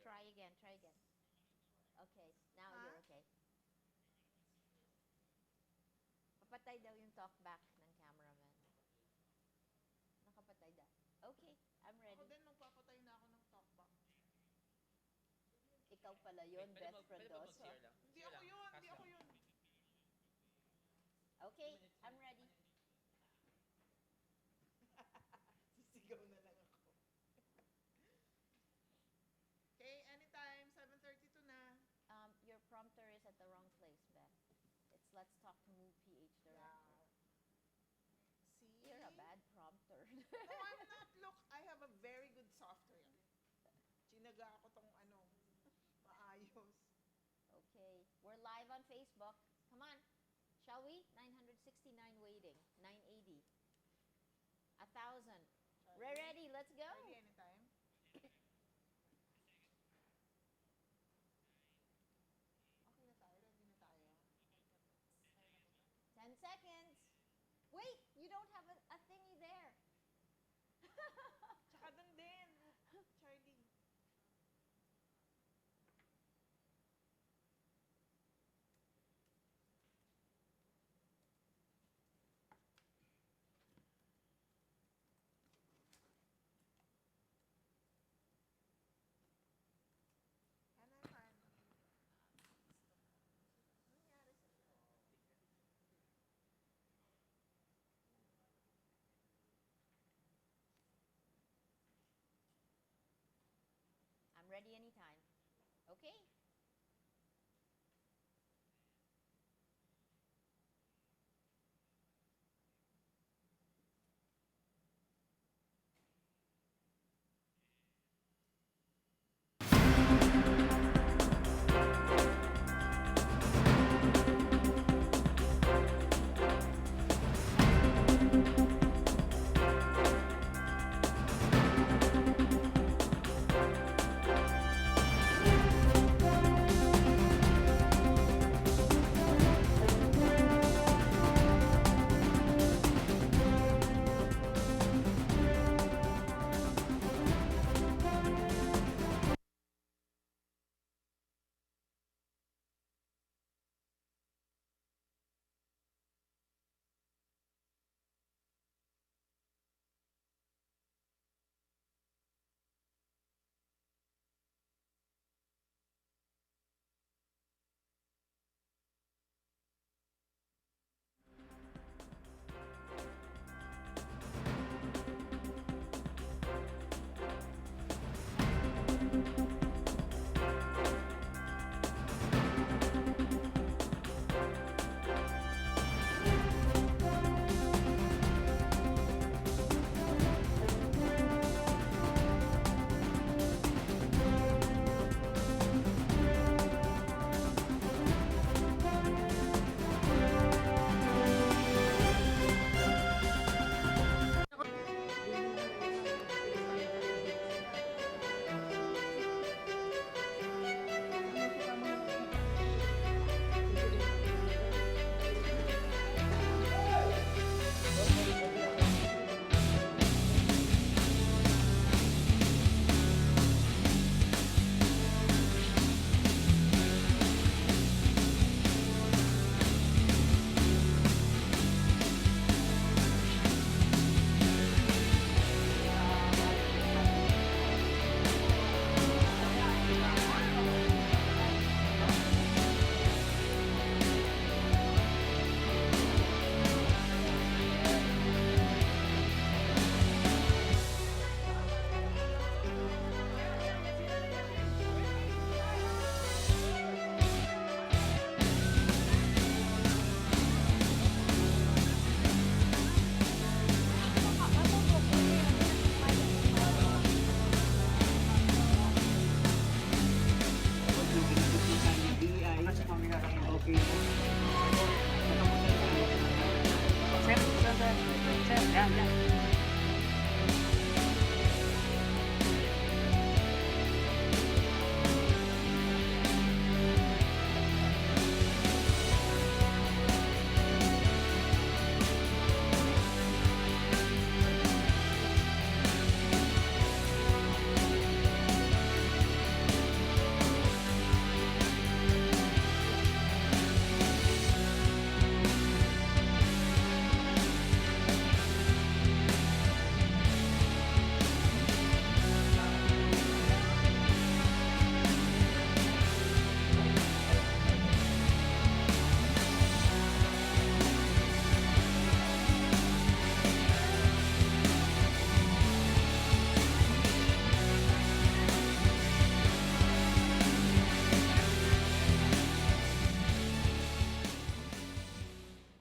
Try again, try again. Okay, now you're okay. Papatay daw yung talkback ng cameraman. Nakapatay daw. Okay, I'm ready. Ako din, magpapatay na ako ng talkback. Ikaw pala yun, Beth Frondoso. Hindi ako yun, hindi ako yun. Okay, I'm ready. Sisigaw na lang ako. Okay, anytime, 7:32 na. Your prompter is at the wrong place, Beth. It's Let's Talk to Move PH director. See? You're a bad prompter. No, I'm not. Look, I have a very good software. Chinaga ako tong maayos. Okay, we're live on Facebook. Come on, shall we? 969 waiting, 980, 1,000. We're ready, let's go. Ready anytime. Okay na tayo, ready na tayo. 10 seconds. Wait, you don't have a thingy there. Tsaka dun din, Charlie. Anytime. Nangyari sa'yo? I'm ready anytime. Okay.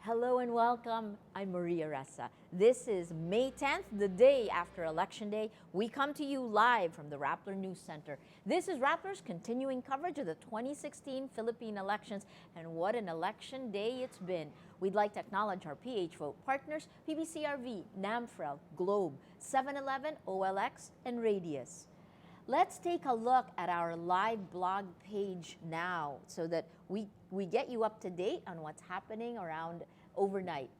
Hello and welcome. I'm Maria Ressa. This is May 10th, the day after Election Day. We come to you live from the Rappler News Center. This is Rappler's continuing coverage of the 2016 Philippine elections, and what an election day it's been. We'd like to acknowledge our PH Vote partners, PBCRV, NAMFREL, Globe, 7-Eleven, OLX, and Radius. Let's take a look at our live blog page now so that we get you up to date on what's happening around overnight.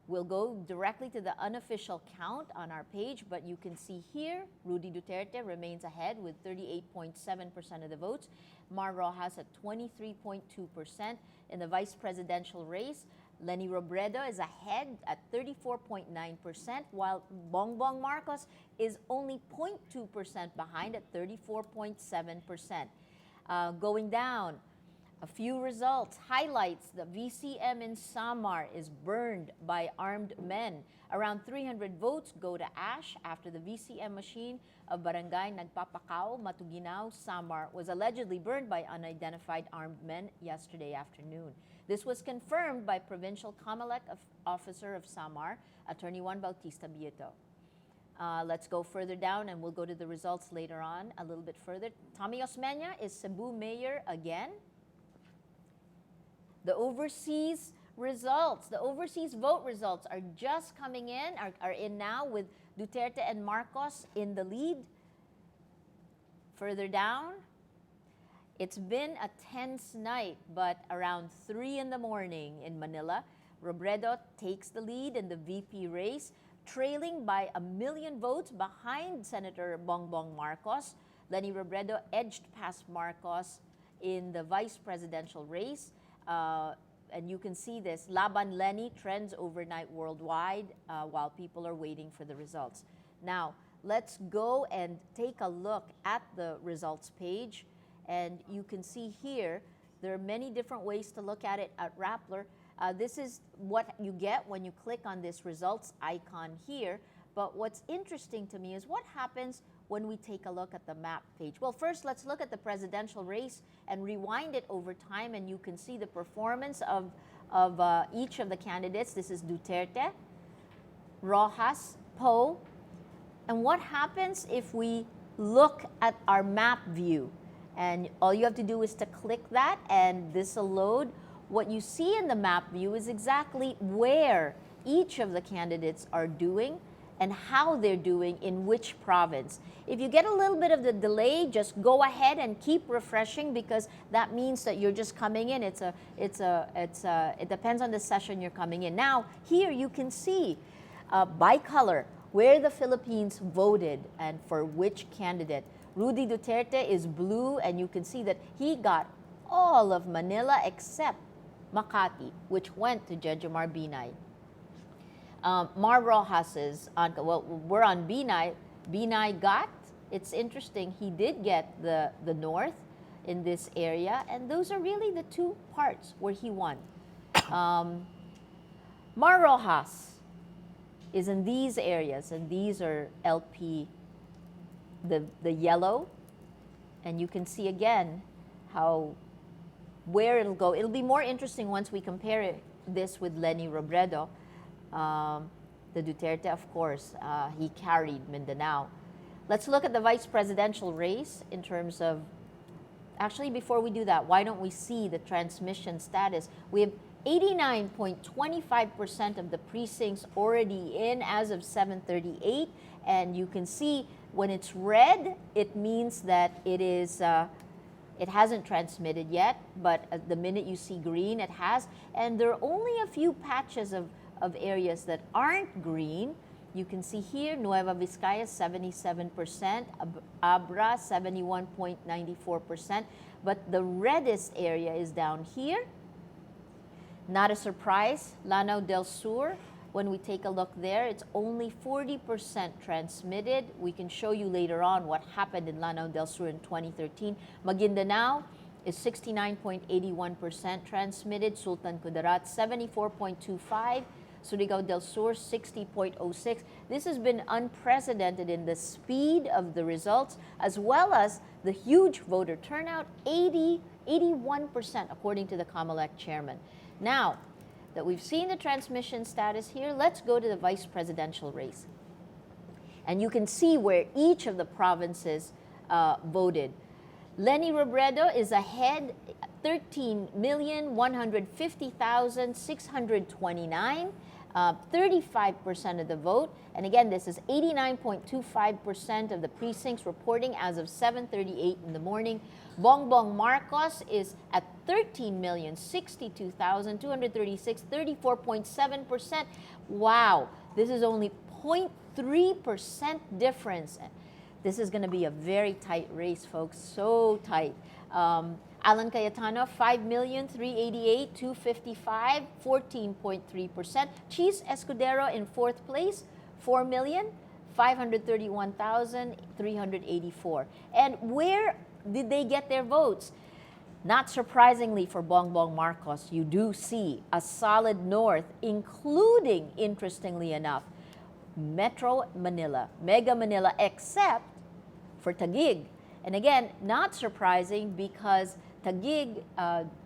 We'll go directly to the unofficial count on our page, but you can see here, Rudy Duterte remains ahead with 38.7% of the votes. Mar Rojas at 23.2%. In the vice presidential race, Leni Robredo is ahead at 34.9%, while Bongbong Marcos is only 0.2% behind at 34.7%. Going down, a few results. Highlights: the VCM in Samar is burned by armed men. Around 300 votes go to ash after the VCM machine of Barangay Nagpapakao, Matuginao, Samar was allegedly burned by unidentified armed men yesterday afternoon. This was confirmed by Provincial Comelec Officer of Samar, Attorney Juan Bautista Bieto. Let's go further down and we'll go to the results later on a little bit further. Tommy Osmeña is Cebu mayor again. The overseas results, the overseas vote results are just coming in, are in now with Duterte and Marcos in the lead. Further down, it's been a tense night, but around 3 in the morning in Manila, Robredo takes the lead in the VP race, trailing by 1 million votes behind Senator Bongbong Marcos. Leni Robredo edged past Marcos in the vice presidential race. And you can see this, Laban Leni trends overnight worldwide while people are waiting for the results. Now, let's go and take a look at the results page. And you can see here, there are many different ways to look at it at Rappler. This is what you get when you click on this results icon here. But what's interesting to me is what happens when we take a look at the map page. Well, first, let's look at the presidential race and rewind it over time, and you can see the performance of each of the candidates. This is Duterte, Rojas, Poe. And what happens if we look at our map view? And all you have to do is to click that, and this will load. What you see in the map view is exactly where each of the candidates are doing and how they're doing in which province. If you get a little bit of the delay, just go ahead and keep refreshing, because that means that you're just coming in. It depends on the session you're coming in. Now, here you can see by color where the Philippines voted and for which candidate. Rudy Duterte is blue, and you can see that he got all of Manila except Makati, which went to Jejomar Binay. Mar Rojas is on, well, we're on Binay. Binay got, it's interesting, he did get the north in this area, and those are really the two parts where he won. Mar Rojas is in these areas, and these are LP, the yellow, and you can see again where it'll go. It'll be more interesting once we compare this with Leni Robredo. The Duterte, of course, he carried Mindanao. Let's look at the vice presidential race in terms of, actually before we do that, why don't we see the transmission status? We have 89.25% of the precincts already in as of 7:38, and you can see when it's red, it means that it hasn't transmitted yet, but the minute you see green, it has. And there are only a few patches of areas that aren't green. You can see here, Nueva Vizcaya, 77%, Abra, 71.94%, but the reddest area is down here. Not a surprise, Lanao del Sur, when we take a look there, it's only 40% transmitted. We can show you later on what happened in Lanao del Sur in 2013. Maguindanao is 69.81% transmitted, Sultan Kudarat, 74.25%, Surigao del Sur, 60.06. This has been unprecedented in the speed of the results, as well as the huge voter turnout, 81% according to the Comelec chairman. Now, that we've seen the transmission status here, let's go to the vice presidential race. And you can see where each of the provinces voted. Lenny Robredo is ahead, 13,150,629, 35% of the vote. And again, this is 89.25% of the precincts reporting as of 7:38 in the morning. Bongbong Marcos is at 13,062,236, 34.7%. Wow, this is only 0.3% difference. This is going to be a very tight race, folks, so tight. Alan Cayetano, 5,388,255, 14.3%. Cheese Escudero in fourth place, 4,531,384. And where did they get their votes? Not surprisingly for Bongbong Marcos, you do see a solid north, including, interestingly enough, Metro Manila, Mega Manila, except for Taguig. And again, not surprising because Taguig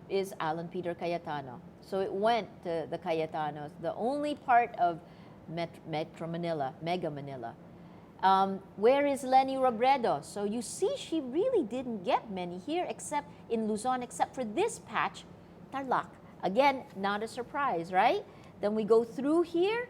is Alan Peter Cayetano. So it went to the Cayetanos, the only part of Metro Manila, Mega Manila. Where is Lenny Robredo? So you see she really didn't get many here except in Luzon, except for this patch, Tarlac. Again, not a surprise, right? Then we go through here.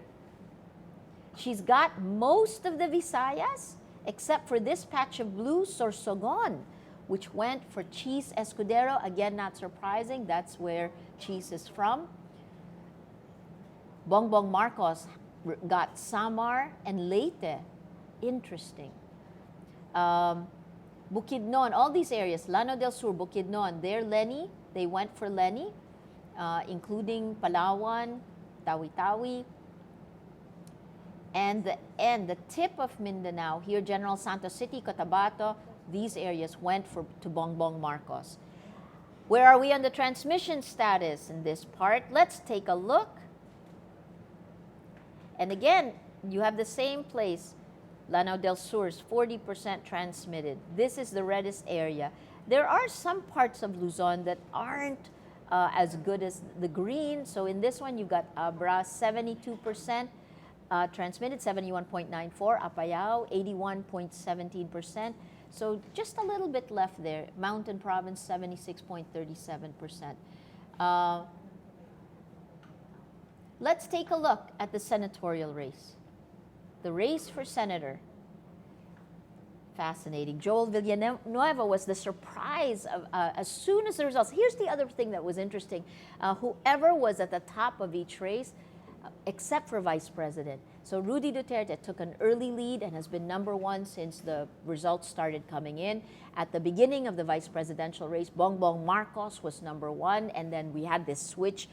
She's got most of the Visayas, except for this patch of blue, Sorsogon, which went for Cheese Escudero. Again, not surprising. That's where Cheese is from. Bongbong Marcos got Samar and Leyte. Interesting. Bukidnon, all these areas, Llano del Sur, Bukidnon, they're Lenny. They went for Lenny, including Palawan, Tawi-Tawi. And the tip of Mindanao, here General Santos City, Cotabato, these areas went to Bongbong Marcos. Where are we on the transmission status in this part? Let's take a look. And again, you have the same place, Llano del Sur's 40% transmitted. This is the reddest area. There are some parts of Luzon that aren't as good as the green. So in this one, you've got Abra, 72%. Transmitted 71.94, Apayao 81.17%. So just a little bit left there. Mountain Province 76.37%. Let's take a look at the senatorial race. The race for senator. Fascinating. Joel Villanueva was the surprise of as soon as the results. Here's the other thing that was interesting. Whoever was at the top of each race, except for Vice President. So Rudy Duterte took an early lead and has been number one since the results started coming in. At the beginning of the vice presidential race, Bongbong Marcos was number one, and then we had this switch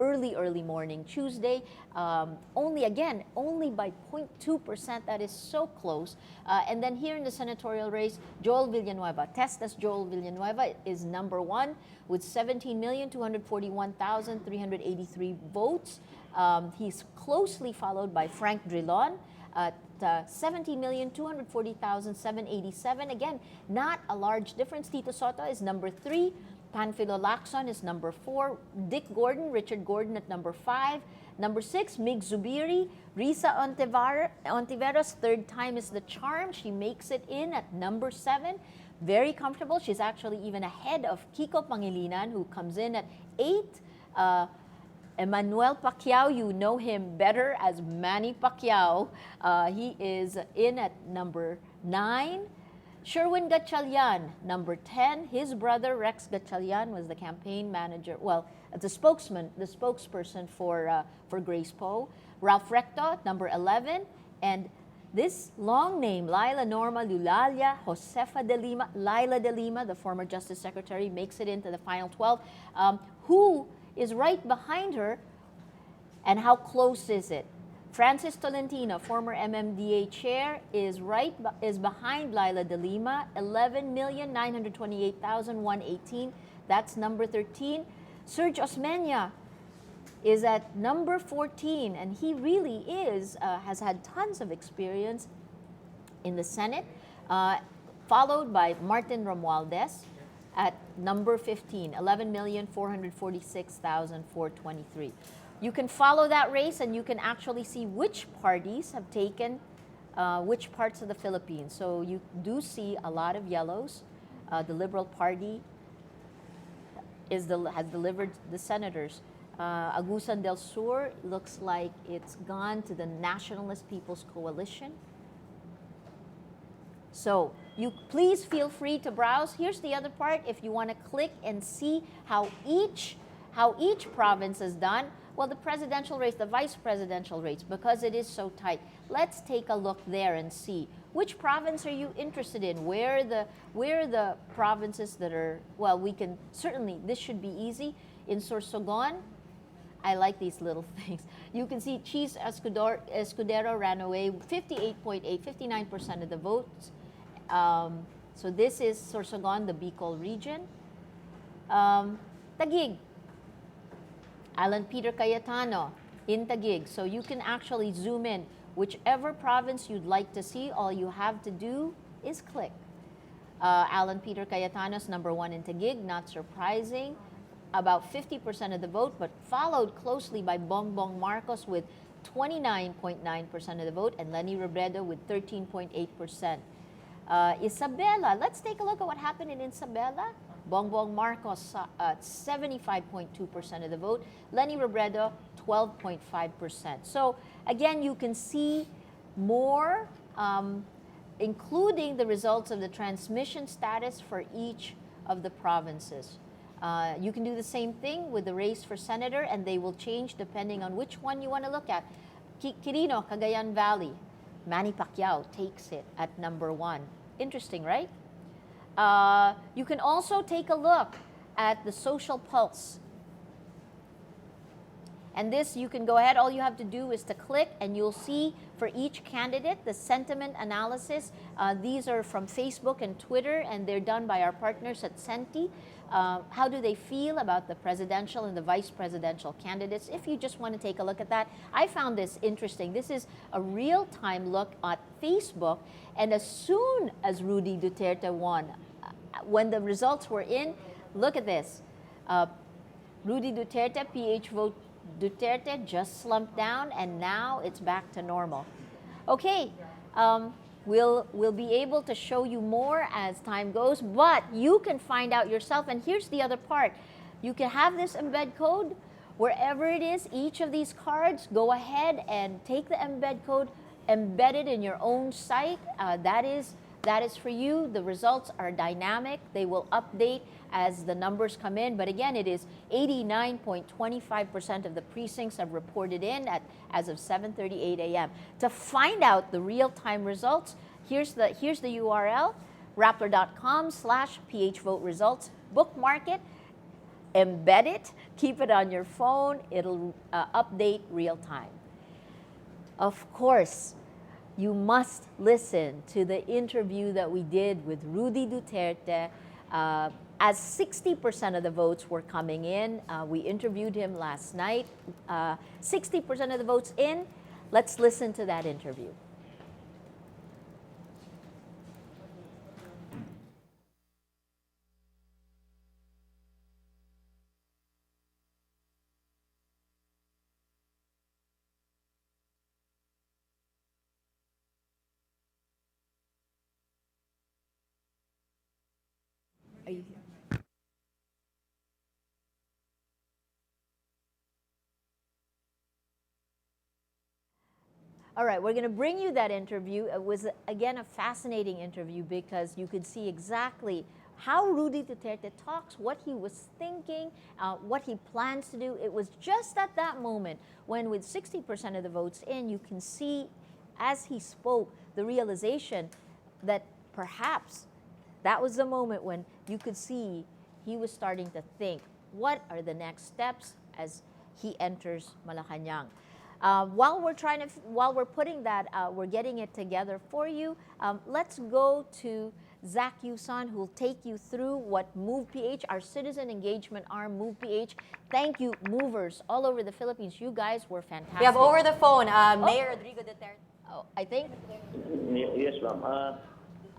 early morning Tuesday. Only by 0.2%. That is so close. And then here in the senatorial race, Joel Villanueva, Testas Joel Villanueva is number one with 17,241,383 votes. He's closely followed by Frank Drilon at 17,240,787. Again, not a large difference. Tito Soto is number 3. Panfilo Lacson is number 4. Richard Gordon at number 5. Number 6, Mig Zubiri. Risa Ontiveros, third time is the charm. She makes it in at number 7. Very comfortable. She's actually even ahead of Kiko Pangilinan, who comes in at 8. Emmanuel Pacquiao, you know him better as Manny Pacquiao. He is in at number 9. Sherwin Gatchalian, number 10. His brother, Rex Gatchalian, was the campaign manager, the spokesperson for Grace Poe. Ralph Recto, number 11. And this long name, Laila Norma Lulalia Josefa de Lima, Laila de Lima, the former Justice Secretary, makes it into the final 12. Who is right behind her, and how close is it? Francis Tolentino, former MMDA chair, is behind Laila de Lima, 11,928,118. That's number 13. Serge Osmeña is at number 14, and he really has had tons of experience in the Senate, followed by Martin Romualdez, at number 15, 11,446,423. You can follow that race and you can actually see which parties have taken which parts of the Philippines. So you do see a lot of yellows. The Liberal Party has delivered the senators. Agusan del Sur looks like it's gone to the Nationalist People's Coalition. So you please feel free to browse. Here's the other part. If you want to click and see how each province is done, well, the presidential race, the vice presidential race, because it is so tight. Let's take a look there and see which province are you interested in. Where are the provinces that are, well, we can certainly, this should be easy. In Sorsogon, I like these little things. You can see Cheese Escudero ran away 58.8, 59% of the votes. So this is Sorsogon, the Bicol region. Taguig, Alan Peter Cayetano in Taguig. So you can actually zoom in. Whichever province you'd like to see, all you have to do is click. Alan Peter Cayetano's number 1 in Taguig, not surprising. About 50% of the vote, but followed closely by Bongbong Marcos with 29.9% of the vote and Leni Robredo with 13.8%. Isabela, let's take a look at what happened in Isabela. Bongbong Marcos, 75.2% of the vote. Leni Robredo, 12.5%. So again, you can see more, including the results of the transmission status for each of the provinces. You can do the same thing with the race for senator, and they will change depending on which one you want to look at. Quirino, Cagayan Valley, Manny Pacquiao takes it at number 1. Interesting, right? You can also take a look at the social pulse. And this, you can go ahead, all you have to do is to click and you'll see for each candidate the sentiment analysis. These are from Facebook and Twitter, and they're done by our partners at Senti. How do they feel about the presidential and the vice presidential candidates? If you just want to take a look at that, I found this interesting. This is a real-time look at Facebook, and as soon as Rudy Duterte won, when the results were in, look at this. Rudy Duterte, PH vote Duterte just slumped down, and now it's back to normal. Okay, we'll be able to show you more as time goes, but you can find out yourself. And here's the other part. You can have this embed code wherever it is, each of these cards. Go ahead and take the embed code, embed it in your own site. That is for you. The results are dynamic. They will update as the numbers come in. But again, it is 89.25% of the precincts have reported in as of 7:38 a.m. To find out the real-time results, here's the URL, rappler.com/PH Vote Results. Bookmark it, embed it, keep it on your phone. It'll update real-time. Of course, you must listen to the interview that we did with Rudy Duterte. As 60% of the votes were coming in, we interviewed him last night. 60% of the votes in. Let's listen to that interview. Are you here? All right, we're going to bring you that interview. It was, again, a fascinating interview because you could see exactly how Rudy Duterte talks, what he was thinking, what he plans to do. It was just at that moment when, with 60% of the votes in, you can see, as he spoke, the realization that perhaps that was the moment when you could see he was starting to think, what are the next steps as he enters Malacanang? While we're putting that, we're getting it together for you. Let's go to Zach Yuson, who will take you through what Move PH, our citizen engagement arm, Move PH. Thank you, movers all over the Philippines. You guys were fantastic. We have over the phone Mayor Rodrigo Duterte. Oh, I think Yes, ma'am.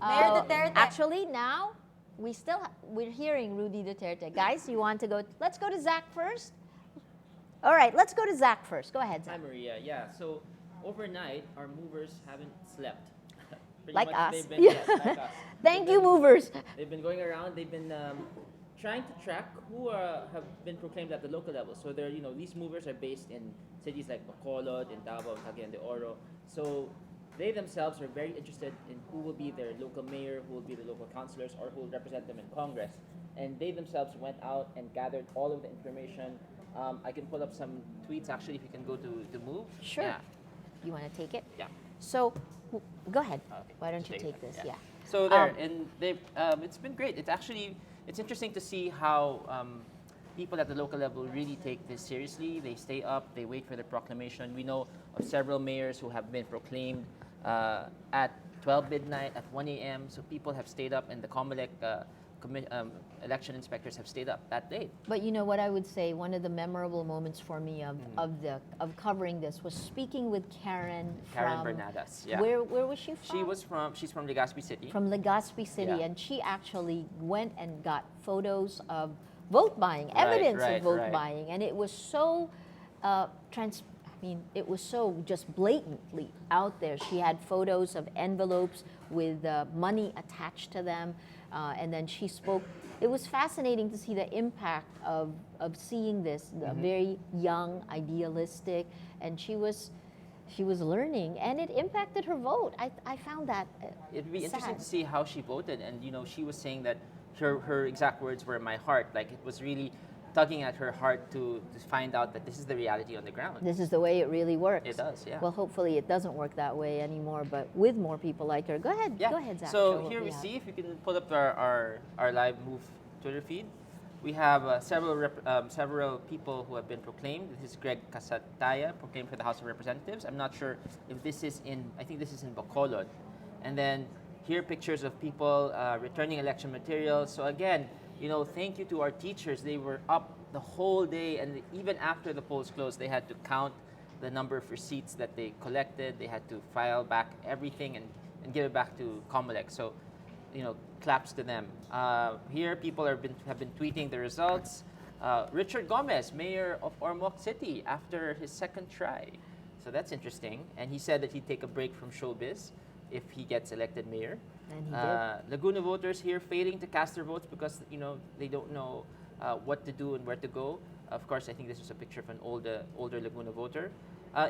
Mayor Duterte. actually now we're hearing Rudy Duterte. Guys, you want to go? Let's go to Zach first. All right, let's go to Zach first. Go ahead, Hi, Zach. Maria. Yeah, so overnight, our movers haven't slept. Pretty Like much us. They've been, yes, like us. Thank They've you, been- movers. They've been going around. They've been trying to track who have been proclaimed at the local level. So they're, these movers are based in cities like Bacolod, in Davao, Cagayan de Oro. So they themselves are very interested in who will be their local mayor, who will be the local councilors, or who will represent them in Congress. And they themselves went out and gathered all of the information. I can pull up some tweets, actually, if you can go to Move. Sure. Yeah. You want to take it? Yeah. So, go ahead. Okay. Why don't you Take take it, this? yeah. Yeah. So there, and they've it's been great. It's interesting to see how people at the local level really take this seriously. They stay up, they wait for the proclamation. We know of several mayors who have been proclaimed at 12 midnight, at 1 a.m. So people have stayed up, and the COMELEC election inspectors have stayed up that late. But you know what I would say, one of the memorable moments for me of covering this was speaking with Karen Karen from Bernadas, yeah. Where was she from? She's from Legazpi City. From Legazpi City, Yeah. and she actually went and got photos of vote buying, Right, evidence right, of vote right. buying, and it was so it was so just blatantly out there. She had photos of envelopes with money attached to them, and then she spoke. It was fascinating to see the impact of seeing this, the very young, idealistic, and she was learning, and it impacted her vote. I found that It'd be interesting sad. to see how she voted, and she was saying that her exact words were "my heart." Like, it was really tugging at her heart to find out that this is the reality on the ground. This is the way it really works. It does, yeah. Well, hopefully it doesn't work that way anymore, but with more people like her. Go ahead, Yeah. go ahead, Zach. Show So what here we have. see, if you can pull up our live Move Twitter feed, we have several people who have been proclaimed. This is Greg Casataya, proclaimed for the House of Representatives. I'm not sure if this is I think this is in Bacolod. And then here pictures of people returning election materials. So again, thank you to our teachers. They were up the whole day, and even after the polls closed, they had to count the number of receipts that they collected. They had to file back everything and give it back to COMELEC. So, claps to them. Here, people have been tweeting the results. Richard Gomez, mayor of Ormoc City, after his second try. So that's interesting. And he said that he'd take a break from showbiz if he gets elected mayor. And he did. Laguna voters here failing to cast their votes because they don't know what to do and where to go. Of course, I think this was a picture of an older Laguna voter.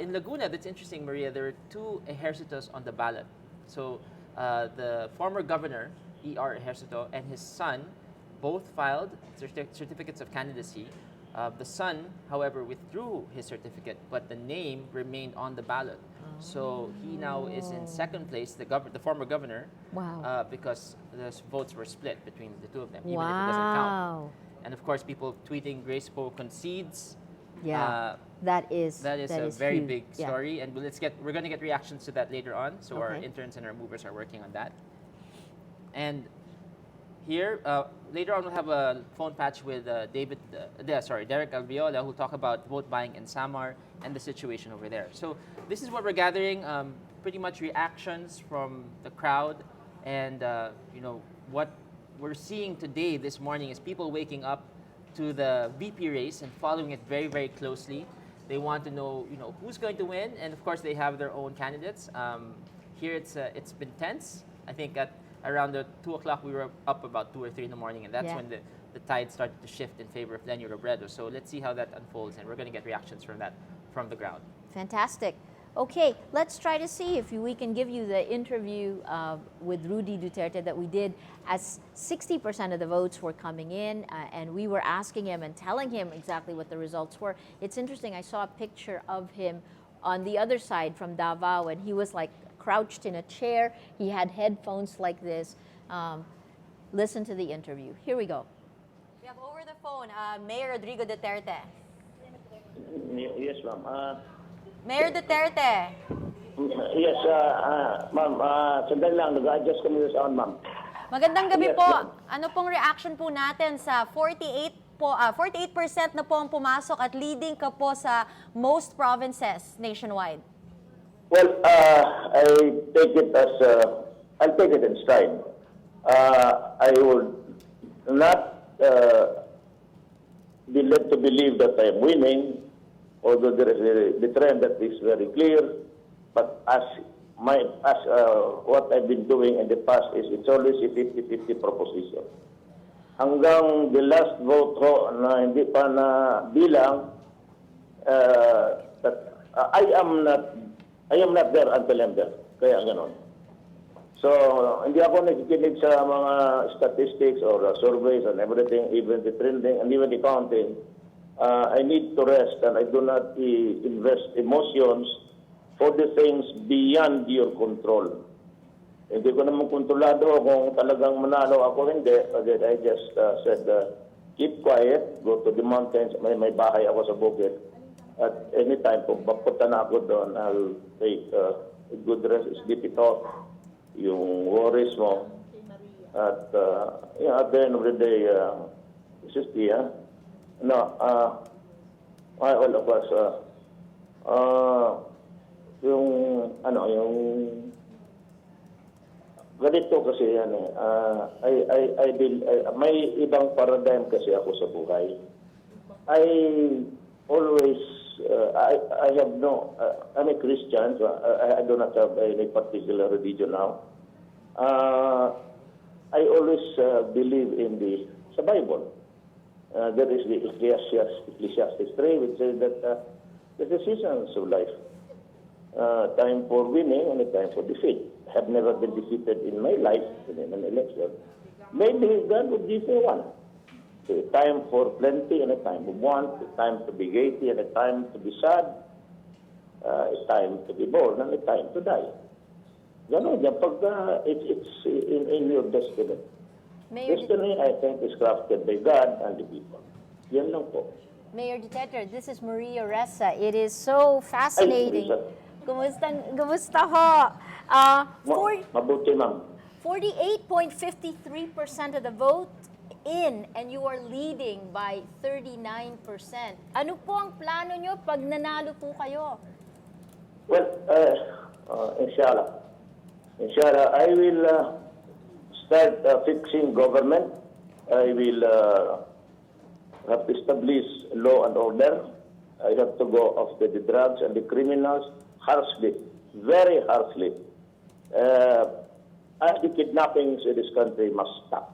In Laguna, that's interesting, Maria. There are two ejercitos on the ballot. So the former governor, E.R. Ejercito, and his son both filed certificates of candidacy. The son, however, withdrew his certificate, but the name remained on the ballot. So he now is in second place, the former governor, Wow. because the votes were split between the two of them, even if it doesn't count. Wow. And of course, people tweeting Grace Poe concedes. Yeah. That is a very huge. big Yeah. story, and we're going to get reactions to that later on. So our Okay. interns and our movers are working on that. And here, later on, we'll have a phone patch with Derek Alviola, who'll talk about vote buying in Samar and the situation over there. So this is what we're gathering, pretty much reactions from the crowd, and what we're seeing today, this morning, is people waking up to the VP race and following it very, very closely. They want to know, who's going to win, and of course, they have their own candidates. Here, it's been tense. I think at around 2 o'clock, we were up about 2 or 3 in the morning, and that's Yeah. when the tide started to shift in favor of Lenny Robredo. So let's see how that unfolds, and we're going to get reactions from that from the ground. Fantastic. Okay, let's try to see if we can give you the interview with Rudy Duterte that we did as 60% of the votes were coming in, and we were asking him and telling him exactly what the results were. It's interesting, I saw a picture of him on the other side from Davao, and he was like crouched in a chair. He had headphones like this. Listen to the interview. Here we go. We have over the phone Mayor Rodrigo Duterte. Yes, ma'am. Mayor Duterte, Yes, ma'am. Sandali lang. Nag-adjust kami sa sound, ma'am. magandang gabi Yes, po. ma'am. Ano pong reaction po natin sa 48% na po ang pumasok at leading ka po sa most provinces nationwide? Well, I'll take it in stride. I would not be led to believe that I am winning, although there is the trend that is very clear. But what I've been doing in the past is it's always a 50-50 proposition. Hanggang the last vote ho na hindi pa na bilang, that I am not there until I'm there. Kaya ganon. So, hindi ako nakikinig sa mga statistics or surveys and everything, even the trending and even the counting. I need to rest and I do not invest emotions for the things beyond your control. Hindi ko naman kontrolado kung talagang manalo ako hindi. I just said, keep quiet, go to the mountains. May bahay ako sa bukid. At any time, kung papunta na ako doon, I'll take a good rest. Sleep it off, yung worries mo. At at the end of the day, Sisti, no, well, of course, yung ganito kasi may ibang paradigm kasi ako sa buhay. I always I have no I'm a Christian, so I do not have any particular religion now. I always believe in sa Bible. There is the Ecclesiastes 3, which says that there's a seasons of life. Time for winning and a time for defeat. I have never been defeated in my life in an election. Maybe God would give me one. So a time for plenty and a time of want, a time to be gaiety and a time to be sad, a time to be born and a time to die. Ganon yan. Pagka it's in your destiny. Mayor Destiny, I think, is crafted by God and the people. Yan lang po. Mayor Duterte, this is Maria Ressa. It is so fascinating. Kumusta ho? Mabuti, ma'am. 48.53% of the vote in and you are leading by 39%. Ano po ang plano nyo pag nanalo po kayo? Well, inshallah. Inshallah, I will start fixing government. I will have to establish law and order. I have to go after the drugs and the criminals harshly, very harshly. And the kidnappings in this country must stop.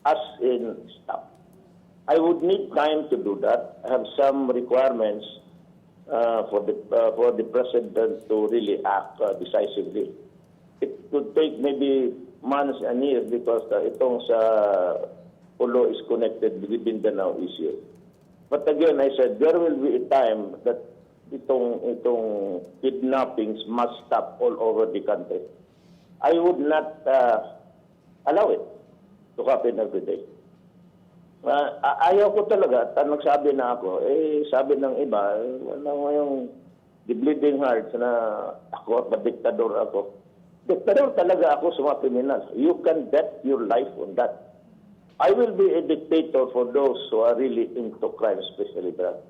As in stop. I would need time to do that. I have some requirements for the president to really act decisively. It could take maybe months and years because itong sa Pulo is connected with the Mindanao issue. But again, I said there will be a time that itong kidnappings must stop all over the country. I would not allow it to happen every day. Ayaw ko talaga, nagsabi na ako, sabi ng iba, wala mo yung the bleeding hearts na ako at diktador ako. Diktador talaga ako sa mga criminals. You can bet your life on that. I will be a dictator for those who are really into crime, especially drugs.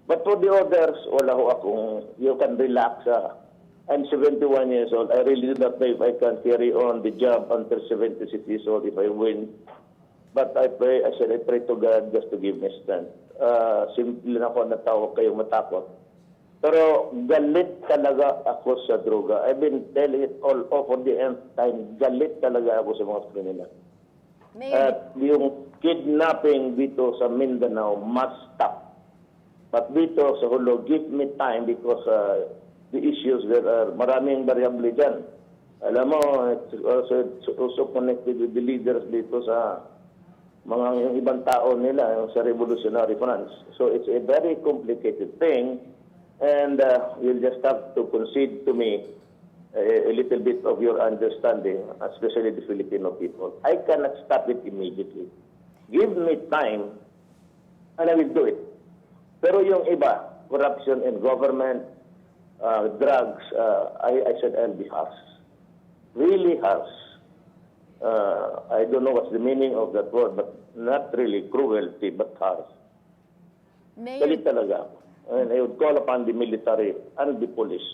But for the others, wala ho akong, you can relax. I'm 71 years old. I really do not know if I can carry on the job until 76 years old if I win. But I pray to God just to give me strength. Simple na ako na tao kayo matakot. Pero galit talaga ako sa droga. I've been telling it all over the end time. Galit talaga ako sa mga kriminal. At yung kidnapping dito sa Mindanao must stop. But dito sa Hulo, give me time because the issues there are maraming variable dyan. Alam mo, it's also connected with the leaders dito sa mga yung ibang tao nila, yung sa revolutionary fronts. So it's a very complicated thing. And you'll just have to concede to me a little bit of your understanding, especially the Filipino people. I cannot stop it immediately. Give me time, and I will do it. Pero yung iba, corruption in government, drugs, I said I'll be harsh. Really harsh. I don't know what's the meaning of that word, but not really cruelty, but harsh. Galit talaga ako. And I would call upon the military and the police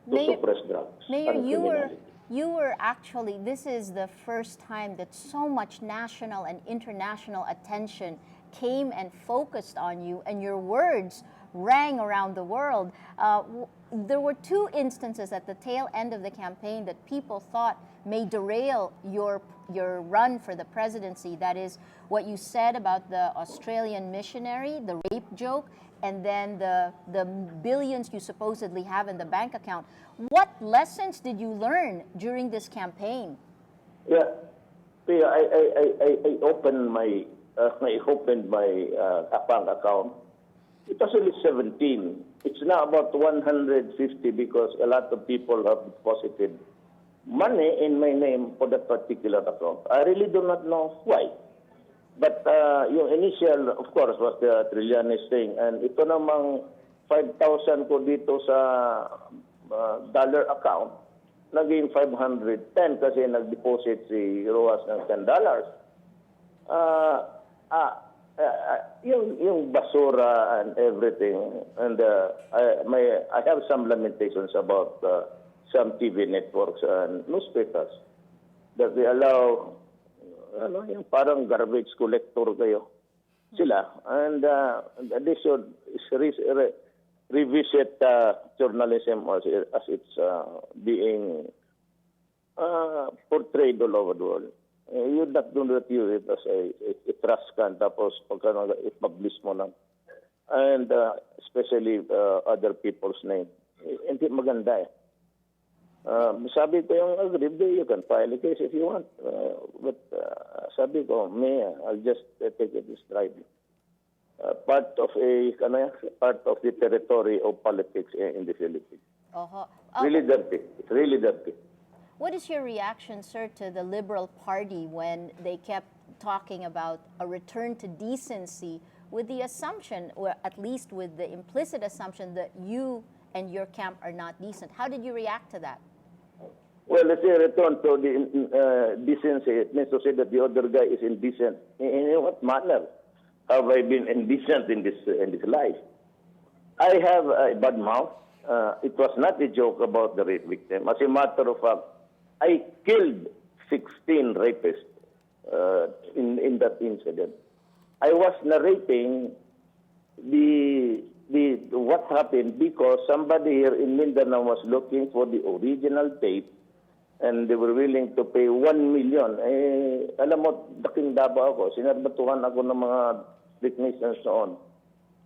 to suppress drugs and criminality. you were actually, this is the first time that so much national and international attention came and focused on you, and your words rang around the world. There were two instances at the tail end of the campaign that people thought may derail your run for the presidency. That is what you said about the Australian missionary, the rape joke, and then the billions you supposedly have in the bank account. What lessons did you learn during this campaign? Yeah, Pia, I opened my bank account. It was only 17. It's now about 150 because a lot of people have deposited money in my name for that particular account. I really do not know why. But yung initial, of course, was the Trillanes thing. And ito namang 5,000 ko dito sa dollar account, naging 510 kasi nag-deposit si Roas ng $10. Yung basura and everything, and I have some lamentations about some TV networks and newspapers that they allow, yung parang garbage collector kayo sila, and they should revisit journalism as it's being portrayed all over the world. You not do not use it as a trust can, tapos pagka i-publish mo lang. And especially other people's name. Hindi maganda eh. Sabi ko yung aggrieved, you can file a case if you want. But sabi ko, I'll just take it in stride. Part of the territory of politics in the Philippines. Really dirty. It's really dirty. What is your reaction, sir, to the Liberal Party when they kept talking about a return to decency with the assumption, or at least with the implicit assumption, that you and your camp are not decent? How did you react to that? Well, let's say return to the decency. It means to say that the other guy is indecent. In what manner have I been indecent in this life? I have a bad mouth. It was not a joke about the rape victim. As a matter of fact, I killed 16 rapists in that incident. I was narrating the what happened because somebody here in Mindanao was looking for the original tape and they were willing to pay 1 million. Alam mo, daking Davao ako, sinarbatuhan ako ng mga technicians noon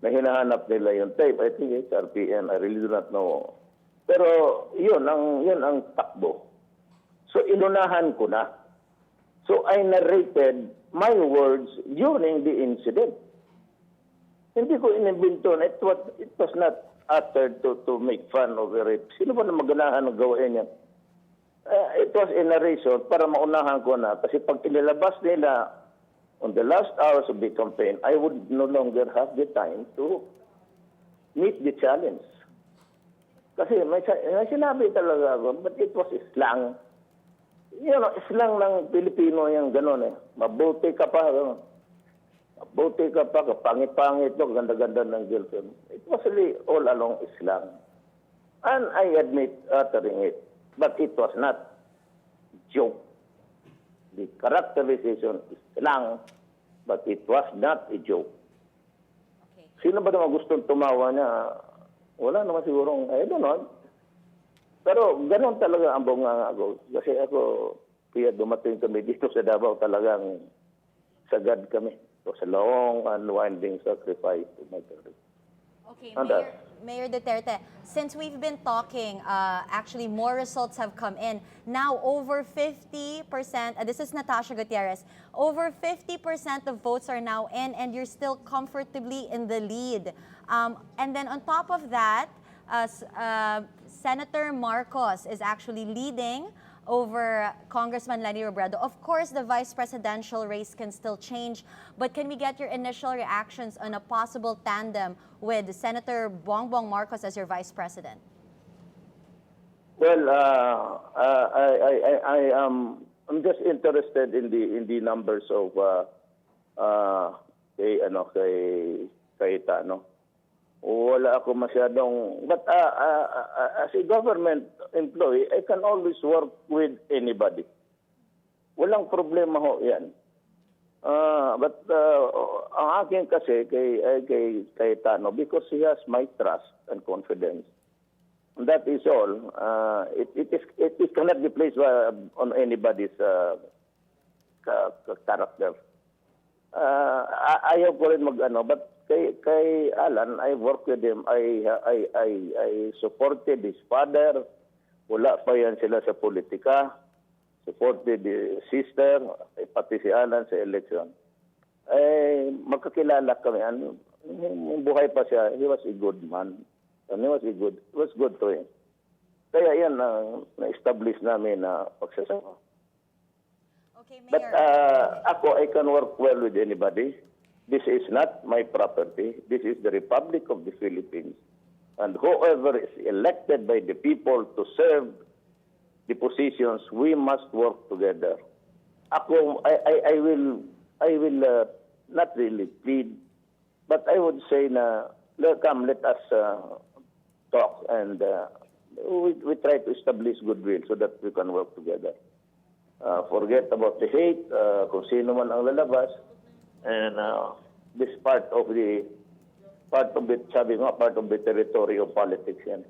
na hinahanap nila yung tape. I think it's RPN. I really do not know. Pero yun ang takbo. So, inunahan ko na. So, I narrated my words during the incident. Hindi ko inimbento na it was not uttered to make fun of the rape. Sino ba na maganahan ng gawain niya? It was a narration para maunahan ko na. Kasi pag inilabas nila on the last hours of the campaign, I would no longer have the time to meet the challenge. Kasi may sinabi talaga ako, but it was slang. Slang ng Pilipino yung gano'n eh. Mabuti ka pa, gano'n. Mabuti ka pa, kapangit-pangit to, ganda-ganda ng girlfriend. It was really all along slang. And I admit uttering it. But it was not joke. The characterization is slang, but it was not a joke. Okay. Sino ba naman gustong tumawa niya? Wala naman sigurong, I don't know. Pero gano'n talaga ang bunganga ko. Kasi ako, kaya dumating kami dito sa Davao, talagang sagad kami. So, sa long and winding sacrifice to my country. Okay, Mayor Duterte, since we've been talking, actually more results have come in. Now, over 50%, this is Natasha Gutierrez, over 50% of votes are now in and you're still comfortably in the lead. And then on top of that, Senator Marcos is actually leading over Congressman Lenny Robredo. Of course, the vice presidential race can still change, but can we get your initial reactions on a possible tandem with Senator Bongbong Marcos as your vice president? Well, I'm just interested in the numbers of kay Tano. wala ako masyadong, but as a government employee, I can always work with anybody. Walang problema ho yan. But ang akin kasi kay Tano, because he has my trust and confidence. And that is all. It cannot be placed on anybody's character. Ayaw ko rin but kay Alan, I worked with him. I supported his father. Wala pa yan sila sa politika. Supported his sister, pati si Alan sa election. Magkakilala kami. Buhay pa siya. He was a good man. And it was good to him. Kaya yan na-establish namin na pagsasama. Okay, Mayor. But ako, I can work well with anybody. This is not my property. This is the Republic of the Philippines. And whoever is elected by the people to serve the positions, we must work together. Ako, I will not really plead, but I would say na, come, let us talk and we try to establish goodwill so that we can work together. Forget about the hate, kung sino man ang lalabas, and this part of the territory of politics yan.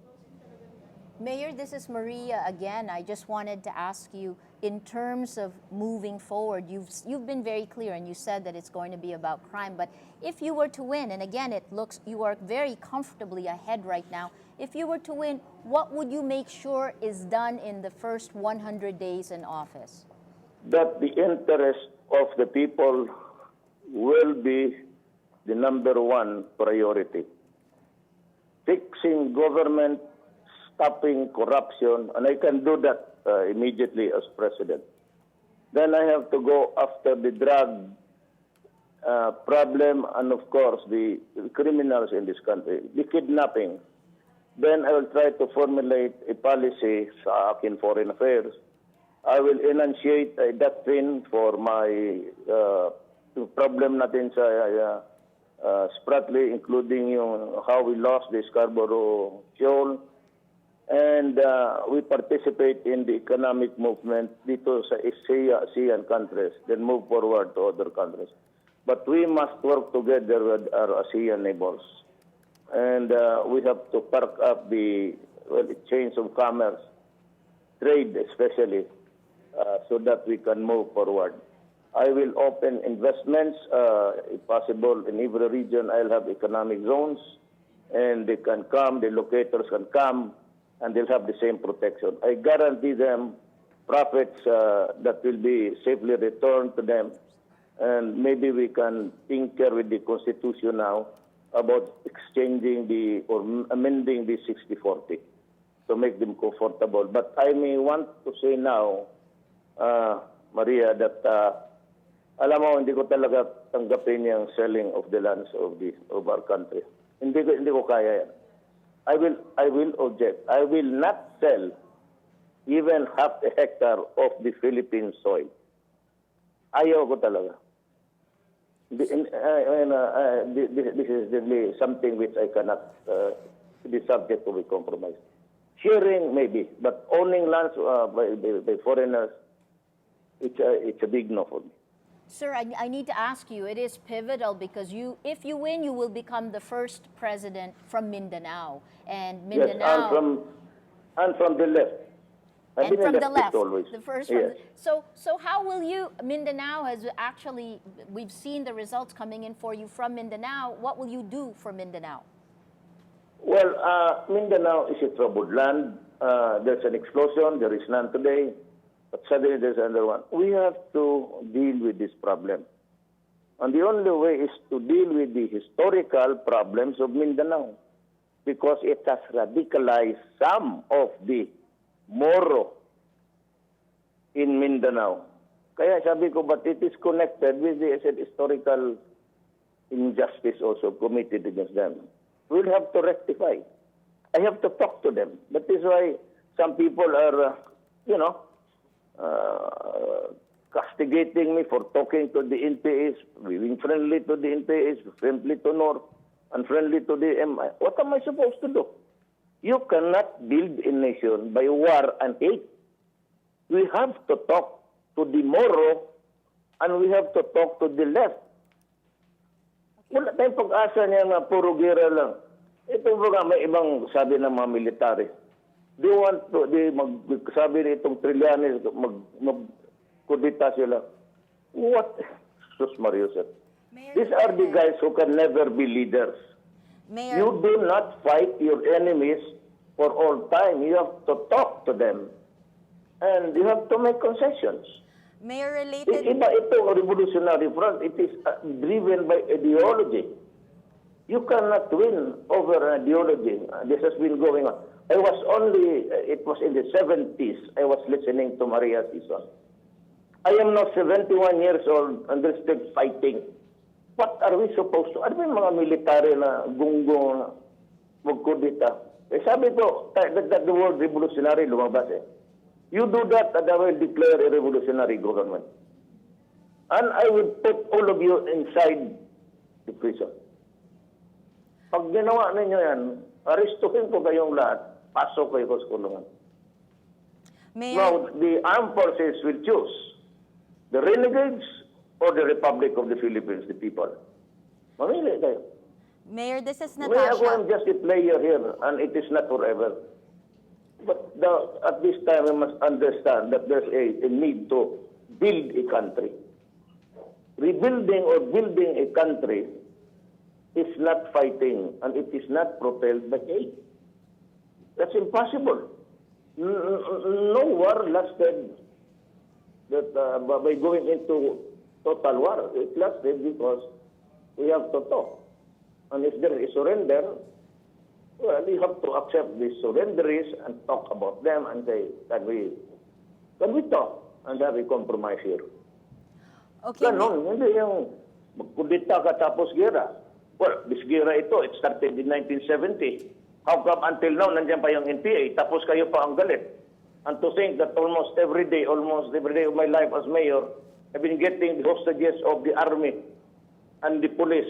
Mayor, this is Maria again. I just wanted to ask you, in terms of moving forward, you've been very clear and you said that it's going to be about crime, but if you were to win, and again, it looks you are very comfortably ahead right now, if you were to win, what would you make sure is done in the first 100 days in office? That the interest of the people will be the number one priority. Fixing government, stopping corruption, and I can do that immediately as president. Then I have to go after the drug problem and, of course, the criminals in this country, the kidnapping. Then I will try to formulate a policy sa akin foreign affairs. I will enunciate a doctrine for my problem natin sa Spratly, including yung how we lost the Scarborough Shoal. And we participate in the economic movement dito sa ASEAN countries, then move forward to other countries. But we must work together with our ASEAN neighbors. And we have to park up the chains of commerce, trade especially, so that we can move forward. I will open investments, if possible, in every region. I'll have economic zones, and they can come, the locators can come, and they'll have the same protection. I guarantee them profits that will be safely returned to them, and maybe we can tinker with the Constitution now about exchanging or amending the 60-40 to make them comfortable. But I may want to say now, Maria, that alam mo, hindi ko talaga tanggapin yung selling of the lands of our country. Hindi ko kaya yan. I will object. I will not sell even half a hectare of the Philippine soil. Ayaw ko talaga. This is really something which I cannot be subject to be compromised. Sharing maybe, but owning lands by foreigners, it's a big no for me. Sir, I need to ask you, it is pivotal because if you win, you will become the first president from Mindanao. And Mindanao... Yes, and from the left. I've And been from a the leftist left, always. the first Yes. from the, so how will you, Mindanao has actually, we've seen the results coming in for you from Mindanao. What will you do for Mindanao? Well, Mindanao is a troubled land. There's an explosion. There is none today. But suddenly there's another one. We have to deal with this problem. And the only way is to deal with the historical problems of Mindanao, because it has radicalized some of the Moro in Mindanao. Kaya sabi ko, but it is connected with the historical injustice also committed against them. We'll have to rectify. I have to talk to them. That is why some people are, castigating me for talking to the NPAs, being friendly to the NPAs, friendly to North. unfriendly to the MI. What am I supposed to do? You cannot build a nation by war and hate. We have to talk to the Moro and we have to talk to the left. Wala tayong pag-asa niya na puro gera lang. Ito mga may ibang sabi ng mga military. They want to, sabi nitong Trillanes, mag-kudita sila. What? Sus Mariusep. These are the guys who can never be leaders. Mayor, You do not fight your enemies for all time. You have to talk to them. And you have to make concessions. Mayor, related... Iba itong revolutionary front. It is driven by ideology. You cannot win over an ideology. This has been going on. It was in the 70s, I was listening to Maria Sison. I am now 71 years old and they're still fighting. What are we supposed to? Ano yung mga military na gunggong na magkudita? Sabi ko, that the word revolutionary lumabas eh. You do that and I will declare a revolutionary government. And I will put all of you inside the prison. Pag ginawa ninyo yan, aristuhin ko kayong lahat, pasok kayo sa kulungan. Mayor, Now, the armed forces will choose the renegades or the Republic of the Philippines, the people. Mamili kayo. Mayor, this is May ako am Natasha. just a player here and it is not forever. But at this time, we must understand that there's a need to build a country. Rebuilding or building a country is not fighting and it is not propelled by hate. That's impossible. No war lasted by going into total war. It lasted because we have to talk. And if there is surrender, well, you have to accept the surrenderies and talk about them and say, can we talk and have a compromise here? Okay, Ganon, hindi yung magkudita ka tapos gera. Well, this gera ito, it started in 1970. How come until now, nandiyan pa yung NPA, tapos kayo pa ang galit? And to think that almost every day of my life as mayor, I've been getting the hostages of the army and the police.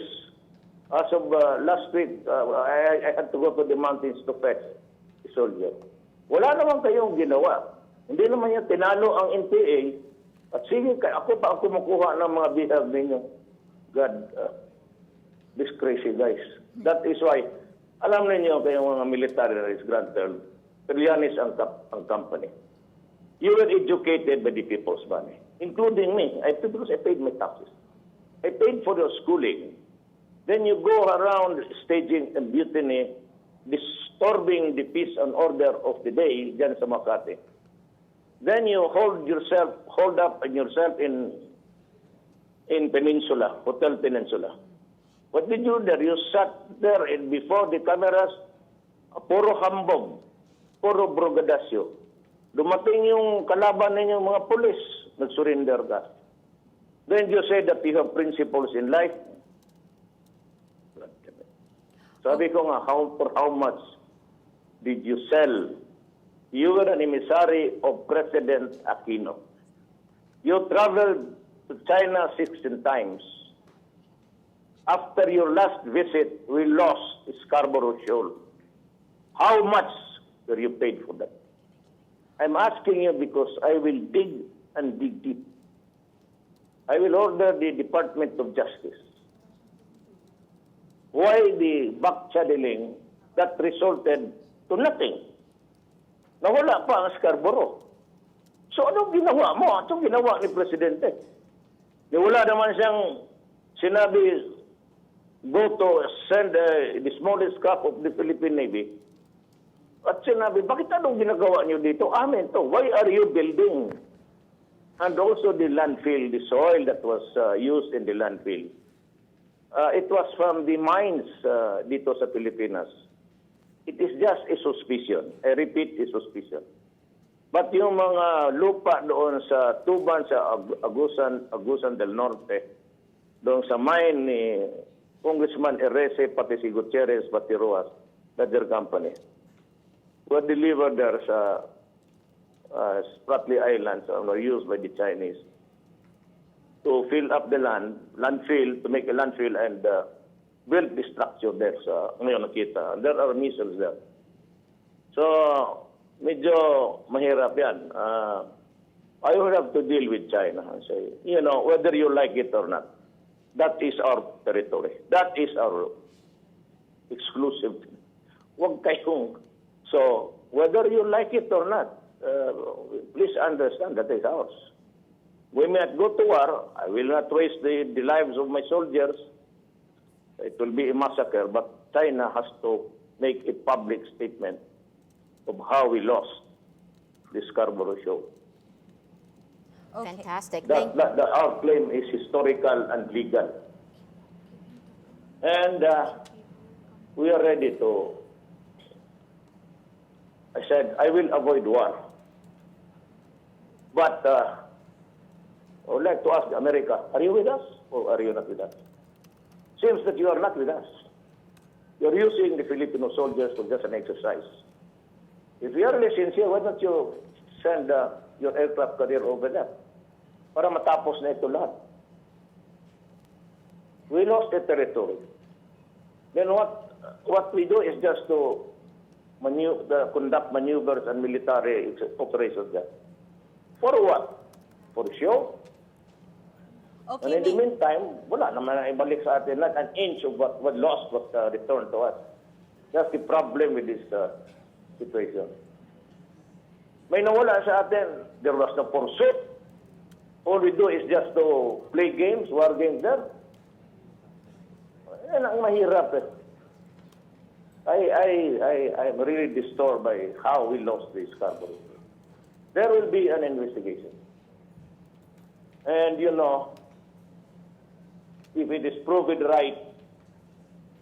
As of last week, I had to go to the mountains to fetch a soldier. Wala naman kayong ginawa. Hindi naman yan tinalo ang NPA. At sige, ako pa ang kumukuha ng mga bihag ninyo. God, these crazy guys. That is why, alam ninyo kayong mga military Grand Term, Trillanes ang company. You were educated by the people's money, including me. Because I paid my taxes. I paid for your schooling. Then you go around staging a mutiny, disturbing the peace and order of the day dyan sa Makati. Then you hold up yourself in Peninsula, Hotel Peninsula. What did you do there? You sat there and before the cameras, puro hambog, puro brogadasyo. Dumating yung kalaban ninyong mga pulis, nag-surrender ka. Then you say that you have principles in life. Sabi ko nga, for how much did you sell? You were an emissary of President Aquino. You traveled to China 16 times. After your last visit, we lost Scarborough Shoal. How much were you paid for that? I'm asking you because I will dig and dig deep. I will order the Department of Justice. Why the back-channeling that resulted to nothing? Nawala pa ang Scarborough. So anong ginawa mo? Anong ginawa ni Presidente? Wala naman siyang sinabi, go to send the smallest craft of the Philippine Navy. At sinabi, bakit anong ginagawa niyo dito? Amin to. Why are you building? And also the landfill, the soil that was used in the landfill. It was from the mines dito sa Pilipinas. It is just a suspicion. I repeat, a suspicion. But yung mga lupa doon sa Tuban, sa Agusan del Norte, doon sa mine ni Congressman Erese, pati si Gutierrez, pati Rojas, that their company, were delivered there sa Spratly Islands, were used by the Chinese to fill up the landfill, to make a landfill and built the structure there sa ngayon nakita. There are missiles there. So, medyo mahirap yan. I will have to deal with China and say, you know, whether you like it or not, that is our territory. That is our exclusive. Huwag kayong, so, whether you like it or not, please understand that is ours. We may not go to war. I will not waste the lives of my soldiers. It will be a massacre, but China has to make a public statement of how we lost the Scarborough Show. Okay. Fantastic. Our claim is historical and legal. And we are ready to, I said, I will avoid war. But I would like to ask America, are you with us or are you not with us? Seems that you are not with us. You're using the Filipino soldiers for just an exercise. If you are really sincere, why don't you send your aircraft carrier over there para matapos na ito lahat? We lost the territory. Then what we do is just to conduct maneuvers and military operations there. For what? For show? Okay, And in the meantime, wala naman na ibalik sa atin. Not an inch of what lost was returned to us. That's the problem with this situation. May nawala sa atin. There was no pursuit. All we do is just to play games, war games there. Yan ang mahirap eh. I'm really disturbed by how we lost this Scarborough. There will be an investigation. And you know, if it is proven right,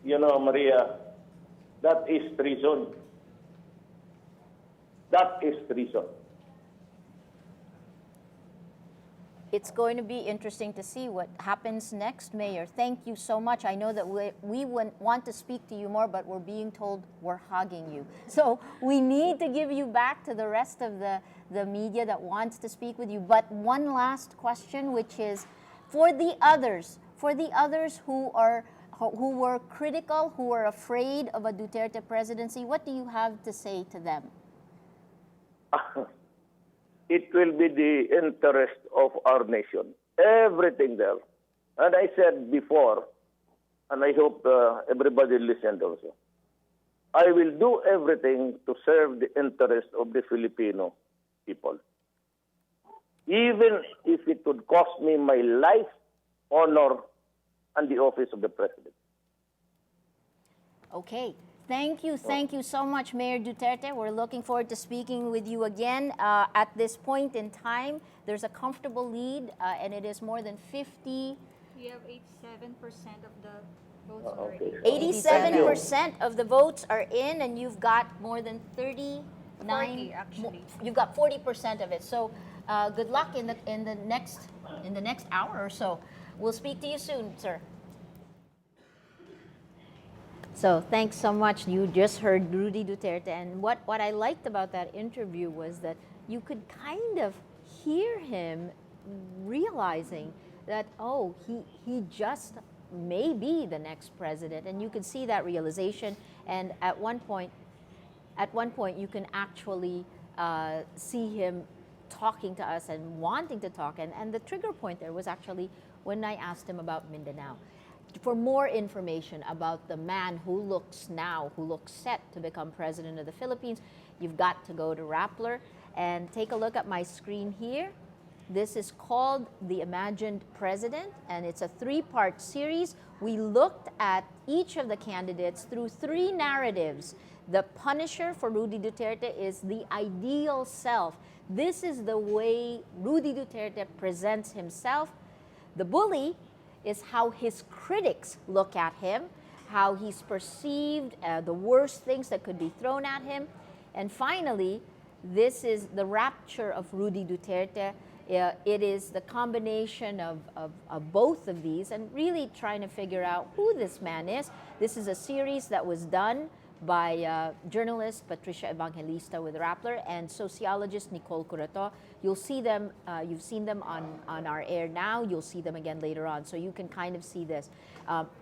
you know, Maria, that is treason. That is treason. It's going to be interesting to see what happens next, Mayor. Thank you so much. I know that we want to speak to you more, but we're being told we're hogging you. So we need to give you back to the rest of the media that wants to speak with you. But one last question, which is for the others who were critical, who are afraid of a Duterte presidency, what do you have to say to them? It will be the interest of our nation. Everything there. And I said before, and I hope everybody listened also, I will do everything to serve the interest of the Filipino people. Even if it would cost me my life, honor, and the office of the president. Okay. Thank you so much, Mayor Duterte. We're looking forward to speaking with you again. At this point in time, there's a comfortable lead, and it is more than 50. We have 87% of the votes already. Okay. 87% of the votes are in, and you've got more than 39. 40, actually. You've got 40% of it. So, good luck in the next hour or so. We'll speak to you soon, sir. So thanks so much. You just heard Rudy Duterte, and what I liked about that interview was that you could kind of hear him realizing that, oh, he just may be the next president, and you could see that realization. And at one point you can actually see him talking to us and wanting to talk. And the trigger point there was actually when I asked him about Mindanao. For more information about the man who looks set to become president of the Philippines, you've got to go to Rappler and take a look at my screen here. This is called The Imagined President, and it's a 3-part series. We looked at each of the candidates through 3 narratives. The punisher for Rudy Duterte is the ideal self. This is the way Rudy Duterte presents himself. The bully is how his critics look at him, how he's perceived, the worst things that could be thrown at him. And finally, this is the rapture of Rudy Duterte. It is the combination of both of these and really trying to figure out who this man is. This is a series that was done by journalist Patricia Evangelista with Rappler and sociologist Nicole Curato. You'll see them, you've seen them on our air now, you'll see them again later on, so you can kind of see this.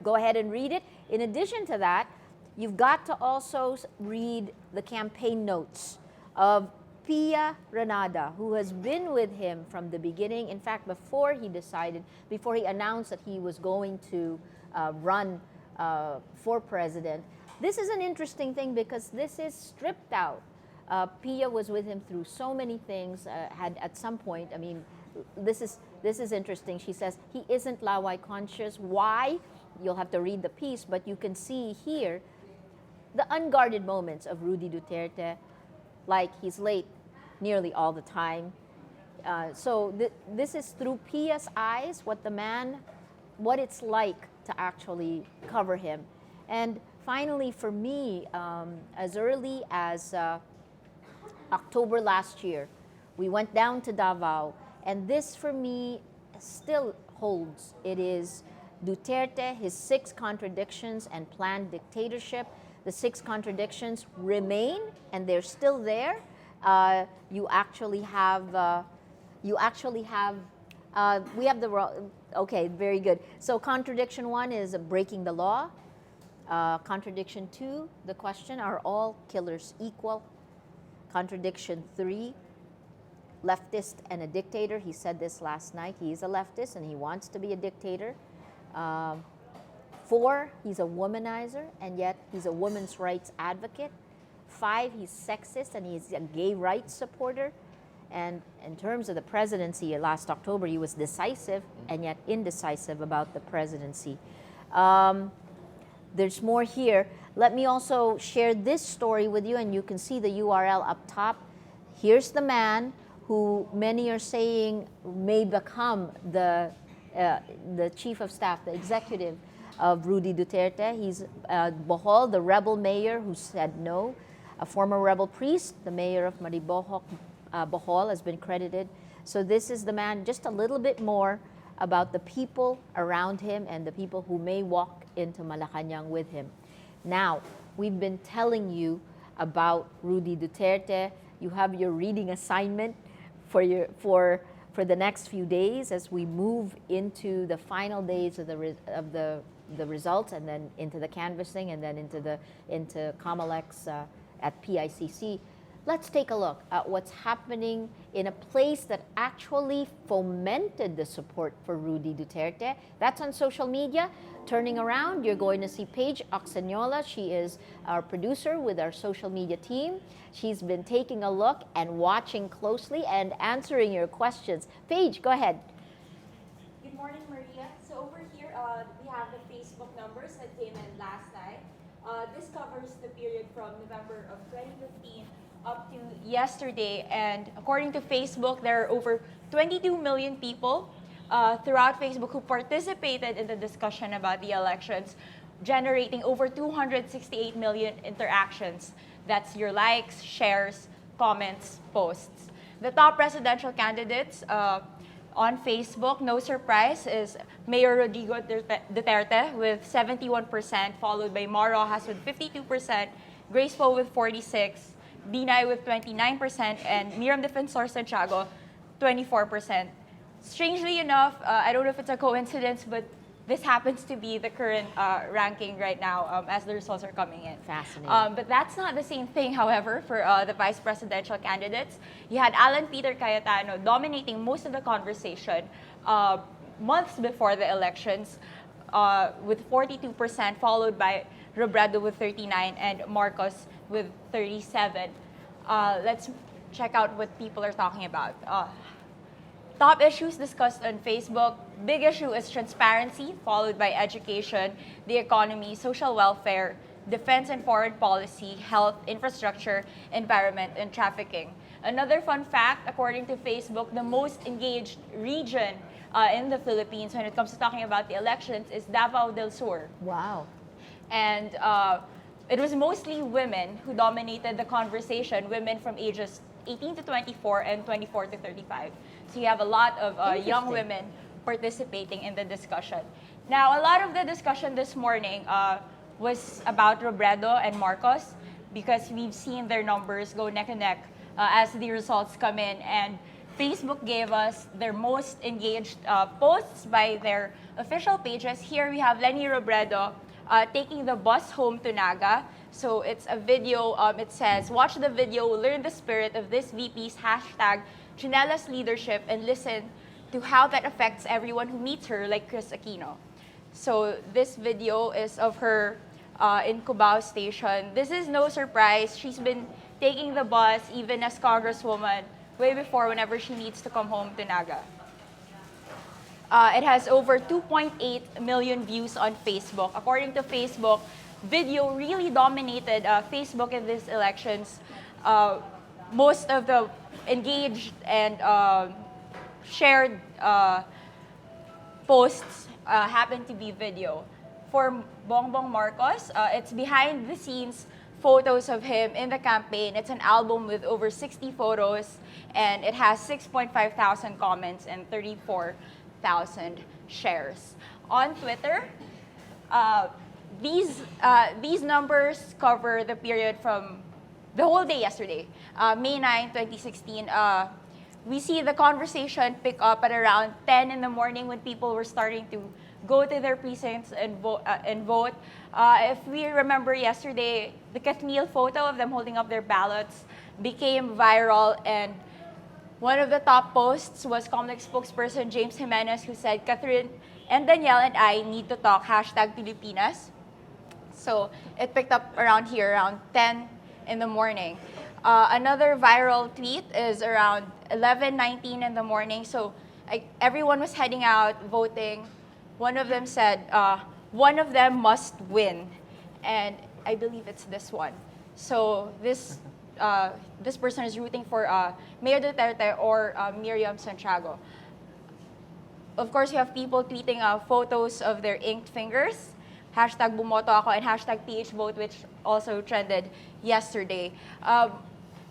Go ahead and read it. In addition to that, you've got to also read the campaign notes of Pia Renada, who has been with him from the beginning. In fact, before he announced that he was going to run for president. This is an interesting thing because this is stripped out. Pia was with him through so many things, had at some point, I mean, this is interesting. She says he isn't Laway conscious. Why? You'll have to read the piece, but you can see here the unguarded moments of Rudy Duterte, like he's late nearly all the time. So this is through Pia's eyes, what it's like to actually cover him. And finally, for me, as early as October last year, we went down to Davao, and this for me still holds. It is Duterte, his 6 contradictions and planned dictatorship. The 6 contradictions remain, and they're still there. We have okay, very good. So contradiction 1 is breaking the law. Contradiction 2, the question, are all killers equal? Contradiction 3, leftist and a dictator. He said this last night. He's a leftist and he wants to be a dictator. 4, he's a womanizer and yet he's a women's rights advocate. 5, he's sexist and he's a gay rights supporter. And in terms of the presidency, last October he was decisive and yet indecisive about the presidency. There's more here. Let me also share this story with you, and you can see the URL up top. Here's the man who many are saying may become the chief of staff, the executive of Rudy Duterte. He's Bohol, the rebel mayor who said no. A former rebel priest, the mayor of Maribojoc, Bohol, has been credited. So this is the man, just a little bit more about the people around him and the people who may walk into Malacanang with him. Now, we've been telling you about Rudy Duterte. You have your reading assignment for the next few days as we move into the final days of the results, and then into the canvassing, and then into Comelec at PICC. Let's take a look at what's happening in a place that actually fomented the support for Rudy Duterte. That's on social media. Turning around, you're going to see Paige Oxeniola. She is our producer with our social media team. She's been taking a look and watching closely and answering your questions. Paige, go ahead. Good morning, Maria. So over here, we have the Facebook numbers that came in last night. This covers the period from November of 2015 up to yesterday, and according to Facebook, there are over 22 million people throughout Facebook who participated in the discussion about the elections, generating over 268 million interactions. That's your likes, shares, comments, posts. The top presidential candidates on Facebook, no surprise, is Mayor Rodrigo Duterte with 71%, followed by Mar Rojas with 52%, Grace Poe with 46%, Binay with 29%, and Miriam Defensor Santiago, 24%. Strangely enough, I don't know if it's a coincidence, but this happens to be the current ranking right now as the results are coming in. Fascinating. But that's not the same thing, however, for the vice presidential candidates. You had Alan Peter Cayetano dominating most of the conversation months before the elections with 42%, followed by Robredo with 39% and Marcos with 37%. Let's check out what people are talking about. Top issues discussed on Facebook. Big issue is transparency, followed by education, the economy, social welfare, defense and foreign policy, health, infrastructure, environment, and trafficking. Another fun fact, according to Facebook, the most engaged region in the Philippines when it comes to talking about the elections is Davao del Sur. Wow. And it was mostly women who dominated the conversation, women from ages 18 to 24 and 24 to 35. So you have a lot of young women participating in the discussion. Now, a lot of the discussion this morning was about Robredo and Marcos because we've seen their numbers go neck and neck as the results come in. And Facebook gave us their most engaged posts by their official pages. Here we have Lenny Robredo taking the bus home to Naga. So it's a video, it says, watch the video, learn the spirit of this VP's hashtag Chinelas leadership and listen to how that affects everyone who meets her, like Chris Aquino. So this video is of her in Cubao Station. This is no surprise. She's been taking the bus even as Congresswoman way before whenever she needs to come home to Naga. It has over 2.8 million views on Facebook. According to Facebook, video really dominated Facebook in these elections. Most of the engaged and shared posts happen to be video. For Bongbong Marcos, it's behind the scenes photos of him in the campaign. It's an album with over 60 photos, and it has 6.5 thousand comments and 34,000 shares. On Twitter, these numbers cover the period from the whole day yesterday, May 9, 2016. We see the conversation pick up at around 10 in the morning when people were starting to go to their precincts and vote. If we remember yesterday, the Kathniel photo of them holding up their ballots became viral, and one of the top posts was Comelec spokesperson James Jimenez, who said, Catherine and Danielle and I need to talk, hashtag Pilipinas. So it picked up around here, around 10 in the morning. Another viral tweet is around 11:19 in the morning. So everyone was heading out, voting. One of them said, one of them must win. And I believe it's this one. So this person is rooting for Mayor Duterte or Miriam Santiago. Of course, you have people tweeting photos of their inked fingers, hashtag bumoto ako and hashtag PHVote, which also trended yesterday.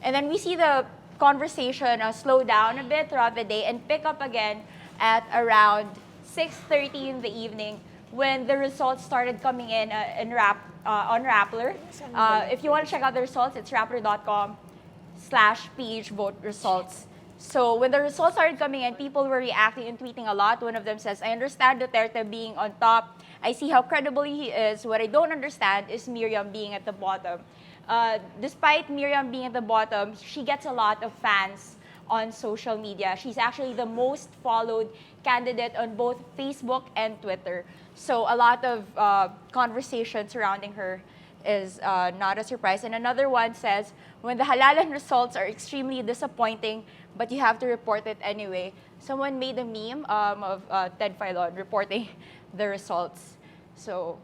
And then we see the conversation slow down a bit throughout the day and pick up again at around 6:30 in the evening when the results started coming in on Rappler. If you want to check out the results, it's rappler.com/phvote results. So when the results started coming in, people were reacting and tweeting a lot. One of them says, I understand Duterte being on top. I see how credible he is. What I don't understand is Miriam being at the bottom. Despite Miriam being at the bottom, she gets a lot of fans on social media. She's actually the most followed candidate on both Facebook and Twitter. So a lot of conversation surrounding her is not a surprise. And another one says, when the halalan results are extremely disappointing, but you have to report it anyway. Someone made a meme of Ted Filon reporting the results. So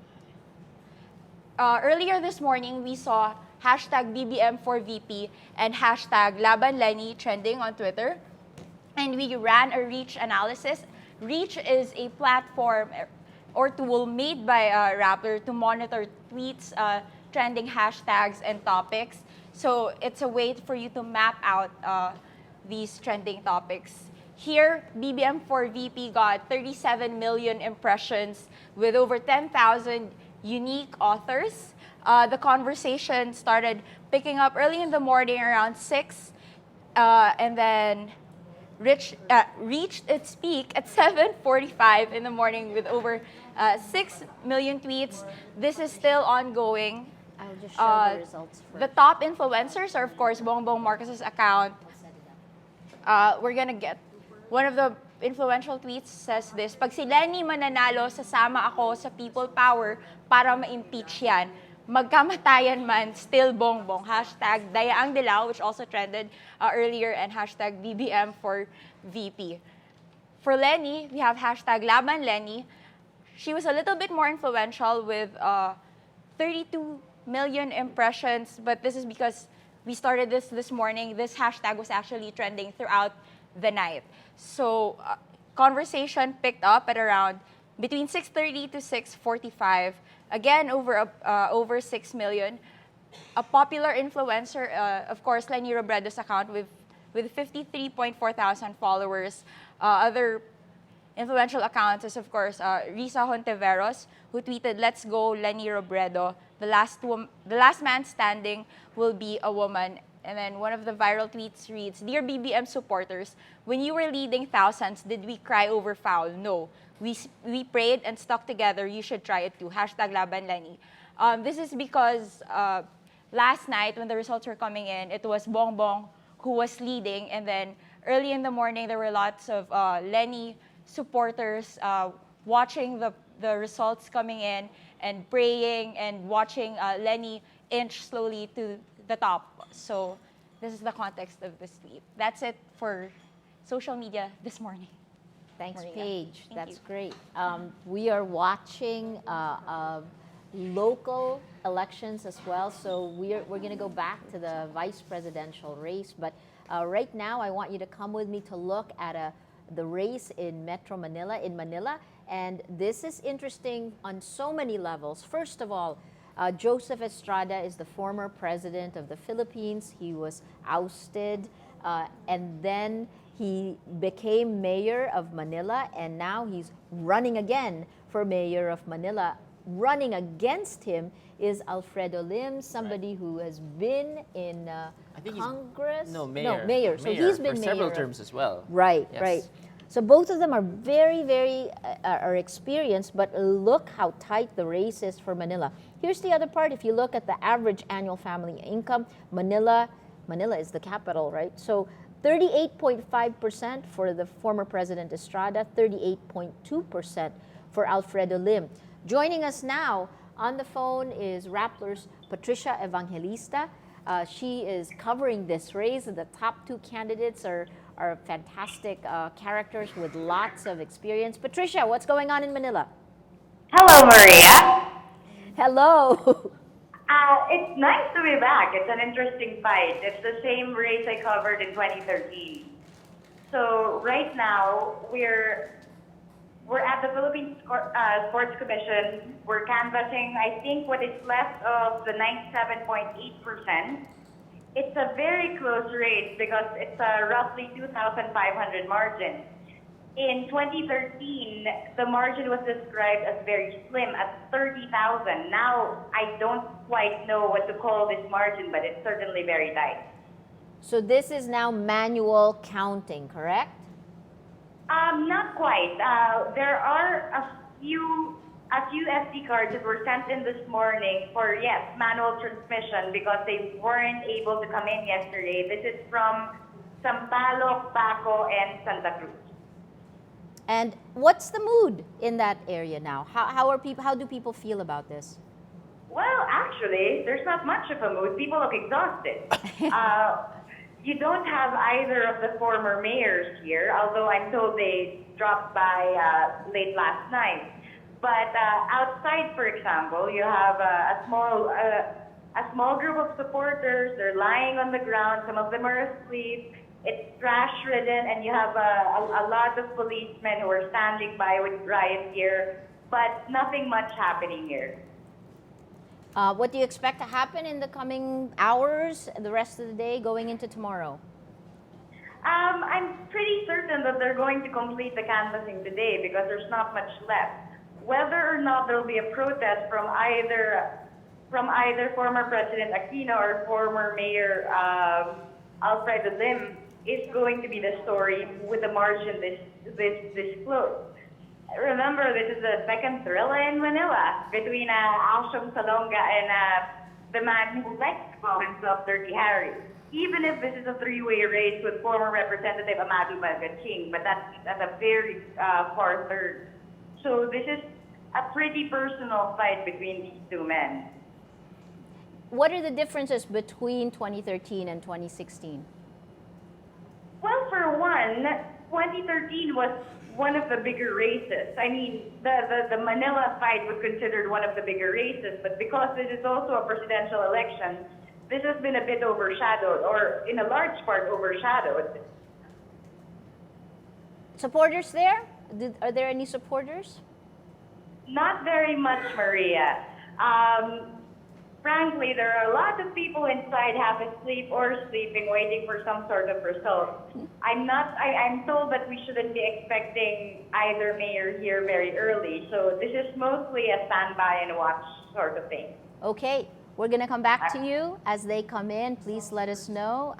earlier this morning, we saw hashtag BBM4VP and hashtag Laban Lenny trending on Twitter. And we ran a Reach analysis. Reach is a platform or tool made by Rappler to monitor tweets, trending hashtags, and topics. So it's a way for you to map out these trending topics. Here, BBM4VP got 37 million impressions with over 10,000 unique authors. The conversation started picking up early in the morning around 6, and then reached its peak at 7:45 in the morning with over 6 million tweets. This is still ongoing. I'll just show the results first. The top influencers are, of course, Bongbong Marcos's account. We're gonna get one of the influential tweets says this, pag si Lenny mananalo, sasama ako sa people power para ma-impeach yan. Magkamatayan man, still Bongbong. Hashtag Dayaang Dilaw, which also trended earlier, and hashtag BBM for VP. For Lenny, we have hashtag Laban Lenny. She was a little bit more influential with 32 million impressions, but this is because we started this morning. This hashtag was actually trending throughout the night. So conversation picked up at around between 6:30 to 6:45. Again, over 6 million. A popular influencer, of course, Lenny Robredo's account with 53.4 thousand followers. Other influential accounts is, of course, Risa Hontiveros, who tweeted, "Let's go, Lenny Robredo. The last man standing will be a woman." And then one of the viral tweets reads, "Dear BBM supporters, when you were leading thousands, did we cry over foul? No. We prayed and stuck together. You should try it too. Hashtag Laban Lenny." This is because last night when the results were coming in, it was Bongbong who was leading. And then early in the morning, there were lots of Lenny supporters watching the results coming in and praying and watching Lenny inch slowly to the top. So this is the context of this tweet. That's it for social media this morning. Thanks, Maria. Paige. Thank That's you. great. We are watching local elections as well, so we're going to go back to the vice presidential race. But right now, I want you to come with me to look at the race in Metro Manila, in Manila. And this is interesting on so many levels. First of all, Joseph Estrada is the former president of the Philippines. He was ousted, and then he became mayor of Manila, and now he's running again for mayor of Manila. Running against him is Alfredo Lim, somebody who has been in I think Congress. No, mayor. mayor. So he's been for mayor several of- terms as well. Right, Yes. right. So both of them are very, very are experienced, but look how tight the race is for Manila. Here's the other part. If you look at the average annual family income, Manila is the capital, right? So 38.5% for the former President Estrada, 38.2% for Alfredo Lim. Joining us now on the phone is Rappler's Patricia Evangelista. She is covering this race. The top two candidates are fantastic characters with lots of experience. Patricia, what's going on in Manila? Hello, Maria. Hello. It's nice to be back. It's an interesting fight. It's the same race I covered in 2013. So right now we're at the Philippine Sports Commission. We're canvassing, I think, what is left of the 97.8%. It's a very close race because it's a roughly 2,500 margin. In 2013, the margin was described as very slim, at 30,000. Now, I don't quite know what to call this margin, but it's certainly very tight. So this is now manual counting, correct? Not quite. There are a few SD cards that were sent in this morning for, yes, manual transmission because they weren't able to come in yesterday. This is from Sampaloc, Baco, and Santa Cruz. And what's the mood in that area now? How do people feel about this? Well, actually, there's not much of a mood. People look exhausted. You don't have either of the former mayors here, although I'm told they dropped by late last night. But outside, for example, you have a small group of supporters. They're lying on the ground. Some of them are asleep. It's trash-ridden, and you have a lot of policemen who are standing by with riot gear, but nothing much happening here. What do you expect to happen in the coming hours, the rest of the day, going into tomorrow? I'm pretty certain that they're going to complete the canvassing today because there's not much left. Whether or not there will be a protest from either former President Aquino or former Mayor Alfredo Lim is going to be the story with the margin this close. Remember, this is the second thriller in Manila between Alsham Salonga and the man who likes to call himself Dirty Harry. Even if this is a three-way race with former Representative Amado Malgaching, but that's a very far third. So this is a pretty personal fight between these two men. What are the differences between 2013 and 2016? Well, for one, 2013 was one of the bigger races. I mean, the Manila fight was considered one of the bigger races, but because this is also a presidential election, this has been a bit overshadowed, or in a large part overshadowed. Supporters there? Are there any supporters? Not very much, Maria. frankly, there are a lot of people inside half asleep or sleeping, waiting for some sort of result. I'm told that we shouldn't be expecting either mayor here very early. So this is mostly a standby and watch sort of thing. Okay, we're going to come back to you as they come in. Please let us know,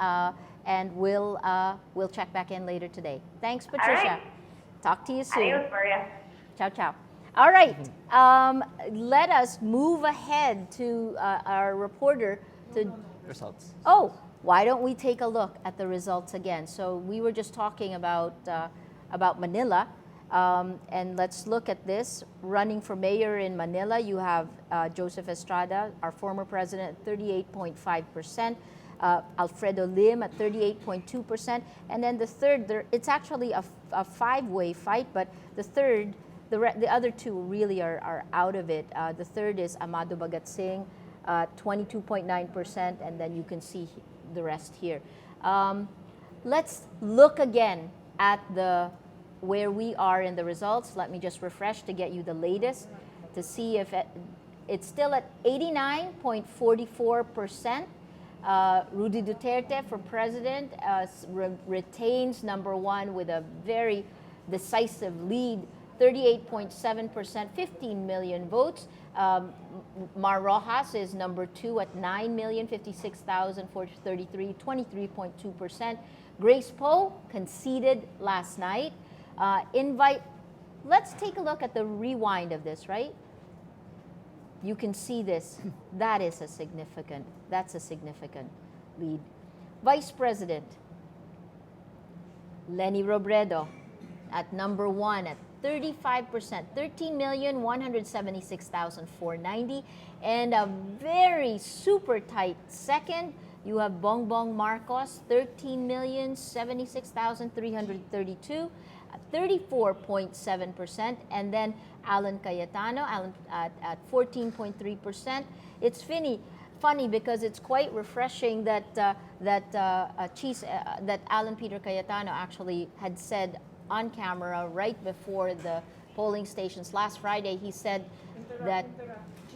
and we'll check back in later today. Thanks, Patricia. right. Talk to you soon. Adios, Maria. Ciao, ciao. All right, let us move ahead to our reporter to Results. Oh, why don't we take a look at the results again? So we were just talking about Manila, and let's look at this. Running for mayor in Manila, you have Joseph Estrada, our former president, at 38.5%. Alfredo Lim at 38.2%. And then the third, it's actually a five-way fight, but the third, the other two really are out of it. The third is Amado Bagatsing, 22.9%, and then you can see the rest here. Let's look again at where we are in the results. Let me just refresh to get you the latest to see if it's still at 89.44%. Rudy Duterte for president retains number one with a very decisive lead, 38.7%, 15 million votes. Mar Rojas is number two at 9,056,433, 23.2%. Grace Poe conceded last night. Let's take a look at the rewind of this, right? You can see this. That's a significant lead. Vice President Leni Robredo at number one at 35%, 13,176,490. And a very super tight second, you have Bongbong Marcos, 13,076,332, 34.7%. And then Alan Cayetano at 14.3%. It's funny because it's quite refreshing that Alan Peter Cayetano actually had said on camera right before the polling stations last Friday. He said that,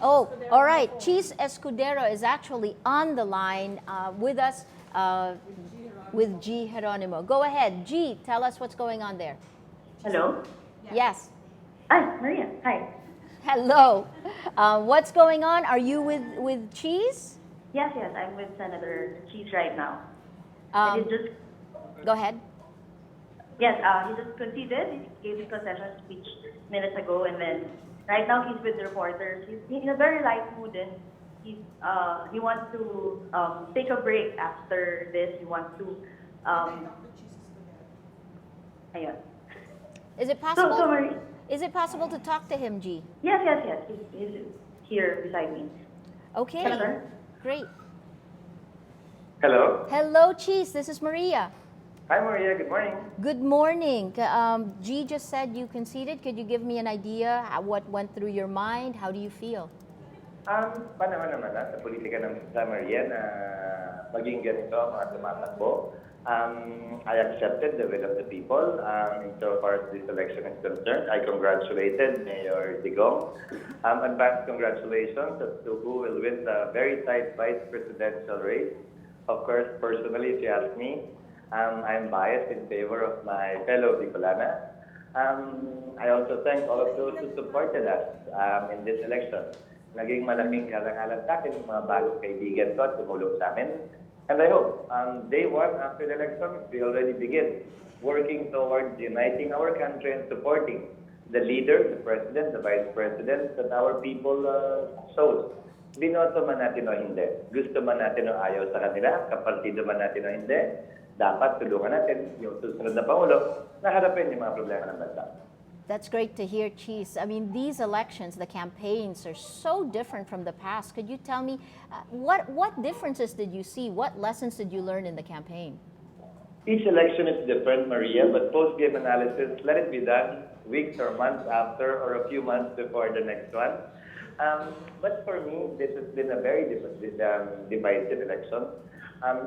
oh, all right, Cheese Escudero is actually on the line with us with G. Geronimo. Go ahead, G, tell us what's going on there. Hello. Yes. Hi, Maria. Hi. Hello. What's going on? Are you with Cheese? Yes, I'm with Senator Cheese right now. Go ahead. Yes, he just conceded. He gave his concession speech minutes ago, and then right now he's with the reporters. He's in a very light mood, and he wants to take a break after this. He wants to. Ayun. Is it possible? So Marie, is it possible to talk to him, G? yes. He's here beside me. Okay. Senator. Great. Hello. Hello, Cheese. This is Maria. Hi, Maria. Good morning. Good morning. G just said you conceded. Could you give me an idea what went through your mind? How do you feel? Panahon naman sa politika ng sa Maria na maging ganito ang mga tumatakbo. I accepted the will of the people. Insofar as this election is concerned, I congratulated Mayor Digong. Advanced congratulations as to who will win the very tight vice presidential race. Of course, personally, if you ask me, I'm biased in favor of my fellow Bicolana. I also thank all of those who supported us in this election. Naging malaking karangalan sa akin yung mga bagong kaibigan ko at tumulong sa amin. And I hope day one after the election, we already begin working towards uniting our country and supporting the leader, the president, the vice president that our people chose. Binoto man natin o hindi, gusto man natin o ayaw sa kanila, kapartido man natin o hindi, dapat tulungan natin yung susunod na Pangulo na harapin yung mga problema ng bansa. That's great to hear, Cheese. I mean, these elections, the campaigns are so different from the past. Could you tell me what differences did you see? What lessons did you learn in the campaign? Each election is different, Maria, but post-game analysis, let it be done weeks or months after or a few months before the next one. But for me, this has been a very divisive election.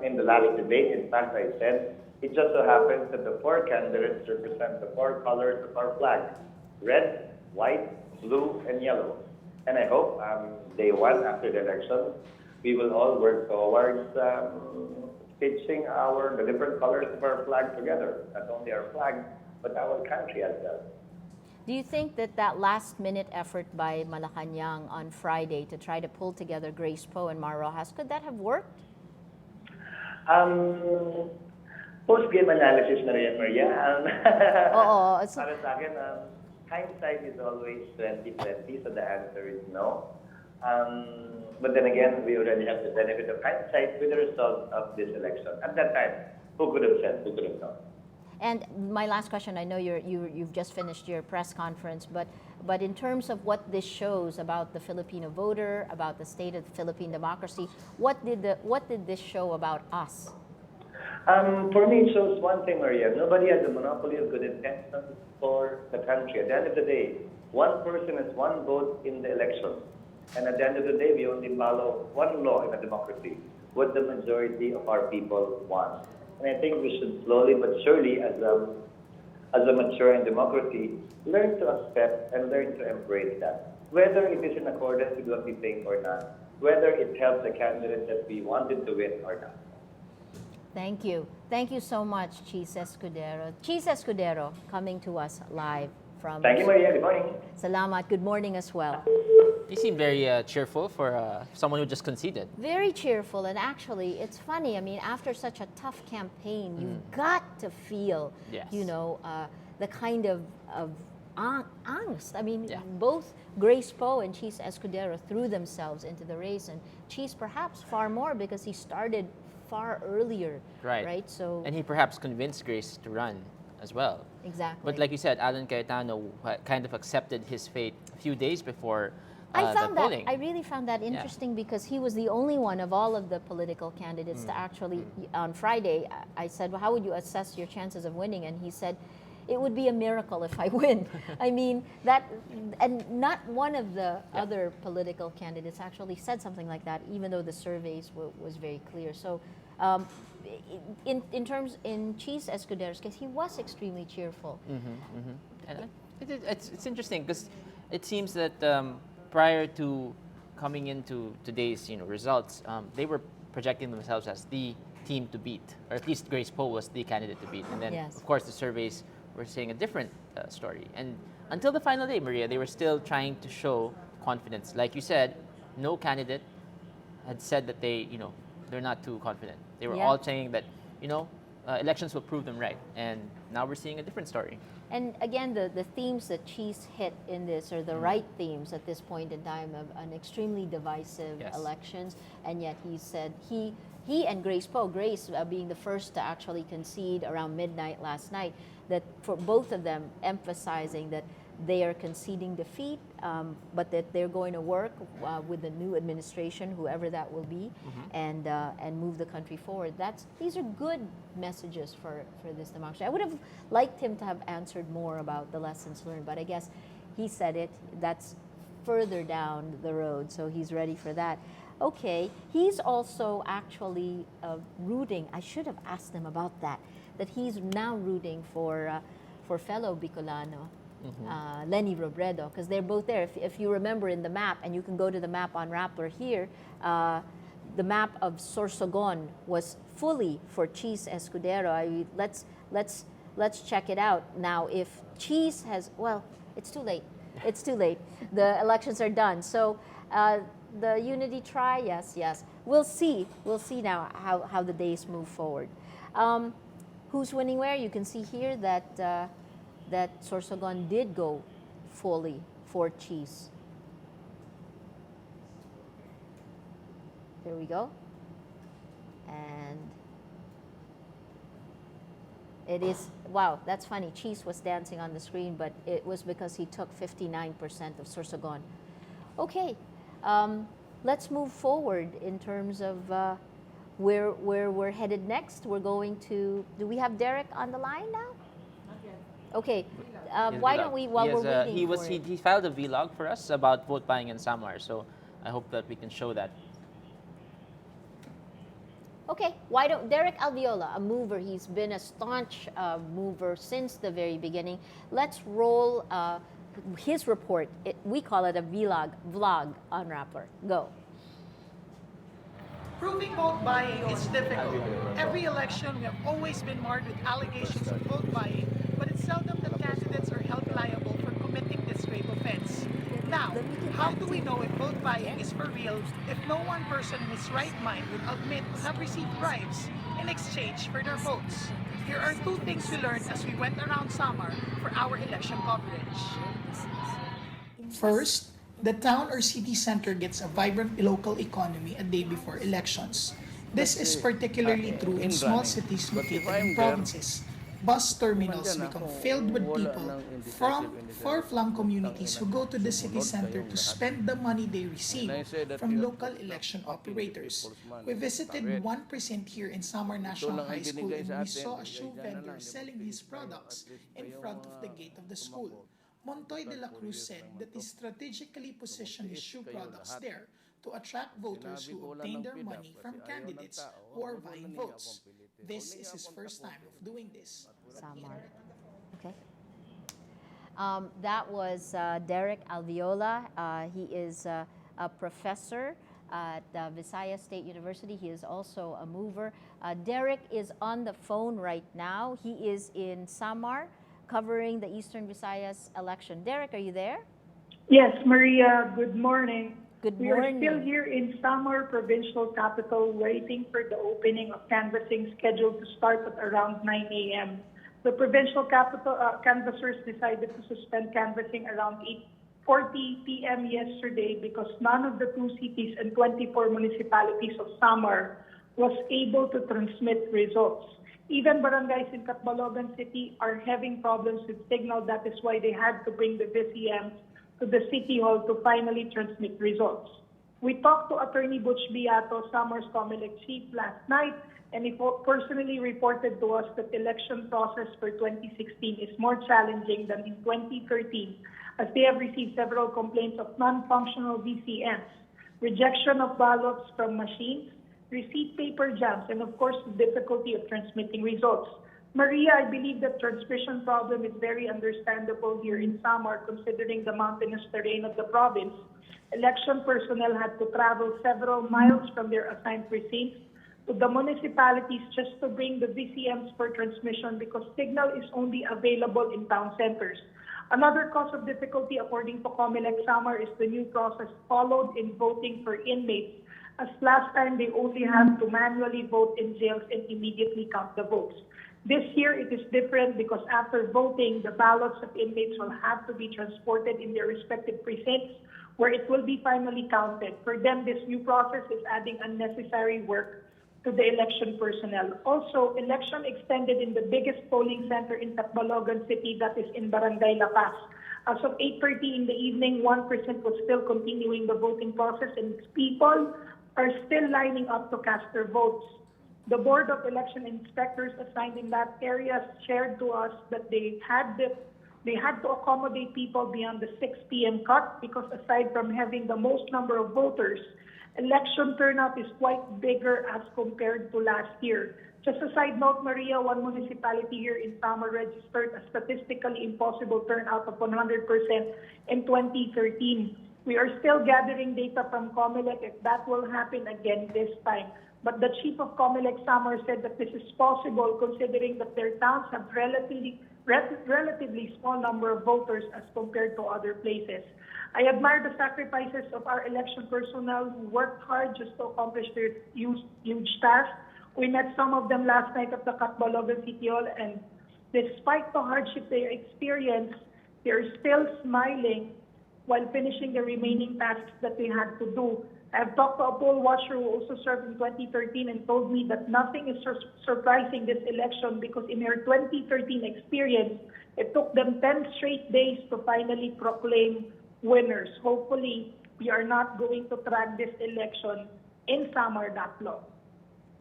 In the last debate, in fact, I said, it just so happens that the four candidates represent the four colors of our flag: red, white, blue, and yellow. And I hope day one after the election, we will all work towards stitching the different colors of our flag together. Not only our flag, but our country as well. Do you think that that last-minute effort by Malacanang on Friday to try to pull together Grace Poe and Mar Rojas, could that have worked? Post-game analysis na rin yan, Maria. Oo. Para sa akin, hindsight is always 20/20, so the answer is no. But then again, we already have the benefit of hindsight with the result of this election. At that time, who could have said, who could have known? And my last question, I know you've just finished your press conference, but in terms of what this shows about the Filipino voter, about the state of Philippine democracy, what did this show about us? For me, it shows one thing, Maria. Nobody has a monopoly of good intentions for the country. At the end of the day, one person has one vote in the election. And at the end of the day, we only follow one law in a democracy, what the majority of our people want. And I think we should slowly but surely, as a maturing democracy, learn to accept and learn to embrace that. Whether it is in accordance with what we think or not, whether it helps the candidate that we wanted to win or not. Thank you. Thank you so much, Cheese Escudero. Cheese Escudero coming to us live from... Thank you, Maria. Good morning. Salamat. Good morning as well. You seem very cheerful for someone who just conceded. Very cheerful, and actually, it's funny. I mean, after such a tough campaign, you've got to feel, Yes. the kind of angst. I mean, Yeah. both Grace Poe and Cheese Escudero threw themselves into the race, and Cheese perhaps far more because he started far earlier. Right. So And he perhaps convinced Grace to run as well. exactly. But like you said, Alan Cayetano kind of accepted his fate a few days before I the polling. I really found that interesting because he was the only one of all of the political candidates to actually, on Friday, I said, well, how would you assess your chances of winning? And he said, it would be a miracle if I win. I mean, and not one of the other political candidates actually said something like that, even though the surveys was very clear. So in Cheese Escudero's case, he was extremely cheerful. And it's interesting because it seems that prior to coming into today's results, they were projecting themselves as the team to beat, or at least Grace Poe was the candidate to beat. And then, Yes. of course, the surveys were saying a different story. And until the final day, Maria, they were still trying to show confidence. Like you said, no candidate had said that they're not too confident. They were Yeah. all saying that, elections will prove them right. And now we're seeing a different story. And again, the themes that Cheese hit in this are the right themes at this point in time of an extremely divisive Yes. elections. And yet he said he and Grace Poe, Grace being the first to actually concede around midnight last night, that for both of them emphasizing that they are conceding defeat, but that they're going to work with the new administration, whoever that will be, and move the country forward. These are good messages for this democracy. I would have liked him to have answered more about the lessons learned, but I guess he said it. That's further down the road, so he's ready for that. Okay, he's also actually rooting. I should have asked him about that. That he's now rooting for fellow Bicolano. Leni Robredo, because they're both there. If you remember in the map, and you can go to the map on Rappler here, the map of Sorsogon was fully for Cheese Escudero. Let's check it out now. If Cheese has, well, it's too late. It's too late. The elections are done. So the unity try, yes. We'll see now how the days move forward. Who's winning where? You can see here that Sorsogon did go fully for Cheese. There we go. And it is, wow, that's funny. Cheese was dancing on the screen, but it was because he took 59% of Sorsogon. Okay, let's move forward in terms of where we're headed next. We're going to, do we have Derek on the line now? Okay, why don't we, while we're waiting he filed a vlog for us about vote buying in Samar, so I hope that we can show that. Okay, why don't, Derek Alviola, a mover, he's been a staunch mover since the very beginning. Let's roll his report. We call it a vlog on Rappler. Go. Proving vote buying is difficult. Every election, we have always been marred with allegations of vote buying, but it's seldom that candidates are held liable for committing this grave offense. Now, how do we know if vote buying is for real if no one person in his right mind would admit to have received bribes in exchange for their votes? Here are two things we learned as we went around Samar for our election coverage. First, the town or city center gets a vibrant local economy a day before elections. This is particularly true in small cities located in provinces. Bus terminals become filled with people from far-flung communities who go to the city center to spend the money they receive from local election operators. We visited one precinct here in Samar National High School and we saw a shoe vendor selling his products in front of the gate of the school. Montoy de la Cruz said that he strategically positioned his shoe products there to attract voters who obtain their money from candidates who are buying votes. This is his first time of doing this. Samar. Okay. That was Derek Alviola. He is a professor at Visayas State University. He is also a mover. Derek is on the phone right now. He is in Samar covering the Eastern Visayas election. Derek, are you there? Yes, Maria, good morning. Good We morning. are still here in Samar Provincial Capital waiting for the opening of canvassing scheduled to start at around 9 a.m. The provincial capital canvassers decided to suspend canvassing around 8:40 p.m. yesterday because none of the two cities and 24 municipalities of Samar was able to transmit results. Even barangays in Catbalogan City are having problems with signal. That is why they had to bring the VCMs to the City Hall to finally transmit results. We talked to Attorney Butch Beato, Samar's Comelec chief, last night, and he personally reported to us that the election process for 2016 is more challenging than in 2013, as they have received several complaints of non-functional VCMs, rejection of ballots from machines, receipt paper jams, and of course, the difficulty of transmitting results. Maria, I believe the transmission problem is very understandable here in Samar, considering the mountainous terrain of the province. Election personnel had to travel several miles from their assigned precincts to the municipalities just to bring the VCMs for transmission because signal is only available in town centers. Another cause of difficulty, according to Comelec Samar, is the new process followed in voting for inmates, as last time they only had to manually vote in jails and immediately count the votes. This year it is different because after voting, the ballots of inmates will have to be transported in their respective precincts where it will be finally counted. For them, this new process is adding unnecessary work to the election personnel. Also, election extended in the biggest polling center in Catbalogan City, that is in Barangay La Paz. As of 8:30 in the evening, 1% was still continuing the voting process and people are still lining up to cast their votes. The Board of Election Inspectors assigned in that area shared to us that they had to accommodate people beyond the 6 p.m. cut because aside from having the most number of voters, election turnout is quite bigger as compared to last year. Just a side note, Maria, one municipality here in Samar registered a statistically impossible turnout of 100% in 2013. We are still gathering data from Comelec if that will happen again this time. But the chief of Comelec Samar said that this is possible considering that their towns have relatively small number of voters as compared to other places. I admire the sacrifices of our election personnel who worked hard just to accomplish their huge task. We met some of them last night at the Catbalogan City Hall, and despite the hardship they experienced, they're still smiling while finishing the remaining tasks that they had to do. I've talked to a poll watcher who also served in 2013 and told me that nothing is surprising this election because in her 2013 experience, it took them 10 straight days to finally proclaim winners. Hopefully, we are not going to drag this election in Samar that long.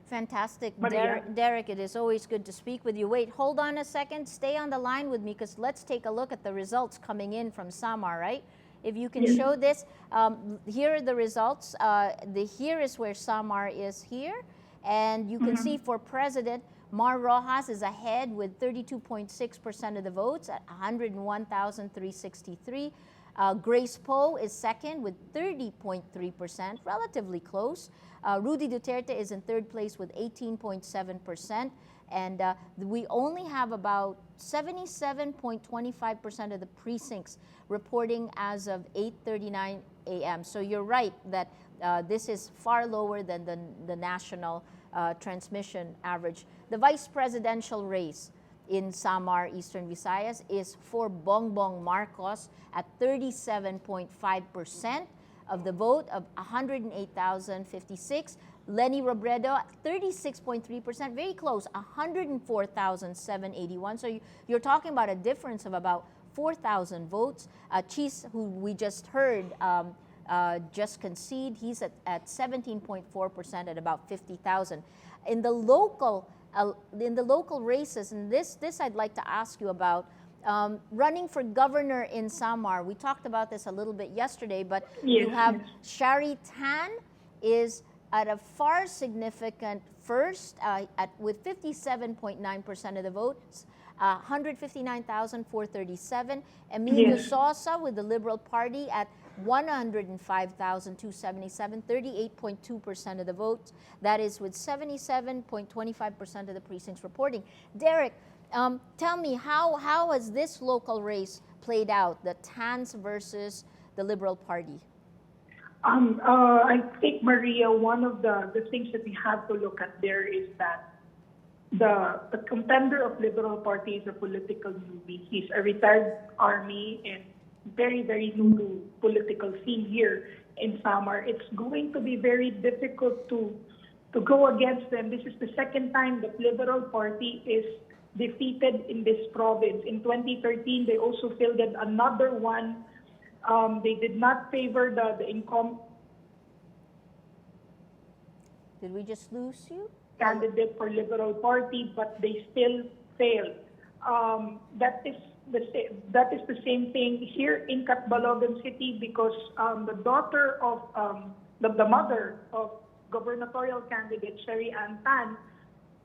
Fantastic. Maria. Derek, it is always good to speak with you. Wait, hold on a second. Stay on the line with me because let's take a look at the results coming in from Samar, right? If you can show this, here are the results. Here is where Samar is here. And you can see for president, Mar Rojas is ahead with 32.6% of the votes at 101,363. Grace Poe is second with 30.3%, relatively close. Rudy Duterte is in third place with 18.7%. And we only have about 77.25% of the precincts reporting as of 8:39 a.m. So you're right that this is far lower than the national transmission average. The vice presidential race in Samar, Eastern Visayas is for Bongbong Marcos at 37.5% of the vote of 108,056. Lenny Robredo, 36.3%, very close, 104,781. So you're talking about a difference of about 4,000 votes. Cheese, who we just heard, just concede, he's at 17.4% at about 50,000. In the local races, and this I'd like to ask you about, running for governor in Samar. We talked about this a little bit yesterday, but you have Shari Tan is at a far significant first with 57.9% of the votes, 159,437. Emilio Sosa with the Liberal Party at 105,277, 38.2% of the votes. That is with 77.25% of the precincts reporting. Derek, tell me, how has this local race played out, the TANs versus the Liberal Party? I think, Maria, one of the things that we have to look at there is that the contender of Liberal Party is a political newbie. He's a retired army and very, very new to political scene here in Samar. It's going to be very difficult to go against them. This is the second time that Liberal Party is defeated in this province. In 2013, they also fielded another one. They did not favor the incumbent. Did we just lose you? Candidate for Liberal Party, but they still failed. That is the same thing here in Catbalogan City, because the daughter of the mother of gubernatorial candidate Sherry Ann Tan,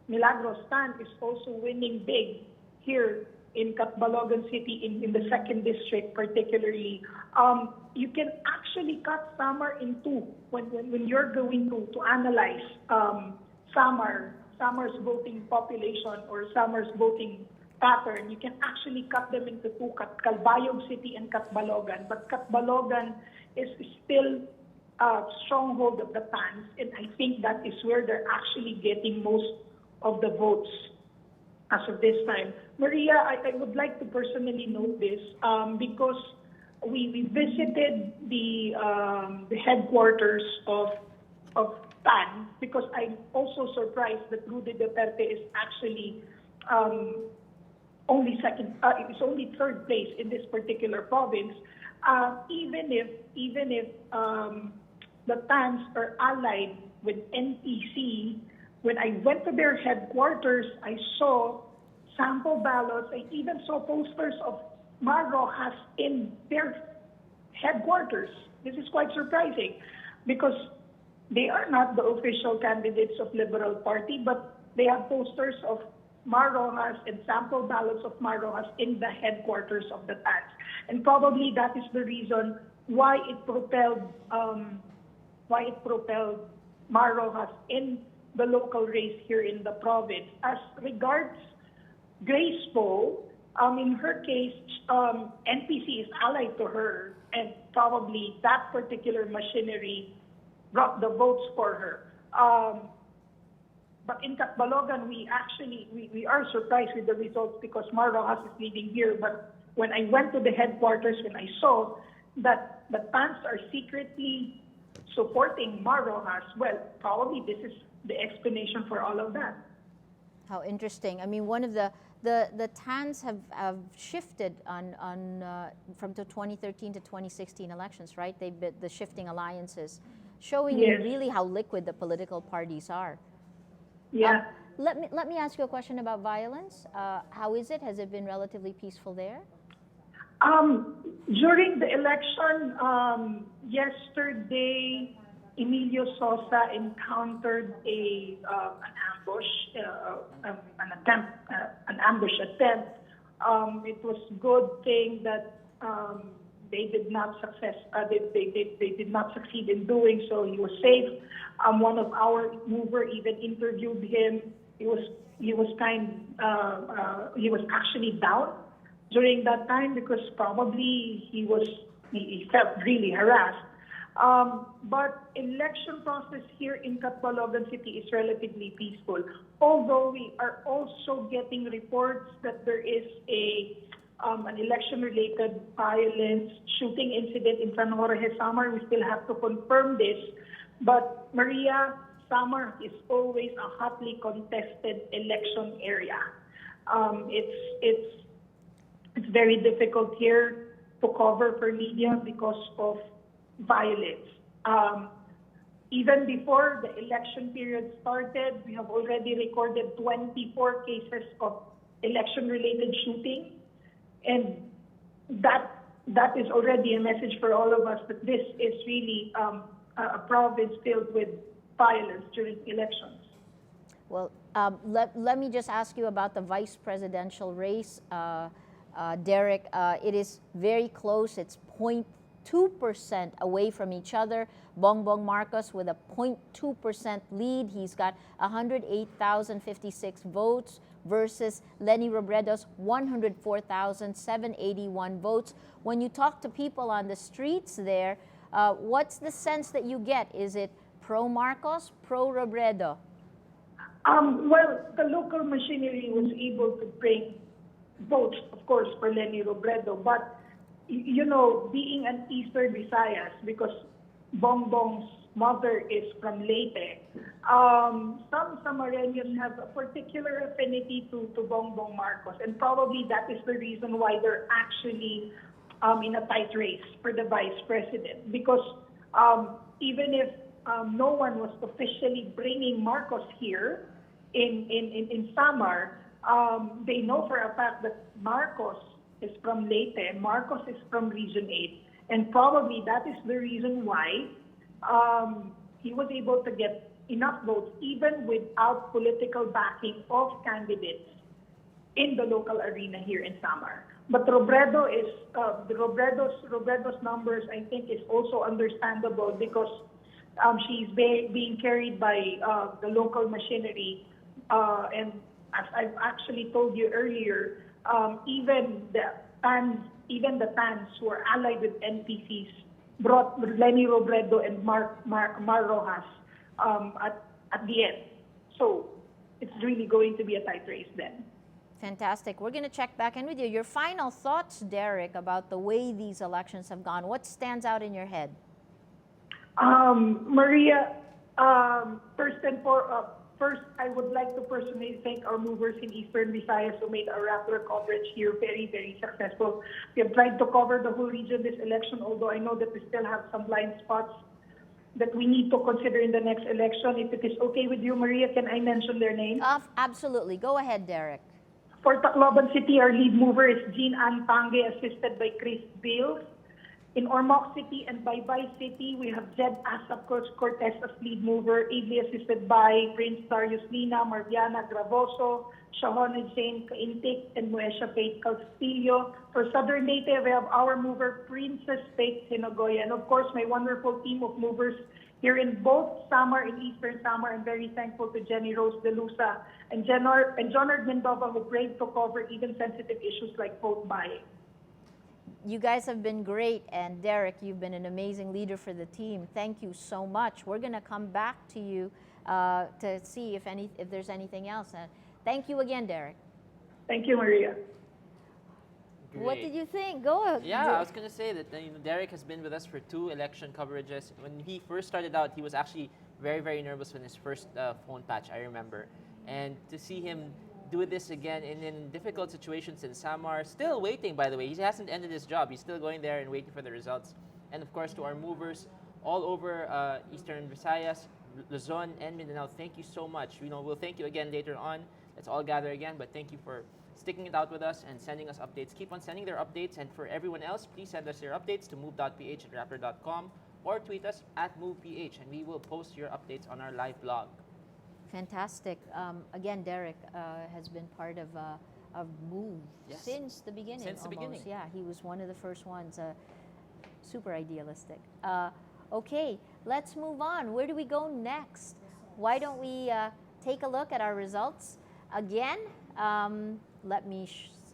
Milagros Tan, is also winning big here in Catbalogan City in the 2nd district particularly. You can actually cut Samar in two when you're going to analyze Samar's voting population or Samar's voting pattern. You can actually cut them into two, Calbayog City and Catbalogan. But Catbalogan is still a stronghold of the TANs, and I think that is where they're actually getting most of the votes as of this time. Maria, I would like to personally note this because we visited the headquarters of TAN, because I'm also surprised that Rudy Duterte is actually only third place in this particular province. Even if the TANs are allied with NPC, when I went to their headquarters, I saw sample ballots. I even saw posters of Mar Rojas in their headquarters. This is quite surprising because they are not the official candidates of Liberal Party, but they have posters of Mar Rojas and sample ballots of Mar Rojas in the headquarters of the TANs. And probably that is the reason why it propelled Mar Rojas in the local race here in the province. As regards Grace Poe, in her case, NPC is allied to her, and probably that particular machinery brought the votes for her. But in Catbalogan, we are surprised with the results because Mar Rojas is leading here. But when I went to the headquarters, when I saw that the TANs are secretly supporting Mar Rojas, well, probably this is the explanation for all of that. How interesting. I mean, one of the TANs have shifted from the 2013 to 2016 elections, right? They've been the shifting alliances, showing you really how liquid the political parties are. Yeah. Let me ask you a question about violence. How is it? Has it been relatively peaceful there? During the election yesterday, Emilio Sosa encountered an ambush attempt. It was good thing that they did not they did not succeed in doing so. He was safe. One of our mover even interviewed him. He was actually down during that time because probably he felt really harassed. But election process here in Catbalogan City is relatively peaceful. Although we are also getting reports that there is an election-related violence shooting incident in San Jorge, Samar. We still have to confirm this. But Maria, Samar is always a hotly contested election area. It's very difficult here to cover for media because of violence. Even before the election period started, we have already recorded 24 cases of election-related shooting. And that is already a message for all of us that this is really a province filled with violence during elections. Well, let me just ask you about the vice presidential race, Derek. It is very close. It's 0.2% away from each other. Bongbong Marcos with a 0.2% lead. He's got 108,056 votes versus Leni Robredo's 104,781 votes. When you talk to people on the streets there, what's the sense that you get? Is it pro-Marcos, pro-Robredo? Well, the local machinery was able to bring votes, of course, for Leni Robredo. But, you know, being an Eastern Visayas, because Bongbong's mother is from Leyte, some Samareños have a particular affinity to Bongbong Marcos. And probably that is the reason why they're actually in a tight race for the vice president. Because even if no one was officially bringing Marcos here in Samar, they know for a fact that Marcos is from Leyte, Marcos is from Region 8, and probably that is the reason why he was able to get enough votes even without political backing of candidates in the local arena here in Samar. But Robredo is Robredo's numbers, I think, is also understandable because she's being carried by the local machinery, and as I've actually told you earlier, even the TANs who are allied with NPCs brought Leni Robredo and Mar Rojas at the end. So it's really going to be a tight race then. Fantastic. We're going to check back in with you. Your final thoughts, Derek, about the way these elections have gone. What stands out in your head? Maria, first, I would like to personally thank our movers in Eastern Visayas who made our Rappler coverage here very, very successful. We have tried to cover the whole region this election, although I know that we still have some blind spots that we need to consider in the next election. If it is okay with you, Maria, can I mention their names? Absolutely. Go ahead, Derek. For Tacloban City, our lead mover is Jean Ann Pange, assisted by Chris Bills. In Ormoc City and Baybay City, we have Zed Asap Cortez as lead mover, ably assisted by Prince Darius Lina, Marviana Gravoso, Shahona Jane Kaintik, and Muesha Faith Castillo. For Southern Leyte, we have our mover, Princess Faith Sinogoya. And of course, my wonderful team of movers here in both Samar and Eastern Samar. I'm very thankful to Jenny Rose De Lusa and Jonard Mendova, who braved to cover even sensitive issues like vote buying. You guys have been great, and Derek, you've been an amazing leader for the team. Thank you so much. We're going to come back to you to see if there's anything else. Thank you again, Derek. Thank you, Maria. Great. What did you think? Go ahead. Yeah, I was going to say that Derek has been with us for 2 election coverages. When he first started out, he was actually very, very nervous when his first phone patch, I remember. And to see him do this again in difficult situations in Samar, still waiting, by the way. He hasn't ended his job. He's still going there and waiting for the results. And of course, to our movers all over Eastern Visayas, Luzon, and Mindanao, thank you so much. We'll thank you again later on. Let's all gather again, but thank you for sticking it out with us and sending us updates. Keep on sending their updates, and for everyone else, please send us your updates to move.ph@rappler.com or tweet us @moveph, and we will post your updates on our live blog. Fantastic. Again, Derek has been part of Move since the beginning. Since the beginning. Yeah, he was one of the first ones. super idealistic. Okay, let's move on. Where do we go next? Why don't we take a look at our results again? Let me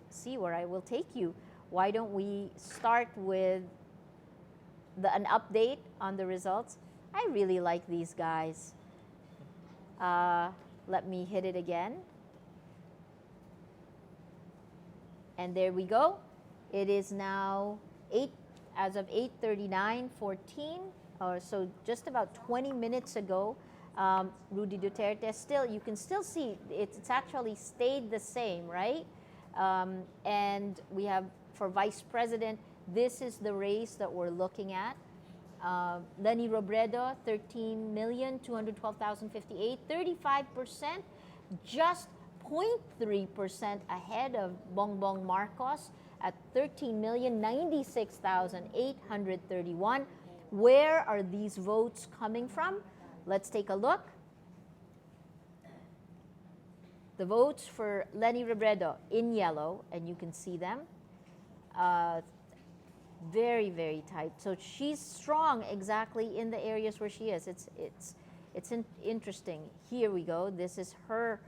see where I will take you. Why don't we start with an update on the results? I really like these guys. Let me hit it again. And there we go. It is now as of 8:39:14, or so just about 20 minutes ago. Rudy Duterte you can still see it's actually stayed the same, right? And we have for vice president, this is the race that we're looking at. Leni Robredo, 13,212,058, 35%, just 0.3% ahead of Bongbong Marcos at 13,096,831. Where are these votes coming from? Let's take a look. The votes for Leni Robredo in yellow, and you can see them. Very, very tight. So she's strong exactly in the areas where she is. It's interesting. Here we go. This is her.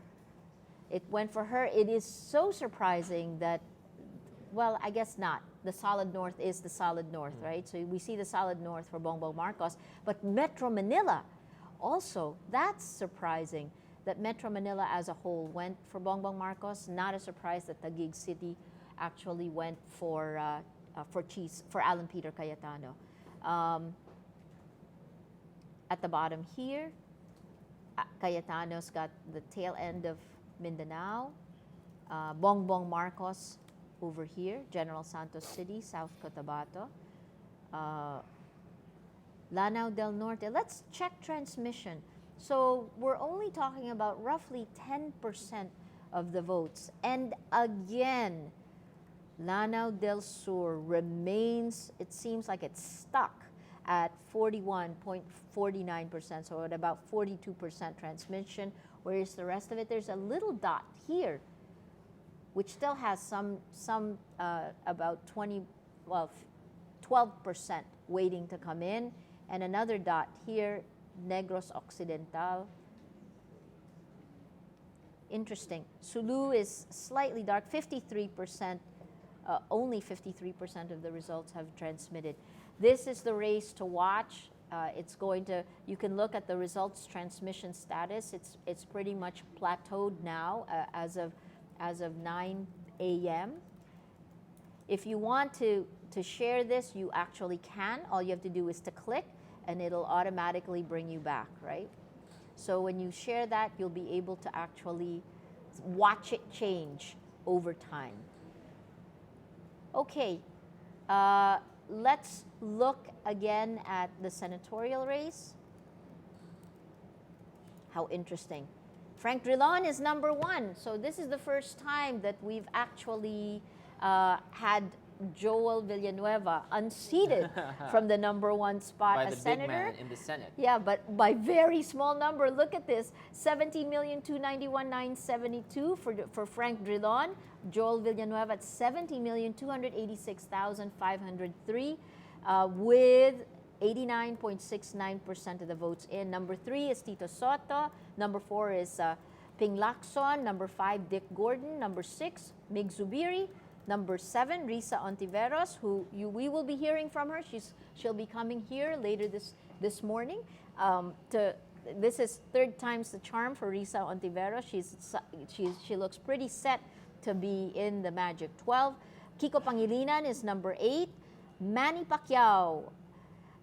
It went for her. It is so surprising that, well, I guess not. The solid north is the solid north, right? So we see the solid north for Bongbong Marcos. But Metro Manila, also, that's surprising that Metro Manila as a whole went for Bongbong Marcos. Not a surprise that Taguig City actually went for Alan Peter Cayetano. At the bottom here, Cayetano's got the tail end of Mindanao. Bongbong Marcos over here, General Santos City, South Cotabato. Lanao del Norte. Let's check transmission. So we're only talking about roughly 10% of the votes. And again, Lanao del Sur remains, it seems like it's stuck at 41.49%, so at about 42% transmission, whereas the rest of it, there's a little dot here, which still has some about 12% waiting to come in, and another dot here, Negros Occidental. Interesting. Sulu is slightly dark, 53%. Only 53% of the results have transmitted. This is the race to watch. You can look at the results transmission status. It's pretty much plateaued now as of 9 a.m. If you want to share this, you actually can. All you have to do is to click, and it'll automatically bring you back, right? So when you share that, you'll be able to actually watch it change over time. Okay, let's look again at the senatorial race. How interesting. Frank Drilon is number one. So this is the first time that we've actually had Joel Villanueva unseated from the number one spot by as the senator. big man in the Senate. Yeah, but by very small number. Look at this, 17,291,972 for Frank Drilon. Joel Villanueva at 17,286,503 with 89.69% of the votes in. Number 3 is Tito Soto. Number 4 is Ping Lacson. Number 5, Dick Gordon. Number 6, Mig Zubiri. Number 7, Risa Ontiveros, we will be hearing from her. She'll be coming here later this morning. This is third time's the charm for Risa Ontiveros. She looks pretty set to be in the Magic 12. Kiko Pangilinan is number 8. Manny Pacquiao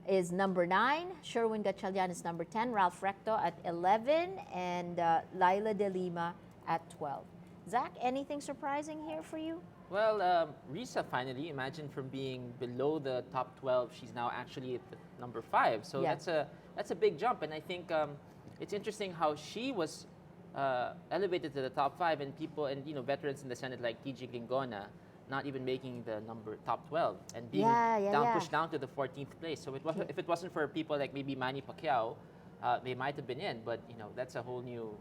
is number 9. Sherwin Gatchalian is number 10. Ralph Recto at 11. And Laila De Lima at 12. Zach, anything surprising here for you? Well, Risa finally, imagine from being below the top 12, she's now actually at the number 5. So yeah. that's a big jump. And I think it's interesting how she was elevated to the top 5, and people and veterans in the Senate like TG Lingona not even making the top 12 and being pushed down to the 14th place. So if it wasn't for people like maybe Manny Pacquiao, they might have been in. But that's a whole new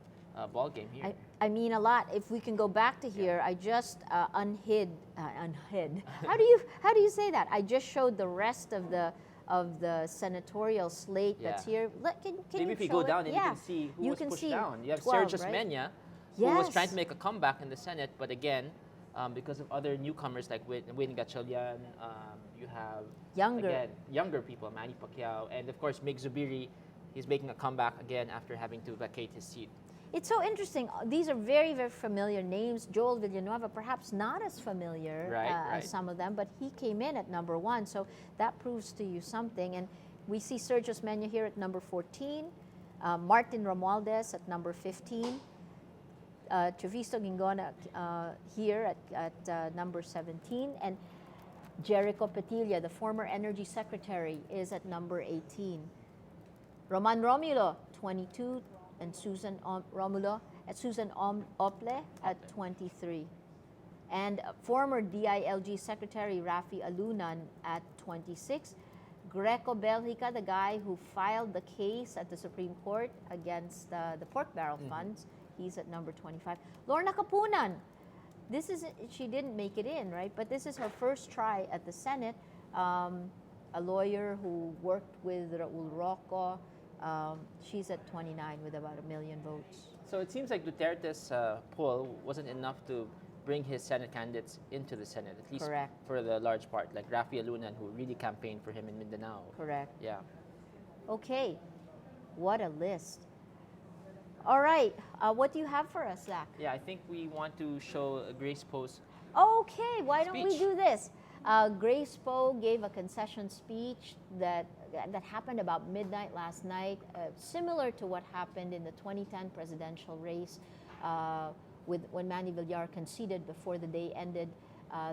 ball game here. I mean a lot. If we can go back to here, I just unhid. How do you say that? I just showed the rest of the senatorial slate that's here. Can Maybe you if you show go it? down, then you can see who was pushed down. You have 12, Sergio right? Mena, who was trying to make a comeback in the Senate, but again, because of other newcomers like Win Gatchalian, you have younger people, Manny Pacquiao, and of course Mig Zubiri. He's making a comeback again after having to vacate his seat. It's so interesting. These are very, very familiar names. Joel Villanueva, perhaps not as familiar as some of them, but he came in at number 1, so that proves to you something. And we see Sergio Mena here at number 14, Martin Romualdez at number 15, Trevisto Gingona here at number 17, and Jericho Petilla, the former Energy Secretary, is at number 18. Roman Romulo, 22, and Susan Ople at 23. And former DILG Secretary Rafi Alunan at 26. Greco Belgica, the guy who filed the case at the Supreme Court against the pork barrel funds, he's at number 25. Lorna Kapunan, she didn't make it in, right? But this is her first try at the Senate. A lawyer who worked with Raul Rocco. She's at 29 with about 1 million votes. So it seems like Duterte's poll wasn't enough to bring his Senate candidates into the Senate, at least for the large part, like Rafi Alunan, who really campaigned for him in Mindanao. Correct. Yeah. Okay, what a list. All right, what do you have for us, Zach? Yeah, I think we want to show Grace Poe's Okay, why don't we do this? Grace Poe gave a concession speech that happened about midnight last night, similar to what happened in the 2010 presidential race when Manny Villar conceded before the day ended.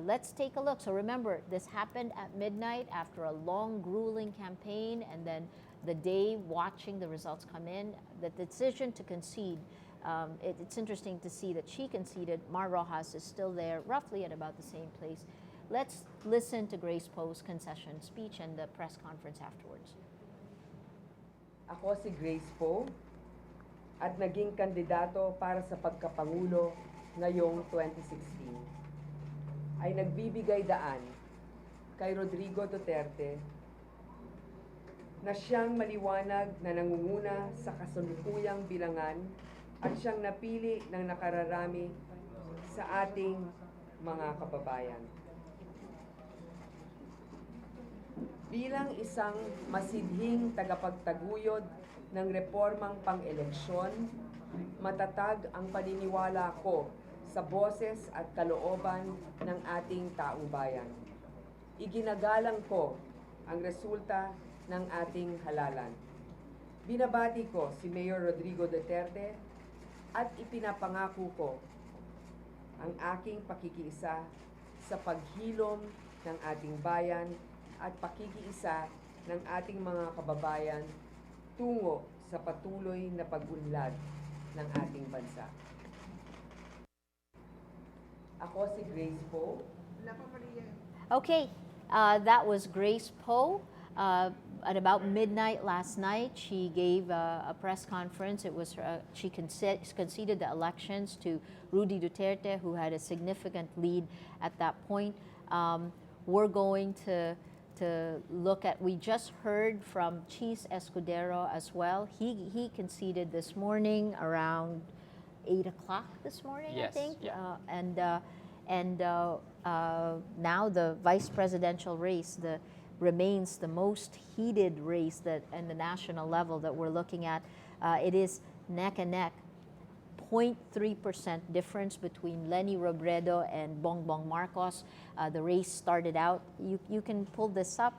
Let's take a look. So remember, this happened at midnight after a long, grueling campaign, and then the day watching the results come in. The decision to concede, it's interesting to see that she conceded. Mar Rojas is still there, roughly at about the same place. Let's listen to Grace Poe's concession speech and the press conference afterwards. Ako si Grace Poe at naging kandidato para sa pagkapangulo ngayong 2016. Ay nagbibigay daan kay Rodrigo Duterte na siyang maliwanag na nangunguna sa kasalukuyang bilangan at siyang napili ng nakararami sa ating mga kababayan. Bilang isang masidhing tagapagtaguyod ng reformang pang-eleksyon, matatag ang paniniwala ko sa boses at kalooban ng ating taong bayan. Iginagalang ko ang resulta ng ating halalan. Binabati ko si Mayor Rodrigo Duterte at ipinapangako ko ang aking pakikiisa sa paghilom ng ating bayan at pakikiisa ng ating mga kababayan tungo sa patuloy na pag-unlad ng ating bansa. Ako si Grace Poe. Okay, that was Grace Poe. At about midnight last night, she gave a press conference. She conceded the elections to Rudy Duterte, who had a significant lead at that point. We're going to look at, we just heard from Chis Escudero as well. He conceded this morning around 8 o'clock this morning, yes, I think. Yeah. Now the vice presidential race remains the most heated race in the national level that we're looking at. It is neck and neck. 0.3% difference between Leni Robredo and Bongbong Marcos. The race started out, you can pull this up.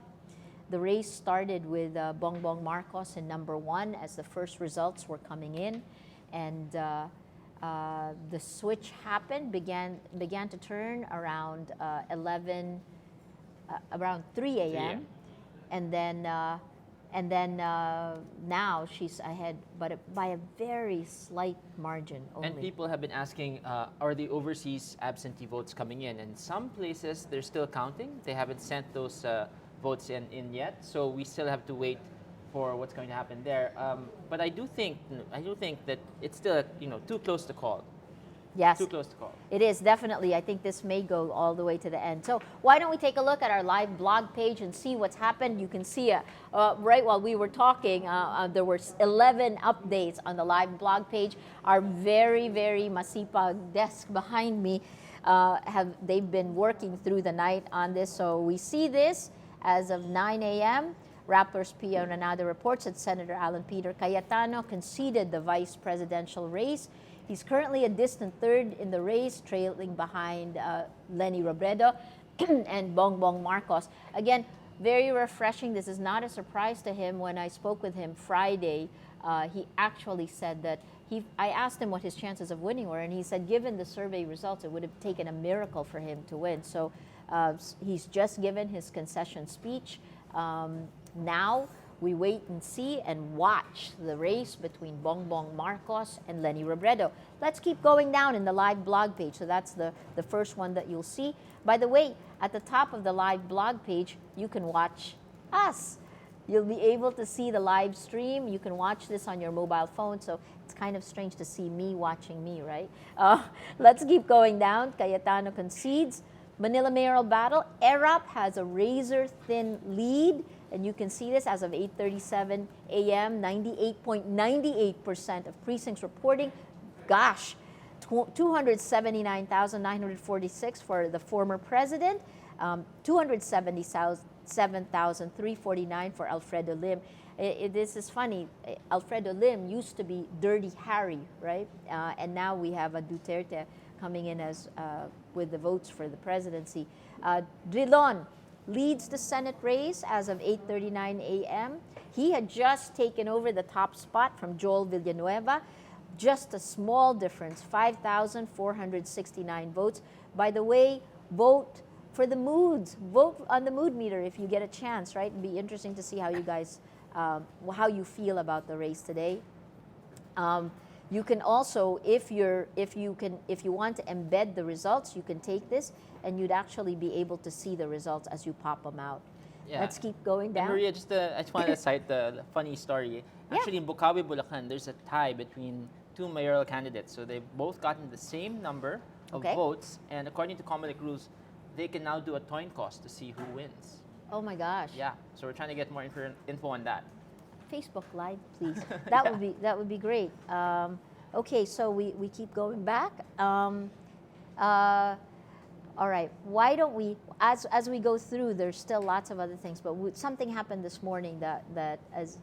The race started with Bongbong Marcos in number 1 as the first results were coming in. And the switch happened, began to turn around around 3 a.m. And then now she's ahead, but by a very slight margin only. And people have been asking, are the overseas absentee votes coming in? And some places, they're still counting. They haven't sent those votes in yet. So we still have to wait for what's going to happen there. But I do think that it's still too close to call. Yes. Too close to call. It is, definitely. I think this may go all the way to the end. So why don't we take a look at our live blog page and see what's happened. You can see, right while we were talking, there were 11 updates on the live blog page. Our very, very masipag desk behind me, they've been working through the night on this. So we see this as of 9 a.m. Rappler's Pia Nanada reports that Senator Alan Peter Cayetano conceded the vice presidential race. He's currently a distant third in the race, trailing behind Leni Robredo and Bongbong Marcos. Again, very refreshing. This is not a surprise to him. When I spoke with him Friday, he actually said that I asked him what his chances of winning were, and he said given the survey results, it would have taken a miracle for him to win. So he's just given his concession speech. Now, we wait and see and watch the race between Bongbong Marcos and Leni Robredo. Let's keep going down in the live blog page. So that's the first one that you'll see. By the way, at the top of the live blog page, you can watch us. You'll be able to see the live stream. You can watch this on your mobile phone. So it's kind of strange to see me watching me, right? Let's keep going down. Cayetano concedes. Manila mayoral battle. ERAP has a razor-thin lead. And you can see this as of 8:37 a.m., 98.98% of precincts reporting. Gosh, 279,946 for the former president, 277,349 for Alfredo Lim. This is funny. Alfredo Lim used to be Dirty Harry, right? And now we have a Duterte coming in as with the votes for the presidency. Drilon leads the Senate race as of 8:39 a.m. He had just taken over the top spot from Joel Villanueva. Just a small difference, 5,469 votes. By the way, vote for the moods. Vote on the mood meter if you get a chance, right? It'd be interesting to see how you guys, how you feel about the race today. You can also, if you want to embed the results, you can take this and you'd actually be able to see the results as you pop them out. Yeah. Let's keep going down. And Maria, I just want to cite the funny story. Actually, in Bukawi, Bulacan, there's a tie between two mayoral candidates. So they've both gotten the same number of votes, and according to Comelec rules, they can now do a coin toss to see who wins. Oh my gosh. Yeah. So we're trying to get more info on that. Facebook Live, please. That would be great. Okay, so we keep going back. All right, why don't we, as we go through, there's still lots of other things, but something happened this morning that has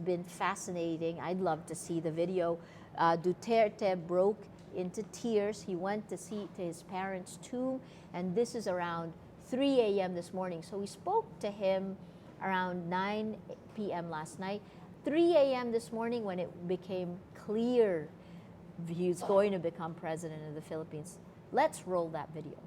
been fascinating. I'd love to see the video. Duterte broke into tears. He went to his parents' tomb, and this is around 3 a.m. this morning. So we spoke to him around 9 p.m. last night. 3 a.m. this morning when it became clear he's going to become president of the Philippines. Let's roll that video.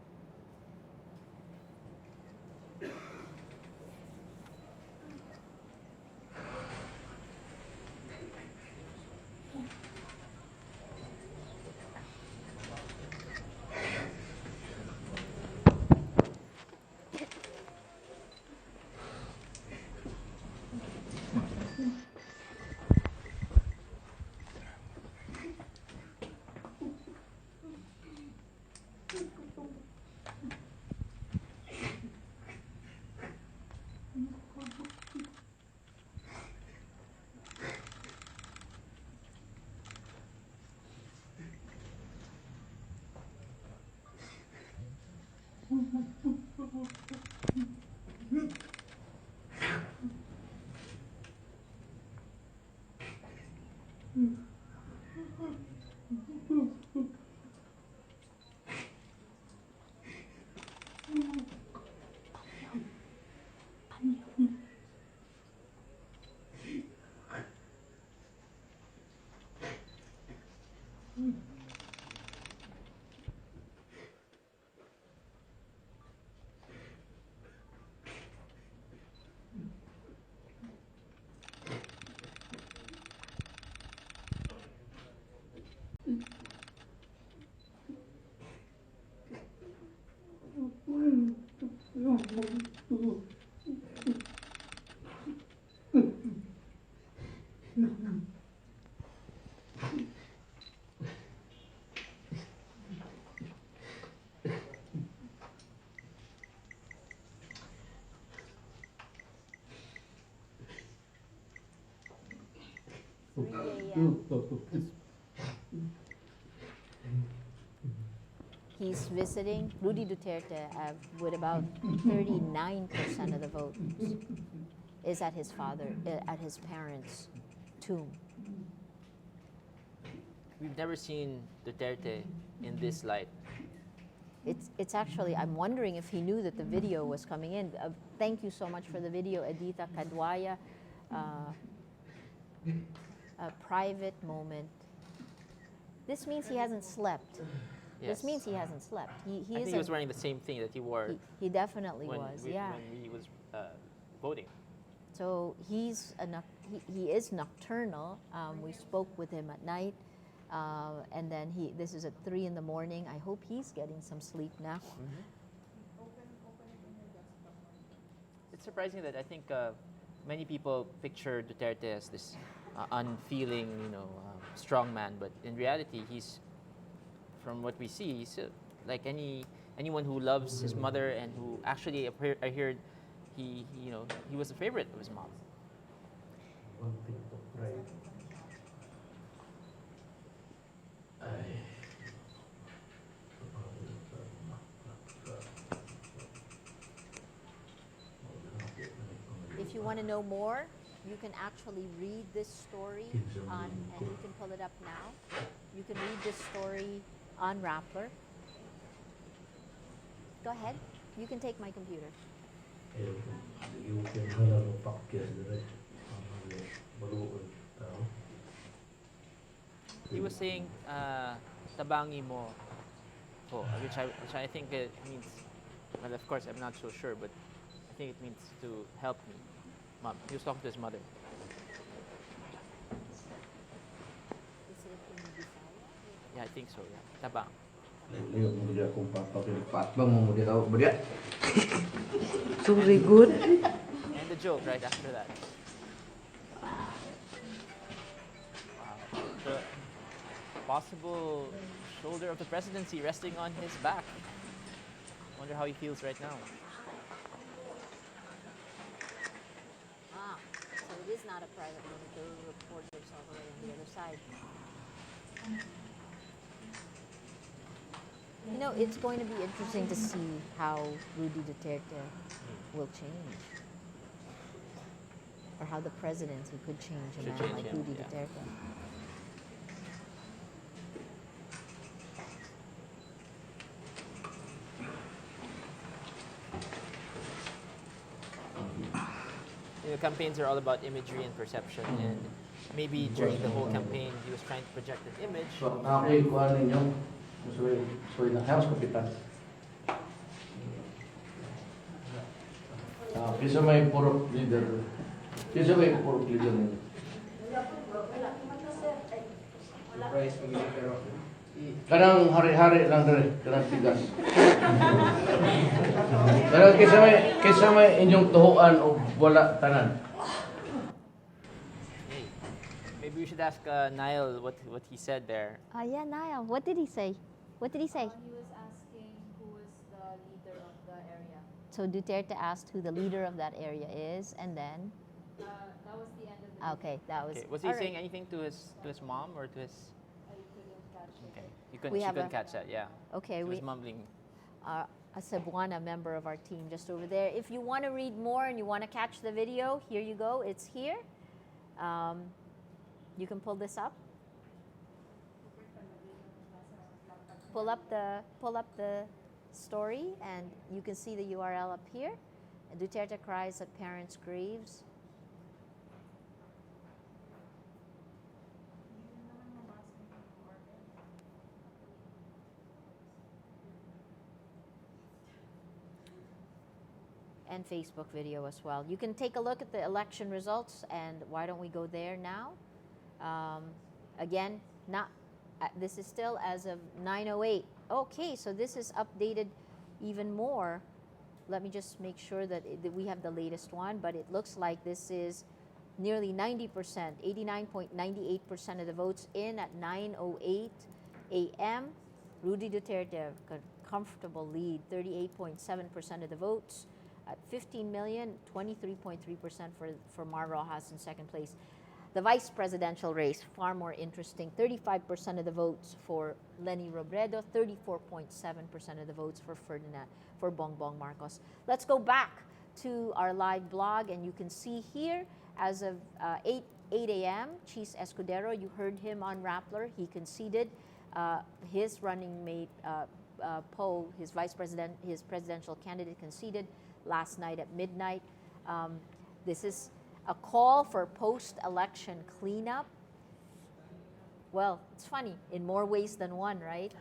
p.m. He's visiting Rudy Duterte with about 39% of the votes. Is at his at his parents' tomb. We've never seen Duterte in this light. It's actually, I'm wondering if he knew that the video was coming in. Thank you so much for the video, Editha Cadwaya. A private moment. This means he hasn't slept. Yes. This means he hasn't slept. I think he was wearing the same thing that he wore. He definitely when was. When he was voting. So he is nocturnal. We spoke with him at night, and then this is at 3 in the morning. I hope he's getting some sleep now. Mm-hmm. It's surprising that I think many people picture Duterte as this unfeeling, strong man, but in reality, he's, from what we see, he's like anyone who loves his mother and who actually I heard he was a favorite of his mom. One thing to pray. If you want to know more, you can actually read this story and you can pull it up now. You can read this story on Rappler. Go ahead. You can take my computer. He was saying, tabangi mo po, which I think it means, well, of course, I'm not so sure, but I think it means to help me. Mom, he was talking to his mother. Yeah, I think so, yeah. Tabang. So very good. And the joke right after that. Wow. The possible shoulder of the presidency resting on his back. Wonder how he feels right now. So it is not a private moment. The reporters all the way on the other side. It's going to be interesting to see how Rudy Duterte will change. Or how the presidency could change a man like Rudy Duterte. Campaigns are all about imagery and perception, and maybe during the whole campaign he was trying to project an image. Kisa may purok leader. Kisa may purok leader ninyo. Kanang hari-hari lang dere, kanang tigas. Kanang kisa may inyong tuhuan o wala tanan. Hey, maybe we should ask Niall what he said there. Yeah, Niall. What did he say? What did he say? He was asking who was the leader of the area. So Duterte asked who the leader of that area is, and then? That was the end of the Okay, that was. Okay. Was he saying anything to his mom or to his? I couldn't catch it. Okay, she couldn't catch that. Yeah. Okay, he was mumbling. A Cebuana member of our team just over there. If you want to read more and you want to catch the video, here you go. It's here. You can pull this up. Pull up the story, and you can see the URL up here. Duterte cries at parents' graves. And Facebook video as well. You can take a look at the election results, and why don't we go there now? Again, this is still as of 9:08. Okay, so this is updated even more. Let me just make sure that we have the latest one, but it looks like this is nearly 90%, 89.98% of the votes in at 9:08 a.m. Rudy Duterte, comfortable lead, 38.7% of the votes. At 15 million, 23.3% for Mar Rojas in second place. The vice presidential race, far more interesting. 35% of the votes for Leni Robredo, 34.7% of the votes for Bongbong Marcos. Let's go back to our live blog, and you can see here, as of 8 a.m., Chis Escudero, you heard him on Rappler. He conceded his running mate, Poe, his presidential candidate, conceded last night at midnight. This is a call for post-election cleanup. Well, it's funny, in more ways than one, right?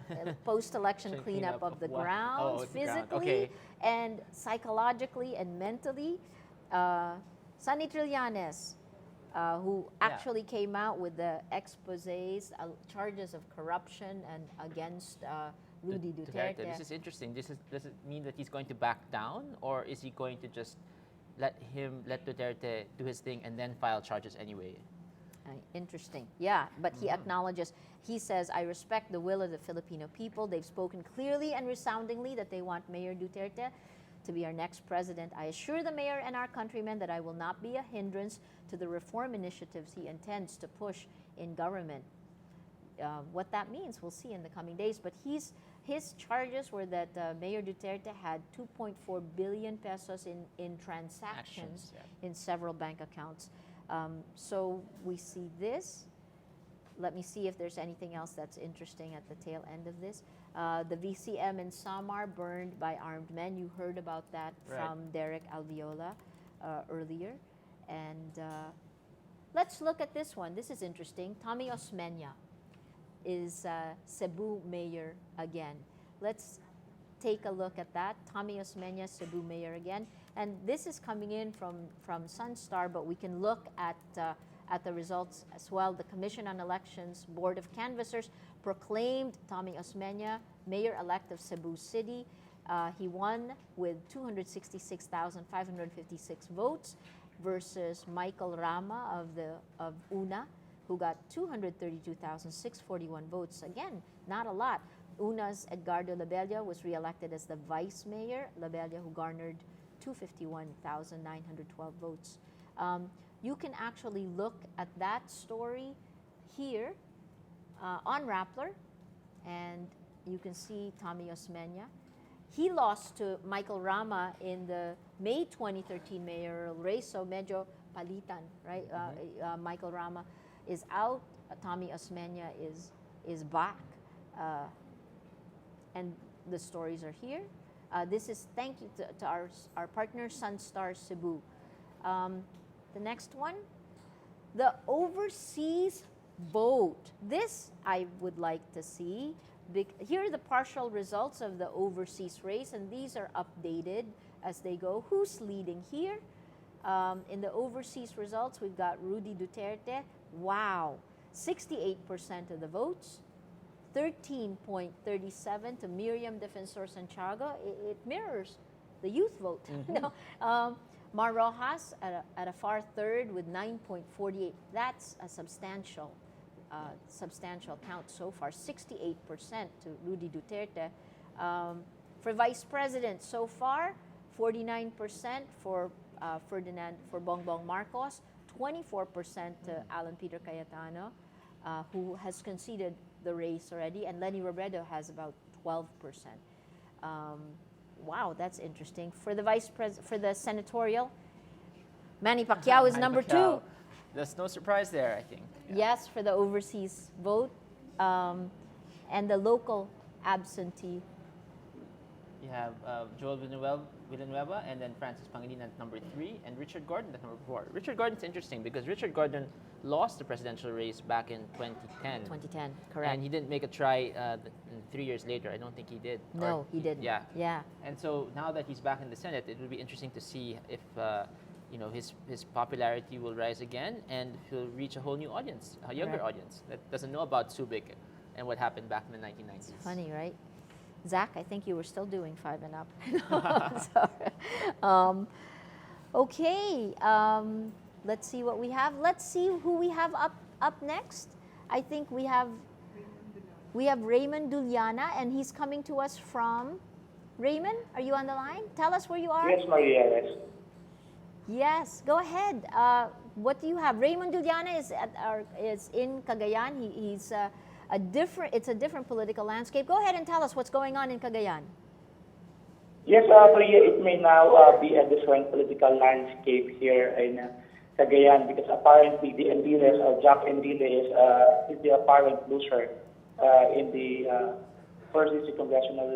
Post-election cleanup of the grounds, physically and psychologically and mentally. Sonny Trillanes, who actually came out with the exposés, charges of corruption and against Rudy Duterte. This is interesting. Does it mean that he's going to back down, or is he going to just let Duterte do his thing and then file charges anyway? Interesting. Yeah, but he acknowledges, he says, I respect the will of the Filipino people. They've spoken clearly and resoundingly that they want Mayor Duterte to be our next president. I assure the mayor and our countrymen that I will not be a hindrance to the reform initiatives he intends to push in government. What that means, we'll see in the coming days. But his charges were that Mayor Duterte had 2.4 billion pesos in transactions in several bank accounts. So we see this. Let me see if there's anything else that's interesting at the tail end of this. The VCM in Samar burned by armed men. You heard about that from Derek Alviola earlier. And let's look at this one. This is interesting. Tommy Osmeña is Cebu mayor again. Let's take a look at that. Tommy Osmeña, Cebu mayor again. And this is coming in from Sunstar, but we can look at the results as well. The Commission on Elections Board of Canvassers proclaimed Tommy Osmeña mayor-elect of Cebu City. He won with 266,556 votes versus Michael Rama of UNA, who got 232,641 votes. Again, not a lot. UNA's Edgardo Labella was reelected as the vice mayor. Labella, who garnered 251,912 votes. You can actually look at that story here on Rappler, and you can see Tommy Osmeña. He lost to Michael Rama in the May 2013 mayoral race, so medyo palitan, right? Michael Rama is out. Tommy Osmeña is back, and the stories are here. This is thank you to our partner Sunstar Cebu. The next one, the overseas vote. This I would like to see. Here are the partial results of the overseas race, and these are updated as they go. Who's leading here? In the overseas results, we've got Rudy Duterte. Wow, 68% of the votes. 13.37 to Miriam Defensor Santiago. It mirrors the youth vote. Mar Rojas at a far third with 9.48. That's a substantial count so far. 68% to Rudy Duterte. For vice president so far, 49% for Bongbong Marcos, 24% to Alan Peter Cayetano, who has conceded the race already, and Leni Robredo has about 12%. Wow, that's interesting. For the for the senatorial, Manny Pacquiao is number 2. There's no surprise there, I think. Yes, for the overseas vote, and the local absentee. You have Joel Villanueva, and then Francis Pangilinan at number 3, and Richard Gordon at number 4. Richard Gordon's interesting because Richard Gordon lost the presidential race back in 2010. 2010, correct. And he didn't make a try 3 years later. I don't think he did. No, he didn't. Yeah. And so now that he's back in the Senate, it will be interesting to see if his popularity will rise again, and he'll reach a whole new audience, a younger audience that doesn't know about Subic and what happened back in the 1990s. It's funny, right? Zach, I think you were still doing 5 and up. Sorry. Okay, let's see what we have. Let's see who we have up next. I think we have Raymond Duliana, and he's coming to us from Raymond. Are you on the line? Tell us where you are. Yes, Maria. Yes. Yes, go ahead. What do you have? Raymond Juliana is in Cagayan. He's a different. It's a different political landscape. Go ahead and tell us what's going on in Cagayan. Yes, Priya, it may now be a different political landscape here in Cagayan because apparently the Enriles, Jack Enrile is the apparent loser in the first district congressional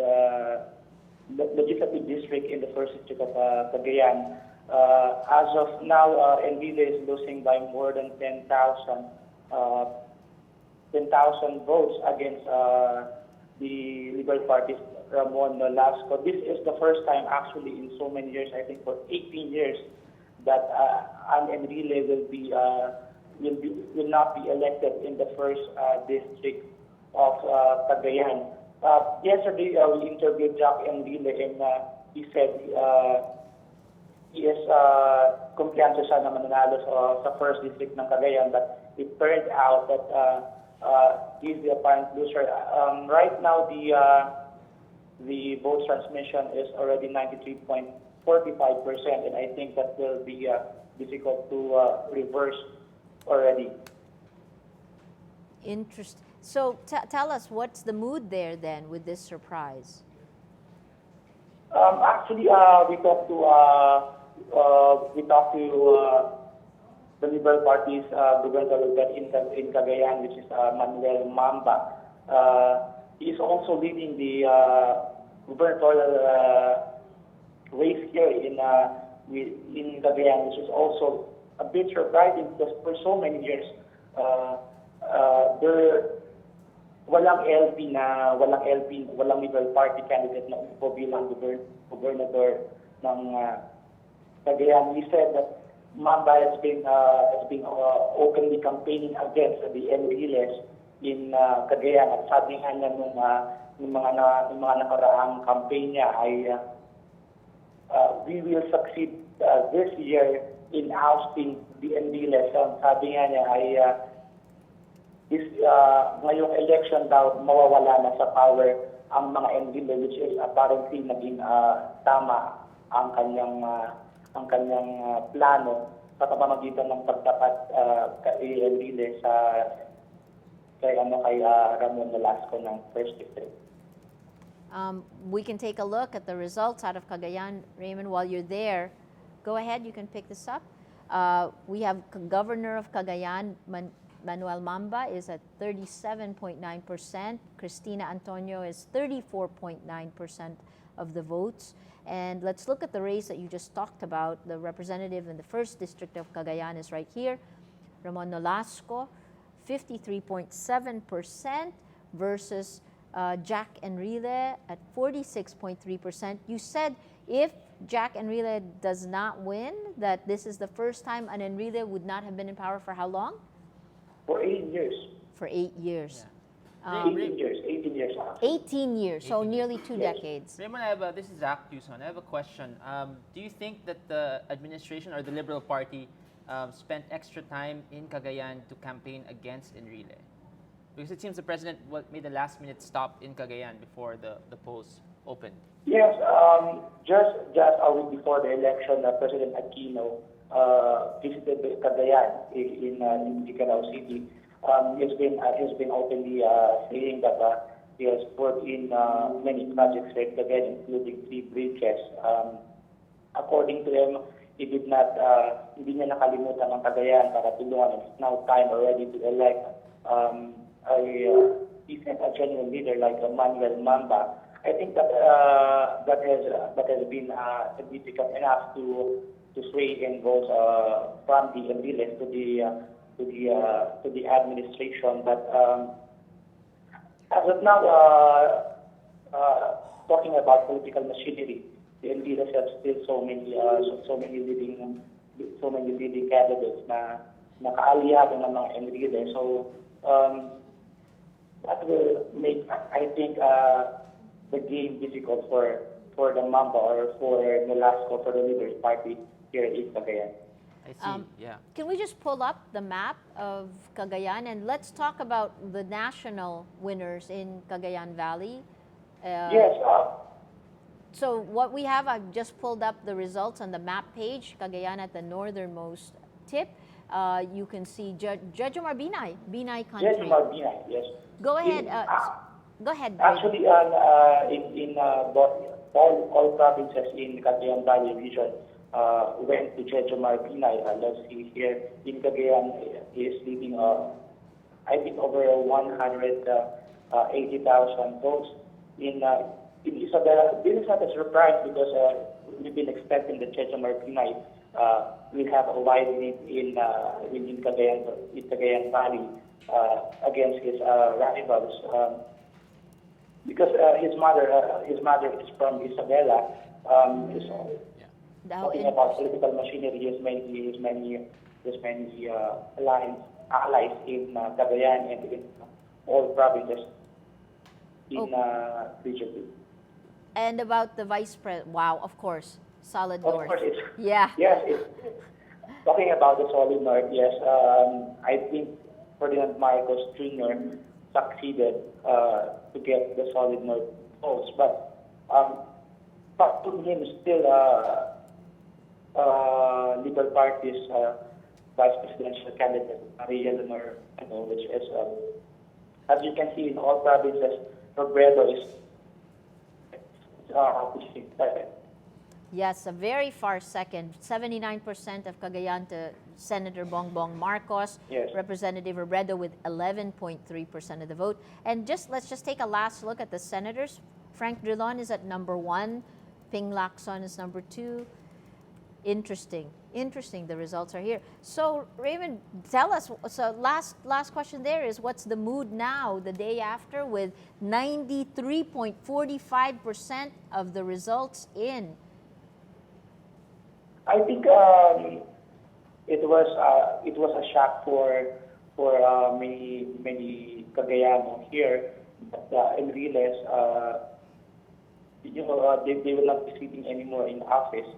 legislative district in the first district of Cagayan. As of now, Enrile is losing by more than 10,000 votes against the Liberal Party's Ramon Nolasco. This is the first time actually in so many years, I think for 18 years, that an Enrile will not be elected in the first district of Cagayan. Yesterday, we interviewed Jack Enrile and he said he is kumpiyansa siya na mananalo sa first district ng Cagayan, but it turned out that he's the apparent loser. Right now, the vote transmission is already 93.45%, and I think that will be difficult to reverse already. Interesting. So tell us, what's the mood there then with this surprise? Actually, we talked to the Liberal Party's gubernatorial in Cagayan, which is Manuel Mamba. He is also leading the gubernatorial race here in Cagayan, which is also a bit surprising because for so many years, walang Liberal Party candidate na upo bilang gobernador ng Cagayan. He said that Mamba has been openly campaigning against the Enriles in Cagayan, at sabi nga niya nung mga nakaraang campaign niya ay we will succeed this year in ousting the Enriles. Sabi nga niya ay ngayong election daw mawawala na sa power ang mga Enriles, which is apparently naging tama ang kanyang plano sa pamamagitan ng pagtapat kay Enrile kay Ramon Nolasco ng First District. We can take a look at the results out of Cagayan. Raymond, while you're there, go ahead, you can pick this up. We have Governor of Cagayan, Manuel Mamba, is at 37.9%. Cristina Antonio is 34.9% of the votes. And let's look at the race that you just talked about. The representative in the first district of Cagayan is right here, Ramon Nolasco, 53.7% versus Jack Enrile at 46.3%. You said if Jack Enrile does not win, that this is the first time an Enrile would not have been in power for how long? For 8 years. For 8 years. Yeah. 18 years. 18 years, so nearly 2 decades. Raymond, this is Zach Tucson. I have a question. Do you think that the administration or the Liberal Party spent extra time in Cagayan to campaign against Enrile? Because it seems the president made a last-minute stop in Cagayan before the polls opened. Yes, just a week before the election, President Aquino visited Cagayan in Licao City. He's been openly saying that he has put in many projects right Cagayan, including 3 bridges. According to him, hindi niya nakalimutan ang Cagayan para tulungan. It's now time already to elect a genuine leader like Manuel Mamba. I think that has been significant enough to sway in votes from the Enriles to the administration. But as of now, talking about political machinery, the Enriles have still so many leading candidates na nakaaliyado ng mga Enriles. So that will make, I think, the game difficult for the Mamba or for Nolasco, for the Liberal Party here in Cagayan. I see, yeah. Can we just pull up the map of Cagayan and let's talk about the national winners in Cagayan Valley? Yes. So what we have, I've just pulled up the results on the map page. Cagayan at the northernmost tip. You can see Judge Omar Binay, Binay country. Yes, Marbina, yes. Go ahead. Go ahead. Actually, in all provinces in Cagayan Valley region went to Jejo Marbinay. Let's see here, in Cagayan is leading, I think, over 180,000 votes. In Isabela, this is not a surprise because we've been expecting that Jejo Marbinay will have a wide lead in Cagayan Valley against his rivals. Because his mother is from Isabela. Talking about political machinery, he has many allies in Cagayan and in all provinces in Region 2. And about the vice president, wow, of course, solid north. Of course, yeah. Yes, talking about the solid north, yes, I think Ferdinand Marcos Jr. succeeded to get the solid north votes, but to him still Liberal Party's vice presidential candidate, Maria Leonor, which is, as you can see in all provinces, Robredo is yes, a very far second. 79% of Cagayan to Senator Bongbong Marcos. Yes. Representative Robredo with 11.3% of the vote. And let's just take a last look at the senators. Frank Drilon is at number 1. Ping Lacson is number 2. Interesting. The results are here. So Raymond, tell us. So last question there is, what's the mood now, the day after, with 93.45% of the results in? I think it was a shock for many Cagayanos here. But Enriles, they will not be sitting anymore in office.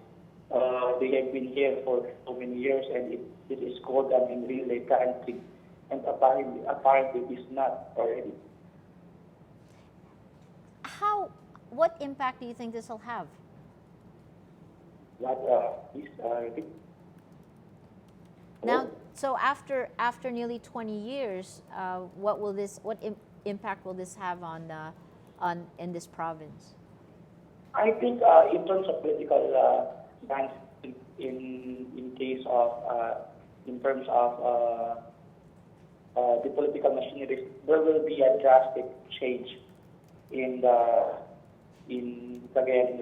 They have been here for so many years, and it is called an Enrile country, and apparently it is not already. What impact do you think this will have? Now, so after nearly 20 years, what impact will this have in this province? I think in terms of political stance, in terms of the political machinery, there will be a drastic change in Cagayan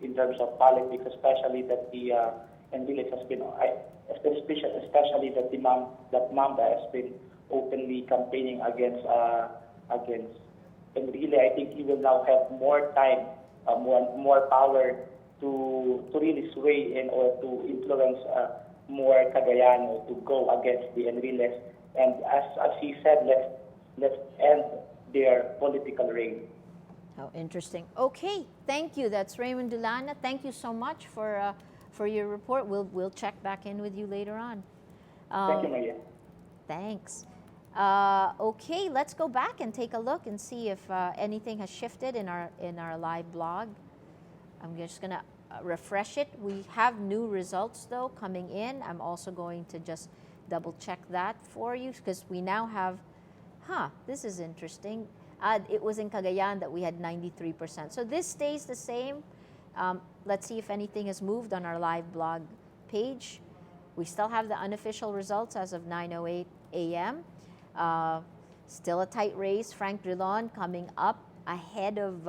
in terms of politics, especially that the Enriles has been, especially that Mamba has been openly campaigning against Enrile. I think he will now have more time, more power to really sway in or to influence more Cagayano to go against the Enriles. And as he said, let's end their political reign. How interesting. Okay, thank you. That's Raymond Dulana. Thank you so much for your report. We'll check back in with you later on. Thank you, Maria. Thanks. Okay, let's go back and take a look and see if anything has shifted in our live blog. I'm just going to refresh it. We have new results, though, coming in. I'm also going to just double check that for you because we now have, this is interesting. It was in Cagayan that we had 93%. So this stays the same. Let's see if anything has moved on our live blog page. We still have the unofficial results as of 9:08 a.m. Still a tight race. Frank Drilon coming up ahead of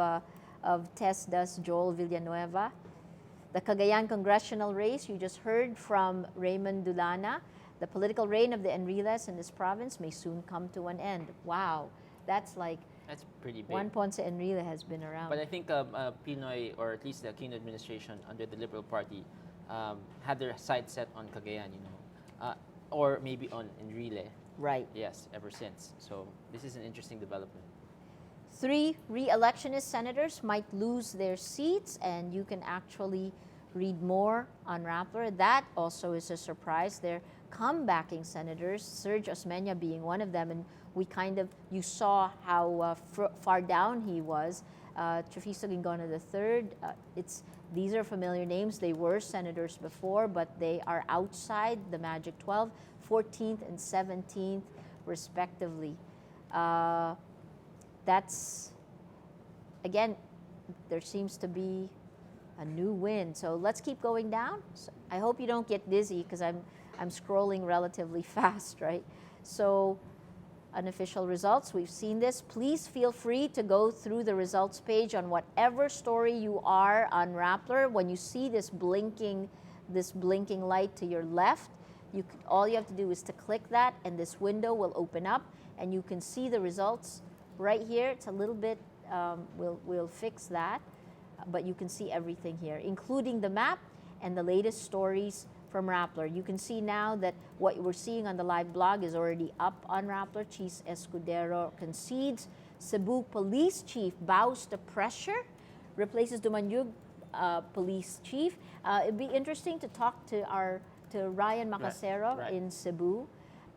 Tesda's Joel Villanueva. The Cagayan congressional race, you just heard from Raymond Dulana. The political reign of the Enriles in this province may soon come to an end. Wow, that's pretty big. Juan Ponce Enrile has been around. But I think Pinoy, or at least the Aquino administration under the Liberal Party, had their sights set on Cagayan, or maybe on Enrile. Right. Yes, ever since. So this is an interesting development. 3 re-electionist senators might lose their seats, and you can actually read more on Rappler. That also is a surprise. They're comebacking senators, Serge Osmeña being one of them, and you saw how far down he was Trafisto Gingona III. These are familiar names. They were senators before, but they are outside the Magic 12, 14th and 17th, respectively. That's, again, there seems to be a new win. So let's keep going down. So I hope you don't get dizzy because I'm scrolling relatively fast, right? So unofficial results, we've seen this. Please feel free to go through the results page on whatever story you are on Rappler. When you see this blinking light to your left, all you have to do is to click that, and this window will open up, and you can see the results right here. It's a little bit, we'll fix that, but you can see everything here, including the map and the latest stories from Rappler. You can see now that what we're seeing on the live blog is already up on Rappler. Cheese Escudero concedes. Cebu Police Chief bows to pressure, replaces Dumanyug Police Chief. It'd be interesting to talk to Ryan Macasero in Cebu.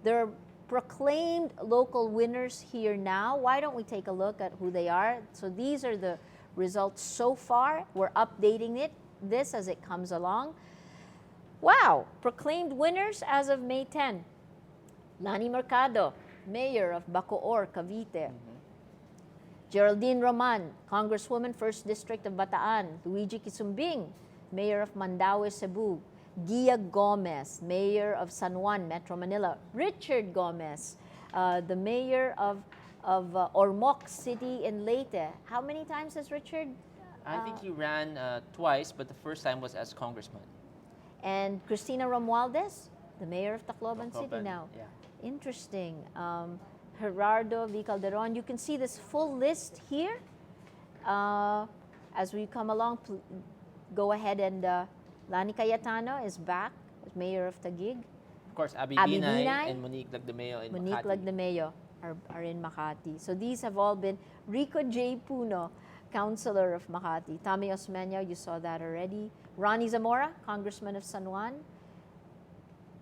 There are proclaimed local winners here now. Why don't we take a look at who they are? So these are the results so far. We're updating this as it comes along. Wow, proclaimed winners as of May 10. Lani Mercado, Mayor of Bacoor, Cavite. Geraldine Roman, Congresswoman, 1st District of Bataan. Luigi Kisumbing, Mayor of Mandaue, Cebu. Gia Gomez, Mayor of San Juan, Metro Manila. Richard Gomez, the Mayor of Ormoc City in Leyte. How many times has Richard? I think he ran twice, but the first time was as congressman. And Cristina Romualdez, the Mayor of Tacloban City now. Yeah. Interesting. Gerardo V. Calderon. You can see this full list here. As we come along, go ahead and Lani Cayetano is back as Mayor of Taguig. Of course, Abby Binay and Monique Lagdameo in Monique Makati. Lagdameo are in Makati. So these have all been Rico J. Puno, Councilor of Makati. Tommy Osmeña, you saw that already. Ronnie Zamora, Congressman of San Juan.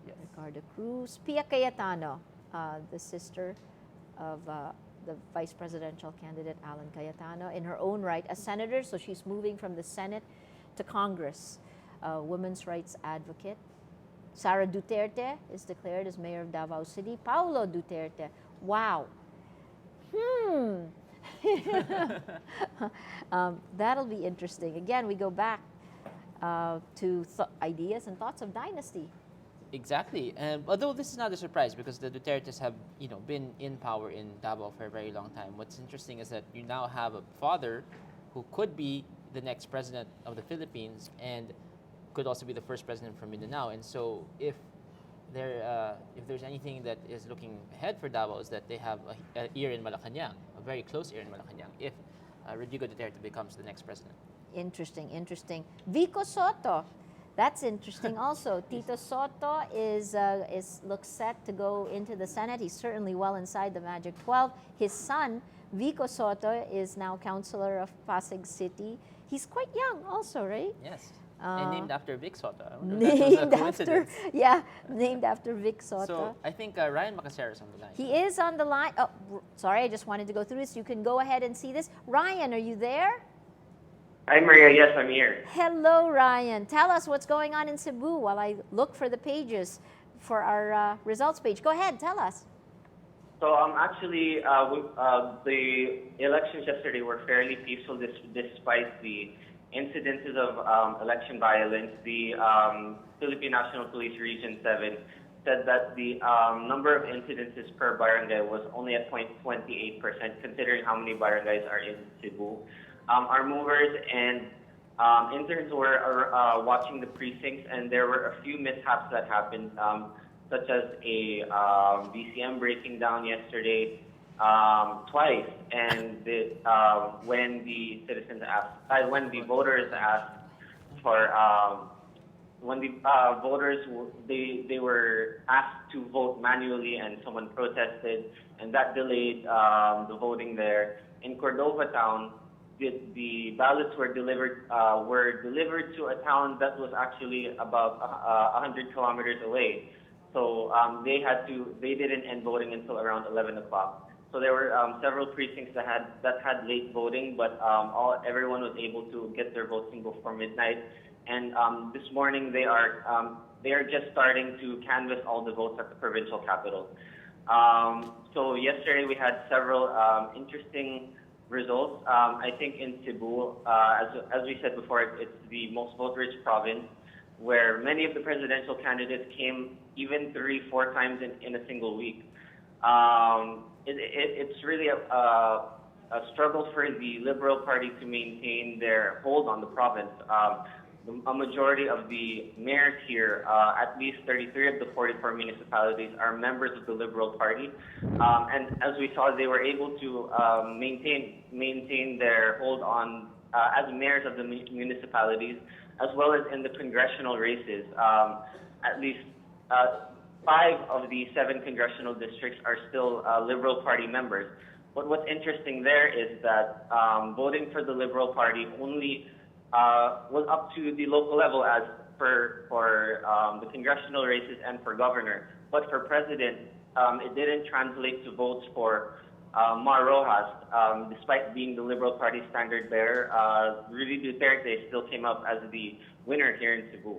Yes. Ricardo Cruz. Pia Cayetano, the sister of the vice presidential candidate Alan Cayetano, in her own right, a senator, so she's moving from the Senate to Congress. Women's rights advocate. Sara Duterte is declared as mayor of Davao City. Paulo Duterte. Wow. That'll be interesting. Again, we go back to ideas and thoughts of dynasty. Exactly, and although this is not a surprise because the Dutertes have been in power in Davao for a very long time. What's interesting is that you now have a father who could be the next president of the Philippines and could also be the first president from Mindanao. And so if there's anything that is looking ahead for Davao is that they have an ear in Malacanang, a very close ear in Malacanang, if Rodrigo Duterte becomes the next president. Interesting. Vico Soto. That's interesting also. Tito Soto looks set to go into the Senate. He's certainly well inside the Magic 12. His son, Vico Soto, is now councilor of Pasig City. He's quite young also, right? Yes. And named after Vic Soto. Named after Vic Soto. So I think Ryan Macasero is on the line. He is on the line. Oh, sorry, I just wanted to go through this. You can go ahead and see this. Ryan, are you there? Hi, Maria. Yes, I'm here. Hello, Ryan. Tell us what's going on in Cebu while I look for the pages for our results page. Go ahead, tell us. So actually, the elections yesterday were fairly peaceful despite the incidences of election violence. The Philippine National Police Region 7 said that the number of incidences per barangay was only at 0.28%, considering how many barangays are in Cebu. Our movers and interns were watching the precincts, and there were a few mishaps that happened, such as a VCM breaking down yesterday twice. And when the citizens asked, when the voters asked for, they were asked to vote manually, and someone protested, and that delayed the voting there. In Cordova town, the ballots were delivered to a town that was actually about 100 kilometers away. So they didn't end voting until around 11 o'clock. So there were several precincts that had late voting, but everyone was able to get their votes in before midnight. And this morning they are just starting to canvass all the votes at the provincial capital. So yesterday we had several interesting results. I think in Cebu, as we said before, it's the most vote-rich province, where many of the presidential candidates came even 3-4 times in a single week. It's really a struggle for the Liberal Party to maintain their hold on the province. A majority of the mayors here, at least 33 of the 44 municipalities, are members of the Liberal Party. And as we saw, they were able to maintain their hold on as mayors of the municipalities, as well as in the congressional races. At least 5 of the 7 congressional districts are still Liberal Party members. But what's interesting there is that voting for the Liberal Party only was up to the local level as for the congressional races and for governor. But for president, it didn't translate to votes for Mar Rojas, despite being the Liberal Party standard bearer. Rudy Duterte still came up as the winner here in Cebu.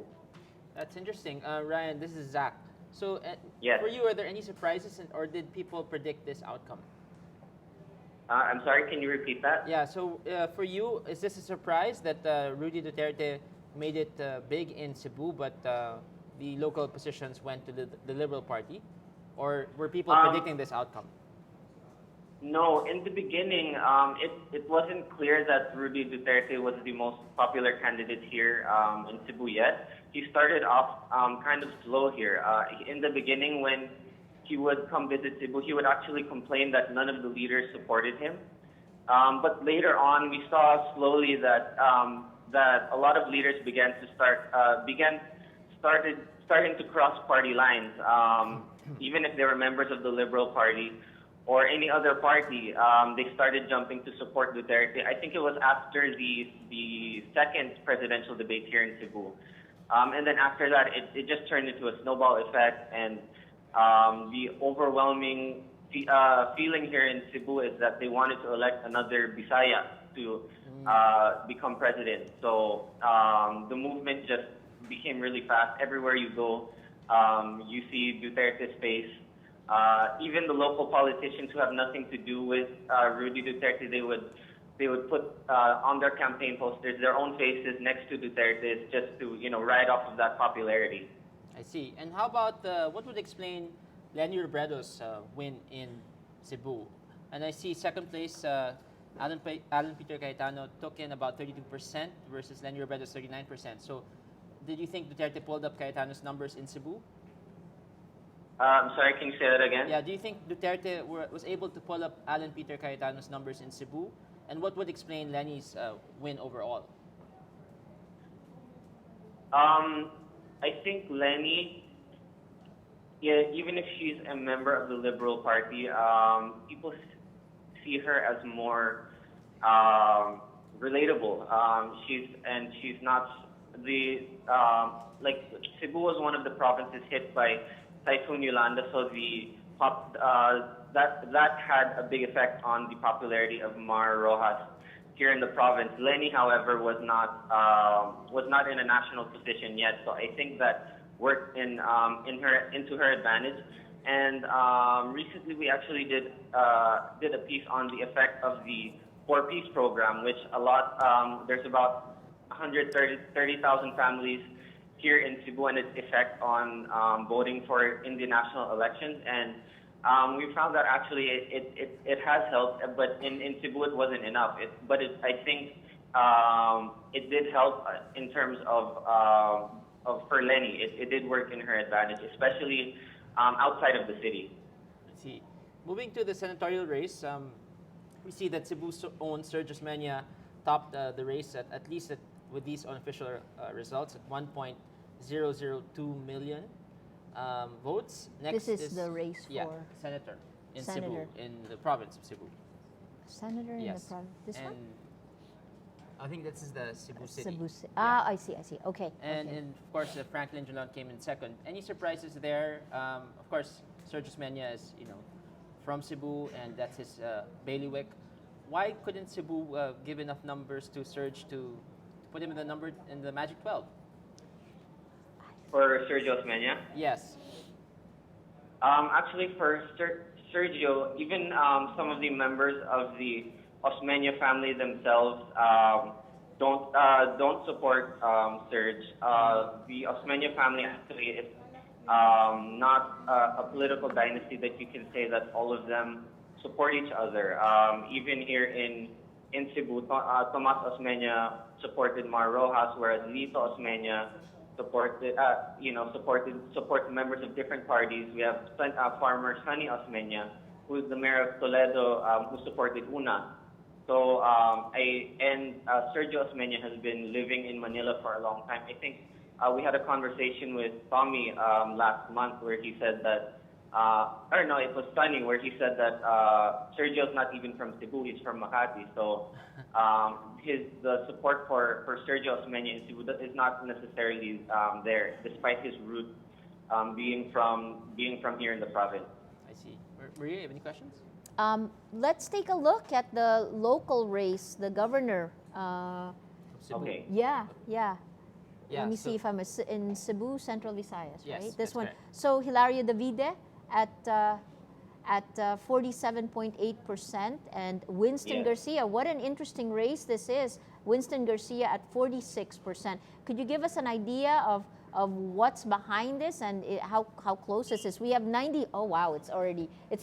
That's interesting. Ryan, this is Zach. So Yes. for you, are there any surprises or did people predict this outcome? I'm sorry, can you repeat that? Yeah, so for you, is this a surprise that Rudy Duterte made it big in Cebu, but the local positions went to the Liberal Party? Or were people predicting this outcome? No, in the beginning, it wasn't clear that Rudy Duterte was the most popular candidate here in Cebu yet. He started off kind of slow here. In the beginning, when he would come visit Cebu, he would actually complain that none of the leaders supported him. But later on, we saw slowly that that a lot of leaders starting to cross party lines, even if they were members of the Liberal Party or any other party. They started jumping to support Duterte. I think it was after the second presidential debate here in Cebu. And then after that, it just turned into a snowball effect, and the overwhelming feeling here in Cebu is that they wanted to elect another Bisaya to become president. So the movement just became really fast. Everywhere you go, you see Duterte's face. Even the local politicians who have nothing to do with Rudy Duterte, they would put on their campaign posters their own faces next to Duterte's just to ride off of that popularity. I see. And how about what would explain Leni Robredo's win in Cebu? And I see second place, Alan Peter Cayetano took in about 32% versus Leni Robredo's 39%. So did you think Duterte pulled up Cayetano's numbers in Cebu? I'm sorry, can you say that again? Yeah, do you think Duterte was able to pull up Alan Peter Cayetano's numbers in Cebu? And what would explain Leni's win overall? I think Leni, even if she's a member of the Liberal Party, people see her as more relatable. She's not the Cebu was one of the provinces hit by Typhoon Yolanda, so that had a big effect on the popularity of Mar Rojas here in the province. Leni, however, was not in a national position yet, so I think that worked into her advantage. And recently, we actually did a piece on the effect of the 4-piece program, which there's about 130,000 families here in Cebu, and its effect on voting in the national elections. And we found that actually it has helped, but in Cebu it wasn't enough. I think it did help in terms of for Leni. It did work in her advantage, especially outside of the city. Let's see. Moving to the senatorial race, we see that Cebu's own Sergio Mena topped the race at least with these unofficial results at 1.002 million votes. Next this is the race for senator in senator. Cebu, in the province of Cebu. Senator in the province. This one? I think this is the Cebu City. Cebu City. Ah, I see. Okay. And of course, Franklin Julon came in second. Any surprises there? Of course, Sergio Mena is from Cebu, and that's his bailiwick. Why couldn't Cebu give enough numbers to Serge to put him in the Magic 12? For Sergio Osmeña? Yes. Actually, for Sergio, even some of the members of the Osmeña family themselves don't support Serge. The Osmeña family actually is not a political dynasty that you can say that all of them support each other. Even here in Cebu, Tomas Osmeña supported Mar Rojas, whereas Lito Osmeña supported members of different parties. We have farmer Sunny Osmeña, who is the mayor of Toledo, who supported Una. So, Sergio Osmeña has been living in Manila for a long time. I think we had a conversation with Tommy last month where he said that, it was Sunny, where he said that Sergio's not even from Cebu, he's from Makati. So, the support for Sergio Osmeña in Cebu is not necessarily there, despite his root being from here in the province. I see. Maria, you have any questions? Let's take a look at the local race, the governor. Okay. Yeah. Yeah, Let me see if I'm in Cebu, Central Visayas, Yes, right? This that's one. correct. So Hilario Davide at 47.8%, and Winston Yeah. Garcia. What an interesting race this is. Winston Garcia at 46%. Could you give us an idea of what's behind this and how close this is? We have 90. Oh wow, it's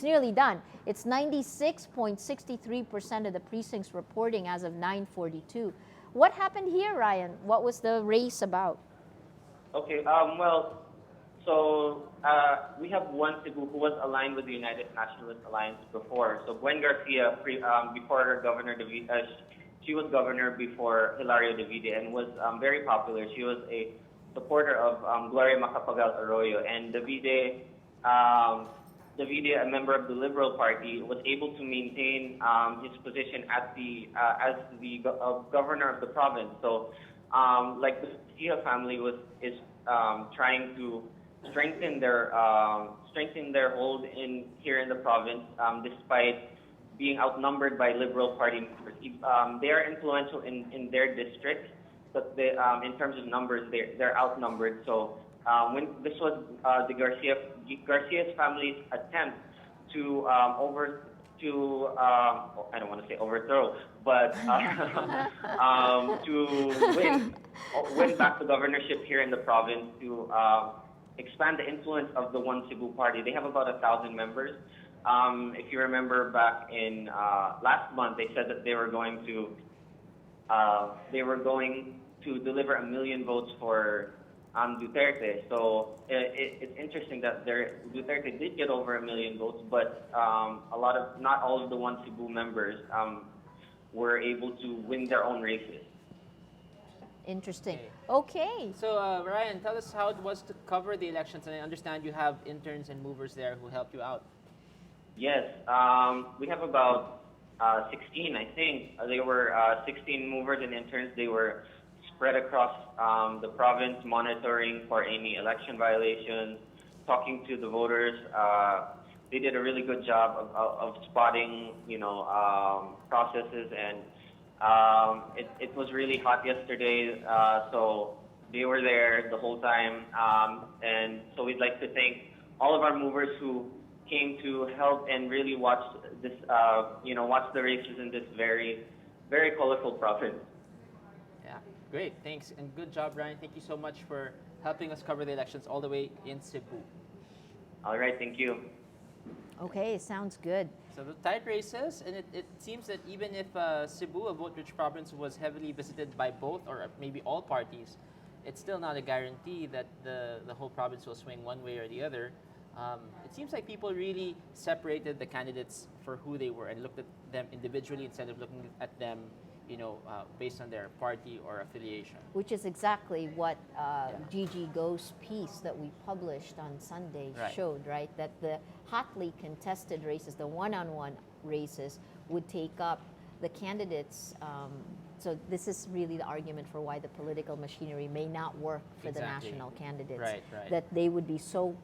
nearly done. It's 96.63% of the precincts reporting as of 9:42. What happened here, Ryan? What was the race about? Okay, we have one Cebu who was aligned with the United Nationalist Alliance before. So Gwen Garcia, before her Governor Davide, she was governor before Hilario Davide and was very popular. She was a supporter of Gloria Macapagal Arroyo, and Davide, a member of the Liberal Party, was able to maintain his position as the governor of the province. So, the Garcia family is trying to strengthen their hold here in the province, despite being outnumbered by Liberal Party members. They are influential in their districts, but in terms of numbers, they're outnumbered. So when this was the Garcia's family's attempt to I don't want to say overthrow, but to win back the governorship here in the province, to expand the influence of the One Cebu Party. They have about 1,000 members. If you remember back in last month, they said that they were going to deliver 1 million votes for Duterte. So it's interesting that Duterte did get over 1 million votes, but not all of the One Cebu members were able to win their own races. Interesting. Okay. So, Ryan, tell us how it was to cover the elections. And I understand you have interns and movers there who helped you out. Yes, we have about 16, I think. There were 16 movers and interns. They were spread across the province, monitoring for any election violations, talking to the voters. They did a really good job of spotting, processes, and it was really hot yesterday, so they were there the whole time. And so we'd like to thank all of our movers who came to help and really watch this, watch the races in this very, very colorful province. Yeah, great. Thanks. And good job, Ryan. Thank you so much for helping us cover the elections all the way in Cebu. All right, thank you. Okay, sounds good. So the tight races, and it seems that even if Cebu, a vote-rich province, was heavily visited by both or maybe all parties, it's still not a guarantee that the whole province will swing one way or the other. It seems like people really separated the candidates for who they were and looked at them individually instead of looking at them, based on their party or affiliation. Which is exactly what Gigi Go's piece that we published on Sunday showed, right? That the hotly contested races, the one-on-one races, would take up the candidates. So this is really the argument for why the political machinery may not work for the national candidates. Right. That they would be so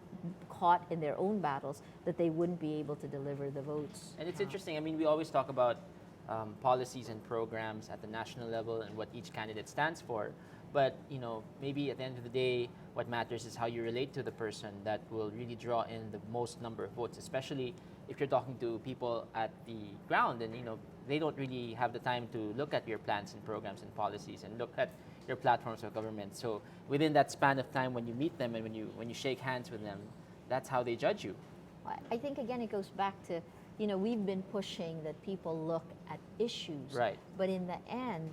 caught in their own battles, that they wouldn't be able to deliver the votes. And it's interesting. I mean, we always talk about policies and programs at the national level and what each candidate stands for. But maybe at the end of the day, what matters is how you relate to the person that will really draw in the most number of votes, especially if you're talking to people at the ground and they don't really have the time to look at your plans and programs and policies and look at your platforms of government. So within that span of time when you meet them and when you shake hands with them, that's how they judge you. I think again it goes back to, we've been pushing that people look at issues. Right. But in the end,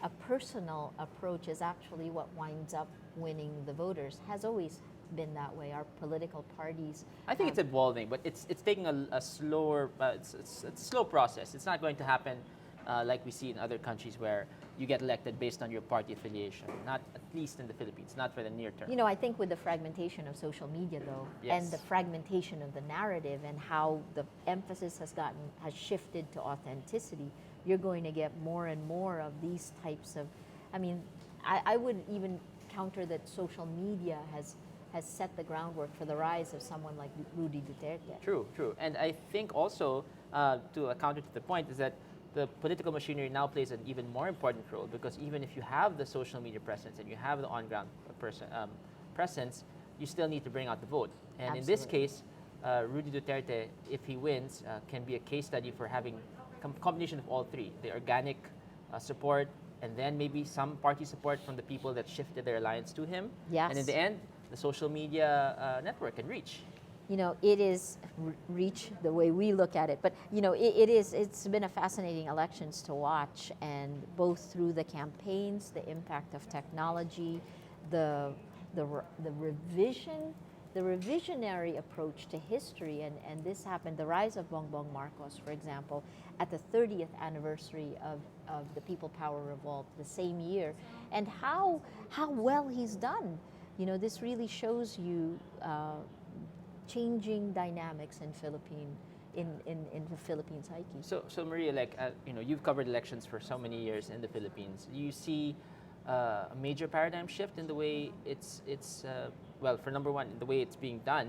a personal approach is actually what winds up winning the voters. Has always been that way. Our political parties. I think it's evolving, but it's taking a slower, it's a slow process. It's not going to happen like we see in other countries where you get elected based on your party affiliation. Not at least in the Philippines, not for the near term. I think with the fragmentation of social media though, Yes. and the fragmentation of the narrative and how the emphasis has shifted to authenticity, you're going to get more and more of these types of, I would even counter that social media has set the groundwork for the rise of someone like Rudy Duterte. True. And I think also, to counter to the point, is that the political machinery now plays an even more important role, because even if you have the social media presence and you have the on-ground presence, you still need to bring out the vote. And in this case, Rudy Duterte, if he wins, can be a case study for having combination of all three: the organic support, and then maybe some party support from the people that shifted their alliance to him. Yes. And in the end, the social media network and reach. It is reach the way we look at it, but it's been a fascinating elections to watch, and both through the campaigns, the impact of technology, the revisionary approach to history, and this happened, the rise of Bongbong Marcos, for example, at the 30th anniversary of the People Power Revolt the same year, and how well he's done. This really shows you changing dynamics in the Philippine psyche. So Maria, you've covered elections for so many years in the Philippines. Do you see a major paradigm shift in the way it's for number one, in the way it's being done,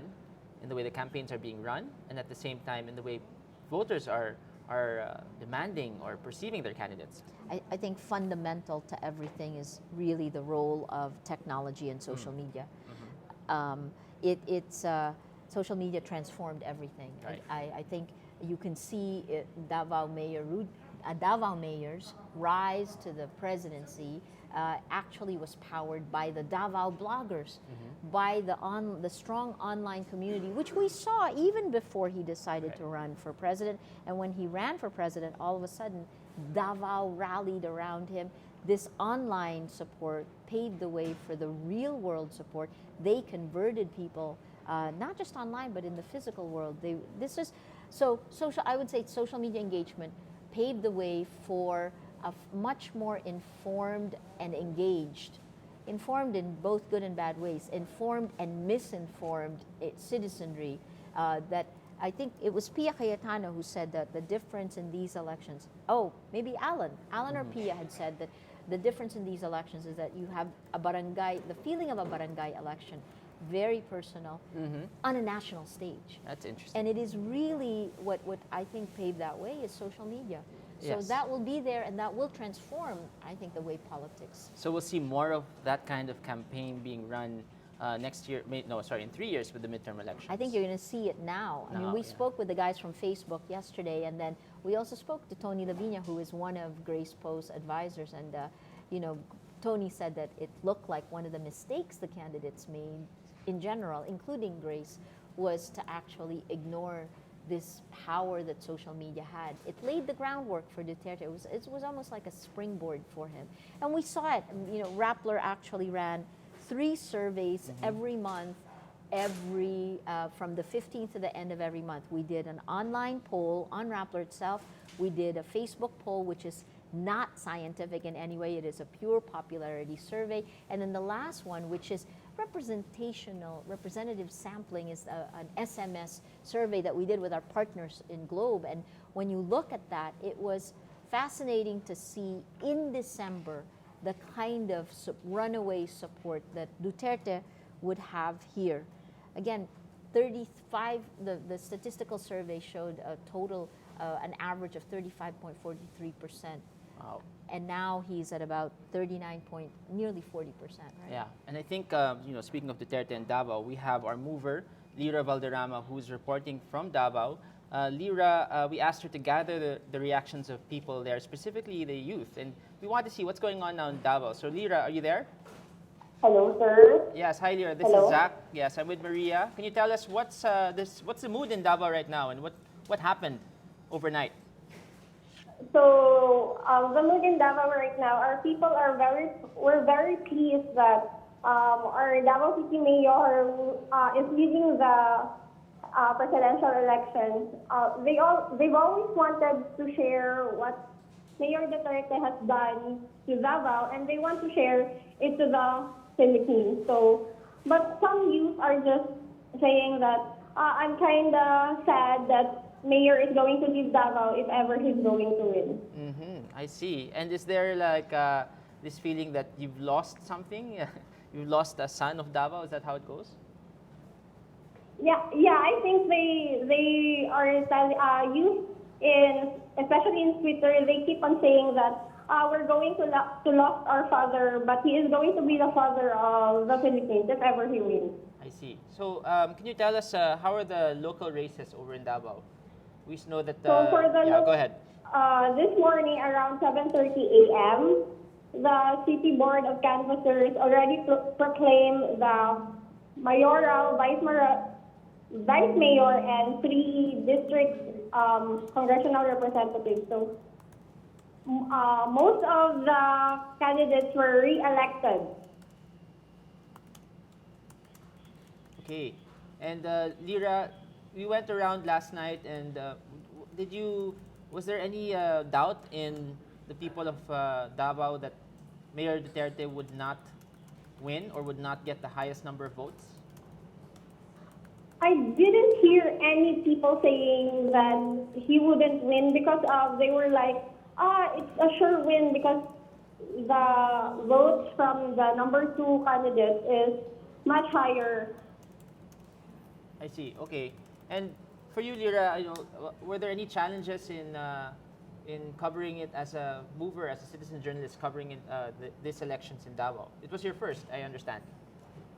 in the way the campaigns are being run, and at the same time in the way voters are demanding or perceiving their candidates? I think fundamental to everything is really the role of technology and social media. Mm-hmm. Social media transformed everything. Right. I think you can see Davao Mayor's rise to the presidency actually was powered by the Davao bloggers, by the strong online community, which we saw even before he decided to run for president. And when he ran for president, all of a sudden, Davao rallied around him. This online support paved the way for the real world support. They converted people, not just online, but in the physical world. I would say social media engagement paved the way for a much more informed and engaged, informed in both good and bad ways, informed and misinformed citizenry. That I think it was Pia Cayetano who said that the difference in these elections, maybe Alan or Pia had said that the difference in these elections is that you have the feeling of a barangay election, very personal, on a national stage. That's interesting. And it is really what I think paved that way is social media. So Yes. that will be there, and that will transform, I think, the way politics. So we'll see more of that kind of campaign being run next year. In 3 years with the midterm elections. I think you're going to see it now. I mean, we spoke with the guys from Facebook yesterday, and then we also spoke to Tony Lavinia, who is one of Grace Poe's advisors, and Tony said that it looked like one of the mistakes the candidates made in general, including Grace, was to actually ignore this power that social media had. It laid the groundwork for Duterte. It was almost like a springboard for him. And we saw it. Rappler actually ran 3 surveys every month, from the 15th to the end of every month. We did an online poll on Rappler itself. We did a Facebook poll, which is not scientific in any way. It is a pure popularity survey. And then the last one, which is representative sampling, is an SMS survey that we did with our partners in Globe. And when you look at that, it was fascinating to see in December the kind of runaway support that Duterte would have here. Again, the statistical survey showed a total, an average of 35.43%. Wow. And now he's at about 39 point, nearly 40%, right? Yeah, and I think, speaking of Duterte and Davao, we have our mover, Lira Valderrama, who's reporting from Davao. Lira, we asked her to gather the reactions of people there, specifically the youth, and we want to see what's going on now in Davao. So Lira, are you there? Hello, sir. Yes, hi Lira, this Hello. is Zach. Yes, I'm with Maria. Can you tell us what's the mood in Davao right now, and what happened overnight? So, the mood in Davao right now, our people we're very pleased that our Davao City Mayor is leading the presidential election. They've always wanted to share what Mayor Duterte has done to Davao, and they want to share it to the Philippines. So, but some youth are just saying that I'm kind of sad that Mayor is going to leave Davao if ever he's going to win. I see. And is there like this feeling that you've lost something? You've lost a son of Davao? Is that how it goes? Yeah. I think they are telling youth especially in Twitter. They keep on saying that we're going to lost our father, but he is going to be the father of the Philippines if ever he wins. I see. So can you tell us how are the local races over in Davao? We know that. So for the go ahead. This morning around 7:30 a.m., the City Board of Canvassers already proclaimed the mayoral, vice mayor, and 3 district congressional representatives. So most of the candidates were re-elected. Okay. And Lira, we went around last night, and was there any doubt in the people of Davao that Mayor Duterte would not win or would not get the highest number of votes? I didn't hear any people saying that he wouldn't win because they were like, it's a sure win because the votes from the number 2 candidate is much higher. I see. Okay. And for you, Lira, were there any challenges in covering it as a mover, as a citizen journalist, covering it, these elections in Davao? It was your first, I understand.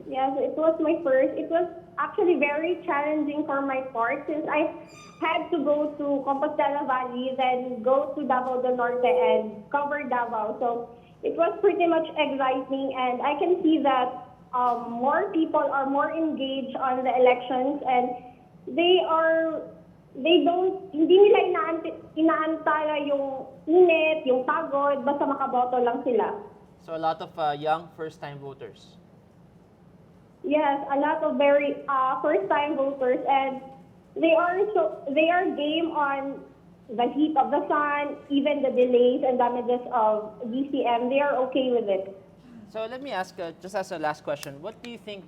Yes, it was my first. It was actually very challenging for my part since I had to go to Compostela Valley, then go to Davao del Norte and cover Davao. So it was pretty much exciting, and I can see that more people are more engaged on the elections, and hindi nila inaantala yung init, yung pagod, basta makaboto lang sila. So a lot of young first-time voters. Yes, a lot of very first-time voters, and they are game on the heat of the sun, even the delays and damages of DCM. They are okay with it. So let me ask, just as a last question, what do you think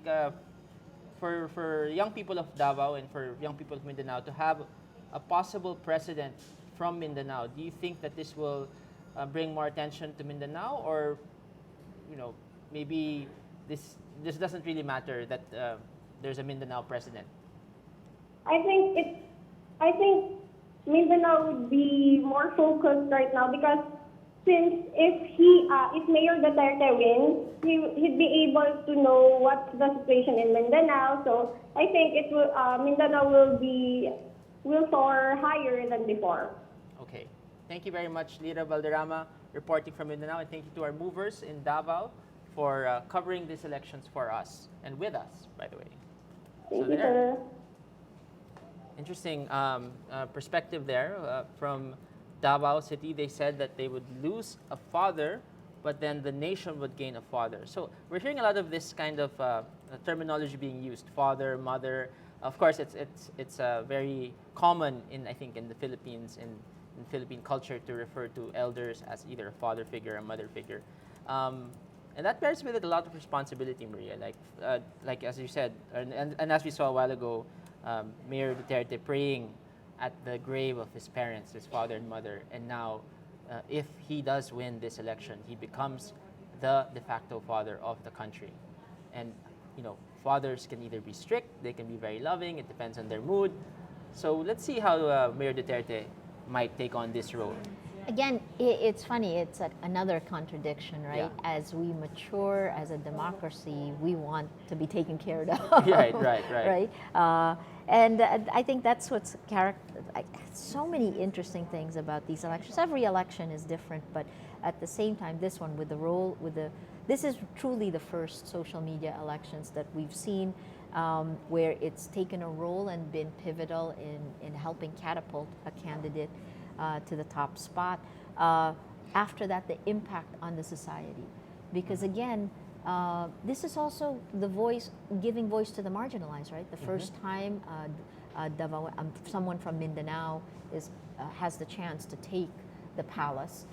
for young people of Davao and for young people of Mindanao to have a possible president from Mindanao? Do you think that this will bring more attention to Mindanao, or maybe this doesn't really matter that there's a Mindanao president? I think Mindanao would be more focused right now because since if Mayor Duterte wins, he'd be able to know what's the situation in Mindanao. So I think Mindanao will soar higher than before. Okay. Thank you very much, Lira Valderrama, reporting from Mindanao, and thank you to our movers in Davao for covering these elections for us and with us, by the way. Thank you, sir. Interesting perspective there from Davao City. They said that they would lose a father, but then the nation would gain a father. So we're hearing a lot of this kind of terminology being used: father, mother. Of course, it's very common in the Philippines, in Philippine culture, to refer to elders as either a father figure or a mother figure. And that bears with it a lot of responsibility, Maria. Like as you said, and as we saw a while ago, Mayor Duterte praying at the grave of his parents, his father and mother, and now, if he does win this election, he becomes the de facto father of the country. And fathers can either be strict, they can be very loving, it depends on their mood. So let's see how Mayor Duterte might take on this role. Again, it's funny, it's another contradiction, right? Yeah. As we mature as a democracy, we want to be taken care of. Right. And I think that's what's so many interesting things about these elections. Every election is different, but at the same time, this one this is truly the first social media elections that we've seen where it's taken a role and been pivotal in helping catapult a candidate to the top spot. After that, the impact on the society. Because again, this is also the voice, giving voice to the marginalized, right? The first time someone from Mindanao has the chance to take the palace.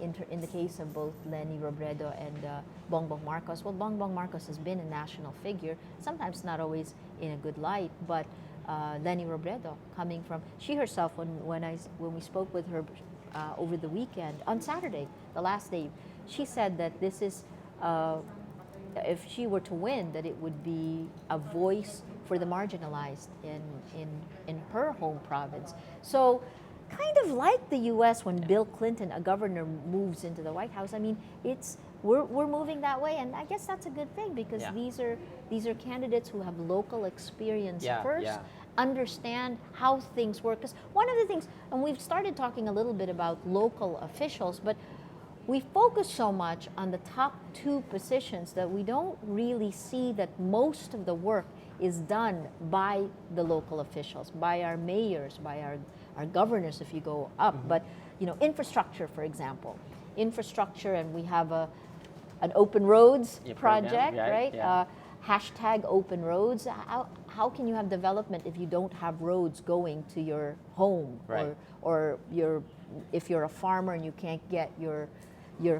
In the case of both Leni Robredo and Bongbong Marcos, well, Bongbong Marcos has been a national figure, sometimes not always in a good light, but Leni Robredo coming from, she herself, when we spoke with her over the weekend, on Saturday, the last day, she said that this is, if she were to win, that it would be a voice for the marginalized in her home province. So kind of like the U.S. when Bill Clinton, a governor, moves into the White House. I mean, we're moving that way, and I guess that's a good thing because these are candidates who have local experience first, understand how things work. Because one of the things, and we've started talking a little bit about local officials, but we focus so much on the top two positions that we don't really see that most of the work is done by the local officials, by our mayors, by our governors if you go up. But infrastructure, for example, and we have an open roads project, right? Hashtag open roads. How can you have development if you don't have roads going to your home, or if you're a farmer and you can't get your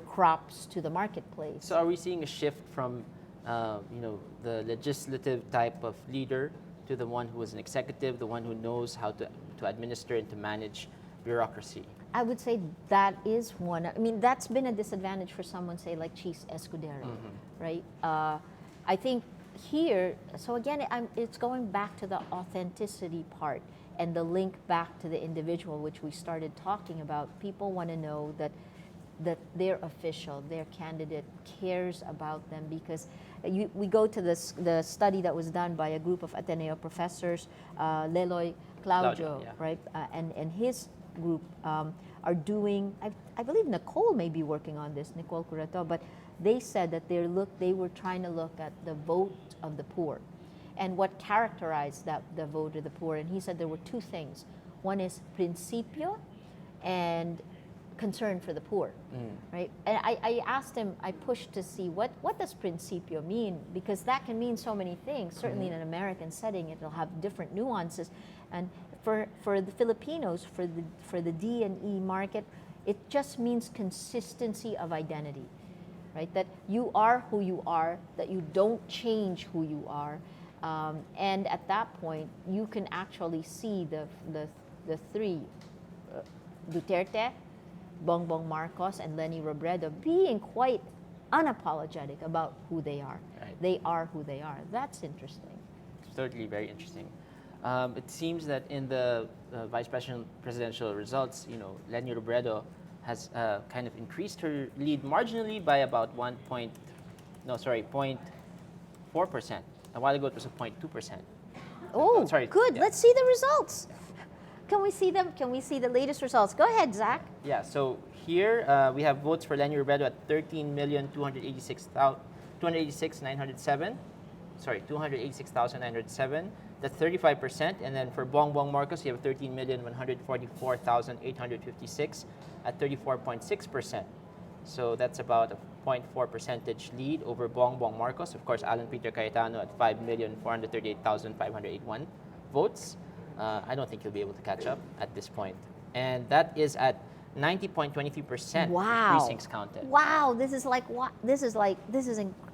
crops to the marketplace? So are we seeing a shift from the legislative type of leader to the one who is an executive, the one who knows how to administer and to manage bureaucracy? I would say that is one. I mean, that's been a disadvantage for someone, say, like Chis Escudero, right? I think here, so again, it's going back to the authenticity part and the link back to the individual, which we started talking about. People want to know that their official, their candidate cares about them, because we go to the study that was done by a group of Ateneo professors, Leloy Claudio, right? And his group are doing, I believe Nicole may be working on this, Nicole Curato, but they said that they were trying to look at the vote of the poor and what characterized the vote of the poor. And he said there were two things. One is principio and concern for the poor, right? And I asked him, I pushed to see what does principio mean, because that can mean so many things. Certainly in an American setting, it'll have different nuances. And for the Filipinos, for the D&E market, it just means consistency of identity, right? That you are who you are, that you don't change who you are. And at that point, you can actually see the three, Duterte, Bongbong Marcos, and Leni Robredo, being quite unapologetic about who they are. Right. They are who they are. That's interesting. Certainly very interesting. It seems that in the vice presidential results, Leni Robredo has kind of increased her lead marginally by about 0.4%. A while ago it was a 0.2%. Oh, sorry. Good. Yeah. Let's see the results. Can we see them? Can we see the latest results? Go ahead, Zach. Yeah, so here we have votes for Leni Robredo at 286,907. Sorry, 286,907. That's 35%. And then for Bongbong Marcos, you have 13,144,856 at 34.6%. So that's about a 0.4 percentage lead over Bongbong Marcos. Of course, Alan Peter Cayetano at 5,438,581 votes. I don't think he'll be able to catch up at this point. And that is at 90.23% precincts counted. Wow, this is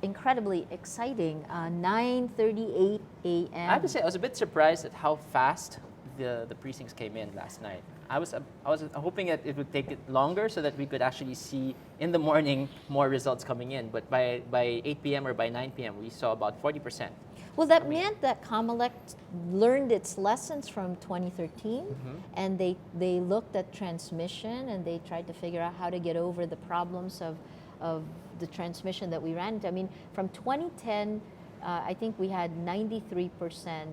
incredibly exciting. 9:38 a.m. I have to say, I was a bit surprised at how fast the precincts came in last night. I was hoping that it would take it longer so that we could actually see in the morning more results coming in. But by 8 p.m. or by 9 p.m. we saw about 40%. Well, that meant that Comelec learned its lessons from 2013, and they looked at transmission and they tried to figure out how to get over the problems of the transmission that we ran into. I mean, from 2010, I think we had 93%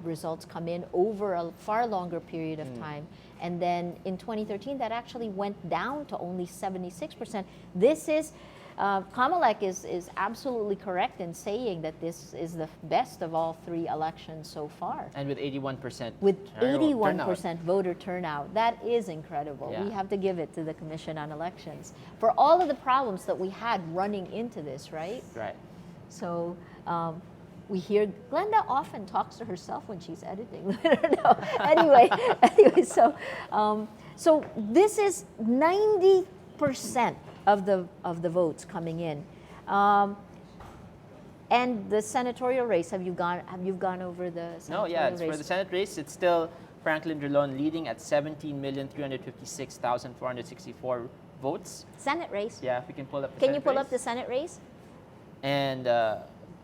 results come in over a far longer period of time. And then in 2013, that actually went down to only 76%. This is Comelec is absolutely correct in saying that this is the best of all three elections so far. And with 81%. With 81% turnout. voter turnout. That is incredible. Yeah. We have to give it to the Commission on Elections for all of the problems that we had running into this, right? Right. So we hear Glenda often talks to herself when she's editing. I don't know. Anyway, so this is 90% of the votes coming in, and the senatorial race. Have you gone over the senatorial race? For the Senate race, it's still Franklin Drilon leading at 17,356,464 votes. Senate race. Yeah, if we can pull up. Can you pull up the Senate race? And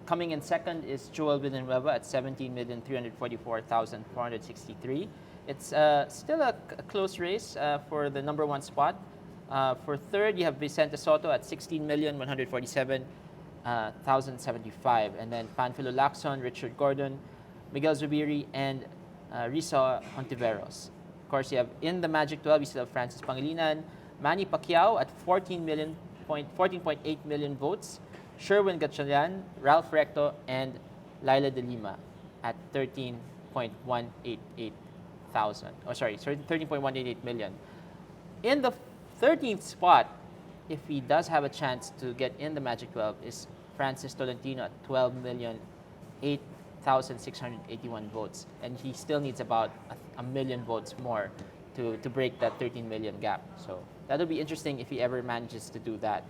coming in second is Joel Villanueva at 17,344,463. It's still a close race for the number one spot. For third, you have Vicente Soto at 16,147,075. And then Panfilo Lacson, Richard Gordon, Miguel Zubiri, and Risa Hontiveros. Of course, you have in the Magic 12, you still have Francis Pangilinan, Manny Pacquiao at 14.8 million votes, Sherwin Gatchalian, Ralph Recto, and Laila de Lima at 13.188 million. In the 13th spot, if he does have a chance to get in the Magic 12, is Francis Tolentino at 12,008,681 votes. And he still needs about a million votes more to break that 13 million gap. So that'll be interesting if he ever manages to do that.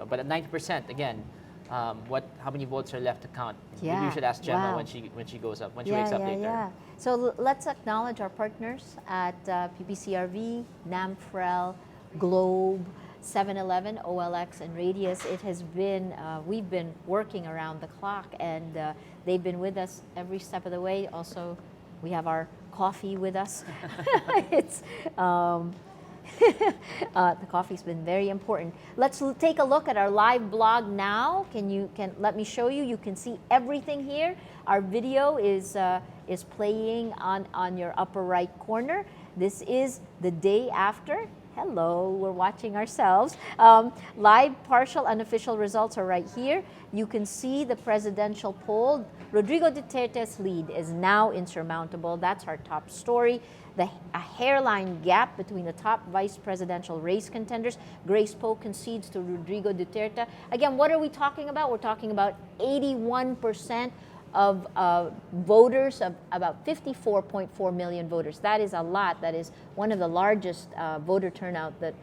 But at 90%, again, how many votes are left to count? Yeah. Maybe you should ask Gemma Wow. when she wakes up later. Yeah. So let's acknowledge our partners at PPCRV, NAMFREL, Globe, 7-Eleven, OLX, and Radius. It has been, we've been working around the clock, and they've been with us every step of the way. Also, we have our coffee with us. It's the coffee's been very important. Let's take a look at our live blog now. Can let me show you? You can see everything here. Our video is playing on your upper right corner. This is the day after. Hello, we're watching ourselves. Live partial unofficial results are right here. You can see the presidential poll. Rodrigo Duterte's lead is now insurmountable. That's our top story. A hairline gap between the top vice presidential race contenders. Grace Poe concedes to Rodrigo Duterte. Again, what are we talking about? We're talking about 81% of voters, of about 54.4 million voters. That is a lot. That is one of the largest voter turnout that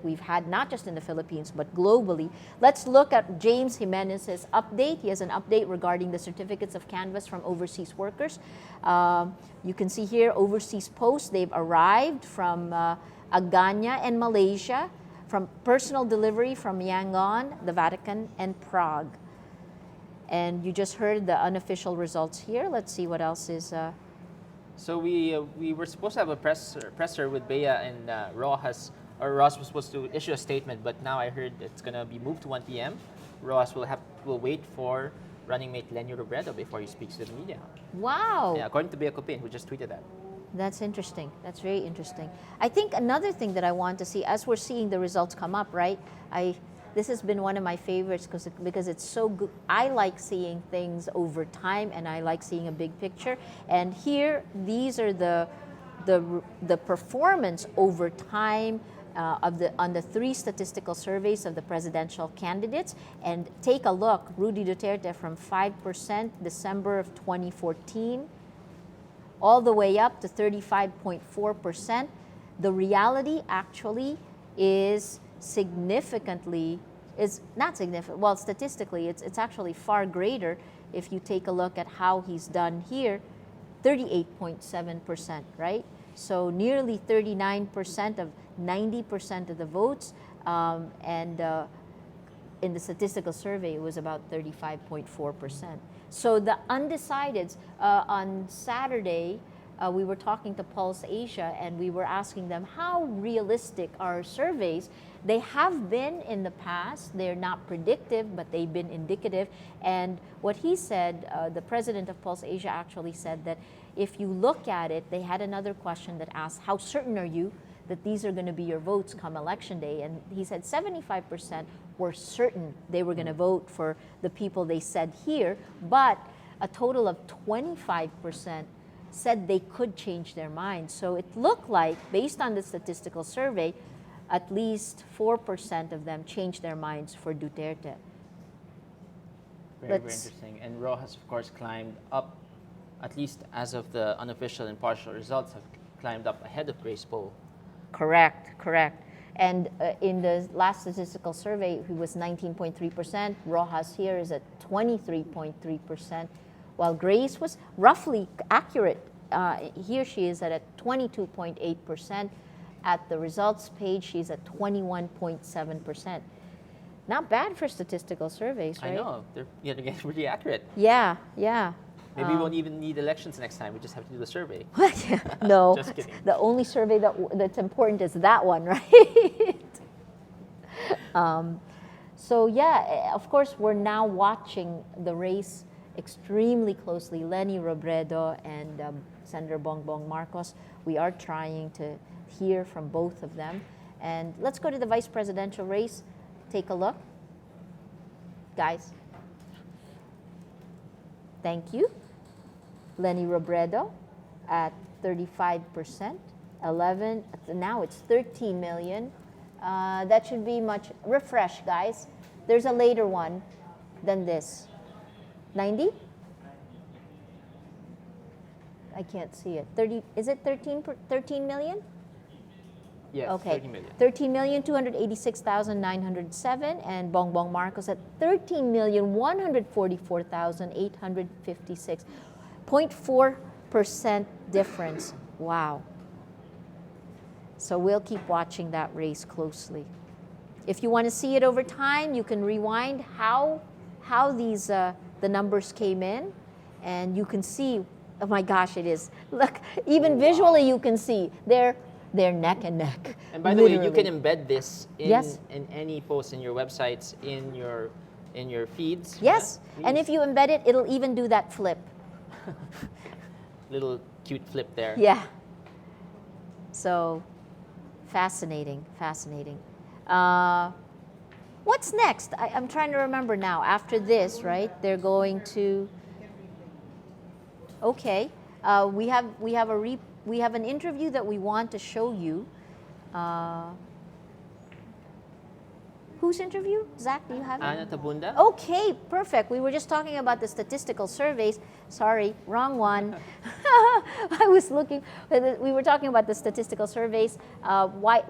we've had, not just in the Philippines, but globally. Let's look at James Jimenez's update. He has an update regarding the certificates of canvass from overseas workers. You can see here overseas posts. They've arrived from Agana and Malaysia, from personal delivery from Yangon, the Vatican, and Prague. And you just heard the unofficial results here. Let's see what else is. So we were supposed to have a presser with Bea and Rojas. Or Ross was supposed to issue a statement, but now I heard it's gonna be moved to 1 p.m. Ross will wait for running mate Lenny Robredo before he speaks to the media. Wow. Yeah, according to Bea Copin, who just tweeted that. That's interesting. That's very interesting. I think another thing that I want to see, as we're seeing the results come up, right? This has been one of my favorites because it's so good. I like seeing things over time, and I like seeing a big picture. And here, these are the performance over time on the three statistical surveys of the presidential candidates. And take a look, Rudy Duterte from 5% December of 2014, all the way up to 35.4%. The reality actually is statistically, it's actually far greater if you take a look at how he's done here. 38.7%, right? So nearly 39% of 90% of the votes, and in the statistical survey, it was about 35.4%. So the undecideds, on Saturday, we were talking to Pulse Asia, and we were asking them how realistic are surveys. They have been in the past. They're not predictive, but they've been indicative. And what he said, the president of Pulse Asia actually said that if you look at it, they had another question that asked, how certain are you that these are going to be your votes come election day? And he said 75% were certain they were going to vote for the people they said here, but a total of 25% said they could change their minds. So it looked like, based on the statistical survey, at least 4% of them changed their minds for Duterte. Very interesting. And Rojas, of course, climbed up, at least as of the unofficial and partial results, have climbed up ahead of Grace Poe. Correct, correct. And in the last statistical survey, he was 19.3%. Rojas here is at 23.3%, while Grace was roughly accurate. Here she is at 22.8%. At the results page, she's at 21.7%. Not bad for statistical surveys, right? I know. They're getting pretty accurate. Yeah, yeah. Maybe we won't even need elections next time. We just have to do the survey. No, Just kidding. the only survey that's important is that one, right? So yeah, of course, we're now watching the race extremely closely. Leni Robredo and Senator Bongbong Marcos. We are trying to hear from both of them. And let's go to the vice presidential race. Take a look. Guys. Thank you. Leni Robredo at 35%, 11, now it's 13 million. That should be much, refresh guys. There's a later one than this. 90? I can't see it. 30, is it 13 million? Yes, okay. 13 million. 13,286,907, and Bongbong Marcos at 13,144,856. 0.4% difference. Wow. So we'll keep watching that race closely. If you want to see it over time, you can rewind how these the numbers came in, and you can see. Oh my gosh, it is. Look, even visually you can see they're neck and neck. And by the way, you can embed this in, yes, in any post in your websites, in your feeds. Yes, yeah, and if you embed it, it'll even do that flip. Little cute flip there. Yeah. So, fascinating, fascinating. What's next? I'm trying to remember now. After this, right? They're going to. Okay, we have an interview that we want to show you. Whose interview? Zach, do you have it? Ana Tabunda. Okay, perfect. We were just talking about the statistical surveys. Sorry, wrong one. I was looking. We were talking about the statistical surveys.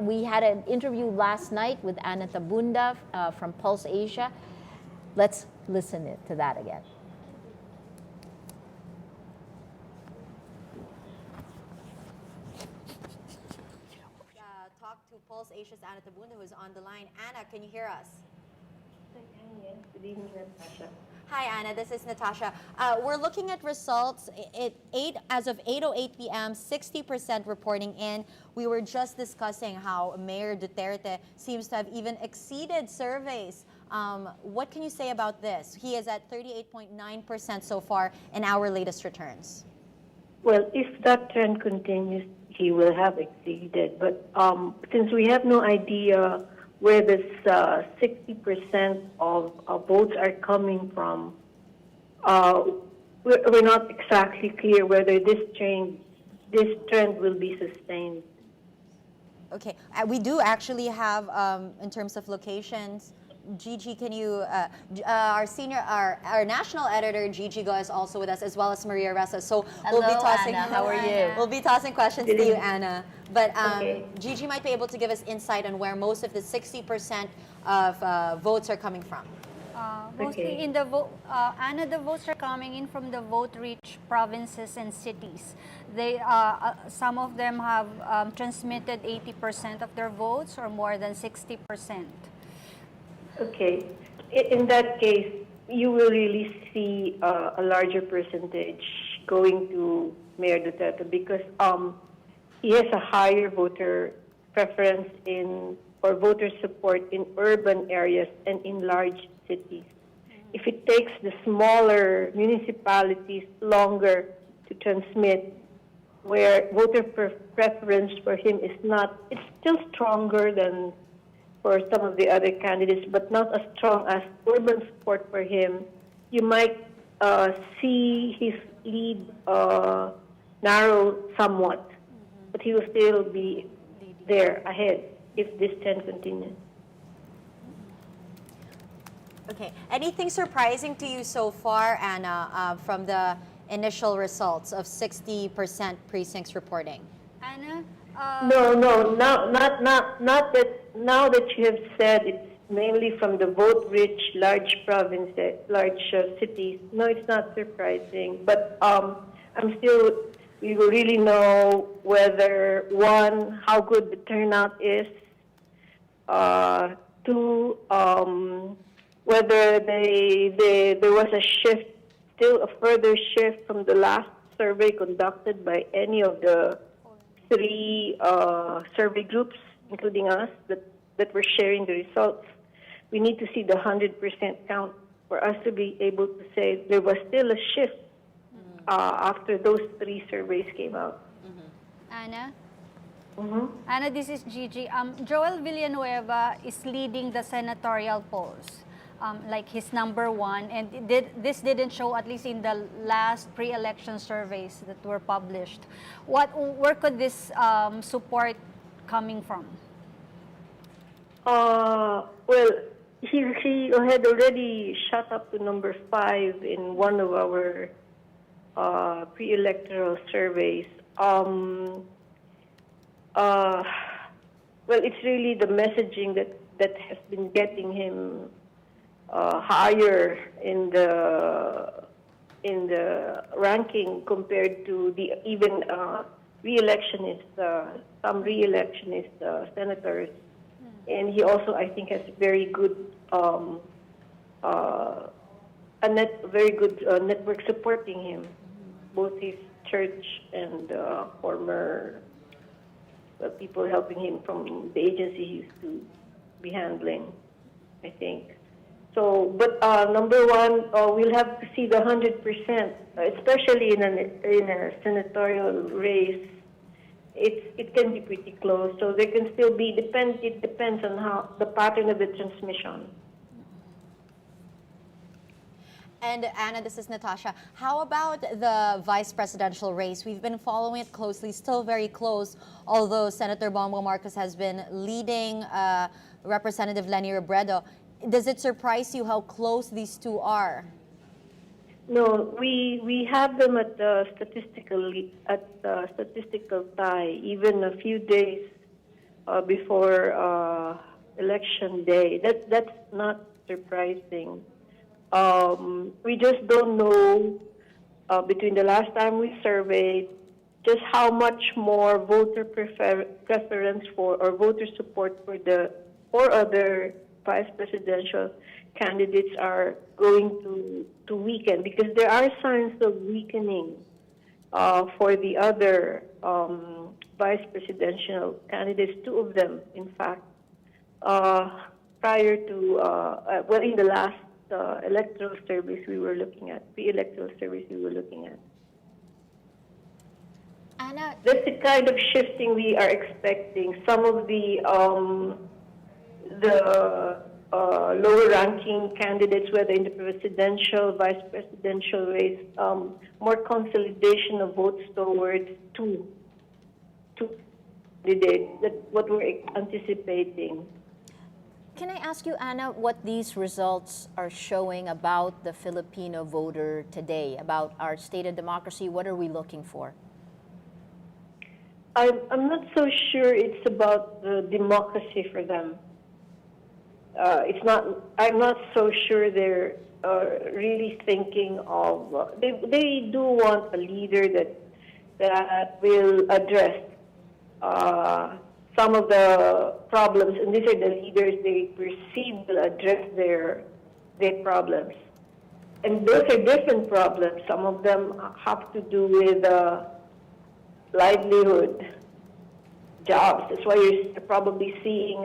We had an interview last night with Ana Tabunda from Pulse Asia. Let's listen to that again. Pulse Asia's Ana Tabunda, who is on the line. Anna, can you hear us? Yes, good evening, Natasha. Hi, Anna. This is Natasha. We're looking at results. As of 8:08 p.m., 60% reporting in. We were just discussing how Mayor Duterte seems to have even exceeded surveys. What can you say about this? He is at 38.9% so far in our latest returns. Well, if that trend continues, he will have exceeded. But since we have no idea where this 60% of votes are coming from, we're not exactly clear whether this trend will be sustained. Okay, we do actually have, in terms of locations, Gigi, can you, our national editor, Gigi Go, is also with us, as well as Maria Ressa. So hello, we'll be tossing, Anna, how are you? We'll be tossing questions to you, Anna. But okay. Gigi might be able to give us insight on where most of the 60% of votes are coming from. Mostly Okay. in the vote, Anna, the votes are coming in from the vote-rich provinces and cities. Some of them have transmitted 80% of their votes or more than 60%. Okay. In that case, you will really see a larger percentage going to Mayor Duterte because he has a higher voter preference in or voter support in urban areas and in large cities. If it takes the smaller municipalities longer to transmit, where voter preference for him is not, it's still stronger than for some of the other candidates, but not as strong as urban support for him, you might see his lead narrow somewhat, but he will still be there ahead if this trend continues. Okay. Anything surprising to you so far, Anna, from the initial results of 60% precincts reporting? Anna? No. Not that. Now that you have said it's mainly from the vote-rich large provinces, large cities. No, it's not surprising. But I'm still. We will really know whether one, how good the turnout is. Two, whether there was a shift, still a further shift from the last survey conducted by any of the three survey groups, including us, that were sharing the results. We need to see the 100% count for us to be able to say there was still a shift after those three surveys came out. Anna? Mm-hmm. Anna, this is Gigi. Joel Villanueva is leading the senatorial polls, like he's number one, and this didn't show, at least in the last pre-election surveys that were published. Where could this support coming from? Well, he had already shot up to number 5 in one of our pre-electoral surveys. Well, it's really the messaging that has been getting him higher in the ranking compared to the even re-electionist, some re-electionist senators. And he also, I think, has very good very good network supporting him, both his church and former people helping him from the agency he used to be handling, I think. So, but number one, we'll have to see the 100%, especially in a senatorial race. It can be pretty close, so there can still be it depends on how the pattern of the transmission. And Anna, this is Natasha. How about the vice presidential race? We've been following it closely, still very close, although Senator Bongbong Marcos has been leading Representative Leni Robredo. Does it surprise you how close these two are? No, we have them at the statistical tie, even a few days before election day. That's not surprising. We just don't know between the last time we surveyed just how much more voter preference for or voter support for the 4 other vice presidential candidates are going to weaken, because there are signs of weakening for the other vice presidential candidates, 2 of them, in fact, prior to, well, in the last electoral surveys we were looking at, pre-electoral surveys we were looking at. Anna, that's the kind of shifting we are expecting. Some of the lower-ranking candidates, whether in the presidential, vice presidential race, more consolidation of votes towards two candidates. That's what we're anticipating. Can I ask you, Anna, what these results are showing about the Filipino voter today, about our state of democracy? What are we looking for? I'm not so sure it's about the democracy for them. it's not. I'm not so sure they're really thinking of. They do want a leader that will address some of the problems, and these are the leaders they perceive will address their problems. And those are different problems. Some of them have to do with livelihood, jobs. That's why you're probably seeing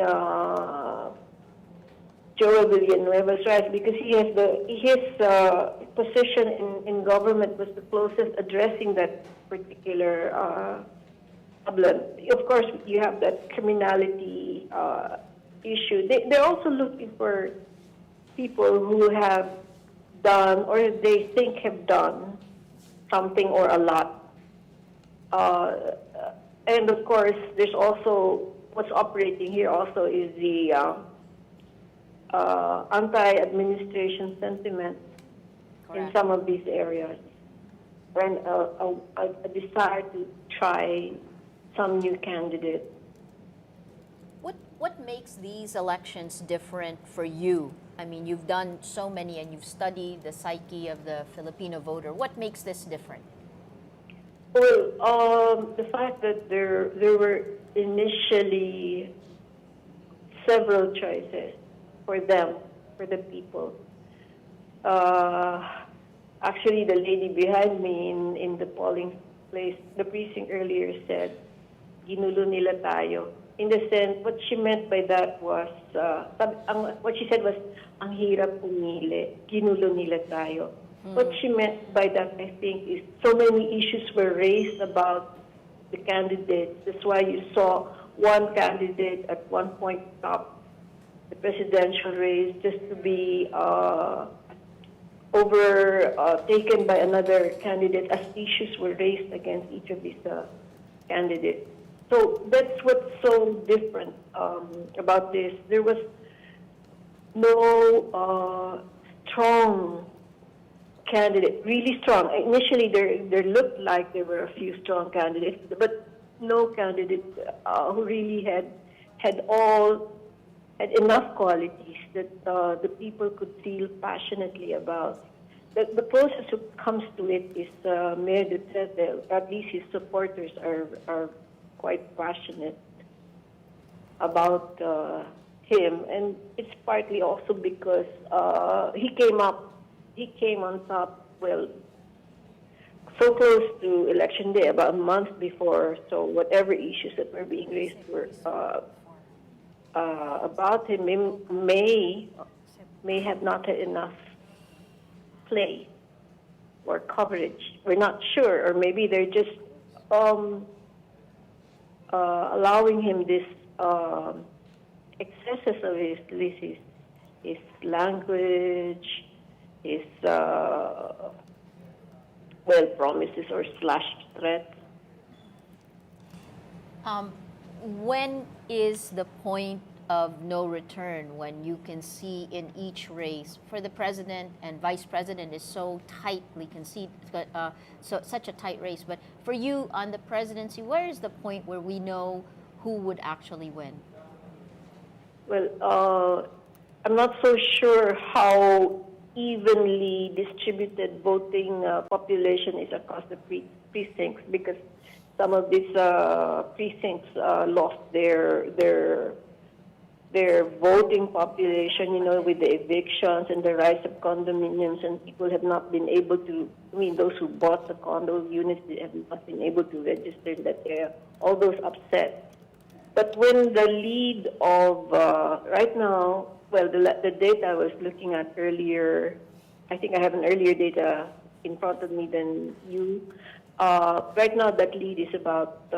Joel Villanueva's rise, because his position in government was the closest addressing that particular problem. Of course, you have that criminality issue. They're also looking for people who have done or they think have done something or a lot. And of course, there's also what's operating here also is the anti-administration sentiment in some of these areas, and a desire to try some new candidate. What makes these elections different for you? I mean, you've done so many and you've studied the psyche of the Filipino voter. What makes this different? Well, the fact that there were initially several choices for them, for the people. Actually, the lady behind me in the polling place, the precinct earlier said, "Ginulo nila tayo." In the sense, what she meant by that was, what she said was, "Ang hirap pumili, ginulo nila tayo." What she meant by that, I think, is so many issues were raised about the candidates. That's why you saw one candidate at one point top the presidential race just to be overtaken by another candidate as issues were raised against each of these candidates. So that's what's so different about this. There was no strong candidate, really strong. Initially, there looked like there were a few strong candidates, but no candidate who really had enough qualities that the people could feel passionately about. The closest who comes to it is Mayor Duterte. At least his supporters are quite passionate about him, and it's partly also because he came on top, well, so close to election day, about a month before, so whatever issues that were being raised were about him may have not had enough play or coverage. We're not sure, or maybe they're just allowing him this excesses of his language, his promises or slash threats. When is the point of no return when you can see in each race for the president and vice president is so tightly such a tight race, but for you on the presidency, where is the point where we know who would actually win? Well, I'm not so sure how evenly distributed voting population is across the precincts, because some of these precincts lost their voting population, with the evictions and the rise of condominiums, and people have not been able to, those who bought the condo units have not been able to register in that area. All those upset. But when the lead of, right now, well, the data I was looking at earlier, I think I have an earlier data in front of me than you. Right now, that lead is about,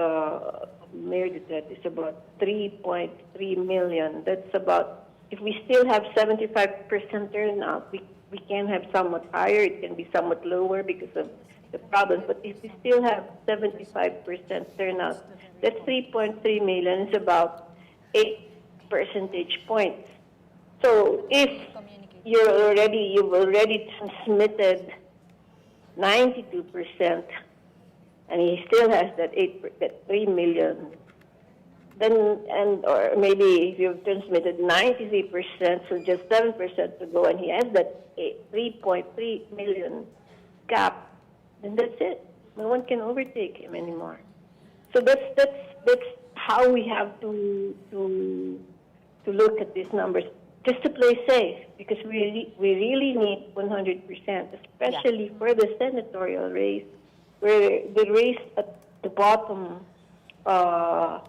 Mayor Duterte is about 3.3 million. That's about, if we still have 75% turnout, we can have somewhat higher, it can be somewhat lower because of the problems. But if we still have 75% turnout, that's 3.3 million is about 8 percentage points. So if you've already transmitted 92%, and he still has that 3 million then and or maybe if you've transmitted 93%, so just 7% to go, and he has that 3.3 million gap, then that's it. No one can overtake him anymore. So that's how we have to look at these numbers, just to play safe, because we really need 100%, especially for the senatorial race, where the race at the bottom 4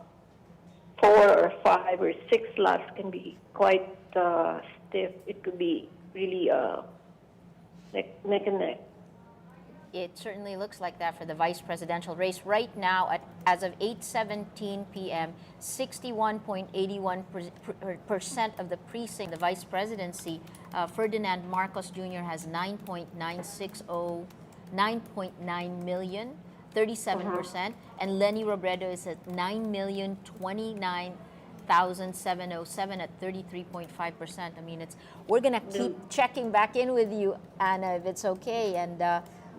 or 5 or 6 slots can be quite stiff. It could be really neck and neck. It certainly looks like that for the vice presidential race. Right now, as of 8:17 p.m., 61.81% of the precinct, the vice presidency, Ferdinand Marcos Jr. has 9.9 million, 37%, and Lenny Robredo is at 9,029,707 at 33.5%. I mean, we're gonna keep checking back in with you, Anna, if it's okay, and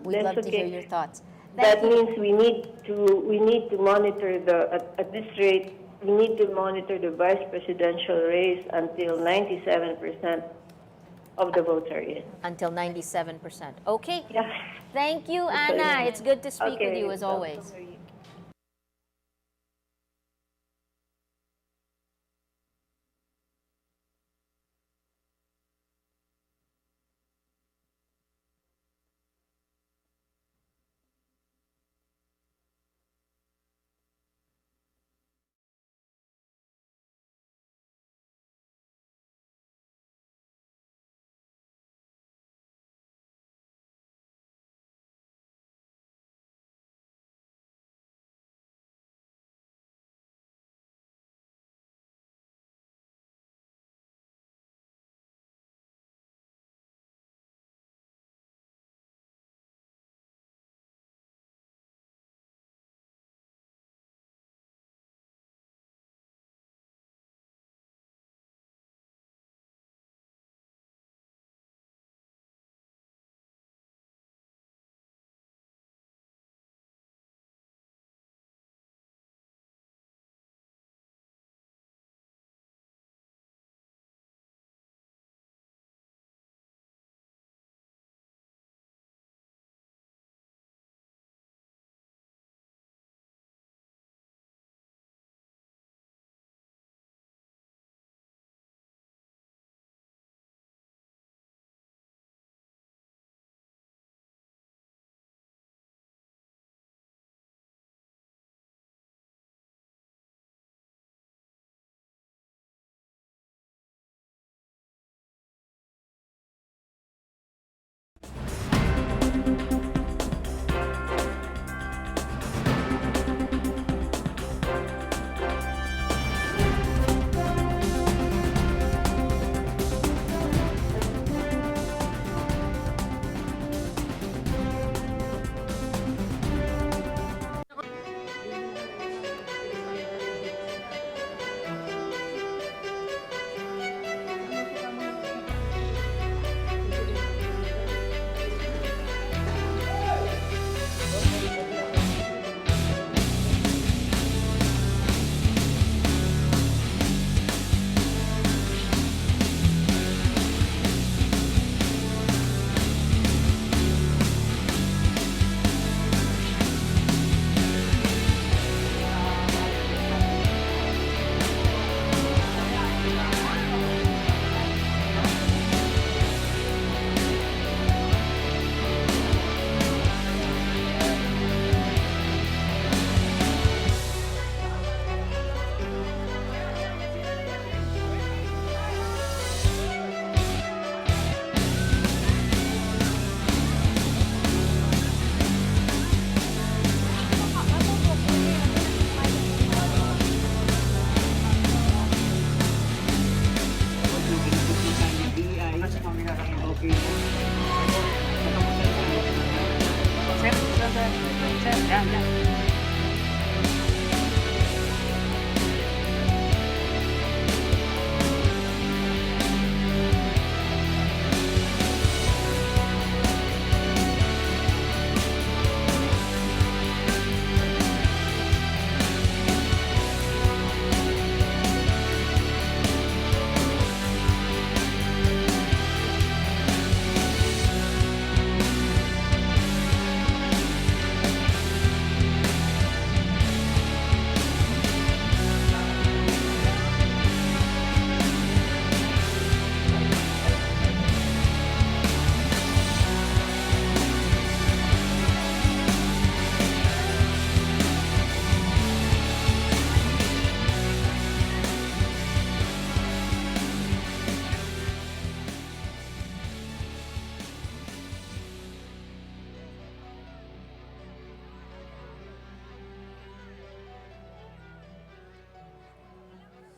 we'd love to hear your thoughts. That means we need to monitor at this rate. We need to monitor the vice presidential race until 97% of the votes are in. Until 97%. Okay. Yeah. Thank you, Anna. It's good to speak with you as always.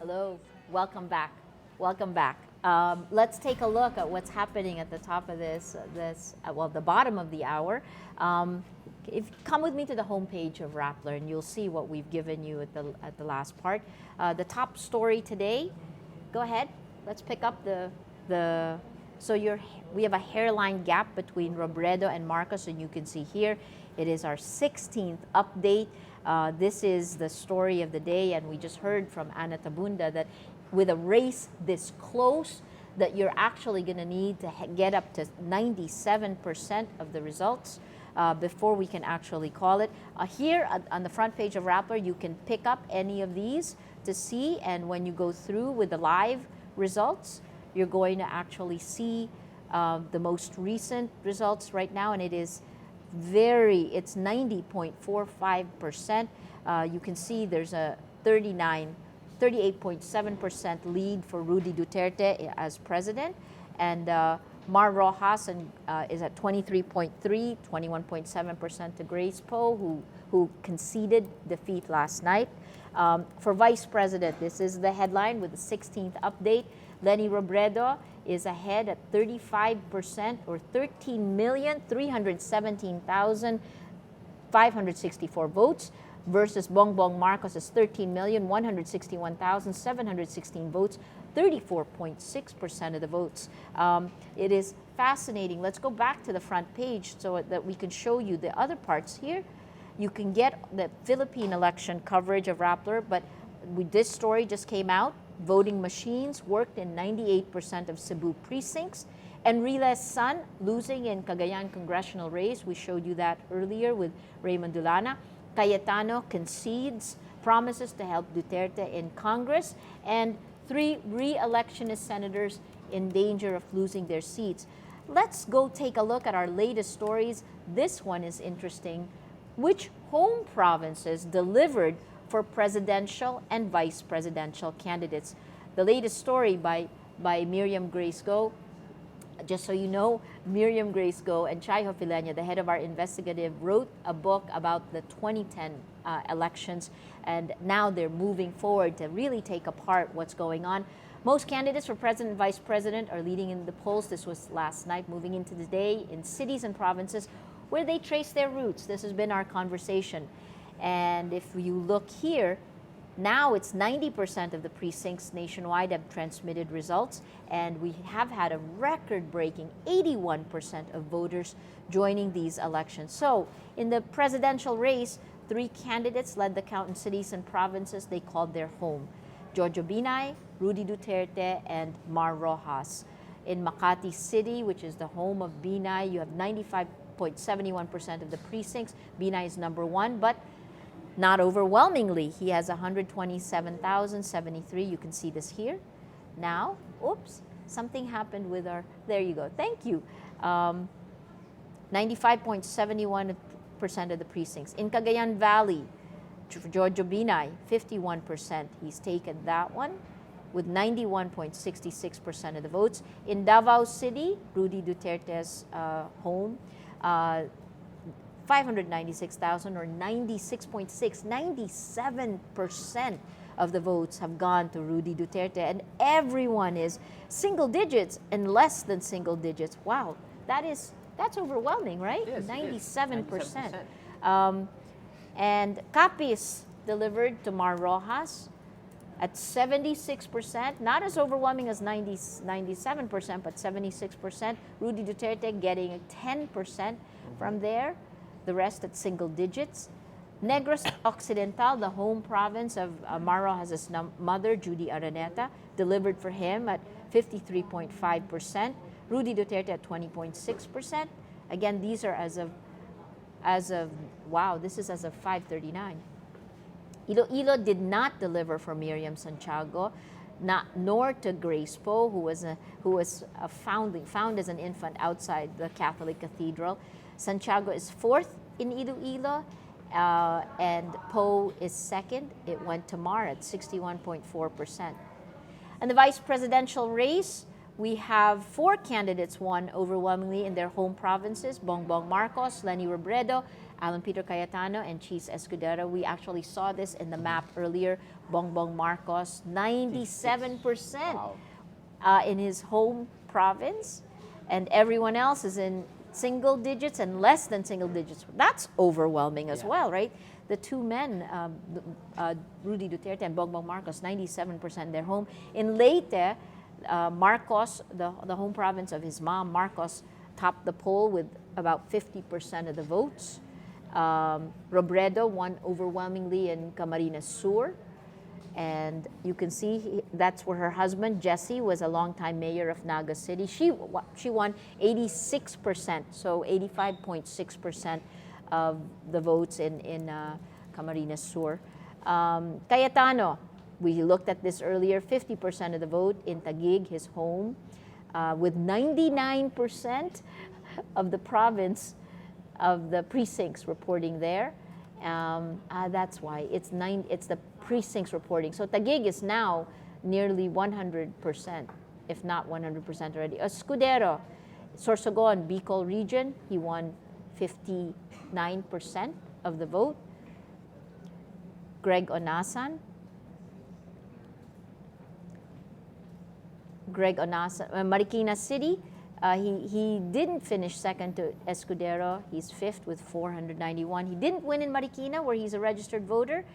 Hello, welcome back. Welcome back. Let's take a look at what's happening at the top of well, the bottom of the hour. If come with me to the homepage of Rappler, and you'll see what we've given you at the last part. The top story today. Go ahead. Let's pick up we have a hairline gap between Robredo and Marcos, and you can see here it is our 16th update. This is the story of the day, and we just heard from Ana Tabunda that with a race this close, that you're actually going to need to get up to 97% of the results before we can actually call it. Here on the front page of Rappler, you can pick up any of these to see, and when you go through with the live results, you're going to actually see the most recent results right now, and it's 90.45%. You can see there's a 38.7% lead for Rudy Duterte as president, and Mar Rojas is at 23.3, 21.7% to Grace Poe, who conceded defeat last night. For vice president, this is the headline with the 16th update. Leni Robredo is ahead at 35%, or 13,317,564 votes, versus Bongbong Marcos is 13,161,716 votes, 34.6% of the votes. It is fascinating. Let's go back to the front page so that we can show you the other parts here. You can get the Philippine election coverage of Rappler, but this story just came out. Voting machines worked in 98% of Cebu precincts. Enrile's son losing in Cagayan congressional race. We showed you that earlier with Raymond Dulana. Cayetano concedes, promises to help Duterte in Congress. And 3 re-electionist senators in danger of losing their seats. Let's go take a look at our latest stories. This one is interesting. Which home provinces delivered for presidential and vice presidential candidates? The latest story by Miriam Grace Go. Just so you know, Miriam Grace Go and Chaiho Filenya, the head of our investigative, wrote a book about the 2010 elections, and now they're moving forward to really take apart what's going on. Most candidates for president and vice president are leading in the polls. This was last night, moving into the day in cities and provinces where they trace their roots. This has been our conversation. And if you look here, now it's 90% of the precincts nationwide have transmitted results, and we have had a record-breaking 81% of voters joining these elections. So in the presidential race, 3 candidates led the count in cities and provinces they called their home: Jojo Binay, Rudy Duterte, and Mar Rojas. In Makati City, which is the home of Binay, you have 95.71% of the precincts. Binay is number 1, but not overwhelmingly. He has 127,073. You can see this here. Now, oops, something happened with there you go. Thank you. 95.71% of the precincts. In Cagayan Valley, Jojo Binay, 51%. He's taken that one with 91.66% of the votes. In Davao City, Rudy Duterte's home, 596,000, or 97% of the votes have gone to Rudy Duterte, and everyone is single digits and less than single digits. Wow, that's overwhelming, right? Yes, 97%. And Capiz delivered to Mar Rojas at 76%, not as overwhelming as 97%, but 76%. Rudy Duterte getting 10% from there. The rest at single digits. Negros Occidental, the home province of Mar Rojas' mother, Judy Araneta, delivered for him at 53.5%. Rudy Duterte at 20.6%. Again, these are as of wow, this is as of 5:39. Iloilo did not deliver for Miriam Santiago, nor to Grace Poe, who was found as an infant outside the Catholic Cathedral. Santiago is 4th in Iloilo, and Poe is 2nd. It went to Mar at 61.4%. And the vice presidential race, We have 4 candidates won overwhelmingly in their home provinces: Bongbong Marcos, Leni Robredo, Alan Peter Cayetano, and Cheese Escudero. We actually saw this in the map earlier. Bongbong Marcos, 97% in his home province, and everyone else is in single digits and less than single digits. That's overwhelming as well, right? The two men, Rudy Duterte and Bongbong Marcos, 97% in their home. In Leyte, Marcos, the home province of his mom, Marcos, topped the poll with about 50% of the votes. Robredo won overwhelmingly in Camarines Sur. And you can see that's where her husband, Jesse, was a longtime mayor of Naga City. She won 86%, so 85.6% of the votes in Camarines Sur. Cayetano, we looked at this earlier, 50% of the vote in Taguig, his home, with 99% of the province of the precincts reporting there. That's why it's the precincts reporting. So Taguig is now nearly 100%, if not 100% already. Escudero, Sorsogon, Bicol region, he won 59% of the vote. Greg Onasan, Marikina City, he didn't finish second to Escudero. He's 5th with 491. He didn't win in Marikina, where he's a registered voter.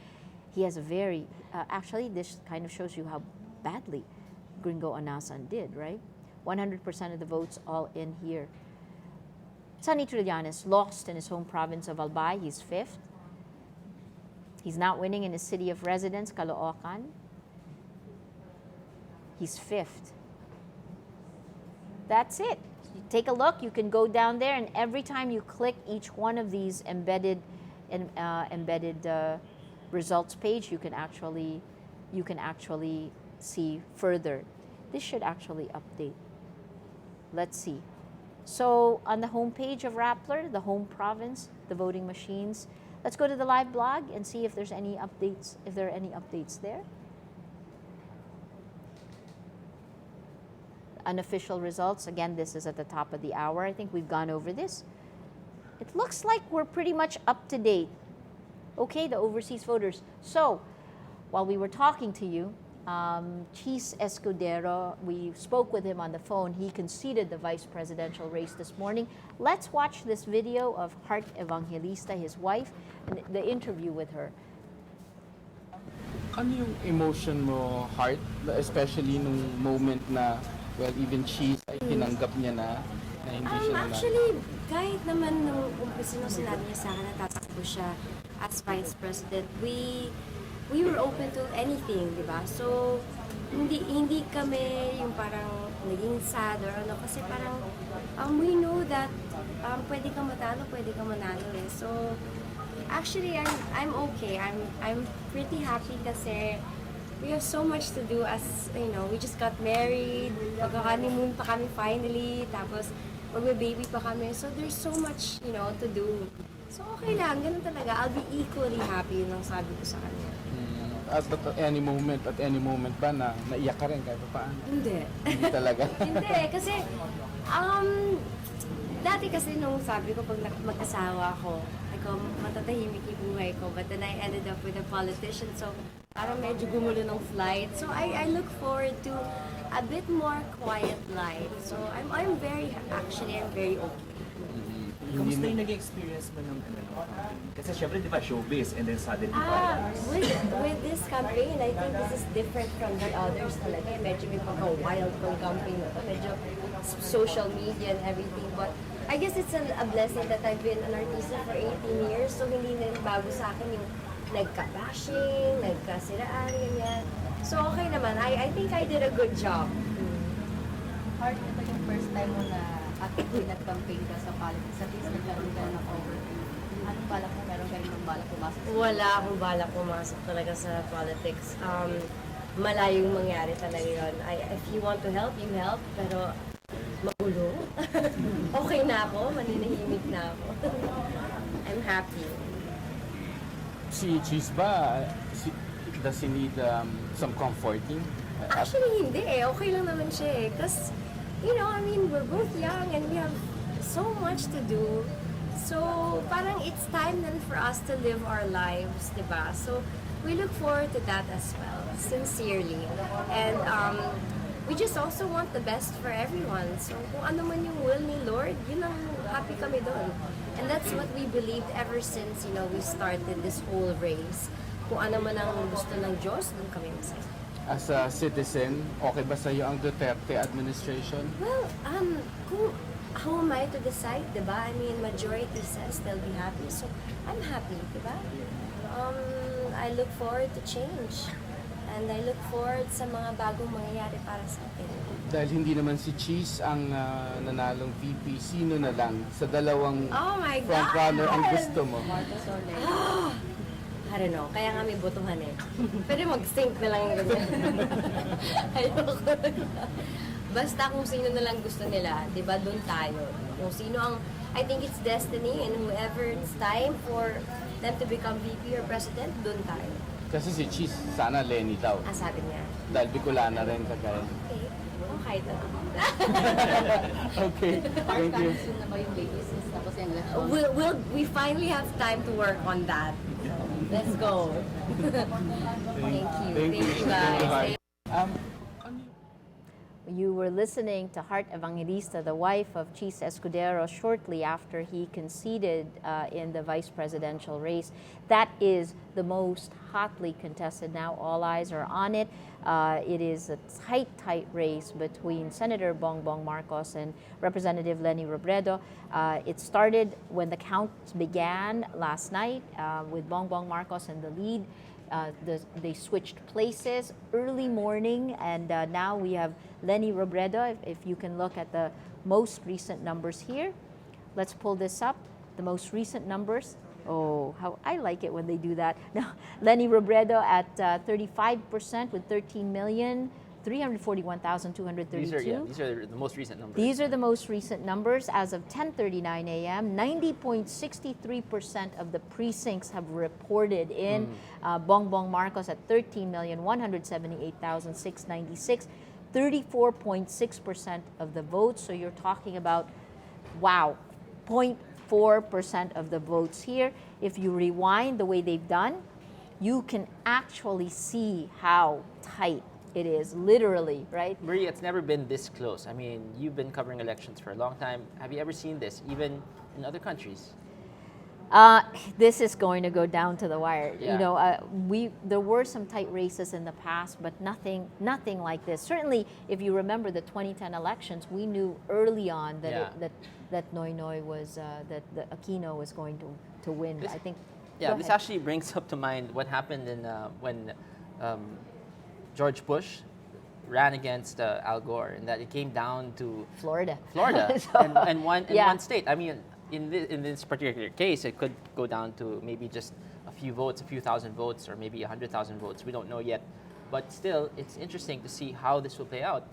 He has a very, actually this kind of shows you how badly Gringo Anasan did, right? 100% of the votes all in here. Sonny Trillanes lost in his home province of Albay. He's 5th. He's not winning in his city of residence, Caloocan. He's 5th. That's it. You take a look. You can go down there, and every time you click each one of these embedded results page, you can actually see further. This should actually update. Let's see. So on the home page of Rappler, the home province, the voting machines. Let's go to the live blog and see if there's any updates. If there are any updates there. Unofficial results. Again, this is at the top of the hour. I think we've gone over this. It looks like we're pretty much up to date. Okay, the overseas voters. So, while we were talking to you, Cheese Escudero, we spoke with him on the phone. He conceded the vice presidential race this morning. Let's watch this video of Heart Evangelista, his wife, and the interview with her. Ano yung emotion mo, Heart, especially nung moment na, well, even Cheese ay tinanggap niya na hindi siya naman? Actually, kahit naman nung umpisa nung sinabi niya sa akin na tatakbo siya as vice president, we were open to anything, di ba? So, hindi kami yung parang naging sad or ano, kasi parang we know that pwede kang matalo, pwede kang manalo eh. So, actually, I'm okay. I'm pretty happy kasi we have so much to do as, you know, we just got married, magka-honeymoon pa kami finally, tapos magbe-baby pa kami. So, there's so much, you know, to do. So, okay lang. Ganun talaga. I'll be equally happy yun ang sabi ko sa kanya. At any moment ba na naiyak ka rin kahit paano? Hindi. Hindi talaga? Hindi. Kasi, dati kasi nung sabi ko pag mag-asawa ako, matatahimik yung buhay ko. But then I ended up with a politician. So, parang medyo gumulo ng flight. So, I look forward to a bit more quiet life. So, I'm very okay. Kamusta yung naging experience mo ng kasi syempre di ba showbiz and then suddenly with this campaign, I think this is different from the others talaga. Medyo may pagka-wild pang campaign na to. Medyo social media and everything. But I guess it's a blessing that I've been an artista for 18 years. So hindi na bago sa akin yung nagka-bashing, nagka-siraan, ganyan. So okay naman. I think I did a good job. Heart, ito yung first time mo na actively nag-campaign ka sa politics. At least nagkaroon ka ng overview. Anong balak mo? Meron ka rin ng balak pumasok? Wala akong balak pumasok talaga sa politics. Malayong mangyari talaga yun. If you want to help, you help. Pero magulo. Okay na ako. Maninahimik na ako. I'm happy. Si Cheese ba, does he need some comforting? Actually, hindi eh. Okay lang naman siya eh. I mean, we're both young and we have so much to do. So, parang it's time then for us to live our lives, diba? So, we look forward to that as well, sincerely. And we just also want the best for everyone. So, kung ano man yung will ni Lord, yun ang happy kami doon. And that's what we believed ever since, we started this whole race. Kung ano man ang gusto ng Diyos, doon kami masaya. As a citizen, okay ba sa'yo ang Duterte administration? Well, how am I to decide, diba? I mean, majority says they'll be happy, so I'm happy, diba? I look forward to change. And I look forward sa mga bagong mangyayari para sa atin. Dahil hindi naman si Cheese ang nanalong VP, sino na lang sa dalawang frontrunner ang gusto mo? I don't know, kaya nga may botohan eh. Pwede mag-sync na lang yung ganyan. Ayoko. Basta kung sino na lang gusto nila, di ba, doon tayo. Kung sino ang, I think it's destiny and whoever it's time for them to become VP or president, doon tayo. Kasi si Cheese, sana Lenny daw. Sabi niya. Dahil Bicolana rin kagaya. Okay, kahit ano. Okay, thank you. Soon na ba yung babies tapos yung election? We finally have time to work on that. So, let's go. Thank you. Thank you guys. You were listening to Heart Evangelista, the wife of Chis Escudero, shortly after he conceded in the vice presidential race. That is the most hotly contested now. All eyes are on it. It is a tight race between Senator Bongbong Marcos and Representative Leni Robredo. It started when the count began last night with Bongbong Marcos in the lead. They switched places early morning, and now we have Leni Robredo. If you can look at the most recent numbers here. Let's pull this up. The most recent numbers. Oh, how I like it when they do that. Now, Leni Robredo at 35% with 13,341,232. These are the most recent numbers. These are the most recent numbers as of 10:39 a.m. 90.63% of the precincts have reported in. Bongbong Marcos at 13,178,696. 34.6% of the votes. So you're talking about, wow, 0.4% of the votes here. If you rewind the way they've done, you can actually see how tight it is, literally, right? Maria, it's never been this close. I mean, you've been covering elections for a long time. Have you ever seen this, even in other countries? This is going to go down to the wire. Yeah. There were some tight races in the past, but nothing like this. Certainly, if you remember the 2010 elections, we knew early on that that Noynoy was that the Aquino was going to win. I think. Yeah, this actually brings up to mind what happened in when George Bush ran against Al Gore, and that it came down to Florida, and one state. I mean, in this particular case, it could go down to maybe just a few votes, a few thousand votes, or maybe 100,000 votes. We don't know yet, but still, it's interesting to see how this will play out.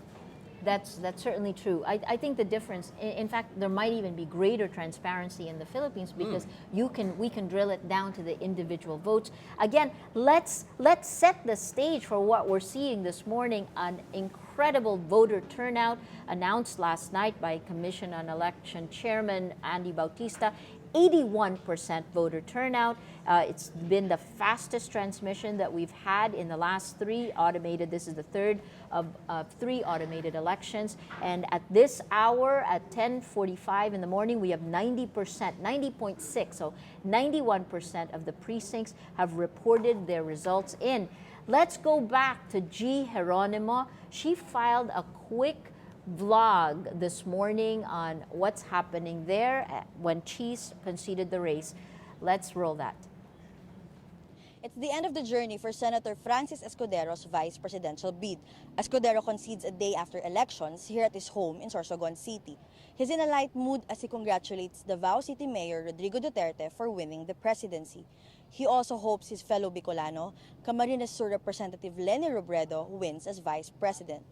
That's certainly true. I think the difference, in fact, there might even be greater transparency in the Philippines because we can drill it down to the individual votes. Again, let's set the stage for what we're seeing this morning. An incredible voter turnout announced last night by Commission on Election Chairman Andy Bautista. 81% voter turnout. It's been the fastest transmission that we've had in the last three automated. This is the third of three automated elections. And at this hour, at 10:45 in the morning, we have 90%, 90.6. So 91% of the precincts have reported their results in. Let's go back to G. Geronimo. She filed a quick vlog this morning on what's happening there when Cheese conceded the race. Let's roll that. It's the end of the journey for Senator Francis Escudero's vice presidential bid. Escudero concedes a day after elections here at his home in Sorsogon City. He's in a light mood as he congratulates Davao City Mayor Rodrigo Duterte for winning the presidency. He also hopes his fellow Bicolano, Camarines Sur Representative Leni Robredo, wins as vice president.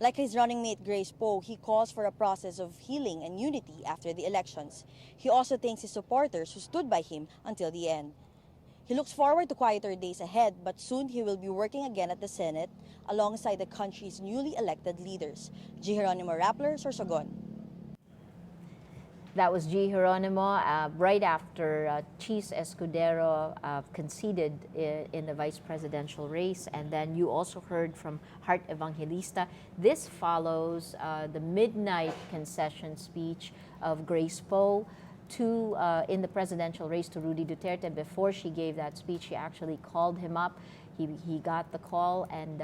Like his running mate Grace Poe, he calls for a process of healing and unity after the elections. He also thanks his supporters who stood by him until the end. He looks forward to quieter days ahead, but soon he will be working again at the Senate alongside the country's newly elected leaders. G. Geronimo Rappler, Sorsogon. That was G. Geronimo right after Chis Escudero conceded in the vice presidential race. And then you also heard from Heart Evangelista. This follows the midnight concession speech of Grace Poe in the presidential race to Rudy Duterte. Before she gave that speech, she actually called him up. He got the call, and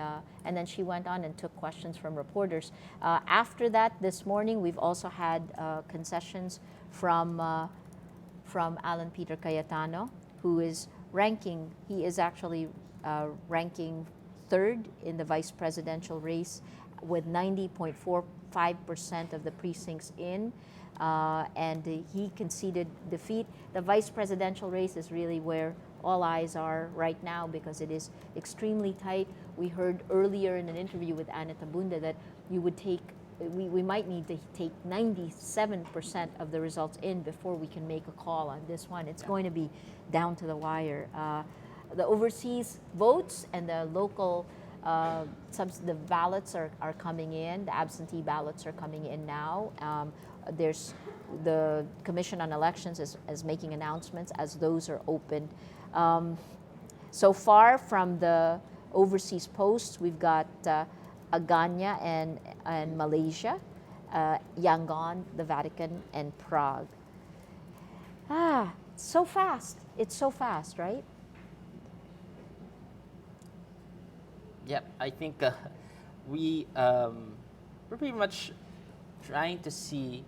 then she went on and took questions from reporters. After that, this morning, we've also had concessions from Alan Peter Cayetano, who is ranking. He is actually ranking third in the vice presidential race with 90.45% of the precincts in. And he conceded defeat. The vice presidential race is really where all eyes are right now because it is extremely tight. We heard earlier in an interview with Ana Tabunda that we might need to take 97% of the results in before we can make a call on this one. It's going to be down to the wire. The overseas votes and the local the ballots are coming in. The absentee ballots are coming in now. There's the Commission on Elections is making announcements as those are opened. So far from the overseas posts, we've got Agana and Malaysia, Yangon, the Vatican, and Prague. So fast. It's so fast, right? Yep, I think we're pretty much trying to see,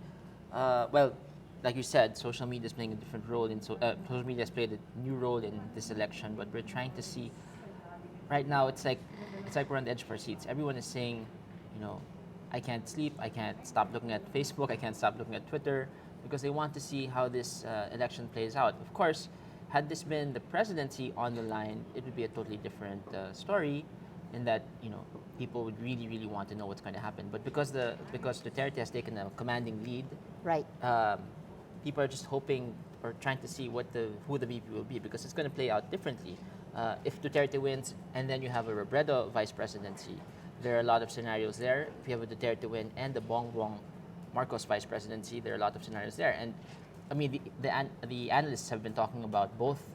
like you said, social media is playing a different role. Social media has played a new role in this election, but we're trying to see. Right now, it's like we're on the edge of our seats. Everyone is saying, I can't sleep, I can't stop looking at Facebook, I can't stop looking at Twitter, because they want to see how this election plays out. Of course, had this been the presidency on the line, it would be a totally different story. In that people would really, really want to know what's going to happen. But because Duterte has taken a commanding lead, right? People are just hoping or trying to see who the VP will be, because it's going to play out differently. If Duterte wins and then you have a Robredo vice presidency, there are a lot of scenarios there. If you have a Duterte win and the Bongbong Marcos vice presidency, there are a lot of scenarios there. And I mean, the analysts have been talking about both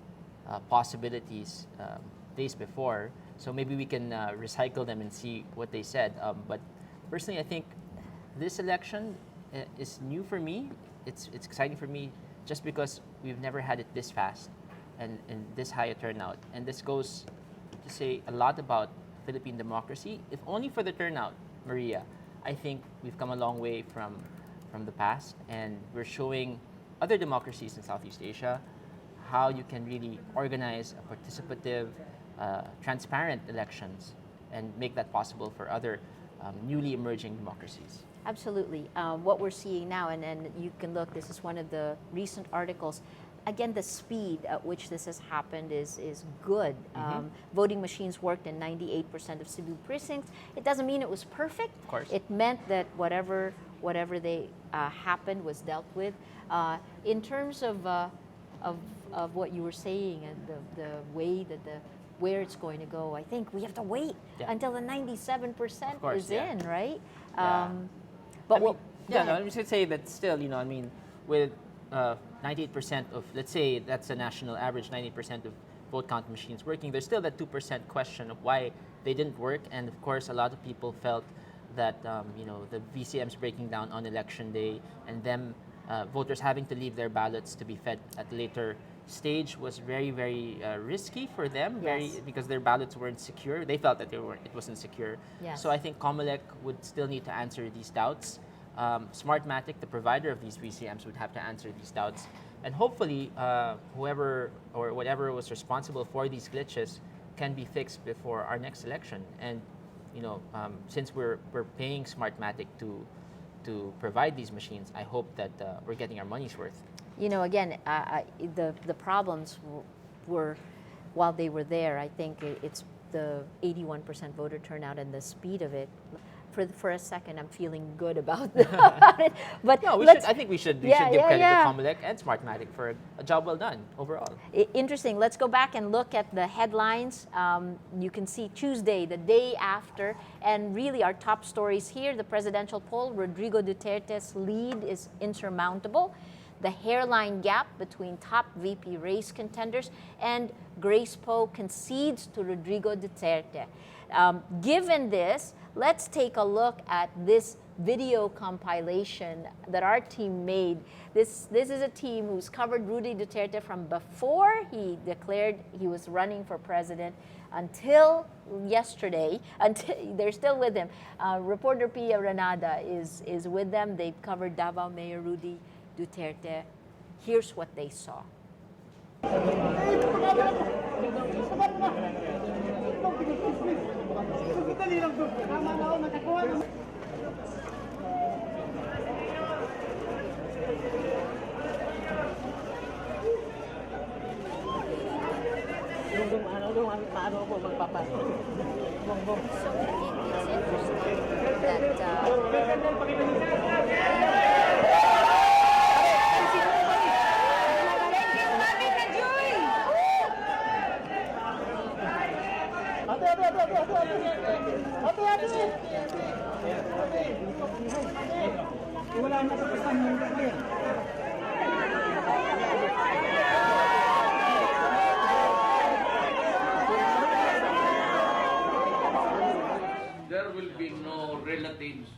possibilities days before. So maybe we can recycle them and see what they said. But personally, I think this election is new for me. It's exciting for me just because we've never had it this fast and this high a turnout. And this goes to say a lot about Philippine democracy. If only for the turnout, Maria, I think we've come a long way from the past. And we're showing other democracies in Southeast Asia how you can really organize a participative, transparent elections and make that possible for other newly emerging democracies. Absolutely. What we're seeing now, and you can look, this is one of the recent articles. Again, the speed at which this has happened is good. Mm-hmm. Voting machines worked in 98% of Cebu precincts. It doesn't mean it was perfect. Of course. It meant that whatever they happened was dealt with. In terms of what you were saying and the way that where it's going to go, I think we have to wait until the 97% is in, right? Yeah. But I should say that still, with 98% of, let's say that's a national average, 90% of vote count machines working, there's still that 2% question of why they didn't work. And of course, a lot of people felt that, the VCMs breaking down on election day and them voters having to leave their ballots to be fed at later stage was very, very risky for them, because their ballots weren't secure. They felt that it wasn't secure. Yes. So I think COMELEC would still need to answer these doubts. Smartmatic, the provider of these VCMs, would have to answer these doubts. And hopefully, whoever or whatever was responsible for these glitches can be fixed before our next election. And since we're paying Smartmatic to provide these machines, I hope that we're getting our money's worth. Again, the problems were, while they were there, I think it's the 81% voter turnout and the speed of it. for a second, I'm feeling good about it. But no, I think we should give credit to Comelec and Smartmatic for a job well done overall. Interesting. Let's go back and look at the headlines. You can see Tuesday, the day after, and really our top stories here. The presidential poll, Rodrigo Duterte's lead is insurmountable. The hairline gap between top VP race contenders, and Grace Poe concedes to Rodrigo Duterte. Given this, let's take a look at this video compilation that our team made. This is a team who's covered Rudy Duterte from before he declared he was running for president until yesterday. Until they're still with him. Reporter Pia Renada is with them. They've covered Davao Mayor Rudy Duterte. Here's what they saw. There will be no relatives.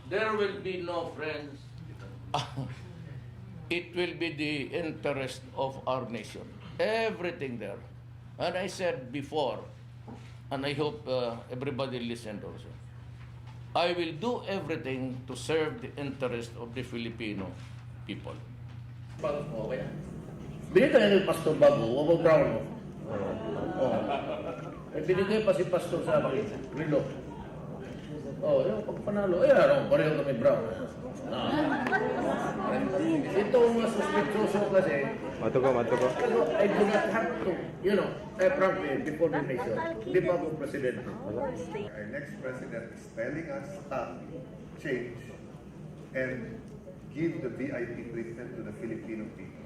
There will be no friends. It will be the interest of our nation. Everything there. And I said before, and I hope everybody listened also, I will do everything to serve the interest of the Filipino people. Binigay ni Pastor Bago, Wabo Brown. Binigay pa si Pastor sa akin, Rilo. Yung pagpanalo, pareho kami Brown. Ito ang mga suspectioso kasi. Mato ko. I do not have to, frankly, before the nation, hindi pa ako president. Our next president is telling us stop, change, and give the VIP treatment to the Filipino people.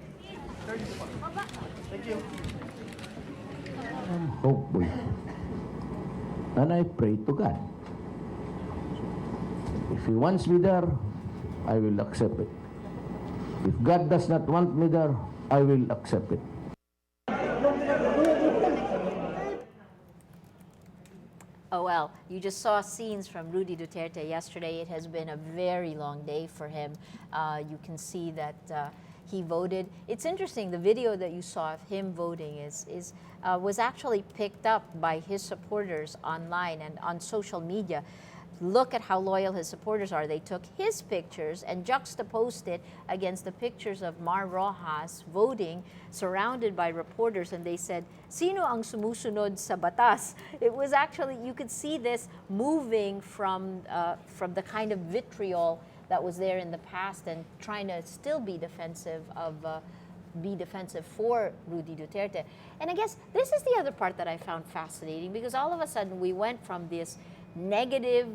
Thank you. I'm hopeful. And I pray to God. If He wants me there, I will accept it. If God does not want me there, I will accept it. Oh, well, you just saw scenes from Rudy Duterte yesterday. It has been a very long day for him. You can see that he voted. It's interesting, the video that you saw of him voting was actually picked up by his supporters online and on social media. Look at how loyal his supporters are. They took his pictures and juxtaposed it against the pictures of Mar Rojas voting, surrounded by reporters, and they said, "Sino ang sumusunod sa batas?" It was actually, you could see this moving from the kind of vitriol that was there in the past and trying to still be defensive for Rudy Duterte. And I guess this is the other part that I found fascinating, because all of a sudden we went from this negative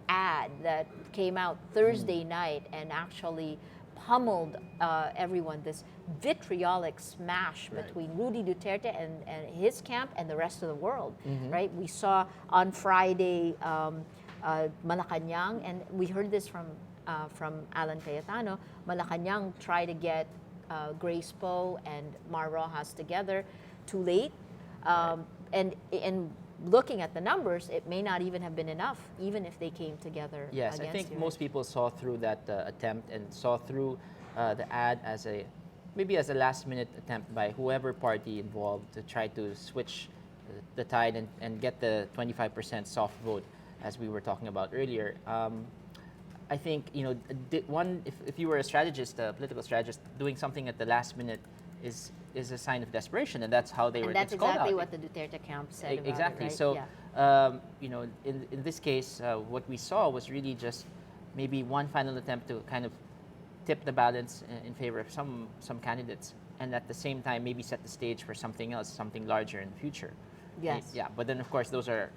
ad that came out Thursday night and actually pummeled everyone, this vitriolic smash between Rudy Duterte and his camp and the rest of the world, right? We saw on Friday Malacanang, and we heard this from Alan Cayetano. Malacanang tried to get Grace Poe and Mar Rojas together, too late. And looking at the numbers, it may not even have been enough, even if they came together. Yes, I think most people saw through that attempt and saw through the ad as maybe a last-minute attempt by whoever party involved to try to switch the tide and get the 25% soft vote, as we were talking about earlier. I think, if you were a strategist, a political strategist, doing something at the last minute is a sign of desperation, and that's how they were. And that's exactly what the Duterte camp said. Exactly. About it, So, yeah. In this case, what we saw was really just maybe one final attempt to kind of tip the balance in favor of some candidates, and at the same time maybe set the stage for something else, something larger in the future. Yes. Yeah. But then, of course, those are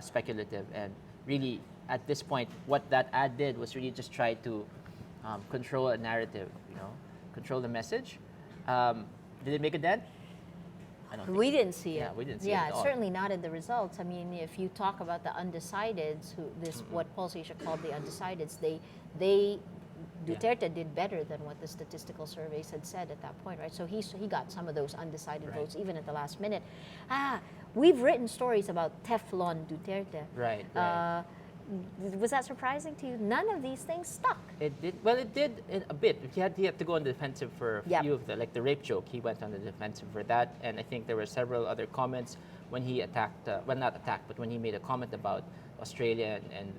speculative, and really at this point, what that ad did was really just try to control a narrative, control the message. Did it make a dent? I don't think We so. didn't see it. Yeah, we didn't see it Yeah, at all. certainly not in the results. I mean, if you talk about the undecideds, what Pulse Asia called the undecideds, they Duterte did better than what the statistical surveys had said at that point, right? So he got some of those undecided votes even at the last minute. We've written stories about Teflon Duterte. Right. Was that surprising to you? None of these things stuck. It did. Well, it did a bit. He had to go on the defensive for a few of like the rape joke. He went on the defensive for that, and I think there were several other comments when he attacked. Well, not attacked, but when he made a comment about Australia and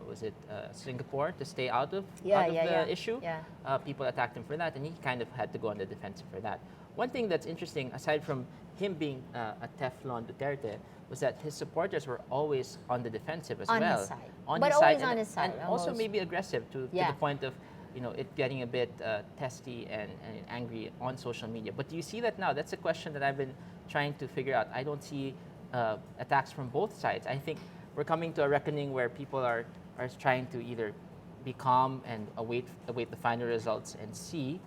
was it Singapore to stay out of the issue? Yeah. People attacked him for that, and he kind of had to go on the defensive for that. One thing that's interesting, aside from him being a Teflon Duterte, was that his supporters were always on the defensive as well. On his side. On But his always side, on his side, and also almost. maybe aggressive to the point of it getting a bit testy and angry on social media. But do you see that now? That's a question that I've been trying to figure out. I don't see attacks from both sides. I think we're coming to a reckoning where people are trying to either be calm and await the final results and see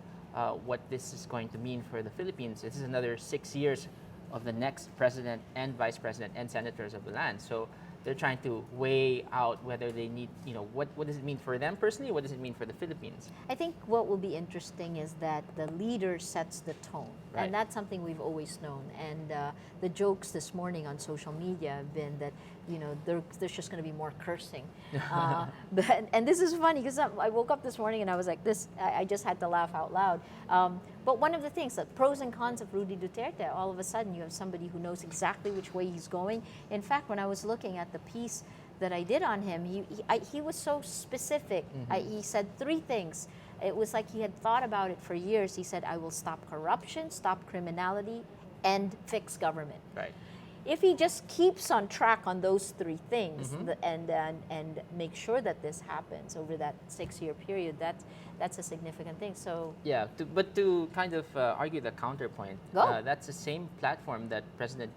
what this is going to mean for the Philippines. This is another 6 years of the next president and vice president and senators of the land. So they're trying to weigh out whether they need, what does it mean for them personally? What does it mean for the Philippines? I think what will be interesting is that the leader sets the tone. Right. And that's something we've always known. And the jokes this morning on social media have been that, there's just going to be more cursing. And this is funny because I woke up this morning and I was like, I just had to laugh out loud. But one of the things, the pros and cons of Rudy Duterte, all of a sudden you have somebody who knows exactly which way he's going. In fact, when I was looking at the piece that I did on him, he was so specific. He said 3 things. It was like he had thought about it for years. He said, I will stop corruption, stop criminality, and fix government. Right. If he just keeps on track on those 3 things and make sure that this happens over that 6-year period, that's a significant thing. So yeah, but to kind of argue the counterpoint, that's the same platform that President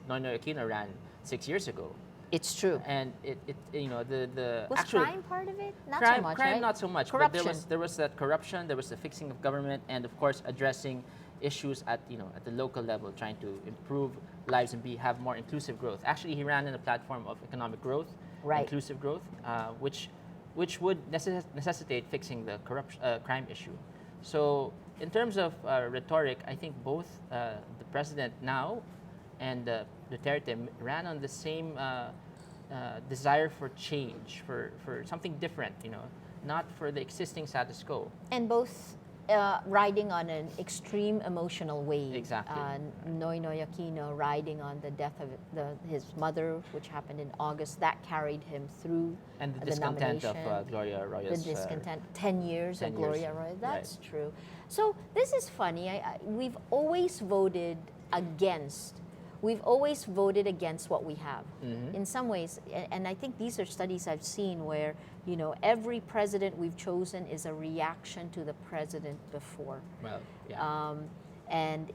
Noynoy Aquino ran 6 years ago. It's true. And the was actual crime part of it? Not crime, so much, crime right? not so much. Corruption. But there was that corruption. There was the fixing of government, and of course addressing issues at the local level, trying to improve lives and have more inclusive growth. Actually, he ran in a platform of economic growth, inclusive growth, which would necessitate fixing the crime issue. So in terms of rhetoric, I think both the president now and Duterte ran on the same desire for change, for something different, not for the existing status quo. And both riding on an extreme emotional wave. Exactly. Noynoy Aquino riding on the death of his mother, which happened in August. That carried him through and the discontent nomination. of Gloria Arroyo's. The discontent, 10 years 10 of Gloria years. Arroyo. That's true. So this is funny. We've always voted against. We've always voted against what we have. In some ways, and I think these are studies I've seen where, every president we've chosen is a reaction to the president before. Well, yeah. And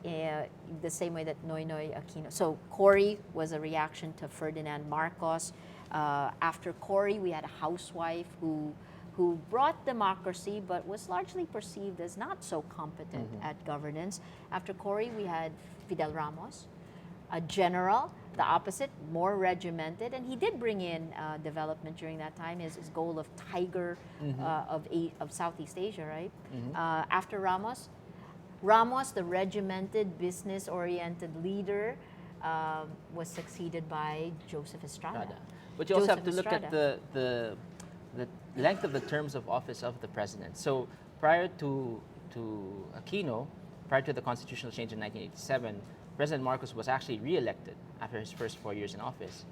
the same way that Noynoy Aquino. So Cory was a reaction to Ferdinand Marcos. After Cory, we had a housewife who brought democracy but was largely perceived as not so competent at governance. After Cory, we had Fidel Ramos, a general, the opposite, more regimented, and he did bring in development during that time. His goal of tiger of Southeast Asia, right? After Ramos, the regimented, business-oriented leader, was succeeded by Joseph Estrada. But you also have to look at the length of the terms of office of the president. So prior to Aquino, prior to the constitutional change in 1987, President Marcos was actually re-elected after his first 4 years in office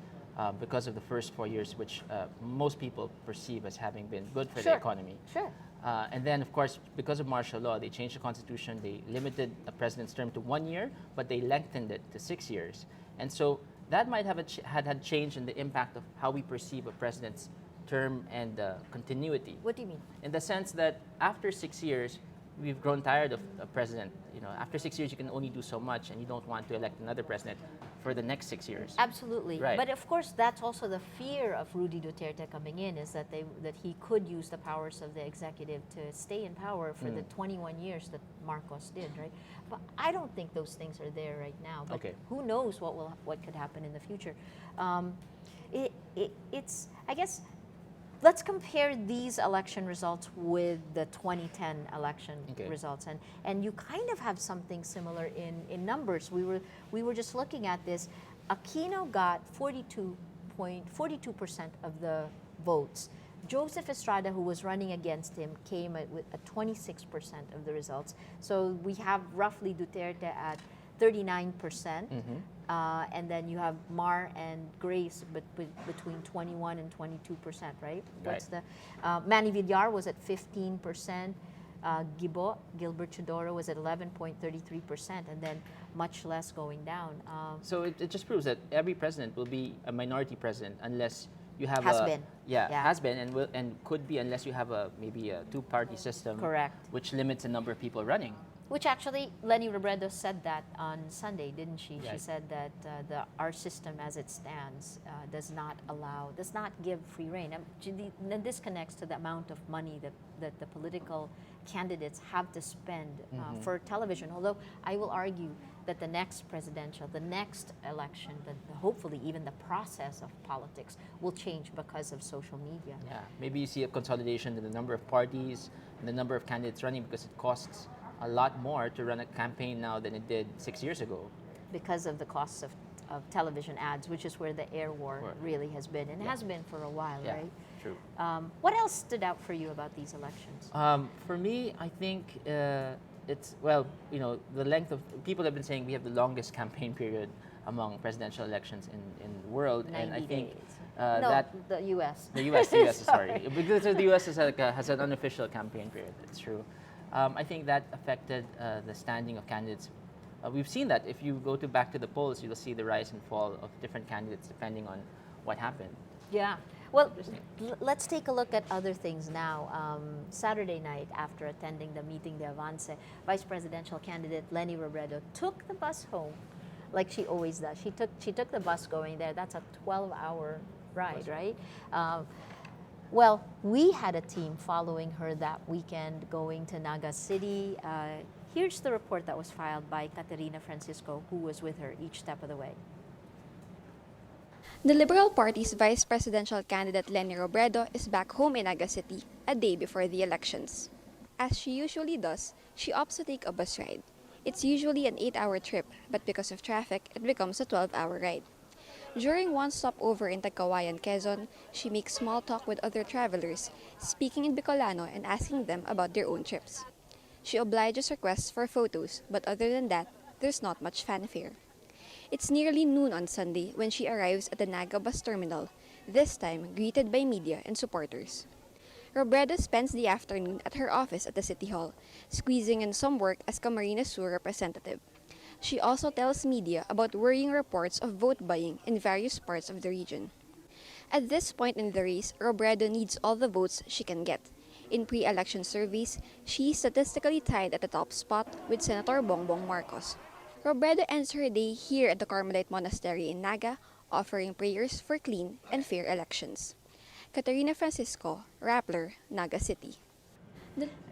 because of the first 4 years, which most people perceive as having been good for the economy. Sure. And then, of course, because of martial law, they changed the constitution. They limited a president's term to 1 year, but they lengthened it to 6 years. And so that might have had change in the impact of how we perceive a president's term and continuity. What do you mean? In the sense that after 6 years, we've grown tired of a president. You know, after 6 years, you can only do so much, and you don't want to elect another president for the next 6 years. Absolutely. Right. But of course, that's also the fear of Rudy Duterte coming in, is that he could use the powers of the executive to stay in power for the 21 years that Marcos did, right? But I don't think those things are there right now. But who knows what could happen in the future? It's, I guess, let's compare these election results with the 2010 election results, and you kind of have something similar in numbers. We were just looking at this. Aquino got 42% of the votes. Joseph Estrada, who was running against him, came with 26% of the results. So we have roughly Duterte at 39%. And then you have Mar and Grace between 21 and 22%, right? What's the Manny Villar was at 15%. Gilbert Chodoro was at 11.33%, and then much less going down. So it just proves that every president will be a minority president unless you have has a been. has been and could be unless you have maybe a two-party system, correct, which limits the number of people running. Which actually, Leni Robredo said that on Sunday, didn't she? Right. She said that our system as it stands does not give free rein. And this connects to the amount of money that the political candidates have to spend for television. Although I will argue that the next election, hopefully even the process of politics will change because of social media. Yeah, maybe you see a consolidation in the number of parties and the number of candidates running because it costs a lot more to run a campaign now than it did 6 years ago. Because of the costs of television ads, which is where the air war really has been, and has been for a while, right? True. What else stood out for you about these elections? For me, I think it's, well, you know, the length of, people have been saying we have the longest campaign period among presidential elections in the world. 90 and I think days. the U.S. The U.S., sorry. Because the U.S. has an unofficial campaign period, it's true. I think that affected the standing of candidates. We've seen that if you go back to the polls, you'll see the rise and fall of different candidates depending on what happened. Yeah. Well, let's take a look at other things now. Saturday night, after attending the meeting de Avance, Vice Presidential candidate Leni Robredo took the bus home, like she always does. She took the bus going there. That's a 12-hour ride, right? Well, we had a team following her that weekend going to Naga City. Here's the report that was filed by Caterina Francisco, who was with her each step of the way. The Liberal Party's vice presidential candidate Leni Robredo is back home in Naga City a day before the elections. As she usually does, she opts to take a bus ride. It's usually an 8-hour trip, but because of traffic, it becomes a 12-hour ride. During one stopover in Tagkawayan, Quezon, she makes small talk with other travelers, speaking in Bicolano and asking them about their own trips. She obliges requests for photos, but other than that, there's not much fanfare. It's nearly noon on Sunday when she arrives at the Naga bus terminal, this time greeted by media and supporters. Robredo spends the afternoon at her office at the City Hall, squeezing in some work as Camarines Sur representative. She also tells media about worrying reports of vote buying in various parts of the region. At this point in the race, Robredo needs all the votes she can get. In pre-election surveys, she is statistically tied at the top spot with Senator Bongbong Marcos. Robredo ends her day here at the Carmelite Monastery in Naga, offering prayers for clean and fair elections. Caterina Francisco, Rappler, Naga City.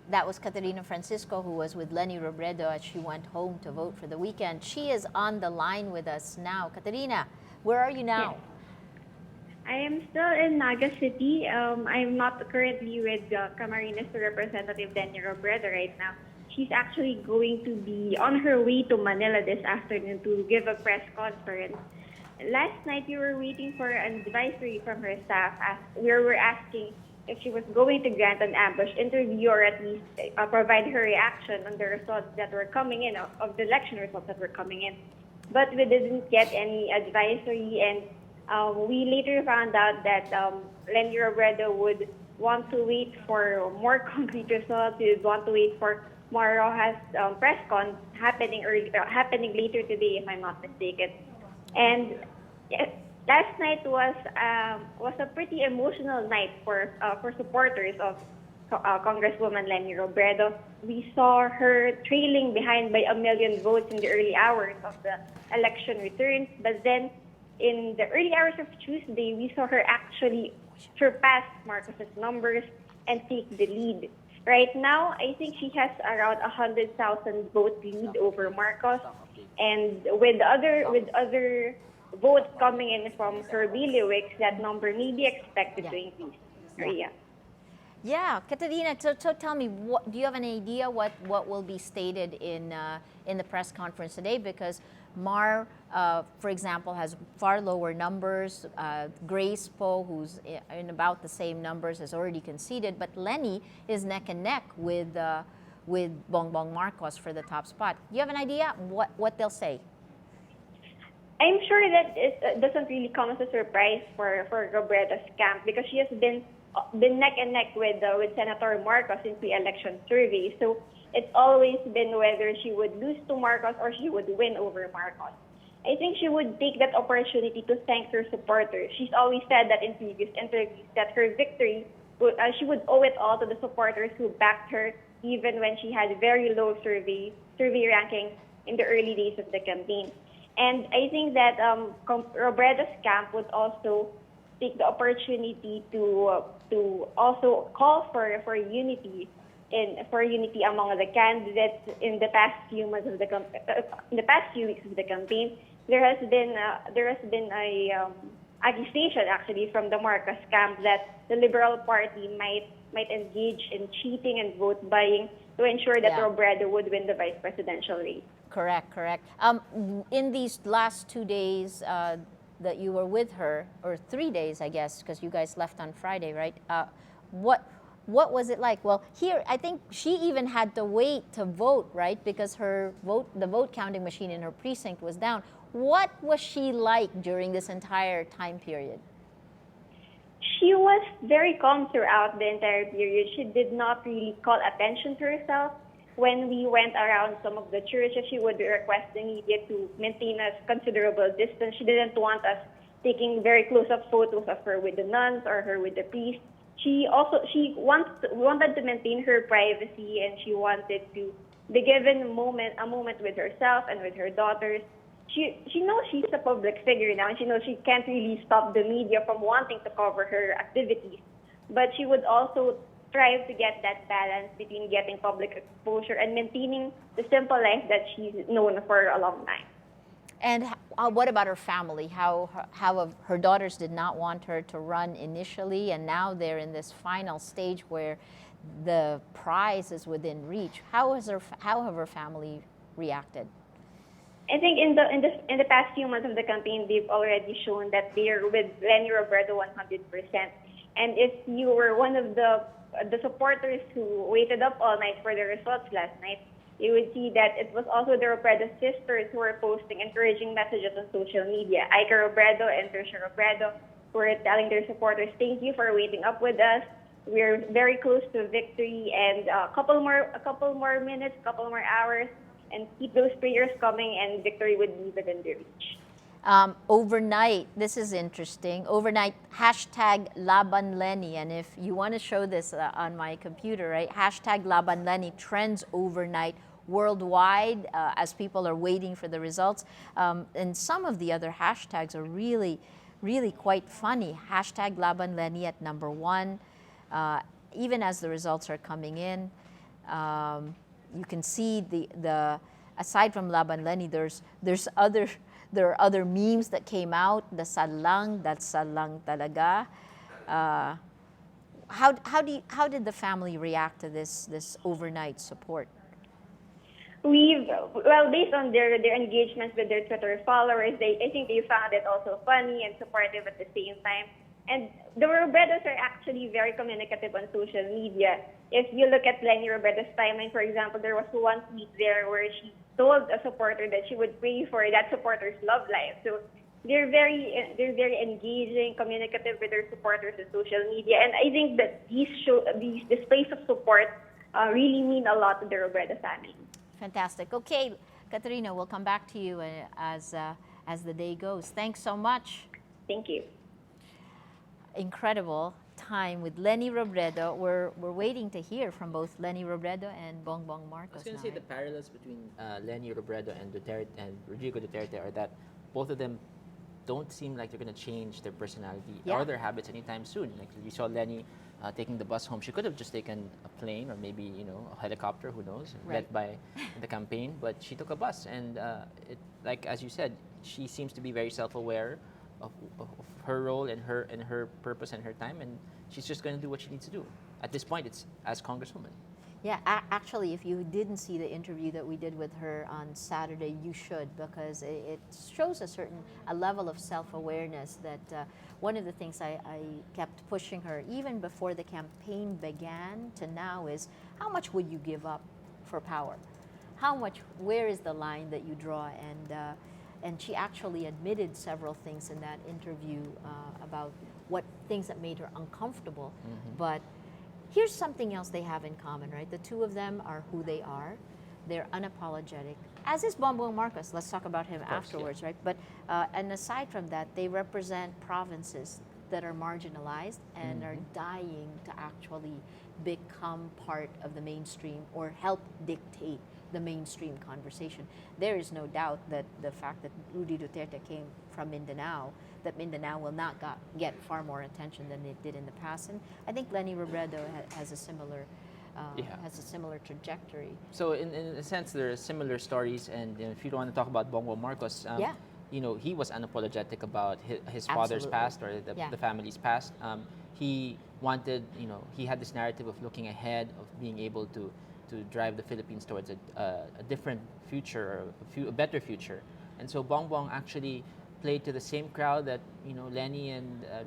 That was Caterina Francisco, who was with Leni Robredo as she went home to vote for the weekend. She is on the line with us now. Caterina, where are you now? Yes. I am still in Naga City. I'm not currently with Camarines Representative Leni Robredo right now. She's actually going to be on her way to Manila this afternoon to give a press conference. Last night, we were waiting for an advisory from her staff as we were asking if she was going to grant an ambush interview or at least provide her reaction on the results that were coming in, of the election results that were coming in. But we didn't get any advisory, and we later found out that Leni Robredo would want to wait for more concrete results. We would want to wait for more Rojas press con happening later today, if I'm not mistaken. And last night was a pretty emotional night for supporters of Congresswoman Lenny Robredo. We saw her trailing behind by 1 million votes in the early hours of the election returns. But then in the early hours of Tuesday, we saw her actually surpass Marcos's numbers and take the lead. Right now, I think she has around 100,000 vote lead over Marcos. And with other votes coming in from her bailiwicks, that number may be expected to increase. Maria. Yeah, Katerina, so tell me, do you have an idea what will be stated in the press conference today? Because Mar, for example, has far lower numbers. Grace Poe, who's in about the same numbers, has already conceded. But Lenny is neck and neck with Bongbong Marcos for the top spot. Do you have an idea what they'll say? I'm sure that it doesn't really come as a surprise for Robredo's camp, because she has been neck and neck with Senator Marcos in pre-election surveys. So it's always been whether she would lose to Marcos or she would win over Marcos. I think she would take that opportunity to thank her supporters. She's always said that in previous interviews that her victory, she would owe it all to the supporters who backed her even when she had very low survey rankings in the early days of the campaign. And I think that Robredo's camp would also take the opportunity to also call for unity among the candidates in the past few months of in the past few weeks of the campaign. There has been a accusation actually from the Marcos camp that the Liberal Party might engage in cheating and vote buying to ensure that Robredo would win the vice presidential race. Correct. In these last 2 days that you were with her, or 3 days, I guess, because you guys left on Friday, right? What was it like? Well, here, I think she even had to wait to vote, right? Because the vote counting machine in her precinct was down. What was she like during this entire time period? She was very calm throughout the entire period. She did not really call attention to herself. When we went around some of the churches, she would request the media to maintain a considerable distance. She didn't want us taking very close-up photos of her with the nuns or her with the priest. She wanted to maintain her privacy, and she wanted to be given a moment with herself and with her daughters. She knows she's a public figure now, and she knows she can't really stop the media from wanting to cover her activities. But she would also strive to get that balance between getting public exposure and maintaining the simple life that she's known for a long time. And what about her family? How her daughters did not want her to run initially, and now they're in this final stage where the prize is within reach. How have her family reacted? I think in the past few months of the campaign, they've already shown that they're with Lenny Robredo 100%. And if you were one of the supporters who waited up all night for the results last night, you would see that it was also the Robredo sisters who were posting encouraging messages on social media. Ika Robredo and Trisha Robredo were telling their supporters, "Thank you for waiting up with us. We're very close to victory, and a couple more minutes, a couple more hours, and keep those prayers coming, and victory would be within their reach." Overnight, this is interesting. Overnight, hashtag Laban Lenny. And if you want to show this on my computer, right? Hashtag Laban Lenny trends overnight worldwide as people are waiting for the results. And some of the other hashtags are really, really quite funny. Hashtag Laban Lenny at #1. Even as the results are coming in, you can see the aside from Laban Lenny, there are other memes that came out. Dasal lang talaga. How did the family react to this overnight support? Based on their engagements with their Twitter followers, I think they found it also funny and supportive at the same time. And the Robredos are actually very communicative on social media. If you look at Lenny Robredo's timeline, for example, there was one tweet there where she told a supporter that she would pray for that supporter's love life. So they're very engaging, communicative with their supporters on social media, and I think that these displays of support really mean a lot to the Robredo family. Fantastic. Okay, Katerina, we'll come back to you as the day goes. Thanks so much. Thank you. Incredible. time with Lenny Robredo. We're waiting to hear from both Lenny Robredo and Bongbong Marcos. I was going now, to say the right? parallels between Lenny Robredo and Duterte and Rodrigo Duterte are that both of them don't seem like they're going to change their personality Yeah. or their habits anytime soon. Like we saw Lenny taking the bus home. She could have just taken a plane or maybe a helicopter. Who knows? Right. Led by the campaign, but she took a bus, and like as you said, she seems to be very self-aware of her role and her purpose and her time, and she's just going to do what she needs to do. At this point, it's as Congresswoman. Yeah, actually, if you didn't see the interview that we did with her on Saturday, you should, because it shows a level of self-awareness that one of the things I kept pushing her, even before the campaign began to now, is how much would you give up for power? Where is the line that you draw? And she actually admitted several things in that interview about what things that made her uncomfortable. But here's something else they have in common, right? The two of them are who they are. They're unapologetic, as is Bongbong Marcos. Let's talk about him afterwards, right? But and aside from that, they represent provinces that are marginalized and are dying to actually become part of the mainstream or help dictate the mainstream conversation. There is no doubt that the fact that Rudy Duterte came from Mindanao, that Mindanao will not get far more attention than it did in the past. And I think Lenny Robredo has a similar trajectory. So in a sense, there are similar stories, and if you don't want to talk about Bongbong Marcos, he was unapologetic about his father's past or the family's past. He wanted, he had this narrative of looking ahead, of being able to drive the Philippines towards a different future, or a better future. And so Bongbong actually played to the same crowd that Lenny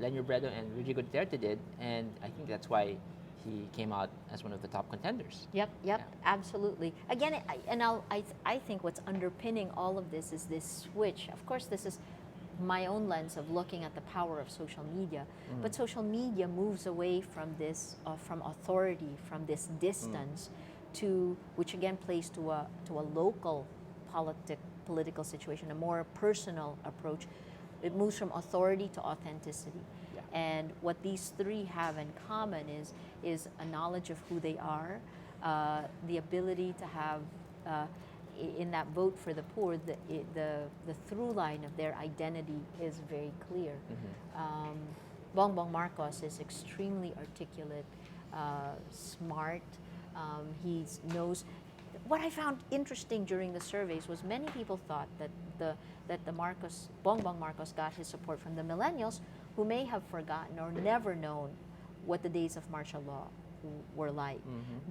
Robredo and Rodrigo Duterte did, and I think that's why he came out as one of the top contenders. Yep, absolutely. Again, I think what's underpinning all of this is this switch. Of course, this is my own lens of looking at the power of social media, but social media moves away from this, from authority, from this distance, to which again plays to a local political situation, a more personal approach. It moves from authority to authenticity. Yeah. And what these three have in common is a knowledge of who they are, the ability to have, in that vote for the poor, the through line of their identity is very clear. Bongbong Marcos is extremely articulate, smart. He knows. What I found interesting during the surveys was many people thought that Bongbong Marcos got his support from the millennials, who may have forgotten or never known what the days of martial law were like.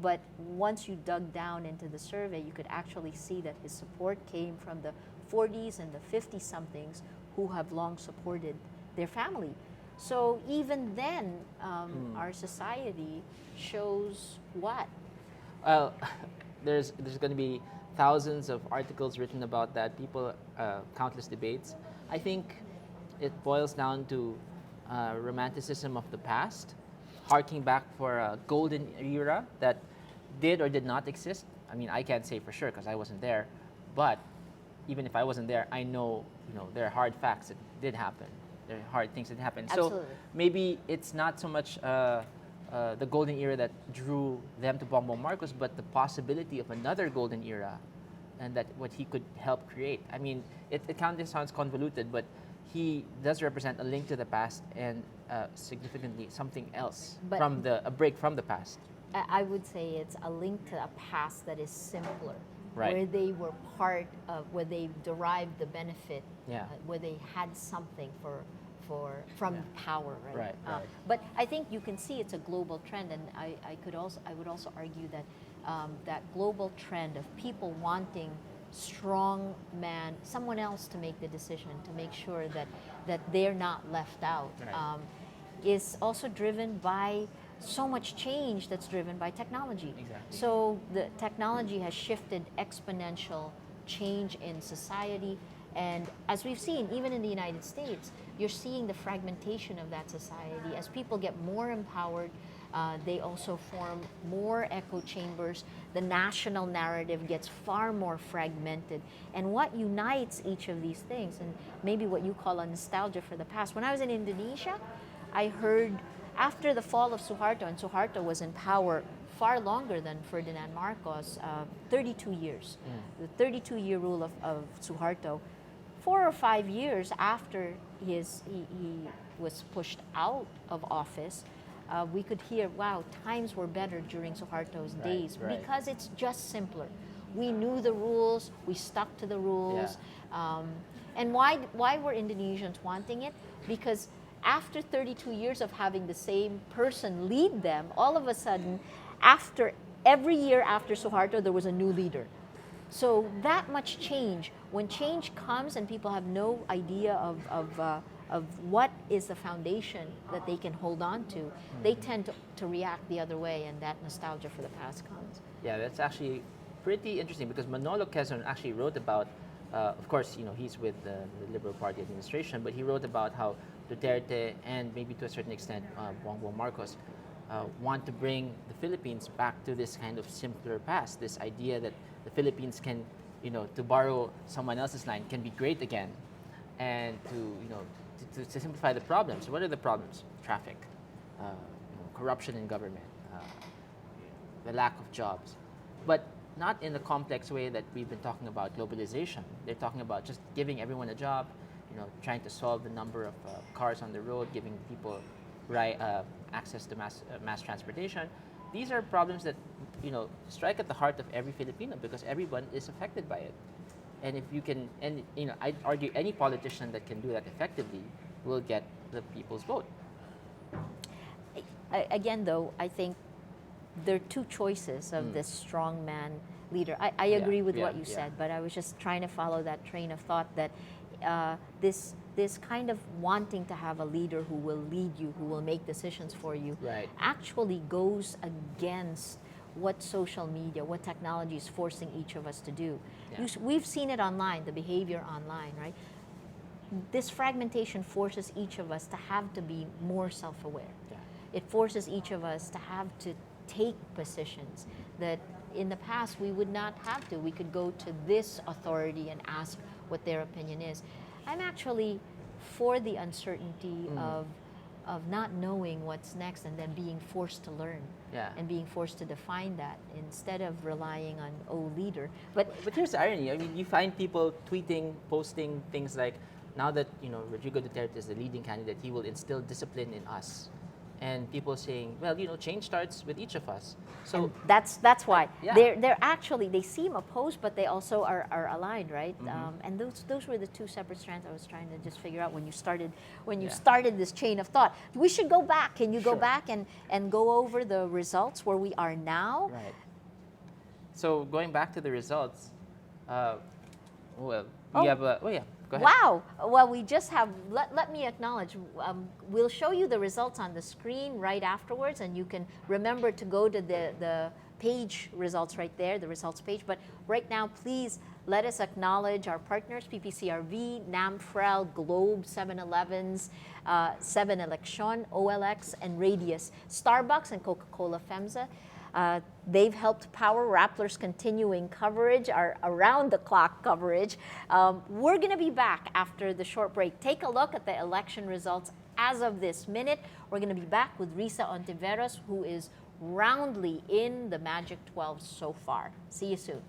But once you dug down into the survey, you could actually see that his support came from the 40s and the 50-somethings who have long supported their family. So even then, our society shows what? Well, there's going to be thousands of articles written about that, countless debates. I think it boils down to romanticism of the past, harking back for a golden era that did or did not exist. I mean, I can't say for sure because I wasn't there, but even if I wasn't there, I know, there are hard facts that did happen. There are hard things that happened. Absolutely. So maybe it's not so much the golden era that drew them to Bongbong Marcos, but the possibility of another golden era, and that what he could help create. I mean, it kind of sounds convoluted, but he does represent a link to the past and significantly something else, But- a break from the past. I would say it's a link to a past that is simpler, Right. where they were part of, where they derived the benefit, Yeah. where they had something from power, right? Right. But I think you can see it's a global trend, and I would also argue that that global trend of people wanting strong man, someone else to make the decision, to make sure that they're not left out, Right. is also driven by so much change that's driven by technology. Exactly. So the technology has shifted exponential change in society. And as we've seen, even in the United States, you're seeing the fragmentation of that society. As people get more empowered, they also form more echo chambers. The national narrative gets far more fragmented. And what unites each of these things, and maybe what you call a nostalgia for the past. When I was in Indonesia, I heard after the fall of Suharto, and Suharto was in power far longer than Ferdinand Marcos, 32 years. The 32-year rule of Suharto, 4 or 5 years after he was pushed out of office, we could hear, wow, times were better during Suharto's days, because it's just simpler. We knew the rules, we stuck to the rules. And why were Indonesians wanting it? Because after 32 years of having the same person lead them, all of a sudden, every year after Suharto, there was a new leader. So that much change, when change comes and people have no idea of what is the foundation that they can hold on to, they tend to react the other way, and that nostalgia for the past comes. Yeah, that's actually pretty interesting, because Manolo Quezon actually wrote about, of course, he's with the Liberal Party administration, but he wrote about how Duterte and maybe to a certain extent Bongbong Marcos want to bring the Philippines back to this kind of simpler past, this idea that the Philippines can, to borrow someone else's line, can be great again, and to simplify the problems. What are the problems? Traffic, corruption in government, the lack of jobs, but not in the complex way that we've been talking about globalization. They're talking about just giving everyone a job, trying to solve the number of cars on the road, giving people access to mass transportation. These are problems that strike at the heart of every Filipino, because everyone is affected by it. And if you can, I'd argue any politician that can do that effectively will get the people's vote. Again, though, I think there are two choices of this strongman leader. I agree with what you said, but I was just trying to follow that train of thought that this kind of wanting to have a leader who will lead you, who will make decisions for you, actually goes against what social media, what technology is forcing each of us to do. We've seen it online, the behavior online, right? This fragmentation forces each of us to have to be more self-aware. It forces each of us to have to take positions that in the past we would not have to. We could go to this authority and ask what their opinion is. I'm actually for the uncertainty of not knowing what's next and then being forced to learn and being forced to define that instead of relying on leader. But here's the irony. I mean, you find people tweeting, posting things like, now that Rodrigo Duterte is the leading candidate, he will instill discipline in us. And people saying, well, change starts with each of us. So and that's why they're actually, they seem opposed, but they also are aligned, right? And those were the two separate strands I was trying to just figure out when you started this chain of thought. We should go back. Can you go back and go over the results where we are now? Right. So going back to the results, we have go ahead. Wow. Well, we just have, let me acknowledge, we'll show you the results on the screen right afterwards, and you can remember to go to the page results right there, the results page. But right now, please let us acknowledge our partners, PPCRV, NAMFREL, Globe, 7-Elevens, 7 Election, OLX, and Radius, Starbucks, and Coca-Cola FEMSA. They've helped power Rappler's continuing coverage, our around-the-clock coverage. We're going to be back after the short break. Take a look at the election results as of this minute. We're going to be back with Risa Ontiveros, who is roundly in the Magic 12 so far. See you soon.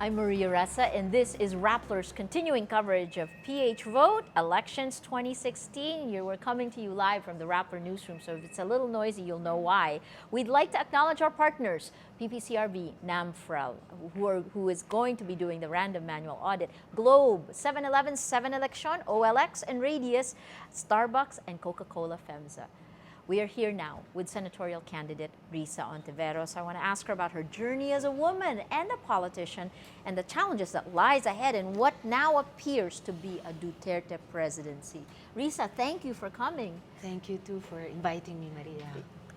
I'm Maria Ressa, and this is Rappler's continuing coverage of PH Vote Elections 2016. We're coming to you live from the Rappler newsroom, so if it's a little noisy, you'll know why. We'd like to acknowledge our partners, PPCRB, NAMFREL, who is going to be doing the random manual audit, Globe, 7-Eleven, 7-Election, OLX, and Radius, Starbucks, and Coca-Cola FEMSA. We are here now with senatorial candidate Risa Ontiveros. I want to ask her about her journey as a woman and a politician and the challenges that lies ahead in what now appears to be a Duterte presidency. Risa, thank you for coming. Thank you too for inviting me, Maria.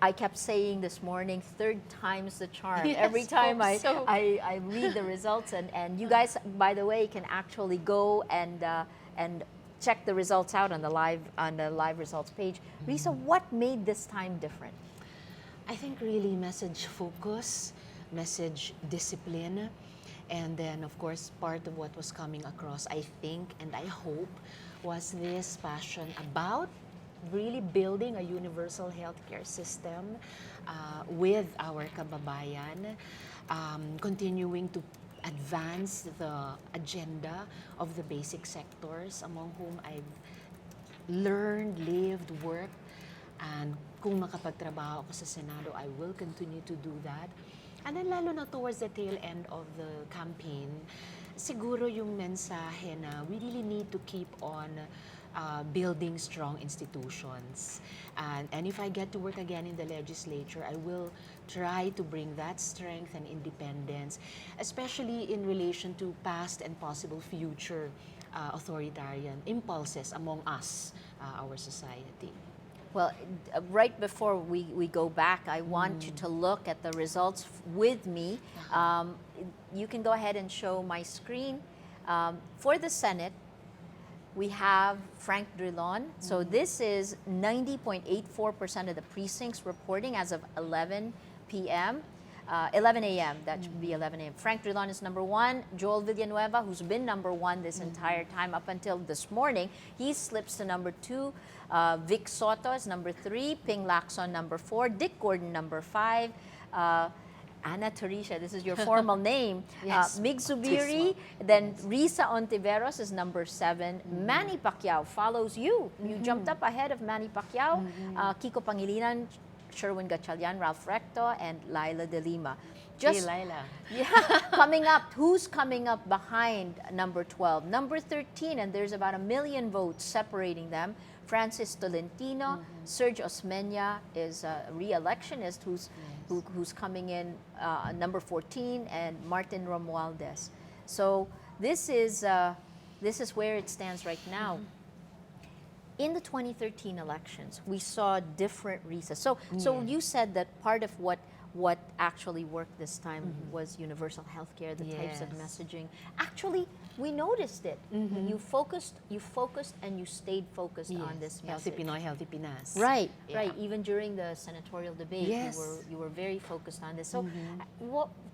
I kept saying this morning, third time's the charm. Yes, Every time hope so. I read the results, and you guys, by the way, can actually go and check the results out on the live results page. Risa, what made this time different? I think really message focus, message discipline, and then of course part of what was coming across, I think and I hope, was this passion about really building a universal healthcare system with our kababayan, continuing to advance the agenda of the basic sectors among whom I've learned, lived, worked, and kung makapagtrabaho ako sa Senado, I will continue to do that. And then lalo na towards the tail end of the campaign, siguro yung mensahe na we really need to keep on building strong institutions. And if I get to work again in the legislature, I will try to bring that strength and independence, especially in relation to past and possible future authoritarian impulses among us, our society. Well, right before we go back, I want you to look at the results with me. You can go ahead and show my screen. For the Senate, we have Frank Drilon. So this is 90.84% of the precincts reporting as of 11 p.m. 11 a.m. That should be 11 a.m. Frank Drilon is number one. Joel Villanueva, who's been number one this entire time up until this morning, he slips to number two. Vic Soto is number three. Ping Lacson, number four. Dick Gordon, number five. Ana Teresa, this is your formal name. Yes. Mig Zubiri, then Risa Ontiveros is number seven. Manny Pacquiao follows you. You jumped up ahead of Manny Pacquiao. Kiko Pangilinan, Sherwin Gatchalian, Ralph Recto, and Laila De Lima. Hey, Laila. Yeah, coming up, who's coming up behind number 12? Number 13, and there's about 1 million votes separating them. Francis Tolentino, Serge Osmeña is a re-electionist who's coming in number 14, and Martin Romualdez. So this is where it stands right now. In the 2013 elections, we saw different reasons. So you said that part of what actually worked this time was universal healthcare, the types of messaging. Actually, we noticed it. You focused, and you stayed focused on this message. Healthy Pinoy, Healthy Pinas. Right, right. Even during the senatorial debate, you were very focused on this. So,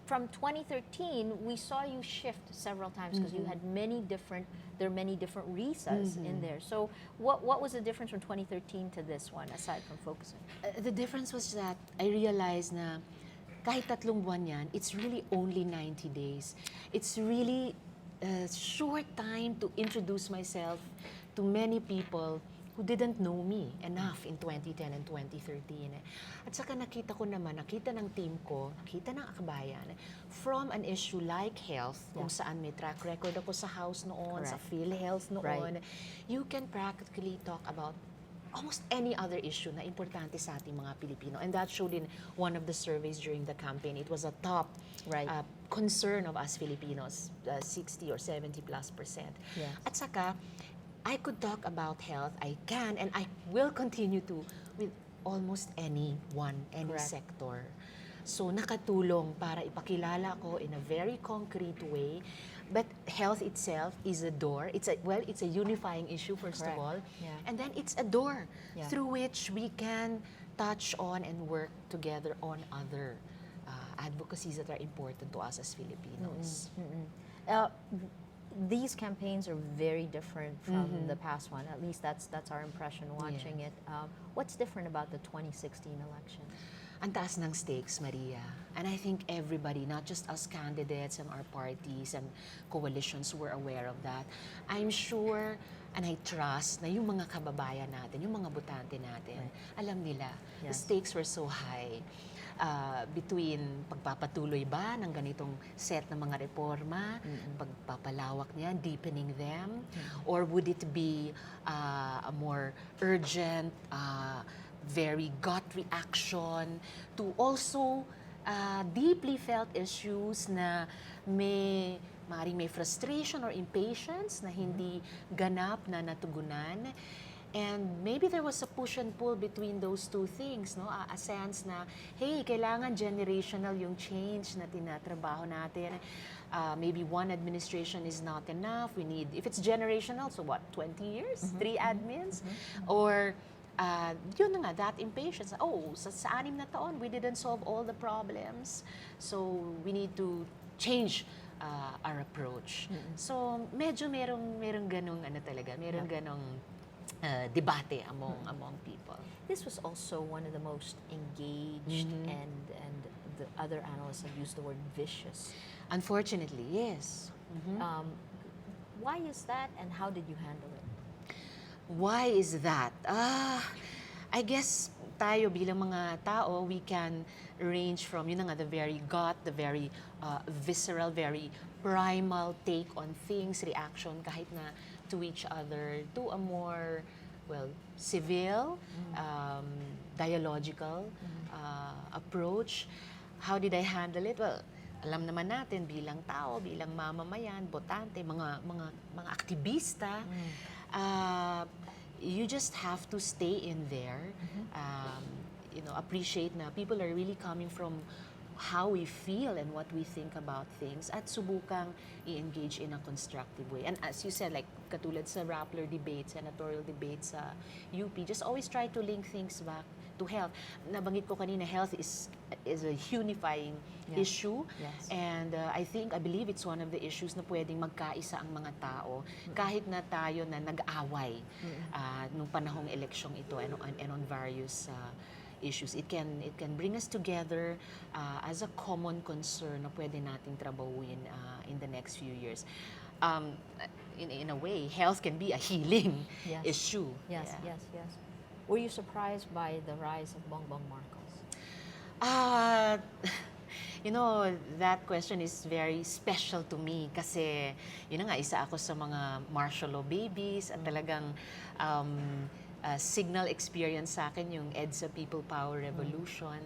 from 2013, we saw you shift several times because you had there are many different Risas in there. So, what was the difference from 2013 to this one, aside from focusing? The difference was that I realized na kahit 3 buwan yan, it's really only 90 days. It's really a short time to introduce myself to many people who didn't know me enough in 2010 and 2013. At saka nakita ng team ko, nakita ng akabayan, from an issue like health, kung saan may track record ako sa House noon, sa PhilHealth noon, you can practically talk about almost any other issue na importante sa ating mga Pilipino. And that showed in one of the surveys during the campaign. It was a top concern of us Filipinos, 60 or 70+%. Yes. At saka, I could talk about health, I can, and I will continue to with almost any sector. So nakatulong para ipakilala ko in a very concrete way. But health itself is a door. It's a unifying issue, first of all. Yeah. And then it's a door through which we can touch on and work together on other advocacies that are important to us as Filipinos. These campaigns are very different from the past one. At least that's our impression watching it. What's different about the 2016 election? ang taas ng stakes, Maria. And I think everybody, not just us candidates and our parties and coalitions, were aware of that. I'm sure and I trust na yung mga kababayan natin, yung mga botante natin, alam nila, the stakes were so high. Between pagpapatuloy ba ng ganitong set ng mga reforma, pagpapalawak niya, deepening them, or would it be a more urgent, very gut reaction to also deeply felt issues na maaaring may frustration or impatience na hindi ganap na natugunan. And maybe there was a push and pull between those two things, no? A sense na, hey, kailangan generational yung change na tinatrabaho natin. Maybe one administration is not enough. We need, if it's generational, so what, 20 years? 3 admins? Or, yun na nga, that impatience. Oh, sa 6 na taon, we didn't solve all the problems. So, we need to change our approach. So, medyo merong ganong talaga, merong ganong debate among people. This was also one of the most engaged, and the other analysts have used the word vicious. Unfortunately, yes. Why is that, and how did you handle it? Why is that? I guess tayo bilang mga tao, we can range from, yun na nga, the very gut, the very visceral, very primal take on things, reaction kahit na to each other, to a more, well, civil, dialogical approach. How did I handle it? Well, alam naman natin bilang tao, bilang mamamayan, botante, mga aktivista, you just have to stay in there. Appreciate na people are really coming from how we feel and what we think about things at subukang i-engage in a constructive way. And as you said, like katulad sa Rappler debate, senatorial debate sa UP, just always try to link things back to health. Nabanggit ko kanina, health is a unifying issue. Yes. And I believe it's one of the issues na pwedeng magkaisa ang mga tao kahit na tayo na nag-away nung panahong eleksyong ito and on various issues. It can bring us together as a common concern na pwede nating trabahuin in the next few years. In a way, health can be a healing issue. Yes. Were you surprised by the rise of Bongbong Marcos? That question is very special to me kasi isa ako sa mga martial law babies at talagang signal experience sa akin yung EDSA People Power Revolution.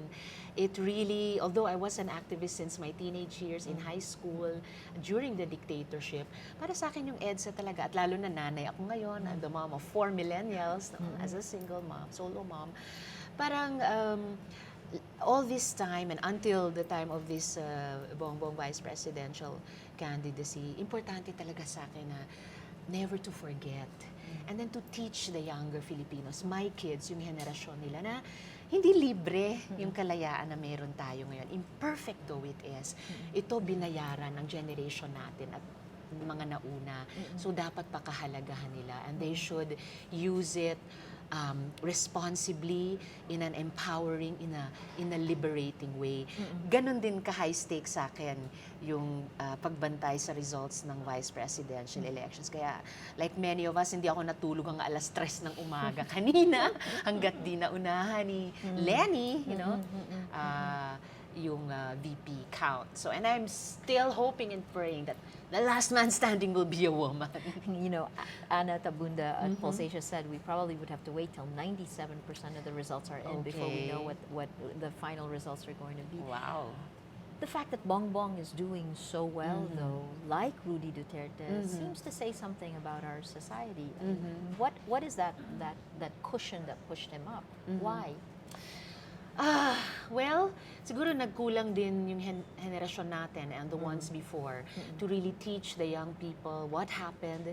It really, although I was an activist since my teenage years in high school, during the dictatorship, para sa akin yung EDSA talaga, at lalo na nanay ako ngayon, I'm the mom of 4 millennials, as a single mom, solo mom. Parang all this time and until the time of this Bongbong vice presidential candidacy, importante talaga sa akin na never to forget. And then to teach the younger Filipinos, my kids, yung henerasyon nila na hindi libre yung kalayaan na meron tayo ngayon. Imperfect though it is, ito binayaran ng generation natin at mga nauna. So dapat pakahalagahan nila and they should use it responsibly, in an empowering, in a liberating way. Ganon din ka-high stakes sa akin yung pagbantay sa results ng vice presidential elections. Kaya, like many of us, hindi ako natulog ang alas 3 ng umaga kanina hanggat di naunahan ni Lenny, yung VP count. So, and I'm still hoping and praying that the last man standing will be a woman. Ana Tabunda at Pulse Asia said we probably would have to wait till 97% of the results are in before we know what the final results are going to be. Wow. The fact that Bongbong is doing so well, though, like Rudy Duterte, seems to say something about our society. What is that cushion that pushed him up? Why? Well, siguro nagkulang din yung henerasyon natin and the ones before to really teach the young people what happened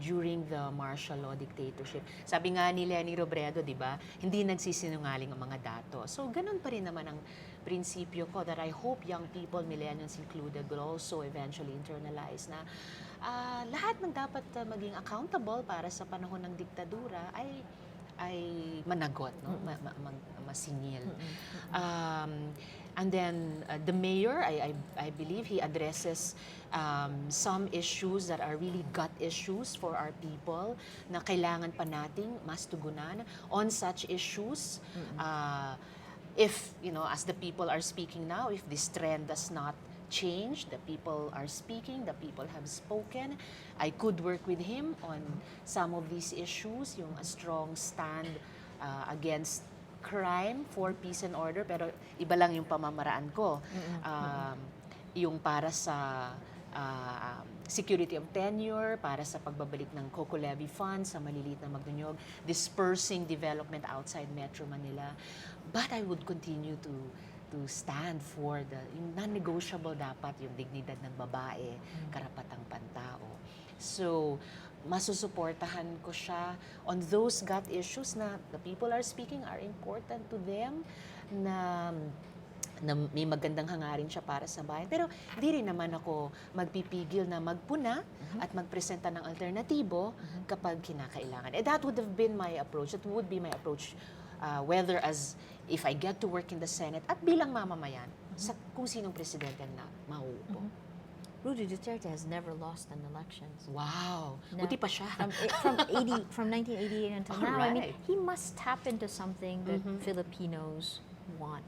during the martial law dictatorship. Sabi nga ni Leni Robredo, di ba, hindi nagsisinungaling ang mga dato. So, ganun pa rin naman ang prinsipyo ko that I hope young people, millennials included, will also eventually internalize na lahat ng dapat maging accountable para sa panahon ng diktadura ay managot, no? Masingil. And then the mayor, I believe he addresses some issues that are really gut issues for our people na kailangan pa nating mas tugunan on such issues. If, as the people are speaking now, if this trend does not change, the people are speaking, the people have spoken, I could work with him on some of these issues, yung a strong stand against crime for peace and order, pero iba lang yung pamamaraan ko. Yung para sa security of tenure, para sa pagbabalik ng COCO levy funds sa maliliit na magnunyog, dispersing development outside Metro Manila. But I would continue to stand for yung non-negotiable dapat yung dignidad ng babae, karapatang pantao. So, masusuportahan ko siya on those gut issues na the people are speaking are important to them, na may magandang hangarin siya para sa bayan. Pero di rin naman ako magpipigil na magpuna at magpresenta ng alternatibo kapag kinakailangan. That would have been my approach. That would be my approach whether as if I get to work in the Senate at bilang mamamayan sa kung sinong presidente na mauupo. Rudy Duterte has never lost an election. Wow. Buti pa siya. From 1988 until now. I mean, he must tap into something that Filipinos want.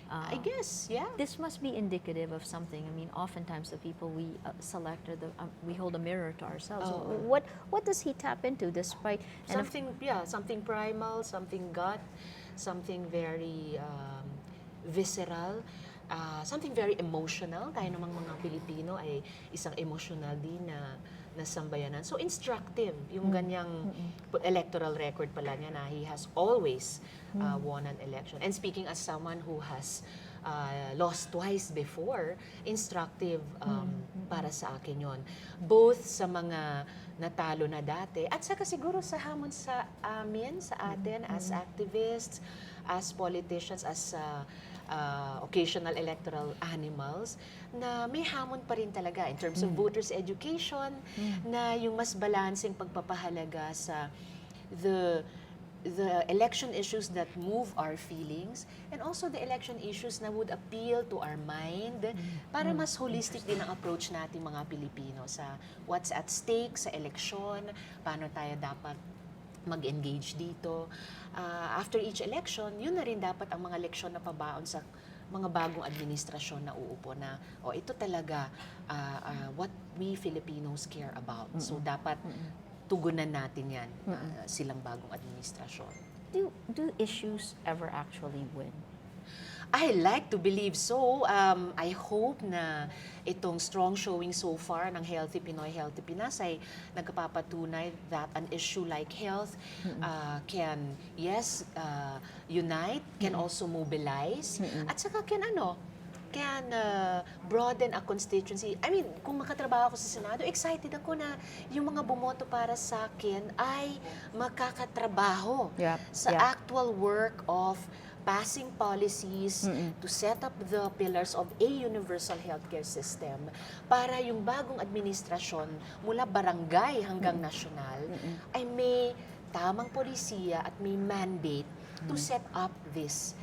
I guess, yeah. This must be indicative of something. I mean, oftentimes the people we select are we hold a mirror to ourselves. What does he tap into despite something primal, something gut, something very visceral. Something very emotional. Tayo namang mga Pilipino ay isang emotional din na sambayanan. So instructive yung ganyang electoral record pala niya na he has always won an election. And speaking as someone who has lost twice before, instructive para sa akin yon. Both sa mga natalo na dati at saka siguro sa hamon sa amin, sa atin as activists, as politicians, as occasional electoral animals, na may hamon pa rin talaga in terms of voters' education, na yung mas balanseng pagpapahalaga sa the election issues that move our feelings and also the election issues na would appeal to our mind para mas holistic din ang approach natin mga Pilipino sa what's at stake sa eleksyon, paano tayo dapat mag-engage dito. After each election, yun na rin dapat ang mga leksyon na pabaon sa mga bagong administrasyon na uupo na, ito talaga what we Filipinos care about. So dapat tugunan natin yan, silang bagong administrasyon. Do issues ever actually win? I like to believe so. I hope na itong strong showing so far ng Healthy Pinoy, Healthy Pinas ay nagpapatunay that an issue like health can, unite, can also mobilize, at saka can broaden a constituency. I mean, kung makatrabaho ako sa Senado, excited ako na yung mga bumoto para sa akin ay makakatrabaho sa actual work of passing policies to set up the pillars of a universal healthcare system para yung bagong administrasyon mula barangay hanggang nasyonal ay may tamang polisiya at may mandate to set up this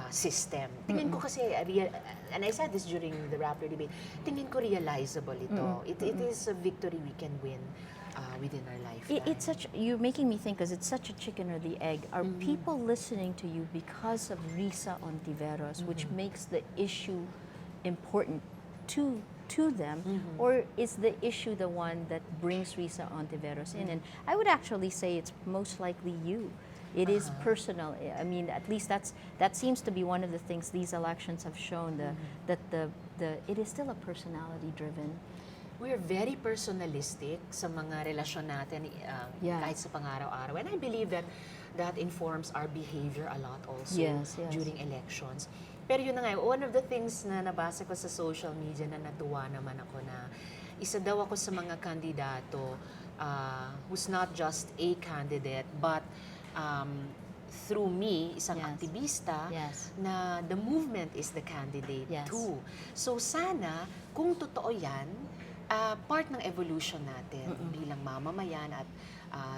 system. Tingin ko kasi, and I said this during the Rappler debate, tingin ko realizable ito. It is a victory we can win within our lifetime. You're making me think, because it's such a chicken or the egg. Are people listening to you because of Risa Ontiveros, which makes the issue important to them, or is the issue the one that brings Risa Ontiveros in? And I would actually say it's most likely you. It is personal. I mean, at least that seems to be one of the things these elections have shown. That it is still a personality-driven. We're very personalistic sa mga relasyon natin kahit sa pang-araw-araw. And I believe that informs our behavior a lot also during elections. Pero yun na nga, one of the things na nabasa ko sa social media na natuwa naman ako na isa daw ako sa mga kandidato who's not just a candidate but through me, isang aktivista, na the movement is the candidate too. So sana, kung totoo yan, part ng evolution natin bilang mamamayan at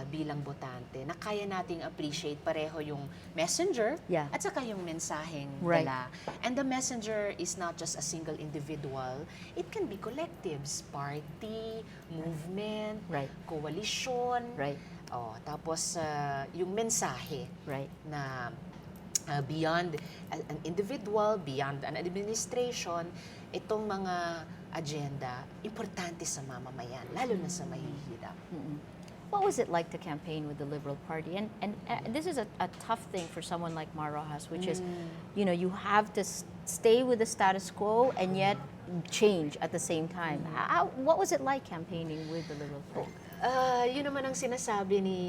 bilang botante na kaya nating appreciate pareho yung messenger at saka yung mensaheng dala. And the messenger is not just a single individual. It can be collectives, party, movement, coalition. Tapos yung mensahe na beyond an individual, beyond an administration, itong mga agenda, importante sa mamamayan, lalo na sa mahihirap. What was it like to campaign with the Liberal Party? And this is a tough thing for someone like Mar Rojas, which is, you know, you have to stay with the status quo and yet change at the same time. What was it like campaigning with the Liberal Party? Yun naman ang sinasabi ni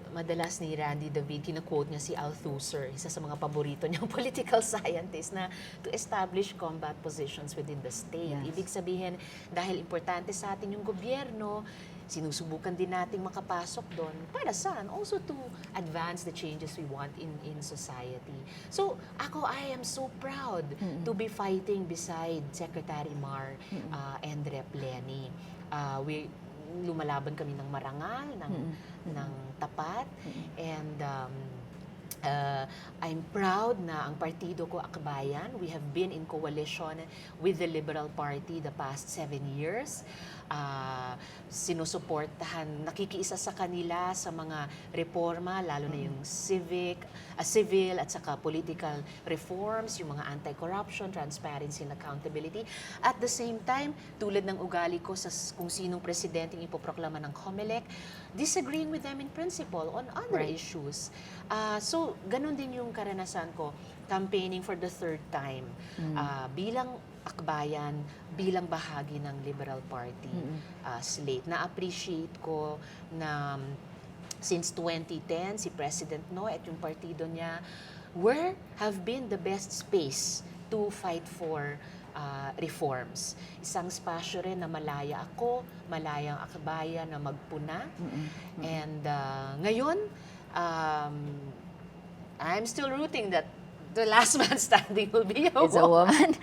madalas ni Randy David, kina-quote niya si Althusser, isa sa mga paborito niyang political scientist, na to establish combat positions within the state. Ibig sabihin, dahil importante sa atin yung gobyerno, sinusubukan din nating makapasok doon. Para saan? Also to advance the changes we want in society. So, I am so proud to be fighting beside Secretary Mar and Rep. Lenny. Lumalaban kami ng marangal, ng tapat, and I'm proud na ang partido ko, Akbayan, we have been in coalition with the Liberal Party the past 7 years. Sinusuportahan, nakikiisa sa kanila sa mga reforma, lalo na yung civil at saka political reforms, yung mga anti-corruption, transparency and accountability. At the same time, tulad ng ugali ko sa kung sinong presidenteng ipoproklama ng COMELEC, disagreeing with them in principle on other issues. So, ganun din yung karanasan ko, campaigning for the third time bilang Akbayan, bilang bahagi ng Liberal Party slate. Na-appreciate ko na since 2010, si President Noy at yung partido niya have been the best space to fight for reforms. Isang spasyo rin na malaya ako, malaya ang Akbayan na magpuna. And ngayon, I'm still rooting that the last man standing will be a woman.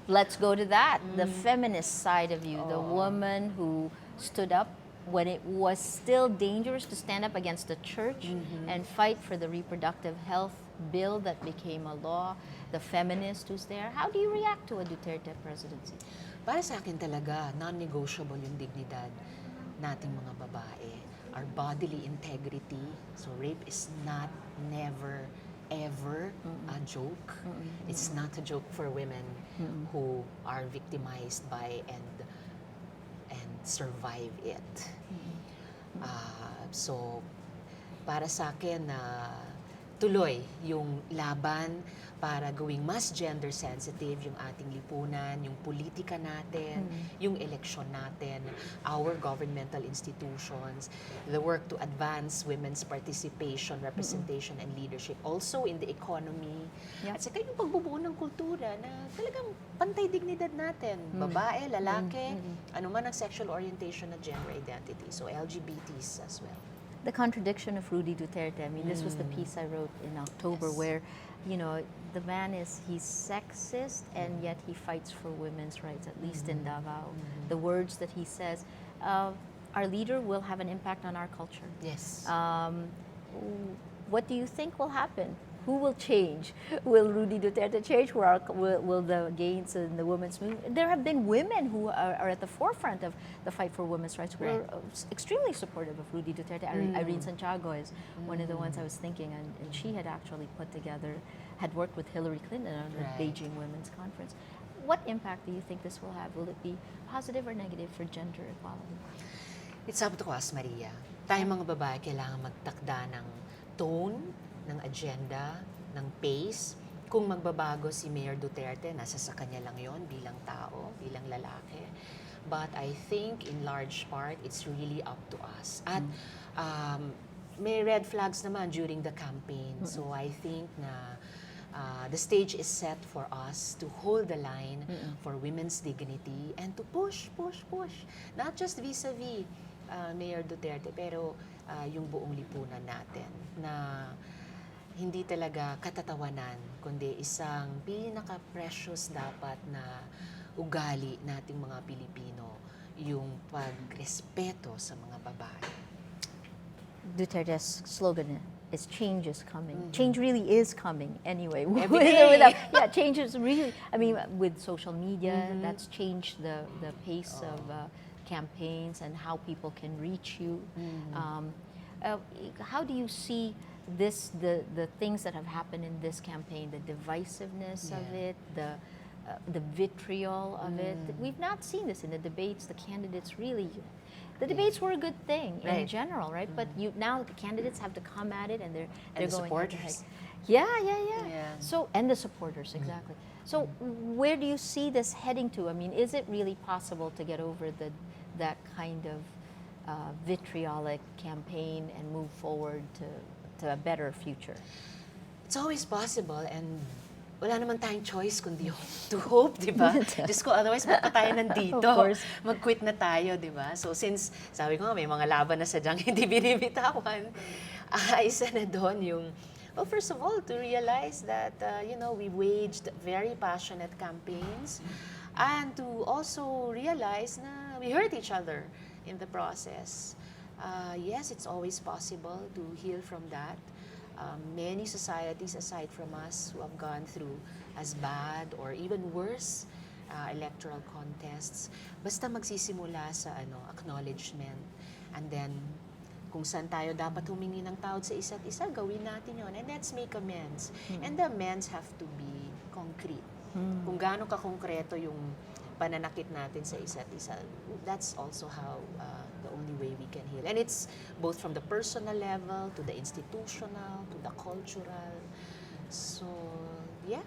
Let's go to that. The feminist side of you, the woman who stood up when it was still dangerous to stand up against the church and fight for the reproductive health bill that became a law, the feminist who's there. How do you react to a Duterte presidency? Para sa akin talaga, non-negotiable yung dignidad nating mga babae. Our bodily integrity. So rape is not, never, ever a joke. It's not a joke for women who are victimized by and survive it. So, para sa akin, tuloy yung laban para gawing mas gender sensitive yung ating lipunan, yung politika natin, yung eleksyon natin, our governmental institutions, the work to advance women's participation, representation, and leadership. Also in the economy. At saka yung pagbubuo ng kultura na talagang pantay dignidad natin. Babae, lalaki, ano man ang sexual orientation at gender identity. So LGBTs as well. The contradiction of Rudy Duterte. I mean, this was the piece I wrote in October where, you know, the man he's sexist and yet he fights for women's rights, at least in Davao. The words that he says, our leader will have an impact on our culture. Yes. What do you think will happen? Who will change? Will Rudy Duterte change? Will the gains in the women's movement? There have been women who are at the forefront of the fight for women's rights who are extremely supportive of Rudy Duterte. Irene Santiago is one of the ones I was thinking, and she had actually had worked with Hillary Clinton on the Beijing Women's Conference. What impact do you think this will have? Will it be positive or negative for gender equality? It's up to us, Maria. Tayong mga babae kailangan magtakda ng tone, ng agenda, ng pace. Kung magbabago si Mayor Duterte, nasa sa kanya lang yon bilang tao, bilang lalaki. But I think in large part, it's really up to us. At may red flags naman during the campaign. So I think na the stage is set for us to hold the line for women's dignity and to push. Not just vis-a-vis Mayor Duterte, pero yung buong lipunan natin na hindi talaga katatawanan, kundi isang pinaka-precious dapat na ugali nating mga Pilipino, yung pagrespeto sa mga babae. Duterte's slogan is change is coming. Change really is coming anyway. Every day. Yeah, change is really, I mean, with social media, that's changed the pace of campaigns and how people can reach you. How do you see the things that have happened in this campaign, the divisiveness of it, the vitriol of it? We've not seen this in the debates. The candidates really, the debates were a good thing in general, right? But now the candidates have to come at it, and they're the going supporters. Yeah. So, and the supporters, exactly. So where do you see this heading to? I mean, is it really possible to get over that kind of vitriolic campaign and move forward to a better future? It's always possible, and wala naman tayong choice kundi to hope, di ba? Diyos ko, otherwise ba't pa tayo nandito? Of course. Mag-quit na tayo, di ba? So since, sabi ko nga, may mga laban na sadyang hindi binibitawan, isa na doon yung, well, first of all, to realize that, we waged very passionate campaigns, and to also realize na we hurt each other in the process. Yes, it's always possible to heal from that. Many societies aside from us who have gone through as bad or even worse electoral contests, basta magsisimula sa acknowledgement, and then kung saan tayo dapat humingi ng tawad sa isa't isa, gawin natin yon, and let's make amends. And the amends have to be concrete. Kung gaano ka-konkreto yung pananakit natin sa isa't isa, that's also how the only way we can heal. And it's both from the personal level to the institutional to the cultural. So yeah,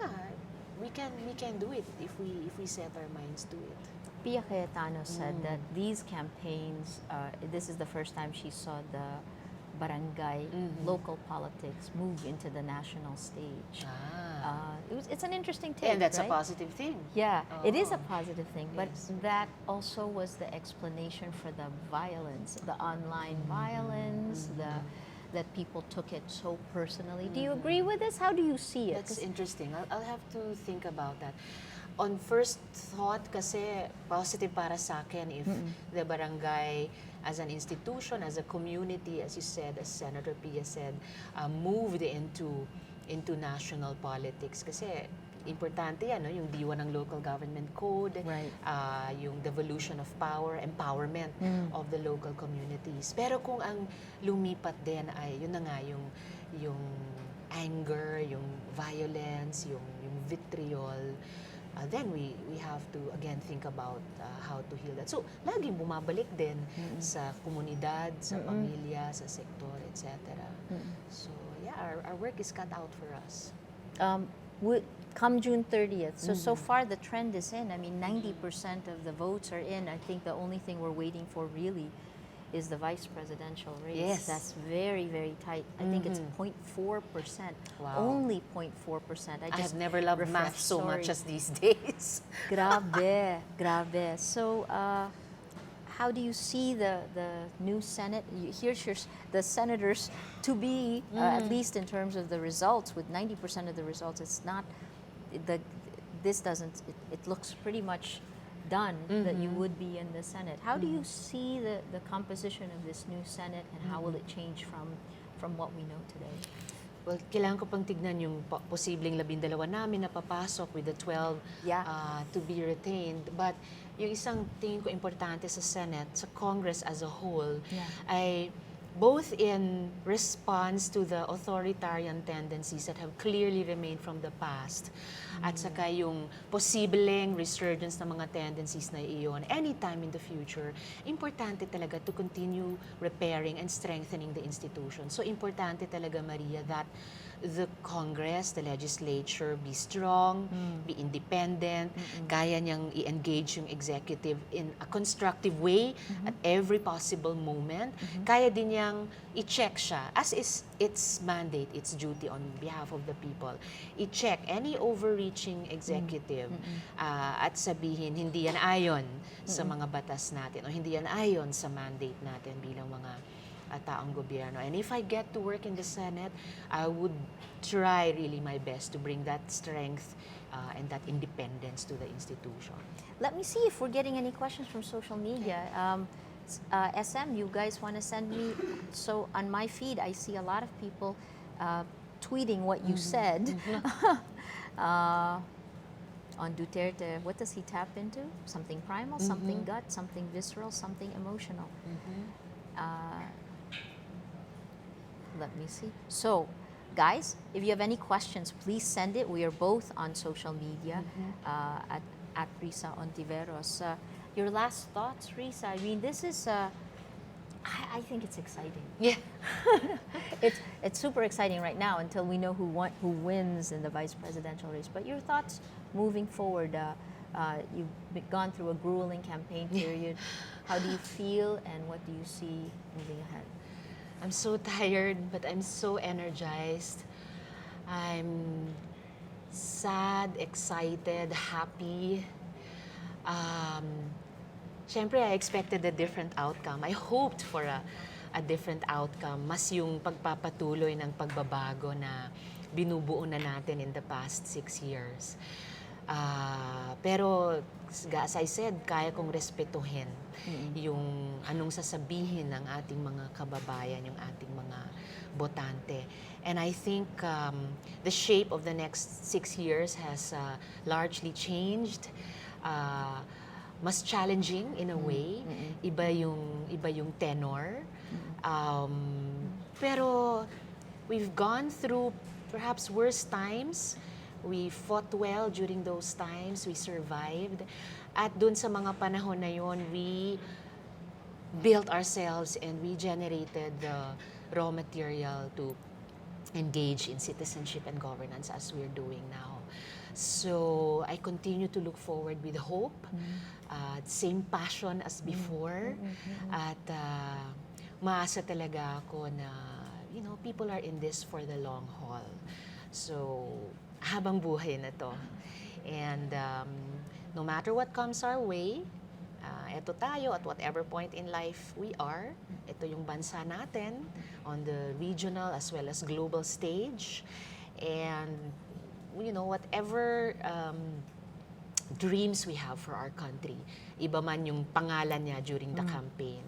we can do it if we set our minds to it. Pia Cayetano said that these campaigns, this is the first time she saw the barangay local politics move into the national stage. It's an interesting take, And that's right? a positive thing. Yeah, it is a positive thing, but that also was the explanation for the violence, the online violence, that people took it so personally. Do you agree with this? How do you see it? That's interesting. I'll have to think about that. On first thought, kasi positive para sa akin if the barangay as an institution, as a community, as you said, as Senator Pia said, moved into national politics. Kasi importante yan, no? Yung diwa ng local government code, yung devolution of power, empowerment of the local communities. Pero kung ang lumipat din ay, yun na nga, yung anger, yung violence, yung vitriol, then we have to again think about how to heal that. So, laging bumabalik din sa komunidad, sa pamilya, sa sektor, etc. So, yeah, our work is cut out for us. Come June 30th. So far the trend is in. I mean, 90% of the votes are in. I think the only thing we're waiting for really is the vice presidential race. Yes. That's very, very tight. I think it's 0.4%. Wow. Only 0.4%. I have never loved math so much as these days. Grabe, grabe. So, how do you see the new Senate? Here's the senators to be, at least in terms of the results, with 90% of the results, it's not, it looks pretty much done that you would be in the Senate. How do you see the composition of this new Senate, and how will it change from what we know today? Well, kailangan ko pang tignan yung posibleng 12 namin na papasok with the 12 to be retained. But yung isang tingin ko importante sa Senate, sa Congress as a whole, ay both in response to the authoritarian tendencies that have clearly remained from the past, at saka yung posibleng resurgence ng mga tendencies na iyon anytime in the future, importante talaga to continue repairing and strengthening the institution. So importante talaga, Maria, that the Congress, the legislature, be strong, be independent, kaya niyang i-engage yung executive in a constructive way at every possible moment. Kaya din niyang i-check siya, as is its mandate, its duty on behalf of the people. I-check any overreaching executive at sabihin, hindi yan ayon sa mga batas natin o hindi yan ayon sa mandate natin bilang mga taong gobyerno. And if I get to work in the Senate, I would try really my best to bring that strength and that independence to the institution. Let me see if we're getting any questions from social media. SM, you guys want to send me? So on my feed, I see a lot of people tweeting what you said. On Duterte, what does he tap into? Something primal, something gut, something visceral, something emotional. Let me see. So, guys, if you have any questions, please send it. We are both on social media at Risa Ontiveros. Your last thoughts, Risa? I mean, this is, I think it's exciting. Yeah. It's super exciting right now until we know who wins in the vice presidential race. But your thoughts moving forward, you've gone through a grueling campaign period. How do you feel and what do you see moving ahead? I'm so tired, but I'm so energized. I'm sad, excited, happy. Siyempre, I expected a different outcome. I hoped for a different outcome. Mas yung pagpapatuloy ng pagbabago na binubuo na natin in the past 6 years. Pero, as I said, kaya kong respetuhin yung anong sasabihin ng ating mga kababayan, yung ating mga botante. And I think the shape of the next 6 years has largely changed. Mas challenging in a way. Iba yung tenor. Pero we've gone through perhaps worse times. We fought well during those times. We survived. At dun sa mga panahon na yon, we built ourselves and we generated the raw material to engage in citizenship and governance as we're doing now. So I continue to look forward with hope, same passion as before, at maasa talaga ako na, people are in this for the long haul. So, habang buhay na to. And no matter what comes our way, eto tayo at whatever point in life we are, ito yung bansa natin on the regional as well as global stage. And whatever dreams we have for our country, iba man yung pangalan niya during the campaign,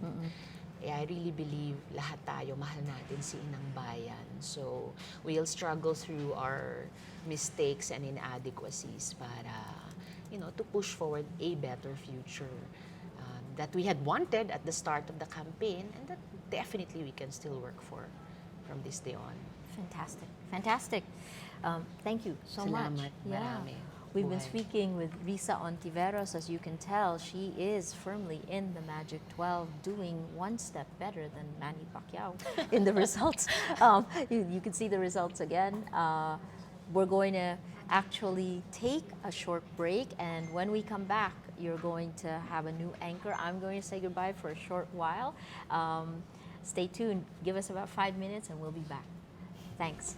I really believe lahat tayo mahal natin si Inang Bayan. So we'll struggle through our mistakes and inadequacies para, to push forward a better future that we had wanted at the start of the campaign and that definitely we can still work for from this day on. Fantastic. Fantastic. Thank you so Salamat. much. Marami. We've been speaking with Risa Ontiveros. As you can tell, she is firmly in the Magic 12, doing one step better than Manny Pacquiao in the results. You can see the results again. We're going to actually take a short break, and when we come back, you're going to have a new anchor. I'm going to say goodbye for a short while. Stay tuned. Give us about 5 minutes, and we'll be back. Thanks.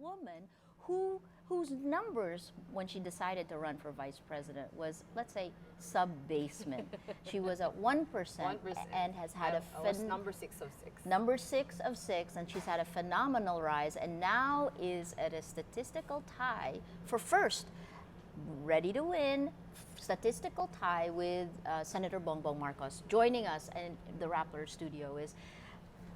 woman whose numbers when she decided to run for vice president was, let's say, sub-basement. She was at 1%, 1%. and has had I was number 6 of 6. number 6 of 6, and she's had a phenomenal rise, and now is at a statistical tie for first, ready to win, statistical tie with Senator Bongbong Marcos. Joining us in the Rappler studio is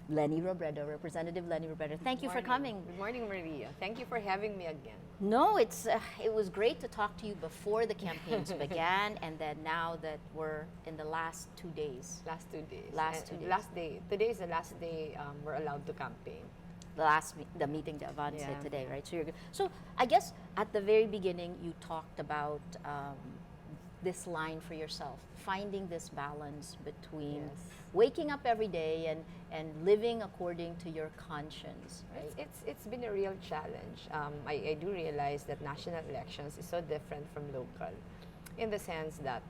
Lenny Robredo, Representative Lenny Robredo. Thank you for coming. Good morning, Maria. Thank you for having me again. No, it was great to talk to you before the campaigns began, and then now that we're in the last 2 days. Last 2 days. Last 2 days. Last day. Today is the last day we're allowed to campaign. The meeting that Avance Yeah. today, right? So I guess at the very beginning you talked about this line for yourself, finding this balance between waking up every day and living according to your conscience, right? It's been a real challenge. I do realize that national elections is so different from local, in the sense that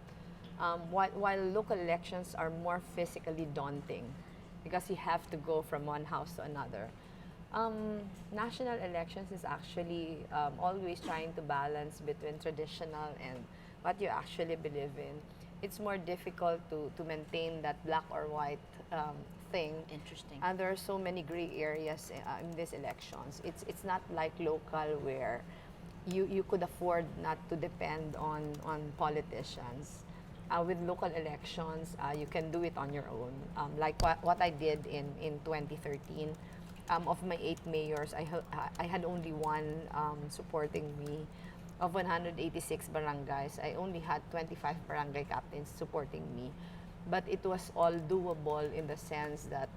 while local elections are more physically daunting, because you have to go from one house to another. National elections is actually always trying to balance between traditional and what you actually believe in. It's more difficult to maintain that black or white thing. Interesting. And there are so many gray areas in these elections. It's not like local where you could afford not to depend on politicians. With local elections, you can do it on your own. Like what I did in 2013. Of my 8 mayors, I had only one supporting me. Of 186 barangays, I only had 25 barangay captains supporting me. But it was all doable in the sense that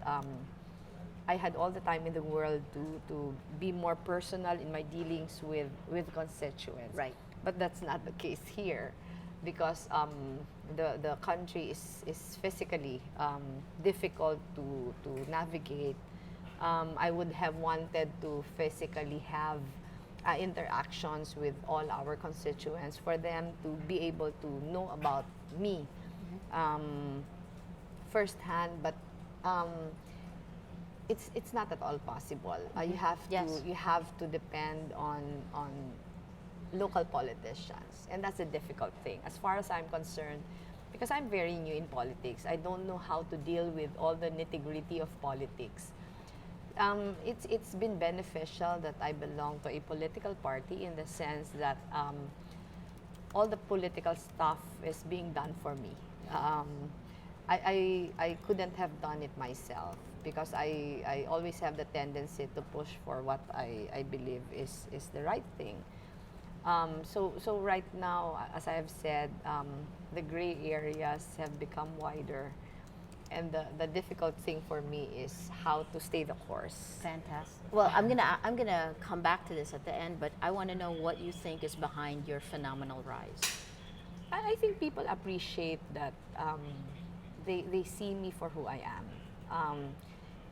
I had all the time in the world to be more personal in my dealings with constituents. Right. But that's not the case here, because the country is physically difficult to navigate. I would have wanted to physically have interactions with all our constituents for them to be able to know about me firsthand, but it's not at all possible. You have to depend on local politicians, and that's a difficult thing as far as I'm concerned, because I'm very new in politics. I don't know how to deal with all the nitty-gritty of politics. It's been beneficial that I belong to a political party, in the sense that all the political stuff is being done for me. I couldn't have done it myself, because I always have the tendency to push for what I believe is the right thing. So right now, as I have said, the gray areas have become wider. And the difficult thing for me is how to stay the course. Fantastic. Well, I'm gonna come back to this at the end, but I want to know what you think is behind your phenomenal rise. I think people appreciate that they see me for who I am.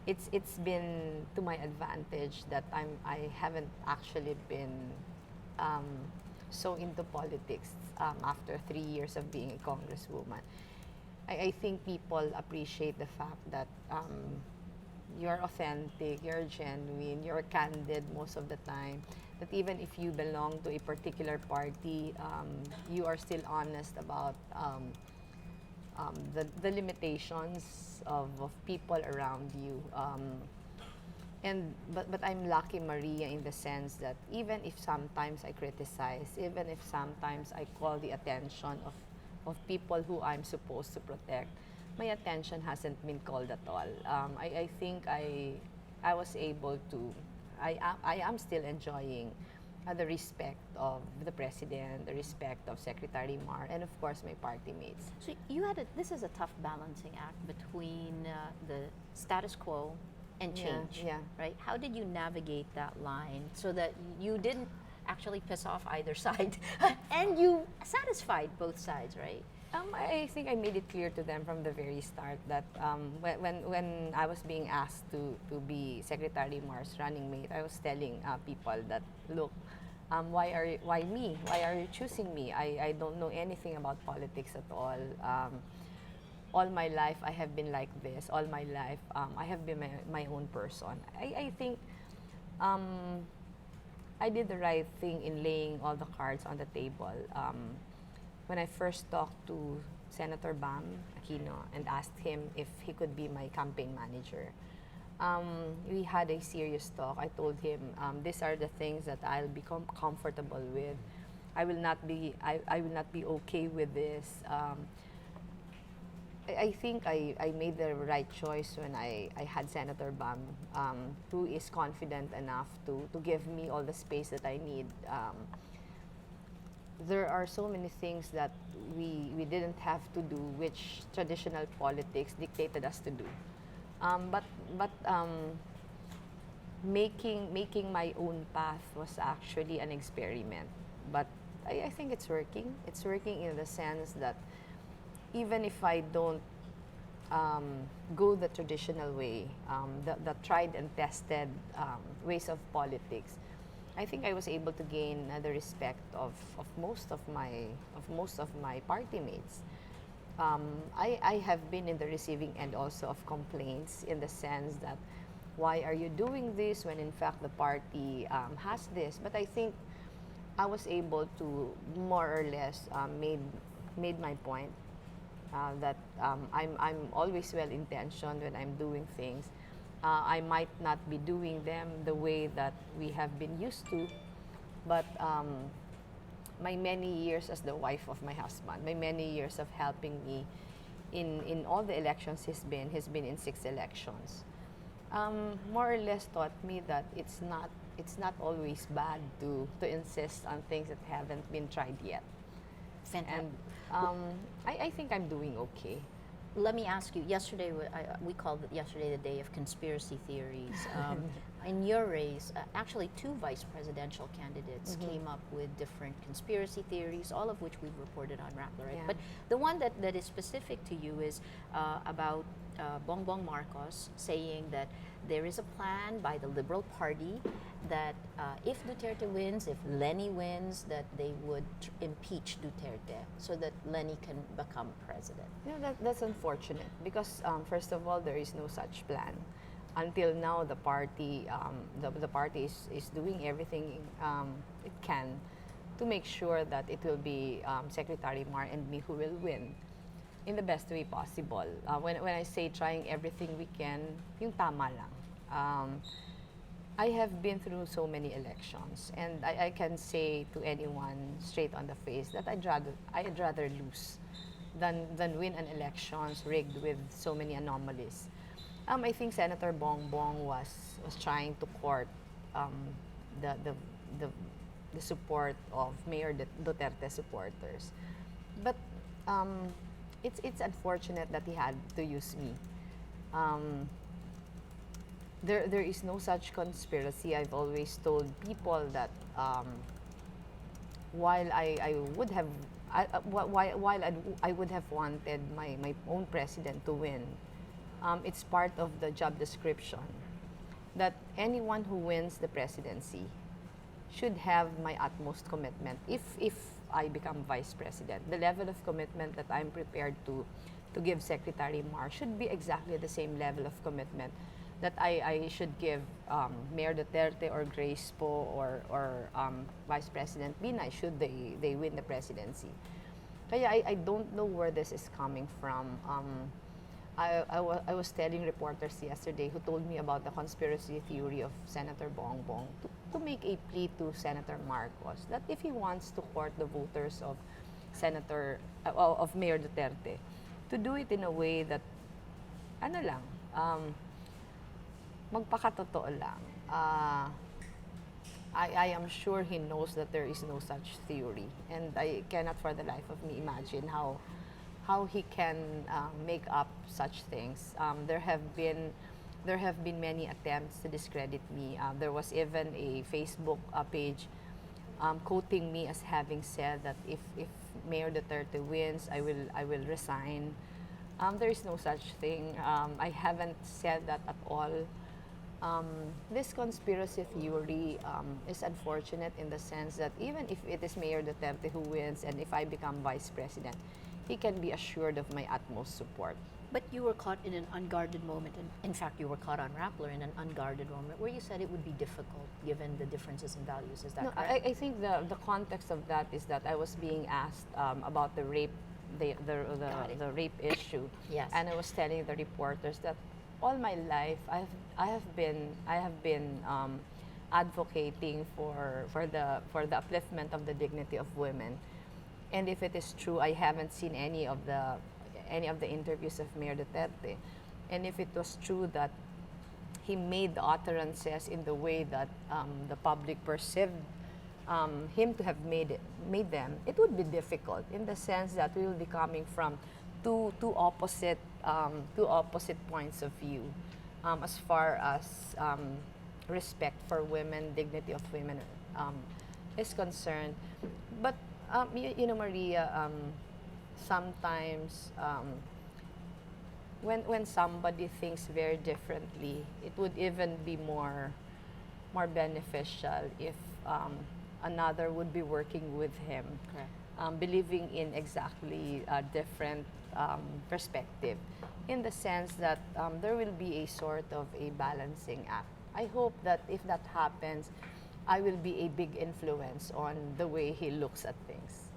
It's been to my advantage that I haven't actually been so into politics after 3 years of being a congresswoman. I think people appreciate the fact that you're authentic, you're genuine, you're candid most of the time. That even if you belong to a particular party, you are still honest about the limitations of people around you. But I'm lucky, Maria, in the sense that even if sometimes I criticize, even if sometimes I call the attention of people who I'm supposed to protect, my attention hasn't been called at all. I think I was able to, I am still enjoying the respect of the President, the respect of Secretary Mar, and of course my party mates. So this is a tough balancing act between the status quo and change, right? How did you navigate that line so that you didn't actually piss off either side and you satisfied both sides, right? I think I made it clear to them from the very start that when I was being asked to be Secretary Mar's running mate, I was telling people that, look, why me? Why are you choosing me? I don't know anything about politics at all. All my life I have been like this. All my life I have been my own person. I think I did the right thing in laying all the cards on the table. When I first talked to Senator Bam Aquino and asked him if he could be my campaign manager, we had a serious talk. I told him these are the things that I'll become comfortable with. I will not be okay with this. I think I made the right choice when I had Senator Bam, who is confident enough to give me all the space that I need. There are so many things that we didn't have to do, which traditional politics dictated us to do. But making my own path was actually an experiment. But I think it's working. It's working in the sense that even if I don't go the traditional way, the tried and tested ways of politics, I think I was able to gain the respect of most of my party mates. I have been in the receiving end also of complaints, in the sense that why are you doing this when in fact the party has this? But I think I was able to more or less made my point. That I'm always well intentioned when I'm doing things. I might not be doing them the way that we have been used to, but my many years as the wife of my husband, my many years of helping me in all the elections he's been in 6 elections, more or less taught me that it's not always bad to insist on things that haven't been tried yet. Fantastic. And I think I'm doing okay. Let me ask you, yesterday, we called it yesterday the day of conspiracy theories. In your race, actually 2 vice presidential candidates came up with different conspiracy theories, all of which we've reported on Rappler, right? Yeah. But the one that is specific to you is about Bongbong Marcos saying that there is a plan by the Liberal Party that if Duterte wins, if Lenny wins, that they would impeach Duterte so that Lenny can become president. That's unfortunate because first of all, there is no such plan. Until now, the party is doing everything it can to make sure that it will be Secretary Mar and me who will win in the best way possible. When I say trying everything we can, yung tama lang. I have been through so many elections, and I can say to anyone straight on the face that I'd rather lose than win an elections rigged with so many anomalies. I think Senator Bongbong was trying to court the support of Mayor Duterte supporters, but it's unfortunate that he had to use me. There is no such conspiracy. I've always told people that while I would have wanted my own president to win, it's part of the job description that anyone who wins the presidency should have my utmost commitment. If I become vice president, the level of commitment that I'm prepared to give Secretary Mar should be exactly the same level of commitment that I should give Mayor Duterte or Grace Po or Vice President Binay should they win the presidency. Kaya I don't know where this is coming from. I was telling reporters yesterday who told me about the conspiracy theory of Senator Bongbong to make a plea to Senator Marcos that if he wants to court the voters of of Mayor Duterte, to do it in a way that magpakatotoo lang. I am sure he knows that there is no such theory, and I cannot for the life of me imagine how he can make up such things. There have been many attempts to discredit me. There was even a Facebook page quoting me as having said that if Mayor Duterte wins, I will resign. There is no such thing. I haven't said that at all. This conspiracy theory is unfortunate in the sense that even if it is Mayor Duterte who wins and if I become vice president, he can be assured of my utmost support. But you were caught in an unguarded moment, and in fact, you were caught on Rappler in an unguarded moment where you said it would be difficult given the differences in values. Is that No, correct? I think the context of that is that I was being asked about the rape, the rape issue, Yes. and I was telling the reporters that all my life I have been advocating for the upliftment of the dignity of women, and if it is true, I haven't seen any of the interviews of Mayor Duterte, and if it was true that he made the utterances in the way that the public perceived him to have made them, it would be difficult in the sense that we will be coming from two opposite points of view as far as respect for women, dignity of women is concerned. But you know, Maria, sometimes when somebody thinks very differently, it would even be more beneficial if another would be working with him, believing in exactly a different perspective, in the sense that there will be a sort of a balancing act. I hope that if that happens, I will be a big influence on the way he looks at things.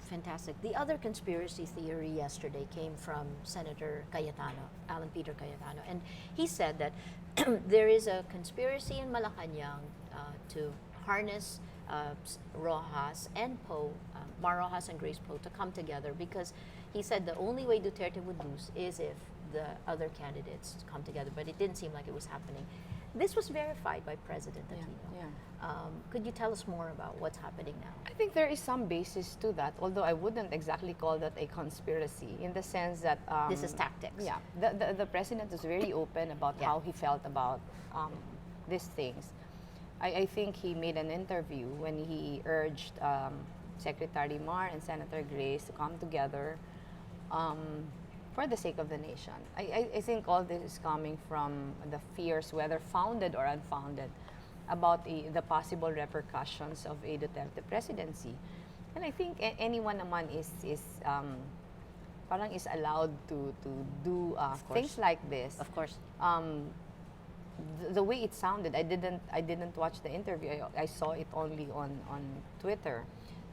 Fantastic. The other conspiracy theory yesterday came from Senator Cayetano, Alan Peter Cayetano, and he said that there is a conspiracy in Malacanang to harness Rojas and Poe, Mar Rojas and Grace Poe, to come together, because he said the only way Duterte would lose is if the other candidates come together, but it didn't seem like it was happening. This was verified by President Aquino. Could you tell us more about what's happening now? I think there is some basis to that, although I wouldn't exactly call that a conspiracy, in the sense that this is tactics. Yeah, the president was very open about how he felt about these things. I think he made an interview when he urged Secretary Mar and Senator Grace to come together for the sake of the nation. I think all this is coming from the fears, whether founded or unfounded, about the possible repercussions of a Duterte presidency. And I think anyone naman is parang is allowed to do things like this. Of course. The way it sounded, I didn't watch the interview. I saw it only on Twitter.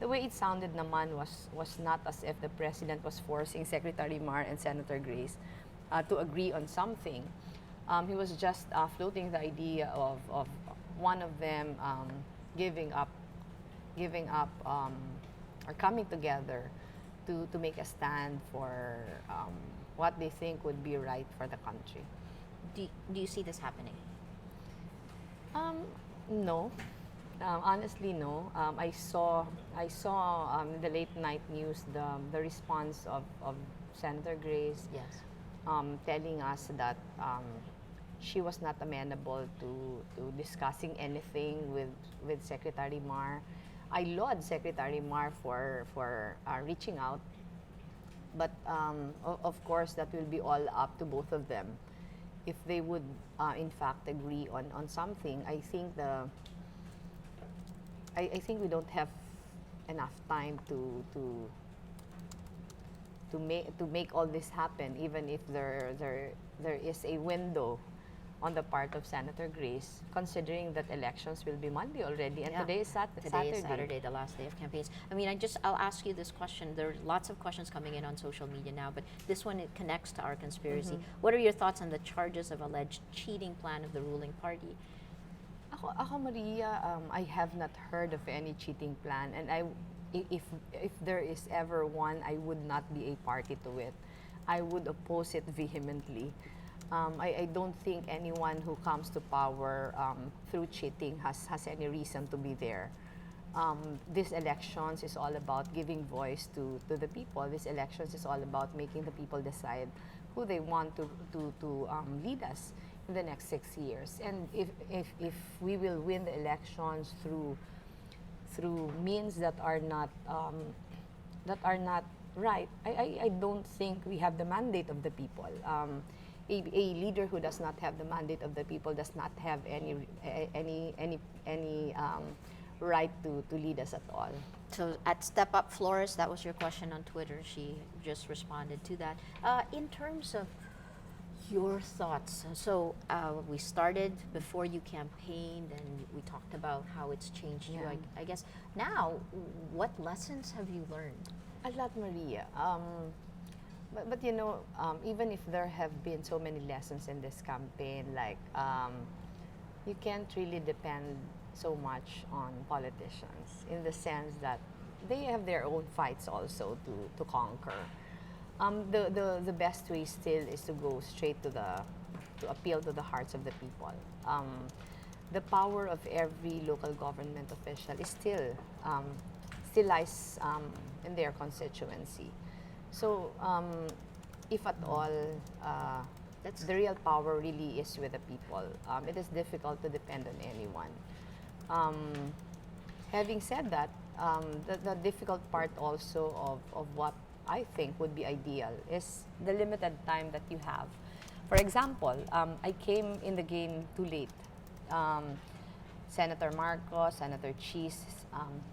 The way it sounded naman was not as if the president was forcing Secretary Mar and Senator Grace to agree on something. He was just floating the idea of one of them giving up or coming together to make a stand for what they think would be right for the country. Do you see this happening? No. Honestly, no. I saw in the late night news the response of Senator Grace. Yes. Telling us that she was not amenable to discussing anything with Secretary Mar. I laud Secretary Mar for reaching out, but of course that will be all up to both of them. If they would in fact agree on something, I think we don't have enough time to make all this happen, even if there is a window on the part of Senator Grace, considering that elections will be Monday already, and today is Saturday. Today is Saturday, the last day of campaigns. I mean, I'll ask you this question. There are lots of questions coming in on social media now, but this one, it connects to our conspiracy. What are your thoughts on the charges of alleged cheating plan of the ruling party? Ako Maria, I have not heard of any cheating plan, and if there is ever one, I would not be a party to it. I would oppose it vehemently. I don't think anyone who comes to power through cheating has any reason to be there. These elections is all about giving voice to the people. These elections is all about making the people decide who they want to lead us in the next 6 years. And if we will win the elections through means that are not right, I don't think we have the mandate of the people. A leader who does not have the mandate of the people does not have any right to lead us at all. So at Step Up Flores, that was your question on Twitter. She just responded to that. In terms of Your thoughts. So we started before you campaigned, and we talked about how it's changed you. Yeah. I guess now, what lessons have you learned? A lot, Maria. But you know, even if there have been so many lessons in this campaign, like you can't really depend so much on politicians in the sense that they have their own fights also to conquer. The best way still is to go straight to appeal to the hearts of the people. The power of every local government official is still lies in their constituency. So if at all, the real power really is with the people. It is difficult to depend on anyone. Having said that, the difficult part also of what I think would be ideal is the limited time that you have. For example, I came in the game too late. Senator Marcos, Senator Cheese,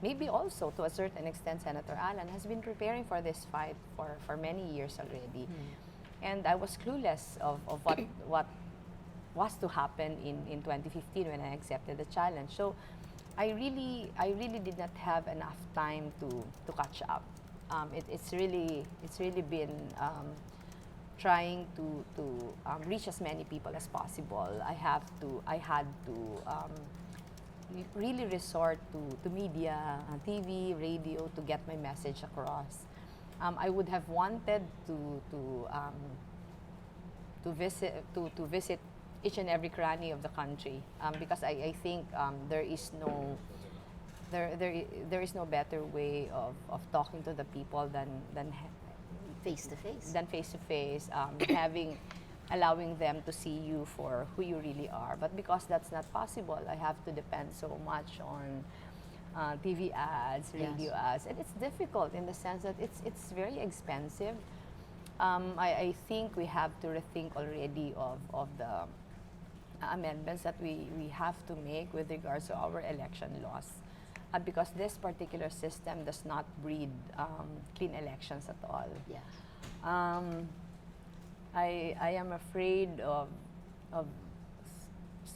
maybe also to a certain extent Senator Alan has been preparing for this fight for many years already. And I was clueless of what was to happen in 2015 when I accepted the challenge. So I really did not have enough time to catch up. It's really been trying to reach as many people as possible. I had to really resort to media, TV, radio to get my message across. I would have wanted to visit each and every cranny of the country because I think there is no better way of talking to the people than face to face. Than face to face, allowing them to see you for who you really are. But because that's not possible, I have to depend so much on TV ads, radio ads, and it's difficult in the sense that it's very expensive. I think we have to rethink already of the amendments that we have to make with regards to our election laws. Because this particular system does not breed clean elections at all. I am afraid of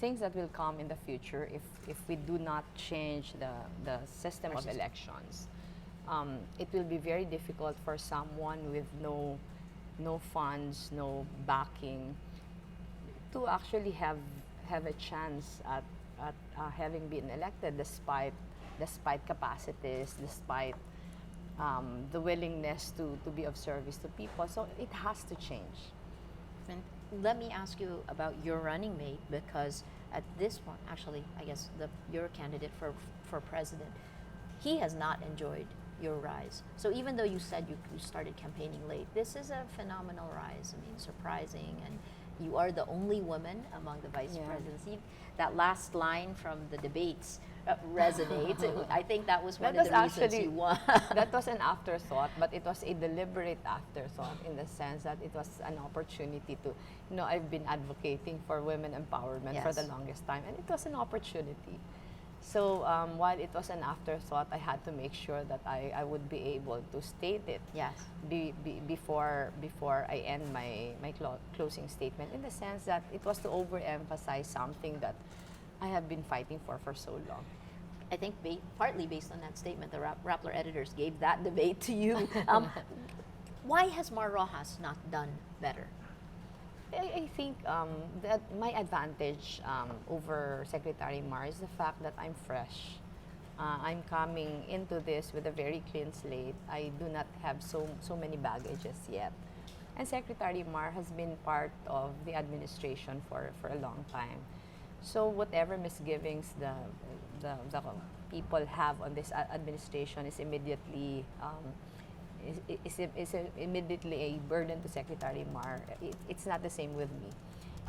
things that will come in the future if we do not change the system of elections. It will be very difficult for someone with no funds, no backing, to actually have a chance at having been elected despite capacities, despite the willingness to be of service to people. So it has to change. And let me ask you about your running mate, because at this point, actually, I guess your candidate for president, he has not enjoyed your rise. So even though you said you started campaigning late, this is a phenomenal rise. I mean, surprising, and you are the only woman among the vice presidency. That last line from the debates resonates. I think that was one of the reasons you won. That was an afterthought, but it was a deliberate afterthought in the sense that it was an opportunity to, I've been advocating for women empowerment for the longest time, and it was an opportunity. So while it was an afterthought, I had to make sure that I would be able to state it before I end my closing statement, in the sense that it was to overemphasize something that I have been fighting for so long. I think partly based on that statement, the Rappler editors gave that debate to you. Why has Mar Rojas not done better? I think that my advantage over Secretary Mar is the fact that I'm fresh. I'm coming into this with a very clean slate. I do not have so many baggages yet. And Secretary Mar has been part of the administration for a long time. So whatever misgivings the people have on this administration is immediately immediately a burden to Secretary Mar. It's not the same with me,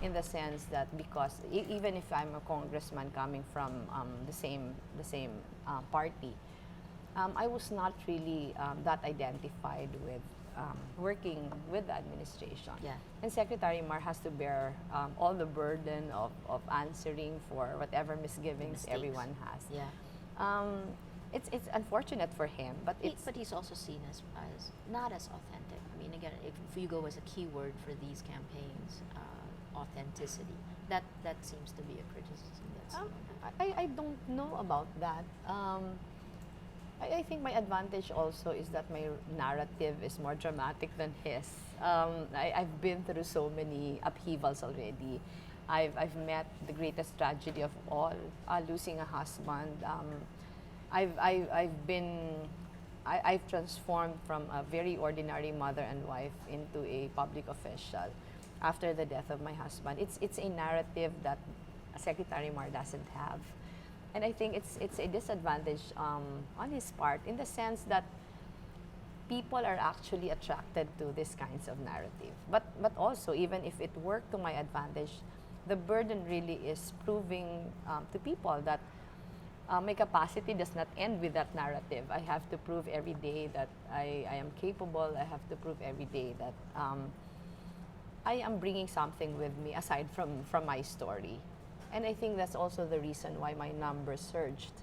in the sense that because even if I'm a congressman coming from the same party, I was not really that identified with working with the administration. And Secretary Mar has to bear all the burden of answering for whatever misgivings everyone has. it's unfortunate for him, but But he's also seen as not as authentic. I mean, again, if you go as a keyword for these campaigns, authenticity, that seems to be a criticism. I don't know about that. I think my advantage also is that my narrative is more dramatic than his. I've been through so many upheavals already. I've met the greatest tragedy of all, losing a husband. I've transformed from a very ordinary mother and wife into a public official after the death of my husband. It's a narrative that Secretary Mar doesn't have. And I think it's a disadvantage on his part, in the sense that people are actually attracted to these kinds of narrative. But also, even if it worked to my advantage, the burden really is proving to people that my capacity does not end with that narrative. I have to prove every day that I am capable. I have to prove every day that I am bringing something with me aside from my story. And I think that's also the reason why my numbers surged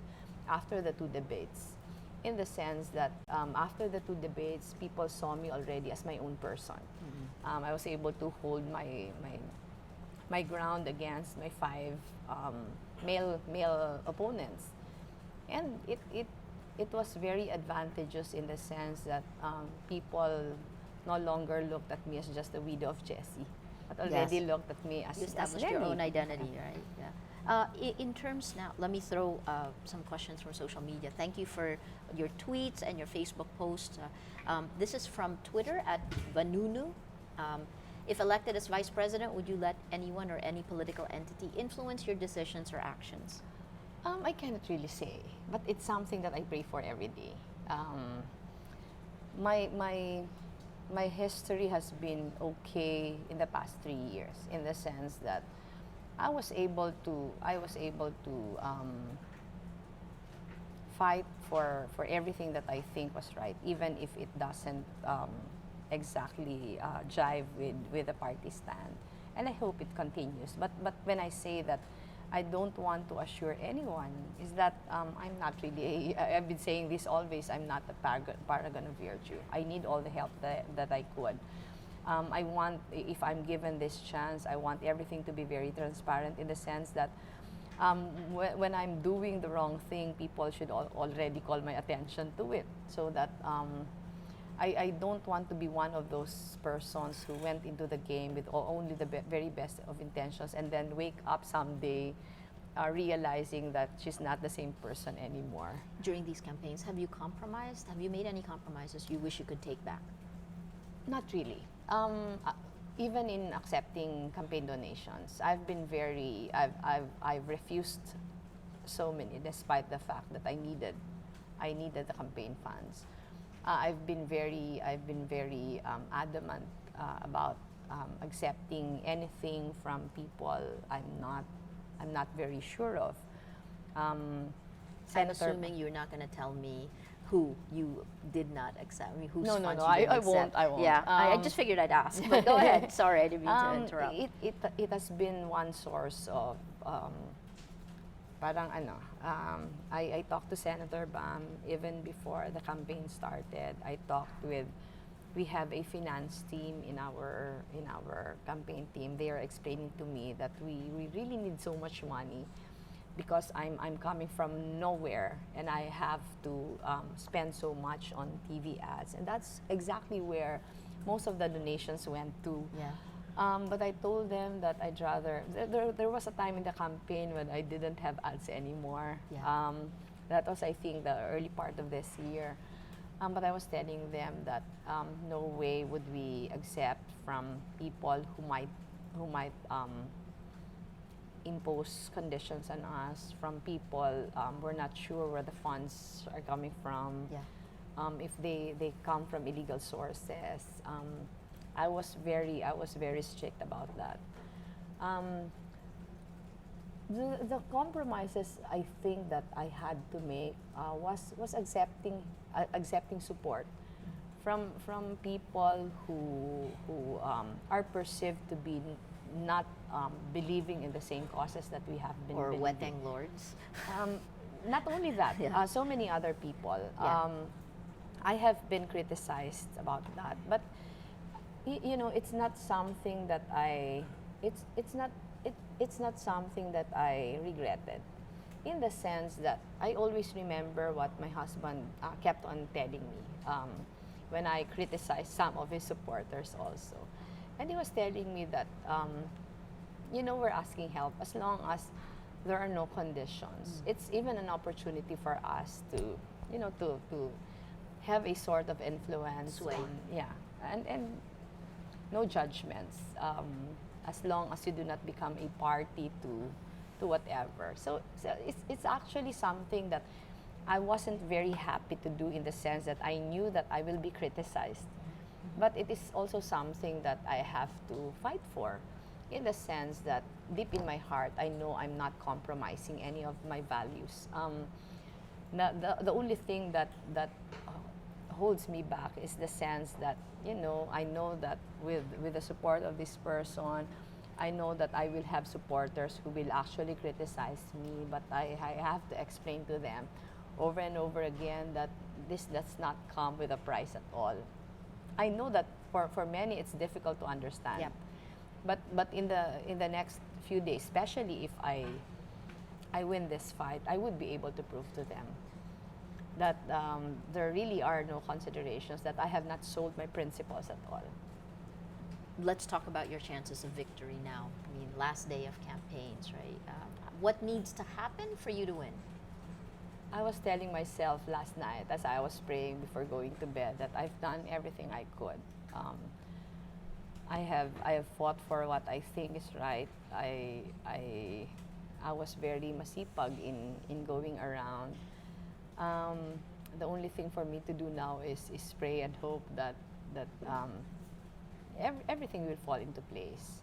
after the two debates, in the sense that after the two debates, people saw me already as my own person. I was able to hold my ground against my 5 male opponents, and it was very advantageous in the sense that people no longer looked at me as just the widow of Jesse, but already looked at me as you established your own identity, right? Yeah. In terms now, let me throw some questions from social media. Thank you for your tweets and your Facebook posts. This is from Twitter at Vanunu. If elected as vice president, would you let anyone or any political entity influence your decisions or actions? I cannot really say, but it's something that I pray for every day. My history has been okay in the past 3 years, in the sense that I was able to fight for everything that I think was right, even if it doesn't exactly jive with the party stand. And I hope it continues. But when I say that I don't want to assure anyone, is that I'm not really, I've been saying this always, I'm not a paragon of virtue. I need all the help that I could. I want, if I'm given this chance, I want everything to be very transparent, in the sense that when I'm doing the wrong thing, people should already call my attention to it, so that I don't want to be one of those persons who went into the game with only the very best of intentions, and then wake up someday realizing that she's not the same person anymore. During these campaigns, have you compromised? Have you made any compromises you wish you could take back? Not really. Even in accepting campaign donations, I've refused so many, despite the fact that I needed the campaign funds. I've been very adamant about accepting anything from people I'm not very sure of. I'm assuming you're not going to tell me who you did not accept. I mean, whose funds you didn't accept. I won't. Yeah, I just figured I'd ask. But go ahead. Sorry, I didn't mean to interrupt. It has been one source of parang ano. I talked to Senator Bam even before the campaign started. We have a finance team in our campaign team. They are explaining to me that we really need so much money, because I'm coming from nowhere and I have to spend so much on TV ads, and that's exactly where most of the donations went to. Yeah. But I told them that I'd rather. There was a time in the campaign when I didn't have ads anymore. Yeah. That was, I think, the early part of this year. But I was telling them that no way would we accept from people who might impose conditions on us, from people we're not sure where the funds are coming from. Yeah. If they come from illegal sources. I was very strict about that. The compromises I think that I had to make was accepting support from people who are perceived to be not believing in the same causes that we have been or believing. wedding lords. not only that, Yeah. so many other people. Yeah. I have been criticized about that, but you know, it's not something that it's not something that I regretted, in the sense that I always remember what my husband kept on telling me when I criticized some of his supporters also, and he was telling me that you know, we're asking help as long as there are no conditions. It's even an opportunity for us to, you know, to have a sort of influence. Sway. Yeah, and no judgments, as long as you do not become a party to whatever. So it's actually something that I wasn't very happy to do, in the sense that I knew that I will be criticized. But it is also something that I have to fight for, in the sense that deep in my heart, I know I'm not compromising any of my values. The only thing that holds me back is the sense that, you know, I know that with the support of this person, I know that I will have supporters who will actually criticize me, but I have to explain to them over and over again that this does not come with a price at all. I know that for many it's difficult to understand. Yep. But in the next few days, especially if I win this fight, I would be able to prove to them that there really are no considerations, that I have not sold my principles at all. Let's talk about your chances of victory now. I mean, last day of campaigns, right? What needs to happen for you to win? I was telling myself last night as I was praying before going to bed that I've done everything I could. I have fought for what I think is right. I was very masipag in going around. The only thing for me to do now is pray and hope that everything will fall into place.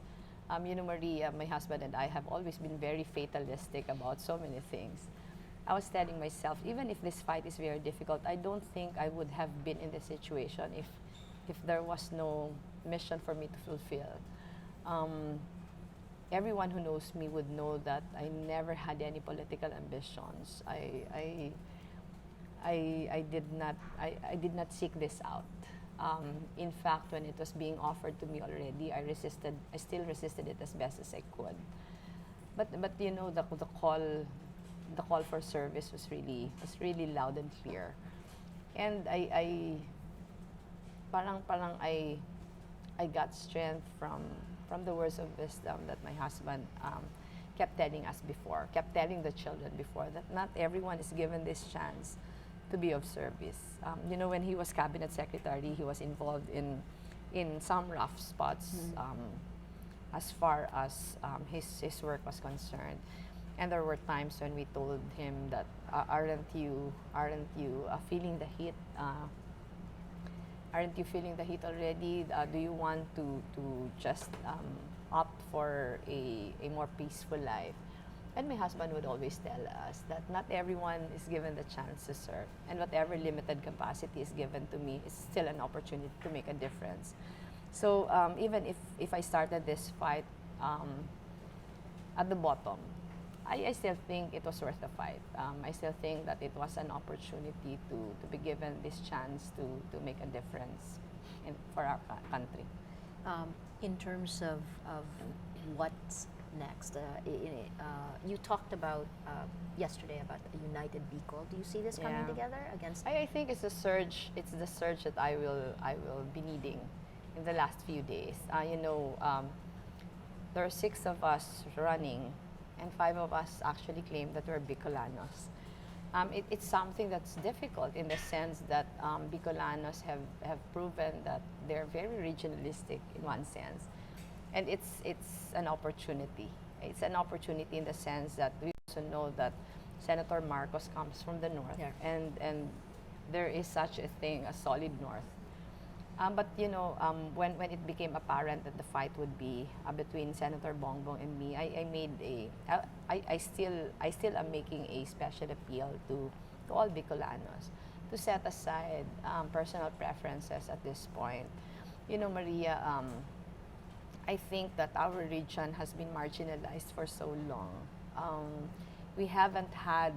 You know, Maria, my husband and I have always been very fatalistic about so many things. I was telling myself, even if this fight is very difficult, I don't think I would have been in this situation if there was no mission for me to fulfill. Everyone who knows me would know that I never had any political ambitions. I did not seek this out. In fact, when it was being offered to me already, I still resisted it as best as I could. But you know, the call for service was really loud and clear. And I got strength from the words of wisdom that my husband kept telling us before, kept telling the children before, that not everyone is given this chance to be of service. You know, when he was cabinet secretary, he was involved in some rough spots as far as his work was concerned. And there were times when we told him that, aren't you feeling the heat? Aren't you feeling the heat already? Do you want to just opt for a more peaceful life? And my husband would always tell us that not everyone is given the chance to serve, and whatever limited capacity is given to me is still an opportunity to make a difference. So even if I started this fight at the bottom, I still think it was worth the fight. I still think that it was an opportunity to be given this chance to make a difference for our country. In terms of what's next, you talked about yesterday about a united Bicol. Do you see this coming together against? I think it's the surge. It's the surge that I will be needing in the last few days. You know, there are 6 of us running, and 5 of us actually claim that we're Bicolanos. It's something that's difficult in the sense that Bicolanos have proven that they're very regionalistic in one sense. And it's an opportunity. It's an opportunity in the sense that we also know that Senator Marcos comes from the north, and there is such a thing as solid north. But you know, when it became apparent that the fight would be between Senator Bongbong and me, I still am making a special appeal to all Bicolanos to set aside personal preferences at this point. You know, Maria, I think that our region has been marginalized for so long. We haven't had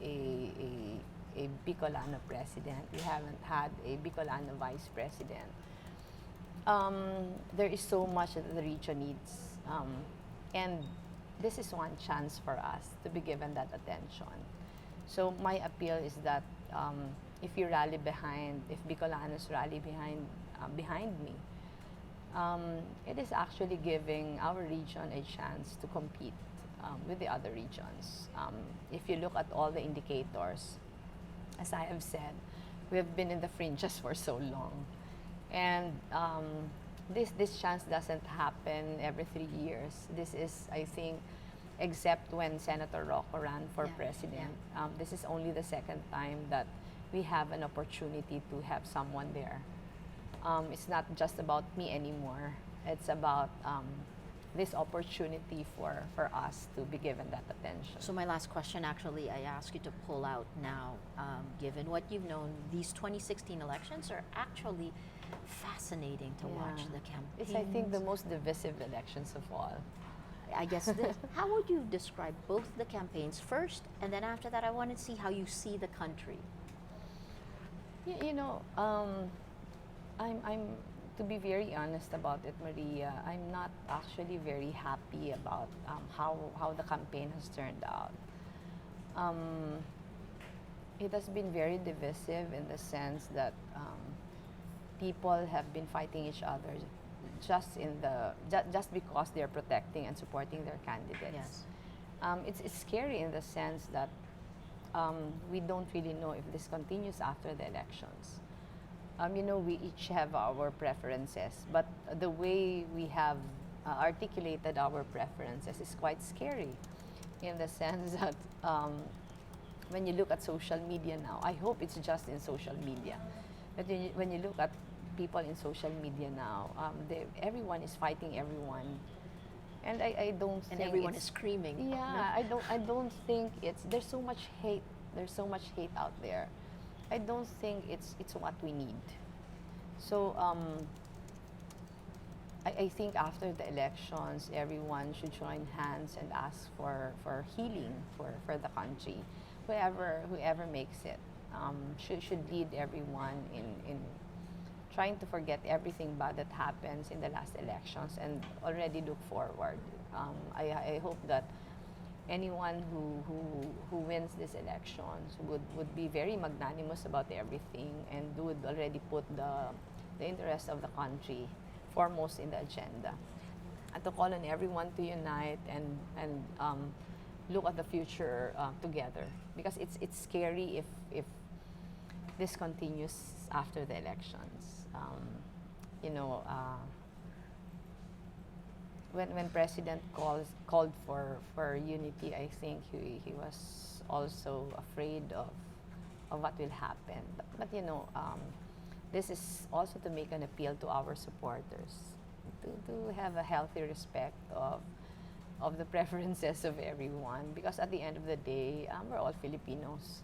a Bicolano president. We haven't had a Bicolano vice president. There is so much that the region needs. And this is one chance for us to be given that attention. So my appeal is that if you rally behind, if Bicolanos rally behind me, it is actually giving our region a chance to compete with the other regions. If you look at all the indicators, as I have said, we have been in the fringes for so long. And this chance doesn't happen every 3 years. This is, I think, except when Senator Rocco ran for president. This is only the second time that we have an opportunity to have someone there. It's not just about me anymore. It's about this opportunity for us to be given that attention. So my last question, actually, I ask you to pull out now, given what you've known, these 2016 elections are actually fascinating to watch the campaigns. It's, I think, the most divisive elections of all. I guess this, how would you describe both the campaigns first, and then after that I want to see how you see the country? You know, I'm to be very honest about it, Maria, I'm not actually very happy about how the campaign has turned out. It has been very divisive in the sense that people have been fighting each other just because they're protecting and supporting their candidates. Yes. It's scary in the sense that we don't really know if this continues after the elections. You know, we each have our preferences, but the way we have articulated our preferences is quite scary in the sense that when you look at social media now, I hope it's just in social media, but when you look at people in social media now, everyone is fighting everyone, and I don't think everyone is screaming. Yeah, I don't think there's so much hate. There's so much hate out there. I don't think it's what we need. So I think after the elections, everyone should join hands and ask for healing for the country. Whoever makes it should lead everyone in trying to forget everything bad that happens in the last elections and already look forward. I hope that anyone who wins these elections would be very magnanimous about everything and would already put the interest of the country foremost in the agenda. And to call on everyone to unite and look at the future together, because it's scary if this continues after the elections. You know, when President called for unity, I think he was also afraid of what will happen. But you know, this is also to make an appeal to our supporters to have a healthy respect of the preferences of everyone, because at the end of the day, we're all Filipinos.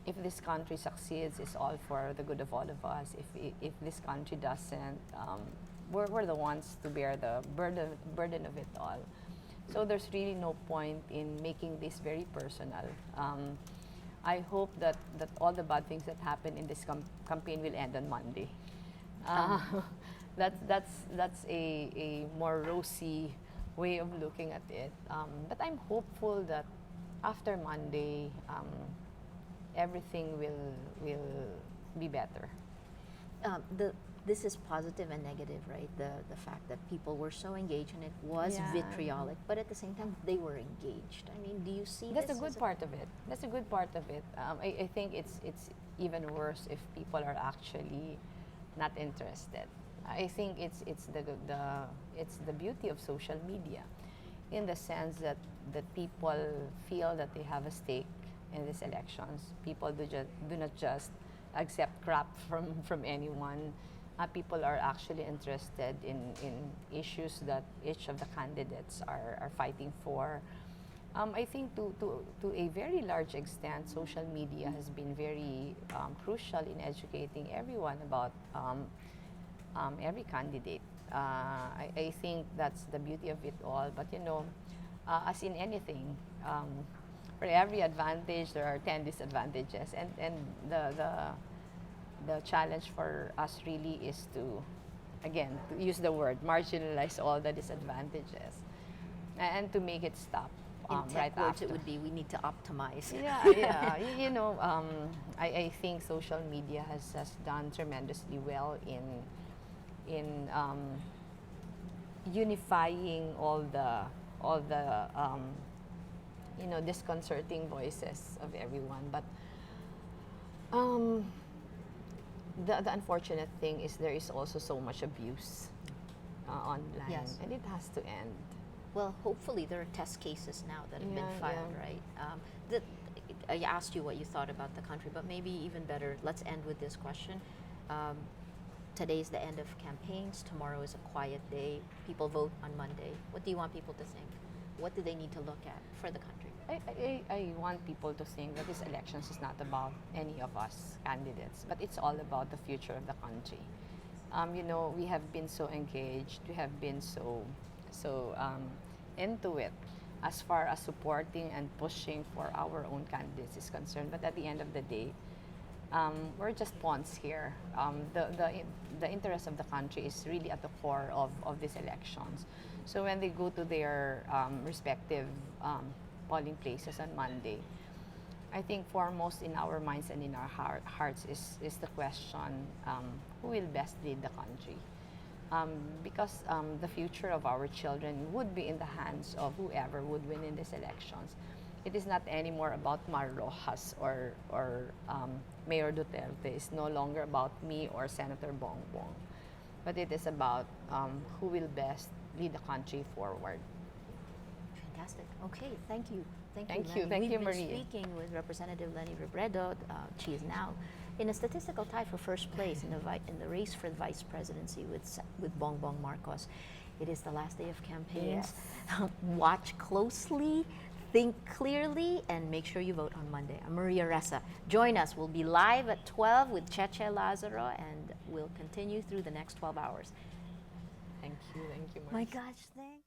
If this country succeeds, it's all for the good of all of us. If this country doesn't, we're the ones to bear the burden of it all. So there's really no point in making this very personal. I hope that all the bad things that happen in this campaign will end on Monday. That's a more rosy way of looking at it. But I'm hopeful that after Monday, everything will be better. This is positive and negative, right? The fact that people were so engaged and it was vitriolic, but at the same time they were engaged. I mean, do you see that's this a good part of it? That's a good part of it. I think it's even worse if people are actually not interested. I think it's the beauty of social media, in the sense that people feel that they have a stake in these elections. People do not just accept crap from anyone. People are actually interested in issues that each of the candidates are fighting for. I think to a very large extent, social media has been very crucial in educating everyone about every candidate. I think that's the beauty of it all. But you know, as in anything, for every advantage, there are 10 disadvantages. And the challenge for us really is to, again, to use the word, marginalize all the disadvantages and to make it stop. In Right tech words, after. it would be we need to optimize. Yeah, yeah. You know, I think social media has done tremendously well in unifying all the you know, disconcerting voices of everyone. But the unfortunate thing is there is also so much abuse online, Yes. and it has to end. Well, hopefully there are test cases now that have been Yeah, filed, yeah. right? I asked you what you thought about the country, but maybe even better, let's end with this question. Um, Today's the end of campaigns. Tomorrow is a quiet day. People vote on Monday. What do you want people to think? What do they need to look at for the country? I want people to think that this elections is not about any of us candidates, but it's all about the future of the country. You know, we have been so engaged, we have been so into it as far as supporting and pushing for our own candidates is concerned. But at the end of the day, we're just pawns here. The interest of the country is really at the core of these elections. So when they go to their respective polling places on Monday, I think foremost in our minds and in our hearts is the question, who will best lead the country? Because the future of our children would be in the hands of whoever would win in these elections. It is not anymore about Mar Rojas or Mayor Duterte. It's no longer about me or Senator Bongbong. But it is about who will best lead the country forward. Fantastic. Okay, thank you. Thank Lenny. you. Thank you, We've been Maria. speaking with Representative Lenny Robredo. She is now in a statistical tie for first place in the race for the vice presidency with Bongbong Marcos. It is the last day of campaigns. Watch closely, think clearly, and make sure you vote on Monday. I'm Maria Ressa. Join us. We'll be live at 12 with Cheche Lazaro, and we'll continue through the next 12 hours. Thank you, My Marcia. gosh, thank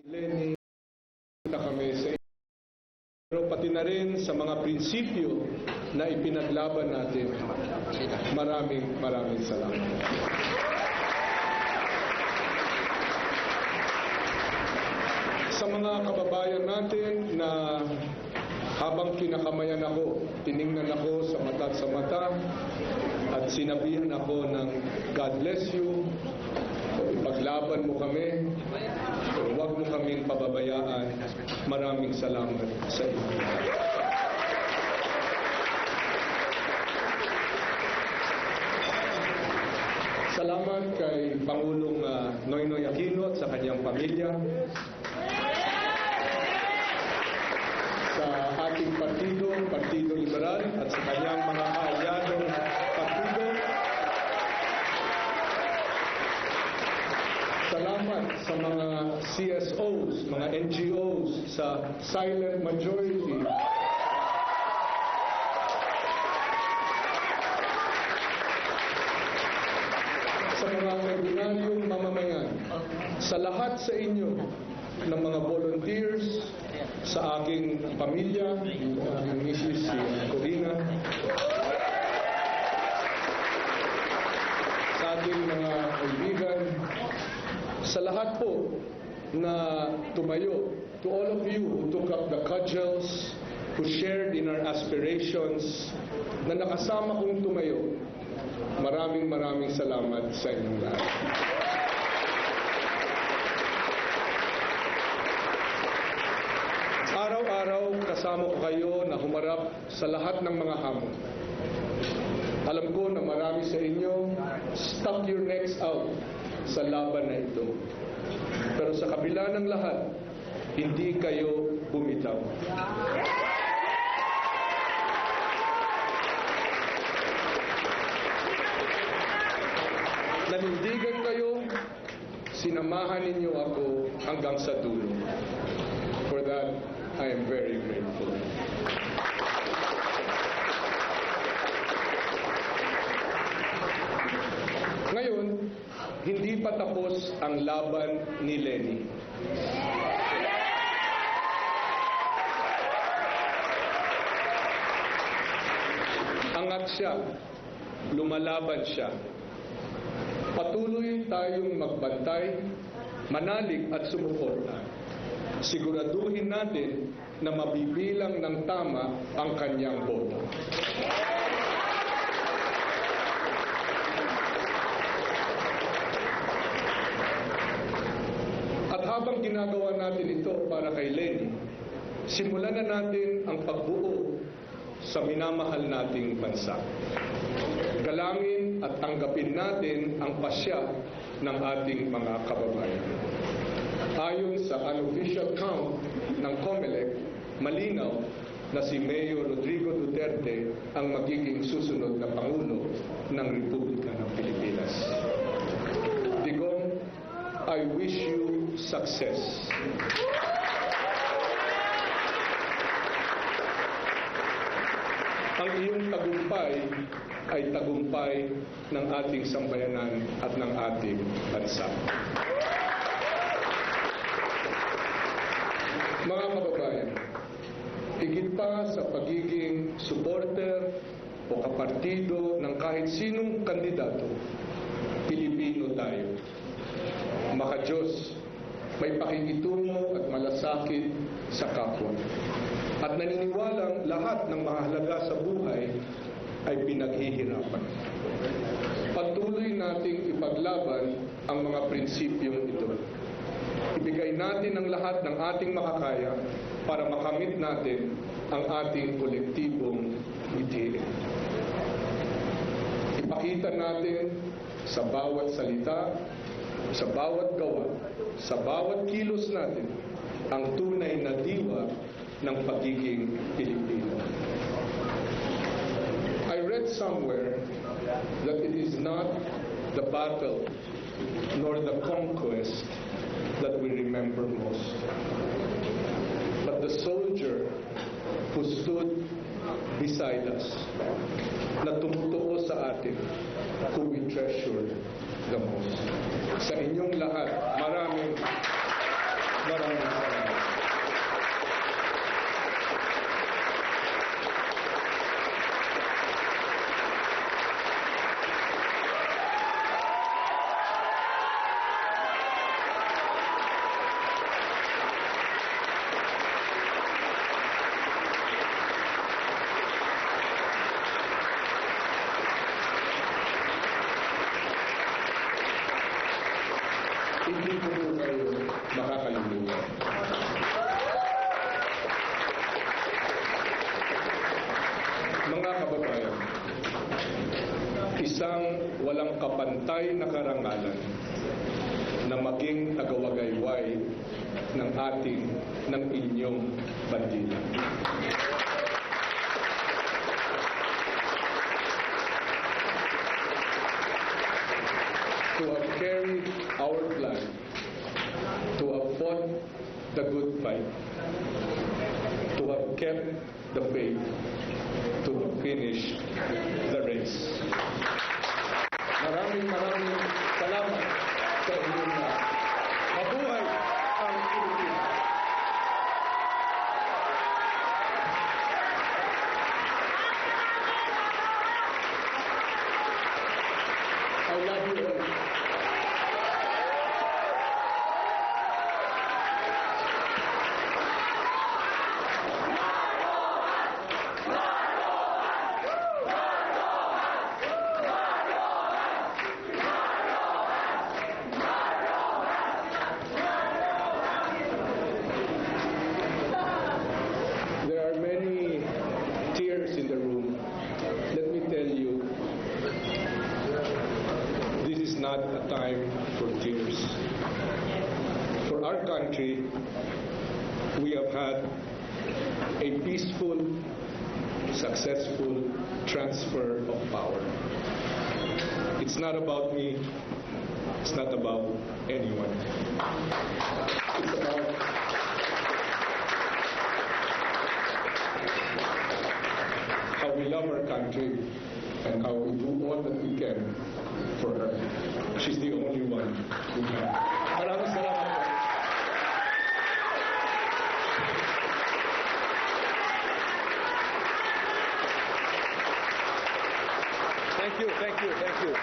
Lenny, kami sa pero pati na rin sa mga prinsipyo na ipinaglaban natin. Maraming salamat. Sa mga kababayan natin na habang kinakamayan ako, tiningnan ako sa mata at sinabihan ako ng God bless you, ipaglaban mo kami, huwag mo kaming pababayaan. Maraming salamat sa inyo. Salamat kay Pangulong Noynoy Aquino at sa kanyang pamilya, sa ating Partido Liberal at sa kanyang mga kaalyadong partido. Salamat sa mga CSOs, mga NGOs, sa silent majority. Sa mga ordinaryong mamamayan, sa lahat sa inyo ng mga volunteers, sa aking pamilya, aking misis, si Corina, sa ating mga kaibigan, sa lahat po na tumayo, to all of you who took up the cudgels, who shared in our aspirations, na nakasama kong tumayo, maraming salamat sa inyong lahat. Araw-araw kasama ko kayo na humarap sa lahat ng mga hamon. Alam ko na marami sa inyo stuck your necks out sa laban na ito. Pero sa kabila ng lahat, hindi kayo bumitaw. Nanindigan kayo, sinamahan ninyo ako hanggang sa dulo. For that, I am very grateful. Ngayon, hindi pa tapos ang laban ni Lenny. Angat siya, lumalaban siya. Patuloy tayong magbantay, manalig at sumuporta. Siguraduhin natin na mabibilang ng tama ang kanyang boto. At habang ginagawa natin ito para kay Lenny, simulan na natin ang pagbuo sa minamahal nating bansa. Galangin at tanggapin natin ang pasya ng ating mga kababayan. Ayon sa unofficial count ng COMELEC, malinaw na si Mayor Rodrigo Duterte ang magiging susunod na Pangulo ng Republika ng Pilipinas. Digong, I wish you success. Ang iyong tagumpay ay tagumpay ng ating sambayanan at ng ating bansa. Mga kababayan, higit pa sa pagiging supporter o kapartido ng kahit sinong kandidato, Pilipino tayo. Maka-Diyos, may pakikitungo at malasakit sa kapwa. At naniniwalang lahat ng mahalaga sa buhay ay pinaghihirapan. Patuloy nating ipaglaban ang mga prinsipyong ito. Ibigay natin ang lahat ng ating makakaya para makamit natin ang ating kolektibong mithiin. Ipakita natin sa bawat salita, sa bawat gawa, sa bawat kilos natin ang tunay na diwa ng pagiging Pilipino. I read somewhere that it is not the battle nor the conquest that we remember most, but the soldier who stood beside us, na tumutuo sa atin, who we treasure the most. Sa inyong lahat, Maraming salamat. Hindi ko po kayo makakalimutan. Mga kababayan, isang walang kapantay na karangalan na maging tagawagayway ng inyong bandila. To have carried our flag, to have fought the good fight, to have kept the faith, to have finished the race. Maraming salamat sa inyong lahat. Mabuhay ang Pilipinas! I love you all. There are many tears in the room. Let me tell you, this is not a time for tears. For our country, we have had a peaceful, successful transfer of power. It's not about me. It's not about anyone. It's about how we love our country and how we do all that we can for her. She's the only one we have. Maraming salamat po. Thank you.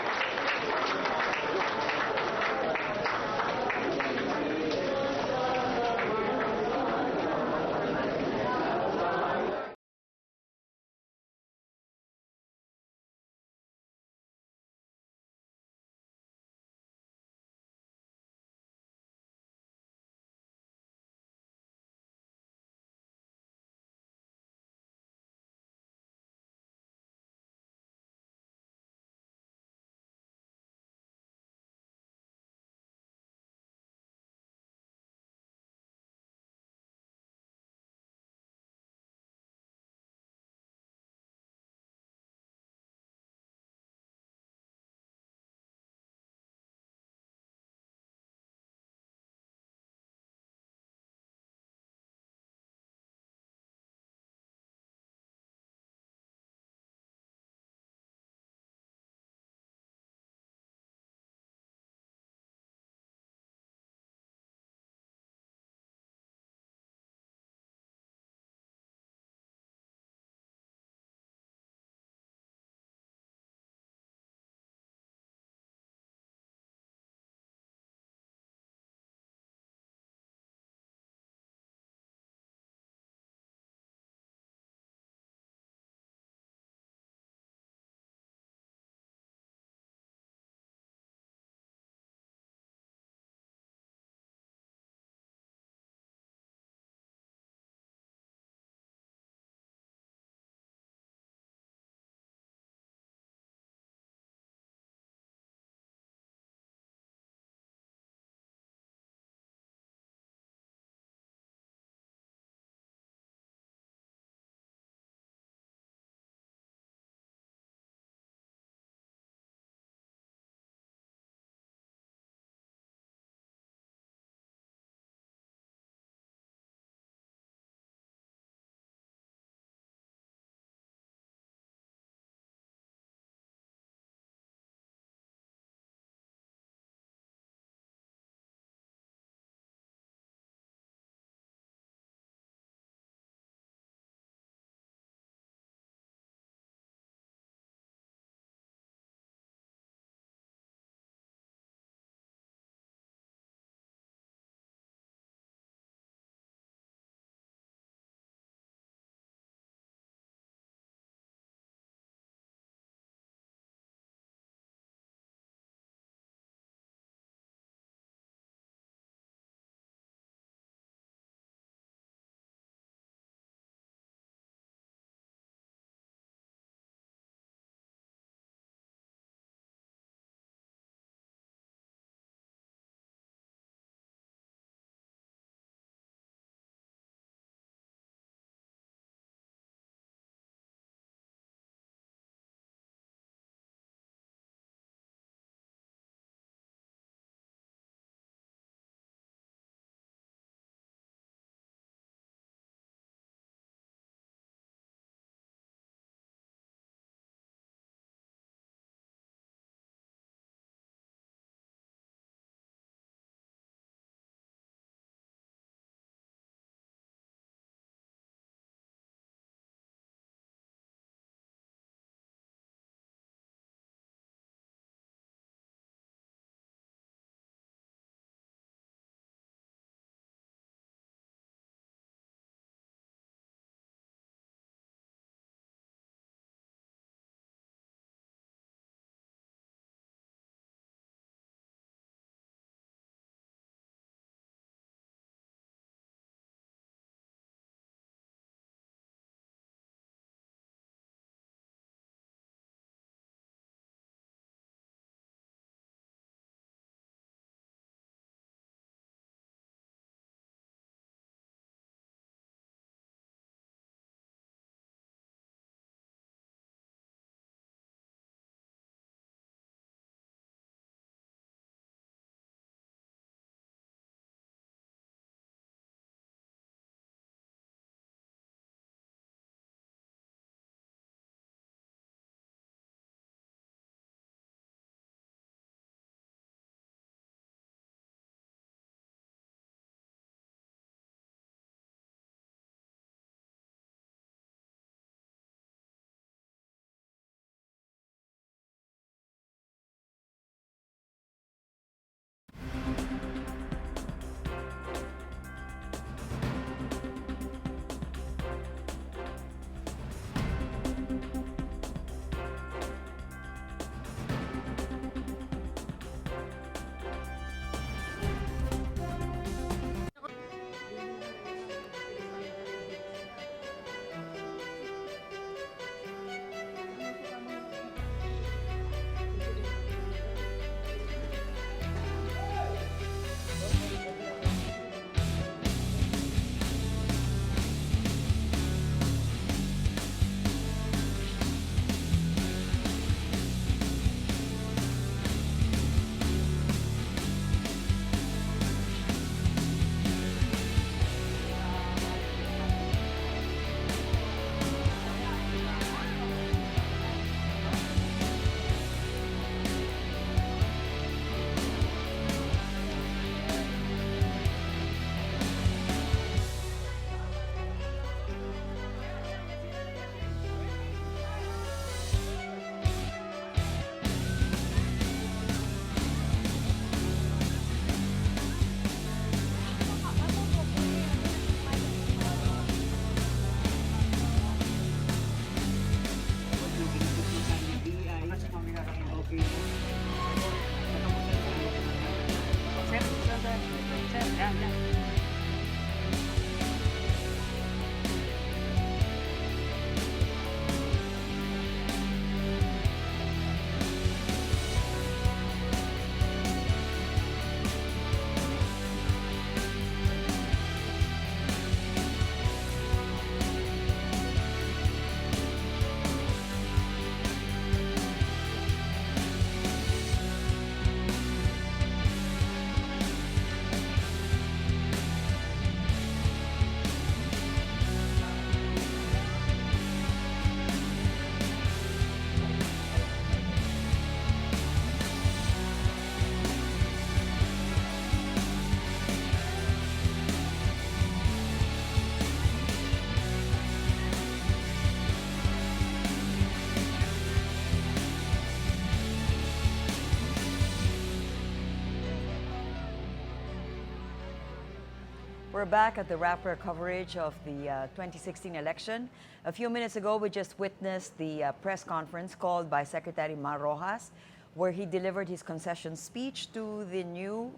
We're back at the Rappler coverage of the 2016 election. A few minutes ago, we just witnessed the press conference called by Secretary Mar Rojas, where he delivered his concession speech to the new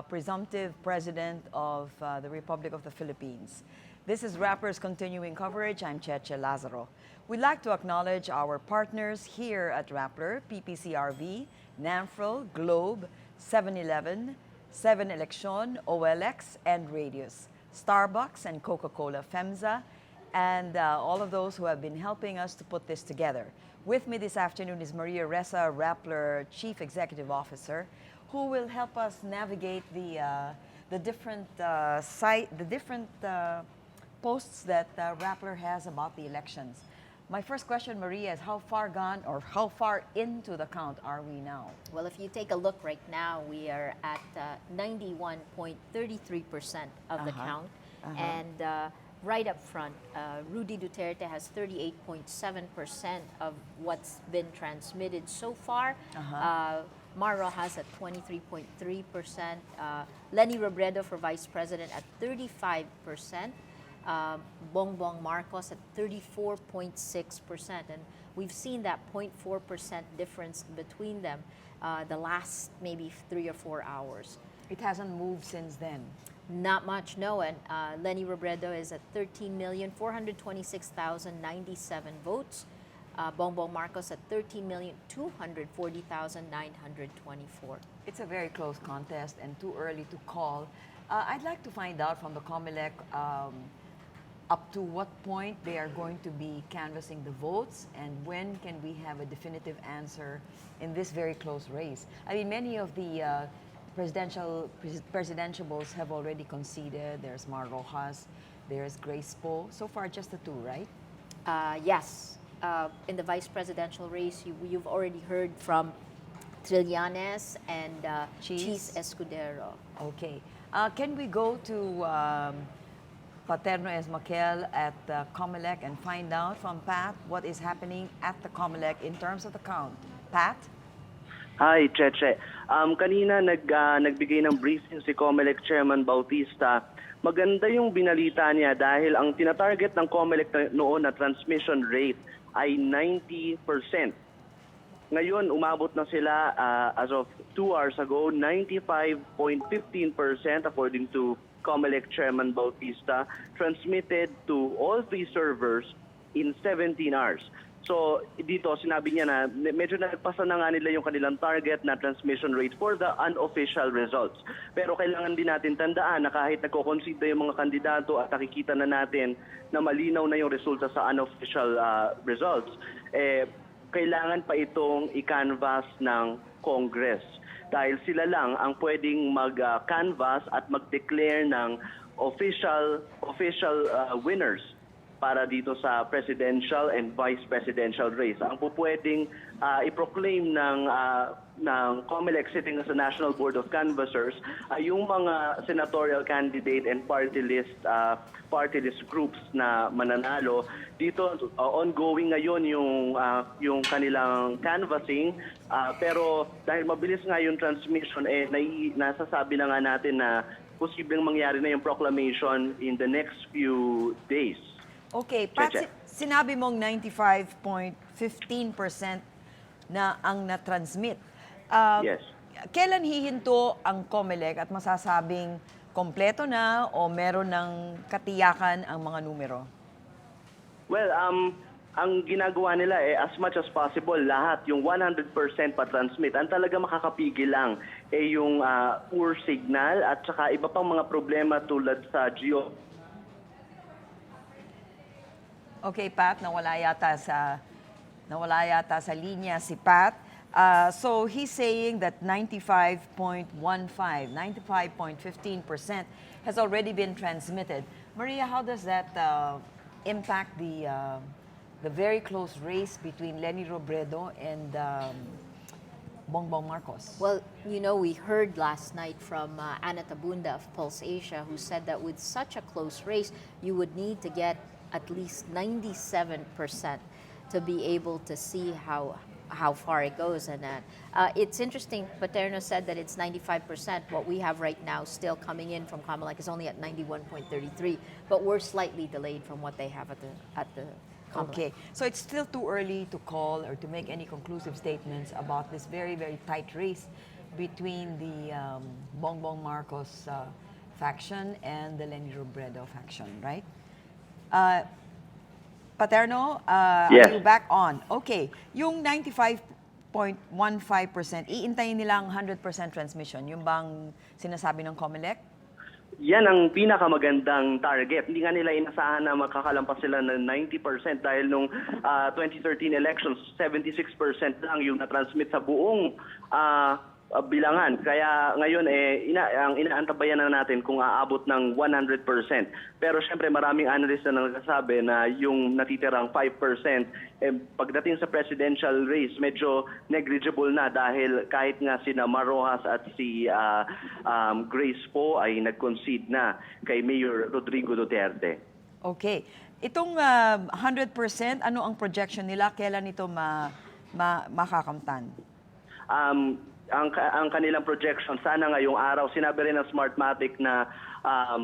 presumptive president of the Republic of the Philippines. This is Rappler's continuing coverage. I'm Cheche Lazaro. We'd like to acknowledge our partners here at Rappler, PPCRV, NAMFRL, Globe, 7-Eleven, 7-Election, OLX, and Radius, Starbucks and Coca-Cola FEMSA, and all of those who have been helping us to put this together. With me this afternoon is Maria Ressa, Rappler Chief Executive Officer, who will help us navigate the different posts that Rappler has about the elections. My first question, Maria, is how far gone or how far into the count are we now? Well, if you take a look right now, we are at 91.33% of the count. And right up front, Rudy Duterte has 38.7% of what's been transmitted so far. Mar Rojas at 23.3%. Leni Robredo for Vice President at 35%. Bongbong Marcos at 34.6%. And we've seen that 0.4% difference between them the last maybe 3 or 4 hours. It hasn't moved since then? Not much, no. And Leni Robredo is at 13,426,097 votes. Bongbong Marcos at 13,240,924. It's a very close contest and too early to call. I'd like to find out from the COMELEC up to what point they are going to be canvassing the votes, and when can we have a definitive answer in this very close race. I mean, many of the presidentiables have already conceded. There's Mar Rojas, there's Grace Poe. So far, just the two, right? Yes. In the vice presidential race, you've already heard from Trillanes and Cheese Escudero. Okay. Can we go to Paterno Esmaquel at COMELEC and find out from Pat what is happening at the COMELEC in terms of the count? Pat? Hi, Cheche. Kanina nagbigay ng briefing si COMELEC Chairman Bautista. Maganda yung binalita niya dahil ang tinatarget ng COMELEC noon na transmission rate ay 90%. Ngayon, umabot na sila as of 2 hours ago, 95.15% according to COMELEC Chairman Bautista, transmitted to all 3 servers in 17 hours. So dito, sinabi niya na medyo nagpasa na nga nila yung kanilang target na transmission rate for the unofficial results. Pero kailangan din natin tandaan na kahit nagko-concede na yung mga kandidato at nakikita na natin na malinaw na yung resulta sa unofficial results, kailangan pa itong i-canvass ng Congress. Dahil sila lang ang pwedeng mag-canvass at mag-declare ng official winners para dito sa presidential and vice presidential race. Ang pwedeng i-proclaim ng COMELEC sitting as a National Board of Canvassers ay yung mga senatorial candidate and party list groups na mananalo. Dito ongoing ngayon yung kanilang canvassing, pero dahil mabilis nga yung transmission, nasasabi na nga natin na posibleng mangyari na yung proclamation in the next few days. Okay, Pat, sinabi mong 95.15% na ang na-transmit. Yes. Kailan hihinto ang COMELEC at masasabing kompleto na o meron ng katiyakan ang mga numero? Well, ang ginagawa nila as much as possible, lahat, yung 100% pa-transmit. Ang talaga makakapigil lang yung poor signal at saka iba pang mga problema tulad sa Okay, Pat, nawala yata sa linya si Pat. So he's saying that 95.15% has already been transmitted. Maria, how does that impact the very close race between Leni Robredo and Bongbong Marcos? Well, you know, we heard last night from Ana Tabunda of Pulse Asia, who said that with such a close race, you would need to get at least 97% to be able to see how how far it goes. And it's interesting, Paterno said that it's 95%. What we have right now still coming in from Comelec is only at 91.33, but we're slightly delayed from what they have at the Comelec. Okay, so it's still too early to call or to make any conclusive statements about this very, very tight race between the Bongbong Marcos faction and the Leni Robredo faction, right? Paterno, Yes. are you back on? Okay, yung 95.15%, iintayin nilang 100% transmission. Yung bang sinasabi ng Comelec? Yan ang pinakamagandang target. Hindi nga nila inasahan na makakalampas sila ng 90% dahil nung 2013 elections, 76% lang yung na-transmit sa buong bilangan. Kaya ngayon ang inaantabayan na natin kung aabot ng 100%. Pero syempre maraming analyst na nagsasabi na yung natitirang 5% pagdating sa presidential race medyo negligible na dahil kahit nga sina Marojas at si Grace po ay nag-concede na kay Mayor Rodrigo Duterte. Okay. Itong 100%, ano ang projection nila? Kailan ito makakamtan? Ang kanilang projection sana ngayong araw, sinabi rin ng Smartmatic na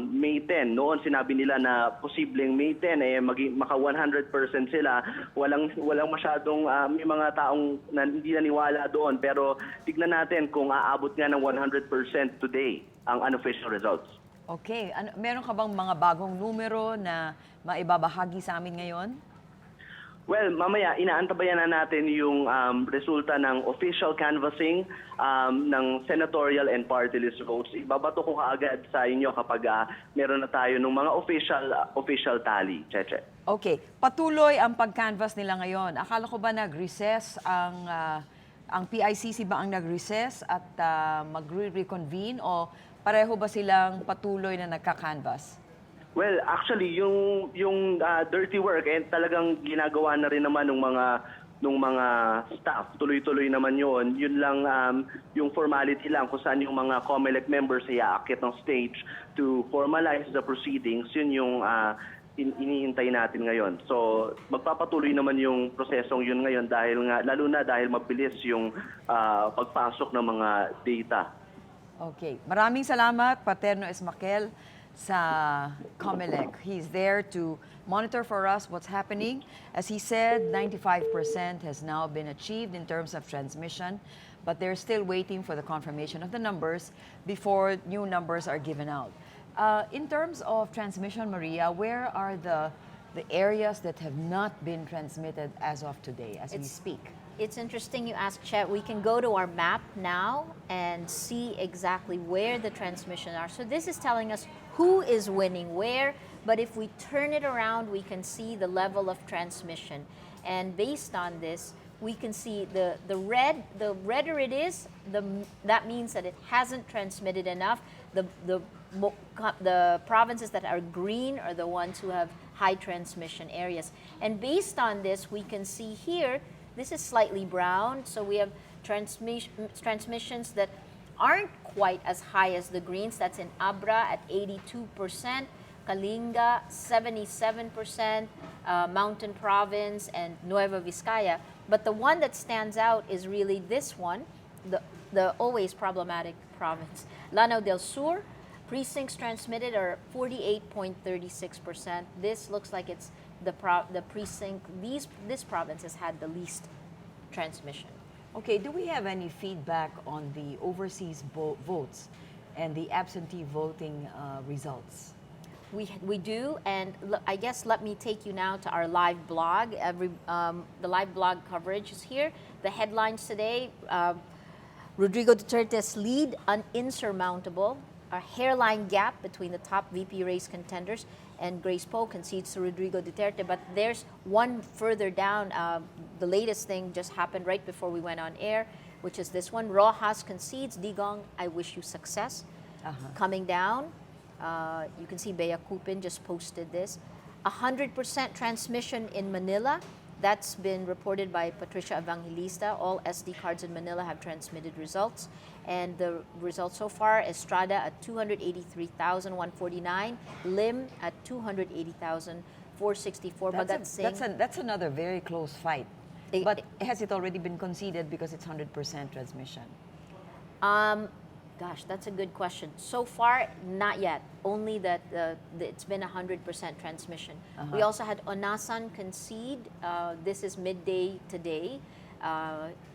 May 10. Noon sinabi nila na posibleng May 10 maka 100% sila. Walang masyadong may mga taong hindi naniwala doon, pero tignan natin kung aabot nga ng 100% today ang unofficial results. Okay. Meron ka bang mga bagong numero na maibabahagi sa amin ngayon? Well, mamaya inaantabayan na natin yung resulta ng official canvassing ng senatorial and party list votes. Ibabato ko kaagad sa inyo kapag meron na tayo ng mga official tally, Cheche. Okay. Patuloy ang pag-canvass nila ngayon. Akala ko ba nag-recess ang PICC ba ang nag-recess at mag-reconvene o pareho ba silang patuloy na nagka-canvass? Well, actually, yung dirty work talagang ginagawa na rin naman ng mga staff. Tuloy-tuloy naman yun. Yun lang yung formality lang kung saan yung mga Comelec members ay aakit ng stage to formalize the proceedings. Yun yung inihintay natin ngayon. So, magpapatuloy naman yung prosesong yun ngayon lalo na dahil mabilis yung pagpasok ng mga data. Okay. Maraming salamat, Paterno Esmaquel sa Comelec. He's there to monitor for us what's happening. As he said, 95% has now been achieved in terms of transmission, but they're still waiting for the confirmation of the numbers before new numbers are given out. In terms of transmission, Maria, where are the areas that have not been transmitted as of today, as we speak? It's interesting you ask, Chet. We can go to our map now and see exactly where the transmission are. So this is telling us who is winning where, but if we turn it around, we can see the level of transmission. And based on this, we can see the redder it is, that means that it hasn't transmitted enough. The provinces that are green are the ones who have high transmission areas. And based on this, we can see here, this is slightly brown, so we have transmissions that aren't quite as high as the greens. That's in Abra at 82%, Kalinga 77%, Mountain Province, and Nueva Vizcaya. But the one that stands out is really this one, the always problematic province. Lanao del Sur, precincts transmitted are 48.36%. This looks like it's the precinct, this province has had the least transmission. Okay, do we have any feedback on the overseas votes and the absentee voting results? We do, and I guess let me take you now to our live blog. The live blog coverage is here. The headlines today, Rodrigo Duterte's lead insurmountable, a hairline gap between the top VP race contenders, and Grace Poe concedes to Rodrigo Duterte. But there's one further down. The latest thing just happened right before we went on air, which is this one. Rojas concedes, Digong, I wish you success. Coming down, you can see Bea Cupin just posted this. 100% transmission in Manila. That's been reported by Patricia Evangelista. All SD cards in Manila have transmitted results. And the results so far, Estrada at 283,149, Lim at 280,464. But That's another very close fight. But has it already been conceded because it's 100% transmission? Gosh, that's a good question. So far, not yet. Only that it's been 100% transmission. We also had Onasan concede. This is midday today.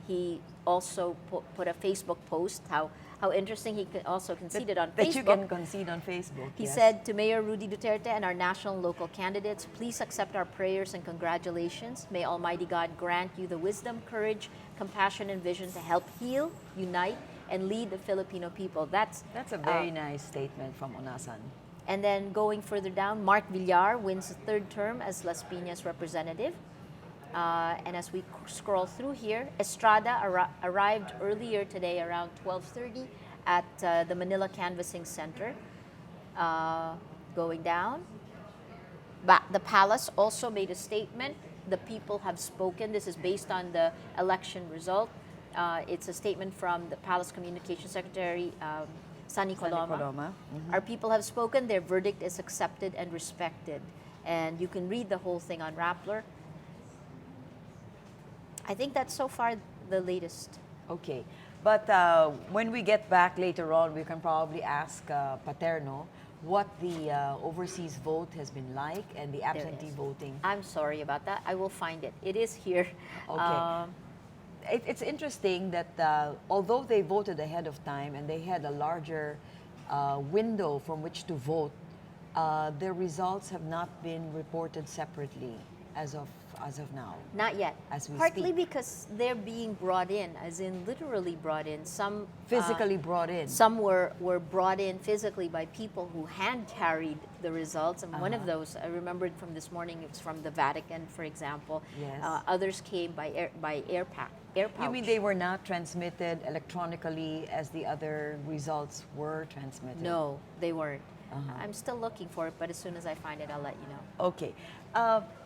He also put a Facebook post. How interesting, he also conceded on Facebook. That you can concede on Facebook. He yes. said to Mayor Rudy Duterte and our national and local candidates, please accept our prayers and congratulations. May Almighty God grant you the wisdom, courage, compassion, and vision to help heal, unite, and lead the Filipino people. That's a very nice statement from Onasan. And then going further down, Mark Villar wins the third term as Las Piñas representative. And as we scroll through here, Estrada arrived earlier today around 12:30 at the Manila Canvassing Center. Going down, the palace also made a statement. The people have spoken. This is based on the election result. It's a statement from the Palace Communication Secretary, Sunny Coloma. Our people have spoken. Their verdict is accepted and respected. And you can read the whole thing on Rappler. I think that's so far the latest. Okay. But when we get back later on, we can probably ask Paterno what the overseas vote has been like and the absentee voting. I'm sorry about that. I will find it. It is here. Okay. It's interesting that although they voted ahead of time and they had a larger window from which to vote, their results have not been reported separately as of now. Not yet. As we Partly speak. because they're being brought in, as in literally brought in. Some Physically brought in. Some were brought in physically by people who hand carried the results. And one of those, I remembered from this morning, it's from the Vatican, for example. Yes. Others came by air pouch. You mean they were not transmitted electronically as the other results were transmitted? No, they weren't. I'm still looking for it, but as soon as I find it, I'll let you know. Okay.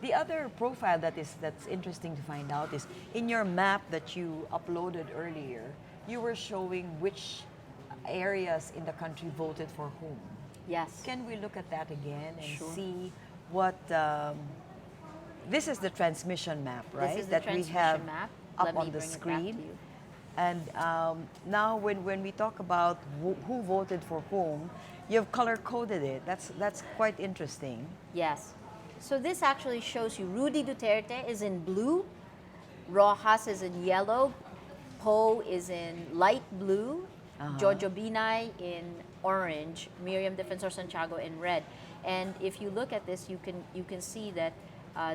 The other profile that's interesting to find out is in your map that you uploaded earlier, you were showing which areas in the country voted for whom. Yes. Can we look at that again and Sure. see what... this is the transmission map, right? This is the that transmission we have map. up Let me on the bring it back screen. to you. And now when we talk about who voted for whom, you've color-coded it. That's quite interesting. Yes. So this actually shows you Rudy Duterte is in blue, Rojas is in yellow, Poe is in light blue, Jojo Binay in orange, Miriam Defensor Santiago in red. And if you look at this, you can see that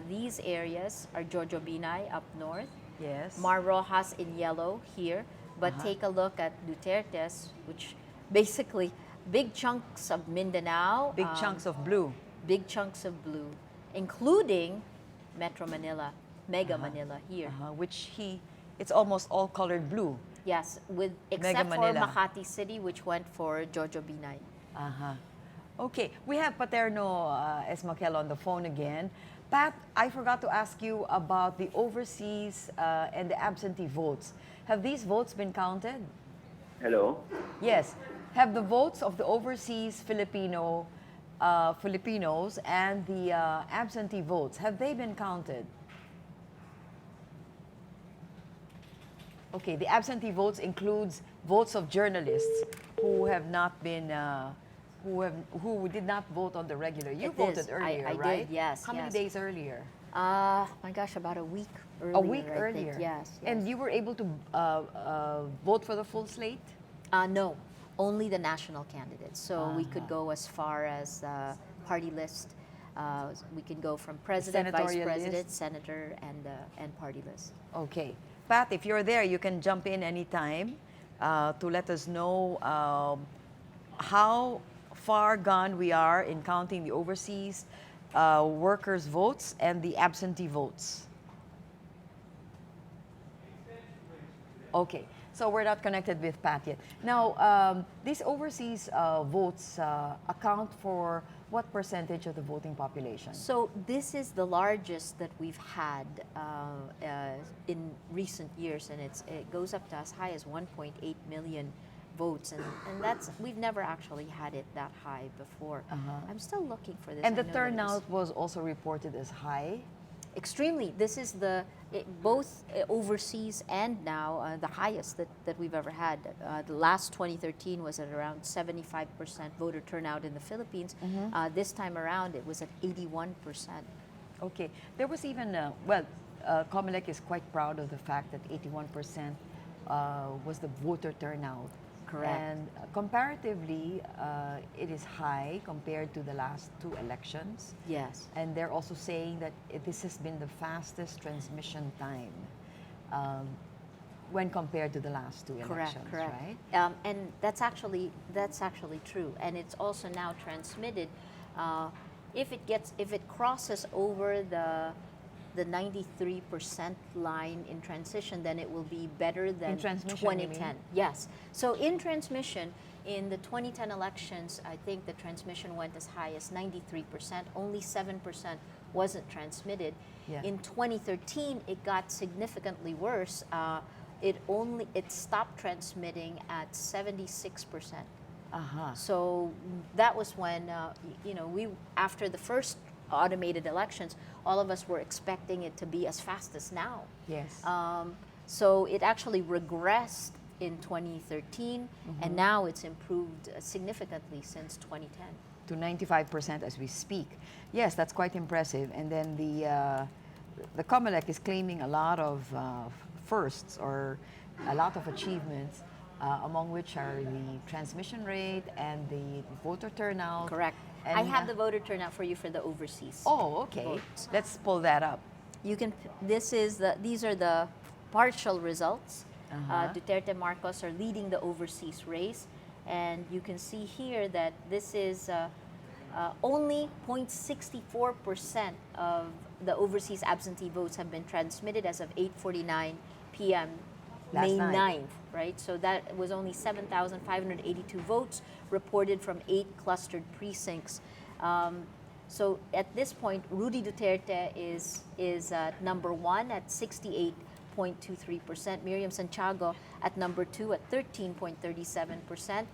these areas are Jojo Binay up north, Yes. Mar Rojas in yellow here, but take a look at Duterte's, which basically big chunks of Mindanao. Big chunks of blue. Big chunks of blue, including Metro Manila, Mega Manila here. Which it's almost all colored blue. Yes, except for Makati City, which went for Jojo Binay. Okay, we have Paterno Esmaquel on the phone again. Pat, I forgot to ask you about the overseas and the absentee votes. Have these votes been counted? Hello? Yes. Have the votes of the overseas Filipinos and the absentee votes, have they been counted? Okay, the absentee votes includes votes of journalists who have not been, who did not vote on the regular. You voted earlier, I right? did, yes. How many days earlier? My gosh, about a week earlier. A week I earlier? think. Yes. And you were able to vote for the full slate? No, only the national candidates. So we could go as far as party list. We can go from president, vice Senatorial president, list? senator, and party list. Okay. Pat, if you're there, you can jump in anytime to let us know how far gone we are in counting the overseas workers' votes and the absentee votes. Okay, so we're not connected with Pat yet. Now, these overseas votes account for what percentage of the voting population? So this is the largest that we've had in recent years, and it goes up to as high as 1.8 million votes, and that's, we've never actually had it that high before. I'm still looking for this. And I the know that it was- turnout was also reported as high? Extremely. This is both overseas and now the highest that we've ever had. The last 2013 was at around 75% voter turnout in the Philippines. This time around, it was at 81%. Okay. There was even, COMELEC is quite proud of the fact that 81% was the voter turnout. Correct. And comparatively, it is high compared to the last 2 elections. Yes. And they're also saying that this has been the fastest transmission time when compared to the last 2 elections, Correct. right? And that's actually true. And it's also now transmitted. If it crosses over the 93% line in transition, then it will be better than In transmission, 2010. you mean? Yes. So in transmission, in the 2010 elections, I think the transmission went as high as 93%. Only 7% wasn't transmitted. Yeah. In 2013, it got significantly worse. It stopped transmitting at 76%. So that was when we, after the first automated elections, all of us were expecting it to be as fast as now. Yes. So it actually regressed in 2013, and now it's improved significantly since 2010. To 95% as we speak. Yes, that's quite impressive. And then the COMELEC is claiming a lot of firsts or a lot of achievements, among which are the transmission rate and the voter turnout. Correct. And, I have the voter turnout for you for the overseas. Oh, okay. votes. Let's pull that up. You can. These are the partial results. Duterte Marcos are leading the overseas race, and you can see here that this is only 0.64% of the overseas absentee votes have been transmitted as of 8:49 p.m. Last May night. 9th, right? So that was only 7,582 votes reported from 8 clustered precincts. So at this point, Rudy Duterte is number 1 at 68.23%. Miriam Santiago at number 2 at 13.37%.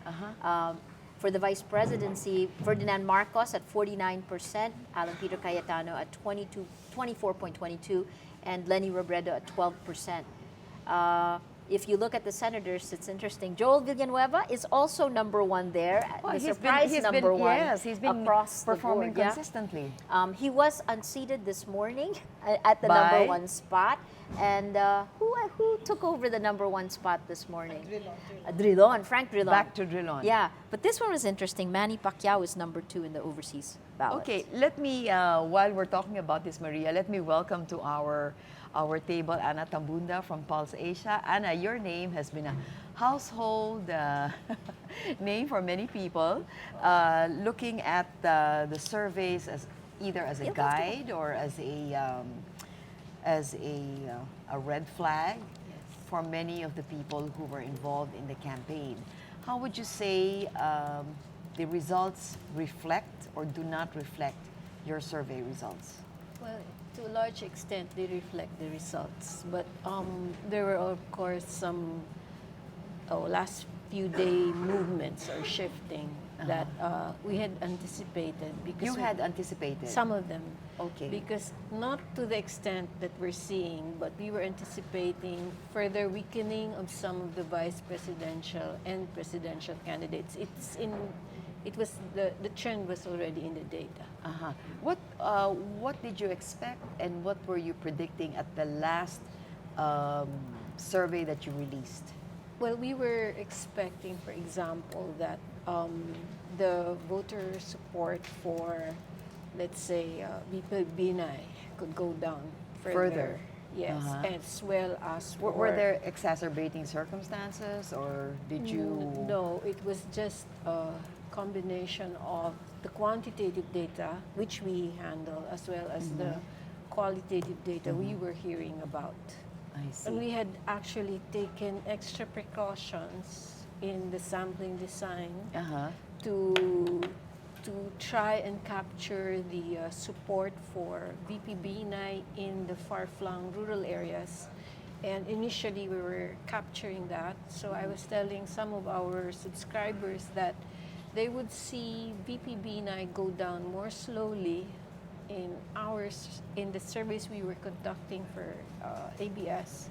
For the vice presidency, Ferdinand Marcos at 49%, Alan Peter Cayetano at 24.22%, and Leni Robredo at 12%. If you look at the senators, it's interesting. Joel Villanueva is also number 1 there. Well, the he's surprise been, number 1 yes, he's been across performing the board. consistently. Yeah. He was unseated this morning at the By? number 1 spot. And who took over the number 1 spot this morning? Drilon, Frank Drilon. Back to Drilon. Yeah, but this one was interesting. Manny Pacquiao is number 2 in the overseas ballot. Okay, let me, while we're talking about this, Maria, let me welcome to our table Anna Tambunda from Pulse Asia. Anna, your name has been a household name for many people. Looking at the surveys as either as a guide or as a red flag for many of the people who were involved in the campaign. How would you say the results reflect or do not reflect your survey results? Well, to a large extent, they reflect the results. But there were, of course, some last few day movements or shifting that we had anticipated. Because You had anticipated? Some of them. Okay. Because not to the extent that we're seeing, but we were anticipating further weakening of some of the vice presidential and presidential candidates. The trend was already in the data. What did you expect and what were you predicting at the last survey that you released? Well, we were expecting, for example, that the voter support for, let's say, Binay could go down further. Yes, as well as Were there exacerbating circumstances or did you... No, it was just a combination of the quantitative data, which we handle, as well as the qualitative data we were hearing about. I see. And we had actually taken extra precautions in the sampling design to try and capture the support for VP Binay in the far-flung rural areas. And initially we were capturing that. So I was telling some of our subscribers that they would see VP Binay go down more slowly in the surveys we were conducting for ABS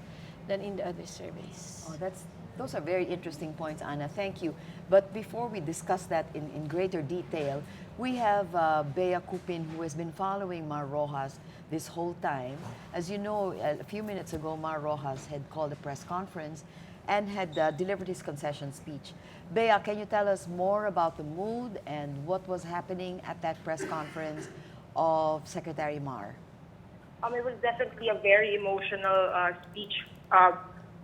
than in the other surveys. Oh, those are very interesting points, Anna. Thank you. But before we discuss that in greater detail, we have Bea Cupin, who has been following Mar Rojas this whole time. As you know, a few minutes ago, Mar Rojas had called a press conference and had delivered his concession speech. Bea, can you tell us more about the mood and what was happening at that press conference of Secretary Mar? It was definitely a very emotional speech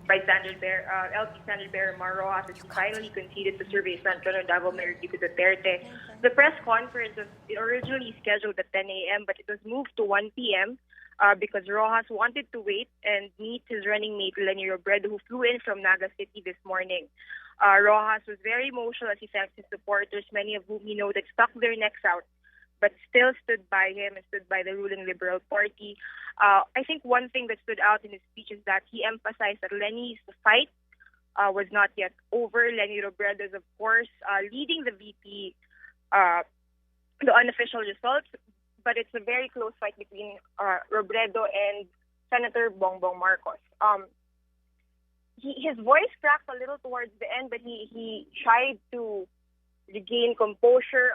by LP Standard Bearer Mar Rojas as he finally conceded to survey San Antonio Davao Mayor Kiko Duterte. The press conference was originally scheduled at 10 a.m., but it was moved to 1 p.m. Because Rojas wanted to wait and meet his running mate, Lenny Robredo, who flew in from Naga City this morning. Rojas was very emotional as he thanked his supporters, many of whom he noted stuck their necks out, but still stood by him and stood by the ruling Liberal Party. I think one thing that stood out in his speech is that he emphasized that Lenny's fight was not yet over. Lenny Robredo is, of course, leading the VP, the unofficial results, but it's a very close fight between Robredo and Senator Bongbong Marcos. His voice cracked a little towards the end, but he tried to regain composure.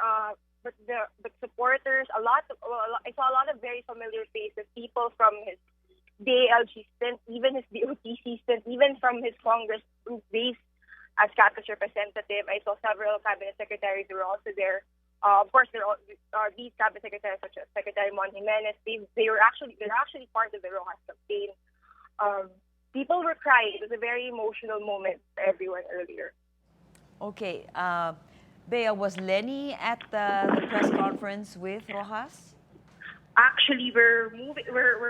But supporters, I saw a lot of very familiar faces, people from his DALG stint, even his DOTC stint, even from his Congress group base as Cato's representative. I saw several cabinet secretaries who were also there. Of course, there are these cabinet secretaries such as Secretary Mon Jimenez. They're actually part of the Rojas campaign. People were crying. It was a very emotional moment for everyone earlier. Okay. Bea, was Lenny at the press conference with Rojas? Actually, we're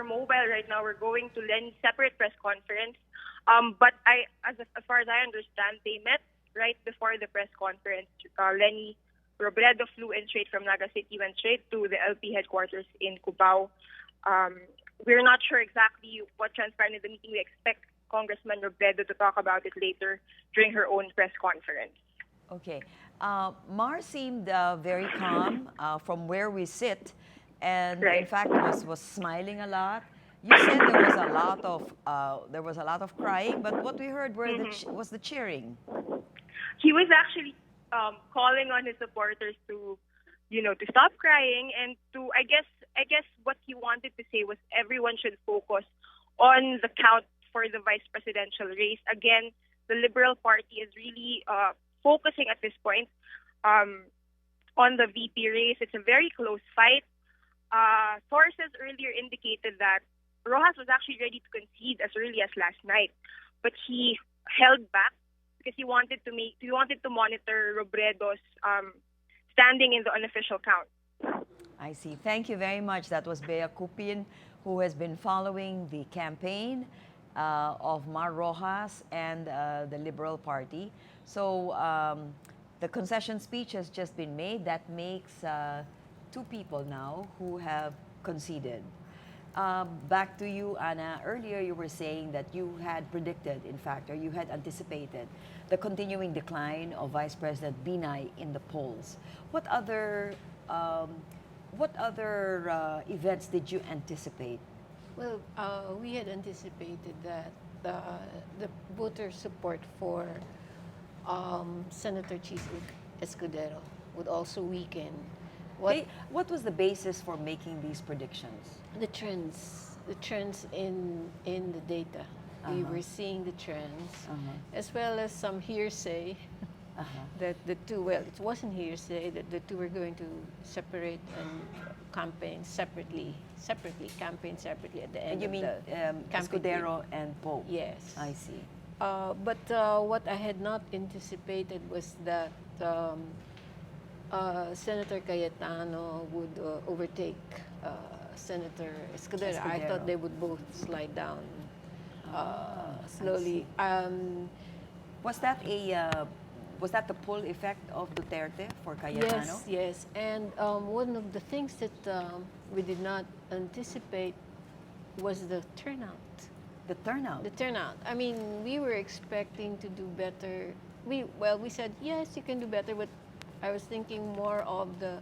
mobile right now. We're going to Lenny's separate press conference. But as far as I understand, they met right before the press conference. Lenny Robredo flew in straight from Naga City, went straight to the LP headquarters in Cubao. We're not sure exactly what transpired in the meeting. We expect Congressman Robredo to talk about it later during her own press conference. Okay. Mar seemed very calm from where we sit, and in fact was smiling a lot. You said there was a lot of crying, but what we heard was the cheering. He was actually calling on his supporters to stop crying and to I guess what he wanted to say was everyone should focus on the count for the vice presidential race. Again, the Liberal Party is really focusing at this point on the VP race. It's a very close fight. Sources earlier indicated that Rojas was actually ready to concede as early as last night, but he held back because he wanted to monitor Robredo's standing in the unofficial count. I see. Thank you very much. That was Bea Cupin, who has been following the campaign of Mar Rojas and the Liberal Party. So the concession speech has just been made. That makes two people now who have conceded. Back to you, Anna. Earlier you were saying that you had predicted, in fact, or you had anticipated the continuing decline of Vice President Binay in the polls. What other events did you anticipate? Well, we had anticipated that the voter support for Senator Chis Escudero would also weaken. What was the basis for making these predictions? The trends in the data. We were seeing the trends, as well as some hearsay that the two, well, it wasn't hearsay, that the two were going to separate and campaign separately at the end and you of mean the Escudero and Pope? Yes. I see. But what I had not anticipated was that Senator Cayetano would overtake Senator Escudero. I thought they would both slide down slowly. Was that the pull effect of Duterte for Cayetano? Yes. And one of the things that we did not anticipate was the turnout. The turnout? I mean, we were expecting to do better. We said, yes, you can do better, but I was thinking more of the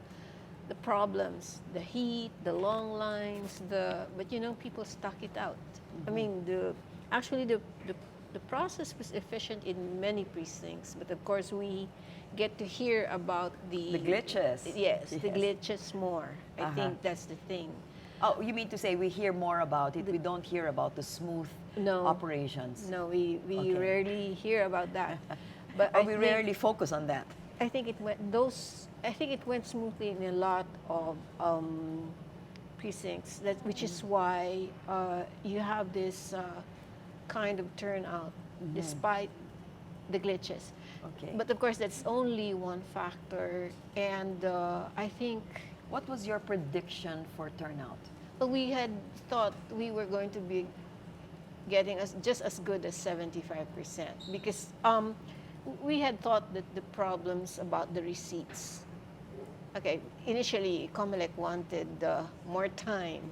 the problems, the heat, the long lines, but people stuck it out. I mean, actually the process was efficient in many precincts, but of course we get to hear about the glitches. Yes, the glitches more. I think that's the thing. Oh, you mean to say we hear more about it, we don't hear about the smooth operations? No, we rarely hear about that. But or we rarely focus on that. I think it went smoothly in a lot of precincts, which is why you have this kind of turnout despite the glitches. Okay. But of course, that's only one factor, and I think. What was your prediction for turnout? Well, we had thought we were going to be getting just as good as 75%, because we had thought that the problems about the receipts. Okay, initially, COMELEC wanted more time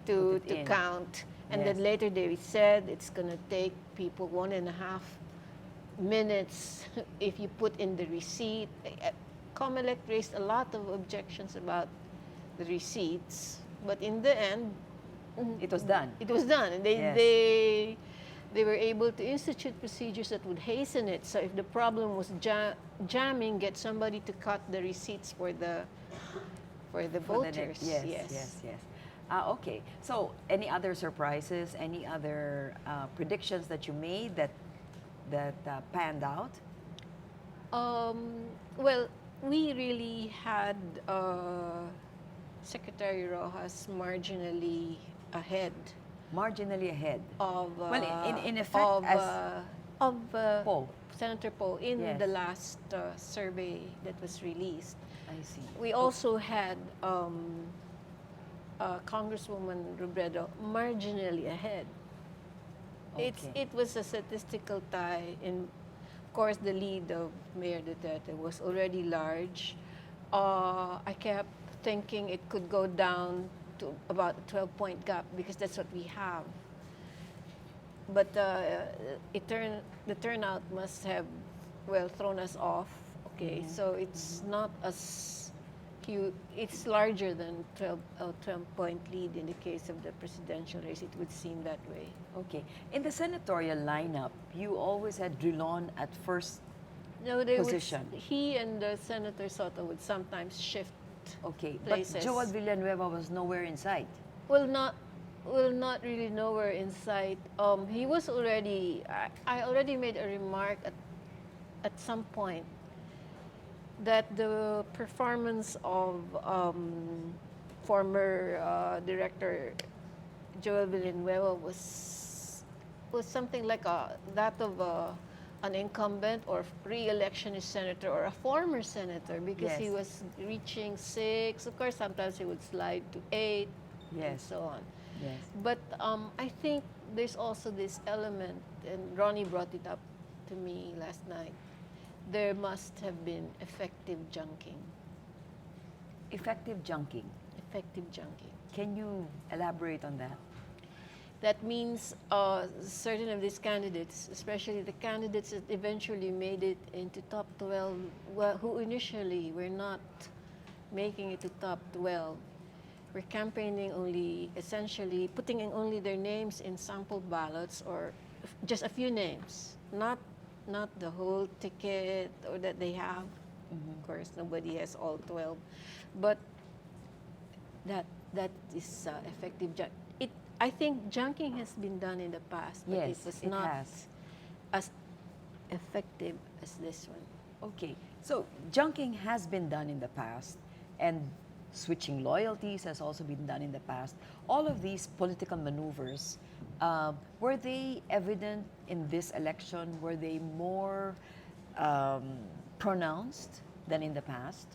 to count, and then later they said it's going to take people 1.5 minutes if you put in the receipt. COMELEC raised a lot of objections about the receipts, but in the end, it was done. It was done, and they were able to institute procedures that would hasten it. So if the problem was jamming, get somebody to cut the receipts for the voters. Yes. Okay. So any other surprises? Any other predictions that you made that panned out? Well, we really had Secretary Rojas marginally ahead. Marginally ahead Of in effect of Poe. Senator Poe in the last survey that was released. I see. We also had Congresswoman Robredo marginally ahead. Okay. It was a statistical tie. In of course, the lead of Mayor Duterte was already large. I kept thinking it could go down to about a 12-point gap because that's what we have. But the turnout must have thrown us off. Okay, so it's not as huge. It's larger than 12-point lead in the case of the presidential race. It would seem that way. Okay. In the senatorial lineup, you always had Drilon at first position. He and Senator Soto would sometimes shift. Okay, places. but Joel Villanueva was nowhere in sight. Well, not really nowhere in sight. He was already. I already made a remark at some point that the performance of former Director Joel Villanueva was something like that of an incumbent or re-electionist senator or a former senator, because he was reaching 6. Of course, sometimes he would slide to 8, and so on. Yes. But I think there's also this element, and Ronnie brought it up to me last night. There must have been effective junking. Effective junking? Effective junking. Can you elaborate on that? That means certain of these candidates, especially the candidates that eventually made it into top 12, who initially were not making it to top 12, were campaigning only, essentially putting in only their names in sample ballots or just a few names, not the whole ticket or that they have. Of course, nobody has all 12, but that is effective. I think junking has been done in the past, but it was not as effective as this one. Okay, so junking has been done in the past, and switching loyalties has also been done in the past. All of these political maneuvers, were they evident in this election? Were they more pronounced than in the past?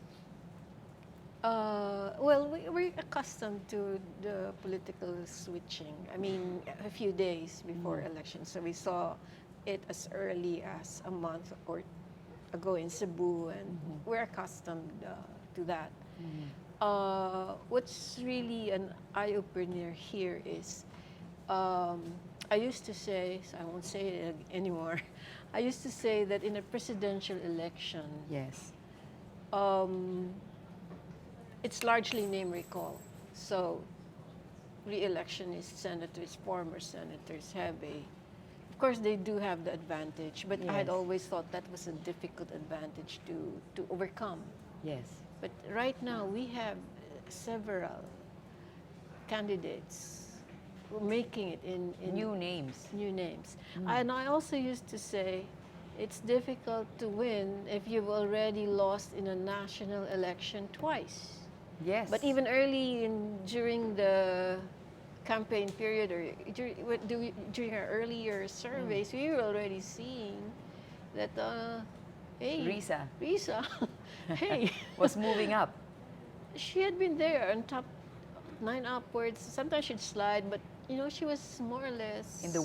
Well, we're accustomed to the political switching. I mean, a few days before election. So we saw it as early as a month or ago in Cebu, and we're accustomed to that. What's really an eye-opener here is, I used to say, so I won't say it anymore, I used to say that in a presidential election, it's largely name recall. So re-electionist senators, former senators have of course they do have the advantage, but I had Yes. always thought that was a difficult advantage to overcome. Yes. But right now we have several candidates who are making it in New names. New names. And I also used to say it's difficult to win if you've already lost in a national election twice. Yes. But even during the campaign period or during our earlier surveys, we were already seeing that, hey, Risa, hey, was moving up. She had been there on top 9 upwards. Sometimes she'd slide, but she was more or less In the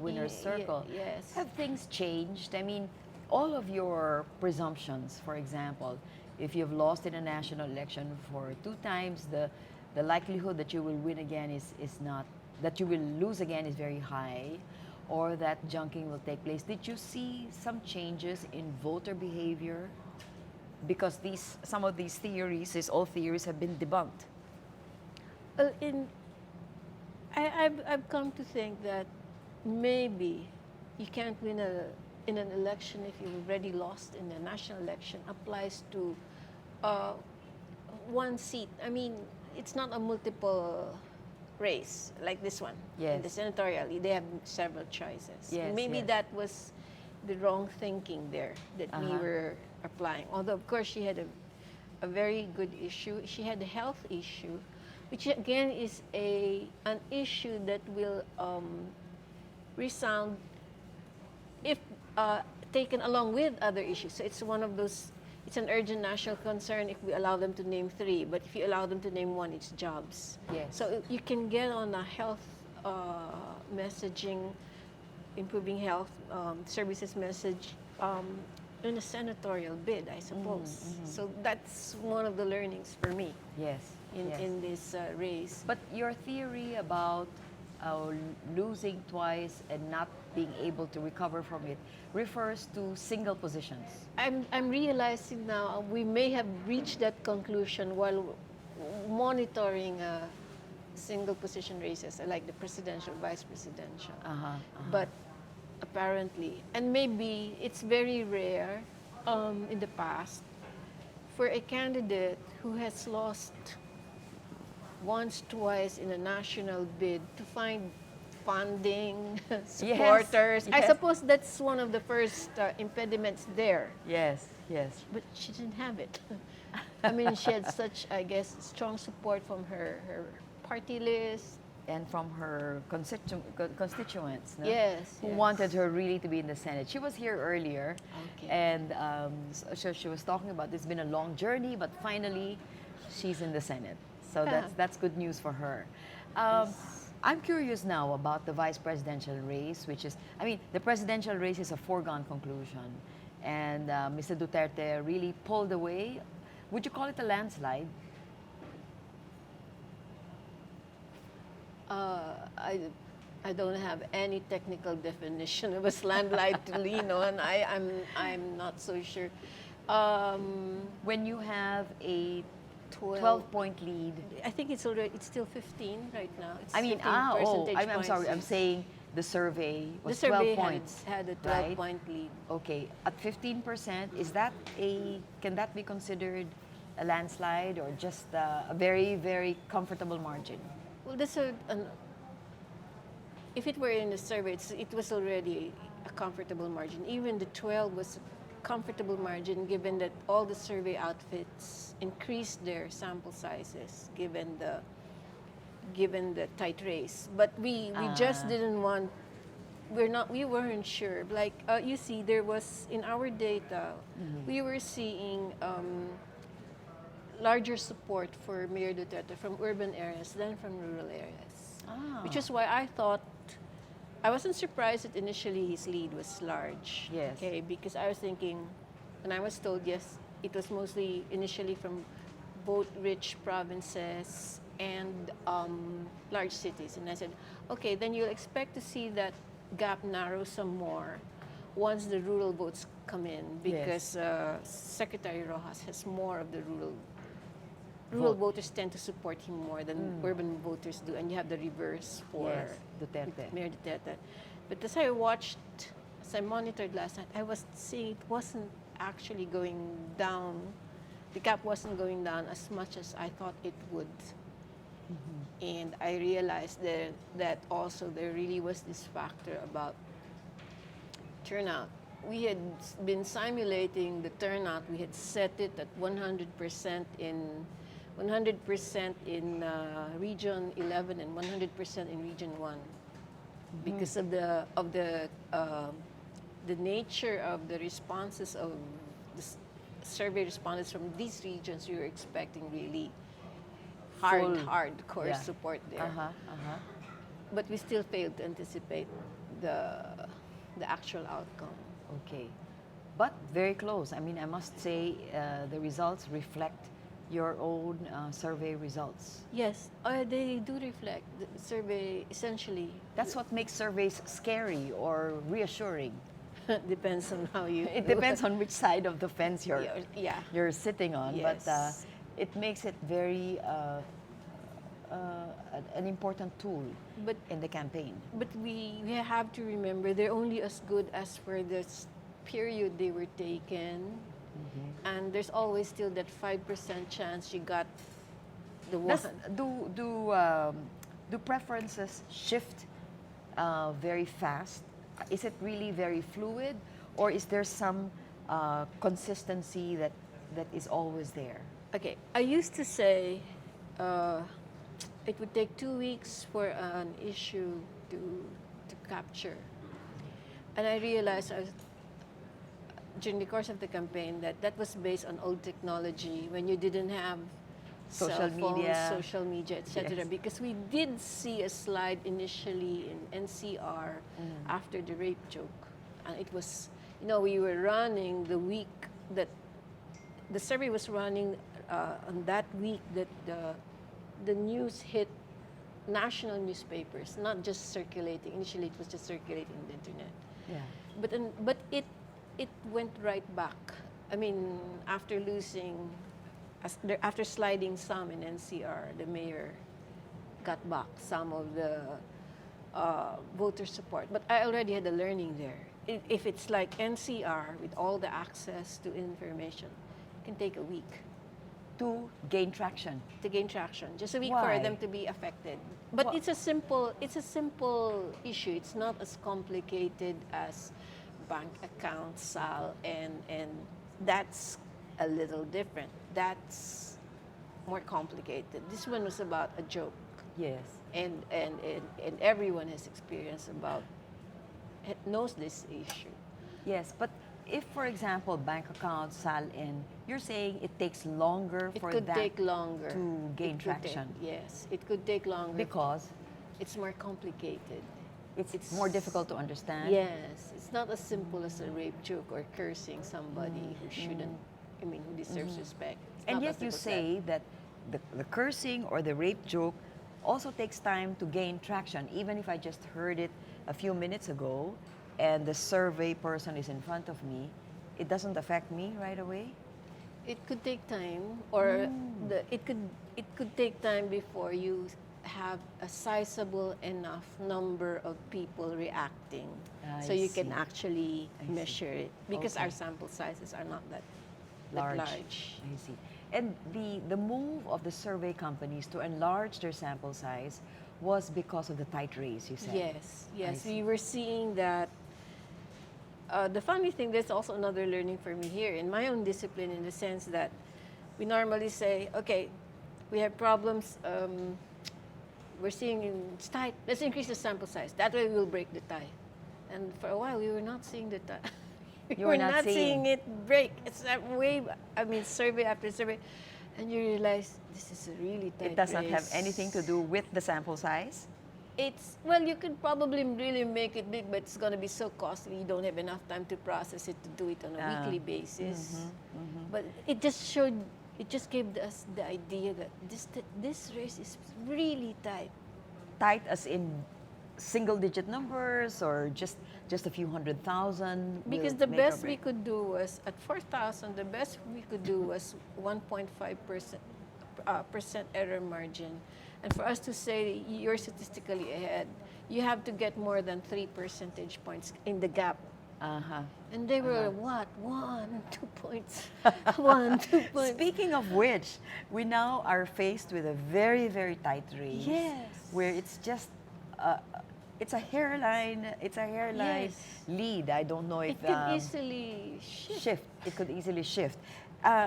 winners circle. Yes. Have things changed? I mean, all of your presumptions, for example, if you've lost in a national election for 2 times, the likelihood that you will win again is not, that you will lose again is very high, or that junking will take place. Did you see some changes in voter behavior? Because some of these theories, all theories, have been debunked. I've come to think that maybe you can't win in an election if you've already lost in a national election applies to one seat. I mean, it's not a multiple race like this one. Yes. In the senatorial, they have several choices. Yes, Maybe yes. that was the wrong thinking there that we were applying. Although, of course, she had a very good issue. She had a health issue, which again is an issue that will resound if taken along with other issues. So it's one of those, it's an urgent national concern if we allow them to name 3, but if you allow them to name 1, it's jobs. Yes. So you can get on a health messaging, improving health services message in a senatorial bid, I suppose. So that's one of the learnings for me. Yes. In this race. But your theory about losing twice and not being able to recover from it refers to single positions. I'm realizing now we may have reached that conclusion while monitoring single position races like the presidential, vice presidential. But apparently, and maybe it's very rare in the past for a candidate who has lost once, twice in a national bid to find funding, supporters. Yes. I suppose that's one of the first impediments there. Yes, yes. But she didn't have it. I mean, she had such, I guess, strong support from her party list. And from her constituents, no? Yes, who yes. wanted her really to be in the Senate. She was here earlier, and so she was talking about it's been a long journey, but finally, she's in the Senate. So that's good news for her. I'm curious now about the vice presidential race, which is, I mean, the presidential race is a foregone conclusion, and Mr. Duterte really pulled away. Would you call it a landslide? I don't have any technical definition of a landslide to lean on. I'm not so sure. When you have a 12-point lead, I think it's still 15 right now. It's I'm sorry. I'm saying the survey was 12 points. Had a 12-point lead. Okay, at 15%, can that be considered a landslide or just a very, very comfortable margin? Well, if it were in the survey, it was already a comfortable margin. Even the 12 was a comfortable margin, given that all the survey outfits increased their sample sizes, given the tight race. But we just didn't want. We weren't sure. Like you see, there was in our data, we were seeing larger support for Mayor Duterte from urban areas than from rural areas. Which is why I wasn't surprised that initially his lead was large. Yes. Okay, because I was thinking, and I was told, yes, it was mostly initially from both rich provinces and large cities. And I said, okay, then you'll expect to see that gap narrow some more once the rural votes come in, because Secretary Rojas has more of the rural voters tend to support him more than urban voters do, and you have the reverse for Yes, Duterte. Mayor Duterte. But as I watched, as I monitored last night, I was seeing it wasn't actually going down. The gap wasn't going down as much as I thought it would. And I realized that also there really was this factor about turnout. We had been simulating the turnout. We had set it at 100% in Region 11 and 100% in Region 1 because of the nature of the responses of the survey respondents from these regions. We were expecting really hardcore support there. But we still failed to anticipate the actual outcome. Okay. But very close. I mean, I must say the results reflect your own survey results. Yes, they do reflect the survey essentially. That's what makes surveys scary or reassuring. Depends on how you. It depends on which side of the fence Yeah. you're sitting on. Yes. But it makes it very an important tool in the campaign. But we have to remember they're only as good as for this period they were taken. And there's always still that 5% chance you got the one. Do preferences shift very fast? Is it really very fluid, or is there some consistency that is always there? Okay, I used to say it would take 2 weeks for an issue to capture, and I realized during the course of the campaign that was based on old technology when you didn't have Social cell phones, media. social media, etc. Yes. Because we did see a slide initially in NCR after the rape joke, and it was, we were running the week that the survey was running on that week that the news hit national newspapers, not just circulating. Initially, it was just circulating on the internet. Yeah. But it went right back. I mean, after sliding some in NCR, the mayor got back some of the voter support. But I already had a learning there. If it's like NCR with all the access to information, it can take a week. To gain traction. To gain traction, just a week Why? for them to be affected. But it's a simple issue. It's not as complicated as bank account, SAL, and that's a little different. That's more complicated. This one was about a joke. Yes. And everyone has experience knows this issue. Yes, but if, for example, bank account, SAL-in, you're saying it takes longer It for could that take longer to gain traction. Yes, it could take longer. Because? It's more complicated. It's more difficult to understand? Yes, it's not as simple as a rape joke or cursing somebody who shouldn't, who deserves respect. It's And not yet as you simple as say that the cursing or the rape joke also takes time to gain traction. Even if I just heard it a few minutes ago and the survey person is in front of me, it doesn't affect me right away? It could take time, or it could take time before you have a sizable enough number of people reacting, so you can actually measure it. Because our sample sizes are not that large. I see. And the move of the survey companies to enlarge their sample size was because of the tight race, you said? Yes. We were seeing that. The funny thing, there's also another learning for me here in my own discipline, in the sense that we normally say, okay, we have problems, we're seeing it's tight, let's increase the sample size. That way we'll break the tie. And for a while, we were not seeing the tie. You were not seeing it break. It's that way, survey after survey, and you realize this is a really tight It does not race. have anything to do with the sample size? You could probably really make it big, but it's going to be so costly. You don't have enough time to process it, to do it on a weekly basis. But it just gave us the idea that this race is really tight. Tight as in single-digit numbers, or just a few 100,000? Because the best we could do was, at 4,000, the best we could do was 1.5%. percent error margin. And for us to say you're statistically ahead, you have to get more than 3 percentage points in the gap. And they were, what? 1, 2 points. 1, 2 points. Speaking of which, we now are faced with a very, very tight race. Yes. Where it's just, it's a hairline Yes. lead. I don't know if It could easily shift. It could easily shift.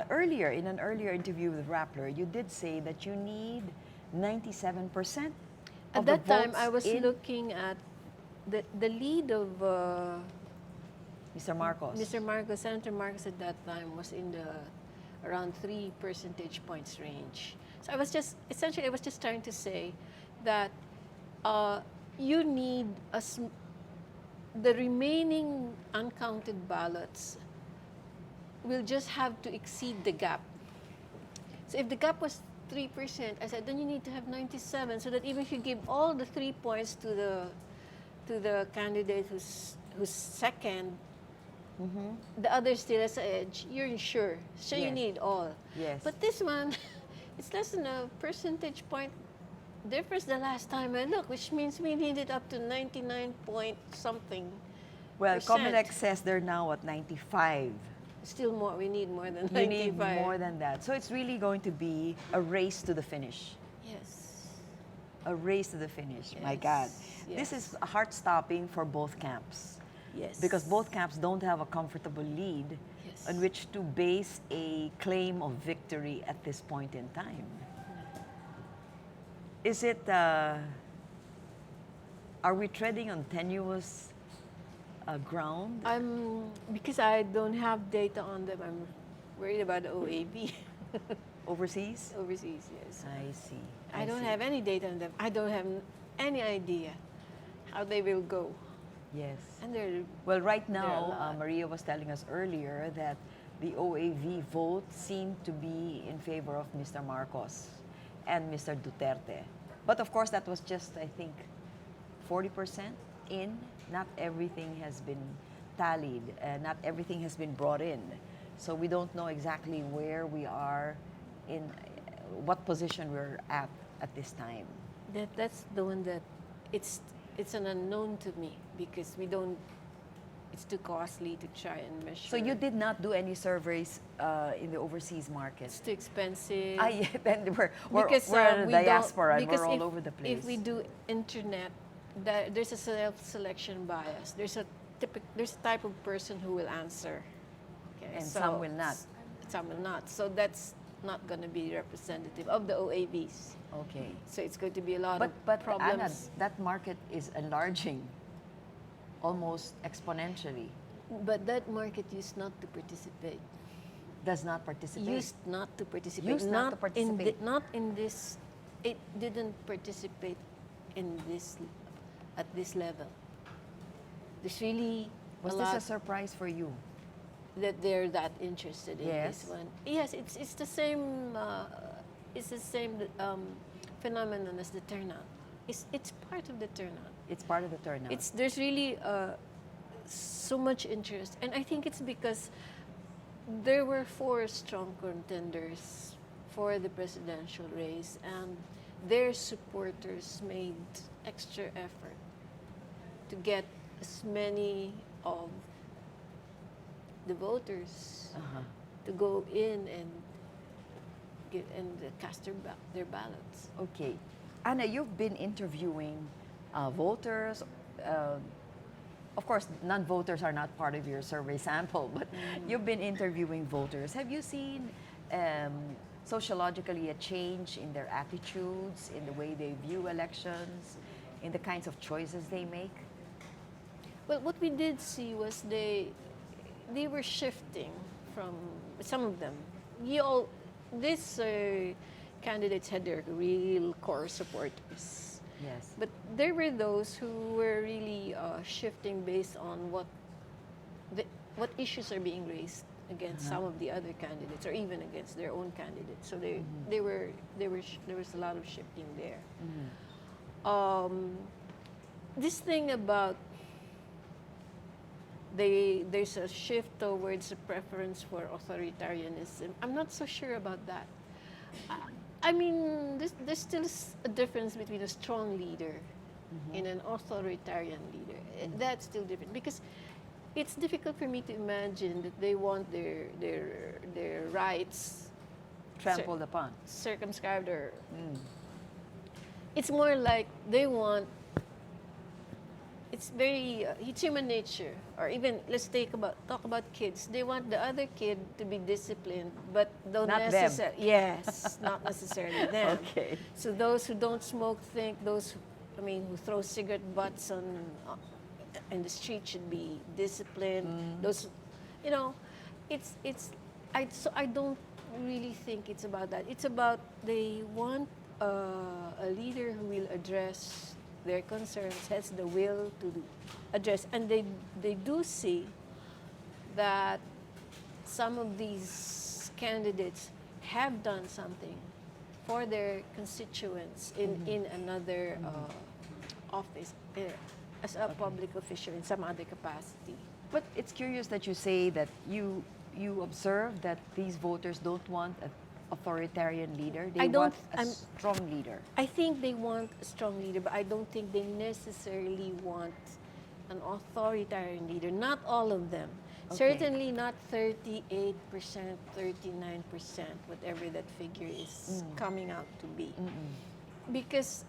Earlier, in an earlier interview with Rappler, you did say that you need 97% At of the that time, votes I was in looking at the lead of Mr. Marcos. Mr. Marcos, Senator Marcos at that time was in the around 3 percentage points range. So I was just trying to say that you need the remaining uncounted ballots will just have to exceed the gap. So if the gap was 3%, I said, then you need to have 97, so that even if you give all the 3 points to the candidate who's second, the other still has an edge, you're sure. So you Yes. need all. Yes. But this one, it's less than a percentage point difference the last time I looked, which means we need it up to 99 point something. Well, percent. Comelec says they're now at 95. Still more, we need more than 95. You need more than that. So it's really going to be a race to the finish. Yes. A race to the finish. My Yes. God. Yes. This is heart-stopping for both camps. Yes. Because both camps don't have a comfortable lead Yes. on which to base a claim of victory at this point in time. Is it, are we treading on tenuous ground? Because I don't have data on them, I'm worried about the OAB. Overseas? Overseas, yes. I see. I don't have any data on them. I don't have any idea how they will go. Yes. And they're Well, right there are a now, lot. Maria was telling us earlier that the OAV vote seemed to be in favor of Mr. Marcos and Mr. Duterte. But of course, that was just, I think, 40% in. Not everything has been tallied. Not everything has been brought in. So we don't know exactly where we are in what position we're at this time. That's the one that it's an unknown to me because we don't. It's too costly to try and measure. So you did not do any surveys in the overseas market? It's too expensive. Yeah, then we're we diaspora and because we're all if, over the place. If we do internet, there's a self-selection bias. There's a type of person who will answer. Okay, And some will not. Some will not. So that's not going to be representative of the OAVs. Okay. So it's going to be a lot But of problems. Anna, that market is enlarging almost exponentially. But that market used not to participate. Does not participate. Used not to participate. Used not to participate. Not in this. It didn't participate in this at this level. There's really Was a this lot a surprise for you? that they're that interested in Yes. this one. Yes, it's the same. It's the same phenomenon as the turnout. It's part of the turnout. It's part of the turnout. There's really so much interest, and I think it's because there were 4 strong contenders for the presidential race, and their supporters made extra effort to get as many of the voters to go in and cast their ballots. Okay. Anna, you've been interviewing voters. Of course, non-voters are not part of your survey sample, but you've been interviewing voters. Have you seen sociologically a change in their attitudes, in the way they view elections, in the kinds of choices they make? Well, what we did see was they were shifting from some of them. These candidates had their real core supporters. Yes. But there were those who were really shifting based on what issues are being raised against some of the other candidates, or even against their own candidates. So there was a lot of shifting there. This thing about there's a shift towards a preference for authoritarianism. I'm not so sure about that. I mean, there's still a difference between a strong leader and an authoritarian leader. That's still different because it's difficult for me to imagine that they want their rights Trampled upon. circumscribed, or it's more like they want. It's very it's human nature, or even let's talk about kids. They want the other kid to be disciplined, but don't Not them. necessarily. Yes, not necessarily them. Okay. So those who don't smoke think who throw cigarette butts in the street should be disciplined. Those, so I don't really think it's about that. It's about they want a leader who will address their concerns, has the will to address, and they do see that some of these candidates have done something for their constituents in another office as a public official in some other capacity. But it's curious that you say that you observe that these voters don't want an authoritarian leader. They want a strong leader. I think they want a strong leader, but I don't think they necessarily want an authoritarian leader. Not all of them. Okay. Certainly not 38%, 39%, whatever that figure is coming out to be. Because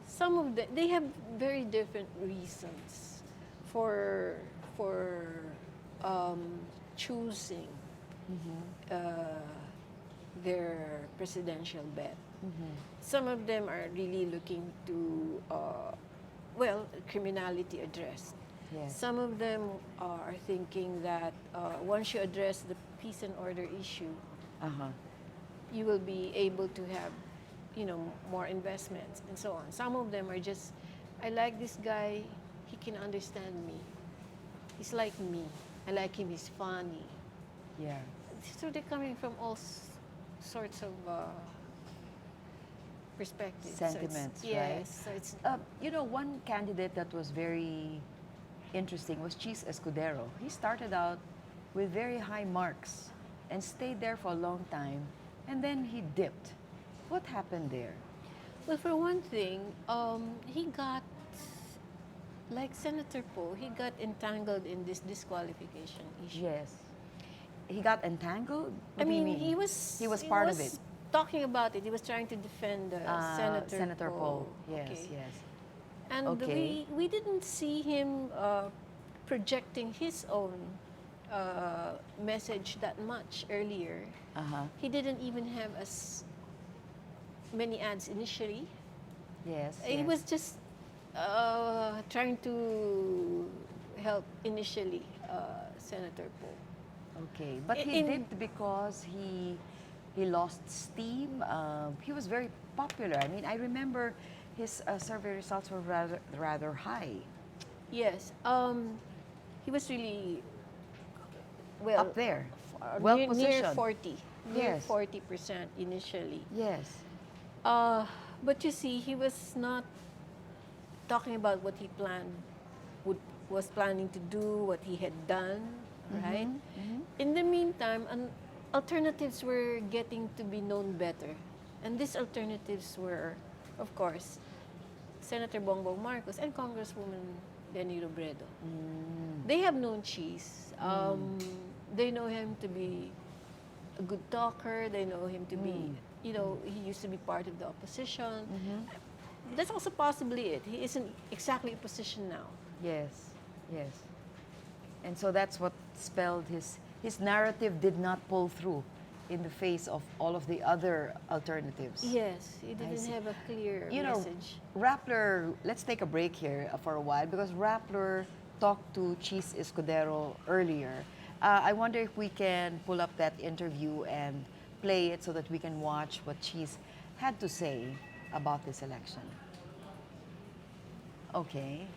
some of them, they have very different reasons for choosing their presidential bet. Some of them are really looking to, criminality addressed. Yes. Some of them are thinking that once you address the peace and order issue, you will be able to have, more investments and so on. Some of them are just, I like this guy, he can understand me. He's like me. I like him, he's funny. Yeah. So they're coming from all sorts of perspectives. Sentiments, so right? Yes. So it's, one candidate that was very interesting was Cheese Escudero. He started out with very high marks and stayed there for a long time, and then he dipped. What happened there? well, for one thing, he got, like Senator Poe, he got entangled in this disqualification issue. Yes. He got entangled? I What do you mean, he was part of it. talking about it. He was trying to defend Senator Poe. Yes, Okay. yes. And Okay. we didn't see him projecting his own message that much earlier. He didn't even have as many ads initially. Yes. He yes. was just trying to help initially Senator Poe. Okay, but he dipped because he lost steam. He was very popular. I mean, I remember his survey results were rather high. Yes, he was really Up there, near positioned. 40, near Yes. 40% initially. Yes. But you see, he was not talking about what he was planning to do, what he had done, right? In the meantime, alternatives were getting to be known better. And these alternatives were, of course, Senator Bongbong Marcos and Congresswoman Leni Robredo. They have known Cheese. They know him to be a good talker. They know him to be, he used to be part of the opposition. That's also possibly it. He isn't exactly opposition now. Yes, yes. And so that's what spelled his narrative did not pull through in the face of all of the other alternatives. Yes, he I didn't see. have a clear You message. know, Rappler, let's take a break here for a while because Rappler talked to Cheese Escudero earlier. I wonder if we can pull up that interview and play it so that we can watch what Cheese had to say about this election. Okay.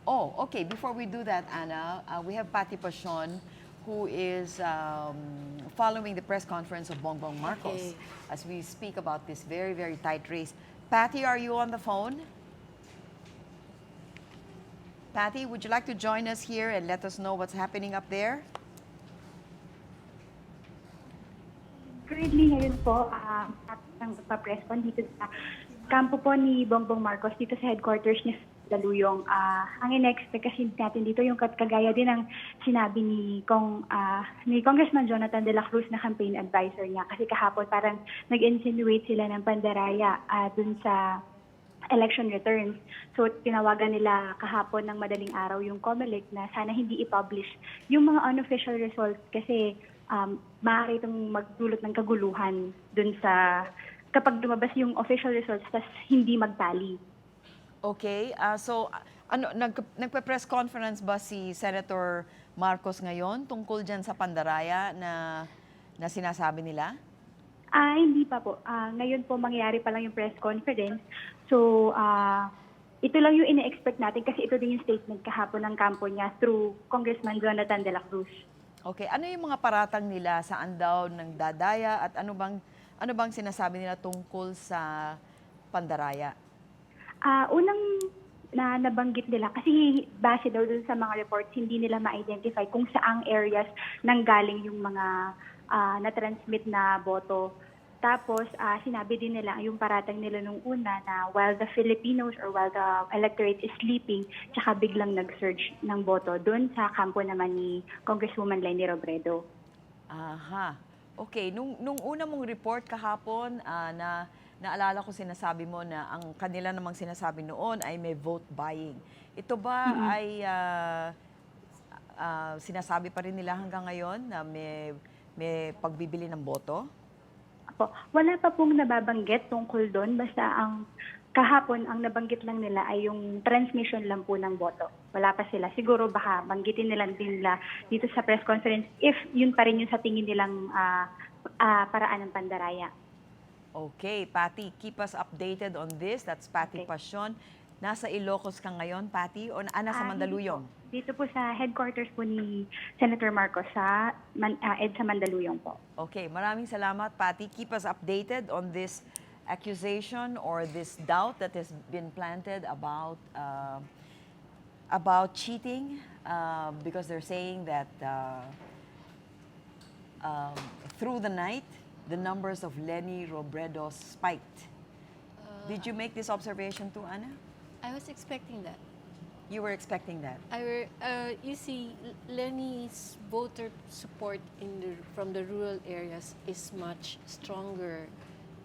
Oh, okay. Before we do that, Anna, we have Patty Pachon, who is following the press conference of Bongbong Marcos as we speak about this very, very tight race. Patty, are you on the phone? Patty, would you like to join us here and let us know what's happening up there? Currently ngayon po, at ang pa-press con dito sa kampo po ni Bongbong Marcos dito sa headquarters niya sa Daluyong. Ang ina-expect kasi natin dito yung kagaya din ang sinabi ni Congressman Jonathan de la Cruz na campaign advisor niya. Kasi kahapon parang nag-insinuate sila ng pandaraya dun sa election returns. So, tinawagan nila kahapon ng madaling araw yung COMELEC na sana hindi i-publish yung mga unofficial results kasi maaari itong magdulot ng kaguluhan dun sa kapag lumabas yung official results tas hindi magtali. Okay, so nagpe-press conference ba si Senator Marcos ngayon tungkol dyan sa pandaraya na sinasabi nila? Hindi pa po. Ngayon po mangyayari pa lang yung press conference. So, ito lang yung ina-expect natin kasi ito din yung statement kahapon ng kampo niya through Congressman Jonathan de la Cruz. Okay, ano yung mga paratang nila, saan daw ng dadaya at ano bang sinasabi nila tungkol sa pandaraya? Unang na nabanggit nila kasi base daw dun sa mga reports hindi nila ma-identify kung saang areas nanggaling yung mga na-transmit na boto. Tapos sinabi din nila yung paratang nila nung una na while the Filipinos or while the electorate is sleeping, tsaka biglang nag-surge ng boto doon sa kampo naman ni Congresswoman Leni Robredo. Aha. Okay, nung una mong report kahapon naalala ko sinasabi mo na ang kanila namang sinasabi noon ay may vote buying. Ito ba ay sinasabi pa rin nila hanggang ngayon na may pagbibili ng boto? Apo, wala pa pong nababanggit tungkol doon. Basta ang kahapon, ang nabanggit lang nila ay yung transmission lang po ng boto. Wala pa sila. Siguro baka banggitin nila dito sa press conference if yun pa rin yung sa tingin nilang paraan ng pandaraya. Okay, Patty, keep us updated on this. That's Patty Passion. Nasa Ilocos ka ngayon, Patty, o nasa Mandaluyong? Dito po sa headquarters po ni Senator Marcos sa EDSA Mandaluyong po. Okay, maraming salamat, Patty. Keep us updated on this accusation or this doubt that has been planted about cheating because they're saying that through the night, the numbers of Leni Robredo spiked. Did you make this observation too, Ana? I was expecting that. You were expecting that? You see, Leni's voter support from the rural areas is much stronger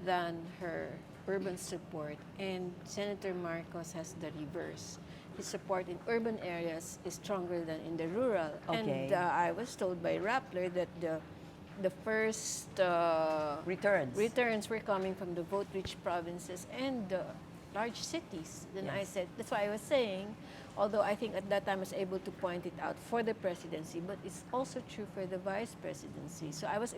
than her urban support, and Senator Marcos has the reverse. His support in urban areas is stronger than in the rural. Okay. And I was told by Rappler that the first returns were coming from the vote-rich provinces and the large cities. Then I said, that's why I was saying, although I think at that time I was able to point it out for the presidency, but it's also true for the vice presidency. So I was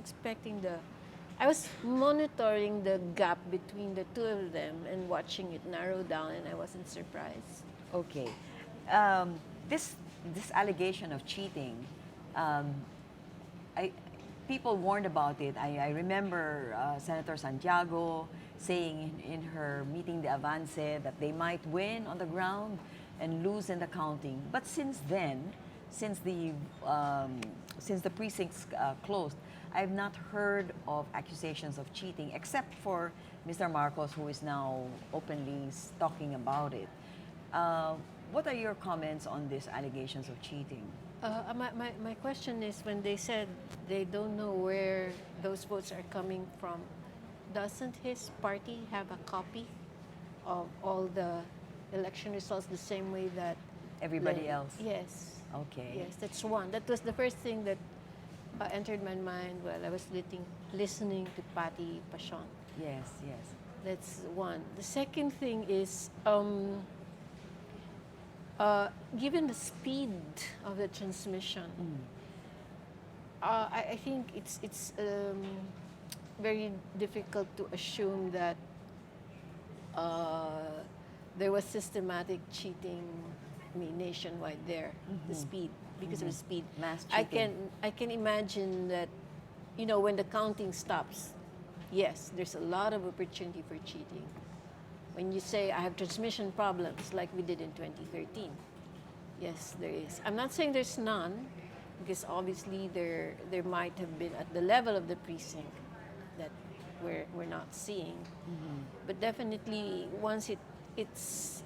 I was monitoring the gap between the two of them and watching it narrow down, and I wasn't surprised. Okay. This allegation of cheating, people warned about it. I remember Senator Santiago saying in her meeting de avance that they might win on the ground and lose in the counting. But since then, since the precincts closed, I've not heard of accusations of cheating except for Mr. Marcos, who is now openly talking about it. What are your comments on these allegations of cheating? My question is, when they said they don't know where those votes are coming from, doesn't his party have a copy of all the election results the same way that everybody else? Yes. Okay. Yes, that's one. That was the first thing that entered my mind while I was listening to Patty Passion. Yes, yes. That's one. The second thing is, given the speed of the transmission, I think it's very difficult to assume that there was systematic cheating, nationwide there. The speed, because of the speed. Mass cheating. I can imagine that, when the counting stops, yes, there's a lot of opportunity for cheating. When you say, I have transmission problems, like we did in 2013, yes, there is. I'm not saying there's none, because obviously there might have been, at the level of the precinct, that we're not seeing. But definitely, once it's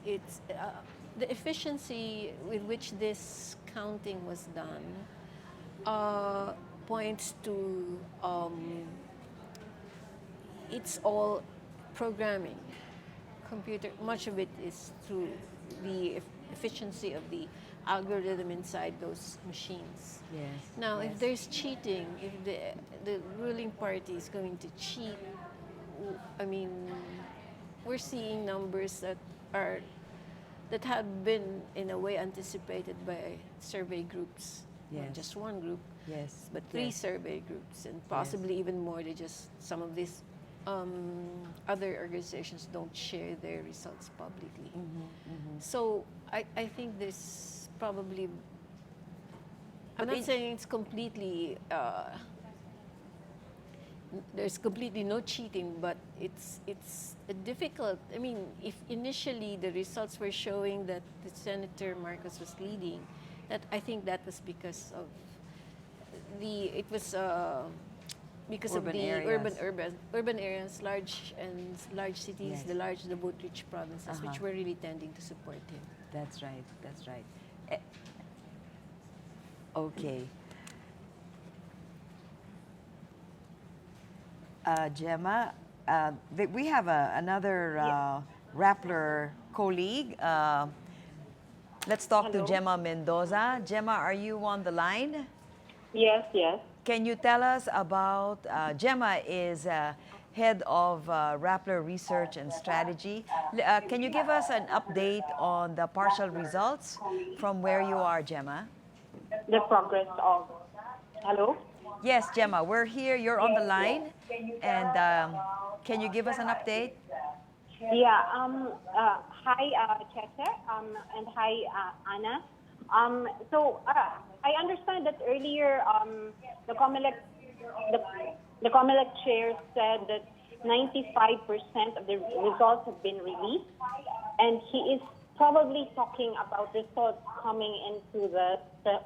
the efficiency with which this counting was done points to it's all programming. Computer, much of it is through the efficiency of the algorithm inside those machines. Yes. Now, yes. if there's cheating, if the ruling party is going to cheat, I mean, we're seeing numbers that have been in a way anticipated by survey groups. Yes. Not just one group, Yes. but 3 yes. survey groups, and possibly even more. They just, some of these other organizations don't share their results publicly. So I think this probably, I'm not saying it's completely, there's completely no cheating, but it's difficult. I mean, if initially the results were showing that the Senator Marcos was leading, that I think that was because of because Urban of the areas. urban areas, large cities, Yes. the vote-rich provinces, which were really tending to support him. That's right. That's right. Okay. Gemma, we have another Rappler colleague. Let's talk to Gemma Mendoza. Gemma, are you on the line? Yes, yes. Can you tell us about, Gemma is head of Rappler Research and Strategy. Can you give us an update on the partial results from where you are, Gemma? The progress of, hello? Yes, Gemma, we're here. You're on the line. And can you give us an update? Yeah. Hi, Cheche, and hi, Anna. So I understand that earlier the COMELEC chair said that 95% of the results have been released, and he is probably talking about results coming into the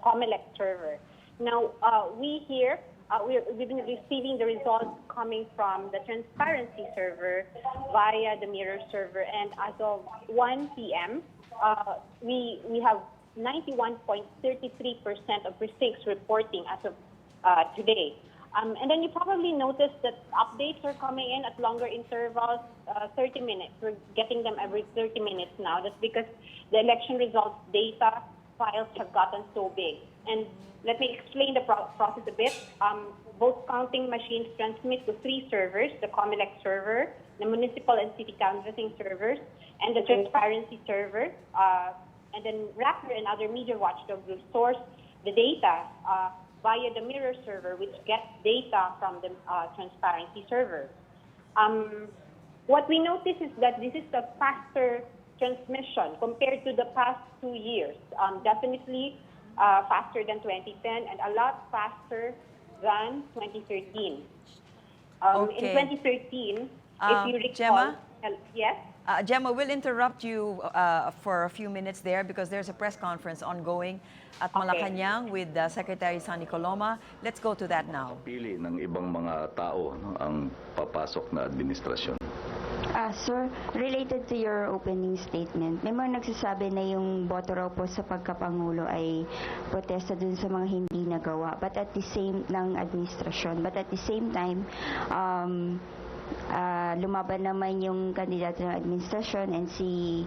COMELEC server. Now, we here, we've been receiving the results coming from the transparency server via the mirror server, and as of 1 p.m., we have 91.33% of precincts reporting as of today. And then you probably noticed that updates are coming in at longer intervals, 30 minutes. We're getting them every 30 minutes now. That's because the election results data files have gotten so big. And let me explain the process a bit. Both counting machines transmit to 3 servers, the COMELEC server, the municipal and city canvassing servers, and the transparency server. And then Rappler and other media watchdog groups source the data via the mirror server, which gets data from the transparency server. What we notice is that this is a faster transmission compared to the past 2 years. Definitely faster than 2010 and a lot faster than 2013. Okay. In 2013, if you recall, Gemma? Yes? Gemma, we'll interrupt you for a few minutes there because there's a press conference ongoing at Malacanang with Secretary Sonny Coloma. Let's go to that now. Pili ng ibang mga tao ang papasok na administrasyon. Sir, related to your opening statement, may mga nagsasabi na yung boto raw po sa pagkapangulo ay protesta dun sa mga hindi nagawa, but at the same ng administrasyon. But at the same time, lumaban naman yung kandidato ng administrasyon, and si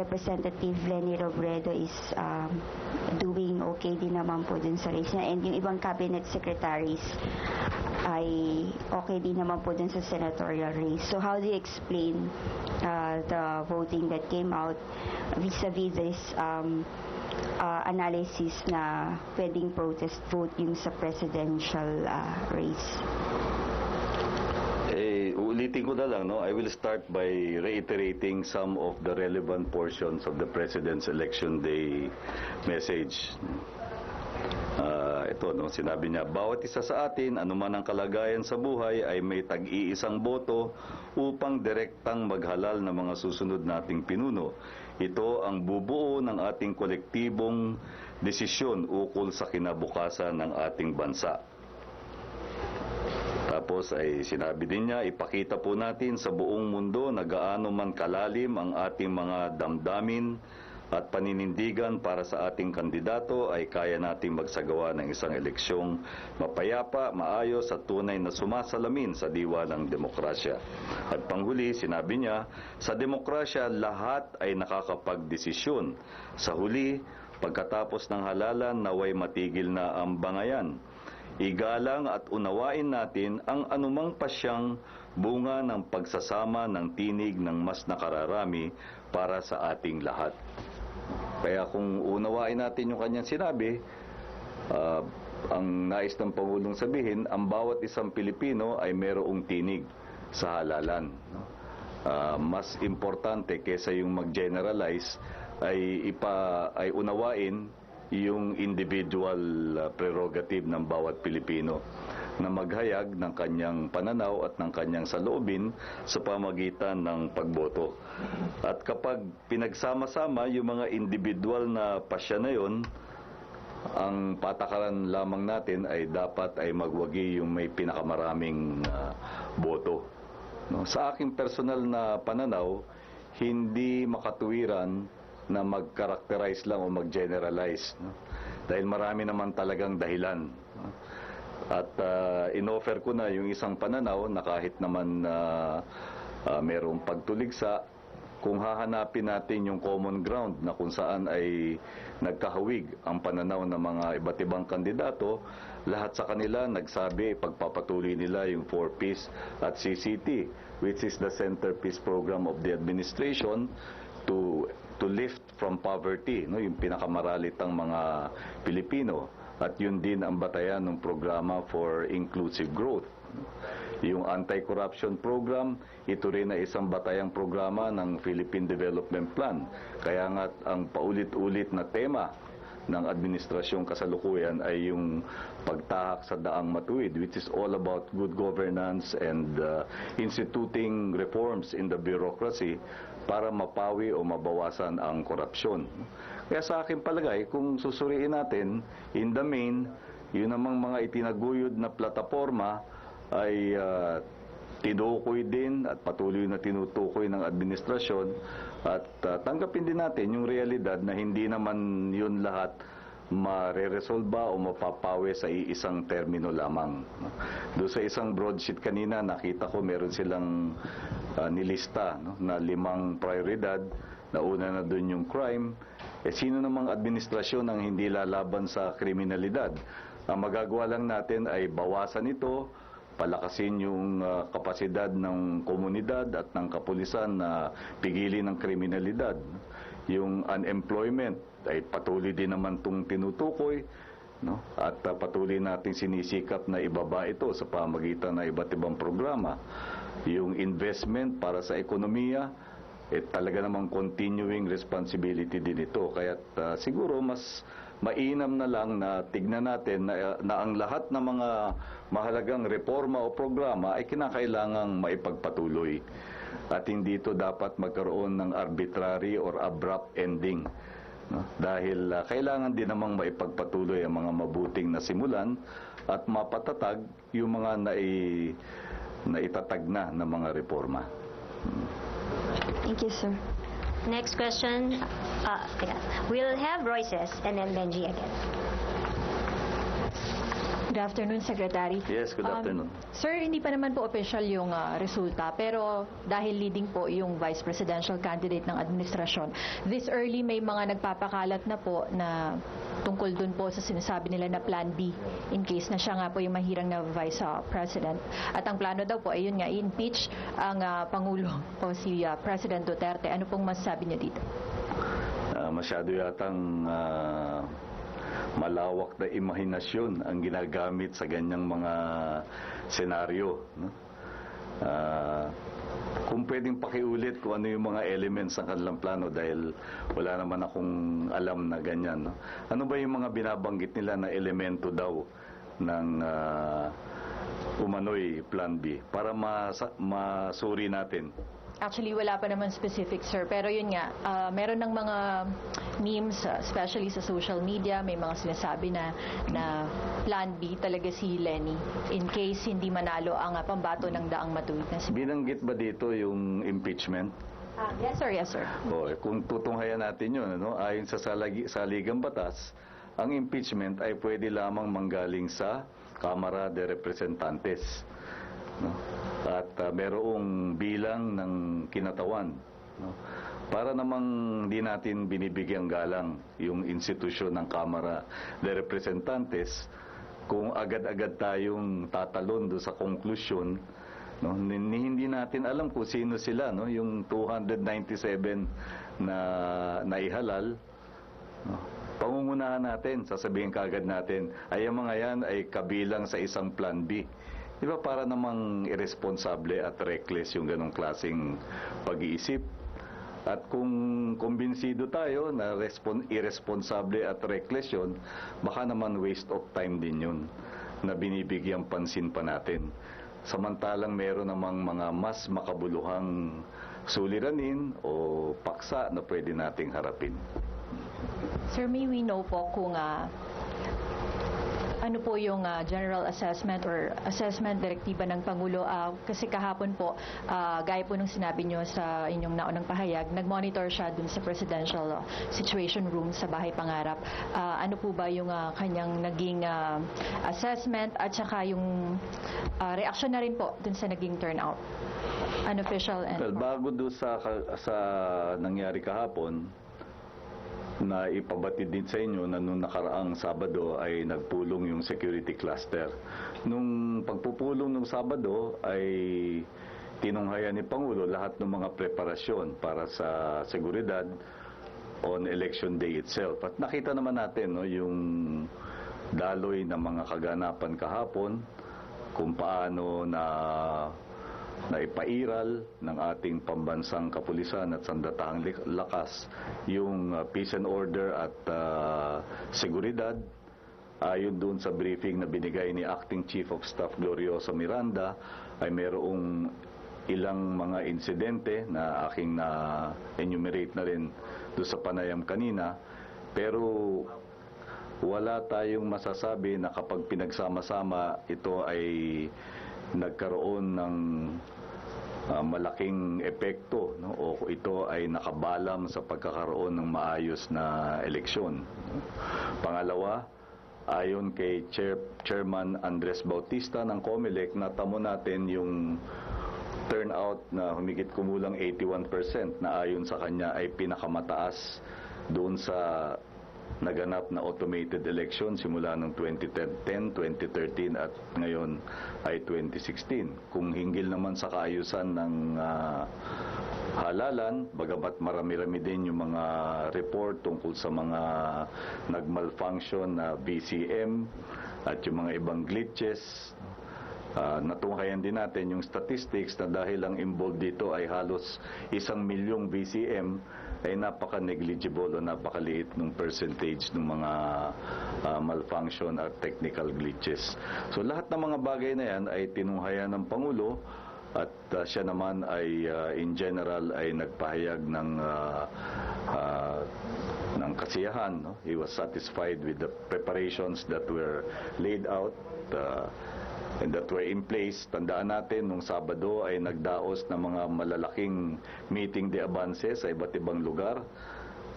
Representative Leni Robredo is doing okay din naman po dun sa race niya, and yung ibang cabinet secretaries ay okay din naman po dun sa senatorial race. So how do you explain the voting that came out vis-a-vis this analysis na pwedeng protest vote yung sa presidential race? Ulitin ko na lang, no? I will start by reiterating some of the relevant portions of the President's Election Day message. Ito, no? Sinabi niya, bawat isa sa atin, anuman ang kalagayan sa buhay, ay may tag-iisang boto upang direktang maghalal ng mga susunod nating pinuno. Ito ang bubuo ng ating kolektibong desisyon ukol sa kinabukasan ng ating bansa. Tapos ay sinabi din niya, ipakita po natin sa buong mundo na gaano man kalalim ang ating mga damdamin at paninindigan para sa ating kandidato ay kaya nating magsagawa ng isang eleksyong mapayapa, maayos at tunay na sumasalamin sa diwa ng demokrasya. At panghuli, sinabi niya, sa demokrasya lahat ay nakakapagdesisyon. Sa huli, pagkatapos ng halalan, naway matigil na ang bangayan. Igalang at unawain natin ang anumang pasyang bunga ng pagsasama ng tinig ng mas nakararami para sa ating lahat. Kaya kung unawain natin yung kanyang sinabi, ang nais ng Pangulong sabihin, ang bawat isang Pilipino ay mayroong tinig sa halalan. Mas importante kaysa yung mag-generalize ay unawain yung individual prerogative ng bawat Pilipino na maghayag ng kanyang pananaw at ng kanyang saloobin sa pamagitan ng pagboto. At kapag pinagsama-sama yung mga individual na pasya na yun, ang patakaran lamang natin ay dapat ay magwagi yung may pinakamaraming boto. No? Sa aking personal na pananaw, hindi makatuwiran na mag-characterize lang o mag-generalize. No? Dahil marami naman talagang dahilan. No? At inoffer ko na yung isang pananaw na kahit naman mayroong pagtuligsa, kung hahanapin natin yung common ground na kung saan ay nagkahawig ang pananaw ng mga iba't ibang kandidato, lahat sa kanila nagsabi pagpapatuloy nila yung 4Ps at CCT, which is the centerpiece program of the administration to lift from poverty, no, yung pinakamaralitang mga Pilipino. At yun din ang batayan ng programa for inclusive growth. Yung anti-corruption program, ito rin ay isang batayang programa ng Philippine Development Plan. Kaya nga ang paulit-ulit na tema ng administrasyong kasalukuyan ay yung pagtahak sa daang matuwid, which is all about good governance and instituting reforms in the bureaucracy para mapawi o mabawasan ang korupsyon. Kaya sa akin palagay, kung susuriin natin, in the main, yun namang mga itinaguyod na plataforma ay tinukoy din at patuloy na tinutukoy ng administrasyon at tanggapin din natin yung realidad na hindi naman yun lahat mareresolba o mapapawi sa isang termino lamang. Doon sa isang broadsheet kanina, nakita ko meron silang nilista na 5 prioridad. Nauna na doon yung crime. Sino namang administrasyon ang hindi lalaban sa kriminalidad? Ang magagawa lang natin ay bawasan ito, palakasin yung kapasidad ng komunidad at ng kapulisan na pigilin ang kriminalidad. Yung unemployment ay patuloy din naman itong tinutukoy, no? At patuloy natin sinisikap na ibaba ito sa pamagitan ng iba't ibang programa. Yung investment para sa ekonomiya, talaga namang continuing responsibility din ito. Kaya siguro mas mainam na lang na tignan natin na ang lahat ng mga mahalagang reforma o programa ay kinakailangang maipagpatuloy. At hindi ito dapat magkaroon ng arbitrary or abrupt ending. No? Dahil kailangan din namang maipagpatuloy ang mga mabuting na simulan at mapatatag yung mga naitatag na ng mga reforma. Thank you, sir. Next question. We'll have Royces and then Benji again. Good afternoon, Secretary. Yes, good afternoon. Sir, hindi pa naman po official yung resulta, pero dahil leading po yung vice presidential candidate ng administrasyon, this early may mga nagpapakalat na po na tungkol dun po sa sinasabi nila na Plan B in case na siya nga po yung mahirang na vice president. At ang plano daw po ay yun nga, i-impeach ang Pangulo po si President Duterte. Ano pong masasabi niyo dito? Masyado yatang malawak na imahinasyon ang ginagamit sa ganyang mga senaryo. No? Kung pwedeng pakiulit kung ano yung mga elements ng kanilang plano dahil wala naman akong alam na ganyan. No? Ano ba yung mga binabanggit nila na elemento daw ng umano'y Plan B para masuri natin Actually, wala pa naman specific, sir. Pero yun nga, meron ng mga memes, especially sa social media, may mga sinasabi na plan B talaga si Lenny in case hindi manalo ang pambato ng daang matuwid na si... Binanggit ba dito yung impeachment? Yes, sir. Yes, sir. Kung tutunghayan natin yun, ayon sa saligang batas, ang impeachment ay pwede lamang manggaling sa Kamara de Representantes. At merong bilang ng kinatawan. Para namang di natin binibigyang galang yung institusyon ng Kamara de Representantes, kung agad-agad tayong tatalon do sa konklusyon, hindi natin alam kung sino sila, yung 297 na naihalal. Pangungunahan natin, sasabihin kagad natin, ay ang mga yan ay kabilang sa isang plan B. Di ba para namang irresponsable at reckless yung ganong klaseng pag-iisip? At kung kumbinsido tayo na irresponsable at reckless yun, baka naman waste of time din yun na binibigyang pansin pa natin. Samantalang meron namang mga mas makabuluhang suliranin o paksa na pwede nating harapin. Sir, may we know po kung ano po yung general assessment or assessment direktiba ng Pangulo? Kasi kahapon po, gaya po nung sinabi nyo sa inyong naunang pahayag, nag-monitor siya dun sa presidential situation room sa Bahay Pangarap. Ano po ba yung kanyang naging assessment at saka yung reaction na rin po dun sa naging turnout? Unofficial and... Well, bago doon sa nangyari kahapon, na ipabatid din sa inyo na nung nakaraang Sabado ay nagpulong yung security cluster. Nung pagpupulong ng Sabado ay tinunghayan ni Pangulo lahat ng mga preparasyon para sa seguridad on election day itself. At nakita naman natin yung daloy ng mga kaganapan kahapon, kung paano na ipairal ng ating pambansang kapulisan at sandatahang lakas yung peace and order at seguridad. Ayon doon sa briefing na binigay ni Acting Chief of Staff Gloriosa Miranda, ay mayroong ilang mga insidente na aking na-enumerate na rin doon sa panayam kanina. Pero wala tayong masasabi na kapag pinagsama-sama ito ay nagkaroon ng malaking epekto, o ito ay nakabalam sa pagkakaroon ng maayos na eleksyon. Pangalawa, ayon kay Chairman Andres Bautista ng COMELEC, natamo natin yung turnout na humigit kumulang 81% na ayon sa kanya ay pinakamataas doon sa naganap na automated election simula ng 2010, 2013 at ngayon ay 2016. Kung hinggil naman sa kaayusan ng halalan, bagamat marami-rami din yung mga report tungkol sa mga nagmalfunction na BCM at yung mga ibang glitches, natunghayan din natin yung statistics na dahil ang involved dito ay halos 1 milyong BCM, ay napaka-negligible o napakaliit ng percentage ng mga malfunction at technical glitches. So lahat ng mga bagay na yan ay tinunghayan ng Pangulo at siya naman ay in general ay nagpahayag ng kasiyahan. He was satisfied with the preparations that were laid out and that were in place. Tandaan natin, nung Sabado ay nagdaos ng mga malalaking meeting de avance sa iba't ibang lugar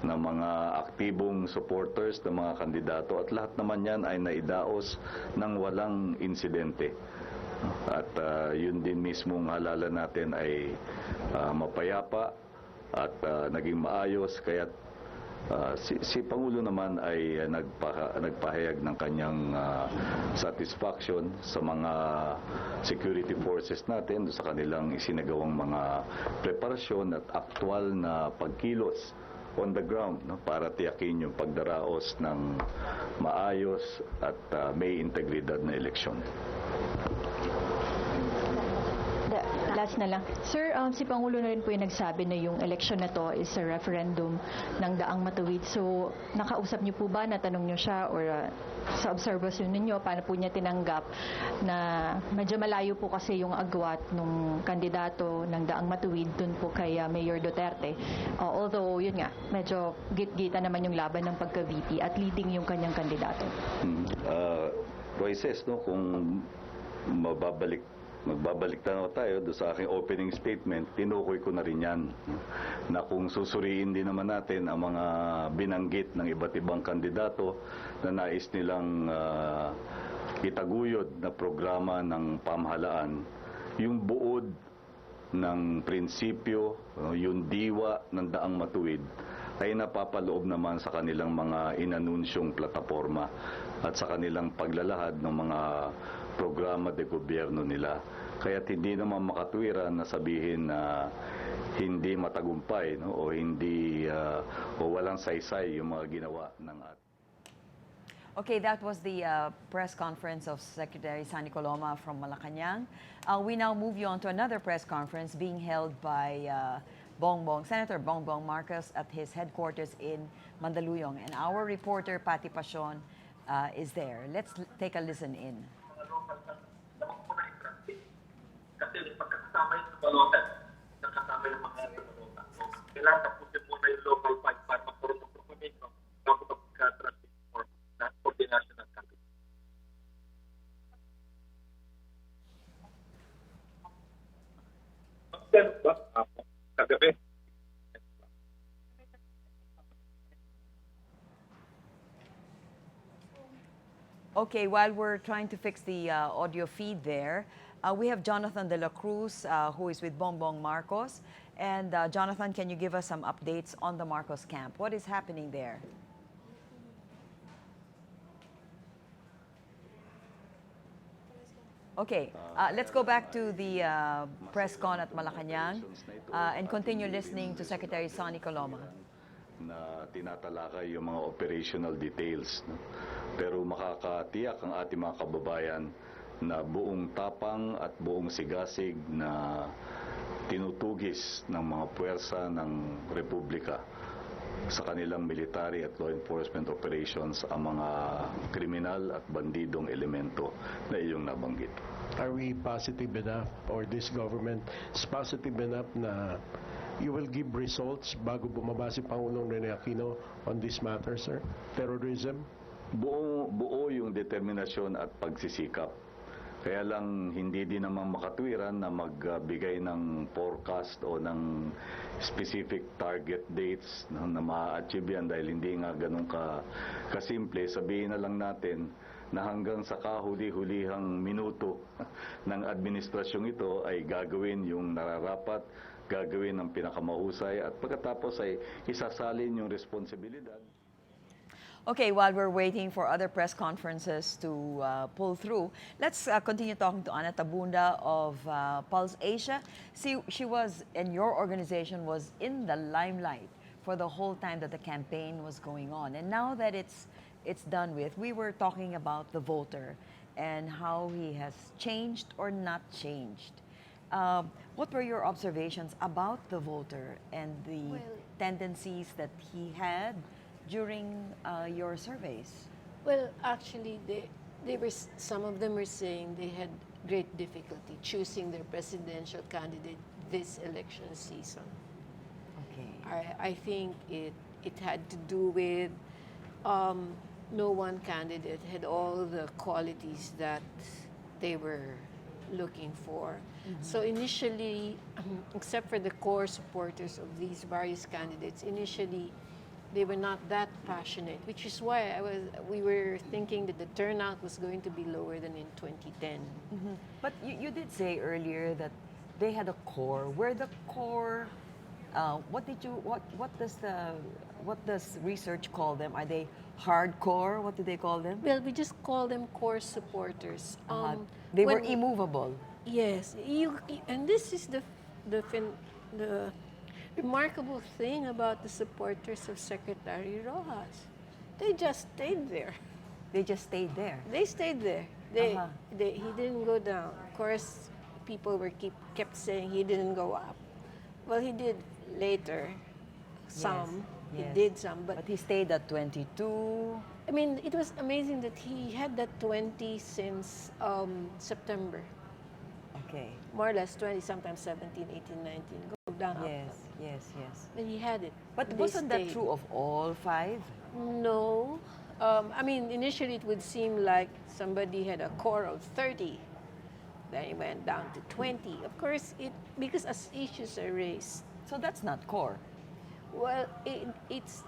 ng mga aktibong supporters ng mga kandidato at lahat naman yan ay naidaos ng walang insidente. At yun din mismong halalan natin ay mapayapa at naging maayos, kaya si Pangulo naman ay nagpahayag ng kanyang satisfaction sa mga security forces natin sa kanilang isinagawang mga preparasyon at aktwal na pagkilos on the ground para tiyakin yung pagdaraos ng maayos at may integridad na eleksyon. last na lang. Sir, si Pangulo na rin po yung nagsabi na yung election na to is a referendum ng daang matuwid. So, nakausap niyo po ba, natanong niyo siya, or sa observation ninyo, paano po niya tinanggap na medyo malayo po kasi yung agwat ng kandidato ng daang matuwid dun po kay Mayor Duterte. Although, yun nga, medyo git-gita naman yung laban ng pagka-VP at leading yung kanyang kandidato. Royces, no, kung magbabalik tayo doon sa aking opening statement, tinukoy ko na rin yan, na kung susuriin din naman natin ang mga binanggit ng iba't ibang kandidato na nais nilang itaguyod na programa ng pamahalaan, yung buod ng prinsipyo, yung diwa ng daang matuwid, ay napapaloob naman sa kanilang mga inanunsyong plataforma at sa kanilang paglalahad ng mga programa de gobyerno nila. Kaya hindi naman makatwiran na sabihin na hindi matagumpay, no? O hindi o walang saysay yung mga ginawa ng ating. Okay, that was the press conference of Secretary Sani Coloma from Malacanang. We now move you on to another press conference being held by Senator Bongbong Marcos at his headquarters in Mandaluyong. And our reporter, Patty Pasion, is there. Let's take a listen in. Kasi pagkasama yung balotan, nakasama yung mga balotan. So, kailangan tapusin muna yung local fight para magkaroon ng proponento bago magka-transit for the national campaign. Kagabi. Okay, while we're trying to fix the audio feed there, we have Jonathan de la Cruz, who is with Bongbong Marcos. And Jonathan, can you give us some updates on the Marcos camp? What is happening there? Okay, let's go back to the press con at Malacanang and continue listening to Secretary Sani Coloma. Na tinatalakay yung mga operational details. No? Pero makakatiyak ang ating mga kababayan na buong tapang at buong sigasig na tinutugis ng mga puwersa ng Republika sa kanilang military at law enforcement operations ang mga kriminal at bandidong elemento na iyong nabanggit. Are we positive enough, or this government is positive enough na you will give results bago bumaba si Pangulong Rene Aquino on this matter, sir? Terrorism? Buo yung determinasyon at pagsisikap. Kaya lang hindi din naman makatwiran na magbigay ng forecast o ng specific target dates na ma-achieve yan dahil hindi nga ganun kasimple. Sabihin na lang natin na hanggang sa kahuli-hulihang minuto ng administrasyong ito ay gagawin yung nararapat, gagawin ng pinakamahusay at pagkatapos ay isasalin yung responsibilidad. Okay, while we're waiting for other press conferences to pull through, let's continue talking to Ana Tabunda of Pulse Asia. See, she was, and your organization was in the limelight for the whole time that the campaign was going on. And now that it's done with, we were talking about the voter and how he has changed or not changed. What were your observations about the voter and the tendencies that he had during your surveys? Well, actually, they were, some of them were saying they had great difficulty choosing their presidential candidate this election season. Okay. I think it had to do with no one candidate had all the qualities that they were looking for. So initially, except for the core supporters of these various candidates, initially they were not that passionate, which is why we were thinking that the turnout was going to be lower than in 2010. But you did say earlier that they had a core. Where the core, what does research call them? Are they hardcore? What do they call them? Well, we just call them core supporters. They were immovable. Yes, and this is the remarkable thing about the supporters of Secretary Rojas. They just stayed there. They just stayed there. They stayed there. He didn't go down. Of course, people kept saying he didn't go up. Well, he did later, some. Yes. He did some, but he stayed at 22. I mean, it was amazing that he had that 20 since September. Okay. More or less 20, sometimes 17, 18, 19. Go down, up. Yes. And he had it. But They wasn't that stayed. true of all 5? No. I mean, initially it would seem like somebody had a core of 30. Then it went down to 20. Of course, because as issues are raised. So that's not core. Well, it's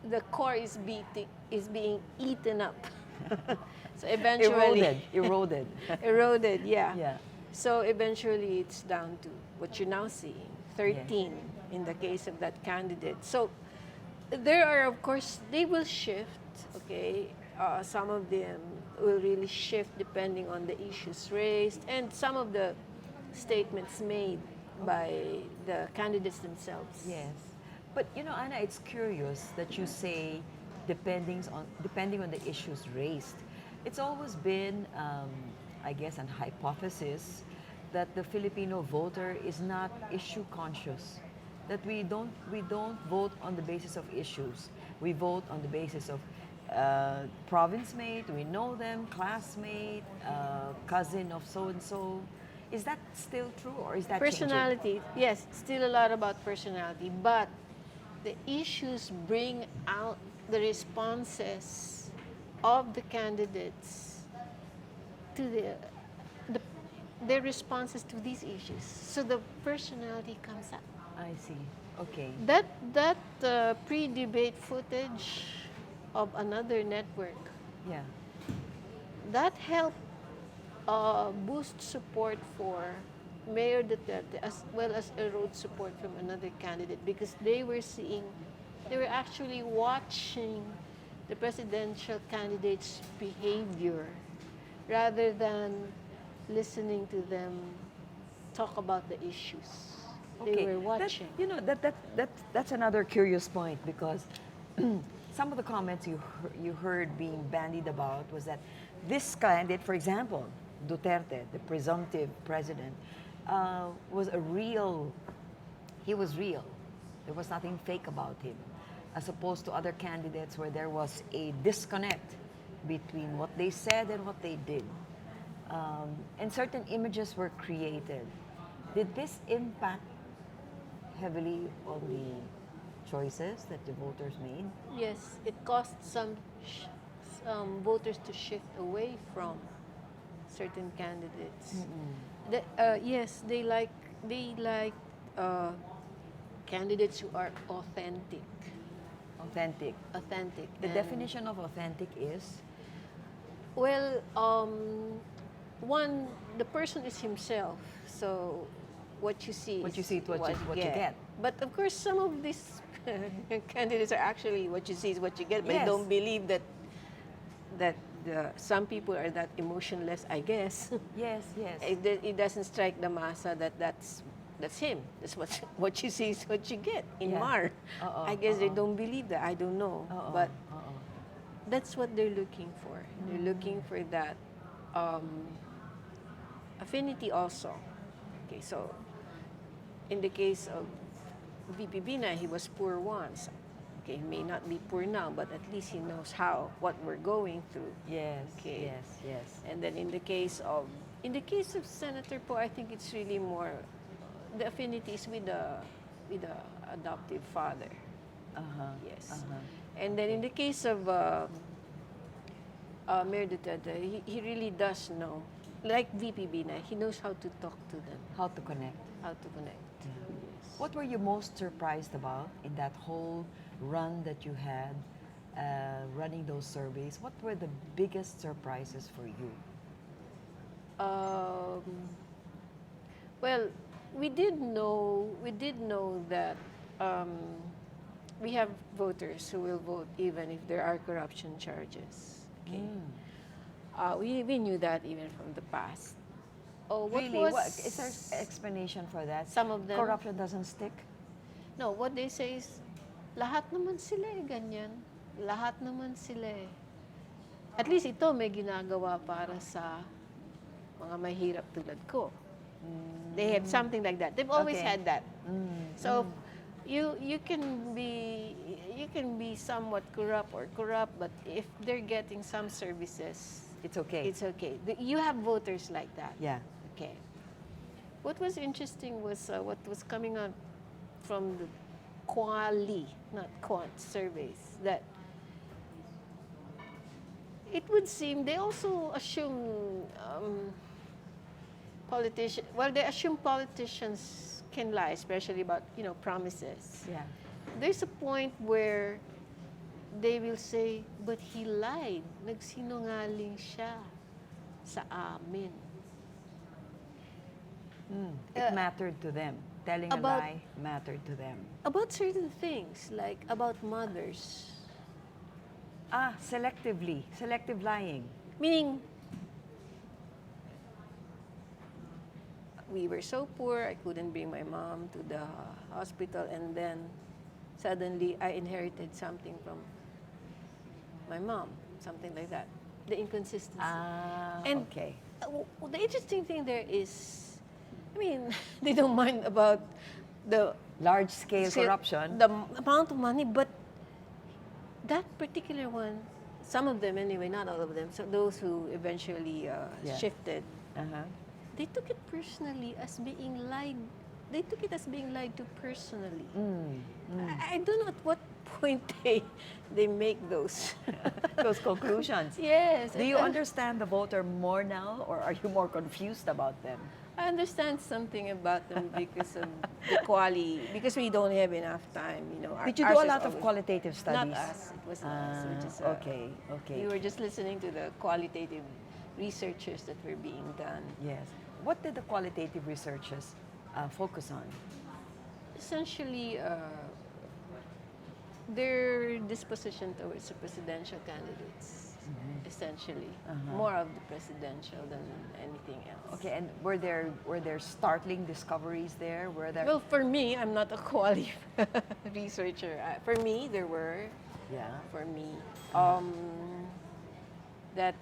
the core is being eaten up. So eventually Eroded. Eroded, yeah. Yeah. So eventually it's down to what you're now seeing, 13 in the case of that candidate. So there are, of course, they will shift, okay? Some of them will really shift depending on the issues raised and some of the statements made by the candidates themselves. Yes. But you know, Anna, it's curious that you say depending on the issues raised. It's always been, I guess, an hypothesis that the Filipino voter is not issue conscious. That we don't vote on the basis of issues. We vote on the basis of province mate. We know them, classmate, cousin of so and so. Is that still true, or is that Personality? changing? Yes, still a lot about personality, but the issues bring out the responses of the candidates to their responses to these issues. So the personality comes up. I see. Okay. That pre-debate footage of another network. Yeah. That helped boost support for Mayor Duterte as well as erode support from another candidate because they were actually watching the presidential candidate's behavior rather than listening to them talk about the issues. They were watching. That's another curious point because some of the comments you heard being bandied about was that this candidate, for example, Duterte, the presumptive president, was real. There was nothing fake about him, as opposed to other candidates where there was a disconnect between what they said and what they did. And certain images were created. Did this impact heavily on the choices that the voters made? Yes, it caused some voters to shift away from certain candidates. Yes, they like candidates who are authentic. Authentic. The definition of authentic is? Well, one, the person is himself. So what you see is what you get. But of course, some of these candidates are actually what you see is what you get. But I don't believe that some people are that emotionless, I guess. Yes. It doesn't strike the masa that's him. That's what you see is what you get in Mar. I guess they don't believe that. I don't know. But that's what they're looking for. They're looking for that affinity also. Okay, so in the case of VP Binay, he was poor once. Okay, he may not be poor now, but at least he knows what we're going through. Yes. And then in the case of Senator Po, I think it's really more the affinities with the adoptive father. Yes. And then in the case of Mayor Duterte, he really does know, like VP Binay, he knows how to talk to them. How to connect. Yes. What were you most surprised about in that whole run that you had, running those surveys? What were the biggest surprises for you? Well, we did know that we have voters who will vote even if there are corruption charges. Okay. We knew that even from the past. Is there explanation for that? Some of them. Corruption doesn't stick? No, what they say is, lahat naman sila ganyan. Lahat naman sila At least ito may ginagawa para sa mga mahirap tulad ko. They have something like that. They've always Okay. had that. So you can be somewhat corrupt, but if they're getting some services, It's okay. It's okay. You have voters like that. Yeah. Okay. What was interesting was what was coming out from the quali, not quant surveys, that it would seem they also assume they assume politicians can lie, especially about, promises. Yeah. There's a point where they will say, but he lied. Nagsinungaling siya sa amin. It mattered to them. Telling a about- lie mattered to them. About certain things, like about mothers. Selectively. Selective lying. Meaning, we were so poor, I couldn't bring my mom to the hospital, and then suddenly I inherited something from my mom, something like that. The inconsistency. And okay. The interesting thing there is, they don't mind about the large-scale corruption, the amount of money, but that particular one, some of them anyway, not all of them, so those who eventually shifted, they took it personally as being lied. They took it as being lied to personally. I don't know at what point they make those those conclusions. Yes. Do you understand the voter more now, or are you more confused about them? I understand something about them because of the quality, because we don't have enough time, Did you do a lot of qualitative studies? Not us. It was us. We just, okay. We were just listening to the qualitative researchers that were being done. Yes. What did the qualitative researchers focus on? Essentially, their disposition towards the presidential candidates. Essentially, more of the presidential than anything else. Okay, and were there startling discoveries there? Were there? Well, for me, I'm not a quali researcher. For me, there were. Yeah. For me, that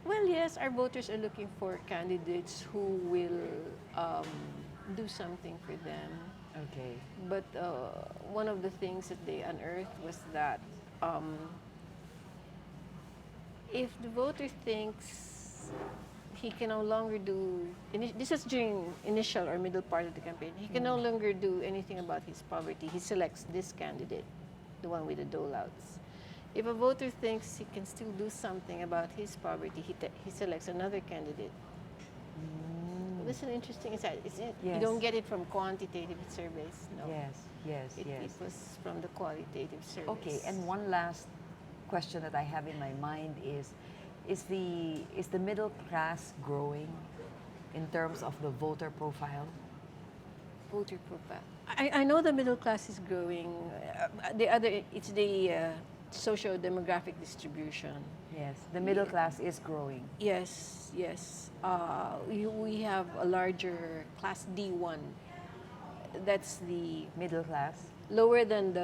well, yes, our voters are looking for candidates who will do something for them. Okay. But one of the things that they unearthed was that if the voter thinks he can no longer do, this is during initial or middle part of the campaign, he can no longer do anything about his poverty, he selects this candidate, the one with the dole-outs. If a voter thinks he can still do something about his poverty, he selects another candidate. This is an interesting insight. You don't get it from quantitative surveys, no. Yes. It was from the qualitative surveys. Okay, and one last question that I have in my mind is the middle class growing in terms of the voter profile? Voter profile. I know the middle class is growing. It's the socio-demographic distribution. Yes, the middle class is growing. Yes. We have a larger class D1. That's the middle class. Lower than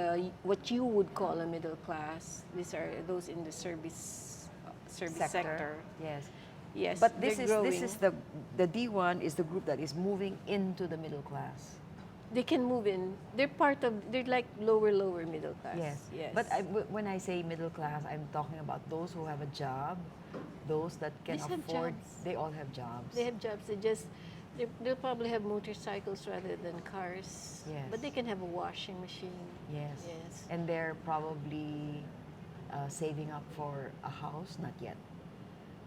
what you would call a middle class. These are those in the service sector. Yes. Yes. But this is the D1 is the group that is moving into the middle class. They can move in. They're like lower middle class. Yes. But when I say middle class, I'm talking about those who have a job, those that can afford. They all have jobs. They have jobs. They'll probably have motorcycles rather than cars. Yes. But they can have a washing machine. Yes. And they're probably saving up for a house, not yet.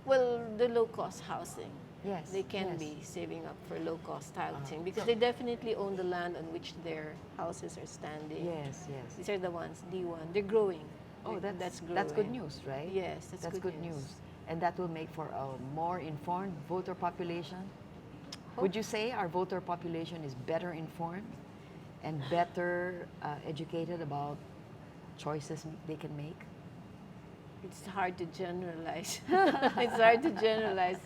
Well, the low-cost housing. Yes. They can be saving up for low-cost housing because they definitely own the land on which their houses are standing. Yes. These are the ones, D1. They're growing. Oh, that's growing. That's good news, right? Yes, that's good news. And that will make for a more informed voter population. Would you say our voter population is better informed and better educated about choices they can make? It's hard to generalize. It's hard to generalize.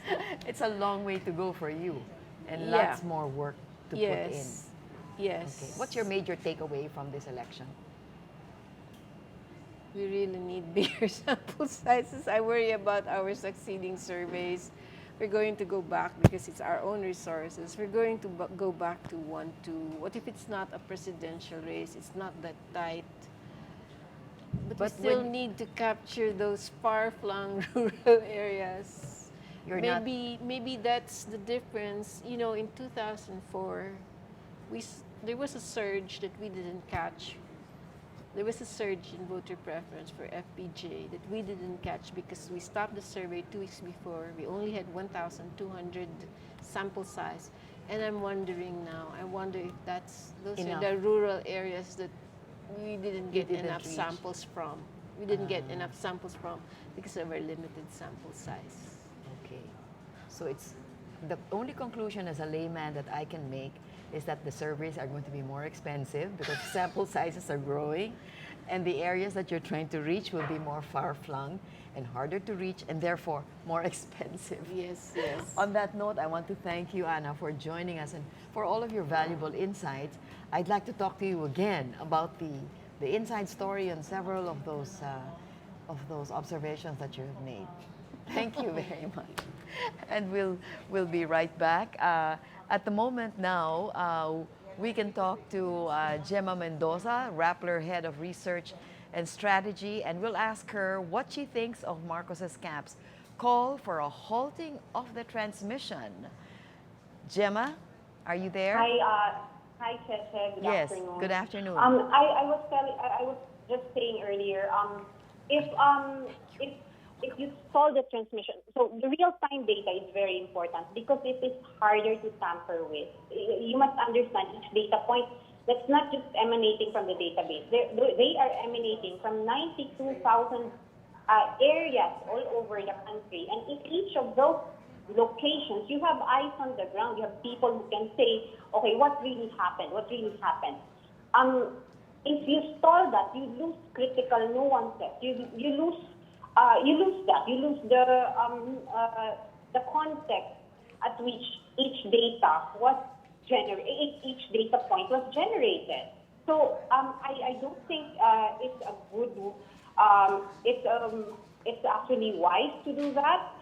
It's a long way to go for you and lots more work to put in. Yes. Okay. What's your major takeaway from this election? We really need bigger sample sizes. I worry about our succeeding surveys. we're going to go back because it's our own resources. We're going to go back to 1-2. What if it's not a presidential race? It's not that tight. But we still need to capture those far-flung rural areas. Maybe that's the difference. You know, in 2004, there was a surge that we didn't catch. There was a surge in voter preference for FPJ that we didn't catch because we stopped the survey 2 weeks before. We only had 1,200 sample size. And I'm wondering now, I wonder if those are the rural areas that we didn't get enough samples from. We didn't get enough samples from because of our limited sample size. Okay. So it's the only conclusion as a layman that I can make is that the surveys are going to be more expensive because sample sizes are growing and the areas that you're trying to reach will be more far-flung and harder to reach and therefore more expensive. Yes, yes. On that note, I want to thank you, Anna, for joining us and for all of your valuable insights. I'd like to talk to you again about the inside story and several of those observations that you have made. Thank you very much. And we'll be right back. At the moment now, we can talk to Gemma Mendoza, Rappler Head of Research and Strategy, and we'll ask her what she thinks of Marcos's camp's call for a halting of the transmission. Gemma, are you there? Hi, Cheche. Good yes, afternoon. good afternoon. I was just saying earlier, if you solve the transmission, so the real-time data is very important because it is harder to tamper with. You must understand each data point that's not just emanating from the database. They are emanating from 92,000 areas all over the country. And in each of those locations, you have eyes on the ground. You have people who can say, okay, what really happened? What really happened? If you stall that, you lose critical nuances. You lose that. You lose the context at which each data was each data point was generated. So I don't think it's a good. It's actually wise to do that.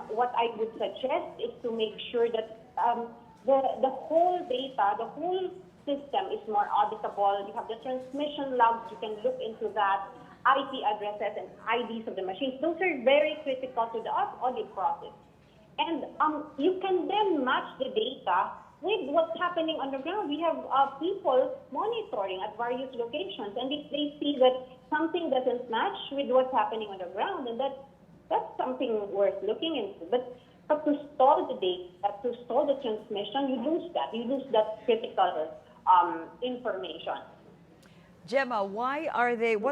What I would suggest is to make sure that the whole data, the whole system is more auditable. You have the transmission logs. You can look into that. IP addresses and IDs of the machines. Those are very critical to the audit process. And you can then match the data with what's happening on the ground. We have people monitoring at various locations, and if they see that something doesn't match with what's happening on the ground, and that's something worth looking into. But to stall the data, to stall the transmission, you lose that. You lose that critical information. Gemma, what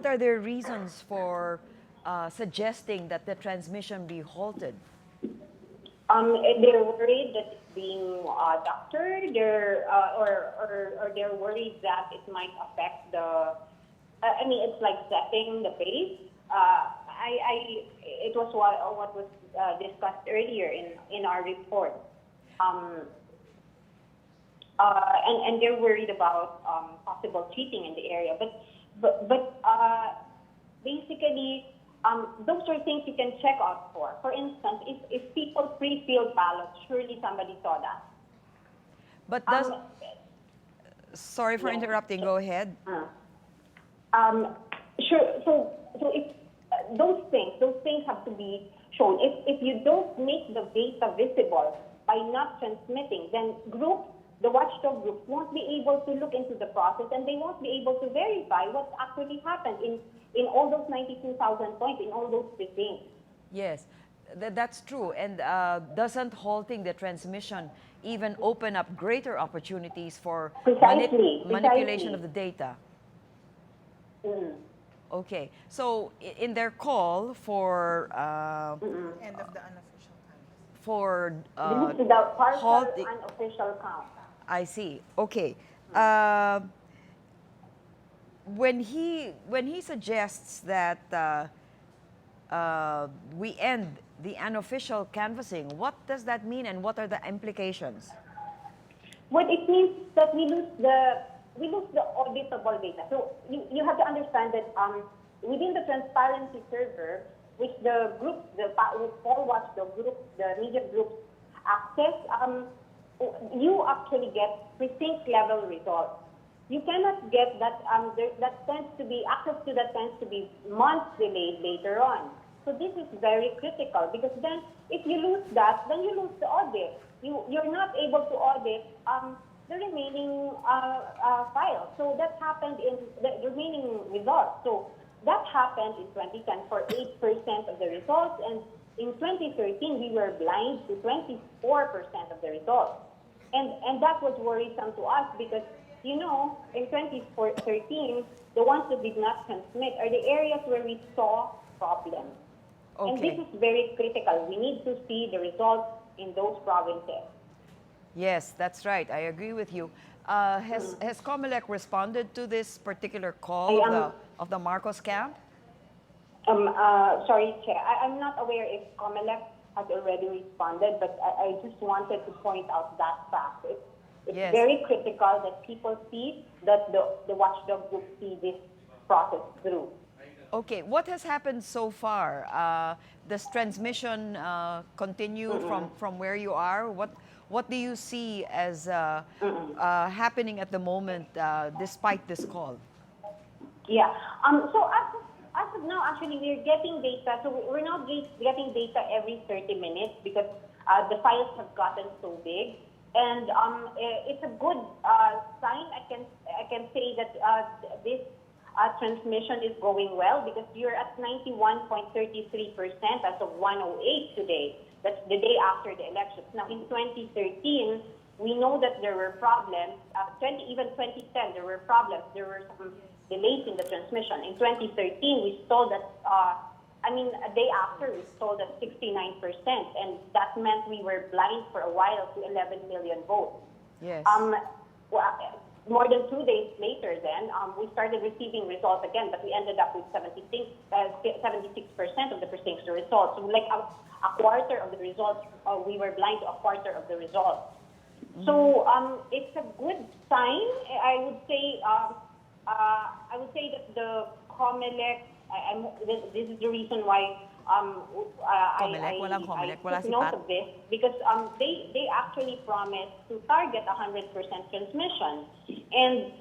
are their reasons for suggesting that the transmission be halted? They're worried that it's being doctored, or they're worried that it might affect it's like setting the pace. It was what was discussed earlier in our report. And they're worried about possible cheating in the area. But basically, those are things you can check out for. For instance, if people pre-filled ballots, surely somebody saw that. But sorry for interrupting. Go ahead. Sure. So if those things have to be shown. If you don't make the data visible by not transmitting, then the watchdog group won't be able to look into the process, and they won't be able to verify what actually happened in all those 92,000 points, in all those precincts. Yes, that's true. And doesn't halting the transmission even open up greater opportunities for manipulation of the data? Okay, so in their call for end of the unofficial count, for the partial unofficial count. I see. Okay. When he suggests that we end the unofficial canvassing, what does that mean, and what are the implications? Well, it means that we lose the auditable data. So you have to understand that within the transparency server, which the group, the poll watchdog group, the media groups access, you actually get precinct level results. You cannot get that. That tends to be access to that tends to be months delayed later on. So this is very critical because then if you lose that, then you lose the audit. You're not able to audit the remaining files. So that happened in the remaining results. So that happened in 2010 for 8% of the results, and in 2013 we were blind to 24% of the results, and that was worrisome to us because in 2013 the ones that did not transmit are the areas where we saw problems. Okay. And this is very critical. We need to see the results in those provinces. Yes, that's right. I agree with you. Has COMELEC responded to this particular call of the Marcos camp? Sorry, Chair. I'm not aware if COMELEC has already responded, but I just wanted to point out that fact. It's very critical that people see, that the watchdog group see this process through. Okay, what has happened so far? Does transmission continue from where you are? What do you see as happening at the moment despite this call? Yeah. So as of now, actually, we're getting data. So we're now getting data every 30 minutes because the files have gotten so big. And it's a good sign. I can say that this transmission is going well because you're at 91.33% as of 1:08 today. That's the day after the elections. Now, in 2013, we know that there were problems. Even 2010, there were problems. There were some delays in the transmission. In 2013, we saw that, a day after, we saw that 69%, and that meant we were blind for a while to 11 million votes. Yes. More than 2 days later then, we started receiving results again, but we ended up with 76% of the precincts results. So like a quarter of the results, we were blind to a quarter of the results. So it's a good sign. I would say that the COMELEC, this is the reason why I took note of this, because they actually promised to target 100% transmission, and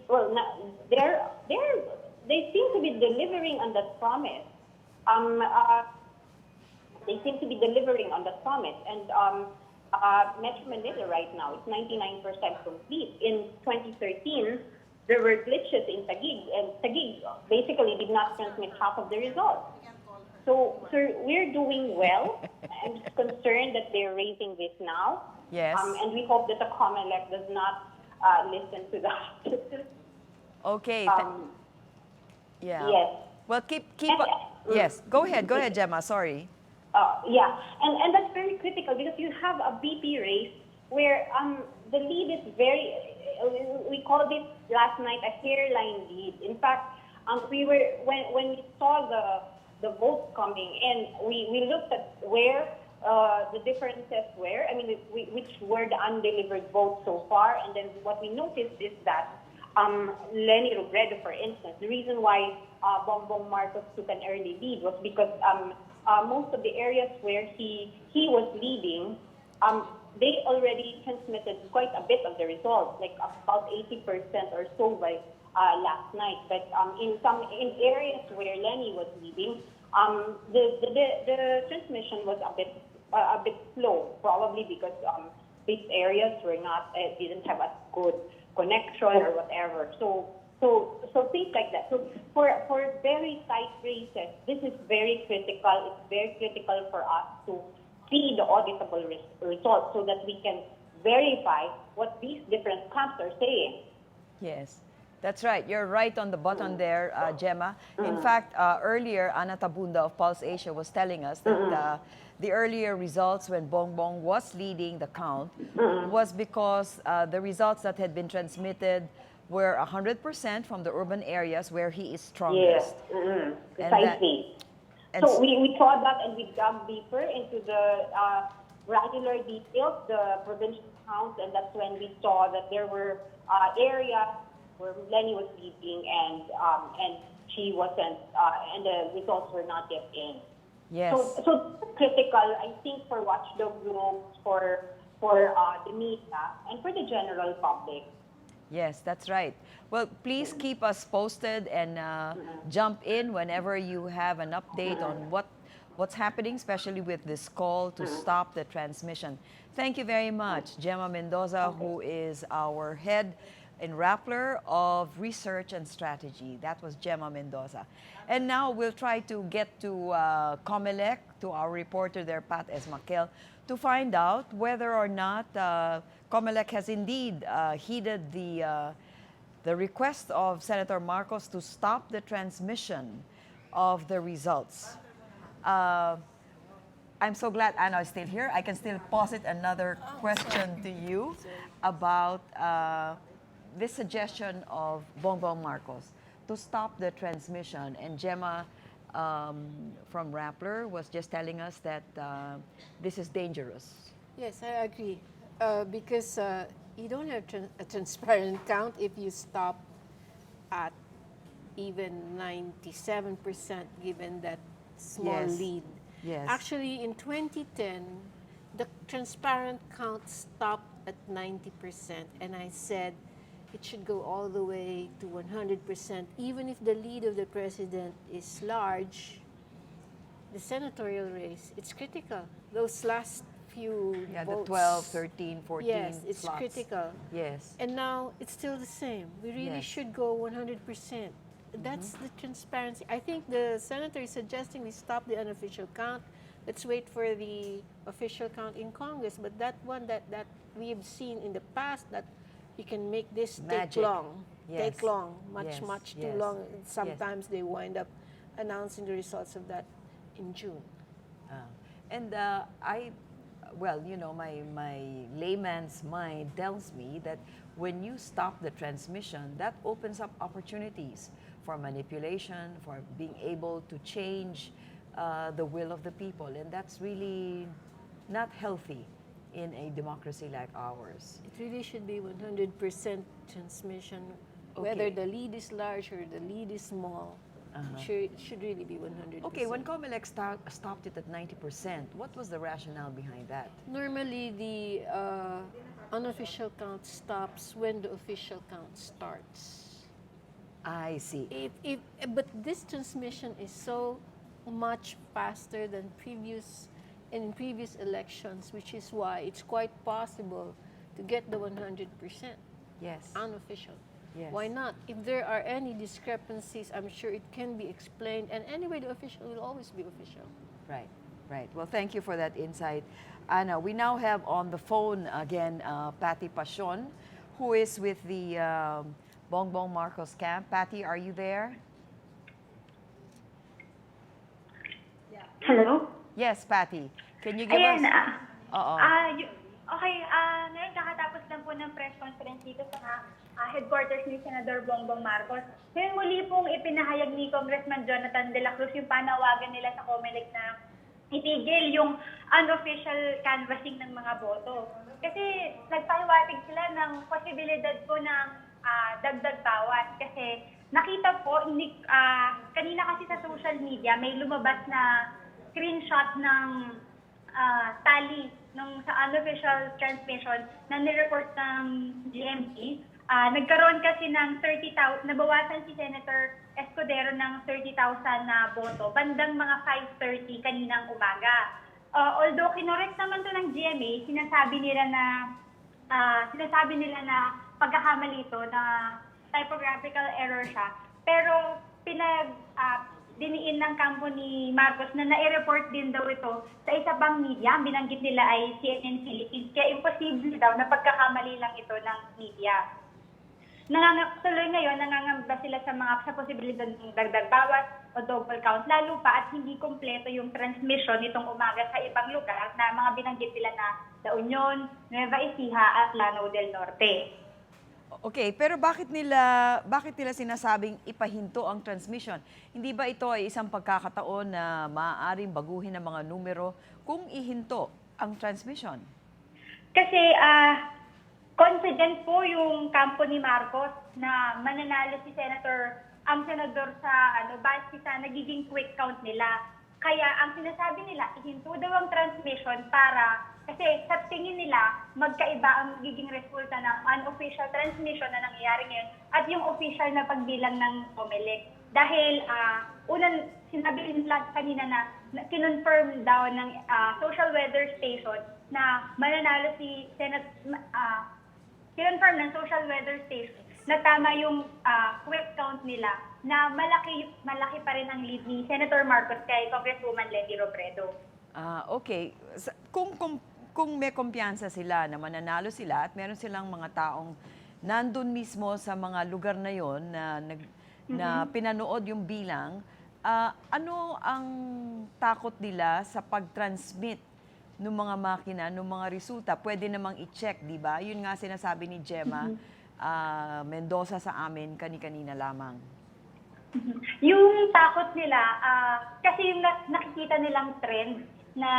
they seem to be delivering on that promise. They seem to be delivering on that promise, and Metro Manila right now is 99% complete. In 2013, there were glitches in Taguig, and Taguig basically did not transmit half of the results. So we're doing well. I'm just concerned that they're raising this now. Yes. And we hope that the COMELEC does not listen to that. Okay. Yeah. Yes. Well, keep. Yes. Go ahead, Gemma. Sorry. Yeah, and that's very critical because you have a BP race where the lead is very. We called it last night a hairline lead. In fact, we were when we saw the votes coming in, we looked at where the differences were. Which were the undelivered votes so far, and then what we noticed is that Leni Robredo, for instance, the reason why Bongbong Marcos took an early lead was because most of the areas where he was leading, they already transmitted quite a bit of the results, like about 80% or so by last night. But in areas where Leni was leading, the transmission was a bit slow, probably because these areas didn't have a good connection or whatever. So things like that. So for very tight races, this is very critical. It's very critical for us to see the auditable results so that we can verify what these different camps are saying. Yes, that's right. You're right on the button there, Gemma. In fact, earlier, Ana Tabunda of Pulse Asia was telling us that the earlier results when Bongbong was leading the count was because the results that had been transmitted were 100% from the urban areas where he is strongest. Yes, precisely. So we saw that, and we dug deeper into the granular details, the provincial counts, and that's when we saw that there were areas where Leni was leading and she wasn't, and the results were not yet in. Yes. So critical, I think, for watchdog groups, for the media, and for the general public. Yes, that's right. Well, please keep us posted and jump in whenever you have an update on what's happening, especially with this call to stop the transmission. Thank you very much, Gemma Mendoza, who is our head in Rappler of Research and Strategy. That was Gemma Mendoza. And now we'll try to get to COMELEC, to our reporter there, Pat Esmaquel, to find out whether or not COMELEC has indeed heeded the request of Senator Marcos to stop the transmission of the results. I'm so glad Anna is still here. I can still posit another question to you about this suggestion of Bongbong Marcos to stop the transmission. And Gemma from Rappler was just telling us that this is dangerous. Yes, I agree. Because you don't have a transparent count if you stop at even 97%, given that small Yes. lead. Yes. Actually, in 2010, the transparent count stopped at 90%, and I said it should go all the way to 100%, even if the lead of the president is large. The senatorial race, it's critical. Those last few Yeah, votes, the 12, 13, 14 yes, it's slots. critical. Yes. And now it's still the same. We really Yes. should go 100%. That's the transparency. I think the senator is suggesting we stop the unofficial count. Let's wait for the official count in Congress. But that one that we have seen in the past, that you can make this Magic. take long. Yes. Take long. Yes, Much too yes, long. yes. Sometimes they wind up announcing the results of that in June. Well, you know, my layman's mind tells me that when you stop the transmission, that opens up opportunities for manipulation, for being able to change the will of the people. And that's really not healthy in a democracy like ours. It really should be 100% transmission, Okay. whether the lead is large or the lead is small. It should really be 100%. Okay, when COMELEC stopped it at 90%, what was the rationale behind that? Normally, the unofficial count stops when the official count starts. I see. But this transmission is so much faster than in previous elections, which is why it's quite possible to get the 100%. Yes. Unofficial. Yes. Why not? If there are any discrepancies, I'm sure it can be explained. And anyway, the official will always be official. Right, right. Well, thank you for that insight. Anna, we now have on the phone again Patty Pasion, who is with the Bongbong Marcos camp. Patty, are you there? Hello? Yes, Patty. Can you give Ayan, us... okay, ngayon kakatapos lang po ng press conference dito sa headquarters ni Senador Bongbong Marcos. Ngayon muli pong ipinahayag ni Congressman Jonathan de la Cruz yung panawagan nila sa COMELEC na itigil yung unofficial canvassing ng mga boto. Kasi nagpahiwatig sila ng posibilidad po ng dagdag bawas. Kasi nakita po, kanina kasi sa social media may lumabas na screenshot ng tally sa unofficial transmission na nireport ng GMA. Nagkaroon kasi ng 30,000, nabawasan si Senator Escudero ng 30,000 na boto, bandang mga 5:30 kaninang umaga. Although kinorek naman to ng GMA, sinasabi nila na pagkakamali ito, na typographical error siya. Pero diniin ng kampo ni Marcos na nai-report din daw ito sa isa pang media. Binanggit nila ay CNN Philippines. Kaya imposible daw na pagkakamali lang ito ng media. Tuloy ngayon, nangangamba sila sa posibilidad ng dagdag bawas o double count, lalo pa at hindi kompleto yung transmission nitong umaga sa ibang lugar na mga binanggit nila na La Union, Nueva Ecija at Lanao del Norte. Okay, pero bakit nila sinasabing ipahinto ang transmission? Hindi ba ito ay isang pagkakataon na maaaring baguhin ang mga numero kung ihinto ang transmission? Kasi confident po yung kampo ni Marcos na mananalo si ang senador sa base sa nagiging quick count nila. Kaya ang sinasabi nila, ihinto daw ang transmission para, kasi sa tingin nila, magkaiba ang magiging resulta ng unofficial transmission na nangyayari ngayon at yung official na pagbilang ng COMELEC. Dahil unang sinabi nila kanina na kinonfirm daw ng social weather station na mananalo si kinonfirm ng social weather station na tama yung quick count nila na malaki pa rin ang lead ni Senator Marcos kay Congresswoman Lenny Robredo. Okay. Kung may kumpiyansa sila na mananalo sila at meron silang mga taong nandun mismo sa mga lugar na yon na pinanood yung bilang, ano ang takot nila sa pag-transmit ng mga makina, ng mga resulta? Pwede namang i-check, di ba? Yun nga sinasabi ni Gemma Mendoza sa amin kani-kanina lamang. Yung takot nila, kasi yung nakikita nilang trend na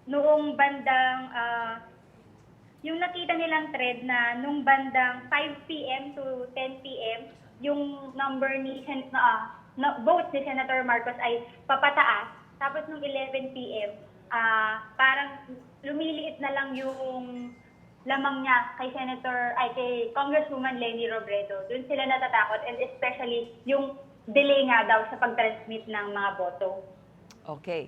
noong bandang, yung nakita nilang trend na nung bandang 5 p.m. to 10 p.m., yung number ni votes ni Senator Marcos ay papataas. Tapos nung 11 p.m., parang lumiliit na lang yung lamang niya kay kay Congresswoman Lenny Robredo. Doon sila natatakot, and especially yung delay nga daw sa pag-transmit ng mga boto. Okay.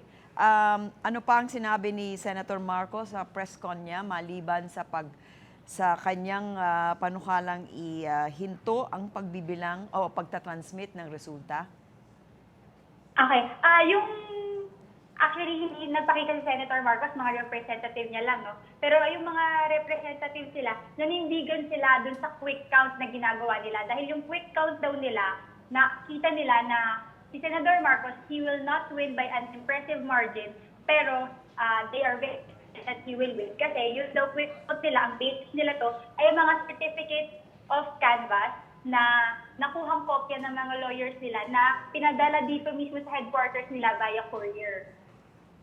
Ano pa ang sinabi ni Senator Marcos sa press con niya maliban sa kanyang panukalang ihinto ang pagbibilang o pagtatransmit ng resulta? Okay. Actually, hindi nagpakita si Senator Marcos, mga representative niya lang, no? Pero yung mga representative sila, nanindigan sila dun sa quick count na ginagawa nila. Dahil yung quick count daw nila, nakita nila na si Senator Marcos, he will not win by an impressive margin, pero they are very that he will win. Kasi yung daw quick count nila, ang basis nila to, ay mga certificate of canvass na nakuhang kopya ng mga lawyers nila na pinadala dito mismo sa headquarters nila via courier.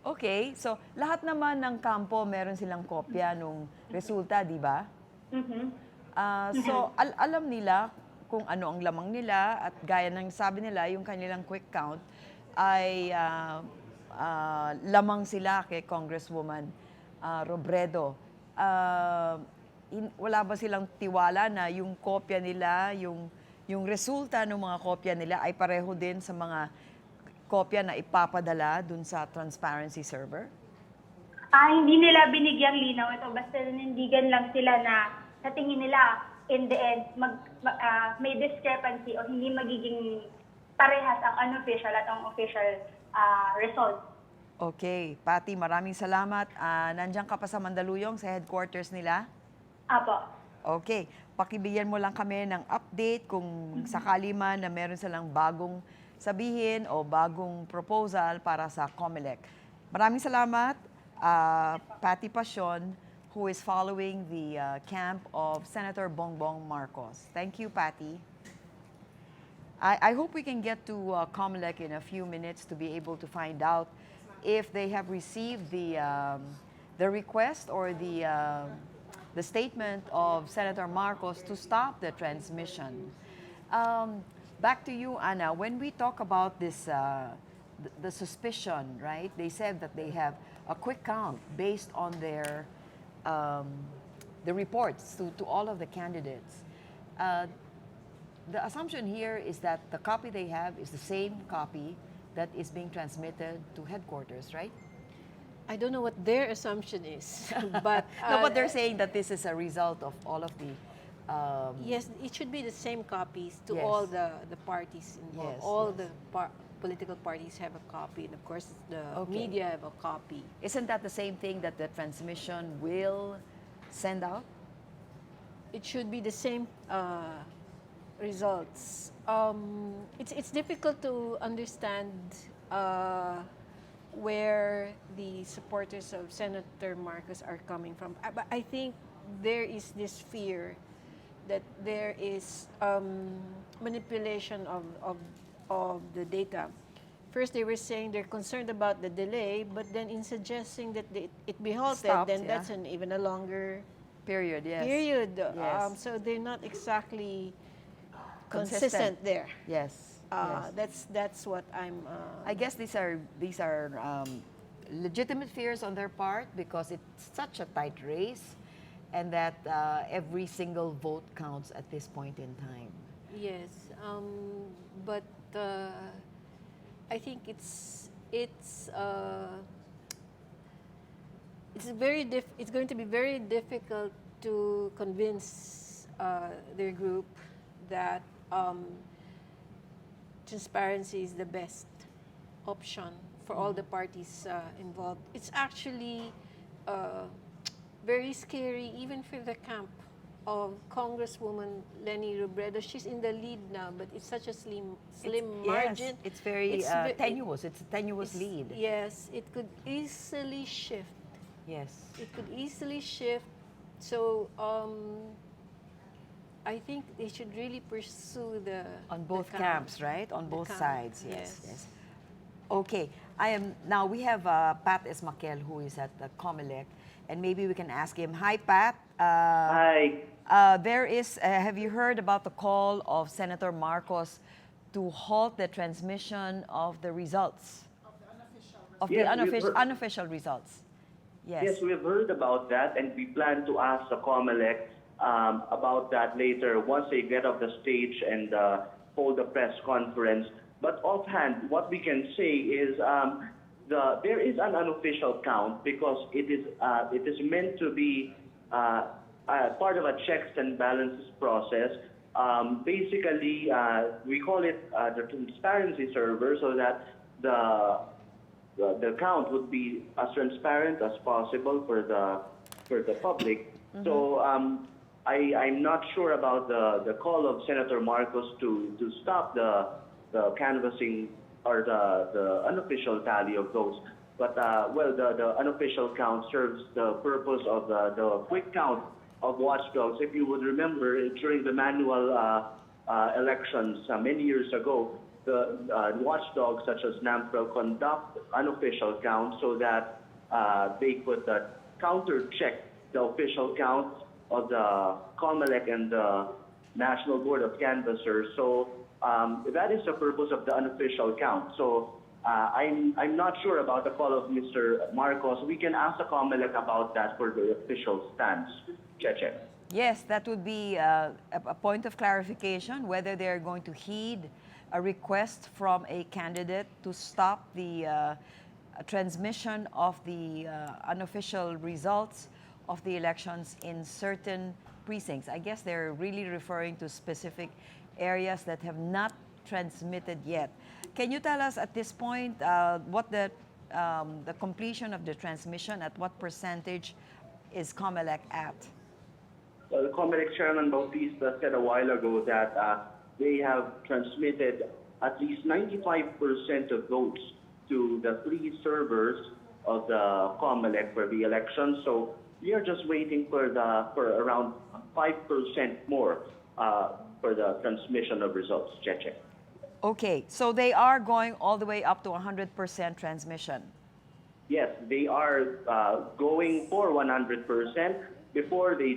Okay, so lahat naman ng kampo meron silang kopya nung resulta, di ba? So alam nila kung ano ang lamang nila at gaya ng sabi nila, yung kanilang quick count ay lamang sila kay Congresswoman Robredo. Wala ba silang tiwala na yung kopya nila, yung resulta ng mga kopya nila ay pareho din sa mga kopya na ipapadala dun sa transparency server? Hindi nila binigyang linaw ito. Basta nanindigan lang sila na sa tingin nila, in the end, may discrepancy o hindi magiging parehas ang unofficial at ang official result. Okay. Patty, maraming salamat. Nandiyan ka pa sa Mandaluyong, sa headquarters nila? Apo. Okay. Pakibigyan mo lang kami ng update kung sakali man na meron silang bagong sabihin o bagong proposal para sa COMELEC. Maraming salamat, Patty Pasion, who is following the camp of Senator Bongbong Marcos. Thank you, Patty. I hope we can get to COMELEC in a few minutes to be able to find out if they have received the request or the statement of Senator Marcos to stop the transmission. Back to you, Anna. When we talk about this, the suspicion, right? They said that they have a quick count based on their the reports to all of the candidates. The assumption here is that the copy they have is the same copy that is being transmitted to headquarters, right? I don't know what their assumption is, but no, but they're saying that this is a result of all of the. Yes, it should be the same copies to Yes. all the parties involved. Yes, All yes. the political parties have a copy, and of course the Okay. media have a copy. Isn't that the same thing that the transmission will send out? It should be the same results. It's difficult to understand where the supporters of Senator Marcos are coming from. But I think there is this fear that there is manipulation of the data. First, they were saying they're concerned about the delay, but then in suggesting that it be halted, Stopped, then yeah. that's even a longer period. Yes. period. Yes. So they're not exactly Consistent. consistent there. Yes. That's what I'm. I guess these are legitimate fears on their part because it's such a tight race, and that every single vote counts at this point in time. Yes, but I think it's going to be very difficult to convince their group that transparency is the best option for all the parties involved. It's actually very scary even for the camp of Congresswoman Leni Robredo. She's in the lead now, but it's such a slim margin. Yes, it's very tenuous. It's a tenuous lead. Yes, it could easily shift. Yes. It could easily shift. So I think they should really pursue on both camps, right? On both sides. Yes. Yes. Okay. Now we have Pat Esmaquel, who is at the COMELEC, and maybe we can ask him. Hi, Pat. Hi. There is. Have you heard about the call of Senator Marcos to halt the transmission of the results of the unofficial results? Yes. Yes, we've heard about that, and we plan to ask the COMELEC about that later once they get off the stage and hold a press conference. But offhand, what we can say is there is an unofficial count because it is meant to be part of a checks and balances process. Basically, we call it the transparency server, so that the count would be as transparent as possible for the public. Mm-hmm. So I'm not sure about the call of Senator Marcos to stop the canvassing or the unofficial tally of votes. But the unofficial count serves the purpose of the quick count of watchdogs. If you would remember, during the manual elections many years ago, the watchdogs such as NAMPRO conduct unofficial counts so that they could counter-check the official count of the COMELEC and the National Board of Canvassers. So that is the purpose of the unofficial count. So I'm not sure about the call of Mr. Marcos. We can ask the COMELEC about that for the official stance. Cheche. Yes, that would be a point of clarification, whether they're going to heed a request from a candidate to stop the transmission of the unofficial results of the elections in certain precincts. I guess they're really referring to specific areas that have not transmitted yet. Can you tell us at this point what the completion of the transmission, at what percentage is COMELEC at? Well, the COMELEC Chairman Bautista said a while ago that they have transmitted at least 95% of votes to the three servers of the COMELEC for the election. So we are just waiting for around 5% more for the transmission of results. Cheche. Okay, so they are going all the way up to 100% transmission. Yes, they are going for 100%. Before they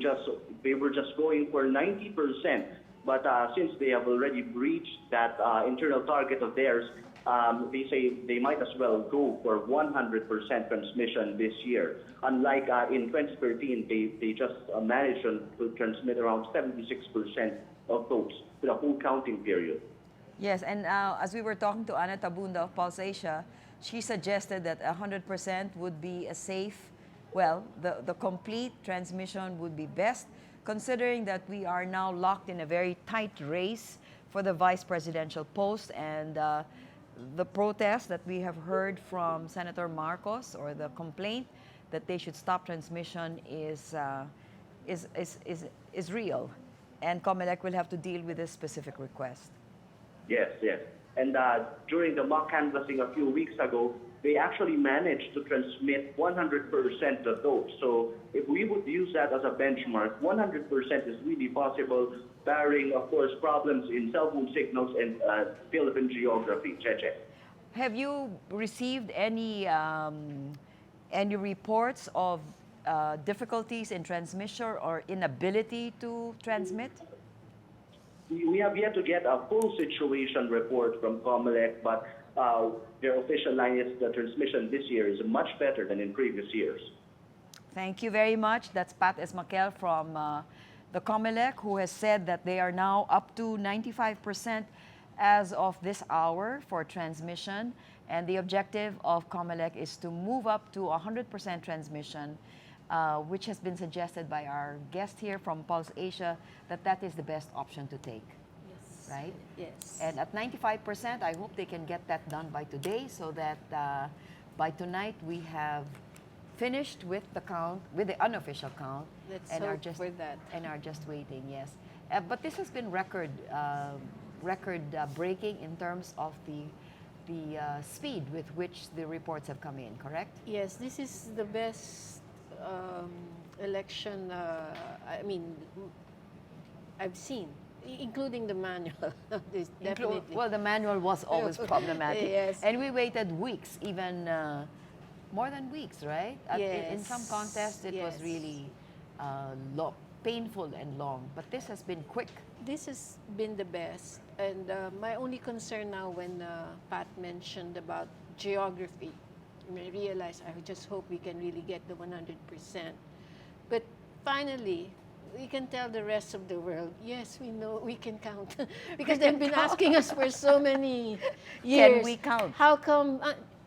were just going for 90%, but since they have already breached that internal target of theirs, they say they might as well go for 100% transmission this year. Unlike in 2013, they just managed to transmit around 76% of votes for the whole counting period. Yes, and as we were talking to Ana Tabunda of Pulse Asia, she suggested that 100% would be a safe, the complete transmission would be best, considering that we are now locked in a very tight race for the vice presidential post, and the protest that we have heard from Senator Marcos, or the complaint that they should stop transmission, is real, and COMELEC will have to deal with this specific request. Yes, yes. And during the mock canvassing a few weeks ago, they actually managed to transmit 100% of votes. So if we would use that as a benchmark, 100% is really possible, barring, of course, problems in cell phone signals and Philippine geography. Cheche. Have you received any reports of difficulties in transmission or inability to transmit? we have yet to get a full situation report from COMELEC, but their official line is the transmission this year is much better than in previous years. Thank you very much. That's Pat Esmaquel from the COMELEC, who has said that they are now up to 95% as of this hour for transmission. And the objective of COMELEC is to move up to 100% transmission, which has been suggested by our guest here from Pulse Asia, that is the best option to take. Yes. Right? Yes. And at 95%, I hope they can get that done by today, so that by tonight we have finished with the count, with the unofficial count. Let's and hope are just for that. And are just waiting, yes. But this has been record breaking in terms of the speed with which the reports have come in, correct? Yes, this is the best election, I mean, I've seen, including the manual. This definitely. Well, the manual was always problematic. Yes. And we waited weeks, even more than weeks, right? In some contests, it was really painful and long. But this has been quick. This has been the best. And my only concern now when Pat mentioned about geography, I realized I just hope we can really get the 100%. But finally, we can tell the rest of the world, yes, we know we can count. Because they've been asking us for so many years. Can we count? How come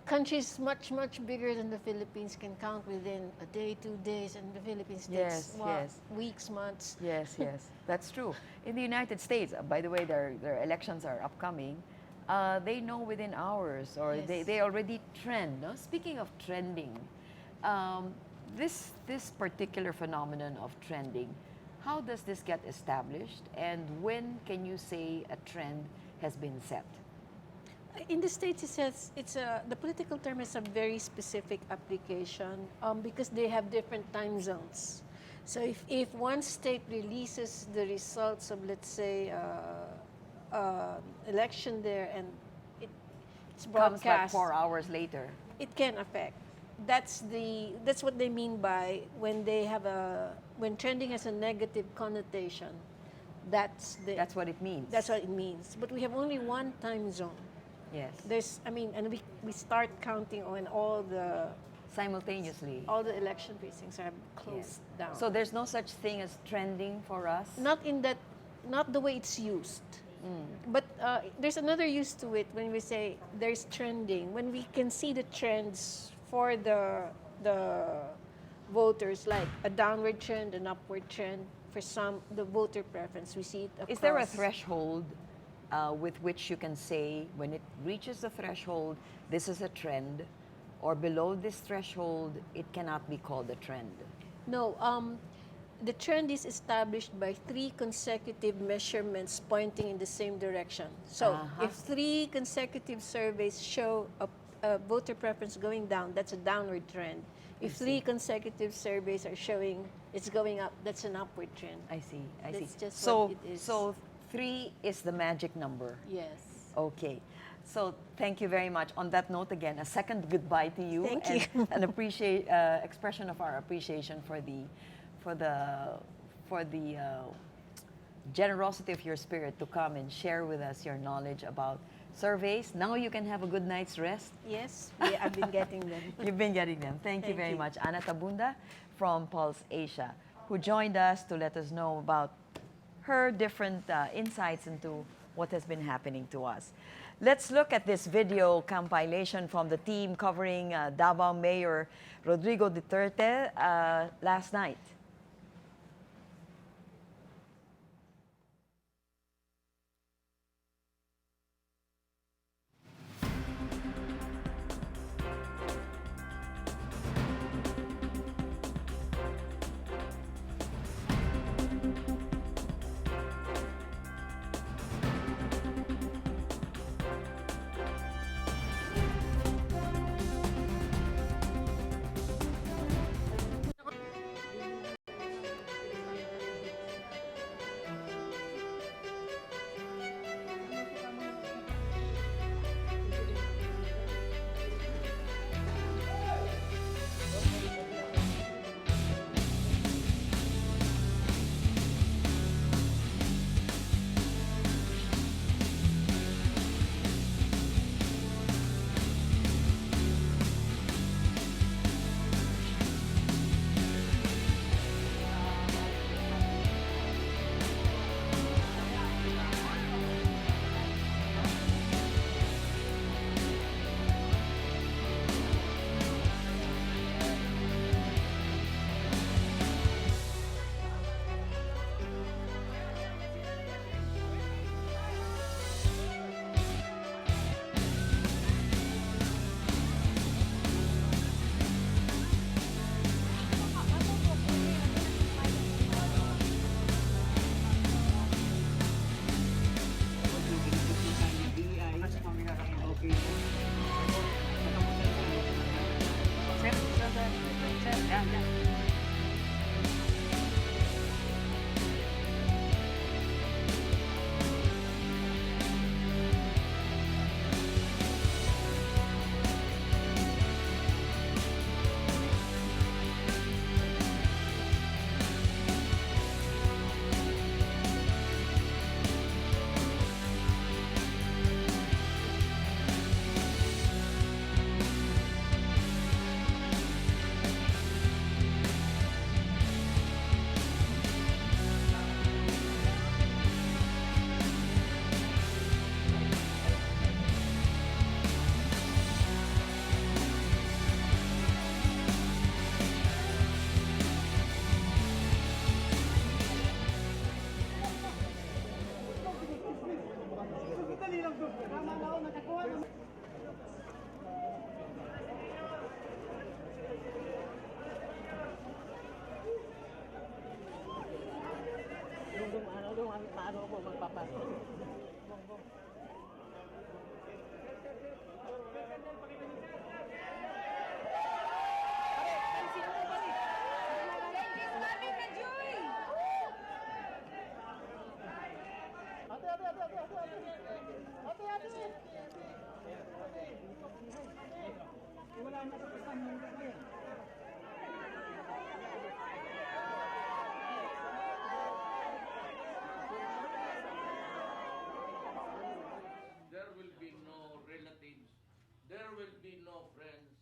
countries much, much bigger than the Philippines can count within a day, 2 days, and the Philippines takes weeks, months. Yes, yes, that's true. In the United States, by the way, their elections are upcoming. They know within hours, or they already trend. No? Speaking of trending, this particular phenomenon of trending, how does this get established, and when can you say a trend has been set? In the States, it says the political term is a very specific application because they have different time zones. So if one state releases the results of, let's say, election there, and it's broadcast, comes like 4 hours later, it can affect. That's what they mean by when they have when trending has a negative connotation. That's what it means. That's what it means. But we have only one time zone. Yes. And we start counting on all the simultaneously. All the election precincts are closed down. So there's no such thing as trending for us? Not the way it's used. But there's another use to it when we say there's trending. When we can see the trends for the voters, like a downward trend, an upward trend. For some, the voter preference, we see it across. Is there a threshold with which you can say when it reaches the threshold, this is a trend, or below this threshold, it cannot be called a trend? No. The trend is established by 3 consecutive measurements pointing in the same direction. So if 3 consecutive surveys show a voter preference going down, that's a downward trend. If 3 consecutive surveys are showing it's going up, that's an upward trend. I see. That's just so, what it is. So 3 is the magic number. Yes. Okay. So thank you very much. On that note, again, a second goodbye to you. Thank and you. An expression of our appreciation for the generosity of your spirit to come and share with us your knowledge about surveys. Now you can have a good night's rest. Yes, I've been getting them. You've been getting them. Thank you very much. Ana Tabunda from Pulse Asia, who joined us to let us know about her different insights into what has been happening to us. Let's look at this video compilation from the team covering Davao Mayor Rodrigo Duterte last night. paano po magpapasok? There will be no relatives. There will be no friends.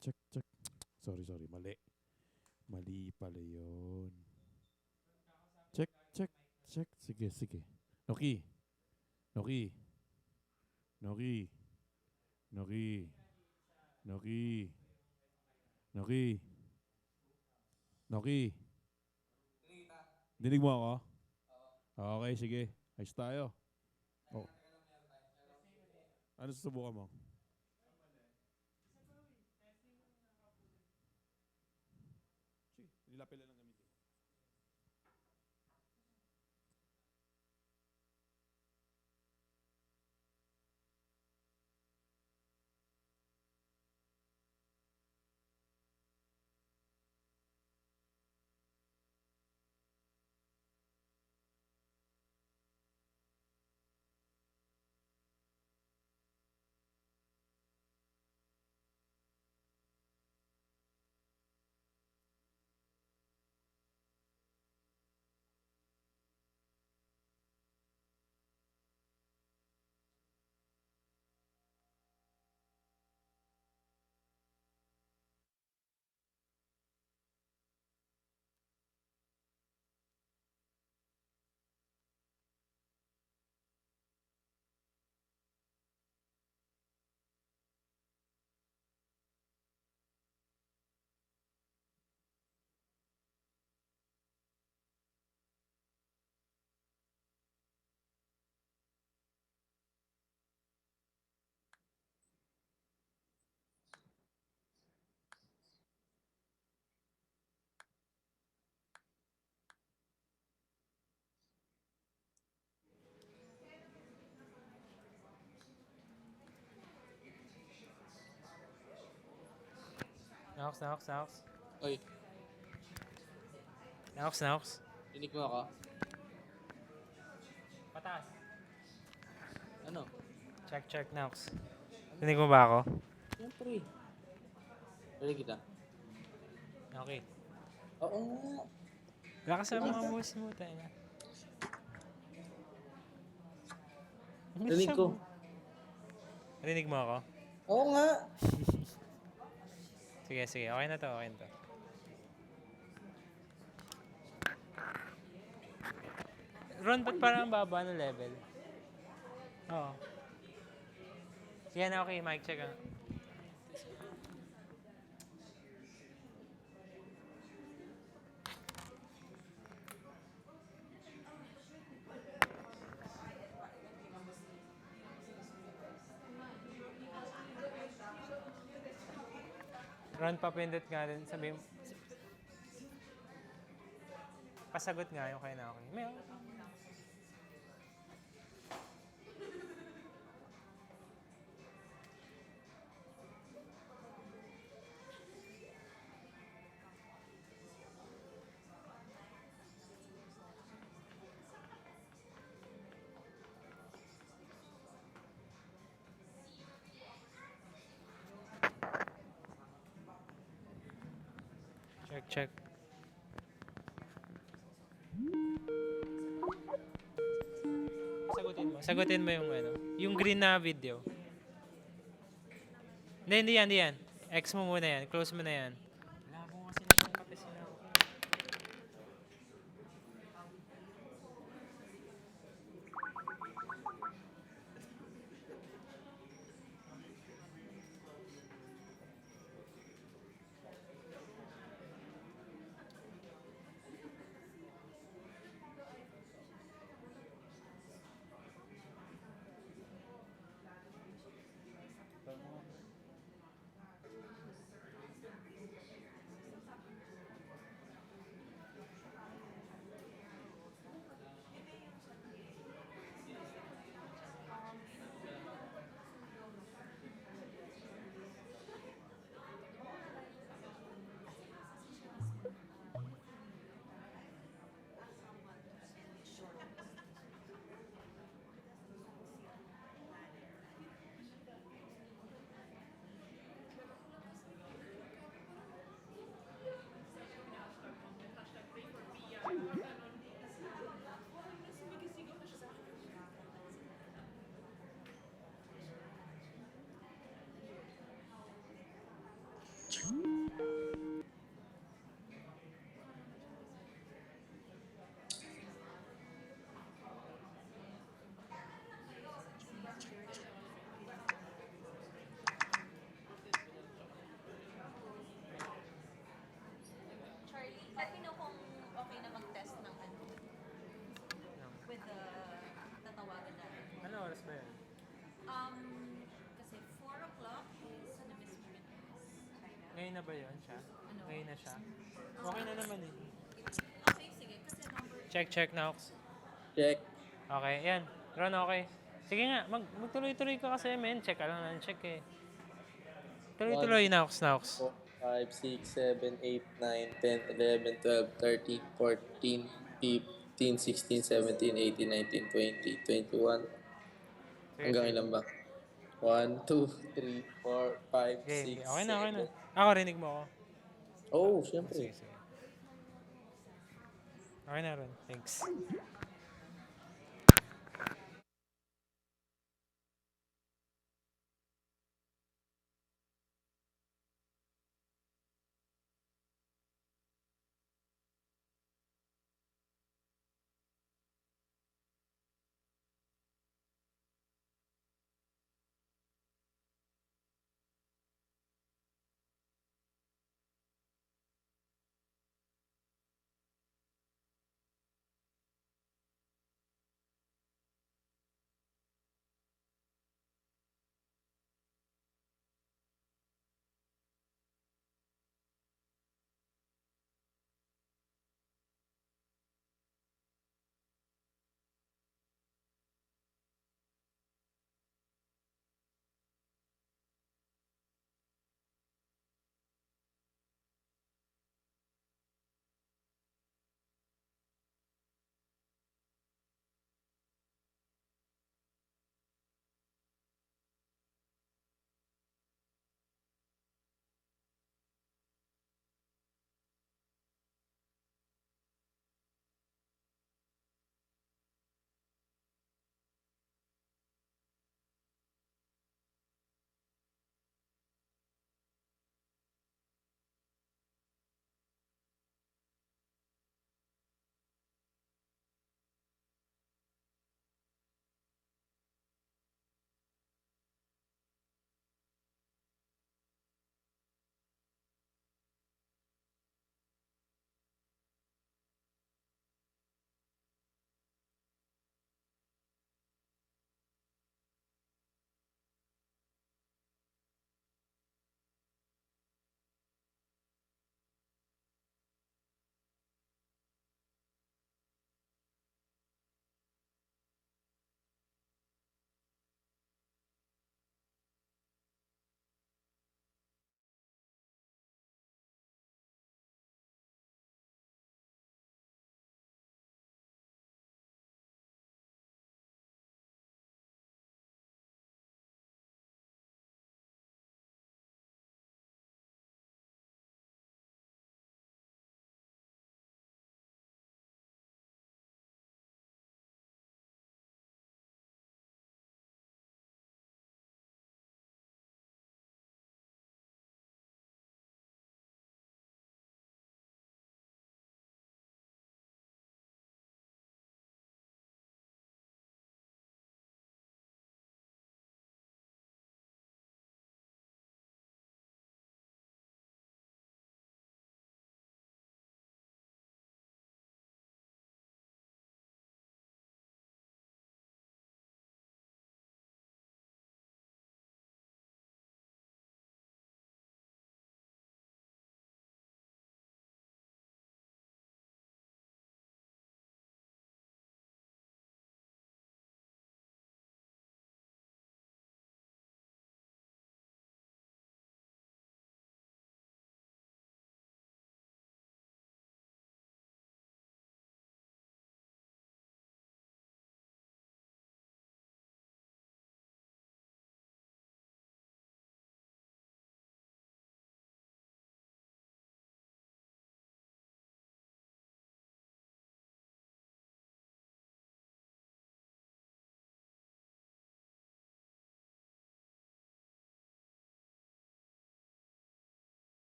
check, check. Sorry, mali. Mali pala yun. Check, check, check. Sige. Noki. Noki. Noki. Noki. Noki. Noki. Noki. Dinig mo ako? Okay, sige. Ayos tayo. Oh. Ano susubukan mo? Sige, nilapila lang gamitin. Naox. Oy, Naox. dinig mo ako? Pataas. Ano? Check, Naox. Dinig mo ba ako? Siyempre. Dinig kita? Okay. Oo nga. Wala ka sa mga boss mo tayo. Dinig ko. Rinig mo ako? Oo nga. Sige. Okay na to. Ron, ba't parang ang baba ng level? Oo. Sige na, okay. Mic check. Ron, papindot nga din. Sabi mo, pasagot nga yung kay na okay. May check. Sagutin mo yung ano, yung green na video. Hindi yan. X mo muna yan. Close mo na yan. Labo nga sila ng kape sila. na ba yun siya? Okay na siya? Okay na naman eh. Check, Nox. Check. Okay, yan. Ron, okay. Sige nga, magtuloy-tuloy ka kasi, men. Check ka lang ng check eh. 1, Tuloy-tuloy, 2, Nox. 4, 5, 6, 7, 8, 9, 10, 11, 12, 13, 14, 15, 16, 17, 18, 19, 20, 21. Hanggang Sige. ilan ba? 1, 2, 3, 4, 5, Game. 6, Okay na, okay na. 7. Ako, rinig mo ako. Oh, Sige, syempre. sige. Okay na, Ron. Thanks.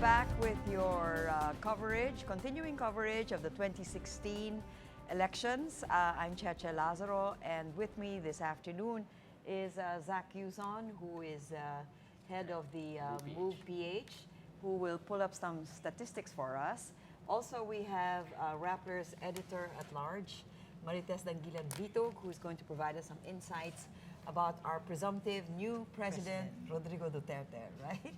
back with your coverage, continuing coverage of the 2016 elections. I'm Cheche Lazaro, and with me this afternoon is Zach Yuson, who is head of the Move PH, who will pull up some statistics for us. Also, we have Rappler's editor-at-large, Marites Dangilan Vito, who is going to provide us some insights about our presumptive new president, Rodrigo Duterte, right?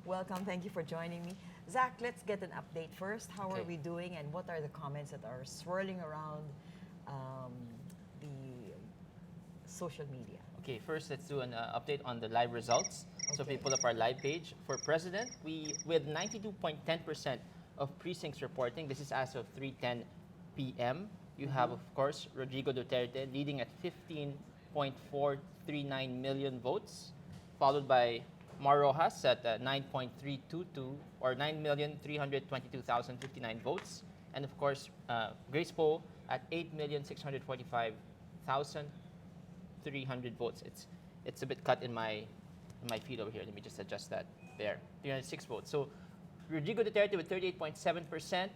Welcome, thank you for joining me. Zach, let's get an update first. How are we doing, and what are the comments that are swirling around the social media? Okay, first let's do an update on the live results. So if we pull up our live page, for president, with 92.10% of precincts reporting, this is as of 3:10 p.m. You have, of course, Rodrigo Duterte leading at 15.439 million votes, followed by Mar Rojas at 9.322 or 9,322,059 votes, and of course Grace Poe at 8,645,300 votes. It's a bit cut in my feed over here. Let me just adjust that there. 306 votes. So Rodrigo Duterte with 38.7%,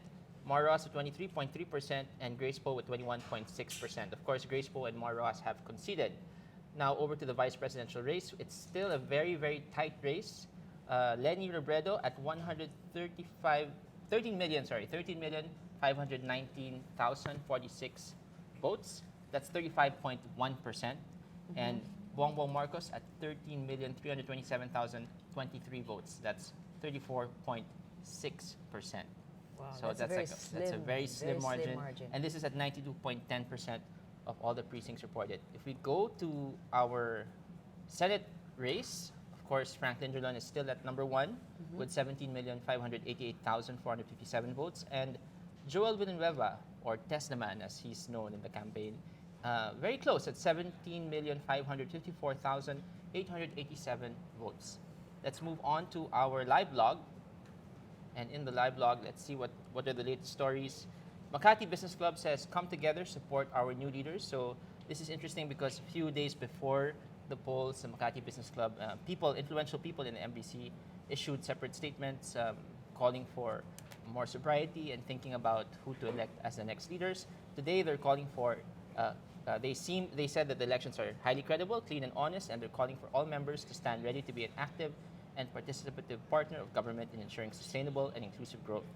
Mar Rojas with 23.3%, and Grace Poe with 21.6%. Of course, Grace Poe and Mar Rojas have conceded. Now over to the vice presidential race. It's still a very, very tight race. Leni Robredo at 13,519,046 votes. That's 35.1%. And Bongbong Marcos at 13,327,023 votes. That's 34.6%. Wow, so that's a very slim margin. And this is at 92.10% of all the precincts reported. If we go to our Senate race, of course, Franklin Drilon is still at number one with 17,588,457 votes. And Joel Villanueva, or Tesnaman as he's known in the campaign, very close at 17,554,887 votes. Let's move on to our live blog. And in the live blog, let's see what are the latest stories. Makati Business Club says, come together, support our new leaders. So this is interesting because a few days before the polls, the Makati Business Club, influential people in the MBC issued separate statements calling for more sobriety and thinking about who to elect as the next leaders. Today, they're calling for, they said that the elections are highly credible, clean and honest, and they're calling for all members to stand ready to be an active and participative partner of government in ensuring sustainable and inclusive growth.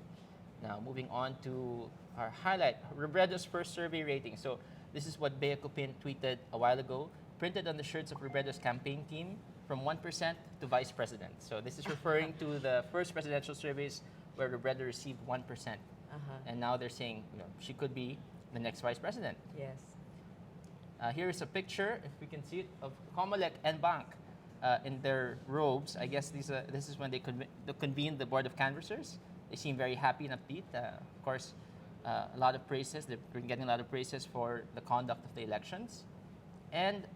Now, moving on to our highlight, Robredo's first survey rating. So this is what Bea Cupin tweeted a while ago, printed on the shirts of Robredo's campaign team, from 1% to vice president. So this is referring to the first presidential surveys where Robredo received 1%. And now they're saying, she could be the next vice president. Yes. Here is a picture, if we can see it, of Comelec and Bank in their robes. I guess this is when they convened the board of canvassers. They seem very happy and upbeat. Of course, a lot of praises. They've been getting a lot of praises for the conduct of the elections. And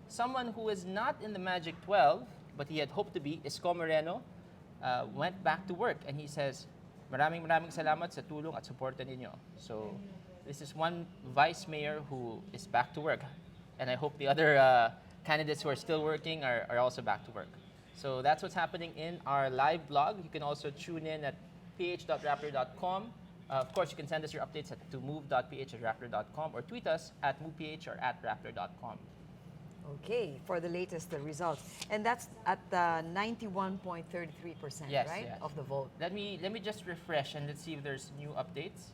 someone who is not in the Magic 12, but he had hoped to be, Isko Moreno, went back to work. And he says, maraming salamat sa tulong at suporta ninyo. So this is one vice mayor who is back to work. And I hope the other candidates who are still working are also back to work. So that's what's happening in our live blog. You can also tune in at ph.rappler.com. Of course, you can send us your updates to move.ph@rappler.com or tweet us at moveph or at rappler.com. Okay, for the latest results. And that's at 91.33%, yes, right, yes. of the vote. Let me just refresh and let's see if there's new updates.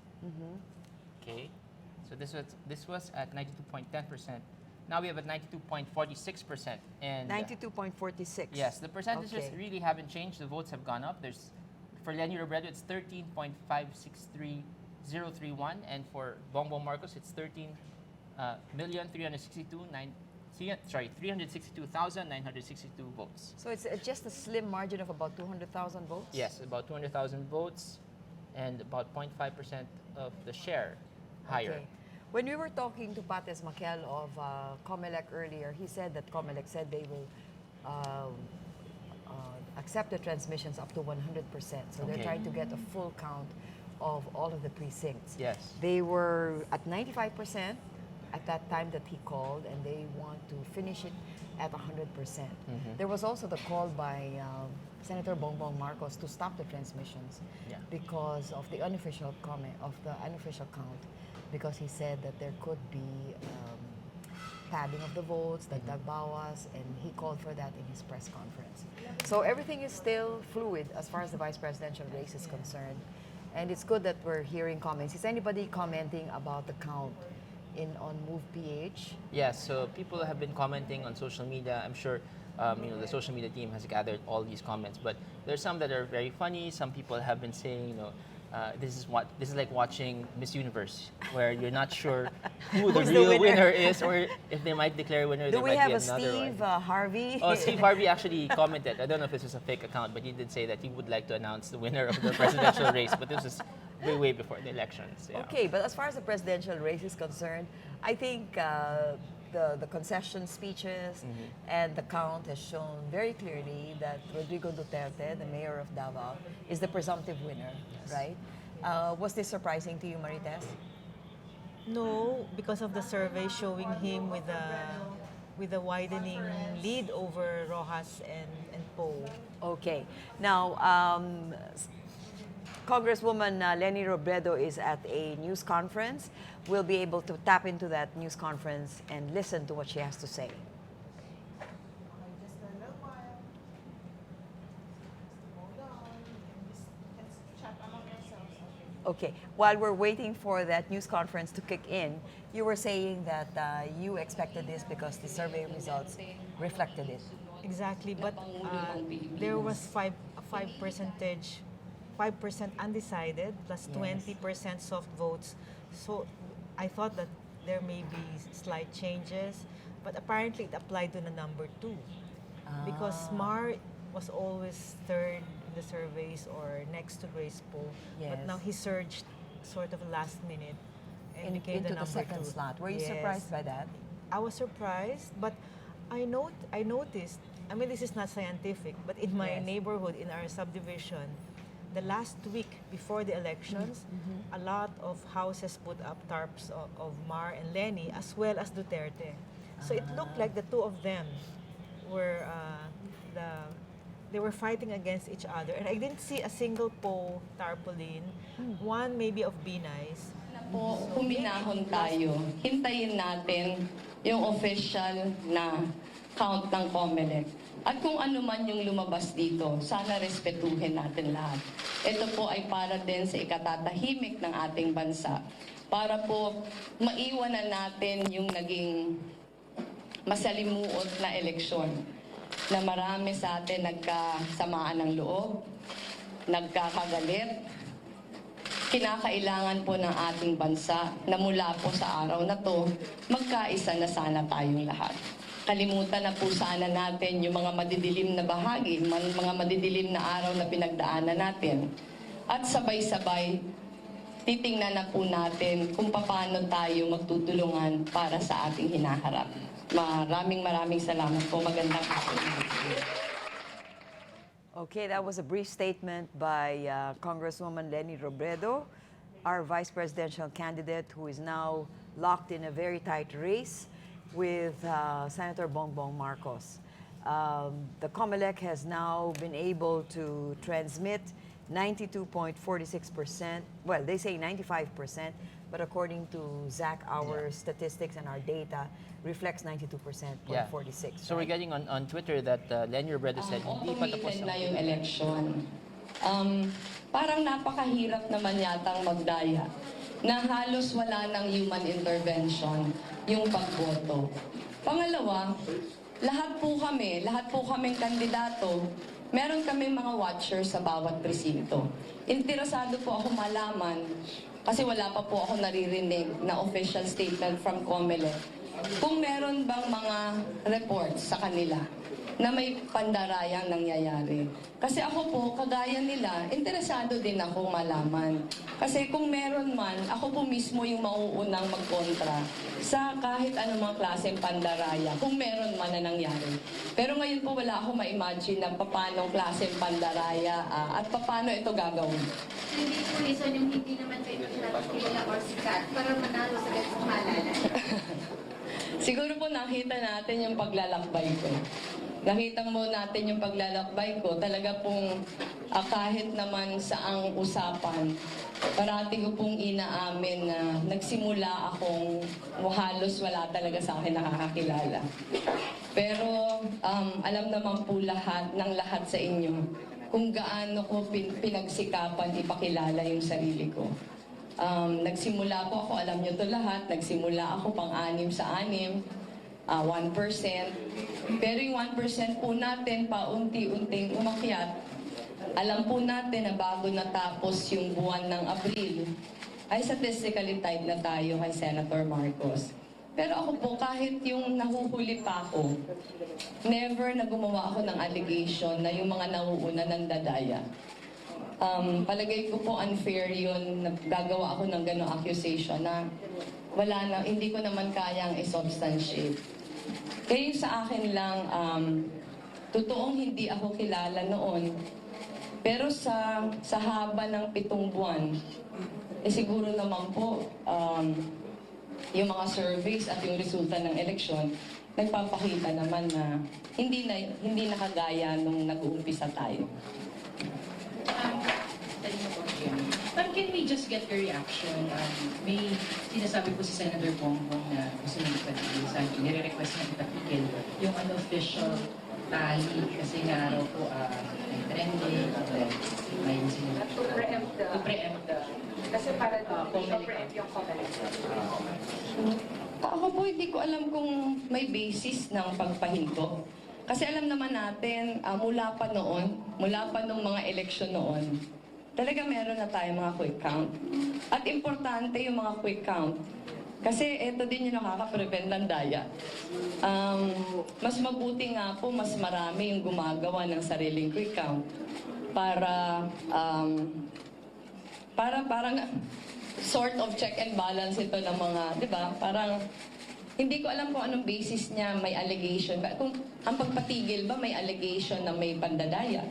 Okay, so this was at 92.10%. Now we have at 92.46%. And 92.46. Yes, the percentages really haven't changed. The votes have gone up. For Leni Robredo, it's 13.563031, and for Bongbong Marcos, it's 362,962 votes. So it's just a slim margin of about 200,000 votes? Yes, about 200,000 votes, and about 0.5% of the share higher. Okay. When we were talking to Pates Maquel of Comelec earlier, he said that Comelec said they will accept the transmissions up to 100%. So they're trying to get a full count of all of the precincts. Yes. They were at 95%, at that time that he called, and they want to finish it at 100%. There was also the call by Senator Bongbong Marcos to stop the transmissions because of the unofficial comment, of the unofficial count, because he said that there could be padding of the votes, dagdag-bawas, and he called for that in his press conference. So everything is still fluid as far as the vice presidential race is concerned. And it's good that we're hearing comments. Is anybody commenting about the count on Move PH? Yes, so people have been commenting on social media. I'm sure the social media team has gathered all these comments, but there's some that are very funny. Some people have been saying, this is like watching Miss Universe, where you're not sure who the real winner is, or if they might declare a winner. Do there we might have be a another Steve one. Harvey? Oh, Steve Harvey actually commented. I don't know if this was a fake account, but he did say that he would like to announce the winner of the presidential race. But this is way before the elections. Yeah. Okay, but as far as the presidential race is concerned, I think the concession speeches and the count has shown very clearly that Rodrigo Duterte, the mayor of Davao, is the presumptive winner, right? Was this surprising to you, Marites? No, because of the survey showing him with a widening lead over Rojas and Poe. Okay. Now, Congresswoman Leni Robredo is at a news conference. We'll be able to tap into that news conference and listen to what she has to say. Okay, while we're waiting for that news conference to kick in, you were saying that you expected this because the survey results reflected it. Exactly, but there was 5% undecided plus 20% soft votes. So I thought that there may be slight changes, but apparently it applied to the number 2 because Mar was always third in the surveys or next to Grace Poe, but now he surged sort of last minute and became into the number the second 2. slot. Were you surprised by that? I was surprised, but I noticed, I mean, this is not scientific, but in my neighborhood, in our subdivision, the last week before the elections, a lot of houses put up tarps of Mar and Leni as well as Duterte. So it looked like the two of them were they were fighting against each other, and I didn't see a single Poe tarpaulin. One maybe of Be Nice. Po, huminahon tayo. Hintayin natin yung official na count ng COMELEC. At kung ano man yung lumabas dito, sana respetuhin natin lahat. Ito po ay para din sa ikatatahimik ng ating bansa. Para po maiwanan natin yung naging masalimuot na eleksyon. Na marami sa atin nagkasamaan ng loob, nagkakagalit. Kinakailangan po ng ating bansa na mula po sa araw na to, magkaisa na sana tayong lahat. Kalimutan na po sana natin yung mga madidilim na bahagi, mga madidilim na araw na pinagdaanan natin. At sabay-sabay, titingnan na po natin kung paano tayo magtutulungan para sa ating hinaharap. Maraming salamat po. Magandang hapon. Okay, that was a brief statement by Congresswoman Leni Robredo, our vice presidential candidate who is now locked in a very tight race with Senator Bongbong Marcos. The COMELEC has now been able to transmit 92.46%. Well, they say 95%, but according to Zach, our statistics and our data reflects 92.46%. So we're getting on Twitter that Leni Robredo said, hindi pa tapos na yung election. Parang napakahirap naman yatang magdaya na halos wala ng human intervention yung pagboto. Pangalawa, lahat po kaming kandidato, meron kaming mga watchers sa bawat presinto. Interesado po ako malaman, kasi wala pa po ako naririnig na official statement from COMELEC, kung meron bang mga reports sa kanila na may pandarayang nangyayari. Kasi ako po, kagaya nila, interesado din ako malaman. Kasi kung meron man, ako po mismo yung mauunang magkontra sa kahit anumang klaseng pandaraya, kung meron man na nangyari. Pero ngayon po wala ako ma-imagine na paano klaseng pandaraya at paano ito gagawin. Hindi po reason yung hindi naman kayo masyadong kilala or sikat para manalo sa ganung halalan. Siguro po nakita natin yung paglalakbay ko. Nakita mo natin yung paglalakbay ko. Talaga pong kahit naman saang usapan, parati ko pong inaamin na nagsimula akong halos wala talaga sa akin nakakakilala. Pero alam naman po lahat sa inyo kung gaano ko pinagsikapan ipakilala yung sarili ko. Nagsimula po ako, alam nyo to lahat, nagsimula ako pang-anim sa anim, 1%. Pero yung 1% po natin, paunti-unting umakyat. Alam po natin na bago natapos yung buwan ng Abril, ay statistically tied na tayo kay Senator Marcos. Pero ako po, kahit yung nahuhuli pa ako, never na gumawa ako ng allegation na yung mga nauuna ng dadaya. Palagay ko po unfair yun, gagawa ako ng gano'ng accusation na hindi ko naman kayang i-substantiate. Kaya sa akin lang, totoong hindi ako kilala noon. Pero sa haba ng 7 buwan, siguro naman po, yung mga surveys at yung resulta ng eleksyon, nagpapakita naman na hindi nakagaya nung nag-uumpisa tayo. Ma'am, can we just get your reaction? May sinasabi po si Senator Bongbong na gusto nang ipatigil sa akin, nire-request na ipatigil yung unofficial tally kasi nga araw po may trending, may sinasabi. To preempt the kasi para preempt yung comment. Ako po, hindi ko alam kung may basis ng pagpahinto. Kasi alam naman natin, mula pa nung mga eleksyon noon, talaga meron na tayo mga quick count. At importante yung mga quick count. Kasi ito din yung nakaka-prevent ng daya. Mas mabuti nga po, mas marami yung gumagawa ng sariling quick count para parang sort of check and balance ito ng mga, di ba? Parang hindi ko alam kung anong basis niya may allegation. Kung ang pagpatigil ba may allegation na may pandadaya?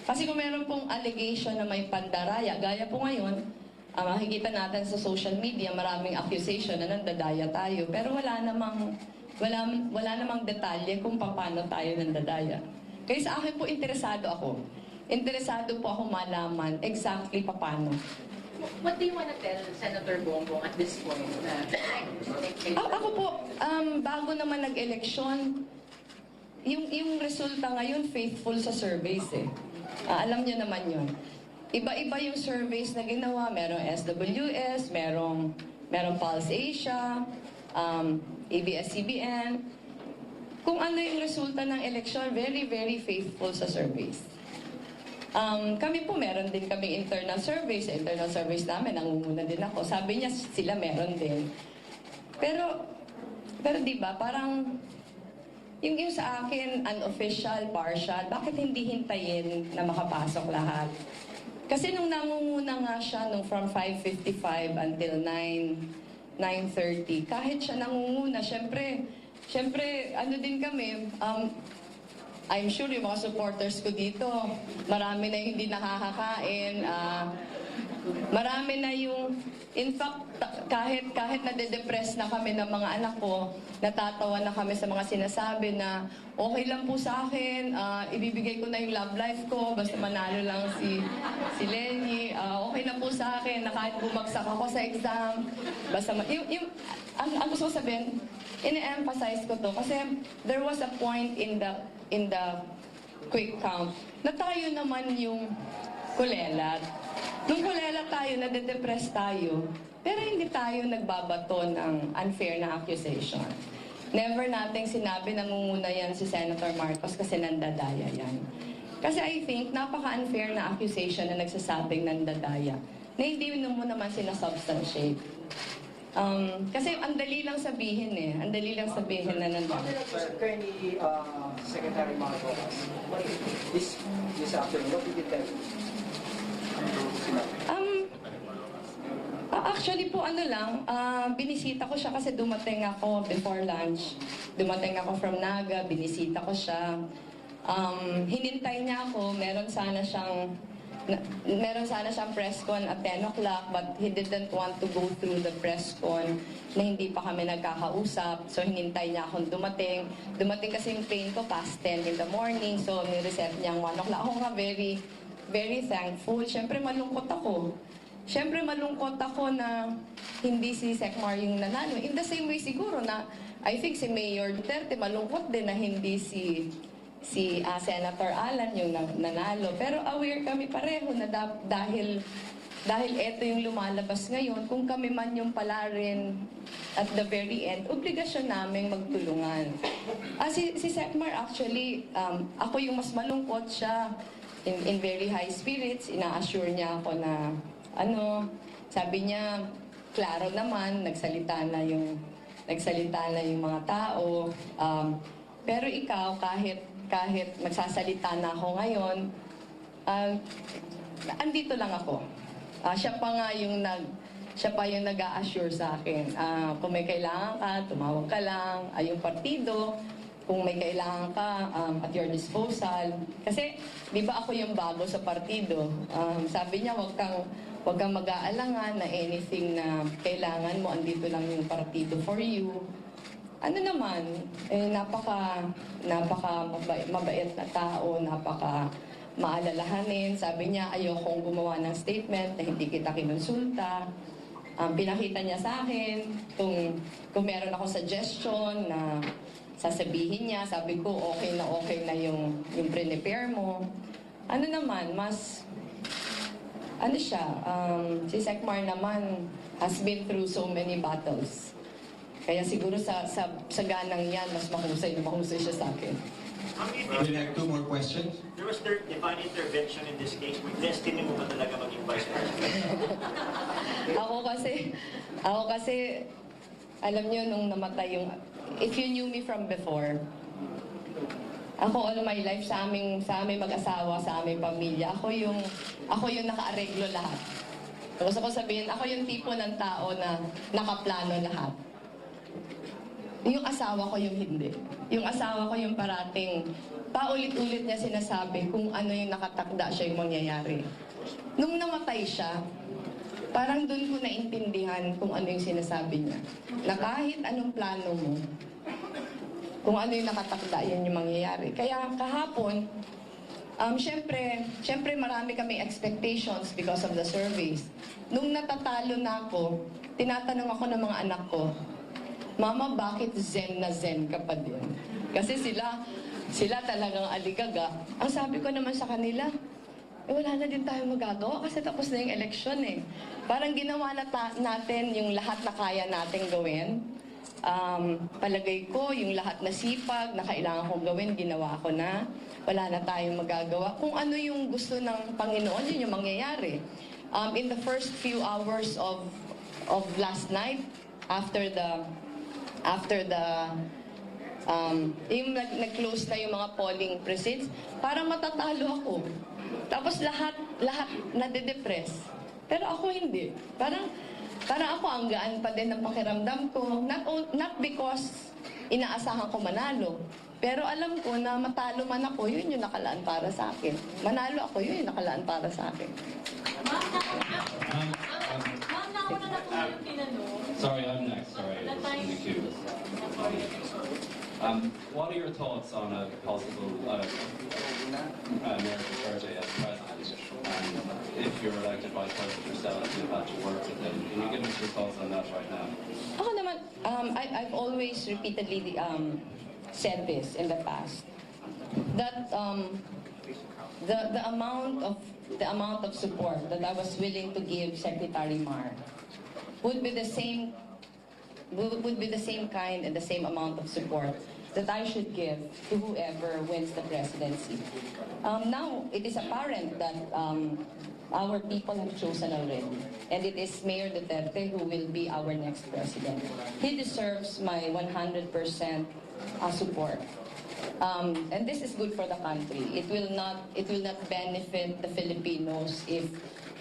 Kasi kung meron pong allegation na may pandaraya, gaya po ngayon, makikita natin sa social media, maraming accusation na nandadaya tayo. Pero wala namang detalye kung paano tayo nandadaya. Kaya sa akin po, interesado ako. Interesado po ako malaman exactly paano. What do you want to tell Senator Bongbong at this point? Ako po, bago naman nag-eleksyon, yung resulta ngayon, faithful sa surveys eh. Alam niyo naman yun. Iba-iba yung surveys na ginawa. Merong SWS, merong Pulse Asia, ABS-CBN. Kung ano yung resulta ng eleksyon, very, very faithful sa surveys. Kami po, meron din kami internal surveys. Sa internal surveys namin, nangunguna din ako. Sabi niya, sila meron din. Pero di ba, parang yung sa akin, unofficial, partial, bakit hindi hintayin na makapasok lahat? Kasi nung nangunguna nga siya, nung from 5:55 until 9:30, kahit siya nangunguna, syempre, ano din kami, I'm sure yung mga supporters ko dito, marami na yung hindi nakakakain, marami na yung, in fact, kahit nade-depress na kami ng mga anak ko, natatawa na kami sa mga sinasabi na okay lang po sa akin, ibibigay ko na yung love life ko, basta manalo lang si Lenny, okay na po sa akin na kahit bumagsak ako sa exam, basta ang gusto ko sabihin, ine-emphasize ko to kasi there was a point in the quick count na tayo naman yung kulelat. Nung kulelat tayo, nade-depress tayo, pero hindi tayo nagbabato ng unfair na accusation. Never nating sinabi nangunguna yan si Senator Marcos kasi nandadaya yan. Kasi I think napaka-unfair na accusation na nagsasabing nandadaya na hindi mo naman sinasubstantiate. Kasi ang dali lang sabihin Ang dali lang sabihin na nandadaya. Currently, Secretary Marcos, this afternoon, what did you tell? Actually po, binisita ko siya kasi dumating ako before lunch. Dumating ako from Naga, binisita ko siya. Hinintay niya ako, meron sana siyang meron sana siyang press con at 10 o'clock but he didn't want to go through the press con na hindi pa kami nagkakausap. So hinintay niya akong dumating. Dumating kasi yung plane ko past 10 in the morning. So nireset niya ang 1 o'clock. Ako nga very, very thankful. Siyempre malungkot ako. Siyempre malungkot ako na hindi si Secmar yung nanalo. In the same way siguro na I think si Mayor Duterte malungkot din na hindi si Senator Alan yung nanalo. Pero aware kami pareho na dahil ito yung lumalabas ngayon, kung kami man yung pala rin at the very end, obligasyon namin magtulungan. Si Secmar actually, ako yung mas malungkot siya in very high spirits. Ina-assure niya ako na sabi niya, klaro naman, nagsalita na yung mga tao. Pero ikaw, kahit magsasalita na ako ngayon, andito lang ako. Siya pa yung nag-a-assure sa akin. Kung may kailangan ka, tumawag ka lang. Yung partido, kung may kailangan ka, at your disposal. Kasi, di ba ako yung bago sa partido? Sabi niya, wag kang mag-aalangan na anything na kailangan mo, andito lang yung partido for you. Ano naman, napaka mabait na tao, napaka maalalahanin. Sabi niya, ayokong gumawa ng statement na hindi kita kinonsulta. Pinakita niya sa akin, kung meron ako suggestion na sasabihin niya, sabi ko, okay na yung prepare mo. Ano naman, si Secmar naman has been through so many battles. Kaya siguro sa ganang yan, mas mahusay siya sa akin. We have 2 more questions. There was divine intervention in this case. May destiny mo ba talaga maging vice president? Ako kasi, alam niyo, nung namatay yung, if you knew me from before, ako all my life sa aming mag-asawa, sa aming pamilya, ako yung naka-areglo lahat. Gusto ko sabihin, ako yung tipo ng tao na nakaplano lahat. Yung asawa ko yung hindi. Yung asawa ko yung parating paulit-ulit niya sinasabi kung ano yung nakatakda siya yung mangyayari. Nung namatay siya, parang doon ko naintindihan kung ano yung sinasabi niya. Na kahit anong plano mo, kung ano yung nakatakda, yun yung mangyayari. Kaya kahapon, syempre marami kaming expectations because of the surveys. Nung natatalo na ako, tinatanong ako ng mga anak ko, Mama, bakit zen na zen ka pa din? Kasi sila talagang aligaga. Ang sabi ko naman sa kanila, wala na din tayo magagawa kasi tapos na yung eleksyon eh. Parang ginawa natin yung lahat na kaya natin gawin. Palagay ko, yung lahat na sipag na kailangan kong gawin, ginawa ko na. Wala na tayong magagawa. Kung ano yung gusto ng Panginoon, yun yung mangyayari. In the first few hours of last night, after the yung nag-close na yung mga polling precincts, parang matatalo ako. Tapos lahat nade-depress. Pero ako hindi. Parang ako ang gaan pa din ng pakiramdam ko. Not because inaasahan ko manalo. Pero alam ko na matalo man ako, yun yung nakalaan para sa akin. Manalo ako, yun yung nakalaan para sa akin. Sorry, I'm next. Sorry, I was in the queue. What are your thoughts on a possible Mayor Duterte as president? And if you're elected vice president yourself, you've had to work with him. Can you give us your thoughts on that right now? Ako naman, I've always repeatedly said this in the past, that the amount of support that I was willing to give Secretary Mar would be the same kind and the same amount of support that I should give to whoever wins the presidency. Now, it is apparent that our people have chosen already, and it is Mayor Duterte who will be our next president. He deserves my 100% support. And this is good for the country. It will not benefit the Filipinos if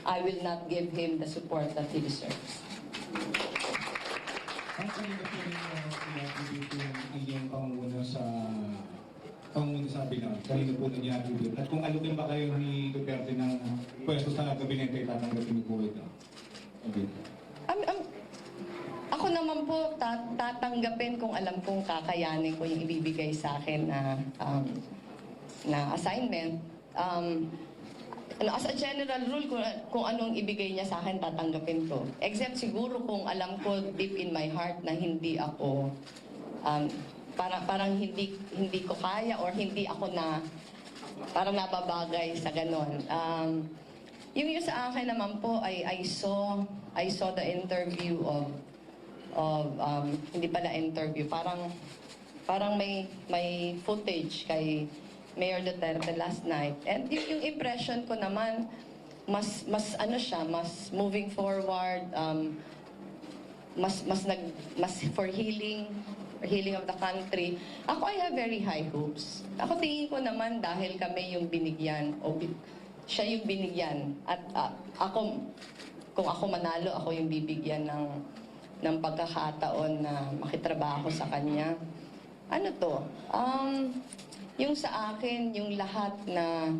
I will not give him the support that he deserves. Ang kanina po rin yung inyong panguna sa ang sabi lang, kanino po nangyari yun? At kung alutin ba kayo ni Duterte ng pwesto sa gabinete, tatanggapin niyo po ito? Okay. Ako naman po, tatanggapin kung alam kong kakayanin ko yung ibibigay sa akin na assignment. As a general rule, kung anong ibigay niya sa akin, tatanggapin ko. Except siguro kung alam ko deep in my heart na hindi ako, parang hindi ko kaya or hindi ako parang nababagay sa ganon. Yung sa akin naman po, I saw the interview of hindi pala interview, parang may footage kay Mayor Duterte last night. And yung impression ko naman, mas moving forward, mas for healing of the country. Ako, I have very high hopes. Ako tingin ko naman dahil kami yung binigyan, siya yung binigyan. At kung ako manalo, ako yung bibigyan ng pagkakataon na makitrabaho sa kanya. Ano to? Yung sa akin, yung lahat na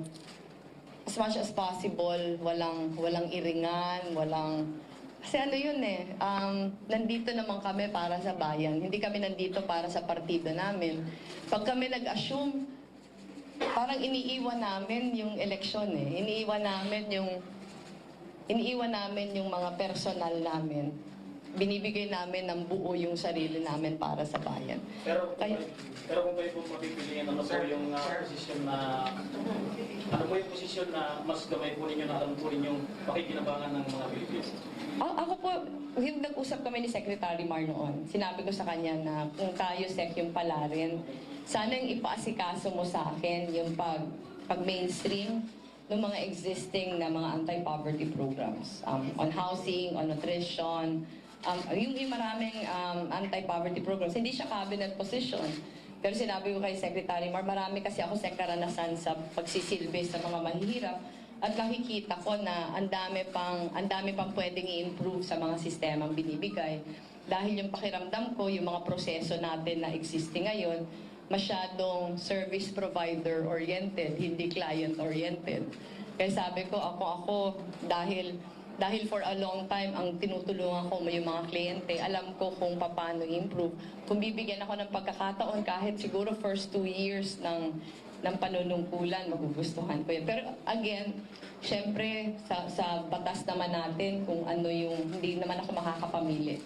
as much as possible, walang iringan, kasi ano yun nandito naman kami para sa bayan. Hindi kami nandito para sa partido namin. Pag kami nag-assume, parang iniiwan namin yung eleksyon Iniiwan namin yung mga personal namin. Binibigay namin ng buo yung sarili namin para sa bayan. Pero kung kayo po mapipiliin, ano po yung posisyon na mas gamay po ninyo na alam po ninyong pakikinabangan ng mga Pilipino? Ako po, yung nag-usap kami ni Secretary Mar noon, sinabi ko sa kanya na kung tayo yung pala rin, sana yung ipaasikaso mo sa akin yung pag-mainstream ng mga existing na mga anti-poverty programs on housing, on nutrition, yung maraming anti-poverty programs. Hindi siya cabinet position. Pero sinabi ko kay Secretary Mar, marami kasi ako sa karanasan sa pagsisilbi sa mga mahihirap at nakikita ko na ang dami pang pwedeng i-improve sa mga sistemang binibigay. Dahil yung pakiramdam ko, yung mga proseso natin na existing ngayon, masyadong service provider oriented, hindi client oriented. Kaya sabi ko, ako dahil for a long time ang tinutulungan ko yung mga kliyente, alam ko kung paano i-improve. Kung bibigyan ako ng pagkakataon, kahit siguro first 2 years ng panunungkulan, magugustuhan ko yun. Pero again, syempre sa batas naman natin kung ano yung, hindi naman ako makakapamili.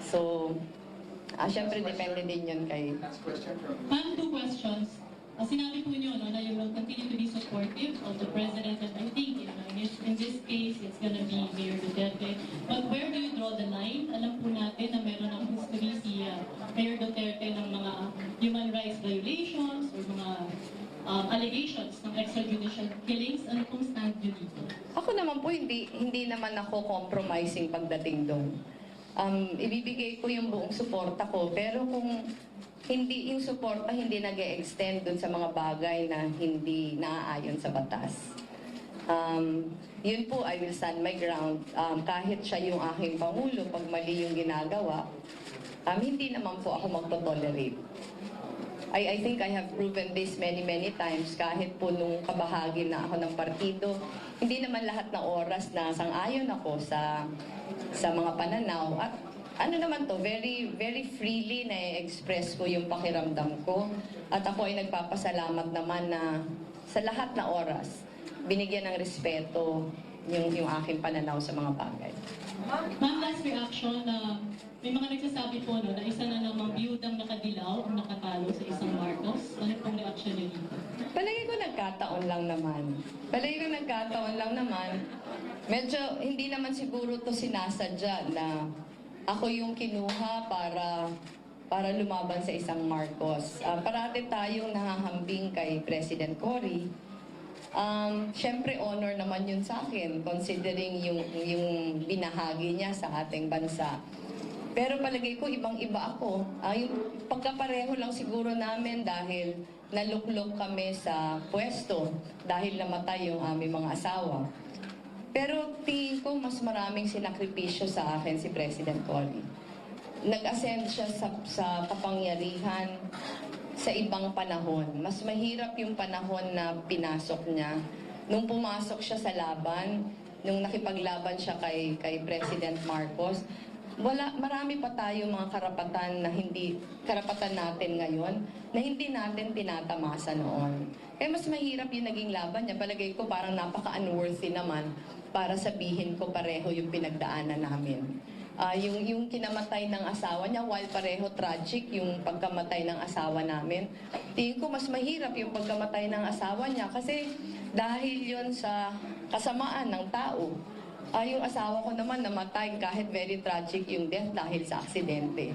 So, syempre depende din yun kay... Ma'am, 2 questions. Sinabi po niyo na you will continue to be supportive of the President, and I think in this case, it's gonna be Mayor Duterte. But where do you draw the line? Alam po natin na meron ng history si Mayor Duterte ng mga human rights violations or mga allegations ng extrajudicial killings. Ano pong stand niyo dito? Ako naman po, hindi naman ako compromising pagdating doon. Ibibigay ko yung buong suporta ko, pero kung hindi yung suporta hindi nag-e-extend dun sa mga bagay na hindi naaayon sa batas. Yun po, I will stand my ground. Kahit siya yung aking Pangulo, pag mali yung ginagawa, hindi naman po ako magto-tolerate. I think I have proven this many times, kahit po nung kabahagi na ako ng partido, hindi naman lahat ng oras na sang-ayon ako sa mga pananaw. At ano naman to, very freely na-express ko yung pakiramdam ko. At ako ay nagpapasalamat naman na sa lahat na oras, binigyan ng respeto yung aking pananaw sa mga bagay. Ma'am, last reaction na may mga nagsasabi po na isa na namang biyudang nakadilaw ang nakatalo sa isang Marcos. Ano pong reaction niyo dito? Palagi ko nagkataon lang naman. Medyo hindi naman siguro to sinasadya na ako yung kinuha para lumaban sa isang Marcos. Parati tayong nahahambing kay President Cory. Siyempre, honor naman yun sa akin, considering yung binahagi niya sa ating bansa. Pero palagay ko, ibang-iba ako. Yung pagkapareho lang siguro namin dahil naluklok kami sa pwesto dahil namatay yung aming mga asawa. Pero tingin ko mas maraming sinakripisyo sa akin si President Cory. Nag-ascend siya sa kapangyarihan, sa ibang panahon. Mas mahirap yung panahon na pinasok niya. Nung pumasok siya sa laban, nung nakipaglaban siya kay President Marcos, marami pa tayo mga karapatan natin ngayon na hindi natin tinatamasa noon. Kaya mas mahirap yung naging laban niya. Palagay ko parang napaka-unworthy naman para sabihin ko pareho yung pinagdaanan namin. Yung kinamatay ng asawa niya, while pareho tragic yung pagkamatay ng asawa namin, tingin ko mas mahirap yung pagkamatay ng asawa niya kasi dahil yun sa kasamaan ng tao. Yung asawa ko naman namatay kahit very tragic yung death dahil sa aksidente.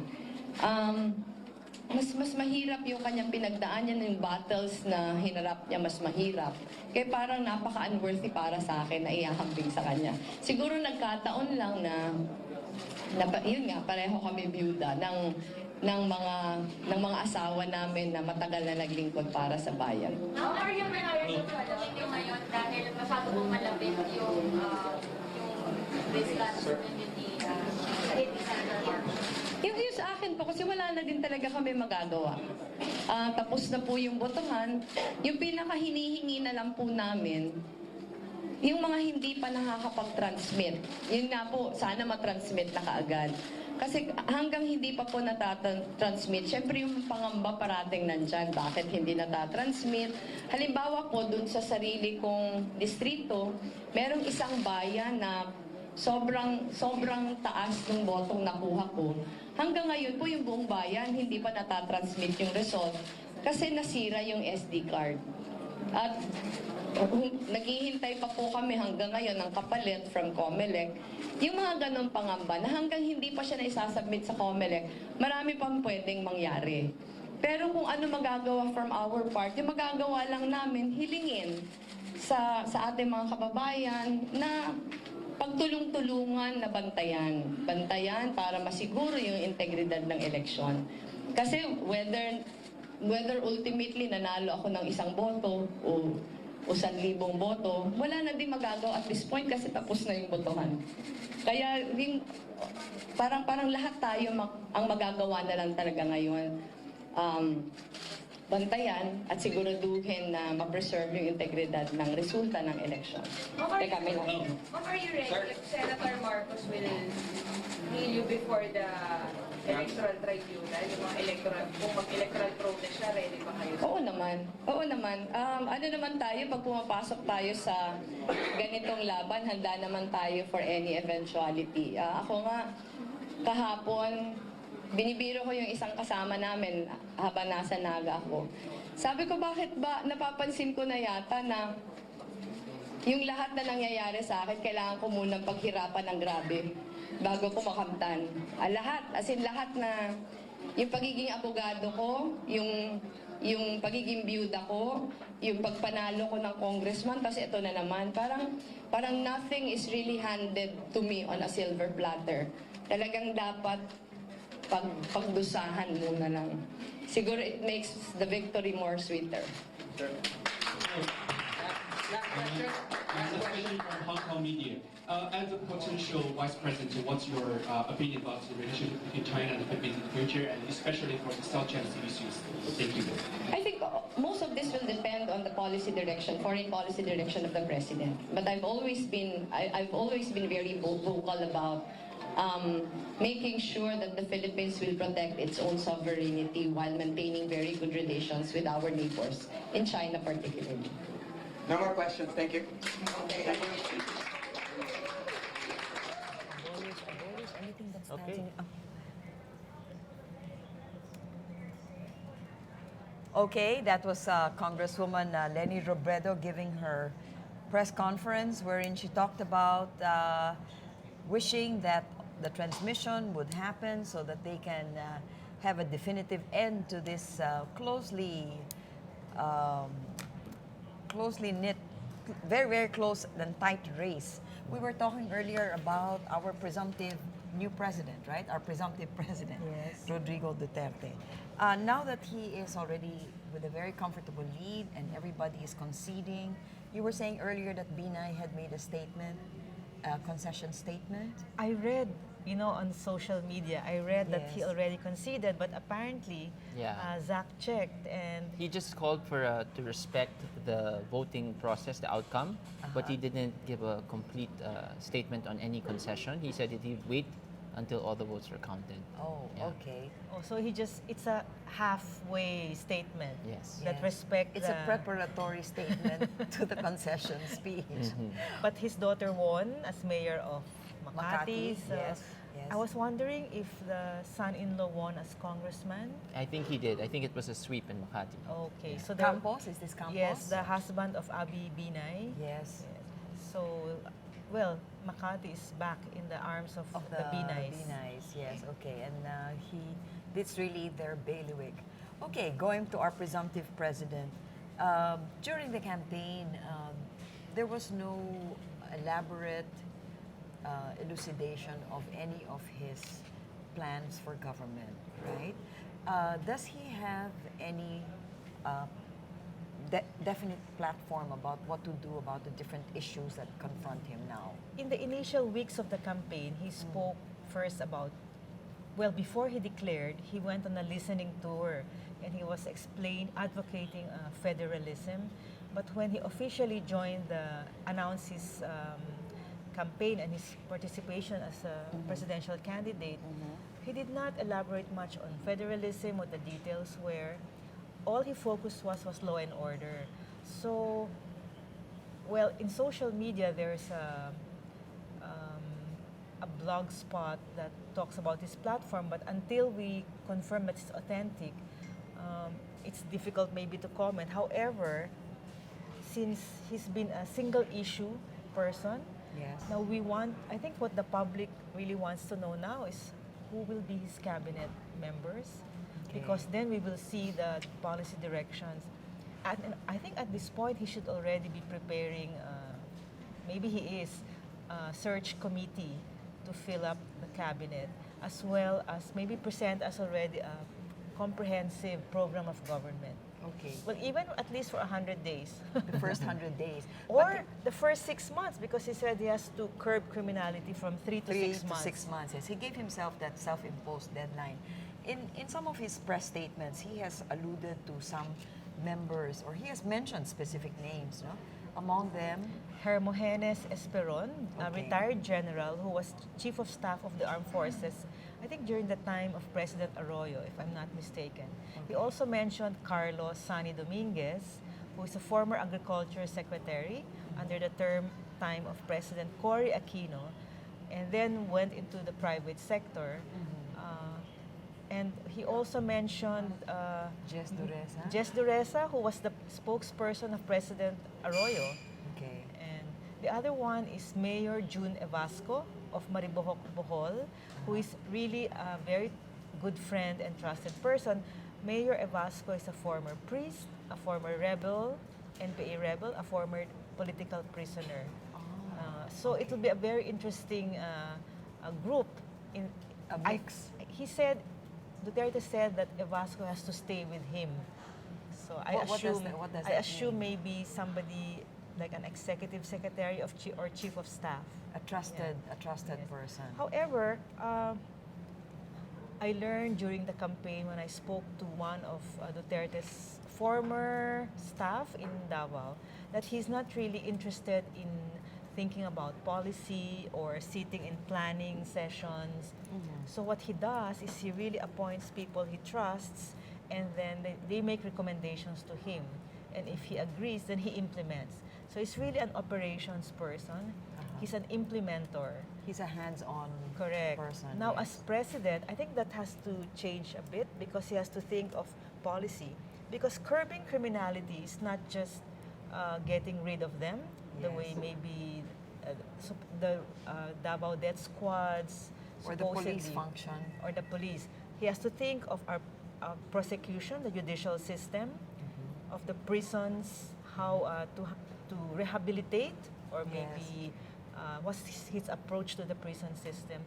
Mas mahirap yung kanyang pinagdaan niya, yung battles na hinarap niya mas mahirap. Kaya parang napaka-unworthy para sa akin na iahambing sa kanya. Siguro nagkataon lang na yun nga, pareho kami byuda ng mga asawa namin na matagal na naglingkod para sa bayan. How are you prepared to follow nyo ngayon dahil masyado pong malapit yung this last community sa Senator Marcos? Yung sa akin po, kasi wala na din talaga kami magagawa. Tapos na po yung botohan. Yung pinaka-hinihingi na lang po namin, yung mga hindi pa nakakapag-transmit. Yun nga po, sana matransmit na kaagad. Kasi hanggang hindi pa po natatransmit, syempre yung pangamba parating nandyan. Bakit hindi natatransmit? Halimbawa po, dun sa sarili kong distrito, merong isang bayan na sobrang taas ng botong nakuha ko. Hanggang ngayon po yung buong bayan, hindi pa natatransmit yung result kasi nasira yung SD card. At naghihintay pa po kami hanggang ngayon ng kapalit from COMELEC. Yung mga ganong pangamba na hanggang hindi pa siya naisasubmit sa COMELEC, marami pang pwedeng mangyari. Pero kung ano magagawa from our part, yung magagawa lang namin, hilingin sa ating mga kababayan na pagtulong-tulungan na bantayan. Bantayan para masiguro yung integridad ng eleksyon. Kasi whether ultimately nanalo ako ng 1 boto o 1,000 boto, wala na din magagawa at this point kasi tapos na yung botohan. Kaya parang lahat tayo ang magagawa na lang talaga ngayon. Bantayan at siguraduhin na ma-preserve yung integridad ng resulta ng eleksyon. Ma'am, are you ready if Senator Marcos will kneel you before the electoral tribunal, yung mga kung mag-electoral protest siya, ready ba kayo? Oo naman. Ano naman tayo, pag pumapasok tayo sa ganitong laban, handa naman tayo for any eventuality. Ako nga, kahapon, binibiro ko yung isang kasama namin habang nasa Naga ako. Sabi ko, bakit ba napapansin ko na yata na yung lahat na nangyayari sa akin, kailangan ko munang paghirapan ng grabe bago ko makamtan. Lahat na yung pagiging abogado ko, yung pagiging biyuda ko, yung pagpanalo ko ng congressman, tapos ito na naman. Parang nothing is really handed to me on a silver platter. Talagang dapat pagdusahan muna lang. Siguro it makes the victory more sweeter. Last question from Hong Kong media. As a potential vice president, what's your opinion about the relationship between China and the Philippines in the future, and especially for the South China Sea issues? Thank you. I think most of this will depend on the policy direction, foreign policy direction of the president. But I've always been very vocal about making sure that the Philippines will protect its own sovereignty while maintaining very good relations with our neighbors, in China particularly. No more questions. Thank you. Okay. Okay, that was Congresswoman Leni Robredo giving her press conference wherein she talked about wishing that the transmission would happen so that they can have a definitive end to this closely knit, very, very close and tight race. We were talking earlier about our presumptive new president, right? Our presumptive president, Yes. Rodrigo Duterte. Now that he is already with a very comfortable lead and everybody is conceding, you were saying earlier that Binay had made a statement concession statement? I read, on social media, I read that he Yes. already conceded, but apparently, Yeah. Zach checked and He just called for to respect the voting process, the outcome, but he didn't give a complete statement on any concession. He said that he'd wait until all the votes were counted. Oh, Yeah. okay. so it's a halfway statement Yes. that Yes. respect It's a the- preparatory statement to the concession speech. But his daughter won as mayor of Makati. Makati, So yes, yes. I was wondering if the son-in-law won as congressman. I think he did. I think it was a sweep in Makati. Okay, Yeah. so Campos, is this Campos? Yes, the husband of Abi Binay. Yes. So, well, Makati is back in the arms of the Binays. Binays, yes, okay. And it's really their bailiwick. Okay, going to our presumptive president. During the campaign, there was no elaborate elucidation of any of his plans for government, right? Does he have any definite platform about what to do about the different issues that confront him now? In the initial weeks of the campaign, he spoke first about, before he declared, he went on a listening tour and he was advocating federalism. But when he officially announced his campaign and his participation as a presidential candidate, he did not elaborate much on federalism, what the details were. All he focused was law and order. So, in social media, there's a blog spot that talks about his platform, but until we confirm that it's authentic, it's difficult maybe to comment. However, since he's been a single issue person, yes. Now I think what the public really wants to know now is who will be his cabinet members, because then we will see the policy directions. And I think at this point he should already be preparing, maybe he is, a search committee to fill up the cabinet, as well as maybe present us already a comprehensive program of government. Okay. Well, even at least for 100 days. The first 100 days. Or the first 6 months, because he said he has to curb criminality from 3 to 6 months. 6 months, yes. He gave himself that self-imposed deadline. In some of his press statements, he has alluded to some members, or he has mentioned specific names, no? Among them, Hermogenes Esperon, a retired general who was chief of staff of the armed forces, I think during the time of President Arroyo, if I'm not mistaken. He also mentioned Carlos Sani Dominguez, who is a former agriculture secretary under the time of President Cory Aquino, and then went into the private sector. And he also mentioned Jess Dureza, who was the spokesperson of President Arroyo. Okay. And the other one is Mayor June Evasco of Maribojoc, Bohol, who is really a very good friend and trusted person. Mayor Evasco is a former priest, a former rebel, NPA rebel, a former political prisoner. So it will be a very interesting group. A mix. Duterte said that Evasco has to stay with him. So I What does that assume mean? maybe somebody like an executive secretary or chief of staff. A trusted person. However, I learned during the campaign when I spoke to one of Duterte's former staff in Davao that he's not really interested in thinking about policy or sitting in planning sessions. So what he does is he really appoints people he trusts, and then they make recommendations to him. And if he agrees, then he implements. So he's really an operations person. He's an implementer. He's a hands-on person. Now, yes. as president, I think that has to change a bit because he has to think of policy. Because curbing criminality is not just getting rid of them, the way maybe the Davao death squads, or the police supposedly, function. or the police. He has to think of our prosecution, the judicial system, of the prisons, how to rehabilitate, or maybe what's his approach to the prison system.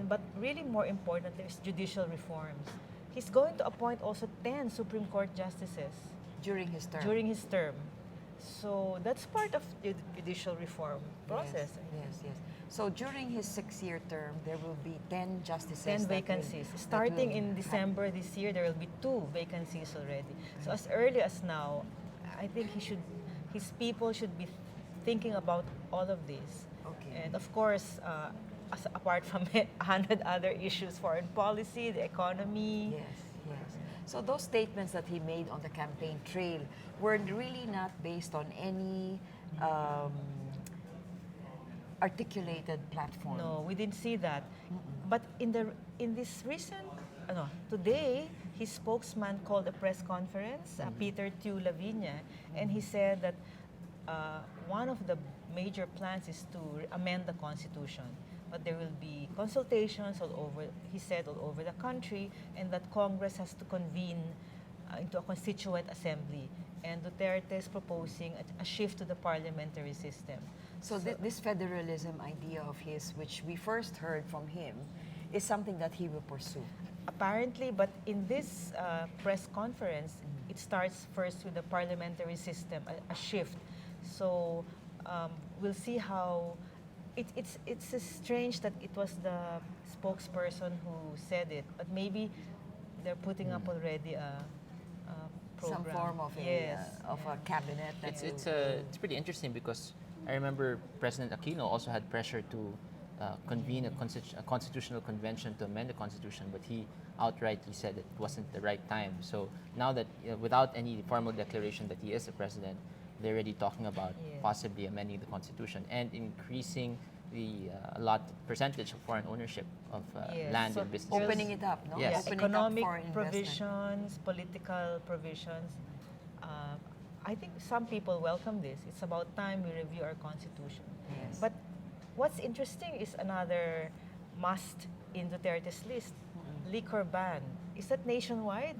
But really more importantly is judicial reforms. He's going to appoint also 10 Supreme Court justices. During his term. So that's part of the judicial reform process. Yes. So during his 6-year term, there will be 10 justices. 10 that vacancies. will- that Starting will in December this year, there will be 2 vacancies already. So as early as now, I think his people should be thinking about all of this. Okay. And of course, apart from it, 100 other issues, foreign policy, the economy. Yes, yes. So those statements that he made on the campaign trail were really not based on any articulated platform. No, we didn't see that. But in this recent, today, his spokesman called a press conference, Peter Tu Lavinia, and he said that one of the major plans is to amend the Constitution. But there will be consultations all over, he said, all over the country, and that Congress has to convene into a constituent assembly. And Duterte is proposing a shift to the parliamentary system. So this federalism idea of his, which we first heard from him, is something that he will pursue. Apparently, but in this press conference, it starts first with the parliamentary system, a shift. So we'll see how. It's strange that it was the spokesperson who said it, but maybe they're putting up already a program. Some form of a cabinet. That It's pretty interesting because I remember President Aquino also had pressure to convene a constitutional convention to amend the constitution, but he outrightly said it wasn't the right time. So now that without any formal declaration that he is the president, they're already talking about possibly amending the constitution and increasing the percentage of foreign ownership of land and businesses. Opening it up, no? Yes. Opening Economic up for provisions, political provisions. I think some people welcome this. It's about time we review our constitution. Yes. But what's interesting is another must in Duterte's list, liquor ban. Is that nationwide?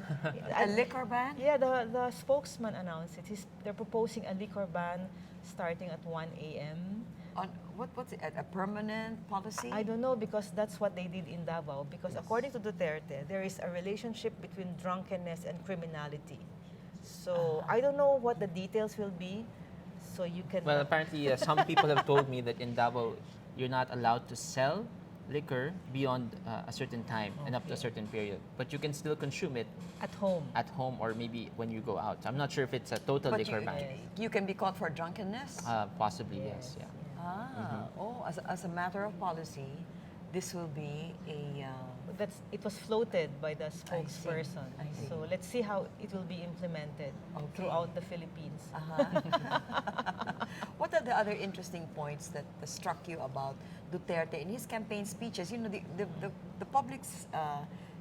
A liquor ban? Yeah, the spokesman announced it. They're proposing a liquor ban starting at 1 a.m. On what's it, a permanent policy? I don't know, because that's what they did in Davao. Because according to Duterte, there is a relationship between drunkenness and criminality. So I don't know what the details will be. So you can. Well, apparently some people have told me that in Davao, you're not allowed to sell liquor beyond a certain time and up to a certain period, but you can still consume it at home. At home, or maybe when you go out. I'm not sure if it's a total liquor ban. You can be caught for drunkenness. Possibly, yes. Yeah. As a matter of policy, this will be a. It was floated by the spokesperson. I see. So let's see how it will be implemented throughout the Philippines. What are the other interesting points that struck you about Duterte in his campaign speeches? You know, the public's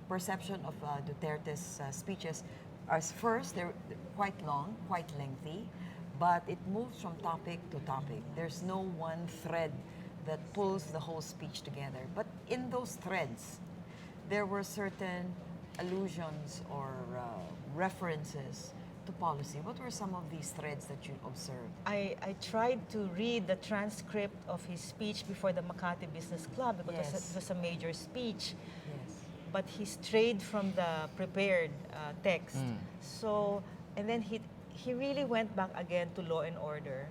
perception of Duterte's speeches are, first, they're quite long, quite lengthy, but it moves from topic to topic. There's no one thread that pulls the whole speech together. But in those threads, there were certain allusions or references to policy. What were some of these threads that you observed? I tried to read the transcript of his speech before the Makati Business Club because it was a major speech. Yes. But he strayed from the prepared text. So, and then he really went back again to law and order,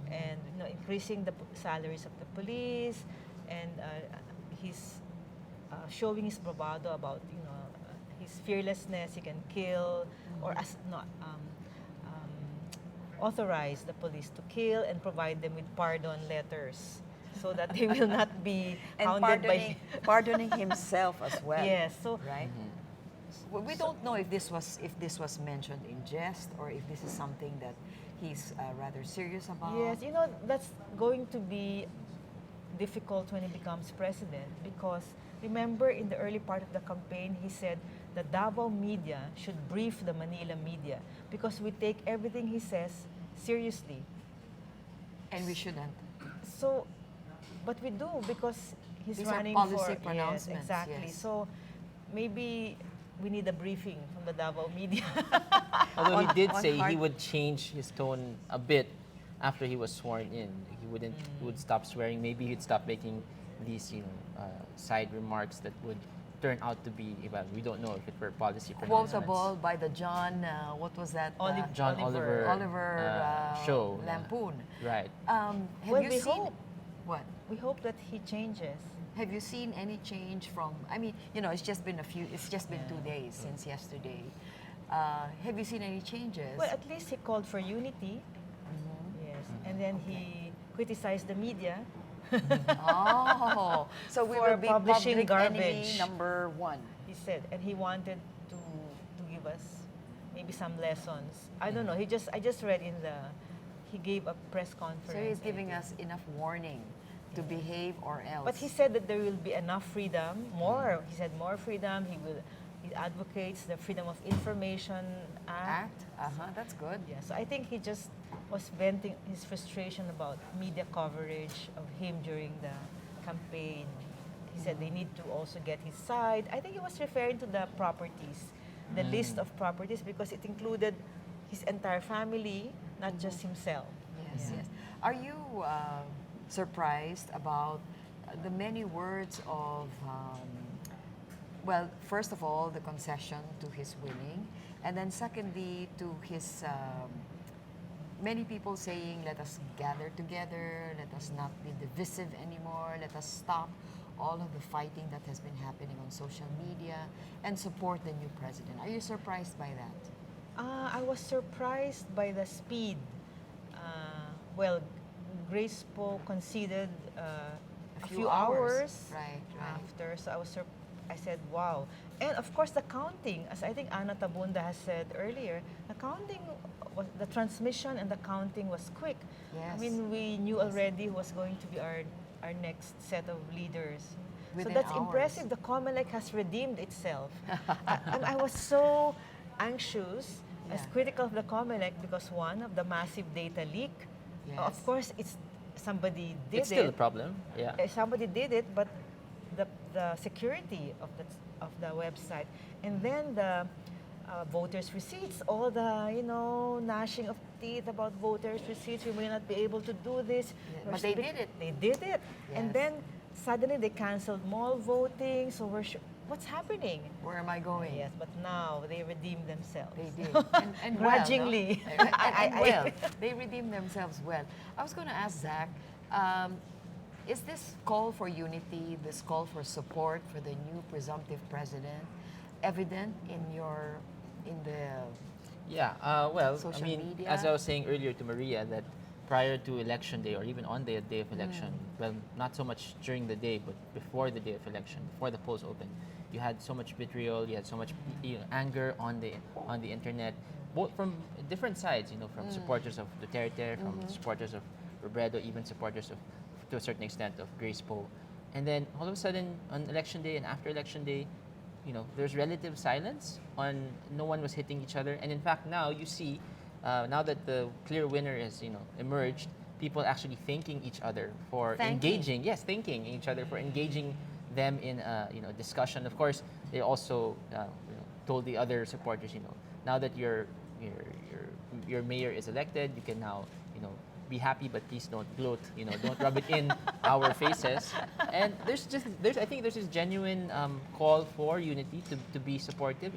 and increasing the salaries of the police, and he's showing his bravado about his fearlessness. He can kill or authorize the police to kill and provide them with pardon letters so that they will not be hounded by pardoning himself as well. Yes, so right. Well, we don't know if this was mentioned in jest or if this is something that he's rather serious about. Yes, that's going to be difficult when he becomes president, because remember in the early part of the campaign he said the Davao media should brief the Manila media because we take everything he says seriously. And we shouldn't. So, but we do, because he's These running are policy for pronouncements. Yes, exactly. Yes. So maybe we need a briefing from the Davao media. Although he did say he would change his tone a bit after he was sworn in. He would stop swearing. Maybe he'd stop making these side remarks that would turn out to be, well, we don't know if it were policy pronouncements. Quotable by the John, what was that? John Oliver show. Lampoon. Right. Have you seen? What? We hope that he changes. Have you seen any change from? I mean, it's just been 2 days since yesterday. Have you seen any changes? Well, at least he called for unity. Yes, and then he criticized the media. Oh, so we for will be publishing public garbage. enemy number 1. He said, and he wanted to give us maybe some lessons. I don't know. I just read he gave a press conference. So he's giving us enough warning to behave or else. But he said that there will be enough freedom, more. He said more freedom. He advocates the Freedom of Information Act. That's good. Yeah, so I think he just was venting his frustration about media coverage of him during the campaign. He said they need to also get his side. I think he was referring to the properties, the list of properties, because it included his entire family, not just himself. Yes, yes. Are you surprised about the many words of, well, first of all, the concession to his winning, and then secondly, to his, many people saying, let us gather together, let us not be divisive anymore, let us stop all of the fighting that has been happening on social media and support the new president. Are you surprised by that? I was surprised by the speed. Well, Grace Poe conceded a few hours after, so I said, wow. And of course, the counting, as I think Ana Tabunda has said earlier, the transmission and the counting was quick. Yes. I mean, we knew already who was going to be our next set of leaders. Within so that's hours. impressive. The COMELEC has redeemed itself. I was so anxious, as critical of the COMELEC, because one of the massive data leak. Yes. Of course, somebody did it. It's still a problem. Yeah. Somebody did it, but the security of the website, and then the voters' receipts, all the gnashing of teeth about voters' receipts. We may not be able to do this. Yeah, but they did it. They did it, and Yes. then suddenly they canceled mall voting. So what's happening? Where am I going? Yes, but now they redeemed themselves. They did. And grudgingly. Well, no? and well, they redeemed themselves well. I was going to ask Zach, is this call for unity, this call for support for the new presumptive president, evident in the well, social I mean, media? as I was saying earlier to Maria, that prior to election day or even on the day of election, well, not so much during the day, but before the day of election, before the polls opened, you had so much vitriol, you had so much anger on the internet, both from different sides, from supporters of Duterte, from supporters of Robredo, even supporters of, to a certain extent, of Grace Poe. And then all of a sudden, on election day and after election day, there's relative silence no one was hitting each other. And in fact, now you see, now that the clear winner is, emerged, people actually thanking each other for engaging. Yes, thanking each other for engaging them in, discussion. Of course, they also, told the other supporters, now that your mayor is elected, you can now, be happy, but please don't gloat. Don't rub it in our faces. And I think there's this genuine call for unity to be supportive.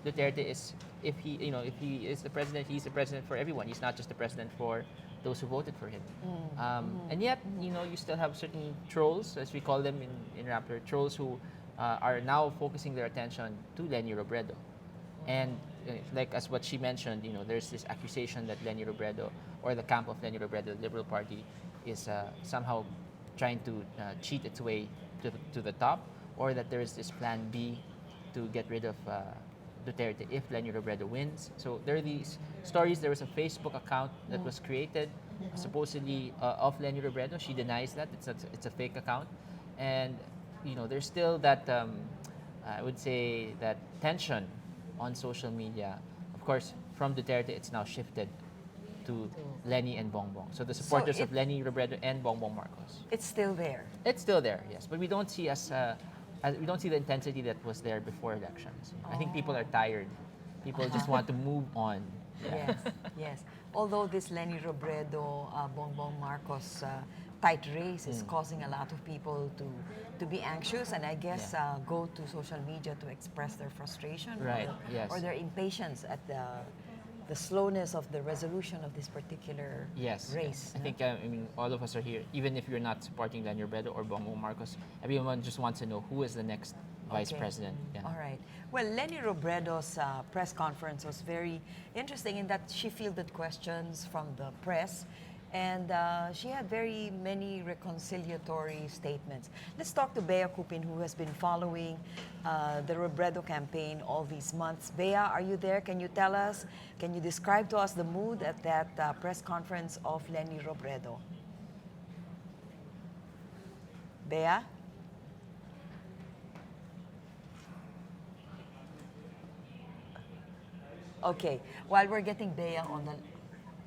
Duterte is, if he is the president, he's the president for everyone. He's not just the president for those who voted for him. And yet, you still have certain trolls, as we call them in Rappler, trolls who are now focusing their attention to Leni Robredo. And like as what she mentioned, there's this accusation that Leni Robredo, or the camp of Leni Robredo, the Liberal Party, is somehow trying to cheat its way to the top, or that there is this plan B to get rid of Duterte if Leni Robredo wins. So there are these stories. There was a Facebook account that was created, supposedly of Leni Robredo. She denies that it's a fake account, and there's still that I would say that tension on social media. Of course, from Duterte, it's now shifted to Leni and Bongbong. So the supporters of Leni Robredo and Bongbong Marcos. It's still there. It's still there, yes, but we don't see we don't see the intensity that was there before elections. I think people are tired. People just want to move on. Yeah. Yes, yes. Although this Leni Robredo, Bongbong Marcos tight race is causing a lot of people to be anxious, and I guess go to social media to express their frustration Right. Yes. or their impatience at the slowness of the resolution of this particular Yes. race. I think, I mean, all of us are here. Even if you're not supporting Lenny Robredo or Bongbong Marcos, everyone just wants to know who is the next vice president. Yeah. All right. Well, Lenny Robredo's press conference was very interesting in that she fielded questions from the press, and she had very many reconciliatory statements. Let's talk to Bea Cupin, who has been following the Robredo campaign all these months. Bea, are you there? Can you tell us, can you describe to us the mood at that press conference of Lenny Robredo? Bea? Okay, while we're getting Bea on the...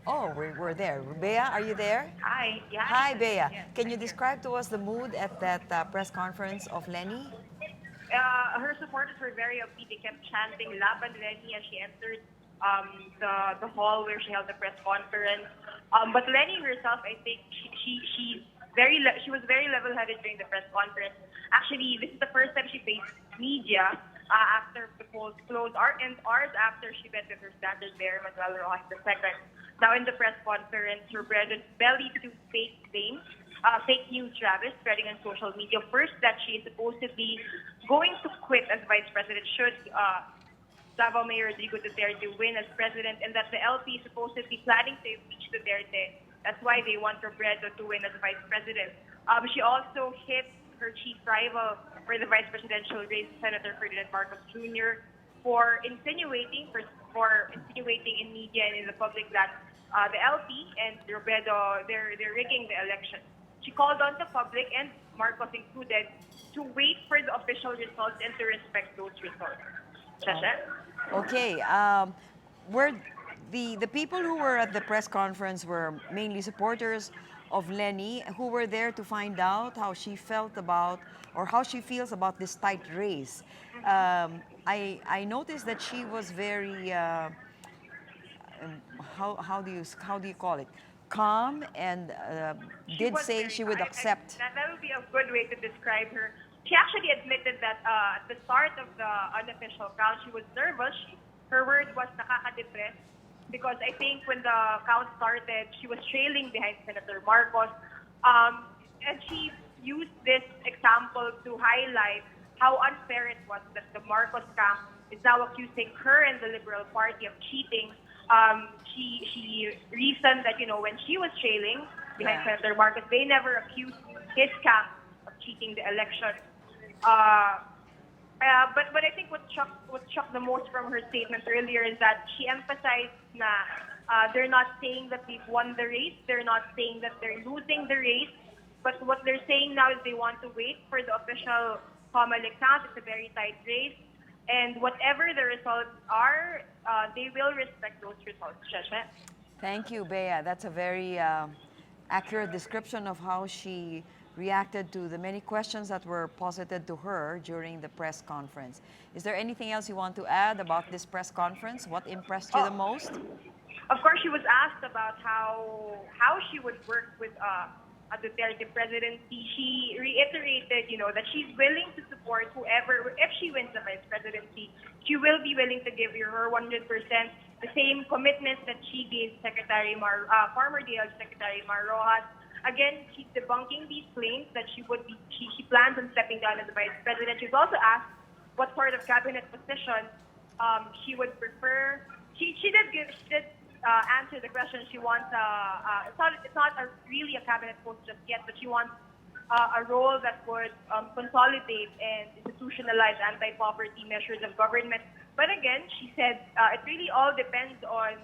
Oh, we're there. Bea, are you there? Hi. Yeah. Hi, Bea. Yes, Can you describe to us the mood at that press conference of Lenny? Her supporters were very upbeat. They kept chanting "Laban Lenny" as she entered the hall where she held the press conference. But Lenny herself, I think she was very level-headed during the press conference. Actually, this is the first time she faced media after the polls closed, and hours after she met with her standard bearer, Manuel Rojas II. Now, in the press conference, Robredo bellied to fake claims, fake news, rather, spreading on social media. First, that she is supposedly going to quit as vice president should Davao Mayor Rodrigo Duterte win as president, and that the LP is supposedly planning to impeach Duterte. That's why they want Robredo to win as vice president. She also hit her chief rival for the vice presidential race, Senator Ferdinand Marcos Jr., for insinuating in media and in the public that the LP and Robredo, they're rigging the election. She called on the public, and Marcos included, to wait for the official results and to respect those results. Shasha? Okay. Were the people who were at the press conference were mainly supporters of Lenny, who were there to find out how she felt about, or how she feels about this tight race. I noticed that she was very how do you call it, calm, and did say she would accept. That would be a good way to describe her. She actually admitted that at the start of the unofficial count, she was nervous. Her word was nakaka-depress, because I think when the count started, she was trailing behind Senator Marcos. And she used this example to highlight how unfair it was that the Marcos camp is now accusing her and the Liberal Party of cheating. She reasoned that, when she was trailing behind Senator Marcos, they never accused his camp of cheating the election. But I think what shocked the most from her statement earlier is that she emphasized that they're not saying that they've won the race, they're not saying that they're losing the race, but what they're saying now is they want to wait for the official COMELEC count. It's a very tight race, and whatever the results are, they will respect those results. Shasha? Thank you, Bea. That's a very accurate description of how she reacted to the many questions that were posited to her during the press conference. Is there anything else you want to add about this press conference? What impressed you the most? Of course, she was asked about how she would work with a Duterte presidency. She reiterated, that she's willing to support whoever, if she wins the vice presidency, she will be willing to give her 100% the same commitments that she gave former DL Secretary Mar Rojas. Again, she's debunking these claims that she plans on stepping down as the vice president. She was also asked what sort of cabinet position she would prefer. She did answer the question. She wants it's not really a cabinet post just yet, but she wants a role that would consolidate and institutionalize anti-poverty measures of government. But again, she said it really all depends on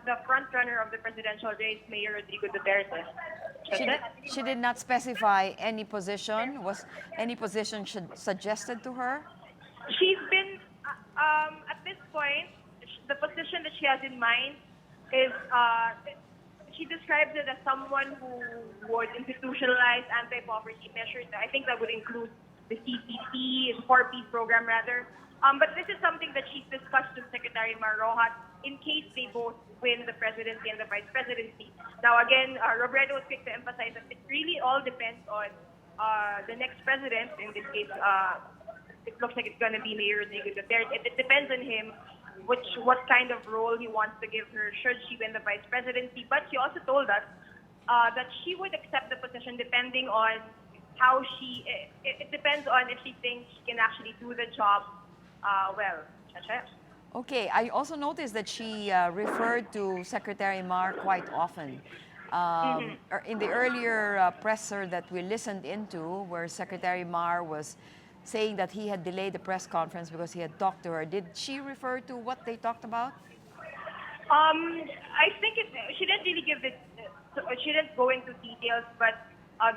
the front runner of the presidential race, Mayor Rodrigo Duterte. She did not specify any position. Was any position suggested to her? She's been, at this point, the position that she has in mind is, she describes it as someone who would institutionalize anti-poverty measures. I think that would include the CPC, the 4P program rather. But this is something that she's discussed with Secretary Mar Rojas in case they both win the presidency and the vice presidency. Now again, Robredo was quick to emphasize that it really all depends on the next president. In this case, it looks like it's going to be Mayor Rodrigo Duterte. It depends on him what kind of role he wants to give her should she win the vice presidency. But she also told us that she would accept the position depending on how it depends on if she thinks she can actually do the job well. Chacha? Okay, I also noticed that she referred to Secretary Mar quite often. In the earlier presser that we listened into, where Secretary Mar was saying that he had delayed the press conference because he had talked to her, did she refer to what they talked about? I think she didn't really give it. She didn't go into details, but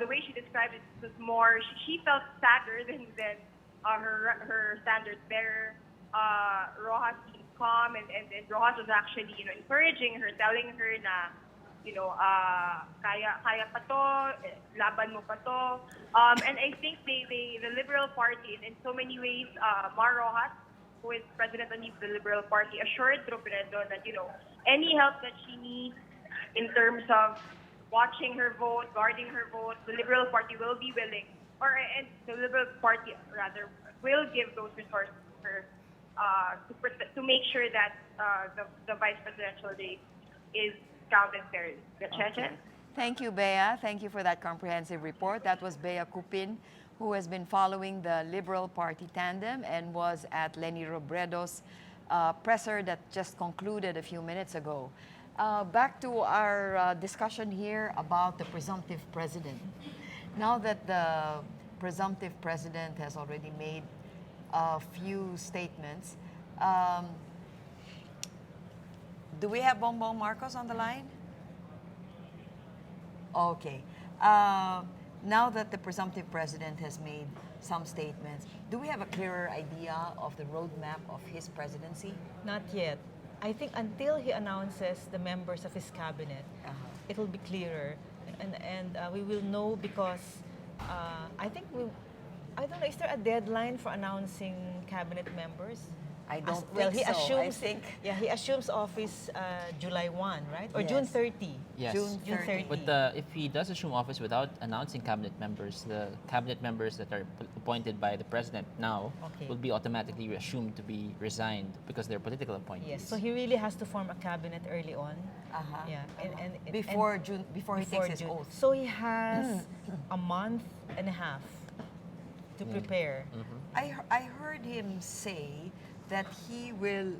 the way she described it was more. She felt sadder than her standard bearer. Rojas seemed calm, and Rojas was actually encouraging her, telling her na kaya pa to, laban mo pa to. And I think the Liberal Party, in so many ways, Mar Rojas, who is president of the Liberal Party, assured Robredo that any help that she needs in terms of watching her vote, guarding her vote, the Liberal Party will be willing, and the Liberal Party rather will give those resources to her to make sure that the vice presidential race is counted fairly. Okay. Thank you, Bea. Thank you for that comprehensive report. That was Bea Cupin, who has been following the Liberal Party tandem and was at Leni Robredo's presser that just concluded a few minutes ago. Back to our discussion here about the presumptive president. Now that the presumptive president has already made a few statements, do we have Bongbong Marcos on the line? Okay. Now that the presumptive president has made some statements, do we have a clearer idea of the roadmap of his presidency? Not yet. I think until he announces the members of his cabinet, it will be clearer, and we will know because I think I don't know. Is there a deadline for announcing cabinet members? I don't well, think he so. assumes, I think he assumes office July 1, right? Or Yes. June 30. Yes. June 30. But if he does assume office without announcing cabinet members, the cabinet members that are appointed by the president now will be automatically assumed to be resigned because they're political appointees. Yes, so he really has to form a cabinet early on. Yeah, and before June, before he takes his oath. So he has a month and a half to prepare. I heard him say that he will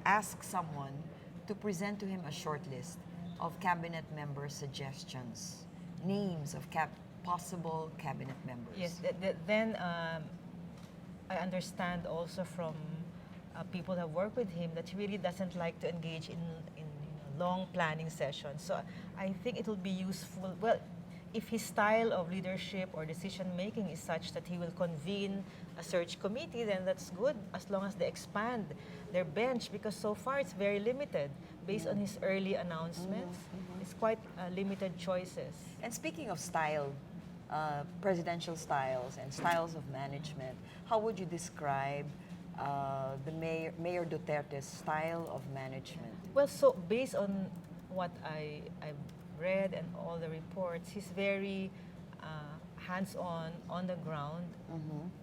ask someone to present to him a short list of cabinet member suggestions, names of possible cabinet members. Yes, then I understand also from people who have worked with him that he really doesn't like to engage in long planning sessions. So I think it will be useful. Well, if his style of leadership or decision making is such that he will convene a search committee, then that's good as long as they expand their bench, because so far it's very limited based on his early announcements. It's quite limited choices. And speaking of style, presidential styles and styles of management, how would you describe the Mayor Duterte's style of management? Well, so based on what I've read and all the reports, he's very hands-on, on the ground,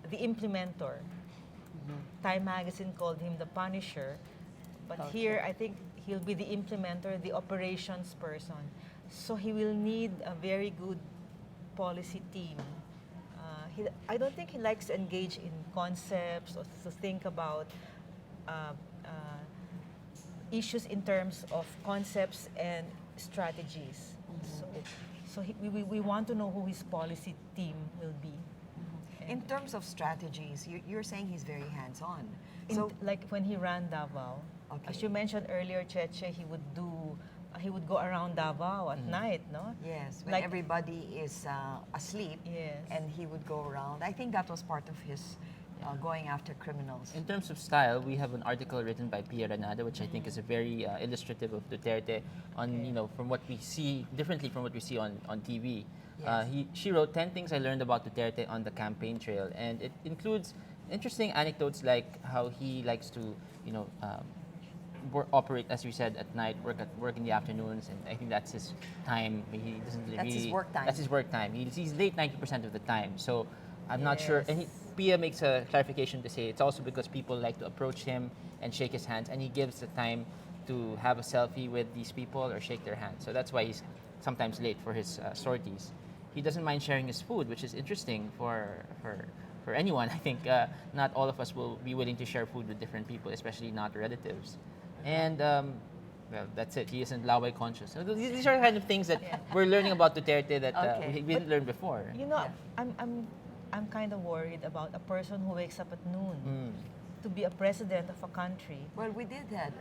the implementer. Time magazine called him the Punisher, but here I think he'll be the implementer, the operations person. So he will need a very good policy team. I don't think he likes to engage in concepts or to think about issues in terms of concepts and strategies. So we want to know who his policy team will be. In terms of strategies, you're saying he's very hands-on. So, like when he ran Davao, as you mentioned earlier, Cheche, he would go around Davao at night, no? Yes, when everybody is asleep, and he would go around. I think that was part of his going after criminals. In terms of style, we have an article written by Pia Ranada, which I think is a very illustrative of Duterte on, from what we see, differently from what we see on TV. Yes. She wrote 10 things I learned about Duterte on the campaign trail, and it includes interesting anecdotes like how he likes to, operate, as we said, at night, work in the afternoons, and I think that's his time. He doesn't really. That's his work time. That's his work time. He's late 90% of the time. So I'm not sure. And Pia makes a clarification to say it's also because people like to approach him and shake his hands, and he gives the time to have a selfie with these people or shake their hands. So that's why he's sometimes late for his sorties. He doesn't mind sharing his food, which is interesting for anyone. I think not all of us will be willing to share food with different people, especially not relatives. And well, that's it. He isn't laway conscious. So these are kind of things that we're learning about Duterte that we didn't learn before. You know, I'm kind of worried about a person who wakes up at noon to be a president of a country. Well, we did have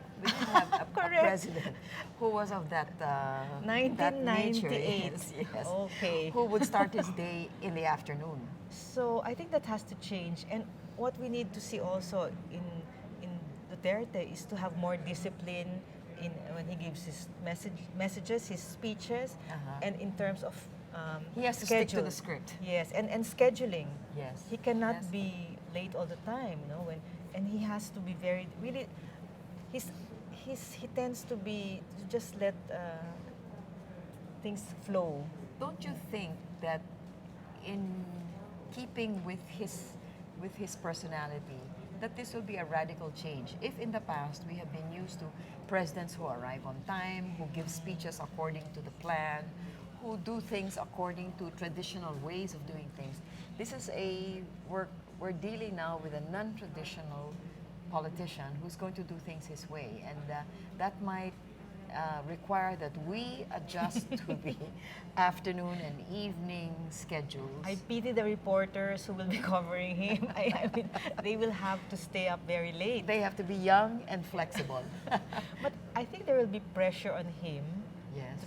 a president who was of that that nature. 1998. Yes. Okay. Who would start his day in the afternoon. So I think that has to change. And what we need to see also in Duterte is to have more discipline in when he gives his messages, his speeches, and in terms of he has to stick to the script. Yes, and scheduling. Yes. He cannot be late all the time, you know, and he has to be very really. He tends to just let things flow. Don't you think that in keeping with his personality, that this will be a radical change? If in the past we have been used to presidents who arrive on time, who give speeches according to the plan, who do things according to traditional ways of doing things. This is we're dealing now with a non-traditional politician who's going to do things his way, and that might require that we adjust to the afternoon and evening schedules. I pity the reporters who will be covering him. I mean, they will have to stay up very late. They have to be young and flexible. But I think there will be pressure on him, yes,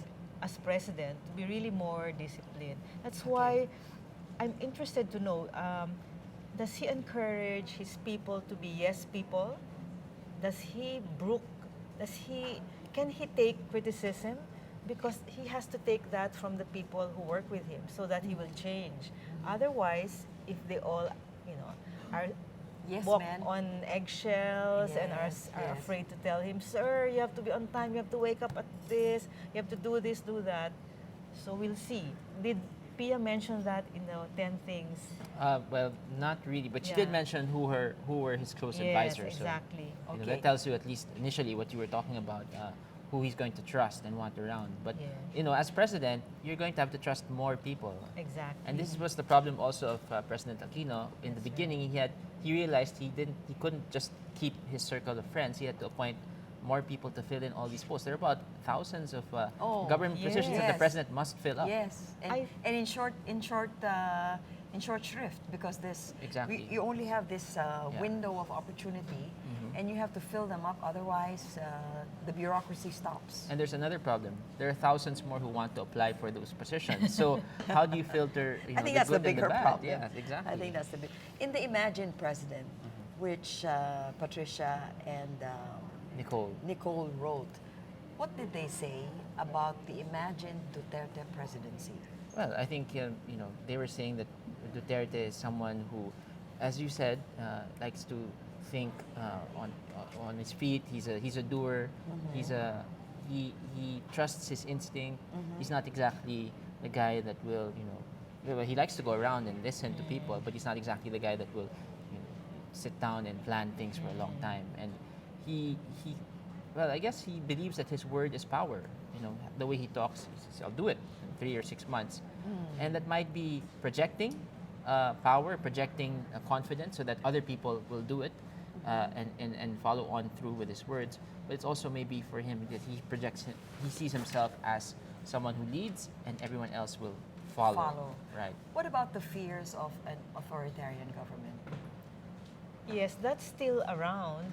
as president, to be really more disciplined. That's why I'm interested to know, does he encourage his people to be yes people? Can he take criticism? Because he has to take that from the people who work with him so that he will change. Otherwise, if they all, are walk on eggshells and are afraid to tell him, sir, you have to be on time, you have to wake up at this, you have to do this, do that. So we'll see. Did Pia mention that in the 10 things? Well, not really, but she did mention who were his close advisors. Exactly. So, that tells you at least initially what you were talking about, who he's going to trust and want around. But as president, you're going to have to trust more people. Exactly. And this was the problem also of President Aquino. In the beginning, he realized he couldn't just keep his circle of friends. He had to appoint more people to fill in all these posts. There are about thousands of government positions that the president must fill up. Yes, and in short shrift, because you only have this window of opportunity, and you have to fill them up. Otherwise, the bureaucracy stops. And there's another problem. There are thousands more who want to apply for those positions. So how do you filter? I think that's the bigger problem. Yeah, exactly. I think that's the big. In the imagined president, which Patricia and Nicole wrote, what did they say about the imagined Duterte presidency? Well, I think they were saying that Duterte is someone who, as you said, likes to think on his feet. He's a doer. He trusts his instinct. He's not exactly the guy that will he likes to go around and listen to people, but he's not exactly the guy that will sit down and plan things for a long time. And I guess he believes that his word is power. The way he talks, he says, I'll do it in 3 or 6 months. And that might be projecting power, projecting confidence so that other people will do it and follow on through with his words. But it's also maybe for him that he sees himself as someone who leads and everyone else will follow. Right. What about the fears of an authoritarian government? Yes, that's still around.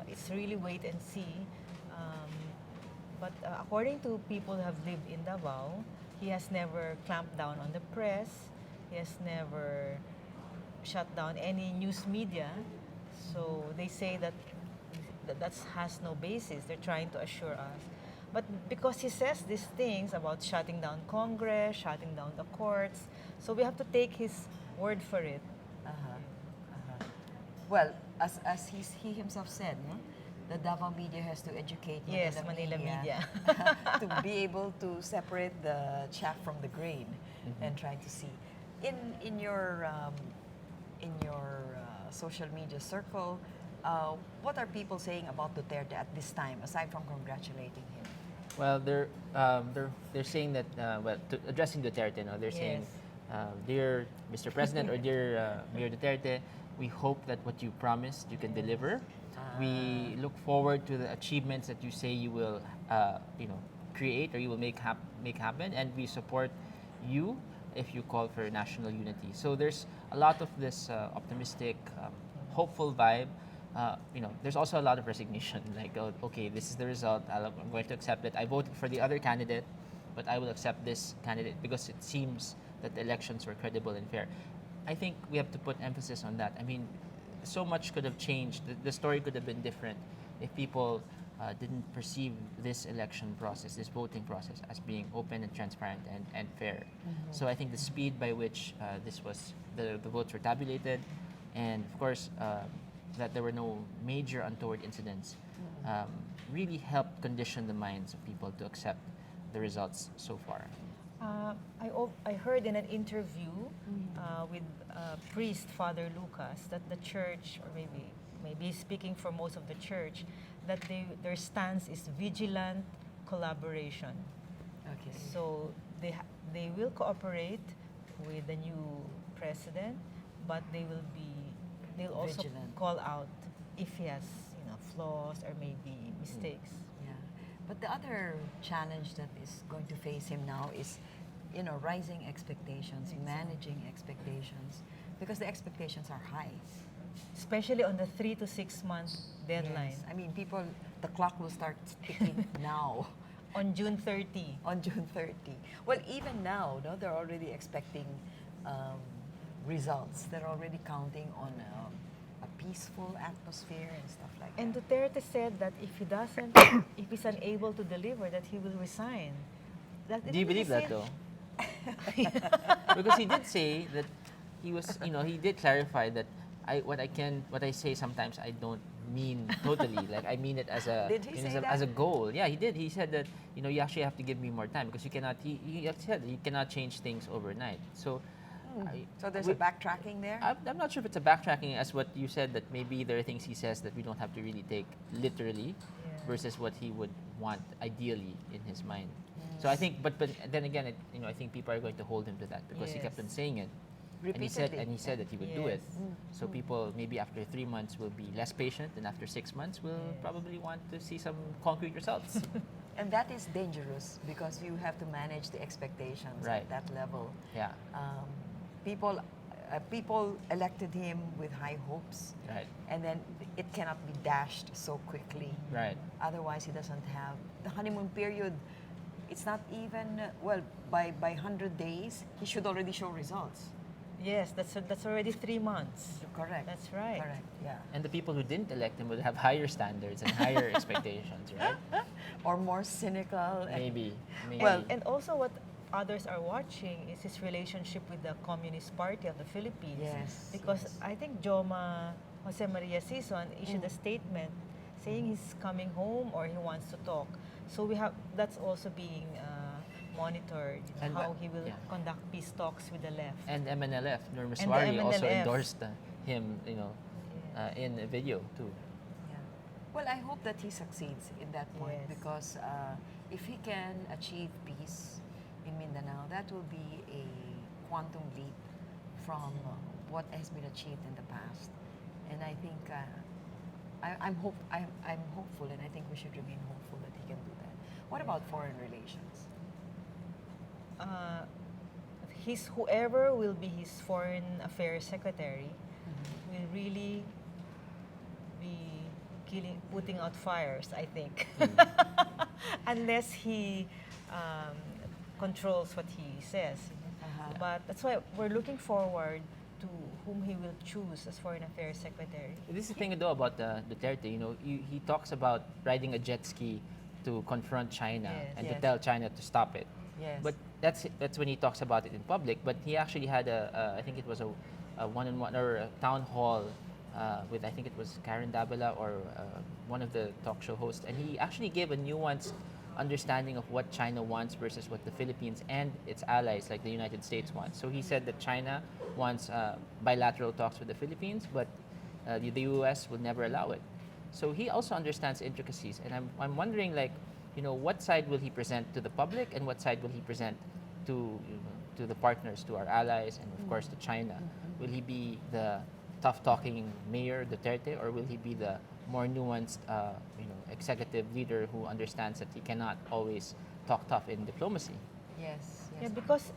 It's really wait and see. But according to people who have lived in Davao, he has never clamped down on the press. He has never shut down any news media. So they say that has no basis. They're trying to assure us. But because he says these things about shutting down Congress, shutting down the courts, so we have to take his word for it. Well, as he himself said, the Davao media has to educate Manila media to be able to separate the chaff from the grain and try to see. In your social media circle. What are people saying about Duterte at this time, aside from congratulating him? Well, they're saying that addressing Duterte, no, they're saying, dear Mr. President or dear Mayor Duterte, we hope that what you promised you can deliver. We look forward to the achievements that you say you will, create or you will make happen, and we support you if you call for national unity. So there's a lot of this optimistic, hopeful vibe. There's also a lot of resignation. Like, oh, okay, this is the result. I'm going to accept it. I voted for the other candidate, but I will accept this candidate because it seems that the elections were credible and fair. I think we have to put emphasis on that. I mean, so much could have changed. The story could have been different if people didn't perceive this election process, this voting process, as being open and transparent and fair. So I think the speed by which the votes were tabulated, and of course that there were no major untoward incidents, really helped condition the minds of people to accept the results so far. I heard in an interview with priest Father Lucas that the church, or maybe speaking for most of the church, that their stance is vigilant collaboration. Okay. So they will cooperate with the new president, but they'll also Vigilant. call out if he has flaws or maybe mistakes. Yeah. But the other challenge that is going to face him now is, rising expectations, managing expectations, because the expectations are high. Especially on the 3 to 6 month deadline. Yes. I mean, the clock will start ticking now. On June 30. On June 30. Well, even now, no, they're already expecting results. They're already counting on a peaceful atmosphere and stuff like And that. Duterte said that if he's unable to deliver, that he will resign. Do you believe that though? Because he did say that he did clarify that what I say sometimes I don't mean totally. Like I mean it as a Did he say as a that? goal. Yeah, he did. He said that you actually have to give me more time because you cannot. He said you cannot change things overnight. So. So there's a backtracking there? I'm not sure if it's a backtracking as what you said, that maybe there are things he says that we don't have to really take literally versus what he would want ideally in his mind. So I think, but then again, I think people are going to hold him to that because he kept on saying it. Repeatedly. And he said that he would do it. Yes. So people maybe after 3 months will be less patient, and after 6 months will probably want to see some concrete results. And that is dangerous because you have to manage the expectations Right. at that level. Yeah. People elected him with high hopes, Right. and then it cannot be dashed so quickly. Right. Otherwise, he doesn't have the honeymoon period. It's not even by 100 days he should already show results. Yes, that's already 3 months. Correct. That's right. Correct. Yeah. And the people who didn't elect him would have higher standards and higher expectations, right? Or more cynical. Maybe. Well, and also what others are watching is his relationship with the Communist Party of the Philippines. Yes. Because I think Joma Jose Maria Sison issued a statement saying he's coming home or he wants to talk. So that's also being monitored, And how he will conduct peace talks with the left. And MNLF, Nur And the Miswari also MNLF. endorsed him, in a video too. Yeah. Well, I hope that he succeeds in that point Yes. because if he can achieve peace in Mindanao, that will be a quantum leap from what has been achieved in the past. And I think I'm hopeful, and I think we should remain hopeful that he can do that. What about foreign relations? Whoever will be his foreign affairs secretary will really be putting out fires, I think, unless he controls what he says. But that's why we're looking forward to whom he will choose as foreign affairs secretary. This is the thing though about Duterte. He talks about riding a jet ski to confront China and to tell China to stop it. Yes. But that's when he talks about it in public. But he actually had I think it was a one-on-one or a town hall with, I think it was Karen Davila or one of the talk show hosts, and he actually gave a nuanced understanding of what China wants versus what the Philippines and its allies like the United States want. So he said that China wants bilateral talks with the Philippines, but the U.S. would never allow it. So he also understands intricacies, and I'm wondering, like, what side will he present to the public, and what side will he present to to the partners, to our allies, and of course to China? Will he be the tough-talking Mayor Duterte, or will he be the more nuanced, executive leader who understands that he cannot always talk tough in diplomacy? Yes. Yeah, because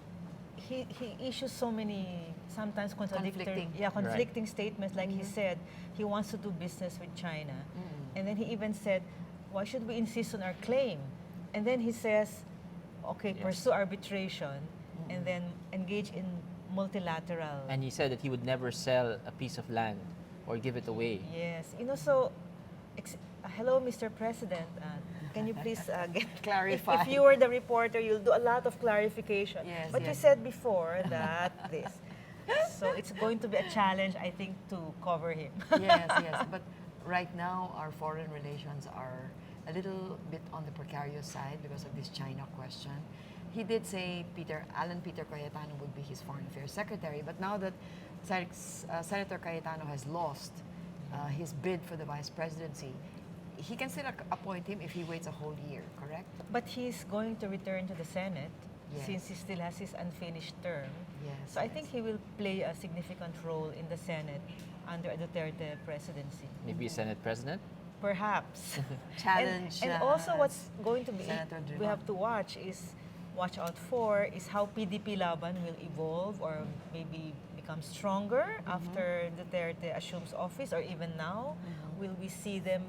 he issues so many sometimes Conflicting. conflicting statements. Like he said, he wants to do business with China, and then he even said, "Why should we insist on our claim?" And then he says, "Okay, pursue arbitration, and then engage in multilateral." And he said that he would never sell a piece of land or give it away. Yes, so. Hello, Mr. President. Can you please clarify? If you were the reporter, you'll do a lot of clarification. Yes, but you yes. said before that this. So it's going to be a challenge, I think, to cover him. Yes. But right now, our foreign relations are a little bit on the precarious side because of this China question. He did say Alan Peter Cayetano would be his foreign affairs secretary, but now that Senator Cayetano has lost his bid for the vice presidency, he can still appoint him if he waits a whole year, correct? But he's going to return to the Senate Yes. since he still has his unfinished term. Yes, So I think he will play a significant role in the Senate under a Duterte presidency. Maybe Senate President? Perhaps. Challenge. And also what's going to be, Senator we Driman. have to watch out for is how PDP Laban will evolve or maybe become stronger after Duterte assumes office, or even now. Will we see them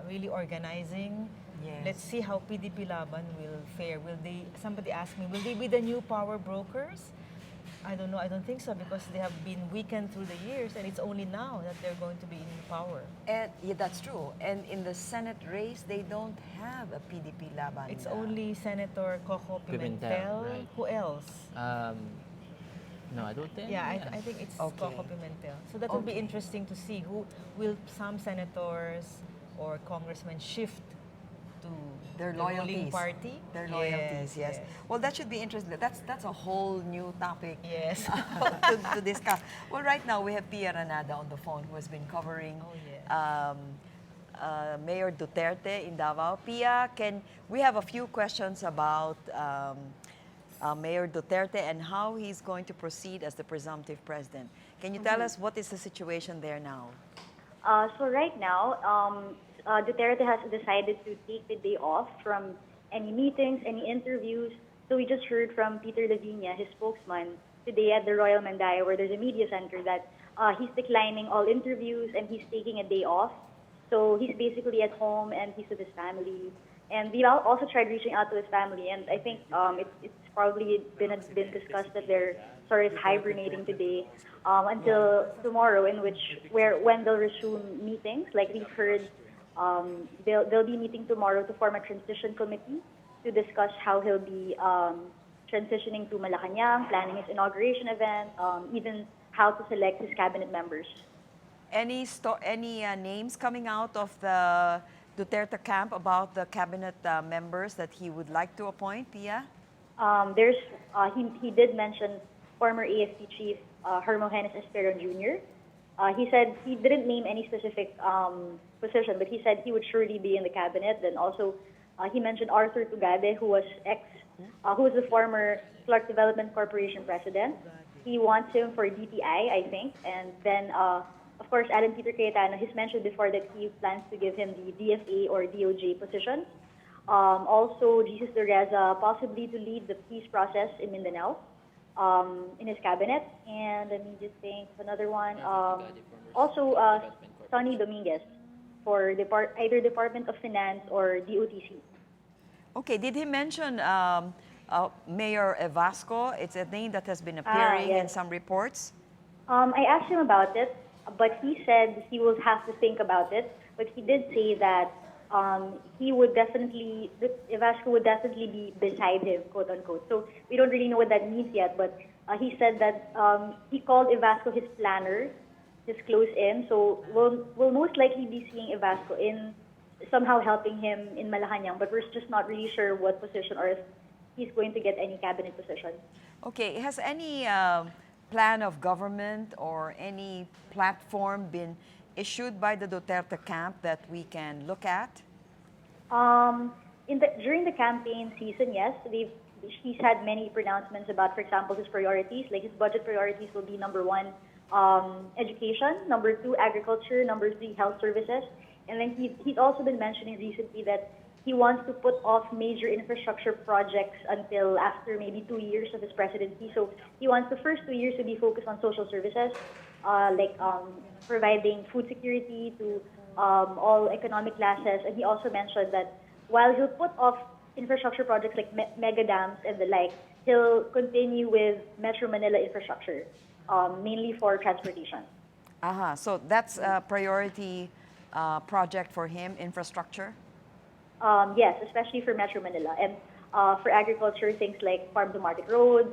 really organizing? Yes. Let's see how PDP Laban will fare. Somebody asked me, will they be the new power brokers? I don't know. I don't think so, because they have been weakened through the years, and it's only now that they're going to be in power. And yeah, that's true. And in the Senate race, they don't have a PDP Laban. It's only Senator Coco Pimentel. Right. Who else? No, I don't think. Yeah, I think it's Okay. Coco Pimentel. So that will be Okay. interesting to see who will some senators or congressmen shift to Their the ruling loyalties. party. Their loyalties, yes. Well, that should be interesting. That's a whole new topic Yes. to discuss. Well, right now we have Pia Ranada on the phone, who has been covering Mayor Duterte in Davao. Pia, we have a few questions about Mayor Duterte and how he's going to proceed as the presumptive president. Can you tell us what is the situation there now? So right now, Duterte has decided to take the day off from any meetings, any interviews. So we just heard from Peter Lavinia, his spokesman, today at the Royal Mandaya, where there's a media center, that he's declining all interviews and he's taking a day off. So he's basically at home and he's with his family. And we've also tried reaching out to his family, and I think it's probably been discussed that they're sort of hibernating today until tomorrow, when they'll resume meetings. Like we've heard, they'll be meeting tomorrow to form a transition committee to discuss how he'll be transitioning to Malacanang, planning his inauguration event, even how to select his cabinet members. Any names coming out of the Duterte camp about the cabinet members that he would like to appoint, Pia? He did mention former AFP chief Hermogenes Esperon Jr. He said he didn't name any specific position, but he said he would surely be in the cabinet. Then also, he mentioned Arthur Tugade, who was the former Clark Development Corporation president. He wants him for DTI, I think. And then, of course, Alan Peter Cayetano, he's mentioned before that he plans to give him the DFA or DOJ position. Also, Jesus Dureza, possibly to lead the peace process in Mindanao in his cabinet. And let me just think of another one. Also, Sonny Dominguez for either Department of Finance or DOTC. Okay, did he mention Mayor Evasco? It's a name that has been appearing in some reports. I asked him about it, but he said he will have to think about it. But he did say that Evasco would definitely be beside him, quote unquote. So we don't really know what that means yet, but he said that he called Evasco his planner, his close-in. So we'll most likely be seeing Evasco in somehow helping him in Malacanang, but we're just not really sure what position or if he's going to get any cabinet position. Okay, has any plan of government or any platform been issued by the Duterte camp that we can look at? During the campaign season, yes, he's had many pronouncements about, for example, his priorities. Like his budget priorities will be number one, education, number two, agriculture, number three, health services. And then he's also been mentioning recently that he wants to put off major infrastructure projects until after maybe 2 years of his presidency. So he wants the first 2 years to be focused on social services, providing food security to all economic classes. And he also mentioned that while he'll put off infrastructure projects like mega dams and the like, he'll continue with Metro Manila infrastructure, mainly for transportation. So that's a priority project for him, infrastructure? Yes, especially for Metro Manila. And for agriculture, things like farm-to-market roads,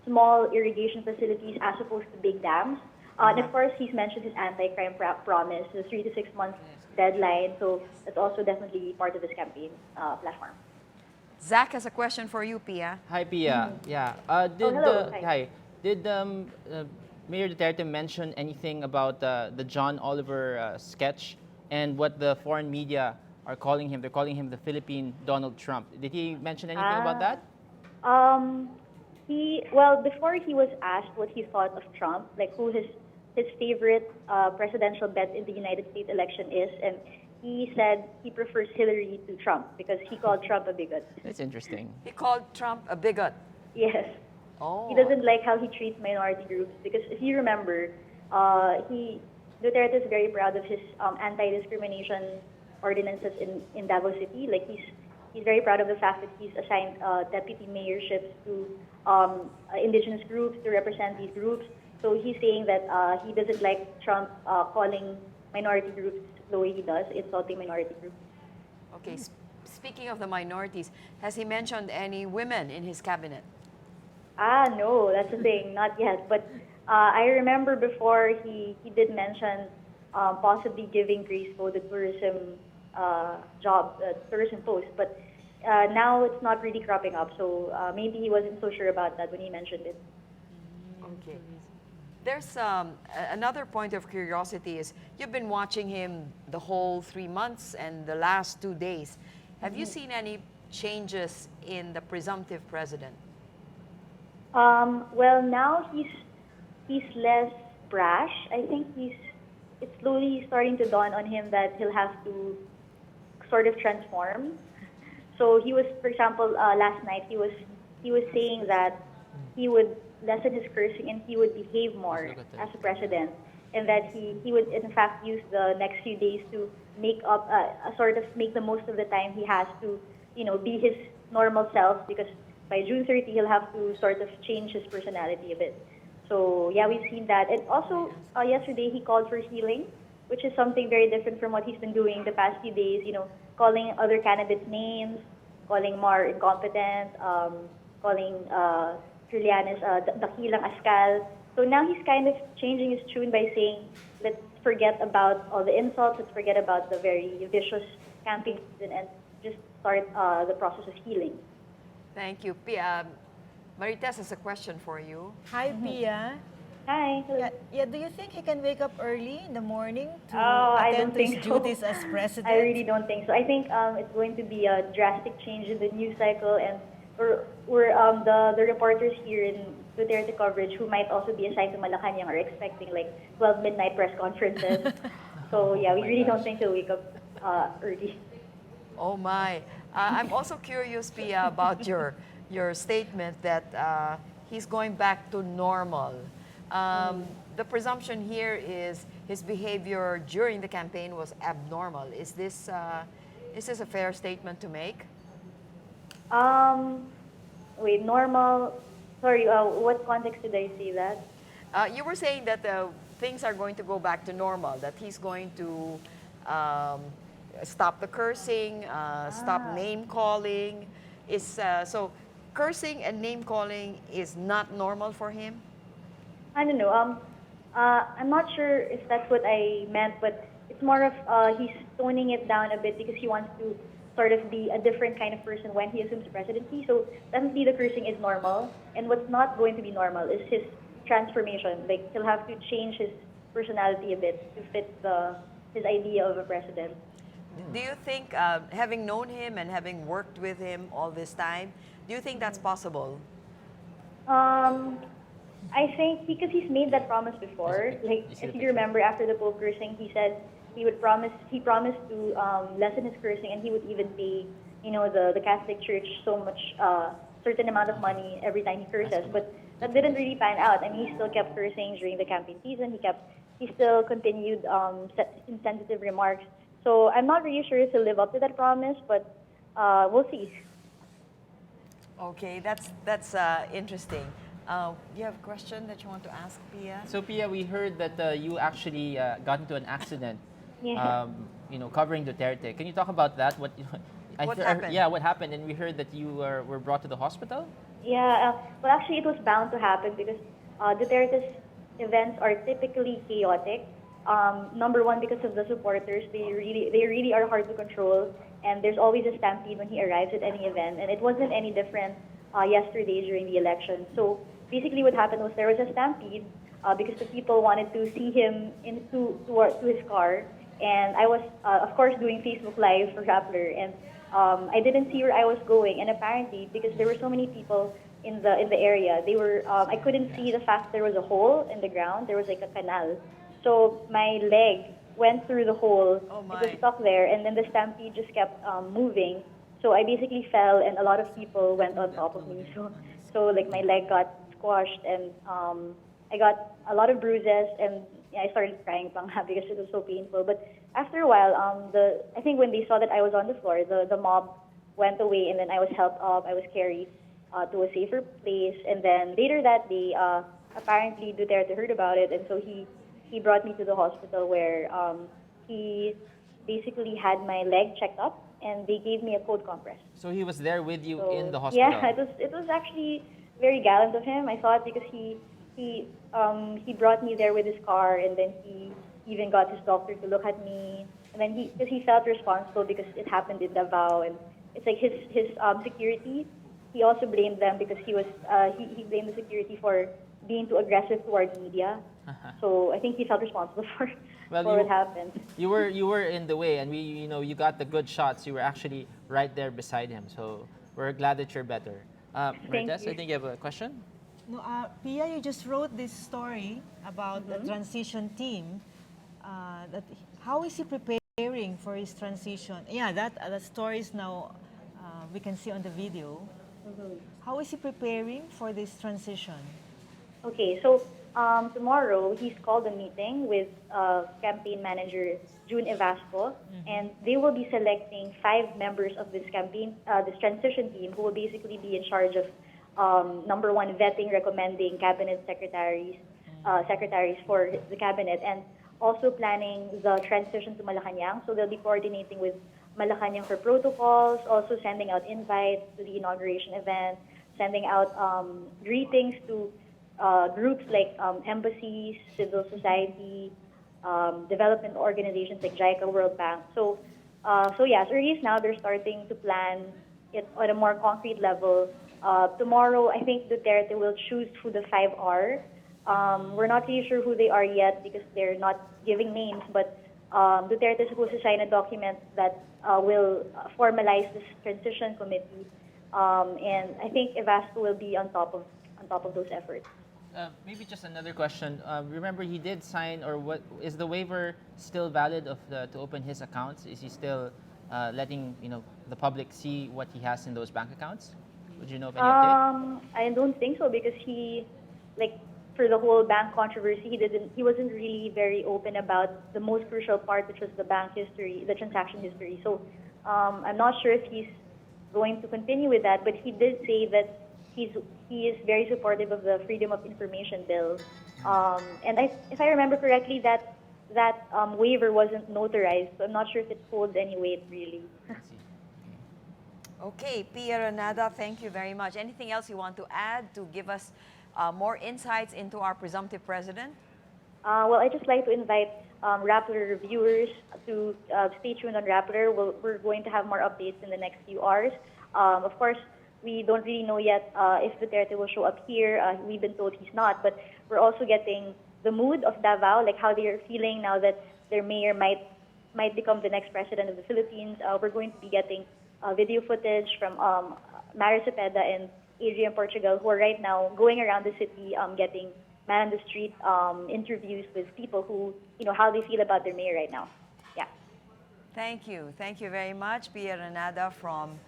small irrigation facilities as opposed to big dams. And of course, he's mentioned his anti-crime promise, the 3 to 6 months deadline. So that's also definitely part of his campaign platform. Zach has a question for you, Pia. Hi, Pia. Yeah. Hello. Hi. Did Mayor Duterte mention anything about the John Oliver sketch and what the foreign media are calling him? They're calling him the Philippine Donald Trump. Did he mention anything about that? Before he was asked what he thought of Trump, like who his favorite presidential bet in the United States election is, and he said he prefers Hillary to Trump because he called Trump a bigot. That's interesting. He called Trump a bigot. Yes. Oh. He doesn't like how he treats minority groups because if you remember, Duterte is very proud of his anti-discrimination ordinances in Davao City. Like he's very proud of the fact that he's assigned deputy mayorships to indigenous groups to represent these groups. So he's saying that he doesn't like Trump calling minority groups the way he does, insulting minority groups. Okay, speaking of the minorities, has he mentioned any women in his cabinet? No, that's the thing, not yet. But I remember before he did mention possibly giving Grace Poe the tourism tourism post. But now it's not really cropping up. So maybe he wasn't so sure about that when he mentioned it. Okay. There's another point of curiosity is you've been watching him the whole 3 months and the last 2 days. Have you seen any changes in the presumptive president? Well, now he's less brash. I think it's slowly starting to dawn on him that he'll have to sort of transform. So he was, for example, last night he was saying that he would lessen his cursing and he would behave more as a president, and that he would in fact use the next few days to make up sort of make the most of the time he has to be his normal self, because by June 30 he'll have to sort of change his personality a bit. So yeah, we've seen that. And also yesterday he called for healing, which is something very different from what he's been doing the past few days, calling other candidates names, calling Mar incompetent, calling Julianes dakilang askal. So now he's kind of changing his tune by saying, let's forget about all the insults, let's forget about the very vicious campaign season and just start the process of healing. Thank you. Pia, Marites has a question for you. Hi, Pia. Hi. Yeah, do you think he can wake up early in the morning to I attend don't to his think so. duties as president? I really don't think so. I think it's going to be a drastic change in the news cycle, and the reporters here in Duterte coverage who might also be assigned to Malacanang are expecting like 12 midnight press conferences. So yeah, we really don't think he'll wake up early. Oh my. I'm also curious, Pia, about your statement that he's going back to normal. The presumption here is his behavior during the campaign was abnormal. Is this a fair statement to make? Wait, normal. Sorry, what context did I say that? You were saying that things are going to go back to normal, that he's going to stop the cursing, stop name calling. So cursing and name calling is not normal for him? I don't know. I'm not sure if that's what I meant, but it's more of he's toning it down a bit because he wants to sort of be a different kind of person when he assumes the presidency. So definitely the cursing is normal, and what's not going to be normal is his transformation. Like, he'll have to change his personality a bit to fit his idea of a president. Do you think, having known him and having worked with him all this time, do you think that's possible? I think because he's made that promise before. Like, if you remember, after the Pope cursing, he said he promised to lessen his cursing, and he would even pay, the Catholic Church so much, certain amount of money every time he curses. But that didn't really pan out. I mean, he still kept cursing during the campaign season. He still continued insensitive remarks. So I'm not really sure if he'll live up to that promise, but we'll see. Okay, that's interesting. You have a question that you want to ask, Pia? So Pia, we heard that you actually got into an accident, Yeah. covering Duterte. Can you talk about that? What happened? Yeah, what happened? And we heard that you were brought to the hospital? Yeah, well, actually, it was bound to happen because Duterte's events are typically chaotic. Number one, because of the supporters, they really are hard to control, and there's always a stampede when he arrives at any event, and it wasn't any different yesterday during the election. So basically, what happened was there was a stampede because the people wanted to see him to his car, and I was, of course, doing Facebook Live for Rappler, and I didn't see where I was going, and apparently, because there were so many people in the area, I couldn't see the fact there was a hole in the ground. There was like a canal, so my leg went through the hole. It was stuck there, and then the stampede just kept moving. So I basically fell, and a lot of people went on top of me. So like my leg got squashed, and I got a lot of bruises, and I started crying because it was so painful. But after a while, I think when they saw that I was on the floor, the mob went away, and then I was helped up. I was carried to a safer place, and then later that day, apparently Duterte heard about it, and so he brought me to the hospital where he basically had my leg checked up, and they gave me a cold compress. So he was there with you in the hospital? Yeah, it was actually very gallant of him. I thought because he brought me there with his car, and then he even got his doctor to look at me, and then because he felt responsible because it happened in Davao, and it's like his security. He also blamed them because he blamed the security for being too aggressive towards media. So I think he felt responsible for what happened. You were in the way, and you got the good shots. You were actually right there beside him. So we're glad that you're better. Marites, I think you have a question. No, Pia, you just wrote this story about the transition team. How is he preparing for his transition? Yeah, that story is now we can see on the video. How is he preparing for this transition? Okay, so tomorrow he's called a meeting with campaign manager June Evasco, and they will be selecting 5 members of this transition team who will basically be in charge of number one, vetting, recommending cabinet secretaries for the cabinet, and also planning the transition to Malacanang. So they'll be coordinating with Malacanang for protocols, also sending out invites to the inauguration event, sending out greetings to groups like embassies, civil society, development organizations like JICA, World Bank. So as early as now, they're starting to plan it on a more concrete level. Tomorrow, I think Duterte will choose who the 5 are. We're not really sure who they are yet because they're not giving names, but Duterte is supposed to sign a document that will formalize this transition committee, and I think Evasco will be on top of those efforts. Maybe just another question. Remember, he did sign, or what is the waiver still valid to open his accounts? Is he still letting the public see what he has in those bank accounts? Would you know of any update? I don't think so because for the whole bank controversy, he wasn't really very open about the most crucial part, which was the bank history, the transaction history. So I'm not sure if he's going to continue with that, but he did say that he is very supportive of the Freedom of Information Bill. And if I remember correctly, that waiver wasn't notarized, so I'm not sure if it holds any weight, really. Okay, Pia Renada, thank you very much. Anything else you want to add to give us more insights into our presumptive president? Well, I'd just like to invite Rappler viewers to stay tuned on Rappler. We're going to have more updates in the next few hours. Of course, we don't really know yet if Duterte will show up here. We've been told he's not, but we're we're also getting the mood of Davao, like how they're feeling now that their mayor might become the next president of the Philippines. We're going to be getting video footage from Mara Cepeda and Adrian Portugal, who are right now going around the city, getting man on the street interviews with people who, how they feel about their mayor right now. Yeah. Thank you. Thank you very much, Pia Renada from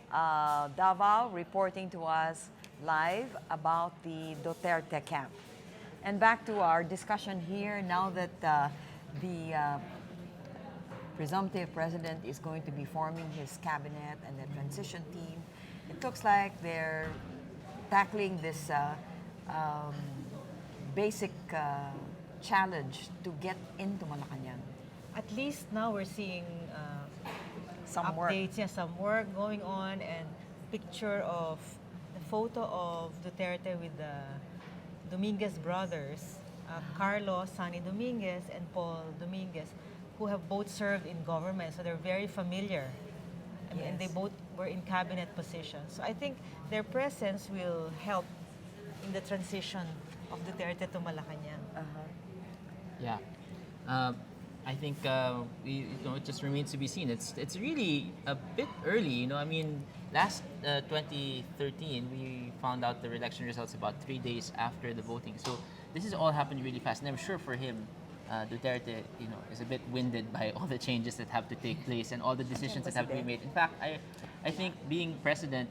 Davao, reporting to us live about the Duterte camp. And back to our discussion here, now that the presumptive president is going to be forming his cabinet and the transition team, it looks like they're tackling this basic challenge to get into Malacanang. At least now we're seeing some updates, some work going on, and picture of the photo of Duterte with the Dominguez brothers, Carlos, Sonny Dominguez, and Paul Dominguez, who have both served in government, so they're very familiar. And they both were in cabinet positions. So I think their presence will help in the transition of Duterte to Malacanang. Yeah. I think it just remains to be seen. It's really a bit early. I mean, last 2013 we found out the election results about 3 days after the voting. So this has all happened really fast, and I'm sure for him, Duterte, is a bit winded by all the changes that have to take place and all the decisions that have to be made. In fact, I think being president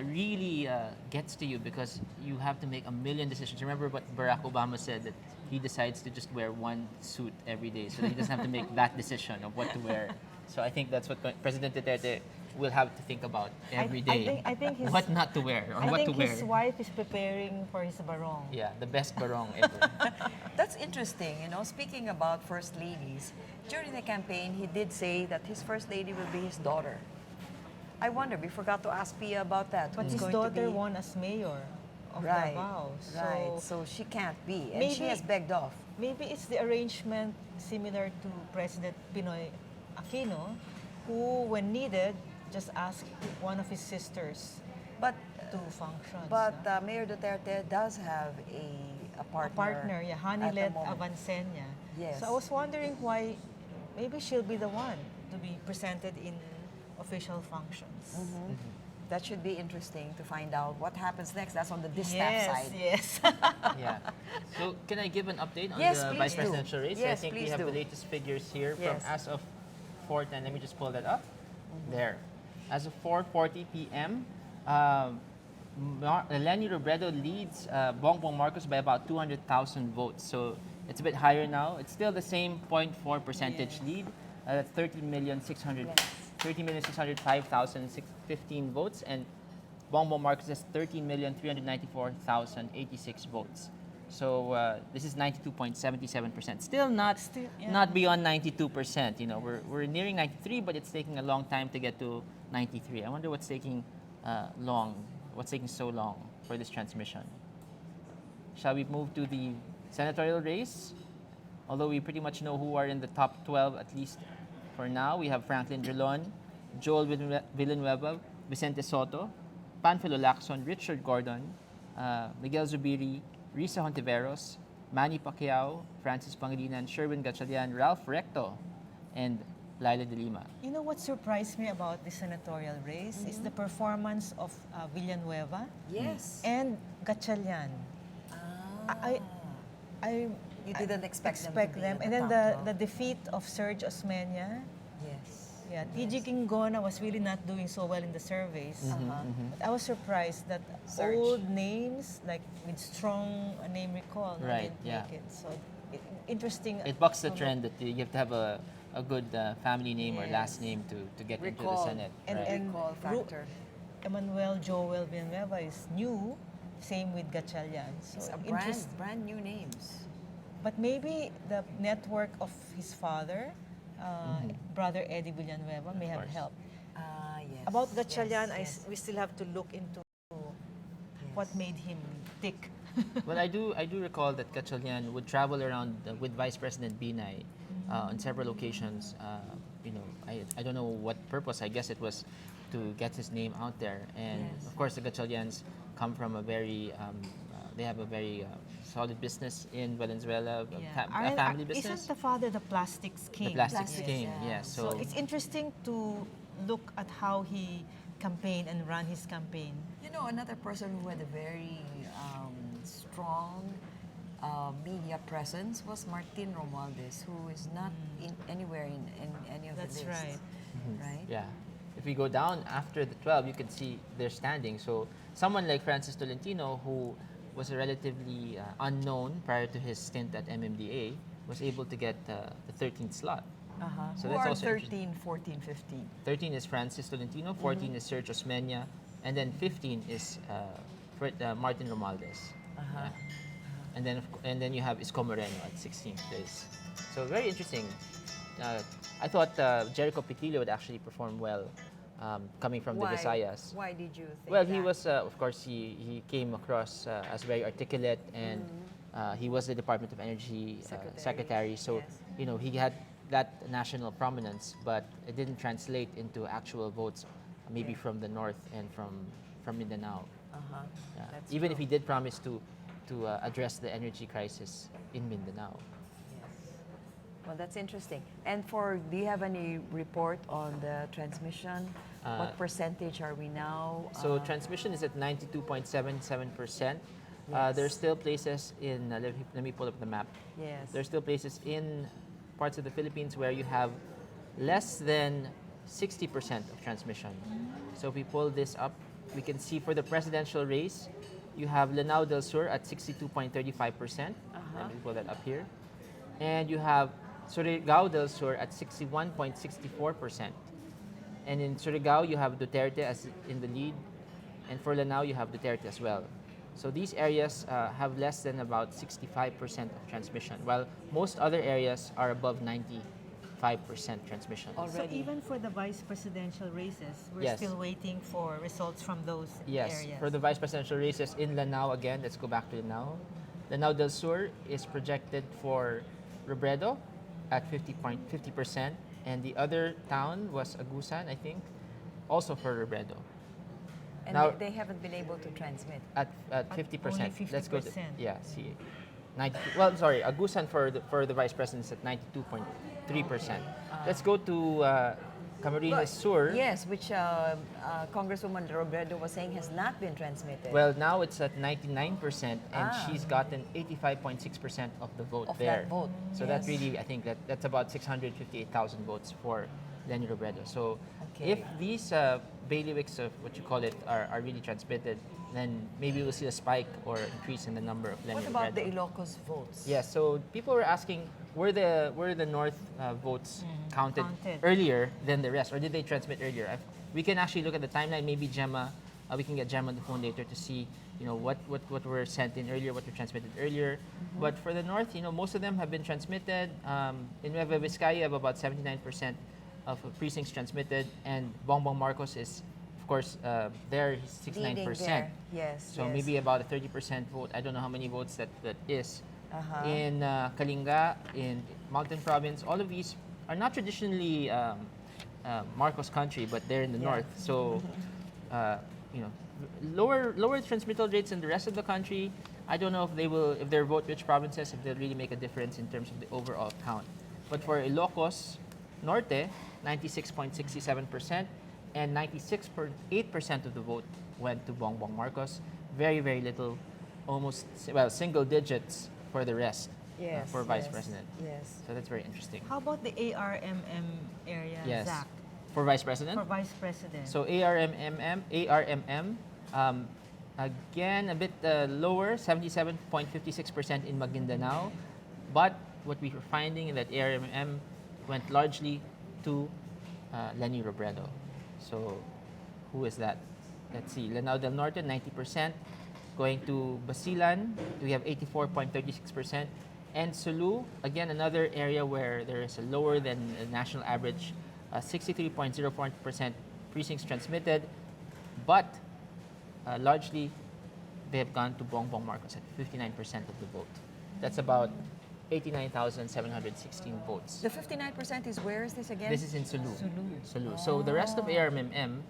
really gets to you because you have to make a million decisions. Remember what Barack Obama said, that he decides to just wear one suit every day, so that he doesn't have to make that decision of what to wear. So I think that's what President Duterte will have to think about every day. I think his, what not to wear or what to wear. I think his wife is preparing for his barong. Yeah, the best barong ever. That's interesting. Speaking about first ladies, during the campaign, he did say that his first lady will be his daughter. I wonder, we forgot to ask Pia about that. But his daughter won as mayor of Davao. So she can't be, and maybe, she has begged off. Maybe it's the arrangement similar to President Pinoy Aquino, who, when needed, just asked one of his sisters to function. But Mayor Duterte does have a partner. Hanilet Avancenia. Yes. So I was wondering why maybe she'll be the one to be presented in official functions. That should be interesting to find out what happens next. That's on the distaff side. Yes. Yeah. So can I give an update on the vice presidential race? Yes, I think we have the latest figures here from as of 4:10. Let me just pull that up. There. As of 4:40 p.m., Lenny Robredo leads Bongbong Marcos by about 200,000 votes. So it's a bit higher now. It's still the same 0.4 percentage lead. 30,605,015 votes, and Bongbong Marcos has 13,394,086 votes. So this is 92.77%. Still not beyond 92%. We're nearing 93, but it's taking a long time to get to 93. I wonder what's taking What's taking so long for this transmission? Shall we move to the senatorial race? Although we pretty much know who are in the top 12, at least for now. We have Franklin Drilon, Joel Villanueva, Vicente Soto, Panfilo Lacson, Richard Gordon, Miguel Zubiri, Risa Hontiveros, Manny Pacquiao, Francis Pangilinan, Sherwin Gatchalian, Ralph Recto, and Laila de Lima. You know what surprised me about the senatorial race is the performance of Villanueva and Gatchalian. You didn't expect them. And then the defeat of Serge Osmeña. Yeah, TG Kingona was really not doing so well in the surveys. But I was surprised that old names, like with strong name recall, didn't make it. So interesting. It bucks the trend that you have to have a good family name or last name to get into the Senate. And factor. Emmanuel Joel Villanueva is new, same with Gatchalian. So it's a brand new names. But maybe the network of his father, brother Eddie Villanueva, may have helped. About Gatchalian, we still have to look into what made him tick. Well, I do recall that Gatchalian would travel around with Vice President Binay on several occasions. I don't know what purpose. I guess it was to get his name out there. And of course, the Gatchalians come from a very they have a very solid business in Valenzuela, Yeah. a family business. Isn't the father the plastics king? The plastics king, yeah. So it's interesting to look at how he campaigned and ran his campaign. You know, another person who had a very strong media presence was Martin Romualdez, who is not anywhere in any of That's the lists. right. Right? Yeah. If we go down after the 12, you can see their standing. So someone like Francis Tolentino, who was a relatively unknown prior to his stint at MMDA, was able to get the 13th slot. So Who that's are also 13, 14, 15? 13 is Francis Tolentino, 14 is Sergio Osmeña, and then 15 is Martin Romualdez. Yeah. And then you have Isko Moreno at 16th place. So very interesting. I thought Jericho Pitillo would actually perform well coming from the Visayas. Why did you think Well, that? he was, of course, he came across as very articulate, and he was the Department of Energy secretary. So, you know, he had that national prominence, but it didn't translate into actual votes, maybe from the north and from Mindanao. Yeah. Even if he did promise to address the energy crisis in Mindanao. Well, that's interesting. And do you have any report on the transmission? What percentage are we now? So transmission is at 92.77%. There's still places in, let me pull up the map. Yes. There's still places in parts of the Philippines where you have less than 60% of transmission. So if we pull this up, we can see for the presidential race, you have Lanao del Sur at 62.35%. Let me pull that up here. And you have Surigao del Sur at 61.64%. And in Surigao, you have Duterte as in the lead. And for Lanao, you have Duterte as well. So these areas have less than about 65% of transmission, while most other areas are above 95% transmission. So even for the vice presidential races, we're still waiting for results from those Yes, areas. for the vice presidential races in Lanao again, let's go back to Lanao. Lanao del Sur is projected for Robredo at 50%, and the other town was Agusan, I think, also for Robredo. And now, they haven't been able to transmit. At 50%. Only 50%. Let's go to, see. 92, well, sorry, Agusan for the vice president is at 92.3%. Let's go to Camarines Sur. Yes, which Congresswoman Robredo was saying has not been transmitted. Well, now it's at 99%, and she's gotten 85.6% of the vote of there. That vote. So that really, I think that's about 658,000 votes for Leni Robredo. So if these bailiwicks of what you call it are really transmitted, then maybe we'll see a spike or increase in the number of Leni Robredo. What about the Ilocos votes? Yes, so people were asking, were the North votes counted earlier than the rest, or did they transmit earlier? We can actually look at the timeline. Maybe Gemma, we can get Gemma on the phone later to see, you know, what were sent in earlier, what were transmitted earlier. But for the North, you know, most of them have been transmitted. In Nueva Vizcaya, you have about 79% of precincts transmitted, and Bongbong Marcos is, of course, there he's 69%. Yes. So maybe about a 30% vote. I don't know how many votes that is. In Kalinga, in Mountain Province, all of these are not traditionally Marcos country, but they're in the north. So, you know, lower transmittal rates in the rest of the country. I don't know if they're vote-rich provinces, if they'll really make a difference in terms of the overall count. But for Ilocos Norte, 96.67%, and 96.8% of the vote went to Bongbong Marcos. Very, very little, almost, well, single digits for the rest for vice president. Yes. So that's very interesting. How about the ARMM area, Yes. Zach? For vice president? For vice president. So ARMM, again, a bit lower, 77.56% in Maguindanao. But what we were finding is that ARMM went largely to Leni Robredo. So who is that? Let's see, Lanao del Norte, 90%. Going to Basilan, we have 84.36%. And Sulu, again, another area where there is a lower than national average, 63.04% precincts transmitted. But largely, they have gone to Bongbong Marcos at 59% of the vote. That's about 89,716 votes. The 59% is, where is this again? This is in Sulu. Sulu. So the rest of ARMM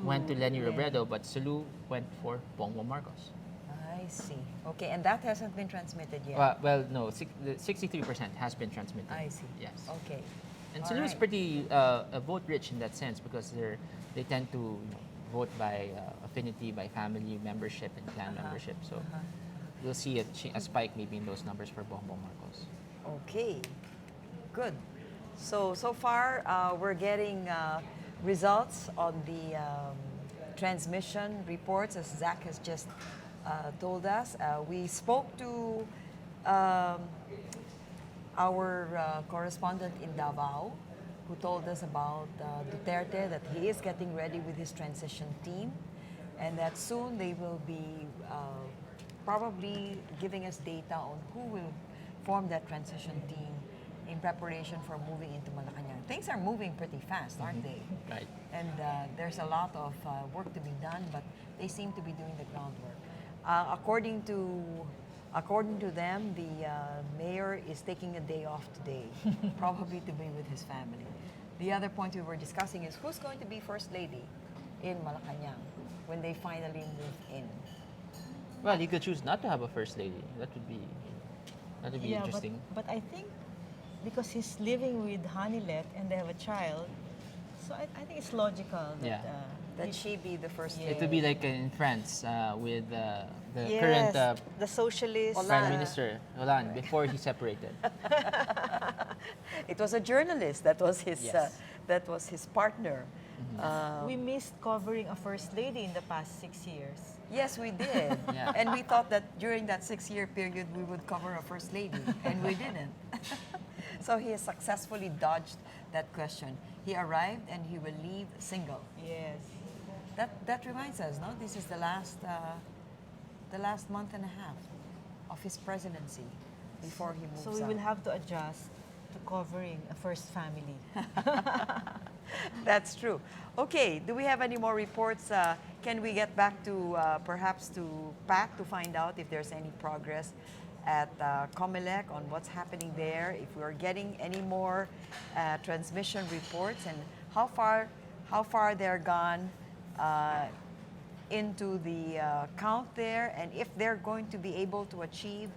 went to Leni Robredo, but Sulu went for Bongbong Marcos. I I see. Okay, and that hasn't been transmitted yet. No, the 63% has been transmitted. I see. Yes. Okay. And All Cebu is right. pretty vote rich in that sense because they tend to vote by affinity, by family membership and clan membership. So you'll see a spike maybe in those numbers for Bongbong Marcos. Okay, good. So far, we're getting results on the transmission reports, as Zach has just told us. We spoke to our correspondent in Davao, who told us about Duterte, that he is getting ready with his transition team, and that soon they will be probably giving us data on who will form that transition team in preparation for moving into Malacanang. Things are moving pretty fast, aren't they? Right. And there's a lot of work to be done, but they seem to be doing the groundwork. According to them, the mayor is taking a day off today, probably to be with his family. The other point we were discussing is who's going to be First Lady in Malacanang when they finally move in. Well, you could choose not to have a First Lady. That would be interesting. But I think because he's living with Hanilet and they have a child, so I think it's logical that, that she be the First Lady. It would be like in France with the Yes, current the socialist Prime Minister Hollande before he separated. It was a journalist that was his Yes. that was his partner. We missed covering a first lady in the past 6 years. Yes, we did. Yeah. And we thought that during that 6-year period we would cover a first lady, and we didn't. So he has successfully dodged that question. He arrived and he will leave single. Yes. That reminds us, no? This is the last month and a half of his presidency before he moves So we out. will have to adjust to covering a first family. That's true. Okay, do we have any more reports? Can we get back to perhaps to Pat to find out if there's any progress at Comelec on what's happening there, if we're getting any more transmission reports, and how far they're gone into the count there, and if they're going to be able to achieve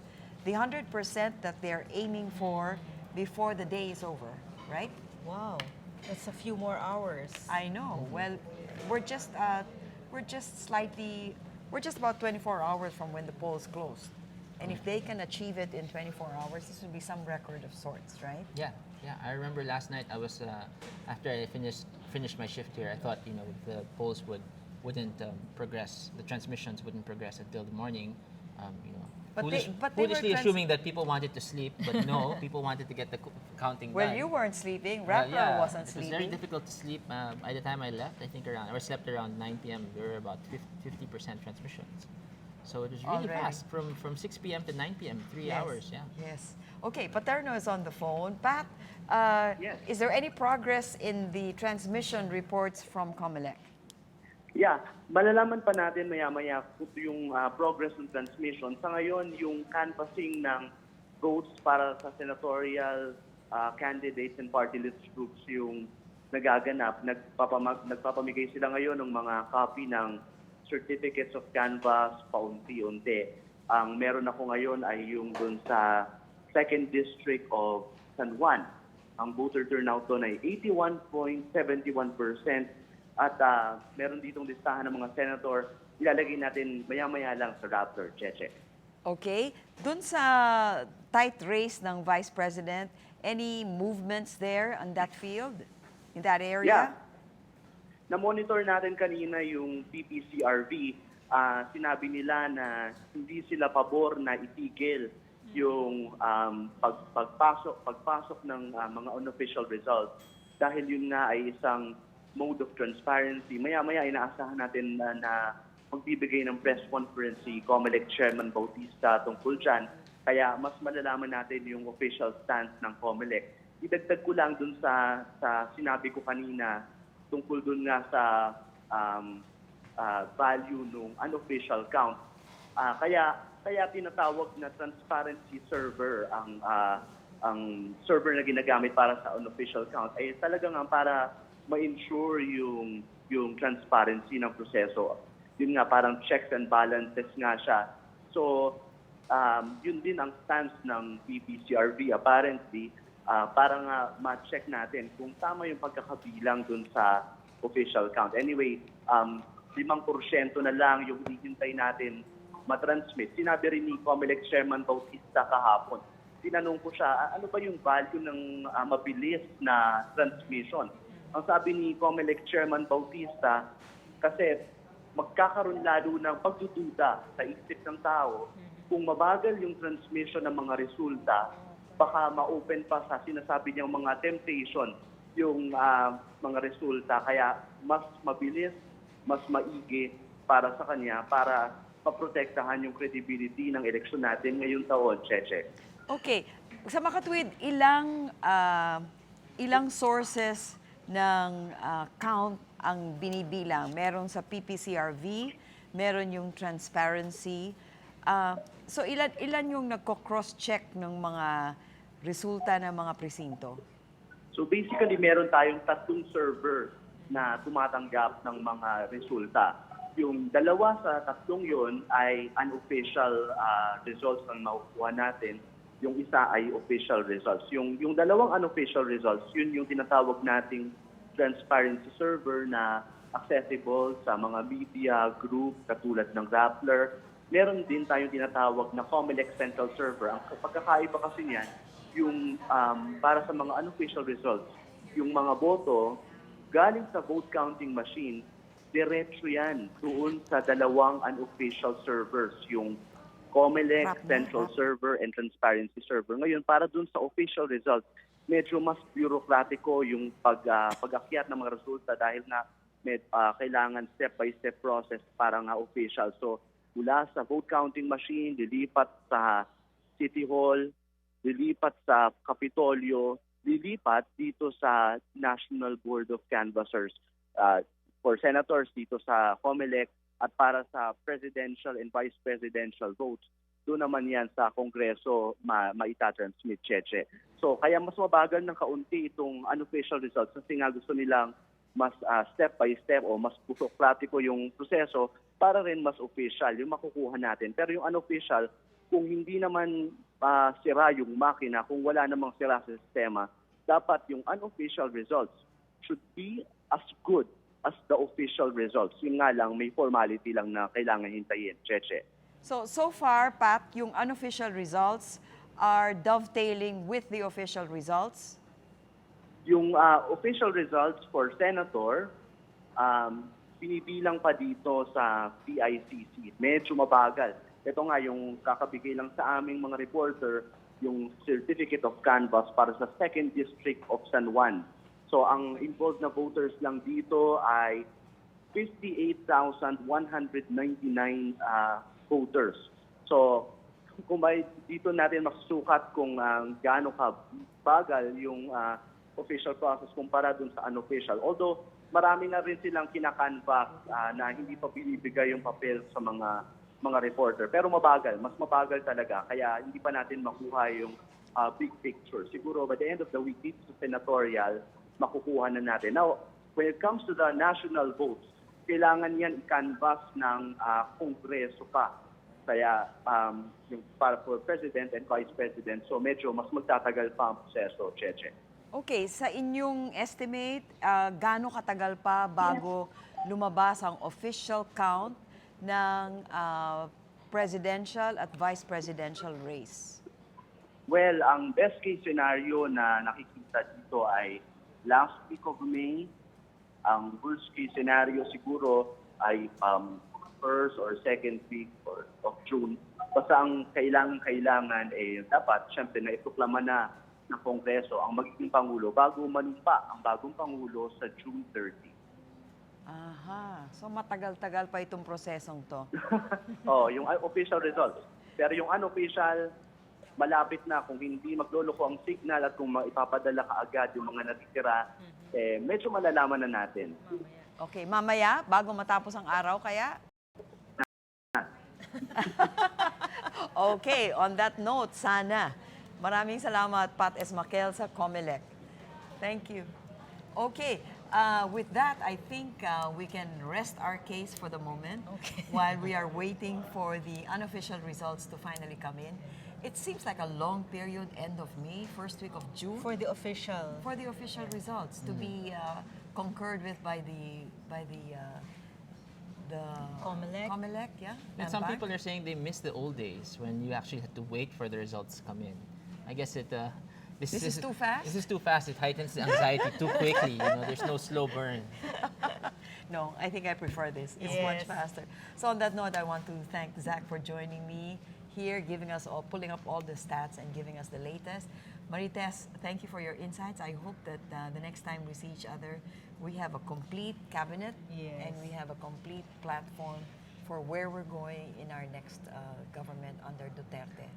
the 100% that they're aiming for before the day is over, right? Wow, that's a few more hours. I know. Well, we're just about 24 hours from when the polls closed. And if they can achieve it in 24 hours, this would be some record of sorts, right? Yeah. I remember last night I was after I finished my shift here. I thought the polls wouldn't progress, the transmissions wouldn't progress until the morning. But they were Foolishly assuming that people wanted to sleep, but no, people wanted to get the counting Well, done. you weren't sleeping. Rappler wasn't It was sleeping. very difficult to sleep. By the time I left, I think slept around 9 p.m. We were about 50% transmissions. So it was really Already. fast from 6 p.m. to 9 p.m. 3 Yes. hours. Yeah. Yes. Okay, Paterno is on the phone. Pat, is there any progress in the transmission reports from Comelec? Yeah, malalaman pa natin maya-maya kung yung progress ng transmission. Sa ngayon, yung canvassing ng votes para sa senatorial candidates and party list groups yung nagaganap. Nagpapamigay sila ngayon ng mga copy ng certificates of canvass paunti-unti. Ang meron ako ngayon ay yung dun sa 2nd District of San Juan. Ang voter turnout doon ay 81.71%. At meron ditong listahan ng mga senator, ilalagay natin maya-maya lang sa Raptor, Cheche. Okay. Dun sa tight race ng Vice President, any movements there on that field, in that area? Yeah. Na-monitor natin kanina yung PPCRV. Sinabi nila na hindi sila pabor na itigil yung pagpasok ng mga unofficial results. Dahil yun nga ay isang mode of transparency. Maya-maya inaasahan natin na magbibigay ng press conference si Comelec Chairman Bautista tungkol dyan. Kaya mas malalaman natin yung official stance ng Comelec. Idagdag ko lang dun sa sinabi ko kanina tungkol dun nga sa value ng unofficial count. Kaya tinatawag na transparency server ang server na ginagamit para sa unofficial count ay talagang para ma-ensure yung transparency ng proseso. Yun nga, parang checks and balances nga siya So, yun din ang stance ng PPCRV apparently, para nga ma-check natin kung tama yung pagkakabilang dun sa official count. Anyway, 5% na lang yung hinihintay natin matransmit. Sinabi rin ni COMELEC Chairman Bautista kahapon. Tinanong ko siya, ano ba yung value ng mabilis na transmission? Ang sabi ni COMELEC Chairman Bautista, kasi magkakaroon lalo ng pagdududa sa isip ng tao kung mabagal yung transmission ng mga resulta, baka ma-open pa sa sinasabi niyang mga temptation yung mga resulta. Kaya mas mabilis, mas maigi para sa kanya para maprotektahan yung credibility ng eleksyon natin ngayong taon, Cheche. Okay. Sa makatwid, ilang sources ng count ang binibilang? Meron sa PPCRV, meron yung transparency. So ilan yung nagko-cross-check ng mga resulta ng mga presinto? So basically, meron tayong 3 server na tumatanggap ng mga resulta. Yung 2 sa 3 yun ay unofficial results ang makukuha natin. Yung isa ay official results. Yung 2 unofficial results, yun yung tinatawag nating transparency server na accessible sa mga media group katulad ng Rappler. Meron din tayong tinatawag na COMELEC Central Server. Ang pagkakaiba kasi niyan, yung para sa mga unofficial results, yung mga boto galing sa vote counting machine, diretso yan doon sa 2 unofficial servers, yung COMELEC Central Server and Transparency Server. Ngayon, para doon sa official results, medyo mas bureaucratico yung pag-akyat ng mga resulta dahil na kailangan step-by-step process para nga official. So, mula sa vote counting machine, lilipat sa City Hall, lilipat sa Kapitolyo, lilipat dito sa National Board of Canvassers for senators dito sa COMELEC, at para sa presidential and vice presidential votes, doon naman yan sa Kongreso maitatransmit, Cheche. So kaya mas mabagal ng kaunti itong unofficial results kasi nga gusto nilang mas step by step o mas bureaucratico yung proseso para rin mas official yung makukuha natin. Pero yung unofficial, kung hindi naman sira yung makina, kung wala namang sira sa sistema, dapat yung unofficial results should be as good as the official results. Yung nga lang, may formality lang na kailangan hintayin, Cheche. So far, Pat, yung unofficial results are dovetailing with the official results? Yung official results for senator, binibilang pa dito sa PICC. Medyo mabagal. Ito nga yung kakabigay lang sa aming mga reporter, yung Certificate of Canvass para sa 2nd District of San Juan. So ang involved na voters lang dito ay 58,199 voters. So kung dito natin masusukat kung gaano ka bagal yung official process kumpara dun sa unofficial. Although marami na rin silang kinakanvas na hindi pa binibigay yung papel sa mga reporter. Pero mabagal, mas mabagal talaga. Kaya hindi pa natin makuha yung big picture. Siguro by the end of the week, dito sa senatorial, makukuha na natin. Now, when it comes to the national votes, kailangan yan i-canvas ng Kongreso pa. Kaya yung para for President and Vice President, so medyo mas magtatagal pa ang proseso, Cheche. Okay, sa inyong estimate, gaano katagal pa bago lumabas ang official count ng presidential at vice presidential race? Well, ang best case scenario na nakikita dito ay last week of May. Ang worst case scenario siguro ay first or second week of June. Basta ang kailangan dapat syempre na ituklaman na ng Kongreso ang magiging Pangulo bago manumpa ang bagong Pangulo sa June 30. Aha. So matagal-tagal pa itong prosesong to. Yung official results. Pero yung unofficial, malapit na kung hindi magloloko ang signal at kung ipapadala ka agad yung mga natitira, medyo malalaman na natin. Okay, mamaya, bago matapos ang araw, kaya? Okay, on that note, sana. Maraming salamat, Pat Esmaquel sa COMELEC. Thank you. Okay, with that, I think we can rest our case for the moment while we are waiting for the unofficial results to finally come in. It seems like a long period, end of May, first week of June. For the official. For the official results to be concurred with by the COMELEC, yeah. And some people are saying they miss the old days when you actually had to wait for the results to come in. I guess it. This is too fast? This is too fast. It heightens the anxiety too quickly. There's no slow burn. No, I think I prefer this. It's Yes. much faster. So on that note, I want to thank Zach for joining me here, pulling up all the stats and giving us the latest. Marites, thank you for your insights. I hope that the next time we see each other, we have a complete cabinet and we have a complete platform for where we're going in our next government under Duterte.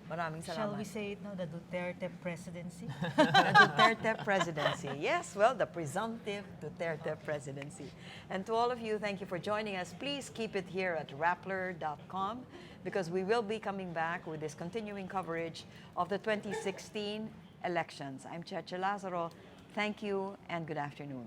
Maraming salamat. Shall we say it now, the Duterte presidency? The Duterte presidency. Yes, well, the presumptive Duterte presidency. And to all of you, thank you for joining us. Please keep it here at Rappler.com because we will be coming back with this continuing coverage of the 2016 elections. I'm Cheche Lazaro. Thank you and good afternoon.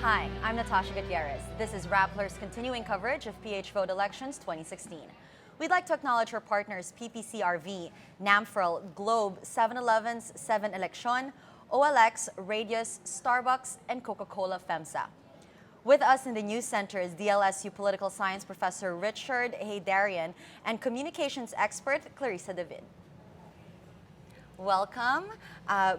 Hi, I'm Natasha Gutierrez. This is Rappler's continuing coverage of PH Vote Elections 2016. We'd like to acknowledge our partners PPCRV, NAMFRL, Globe, 7-Eleven's 7 Election, OLX, Radius, Starbucks, and Coca-Cola FEMSA. With us in the news center is DLSU Political Science Professor Richard Haydarian and communications expert Clarissa David. Welcome.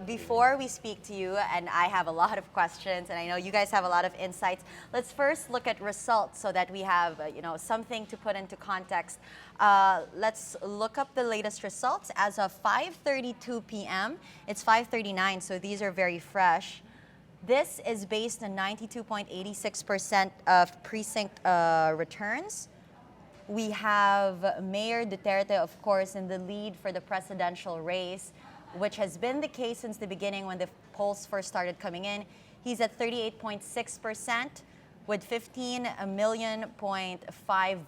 Before we speak to you, and I have a lot of questions, and I know you guys have a lot of insights, let's first look at results so that we have something to put into context. Let's look up the latest results as of 5:32 p.m. It's 5:39, so these are very fresh. This is based on 92.86% of precinct returns. We have Mayor Duterte, of course, in the lead for the presidential race, which has been the case since the beginning when the polls first started coming in. He's at 38.6% with 15.5 million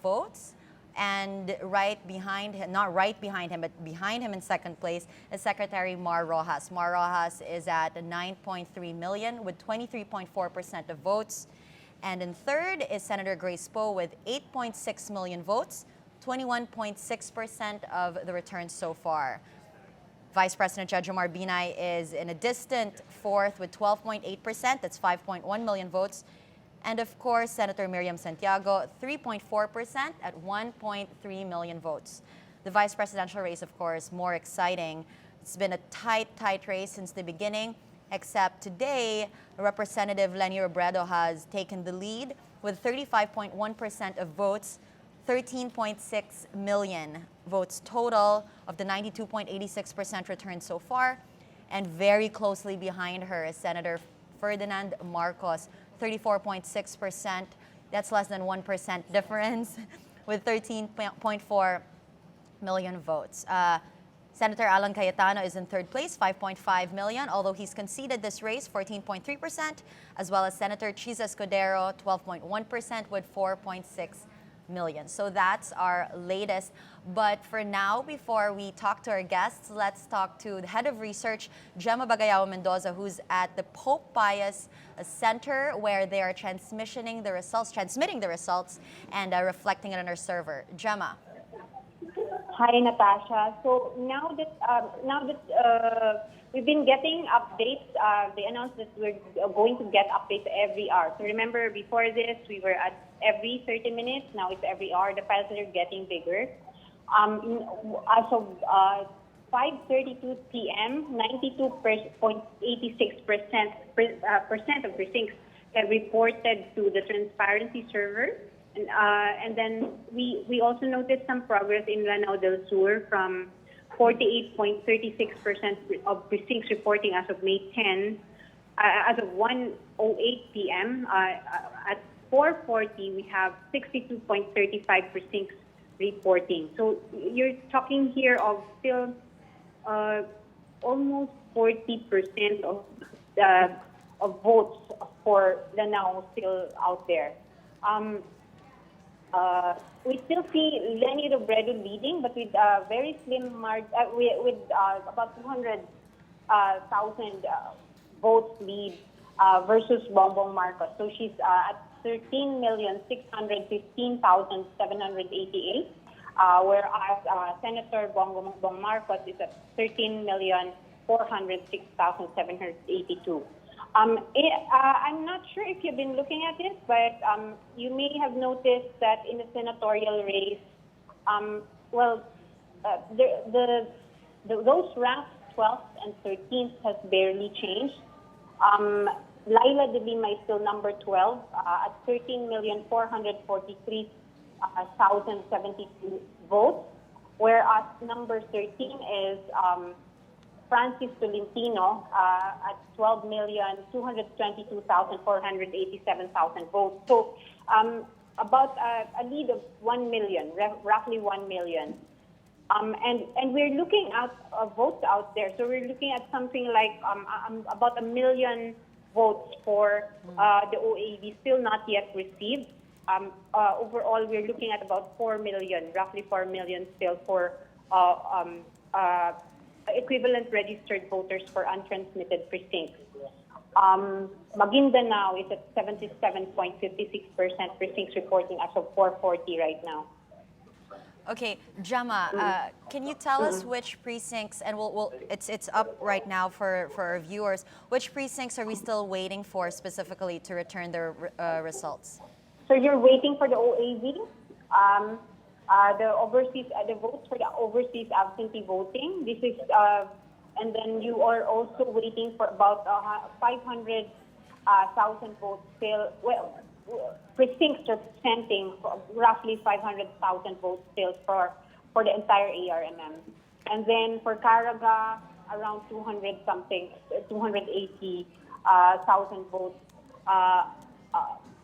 votes. And right behind him, not right behind him, but behind him in second place is Secretary Mar Rojas. Mar Rojas is at 9.3 million with 23.4% of votes. And in third is Senator Grace Poe with 8.6 million votes, 21.6% of the returns so far. Vice President Jejomar Binay is in a distant fourth with 12.8%, that's 5.1 million votes. And of course, Senator Miriam Santiago, 3.4% at 1.3 million votes. The vice presidential race, of course, more exciting. It's been a tight race since the beginning, except today, Representative Leni Robredo has taken the lead with 35.1% of votes, 13.6 million votes total of the 92.86% return so far. And very closely behind her is Senator Ferdinand Marcos, 34.6%. That's less than 1% difference with 13.4 million votes. Senator Alan Cayetano is in third place, 5.5 million, although he's conceded this race, 14.3%, as well as Senator Chis Escudero, 12.1% with 4.6 million. So that's our latest. But for now, before we talk to our guests, let's talk to the head of research, Gemma Bagayao Mendoza, who's at the Pope Pius Center, where they are transmitting the results, and reflecting it on our server. Gemma. Hi, Natasha. So now that we've been getting updates, they announced that we're going to get updates every hour. So remember, before this, we were at every 30 minutes. Now it's every hour. The files are getting bigger. As of 5:32 p.m., 92.86% of precincts have reported to the transparency server. And then we also noticed some progress in Lanao del Sur from 48.36% of precincts reporting as of May 10. As of 1:08 p.m., at 4:40, we have 62.35 precincts reporting. So you're talking here of still almost 40% of votes for Lanao still out there. We still see Leni Robredo leading, but with a very slim margin, with about 200,000 votes lead versus Bongbong Marcos. So she's at 13,615,788, whereas Senator Bongbong Marcos is at 13,406,782. I'm not sure if you've been looking at it, but you may have noticed that in the senatorial race, those ranks 12th and 13th has barely changed. Laila de Lima is still number 12 at 13,443,072 votes, whereas number 13 is Francis Tolentino at 12,222,487 votes. So about a lead of 1 million, roughly 1 million. And we're looking at votes out there. So we're looking at something like about 1 million votes for the OAV, still not yet received. Overall, we're looking at about 4 million, roughly 4 million still for equivalent registered voters for untransmitted precincts. Maguindanao is at 77.56% precincts reporting as of 4:40 right now. Okay, Gemma, can you tell us which precincts, and it's up right now for our viewers, which precincts are we still waiting for specifically to return their results? So you're waiting for the OAV, the votes for the overseas absentee voting. This is, and then you are also waiting for about 500,000 votes still. Well, precincts representing roughly 500,000 votes still for the entire ARMM. And then for Caraga, around 280,000 votes.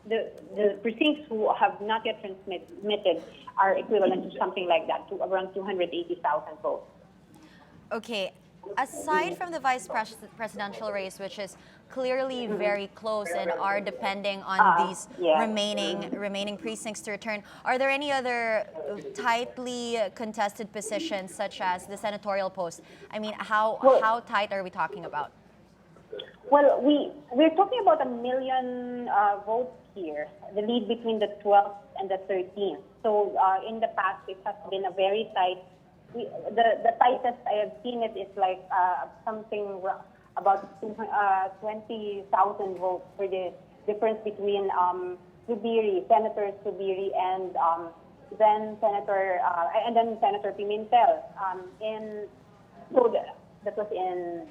The precincts who have not yet transmitted are equivalent to something like that, to around 280,000 votes. Okay, aside from the presidential race, which is clearly very close and are depending on these remaining precincts to return, are there any other tightly contested positions, such as the senatorial post? I mean, how tight are we talking about? Well, we're talking about 1 million votes here, the lead between the 12th and the 13th. So in the past, it has been a very tight. The tightest I have seen it is like something about 20,000 votes for the difference between Senator Subiri and then Senator Pimentel. That was in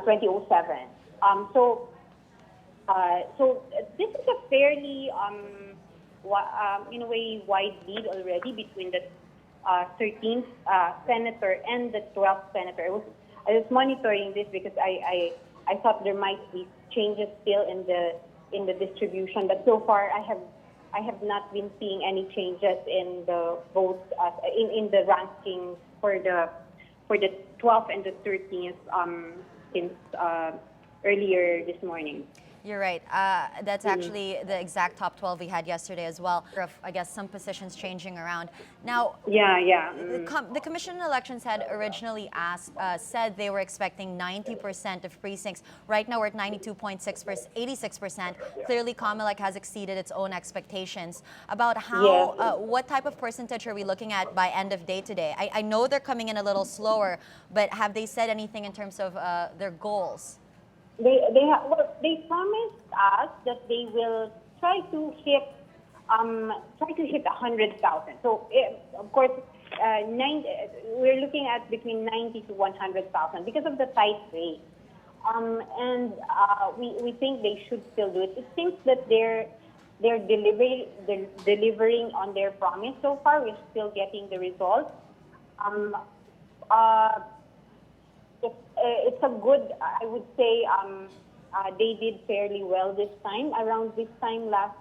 2007. So this is a fairly, in a way, wide lead already between the 13th senator and the 12th senator. I was monitoring this because I thought there might be changes still in the distribution, but so far I have not been seeing any changes in the votes in the ranking for the 12th and the 13th since earlier this morning. You're right. That's actually the exact top 12 we had yesterday as well. I guess some positions changing around. Now, the Commission on Elections had originally said they were expecting 90% of precincts. Right now we're at 86%. Clearly, COMELEC has exceeded its own expectations. About what type of percentage are we looking at by end of day today? I know they're coming in a little slower, but have they said anything in terms of their goals? They promised us that they will try to hit 100,000. So of course, we're looking at between 90 to 100,000 because of the tight race. And we think they should still do it. It seems that they're delivering on their promise so far. We're still getting the results. It's a good, I would say, they did fairly well this time. Around this time last,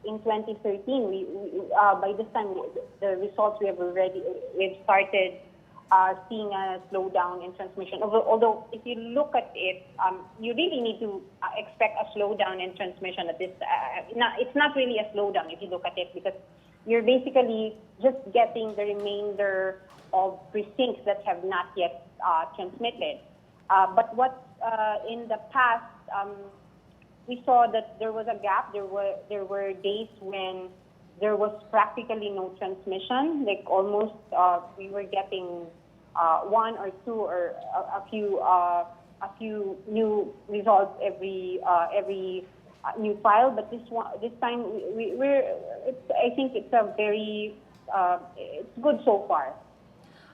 in 2013, by this time, the results we've started seeing a slowdown in transmission. Although, if you look at it, you really need to expect a slowdown in transmission at this. It's not really a slowdown if you look at it, because you're basically just getting the remainder of precincts that have not yet transmitted. But in the past, we saw that there was a gap. There were days when there was practically no transmission. Like almost, we were getting one or two or a few new results every new file. But this time I think it's a very it's good so far.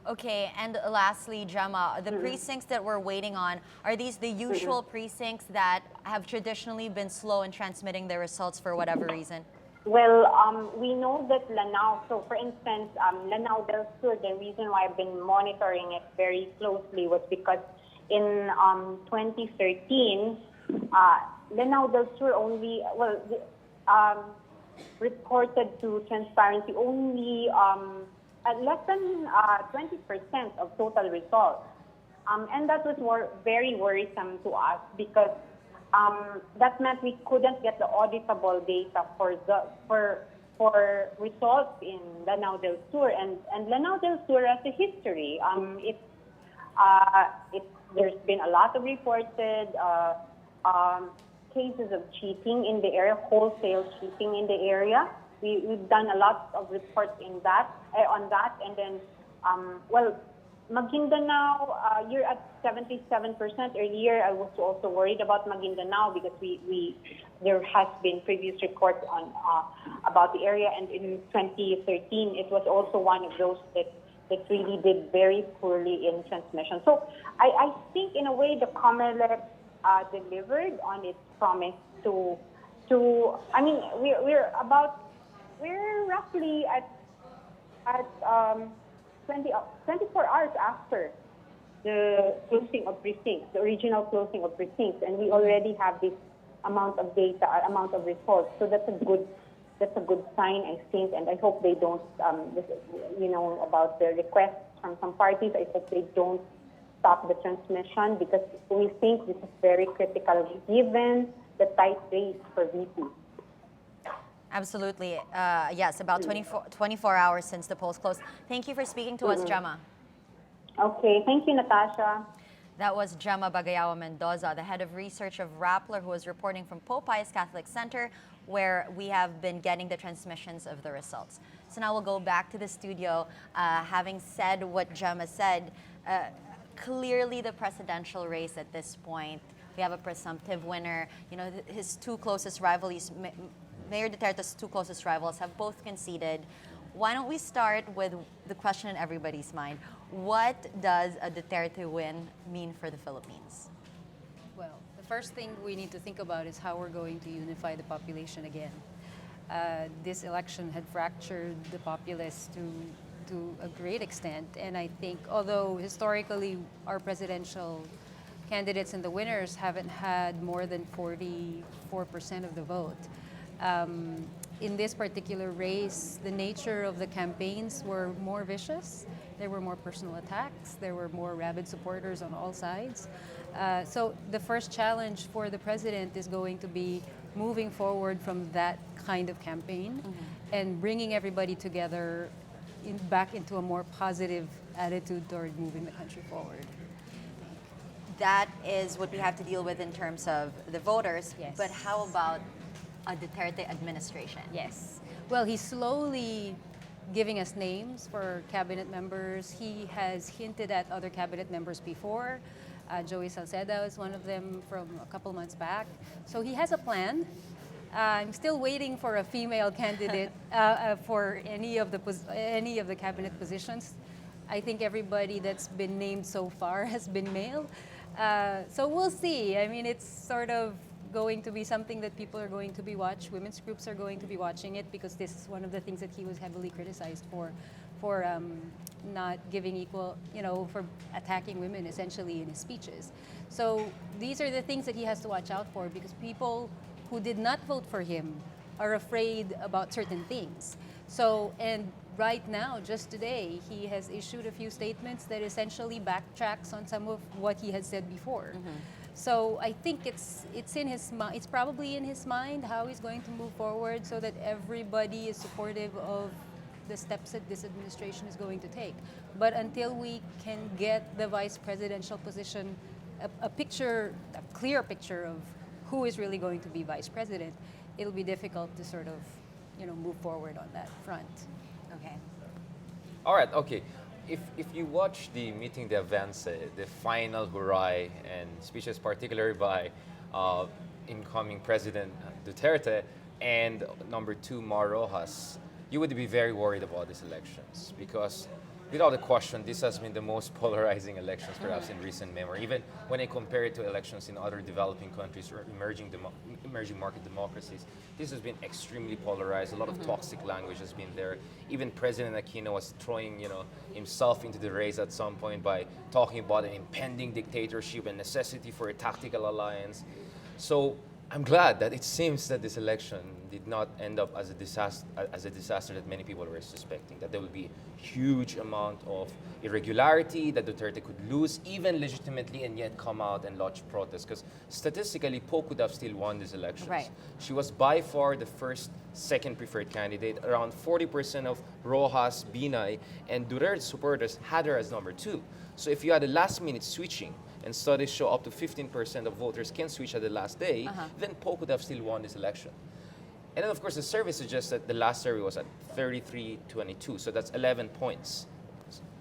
Okay, and lastly, Gemma, the precincts that we're waiting on, are these the usual precincts that have traditionally been slow in transmitting their results for whatever reason? Well, we know that Lanao, so for instance, Lanao del Sur, the reason why I've been monitoring it very closely was because in 2013, Lanao del Sur only, reported to transparency only at less than 20% of total results. And that was very worrisome to us because that meant we couldn't get the auditable data for results in Lanao del Sur. And Lanao del Sur has a history. It there's been a lot of reported cases of cheating in the area, wholesale cheating in the area. We've done a lot of reports on that, and then, Maguindanao, you're at 77%. Earlier, I was also worried about Maguindanao because there has been previous reports on about the area, and in 2013, it was also one of those that really did very poorly in transmission. So I think in a way the COMELEC delivered on its promise to I mean, we're roughly at 24 hours after the closing of precincts, the original closing of precincts, and we already have this amount of data, amount of results. So that's a good sign, I think, and I hope they don't, about the requests from some parties, I hope they don't stop the transmission, because we think this is very critical given the tight race for VP. Absolutely. Yes, about 24 hours since the polls closed. Thank you for speaking to us, Gemma. Okay, thank you, Natasha. That was Gemma Bagayawa Mendoza, the head of research of Rappler, who was reporting from Pope Pius Catholic Center, where we have been getting the transmissions of the results. So now we'll go back to the studio. Having said what Gemma said, clearly the presidential race at this point, we have a presumptive winner. You know, his two closest rivals, Mayor Duterte's two closest rivals, have both conceded. Why don't we start with the question in everybody's mind? What does a Duterte win mean for the Philippines? Well, the first thing we need to think about is how we're going to unify the population again. This election had fractured the populace to a great extent, and I think although historically our presidential candidates and the winners haven't had more than 44% of the vote, in this particular race, the nature of the campaigns were more vicious. There were more personal attacks. There were more rabid supporters on all sides. So the first challenge for the president is going to be moving forward from that kind of campaign and bringing everybody together back into a more positive attitude toward moving the country forward. That is what we have to deal with in terms of the voters. Yes. But how about a Duterte administration? Yes. Well, he's slowly giving us names for cabinet members. He has hinted at other cabinet members before. Joey Salceda is one of them from a couple months back. So he has a plan. I'm still waiting for a female candidate for any of the cabinet positions. I think everybody that's been named so far has been male. So we'll see. I mean, it's sort of going to be something that people are going to be watching. Women's groups are going to be watching it because this is one of the things that he was heavily criticized for not giving equal, for attacking women essentially in his speeches. So these are the things that he has to watch out for, because people who did not vote for him are afraid about certain things. So, and right now, just today, he has issued a few statements that essentially backtracks on some of what he had said before. So I think it's in his mind. It's probably in his mind how he's going to move forward so that everybody is supportive of the steps that this administration is going to take. But until we can get the vice presidential position, a clear picture of who is really going to be vice president, it'll be difficult to sort of, move forward on that front. Okay. All right. Okay. If you watch the meeting de avance, the final hurrah and speeches, particularly by incoming President Duterte and number 2 Mar Rojas, you would be very worried about these elections, because without a question, this has been the most polarizing elections perhaps in recent memory. Even when I compare it to elections in other developing countries or emerging market democracies, this has been extremely polarized. A lot of toxic language has been there. Even President Aquino was throwing, himself into the race at some point by talking about an impending dictatorship and necessity for a tactical alliance. So I'm glad that it seems that this election did not end up as a disaster that many people were suspecting, that there would be a huge amount of irregularity, that Duterte could lose even legitimately and yet come out and lodge protests. Because statistically, Poe could have still won these elections. Right. She was by far the second preferred candidate. Around 40% of Rojas, Binay, and Duterte supporters had her as number 2. So if you had a last-minute switching, and studies show up to 15% of voters can switch at the last day, then Poe could have still won this election. And then, of course, the survey suggests that the last survey was at 33-22, so that's 11 points.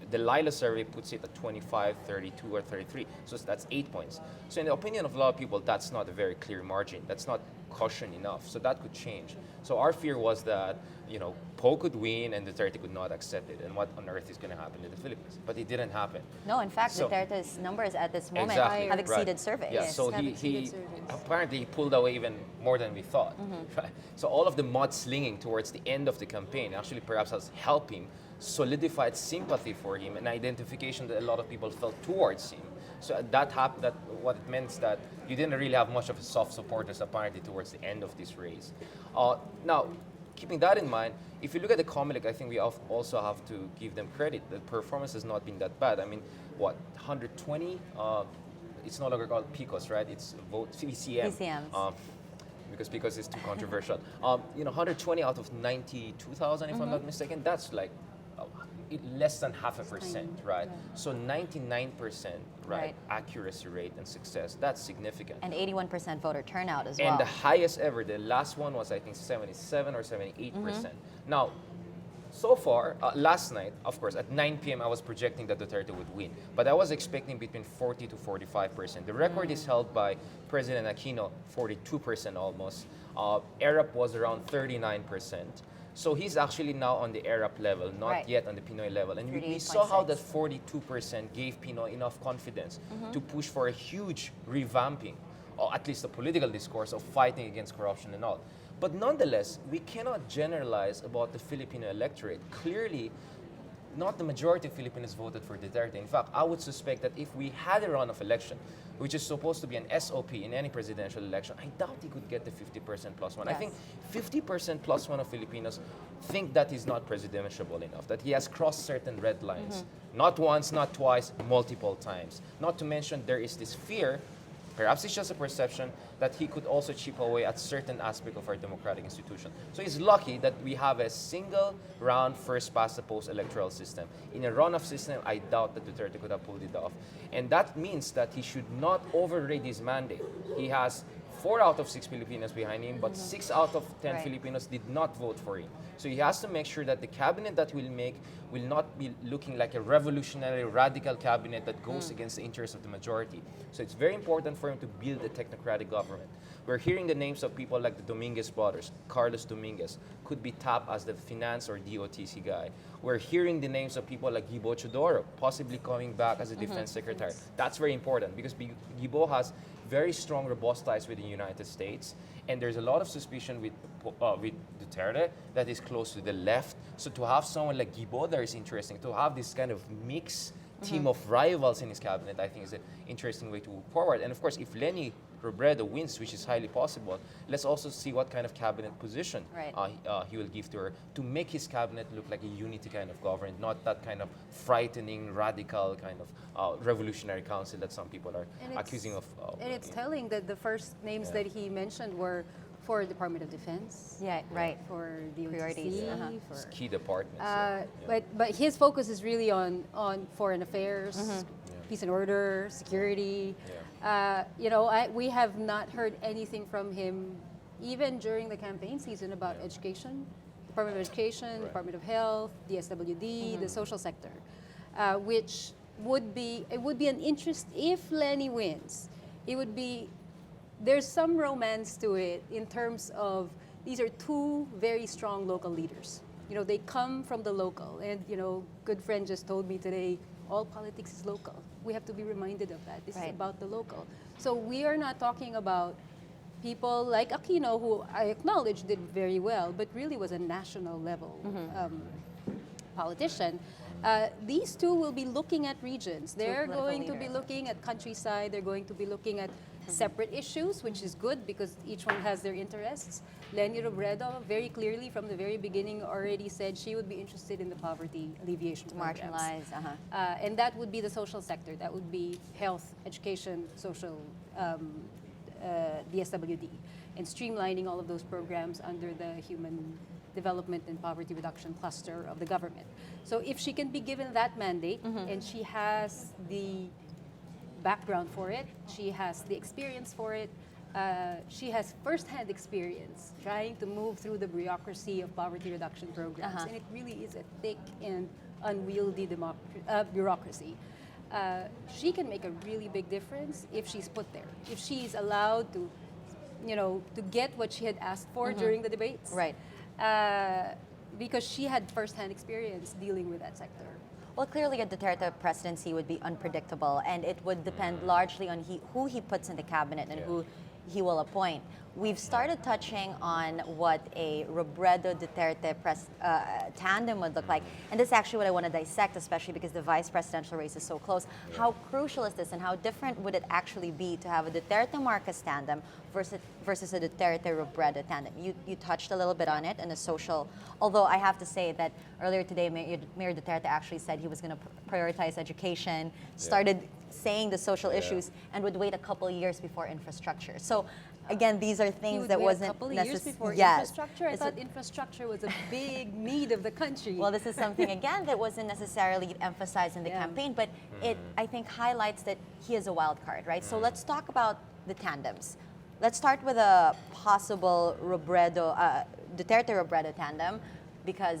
The Lila survey puts it at 25, 32, or 33, so that's 8 points. So in the opinion of a lot of people, that's not a very clear margin. That's not caution enough, so that could change. So our fear was that, Poe could win and Duterte could not accept it, and what on earth is going to happen in the Philippines? But it didn't happen. No, in fact, So- Duterte's numbers at this moment Exactly, have exceeded right. surveys. Yeah, so he apparently he pulled away even more than we thought. Right? So all of the mudslinging towards the end of the campaign actually perhaps has helped him solidified sympathy for him and identification that a lot of people felt towards him. So that what it meant is that you didn't really have much of a soft supporters apparently towards the end of this race. Now, keeping that in mind, if you look at the Comelec, I think we also have to give them credit. The performance has not been that bad. I mean, 120? It's no longer called PICOS, right? It's vote VCM. VCMs. Because PICOS is too controversial. 120 out of 92,000, if I'm not mistaken. That's like less than 0.5%, right? So 99%, right, accuracy rate and success. That's significant. And 81% voter turnout as well. And the highest ever, the last one was I think 77 or 78%. Now, so far, last night, of course, at 9 p.m. I was projecting that Duterte would win, but I was expecting between 40 to 45%. The record is held by President Aquino, 42% almost. Arap was around 39%. So he's actually now on the Arap level, not yet on the Pinoy level. And we saw how that 42% gave Pinoy enough confidence to push for a huge revamping, or at least the political discourse of fighting against corruption and all. But nonetheless, we cannot generalize about the Filipino electorate. Clearly, not the majority of Filipinos voted for Duterte. In fact, I would suspect that if we had a runoff election, which is supposed to be an SOP in any presidential election, I doubt he could get the 50% plus one. I think 50% plus one of Filipinos think that he's not presidentiable enough, that he has crossed certain red lines. Not once, not twice, multiple times. Not to mention there is this fear, perhaps it's just a perception, that he could also chip away at certain aspect of our democratic institution. So he's lucky that we have a single round first past the post electoral system. In a runoff system, I doubt that Duterte could have pulled it off. And that means that he should not overrate his mandate. He has 4 out of 6 Filipinos behind him, but 6 out of 10 Filipinos did not vote for him. So he has to make sure that the cabinet that we'll make will not be looking like a revolutionary, radical cabinet that goes against the interests of the majority. So it's very important for him to build a technocratic government. We're hearing the names of people like the Dominguez brothers. Carlos Dominguez could be tapped as the finance or DOTC guy. We're hearing the names of people like Gibo Chodoro, possibly coming back as a defense secretary. That's very important because Gibo has very strong, robust ties with the United States, and there's a lot of suspicion with Duterte that is close to the left. So to have someone like Gibo there is interesting. To have this kind of mixed team of rivals in his cabinet, I think is an interesting way to move forward. And of course, if Leni Robredo wins, which is highly possible, let's also see what kind of cabinet position he will give to her to make his cabinet look like a unity kind of government, not that kind of frightening, radical kind of revolutionary council that some people are accusing of. And it's telling that the first names that he mentioned were for Department of Defense. For the priorities. It's key departments. But his focus is really on foreign affairs, peace and order, security. We have not heard anything from him, even during the campaign season, about education, Department of Education, Department of Health, DSWD, the social sector, which would be an interest if Leni wins. It would be. There's some romance to it in terms of these are two very strong local leaders. They come from the local, and good friend just told me today, all politics is local. We have to be reminded of that. This is about the local. So we are not talking about people like Aquino, who I acknowledge did very well, but really was a national level politician. These two will be looking at regions. They're going to be looking at countryside. They're going to be looking at separate issues, which is good because each one has their interests. Leni Robredo very clearly from the very beginning already said she would be interested in the poverty alleviation programs. Marginalized, and that would be the social sector. That would be health, education, social, DSWD, and streamlining all of those programs under the Human Development and Poverty Reduction cluster of the government. So if she can be given that mandate and she has the background for it. She has the experience for it. She has first-hand experience trying to move through the bureaucracy of poverty reduction programs, and it really is a thick and unwieldy bureaucracy. She can make a really big difference if she's put there, if she's allowed to, to get what she had asked for during the debates. Right. Because she had first-hand experience dealing with that sector. Well, clearly a Duterte presidency would be unpredictable, and it would depend largely on who he puts in the cabinet and who he will appoint. We've started touching on what a Robredo-Duterte tandem would look like. And this is actually what I want to dissect, especially because the vice presidential race is so close. How crucial is this, and how different would it actually be to have a Duterte-Marcos tandem versus a Duterte-Robredo tandem? You touched a little bit on it in the social, although I have to say that earlier today, Mayor Duterte actually said he was going to prioritize education, started saying the social issues, and would wait a couple years before infrastructure. So again, these are things that wasn't a couple of years before infrastructure. I thought infrastructure was a big need of the country. Well, this is something again that wasn't necessarily emphasized in the campaign, but it I think highlights that he is a wild card, right? So let's talk about the tandems. Let's start with a possible Duterte-Robredo tandem, because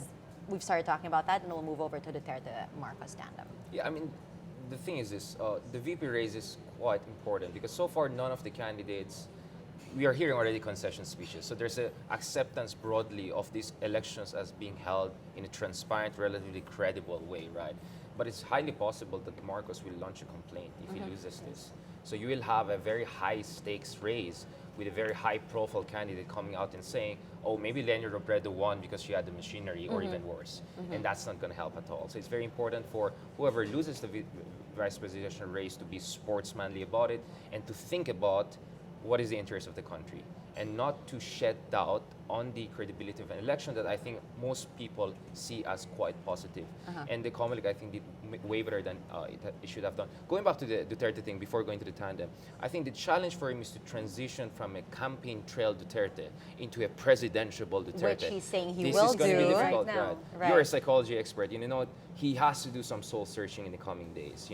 we've started talking about that, and we'll move over to Duterte-Marcos tandem. Yeah, I mean, the thing is this, the VP race is quite important because so far none of the candidates, we are hearing already concession speeches. So there's an acceptance broadly of these elections as being held in a transparent, relatively credible way, right? But it's highly possible that Marcos will launch a complaint if he loses this. So you will have a very high stakes race with a very high profile candidate coming out and saying, oh, maybe Leni Robredo won because she had the machinery, or even worse. And that's not going to help at all. So it's very important for whoever loses the vice presidential race to be sportsmanly about it and to think about what is the interest of the country, and not to shed doubt on the credibility of an election that I think most people see as quite positive. And the Comelec, I think, did way better than it should have done. Going back to the Duterte thing, before going to the tandem, I think the challenge for him is to transition from a campaign trail Duterte into a presidential Duterte. Which he's saying he this will is going to be do difficult, right now. right? You're a psychology expert. You know, he has to do some soul searching in the coming days,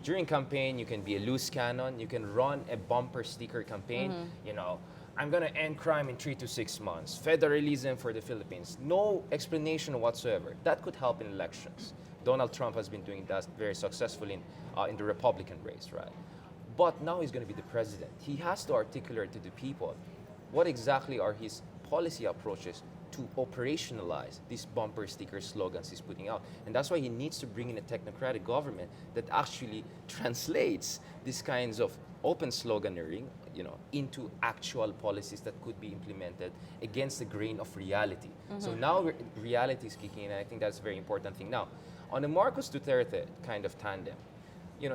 During campaign, you can be a loose cannon. You can run a bumper sticker campaign. I'm going to end crime in 3 to 6 months. Federalism for the Philippines. No explanation whatsoever. That could help in elections. Donald Trump has been doing that very successfully in the Republican race, right? But now he's going to be the president. He has to articulate to the people what exactly are his policy approaches to operationalize these bumper sticker slogans he's putting out. And that's why he needs to bring in a technocratic government that actually translates these kinds of open sloganeering, into actual policies that could be implemented against the grain of reality. So now reality is kicking in, and I think that's a very important thing. Now, on the Marcos Duterte kind of tandem,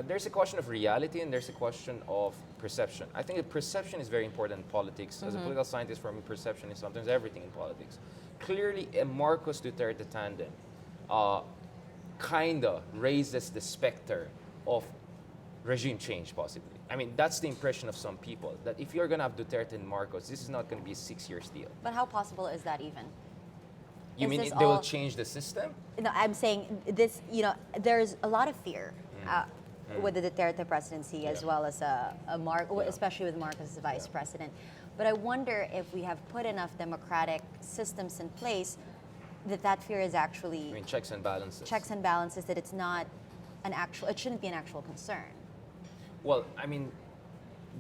there's a question of reality and there's a question of perception. I think the perception is very important in politics. As a political scientist, for me, perception is sometimes everything in politics. Clearly, a Marcos Duterte tandem kind of raises the specter of regime change, possibly. I mean, that's the impression of some people, that if you're going to have Duterte and Marcos, this is not going to be a 6-year deal. But how possible is that even? You mean they will change the system? No, I'm saying this, there's a lot of fear with the Duterte presidency as well as especially with Marcos as vice president. But I wonder if we have put enough democratic systems in place that fear is actually... I mean, checks and balances. Checks and balances, that it's not it shouldn't be an actual concern. Well, I mean,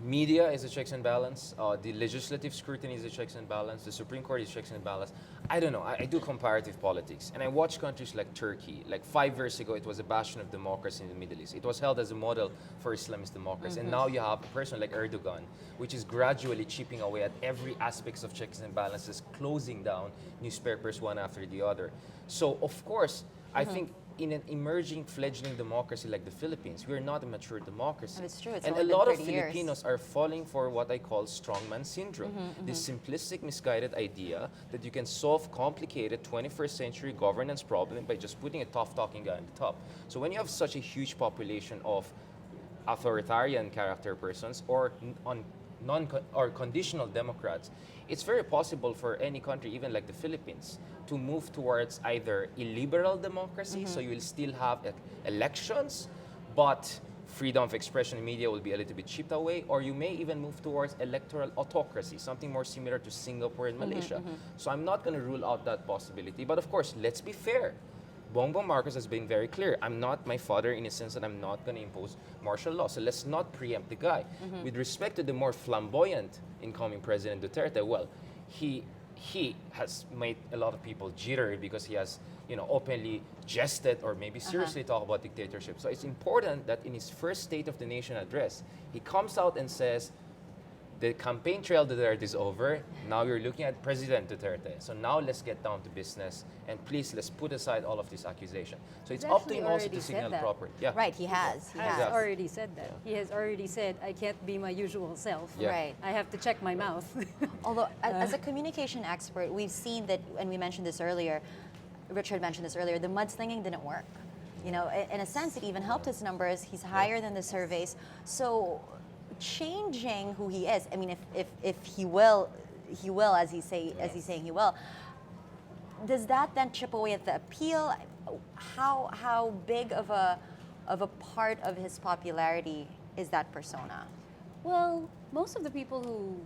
media is a checks and balance. The legislative scrutiny is a checks and balance. The Supreme Court is checks and balance. I don't know. I do comparative politics, and I watch countries like Turkey. Like 5 years ago, it was a bastion of democracy in the Middle East. It was held as a model for Islamist democracy. And now you have a person like Erdogan, which is gradually chipping away at every aspect of checks and balances, closing down newspapers one after the other. So, of course, I think in an emerging, fledgling democracy like the Philippines, we're not a mature democracy. And it's true. It's and a lot of Filipinos are falling for what I call strongman syndrome. This simplistic, misguided idea that you can solve complicated 21st century governance problem by just putting a tough-talking guy on the top. So when you have such a huge population of authoritarian character persons or conditional democrats, it's very possible for any country, even like the Philippines, to move towards either illiberal democracy, so you will still have elections, but freedom of expression in media will be a little bit chipped away, or you may even move towards electoral autocracy, something more similar to Singapore and Malaysia. So I'm not going to rule out that possibility. But of course, let's be fair. Bongbong Marcos has been very clear. I'm not my father in a sense that I'm not going to impose martial law. So let's not preempt the guy. With respect to the more flamboyant incoming President Duterte, well, he has made a lot of people jittery because he has, openly jested or maybe seriously talked about dictatorship. So it's important that in his first State of the Nation address, he comes out and says, the campaign trail Duterte is over. Now you're looking at President Duterte. So now let's get down to business, and please let's put aside all of this accusation. So it's He's up to actually him also already to said signal that. properly. Yeah. Right, he has. He He has has. already said that. He has already said, I can't be my usual self. Yeah. Right. I have to check my mouth. Although, as a communication expert, we've seen that, and we mentioned this earlier, Richard mentioned this earlier, the mudslinging didn't work. In a sense, it even helped his numbers. He's higher than the surveys. So, changing who he is, I mean, if he will, as he's saying he will, does that then chip away at the appeal? How big of a part of his popularity is that persona? Well, most of the people who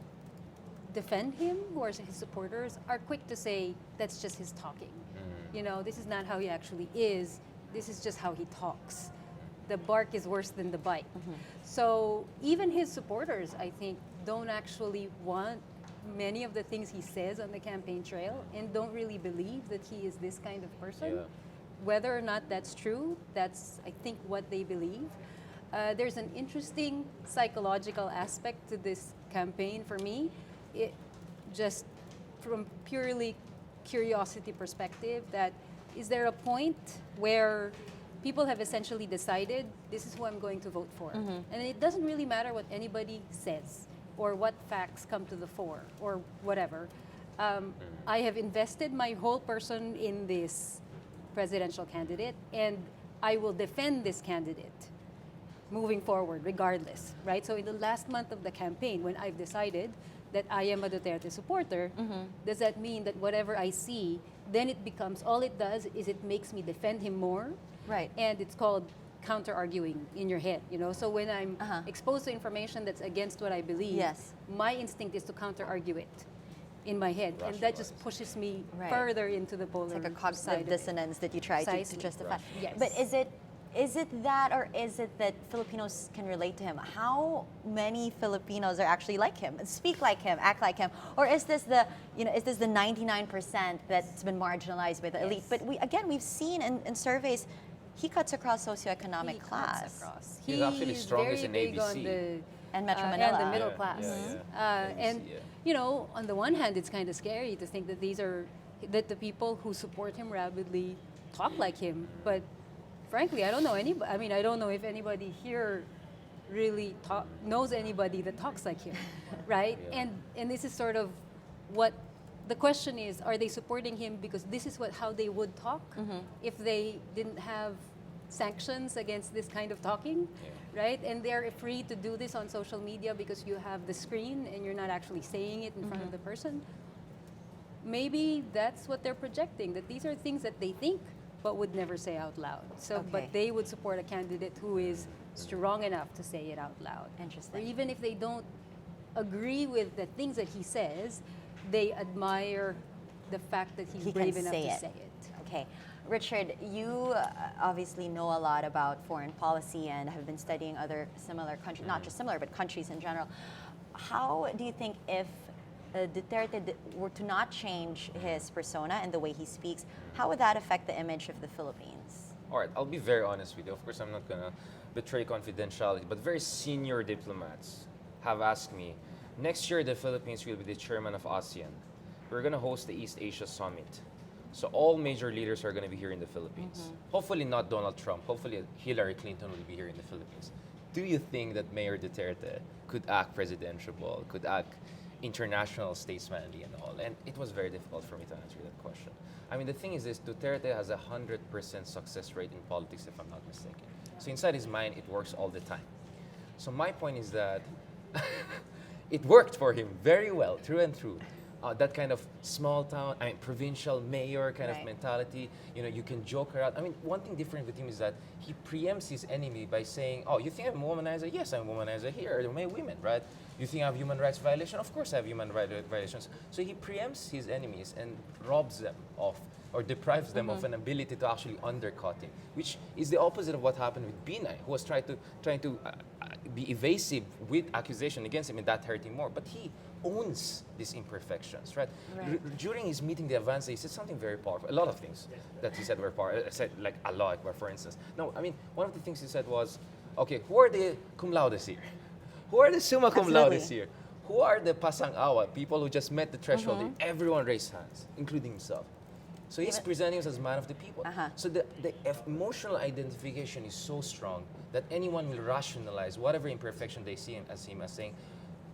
defend him, who are his supporters, are quick to say that's just his talking. This is not how he actually is. This is just how he talks. The bark is worse than the bite. So even his supporters, I think, don't actually want many of the things he says on the campaign trail and don't really believe that he is this kind of person. Yeah. Whether or not that's true, that's, I think, what they believe. There's an interesting psychological aspect to this campaign for me. Just from purely curiosity perspective, that is there a point where people have essentially decided this is who I'm going to vote for. And it doesn't really matter what anybody says or what facts come to the fore or whatever. I have invested my whole person in this presidential candidate, and I will defend this candidate moving forward regardless, right? So in the last month of the campaign, when I've decided that I am a Duterte supporter, does that mean that whatever I see, then it becomes, all it does is it makes me defend him more. Right. And it's called counter-arguing in your head, So when I'm exposed to information that's against what I believe, Yes. my instinct is to counter-argue it in my head. And that just pushes me further into the polar It's like a side cognitive of it. dissonance that you try to Precisely. justify. Yes. But is it that, or is it that Filipinos can relate to him? How many Filipinos are actually like him, speak like him, act like him, or is this the 99% that's been marginalized by the elite? But we've seen in surveys, he cuts across socioeconomic class. He's actually strongest in very big on ABC. And Metro and Manila. the middle Yeah, class. yeah, yeah. And on the one hand, it's kind of scary to think that that the people who support him rabidly talk like him. But frankly, I don't know anybody. I mean, I don't know if anybody here really knows anybody that talks like him, right? Yeah. And this is sort of what the question is: are they supporting him because this is how they would talk if they didn't have sanctions against this kind of talking, right? And they're free to do this on social media because you have the screen and you're not actually saying it in front of the person. Maybe that's what they're projecting, that these are things that they think but would never say out loud. So, but they would support a candidate who is strong enough to say it out loud. Interesting. Or even if they don't agree with the things that he says, they admire the fact that he's brave enough to say it. Okay. Richard, you obviously know a lot about foreign policy and have been studying other similar countries, not just similar, but countries in general. How do you think if Duterte were to not change his persona and the way he speaks, how would that affect the image of the Philippines? All right, I'll be very honest with you. Of course, I'm not going to betray confidentiality, but very senior diplomats have asked me, next year the Philippines will be the chairman of ASEAN. We're going to host the East Asia Summit. So all major leaders are going to be here in the Philippines. Hopefully not Donald Trump. Hopefully Hillary Clinton will be here in the Philippines. Do you think that Mayor Duterte could act presidential, could act international statesmanly and all? And it was very difficult for me to answer that question. I mean, the thing is this, Duterte has a 100% success rate in politics, if I'm not mistaken. So inside his mind, it works all the time. So my point is that it worked for him very well, through and through. that kind of small town, provincial mayor kind of Right. mentality. You can joke around. One thing different with him is that he preempts his enemy by saying, "Oh, you think I'm a womanizer? Yes, I'm a womanizer. Here are my women, right? You think I have human rights violation? Of course I have human rights violations." So he preempts his enemies and robs them of or deprives them of an ability to actually undercut him, which is the opposite of what happened with Binay, who was trying to be evasive with accusation against him, and that hurt him more. But he owns these imperfections, right? Right. During his meeting, the Avance, he said something very powerful. A lot of things that he said were powerful. Said like Allah Akbar, for instance. No, one of the things he said was, okay, who are the cum laudes here? Who are the summa cum laudes Absolutely. here? Who are the pasang awa, people who just met the threshold? Everyone raised hands, including himself. So he's presenting us as man of the people. So the emotional identification is so strong that anyone will rationalize whatever imperfection they see him as saying,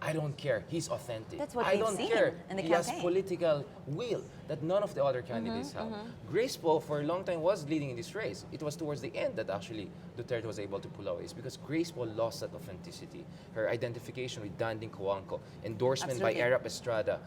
I don't care. He's authentic. That's what I we've don't seen care. in the He has campaign. political will that none of the other candidates have. Grace Poe, for a long time, was leading in this race. It was towards the end that actually Duterte was able to pull away. It's because Grace Poe lost that authenticity. Her identification with Danding Coangco, endorsement Absolutely. by Erap Estrada,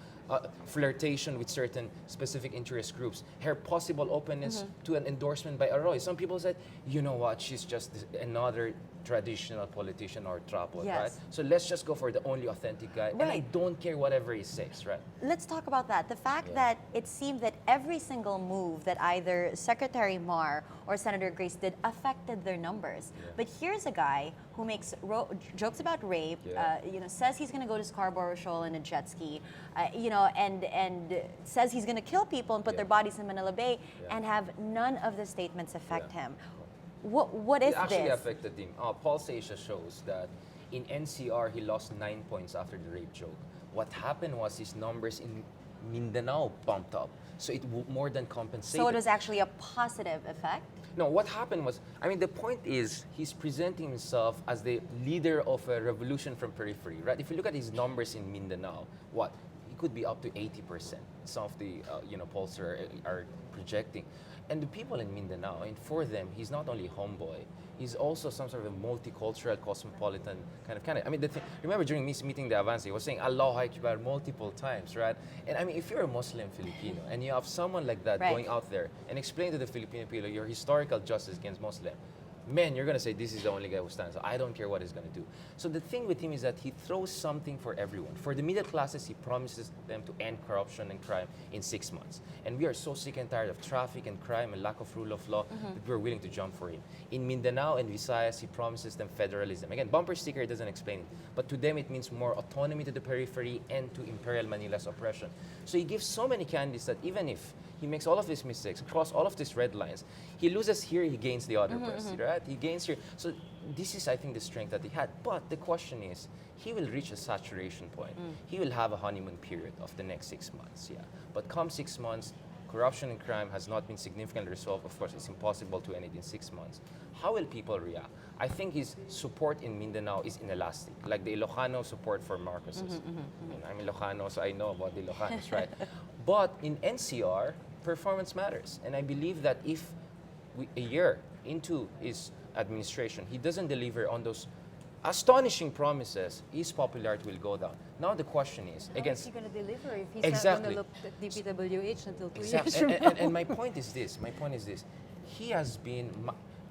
flirtation with certain specific interest groups, her possible openness to an endorsement by Arroy. Some people said, you know what, she's just another traditional politician or trapod, Yes. right? So let's just go for the only authentic guy, and I Right. don't care whatever he says, right? Let's talk about that. The fact Yeah. that it seemed that every single move that either Secretary Mar or Senator Grace did affected their numbers. Yeah. But here's a guy who makes jokes about rape, Yeah. says he's going to go to Scarborough Shoal in a jet ski, and says he's going to kill people and put their bodies in Manila Bay, and have none of the statements affect him. What is It actually this? affected him. Pulse Asia shows that in NCR, he lost 9 points after the rape joke. What happened was his numbers in Mindanao bumped up. So it more than compensated. So it was actually a positive effect? No, what happened was, the point is, he's presenting himself as the leader of a revolution from periphery, right? If you look at his numbers in Mindanao, he could be up to 80%. Some of the, pollsters are projecting. And the people in Mindanao, and for them, he's not only homeboy, he's also some sort of a multicultural, cosmopolitan kind of. Remember during meeting the Avance, he was saying Allahu Akbar multiple times, right? And if you're a Muslim Filipino and you have someone like that Right. going out there and explain to the Filipino people your historical justice against Muslim, man, you're going to say this is the only guy who stands. I don't care what he's going to do. So the thing with him is that he throws something for everyone. For the middle classes, he promises them to end corruption and crime in 6 months. And we are so sick and tired of traffic and crime and lack of rule of law that we're willing to jump for him. In Mindanao and Visayas, he promises them federalism. Again, bumper sticker doesn't explain it. But to them, it means more autonomy to the periphery and to Imperial Manila's oppression. So he gives so many candidates that even if he makes all of these mistakes, cross all of these red lines, he loses here, he gains the other person, right? He gains here. So this is, I think, the strength that he had. But the question is, he will reach a saturation point. He will have a honeymoon period of the next 6 months, But come 6 months, corruption and crime has not been significantly resolved. Of course, it's impossible to end it in 6 months. How will people react? I think his support in Mindanao is inelastic, like the Ilocano support for Marcos's. I'm Ilocano, so I know about the Ilocanos, right? But in NCR, performance matters. And I believe that if a year into his administration, he doesn't deliver on those astonishing promises, his popularity will go down. Now the question is, How against is he going to deliver if he's Exactly. not going to look at DPWH until 2 Exactly. years from And now? my point is this. He has been,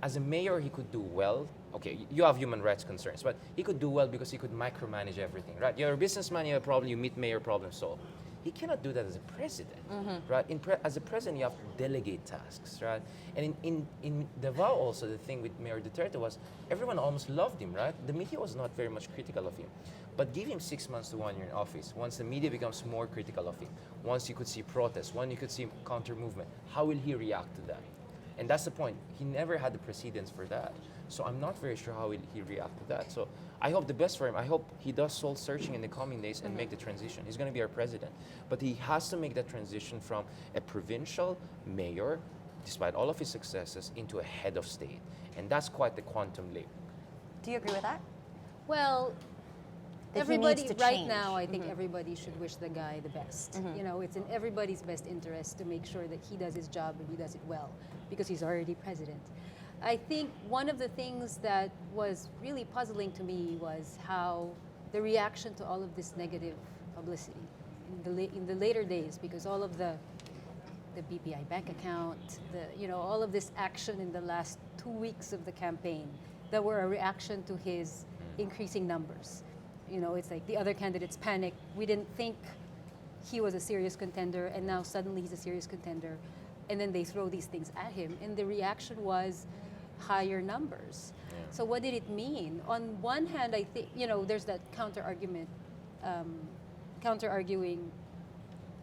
as a mayor, he could do well. Okay, you have human rights concerns, but he could do well because he could micromanage everything, right? You're a businessman, you have a problem, you meet mayor, problem solved. He cannot do that as a president, right? As a president, you have to delegate tasks, right? And in Davao also, the thing with Mayor Duterte was everyone almost loved him, right? The media was not very much critical of him. But give him 6 months to 1 year in office. Once the media becomes more critical of him, once you could see protests, once you could see counter movement, how will he react to that? And that's the point. He never had the precedence for that. So I'm not very sure how will he react to that. So I hope the best for him. I hope he does soul searching in the coming days and make the transition. He's going to be our president. But he has to make that transition from a provincial mayor, despite all of his successes, into a head of state. And that's quite the quantum leap. Do you agree with that? Well, That he everybody needs to right change. now, I think everybody should wish the guy the best. It's in everybody's best interest to make sure that he does his job and he does it well, because he's already president. I think one of the things that was really puzzling to me was how the reaction to all of this negative publicity. in the later days, because all of the BPI bank account, all of this action in the last 2 weeks of the campaign that were a reaction to his increasing numbers. It's like the other candidates panicked. We didn't think he was a serious contender, and now suddenly he's a serious contender. And then they throw these things at him, and the reaction was higher numbers. Yeah. So what did it mean? On one hand, I think, there's that counter-arguing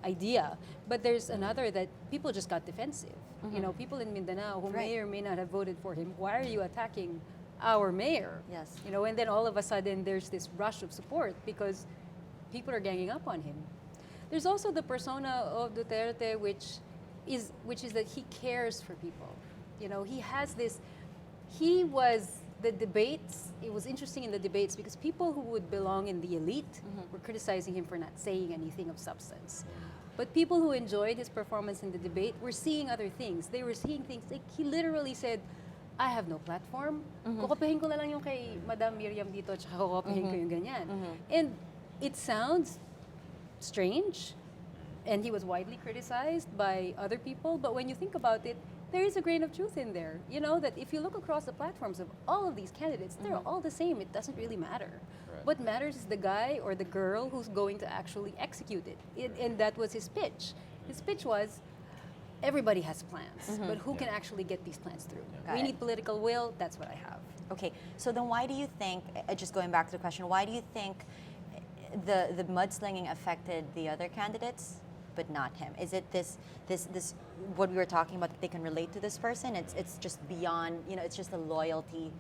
idea, but there's another that people just got defensive. People in Mindanao who may or may not have voted for him, why are you attacking our mayor? Yes. And then all of a sudden there's this rush of support because people are ganging up on him. There's also the persona of Duterte, which is that he cares for people. He has this, the debates, it was interesting in the debates because people who would belong in the elite were criticizing him for not saying anything of substance. But people who enjoyed his performance in the debate were seeing other things. They were seeing things like he literally said, I have no platform. Kukopihin ko na lang yung kay Madam Miriam dito, tsaka kukopihin ko yung ganyan. And it sounds strange, and he was widely criticized by other people, but when you think about it, there is a grain of truth in there. That if you look across the platforms of all of these candidates, they're all the same. It doesn't really matter. Right. What matters is the guy or the girl who's going to actually execute it. And that was his pitch. His pitch was, everybody has plans, but who can actually get these plans through? We need political will. That's what I have. Okay, so then why do you think, just going back to the question, why do you think the mudslinging affected the other candidates, but not him? Is it this what we were talking about, that they can relate to this person? It's just beyond, it's just a loyalty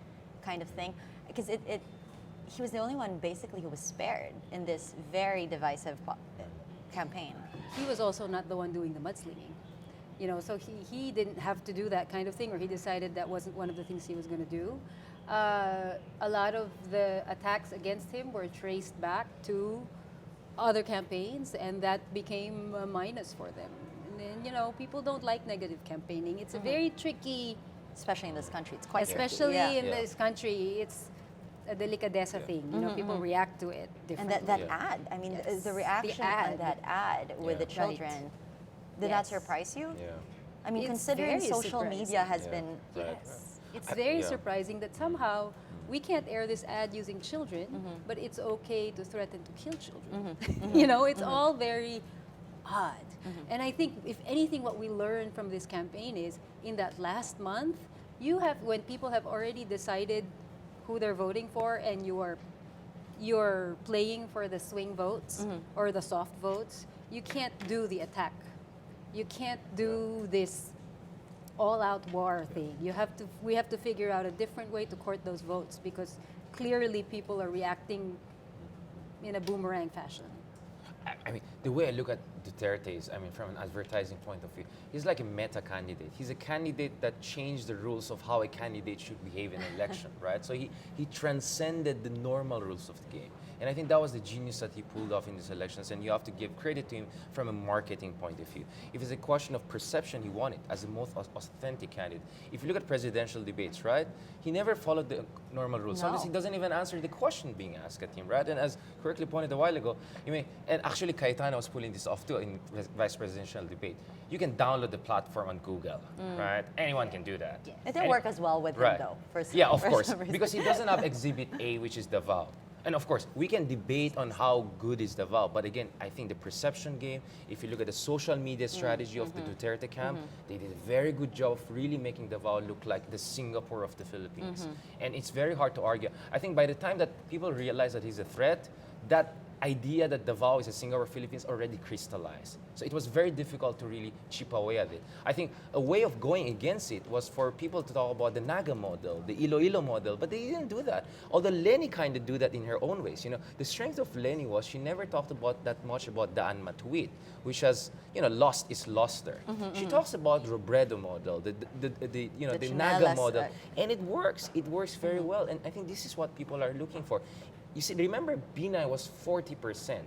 kind of thing? Because he was the only one basically who was spared in this very divisive campaign. He was also not the one doing the mudslinging. So he didn't have to do that kind of thing, or he decided that wasn't one of the things he was going to do. A lot of the attacks against him were traced back to other campaigns, and that became a minus for them. And then, people don't like negative campaigning. It's a very tricky... Especially in this country, it's quite Especially tricky. in this country, it's a delicadeza thing. People react to it differently. And that ad, I mean, the reaction on that ad with the children, did that surprise you? Yeah. I mean, It's considering very social surprising. media has been... Yes. It's very surprising that somehow we can't air this ad using children, but it's okay to threaten to kill children. It's all very odd. And I think, if anything, what we learned from this campaign is, in that last month, when people have already decided who they're voting for, and you're playing for the swing votes or the soft votes, you can't do the attack. You can't do this all-out war thing. We have to figure out a different way to court those votes, because clearly people are reacting in a boomerang fashion. I mean, the way I look at Duterte is, from an advertising point of view, he's like a meta candidate. He's a candidate that changed the rules of how a candidate should behave in an election, right? So he transcended the normal rules of the game. And I think that was the genius that he pulled off in these elections, and you have to give credit to him from a marketing point of view. If it's a question of perception, he won it as the most authentic candidate. If you look at presidential debates, right, he never followed the normal rules. No. Sometimes he doesn't even answer the question being asked at him, right? And as correctly pointed a while ago, and actually Cayetano was pulling this off too in vice presidential debate. You can download the platform on Google, right? Anyone can do that. It didn't work as well with him, though. Of for course, some reason. because he doesn't have Exhibit A, which is Davao. And of course, we can debate on how good is Davao, but again, I think the perception game, if you look at the social media strategy of the Duterte camp, they did a very good job of really making Davao look like the Singapore of the Philippines. And it's very hard to argue. I think by the time that people realize that he's a threat, that idea that Davao is a Singapore Philippines already crystallized. So it was very difficult to really chip away at it. I think a way of going against it was for people to talk about the Naga model, the Iloilo model, but they didn't do that. Although Leni kind of do that in her own ways. The strength of Leni was she never talked about that much about Daan Matuwid, which has, lost its luster. She talks about Robredo model, the Naga model, and it works. It works very well, and I think this is what people are looking for. You see, remember, Binay was 40%,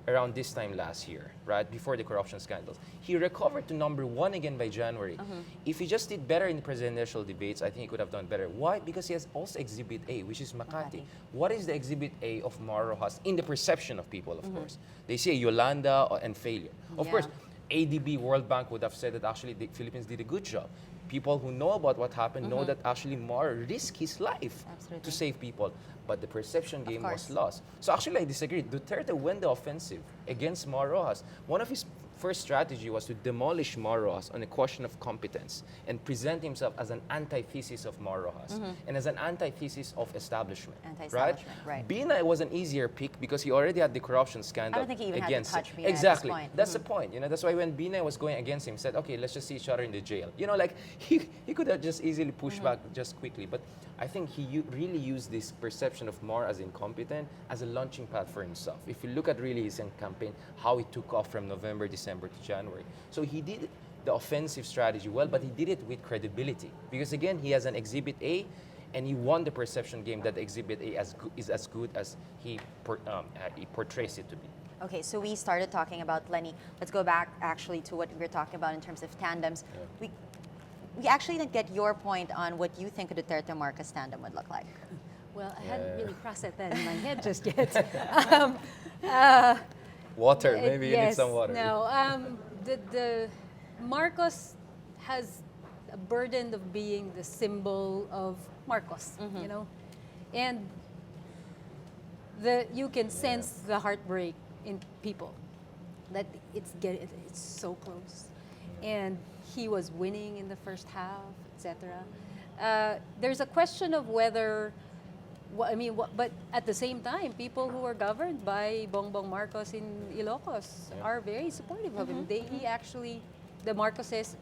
around this time last year, right, before the corruption scandals. He recovered to #1 again by January. If he just did better in the presidential debates, I think he could have done better. Why? Because he has also Exhibit A, which is Makati. What is the Exhibit A of Mar Rojas in the perception of people, of course? They say Yolanda and failure. Of course, ADB, World Bank would have said that actually the Philippines did a good job. People who know about what happened know that actually Mar risked his life to save people. But the perception game was lost. So actually I disagree. Duterte went the offensive against Mar Rojas. One of his first strategy was to demolish Mar Rojas on a question of competence and present himself as an antithesis of Mar Rojas and as an antithesis of establishment. Right. Binay was an easier pick because he already had the corruption scandal I don't think he even had to against touch him. Binay Exactly. at this point. That's the point. You know, that's why when Binay was going against him, he said, okay, let's just see each other in the jail. You know, like he could have just easily pushed back just quickly. But I think he really used this perception of Mar as incompetent as a launching pad for himself. If you look at really his campaign, how he took off from November, December to January. So he did the offensive strategy well, but he did it with credibility. Because again, he has an Exhibit A, and he won the perception game that Exhibit A is as good as he portrays it to be. Okay, so we started talking about Lenny. Let's go back actually to what we were talking about in terms of tandems. We actually didn't get your point on what you think a Duterte Marcos tandem would look like. Well, I hadn't really processed that in my head just yet. Water, maybe you need yes, some water. No, the Marcos has a burden of being the symbol of Marcos, you know, and you can sense the heartbreak in people that it's so close, and he was winning in the first half, etc. There's a question of whether. But at the same time, people who are governed by Bongbong Marcos in Ilocos are very supportive of him. The Marcoses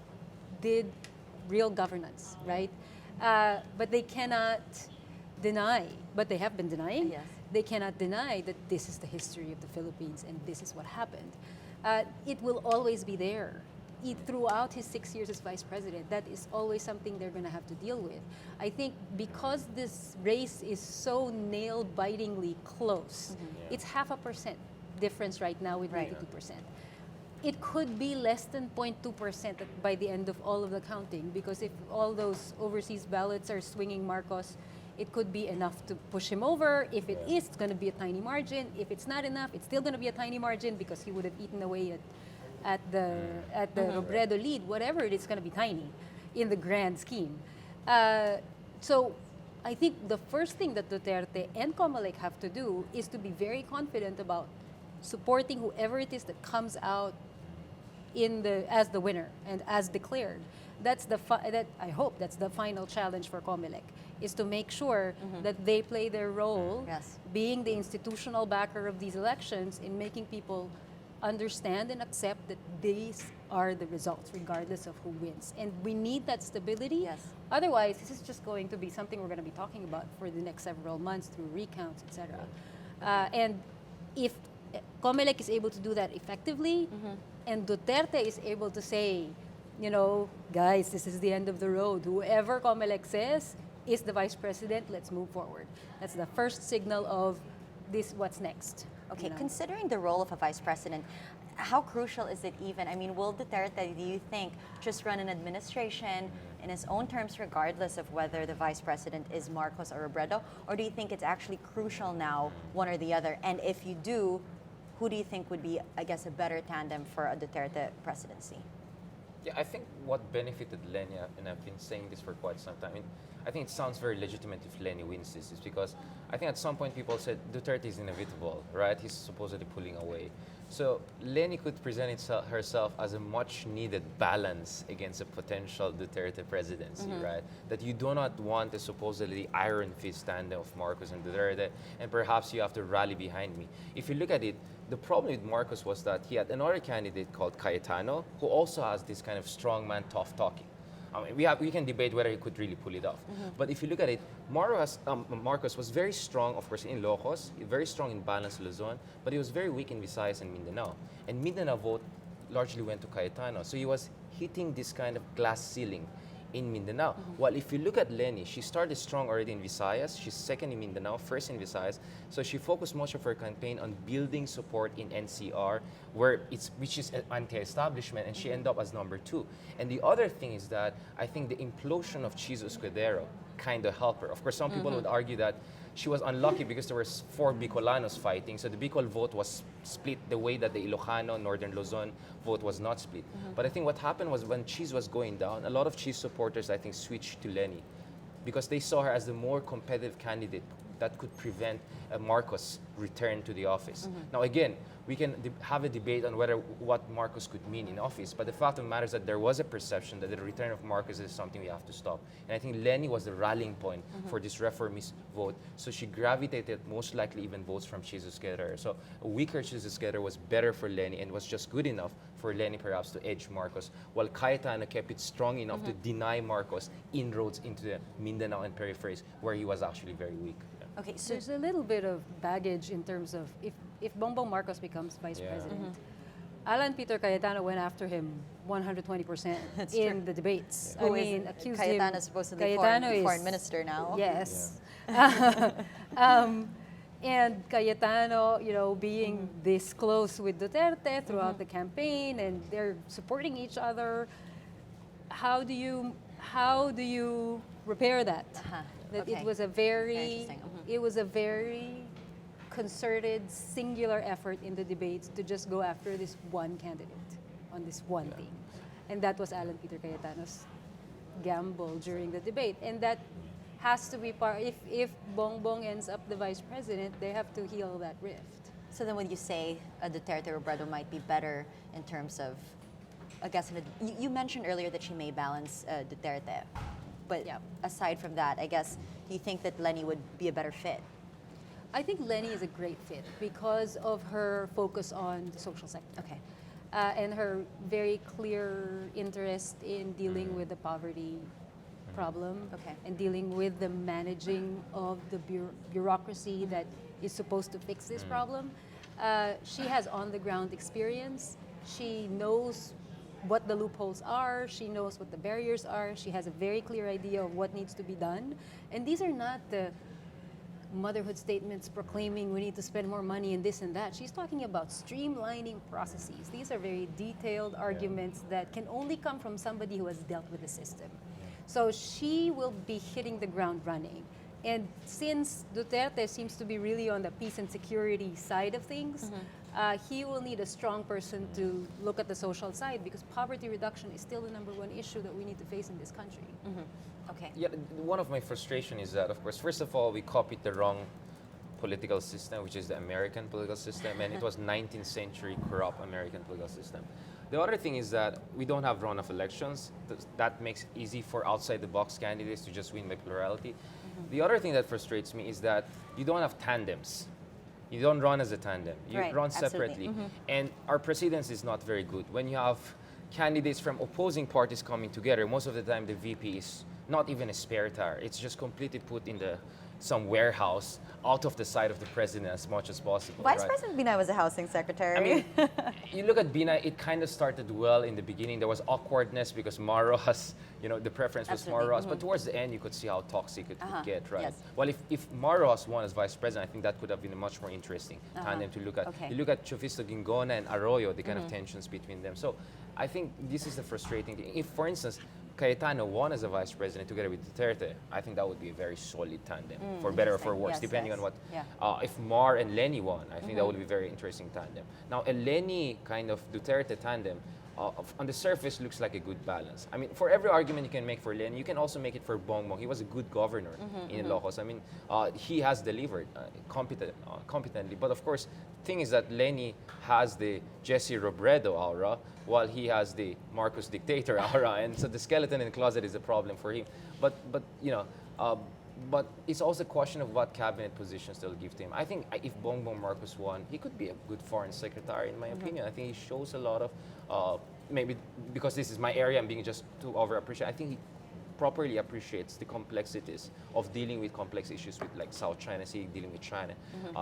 did real governance, right? But they cannot deny, but they have been denying, they cannot deny that this is the history of the Philippines and this is what happened. It will always be there. Throughout his 6 years as vice president, that is always something they're going to have to deal with. I think because this race is so nail-bitingly close, it's 0.5% difference right now with 92%. It could be less than 0.2% by the end of all of the counting, because if all those overseas ballots are swinging Marcos, it could be enough to push him over. If it is, it's going to be a tiny margin. If it's not enough, it's still going to be a tiny margin because he would have eaten away at the Robredo lead. Whatever it is, going to be tiny in the grand scheme. So I think the first thing that Duterte and Comelec have to do is to be very confident about supporting whoever it is that comes out as the winner and as declared. I hope that's the final challenge for Comelec, is to make sure that they play their role, being the institutional backer of these elections, in making people understand and accept that these are the results, regardless of who wins. And we need that stability. Otherwise, this is just going to be something we're going to be talking about for the next several months through recounts, etc. And if Comelec is able to do that effectively, and Duterte is able to say, you know, guys, this is the end of the road. Whoever Comelec says is the vice president, let's move forward. That's the first signal of what's next. Okay, considering the role of a vice president, how crucial is it even? I mean, will Duterte, do you think, just run an administration in his own terms, regardless of whether the vice president is Marcos or Robredo? Or do you think it's actually crucial now, one or the other? And if you do, who do you think would be, I guess, a better tandem for a Duterte presidency? Yeah, I think what benefited Lenny, and I've been saying this for quite some time, I think it sounds very legitimate if Lenny wins this, is because I think at some point people said Duterte is inevitable, right? He's supposedly pulling away. So Lenny could present herself as a much needed balance against a potential Duterte presidency, right? That you do not want a supposedly iron fist tandem of Marcos and Duterte, and perhaps you have to rally behind me. If you look at it, the problem with Marcos was that he had another candidate called Cayetano, who also has this kind of strongman, tough talking. I mean, we can debate whether he could really pull it off. But if you look at it, Marcos was very strong, of course, in Ilocos, very strong in Balance Luzon, but he was very weak in Visayas and Mindanao. And Mindanao vote largely went to Cayetano. So he was hitting this kind of glass ceiling in Mindanao. While if you look at Leni, she started strong already in Visayas. She's second in Mindanao, first in Visayas. So she focused much of her campaign on building support in NCR, which is anti-establishment, and she ended up as number 2. And the other thing is that I think the implosion of Chizo Escudero kind of helped her. Of course, some people would argue that she was unlucky because there were 4 Bicolanos fighting, so the Bicol vote was split the way that the Ilocano, Northern Luzon vote was not split. But I think what happened was when Cheese was going down, a lot of Cheese supporters, I think, switched to Leni because they saw her as the more competitive candidate that could prevent Marcos' return to the office. Now, again, we can have a debate on what Marcos could mean in office, but the fact of the matter is that there was a perception that the return of Marcos is something we have to stop. And I think Leni was the rallying point for this reformist vote, so she gravitated most likely even votes from Jesus Guerrero. So a weaker Jesus Guerrero was better for Leni and was just good enough for Leni perhaps to edge Marcos, while Cayetano kept it strong enough to deny Marcos inroads into the Mindanao and peripheries where he was actually very weak. Okay, so there's a little bit of baggage in terms of if Bongbong Marcos becomes vice president, Alan Peter Cayetano went after him 120% in the debates. Who accused Cayetano him. Is supposedly foreign minister now. Yes. And Cayetano, being this close with Duterte throughout the campaign, and they're supporting each other. How do you repair that? That it was a very concerted, singular effort in the debates to just go after this one candidate on this one thing. And that was Alan Peter Cayetano's gamble during the debate. And that has to be part, if Bongbong ends up the vice president, they have to heal that rift. So then would you say Duterte Robredo might be better in terms of, I guess, you mentioned earlier that she may balance Duterte. But aside from that, I guess, do you think that Leni would be a better fit? I think Leni is a great fit because of her focus on the social sector. Okay. And her very clear interest in dealing with the poverty problem and dealing with the managing of the bureaucracy that is supposed to fix this problem. She has on-the-ground experience. She knows what the loopholes are. She knows what the barriers are. She has a very clear idea of what needs to be done. And these are not the motherhood statements proclaiming we need to spend more money and this and that. She's talking about streamlining processes. These are very detailed arguments that can only come from somebody who has dealt with the system. So she will be hitting the ground running. And since Duterte seems to be really on the peace and security side of things, he will need a strong person to look at the social side because poverty reduction is still the #1 issue that we need to face in this country. Okay. Yeah, one of my frustration is that, of course, first of all, we copied the wrong political system, which is the American political system, and it was 19th century corrupt American political system. The other thing is that we don't have runoff elections. That makes it easy for outside-the-box candidates to just win by plurality. The other thing that frustrates me is that you don't have tandems. You don't run as a tandem. You run separately. And our precedence is not very good. When you have candidates from opposing parties coming together, most of the time the VP is not even a spare tire. It's just completely put in some warehouse out of the sight of the president as much as possible. Vice President Binay was a housing secretary. I mean, you look at Binay, it kind of started well in the beginning. There was awkwardness because Marrojas, the preference was Marrojas. But towards the end, you could see how toxic it could get, right? Yes. Well, if Marrojas won as vice president, I think that could have been a much more interesting tandem to look at. You look at Chofisto Gingona and Arroyo, the kind of tensions between them. So I think this is the frustrating thing. If, for instance, Cayetano won as a vice president together with Duterte, I think that would be a very solid tandem, for better or for worse, depending on what. If Mar and Leni won, I think that would be a very interesting tandem. Now, a Leni kind of Duterte tandem, on the surface, looks like a good balance. I mean, for every argument you can make for Leni, you can also make it for Bongbong. He was a good governor in Ilocos. I mean, he has delivered competently. But of course, the thing is that Leni has the Jesse Robredo aura, while he has the Marcos dictator aura, and so the skeleton in the closet is a problem for him. But it's also a question of what cabinet positions they'll give to him. I think if Bongbong Marcos won, he could be a good foreign secretary, in my opinion. I think he shows a lot of, maybe because this is my area, I'm being just too over-appreciated. I think he properly appreciates the complexities of dealing with complex issues with like South China Sea, dealing with China,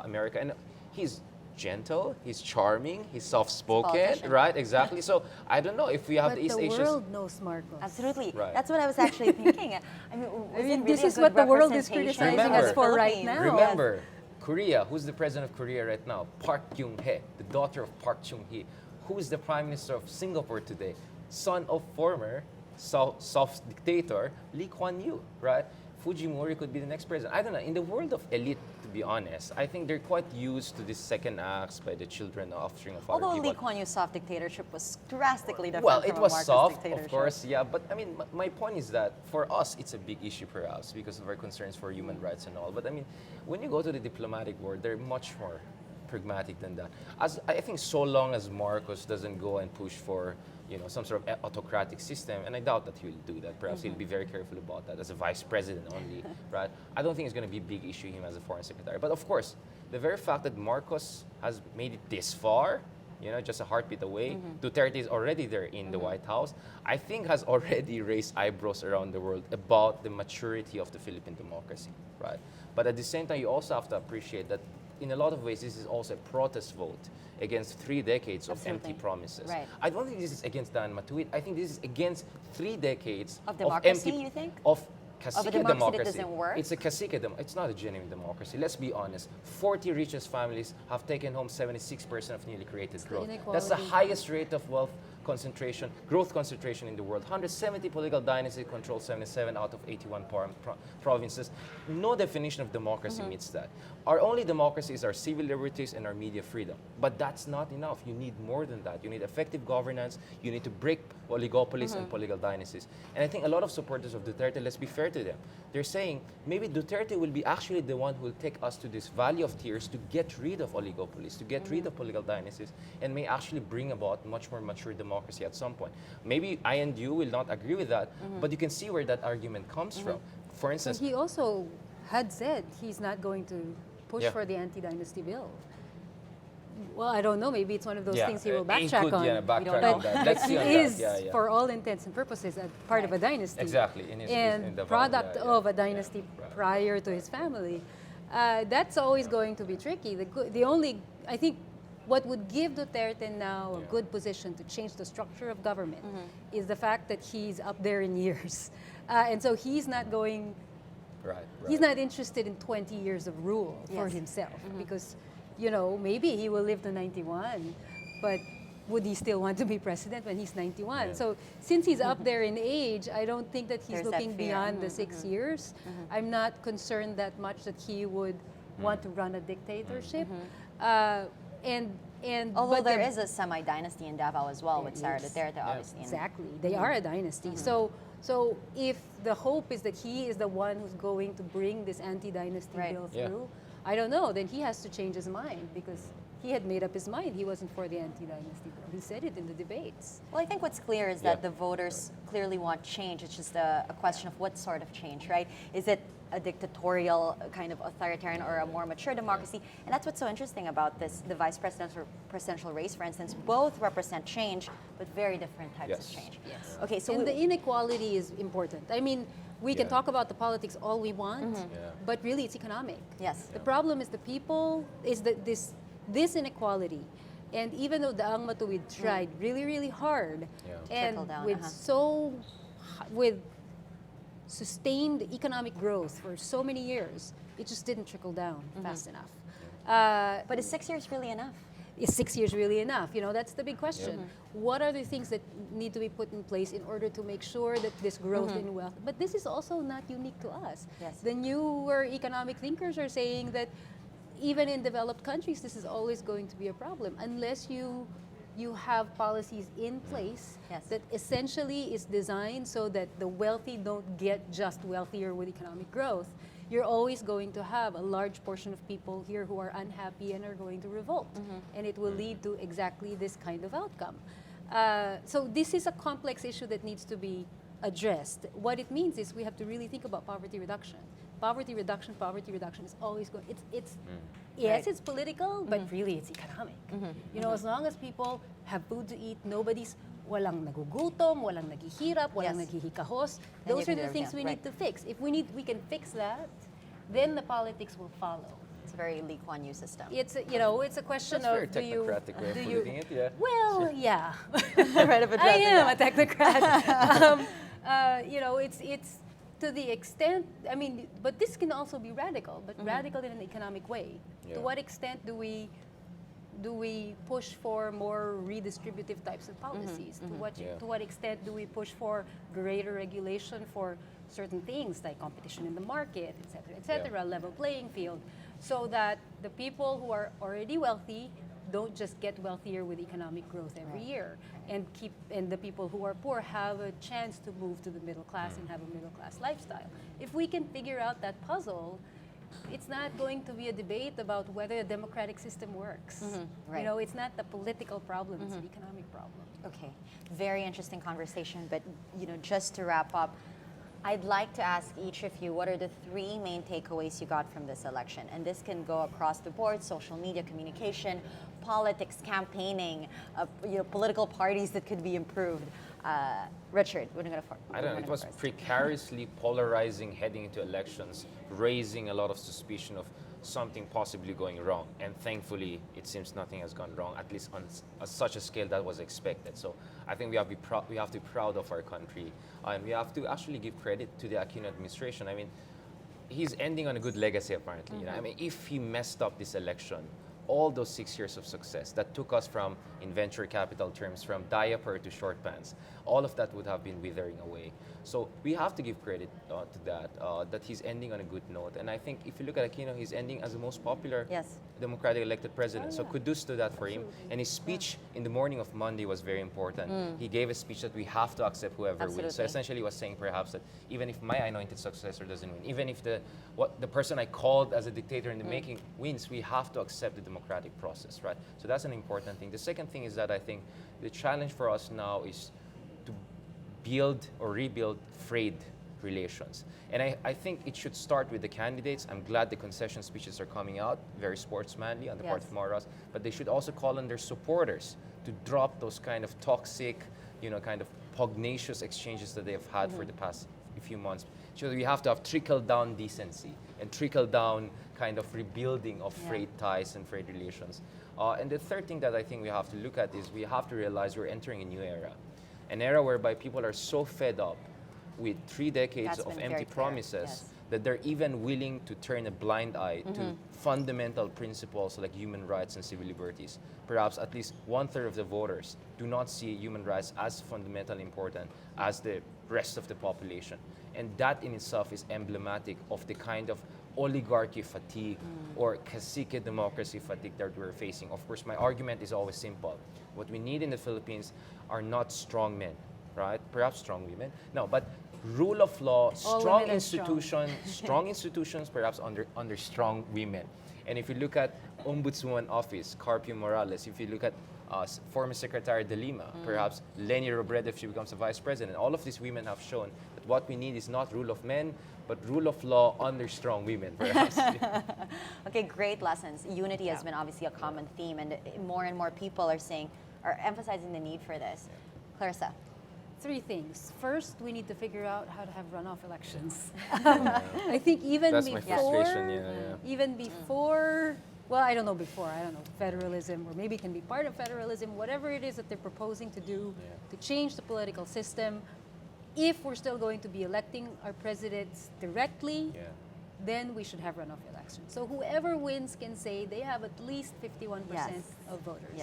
America. And he's gentle, he's charming, he's soft-spoken, Politician. right? Exactly. So I don't know if we have But the East the Asians. world knows Marcos. Absolutely. Right. That's what I was actually thinking. I mean, this is what the world is criticizing us for right now. Remember, Korea, who's the president of Korea right now? Park Geun-hye, the daughter of Park Chung-hee. Who is the prime minister of Singapore today? Son of former soft dictator Lee Kuan Yew, right? Fujimori could be the next president. I don't know. In the world of elite, to be honest, I think they're quite used to this second acts by the children, the offspring of other Although people. Lee Kuan Yew's soft dictatorship was drastically different Well, from it a was Marcos soft, of dictatorship. course, yeah. But I mean, my point is that for us, it's a big issue for us because of our concerns for human rights and all. But I mean, when you go to the diplomatic world, they're much more pragmatic than that. As I think, so long as Marcos doesn't go and push for some sort of autocratic system, and I doubt that he will do that. Perhaps he'll be very careful about that as a vice president only, right? I don't think it's going to be a big issue him as a foreign secretary. But of course, the very fact that Marcos has made it this far, just a heartbeat away, Duterte is already there in the White House, I think has already raised eyebrows around the world about the maturity of the Philippine democracy, right? But at the same time, you also have to appreciate that in a lot of ways, this is also a protest vote against 3 decades of empty promises. Right. I don't think this is against Dan Matuid. I think this is against 3 decades Of democracy, empty, you think? of Of a cacique democracy democracy. that doesn't work? It's a cacique democracy. It's not a genuine democracy. Let's be honest. 40 richest families have taken home 76% of newly created growth. That's the highest rate of wealth concentration, growth concentration in the world. 170 political dynasties control 77 out of 81 provinces. No definition of democracy meets that. Our only democracy is our civil liberties and our media freedom. But that's not enough. You need more than that. You need effective governance. You need to break oligopolies and political dynasties. And I think a lot of supporters of Duterte, let's be fair to them, they're saying maybe Duterte will be actually the one who will take us to this valley of tears to get rid of oligopolies, to get rid of political dynasties, and may actually bring about much more mature democracy at some point. Maybe I and you will not agree with that, but you can see where that argument comes from. For instance, He also had said he's not going to push Yeah. for the anti-dynasty bill. Well, I don't know. Maybe it's one of those Yeah, things he will he backtrack could, on. yeah, backtrack but on that. Let's see on he that. is, Yeah, yeah. for all intents and purposes, a part of a dynasty. Exactly, in and the product yeah, yeah. of a dynasty prior to his family. That's always going to be tricky. The only, I think, what would give Duterte now a good position to change the structure of government is the fact that he's up there in years. And so he's not going, he's not interested in 20 years of rule for himself because, maybe he will live to 91, but would he still want to be president when he's 91? Yeah. So since he's up there in age, I don't think that he's There's that looking fear. beyond the 6 years. I'm not concerned that much that he would want to run a dictatorship. Although but there is a semi-dynasty in Davao as well with Sara Duterte, obviously. Exactly. They are a dynasty. So if the hope is that he is the one who's going to bring this anti-dynasty bill through, I don't know, then he has to change his mind because he had made up his mind. He wasn't for the anti-dynasty bill. He said it in the debates. Well, I think what's clear is that the voters clearly want change. It's just a question of what sort of change, right? Is it a dictatorial kind of authoritarian or a more mature democracy? And that's what's so interesting about the vice presidential race, for instance. Both represent change, but very different types of change. Yes. Okay, so and the inequality is important. I mean, we can talk about the politics all we want, but really it's economic. Yes. The problem is the people, is that this inequality. And even though the Ang Matuwid tried really, really hard, and Trickle down, with sustained economic growth for so many years, it just didn't trickle down fast enough. But is 6 years really enough? Is 6 years really enough? That's the big question. What are the things that need to be put in place in order to make sure that this growth in wealth? But this is also not unique to us. Yes. The newer economic thinkers are saying that even in developed countries, this is always going to be a problem unless you have policies in place that essentially is designed so that the wealthy don't get just wealthier with economic growth. You're always going to have a large portion of people here who are unhappy and are going to revolt. And it will lead to exactly this kind of outcome. So this is a complex issue that needs to be addressed. What it means is we have to really think about poverty reduction. Poverty reduction is always going, yes, it's political, but really it's economic. As long as people have food to eat, nobody's walang nagugutom, walang naghihirap, walang naghihikahos. Those are the things we need to fix. If we can fix that, then the politics will follow. It's a very Lee Kuan Yew system. It's it's a question That's very of do you technocratic way of do putting you it, yeah. well yeah Right of I addressing am that. a technocrat. It's to the extent, I mean, but this can also be radical, but radical in an economic way. Yeah. To what extent do we push for more redistributive types of policies? To what extent do we push for greater regulation for certain things like competition in the market, et cetera, level playing field, so that the people who are already wealthy don't just get wealthier with economic growth every year, and the people who are poor have a chance to move to the middle class and have a middle class lifestyle. If we can figure out that puzzle, it's not going to be a debate about whether a democratic system works. Right. It's not the political problem, it's an economic problem. Okay, very interesting conversation, but just to wrap up, I'd like to ask each of you, what are the 3 main takeaways you got from this election? And this can go across the board: social media, communication, politics, campaigning, political parties that could be improved. Richard, we're going to I don't know, it was precariously polarizing heading into elections, raising a lot of suspicion of something possibly going wrong. And thankfully, it seems nothing has gone wrong, at least on such a scale that was expected. So I think we have to be proud of our country. And we have to actually give credit to the Aquino administration. I mean, he's ending on a good legacy, apparently. I mean, if he messed up this election, all those 6 years of success that took us from, in venture capital terms, from diaper to short pants, all of that would have been withering away. So we have to give credit to that he's ending on a good note. And I think if you look at Aquino, he's ending as the most popular Democratic elected president. So kudos to that for him. And his speech in the morning of Monday was very important. He gave a speech that we have to accept whoever wins. So essentially he was saying perhaps that even if my anointed successor doesn't win, even if the person I called as a dictator in the making wins, we have to accept the democratic process, right? So that's an important thing. The second thing is that I think the challenge for us now is to build or rebuild frayed relations. And I think it should start with the candidates. I'm glad the concession speeches are coming out, very sportsmanly on the part of Maras, but they should also call on their supporters to drop those kind of toxic, kind of pugnacious exchanges that they have had for the past few months. So we have to have trickle-down decency and trickle-down kind of rebuilding of frayed ties and frayed relations. And the third thing that I think we have to look at is we have to realize we're entering a new era. An era whereby people are so fed up with 3 decades of empty promises that they're even willing to turn a blind eye to fundamental principles like human rights and civil liberties. Perhaps at least 1/3 of the voters do not see human rights as fundamentally important as the rest of the population. And that in itself is emblematic of the kind of oligarchy fatigue or cacique democracy fatigue that we're facing. Of course, my argument is always simple. What we need in the Philippines are not strong men, right? Perhaps strong women. No, but rule of law, strong institutions, perhaps under strong women. And if you look at Ombudswoman Office, Carpio Morales, if you look at former Secretary de Lima, perhaps Leni Robredo if she becomes a vice president, all of these women have shown that what we need is not rule of men, but rule of law under strong women, perhaps. Okay, great lessons. Unity has been obviously a common theme, and more people are emphasizing the need for this. Clarissa. 3 things. First, we need to figure out how to have runoff elections. I think even That's my frustration, even before, well, I don't know, federalism, or maybe it can be part of federalism, whatever it is that they're proposing to do to change the political system. If we're still going to be electing our presidents directly, then we should have runoff elections. So whoever wins can say they have at least 51% of voters.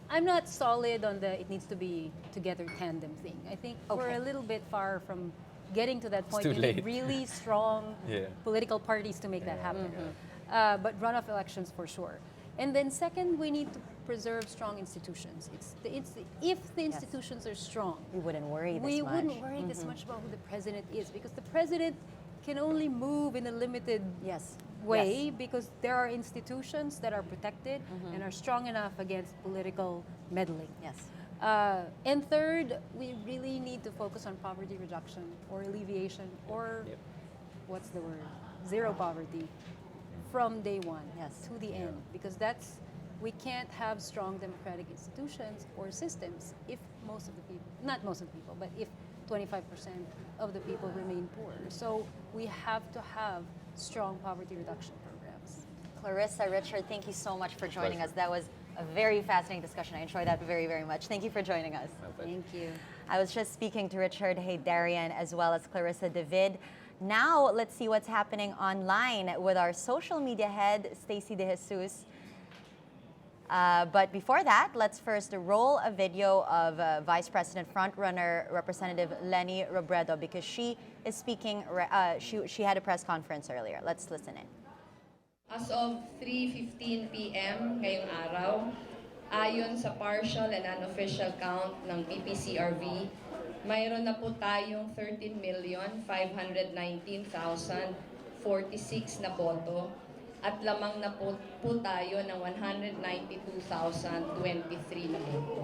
I'm not solid on it needs to be together tandem thing. I think we're a little bit far from getting to that point. It's too We late. need really strong political parties to make that happen. But runoff elections for sure. And then second, we need to preserve strong institutions. If the institutions are strong, we wouldn't worry this much about who the president is, because the president can only move in a limited way because there are institutions that are protected and are strong enough against political meddling. And third, we really need to focus on poverty reduction or alleviation or what's the word? Zero poverty from day one to the end, because we can't have strong democratic institutions or systems if if 25% of the people remain poor. So we have to have strong poverty reduction programs. Clarissa, Richard, thank you so much for joining us. That was a very fascinating discussion. I enjoyed that very, very much. Thank you for joining us. Thank you. I was just speaking to Richard Haydarian as well as Clarissa David. Now, let's see what's happening online with our social media head, Stacey De Jesus. But before that, let's first roll a video of Vice President frontrunner Representative Leni Robredo because she is speaking, she had a press conference earlier. Let's listen in. As of 3:15 p.m. ngayong araw, ayon sa partial and unofficial count ng PPCRV, mayroon na po tayong 13,519,046 na boto at lamang na po tayo ng 192,023 na boto.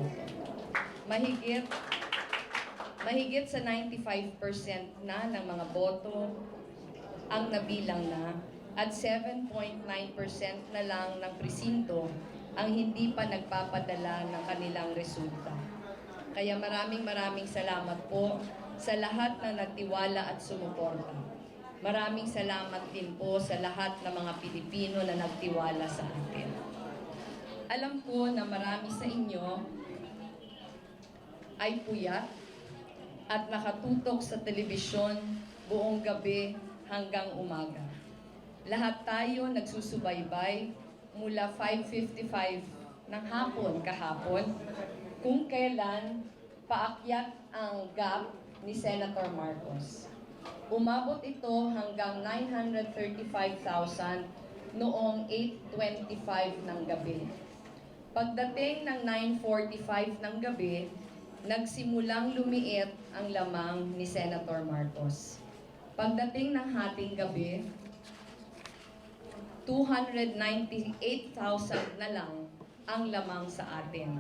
Mahigit sa 95% na ng mga boto ang nabilang na at 7.9% na lang ng presinto ang hindi pa nagpapadala ng kanilang resulta. Kaya maraming salamat po sa lahat na nagtiwala at sumuporta. Maraming salamat din po sa lahat ng mga Pilipino na nagtiwala sa atin. Alam ko na marami sa inyo ay puyat at nakatutok sa telebisyon buong gabi hanggang umaga. Lahat tayo nagsusubaybay mula 5:55 ng hapon kahapon kung kailan paakyat ang gap ni Senator Marcos. Umabot ito hanggang 935,000 noong 8:25 ng gabi. Pagdating ng 9:45 ng gabi, nagsimulang lumiit ang lamang ni Senator Marcos. Pagdating ng hating gabi, 298,000 na lang ang lamang sa atin.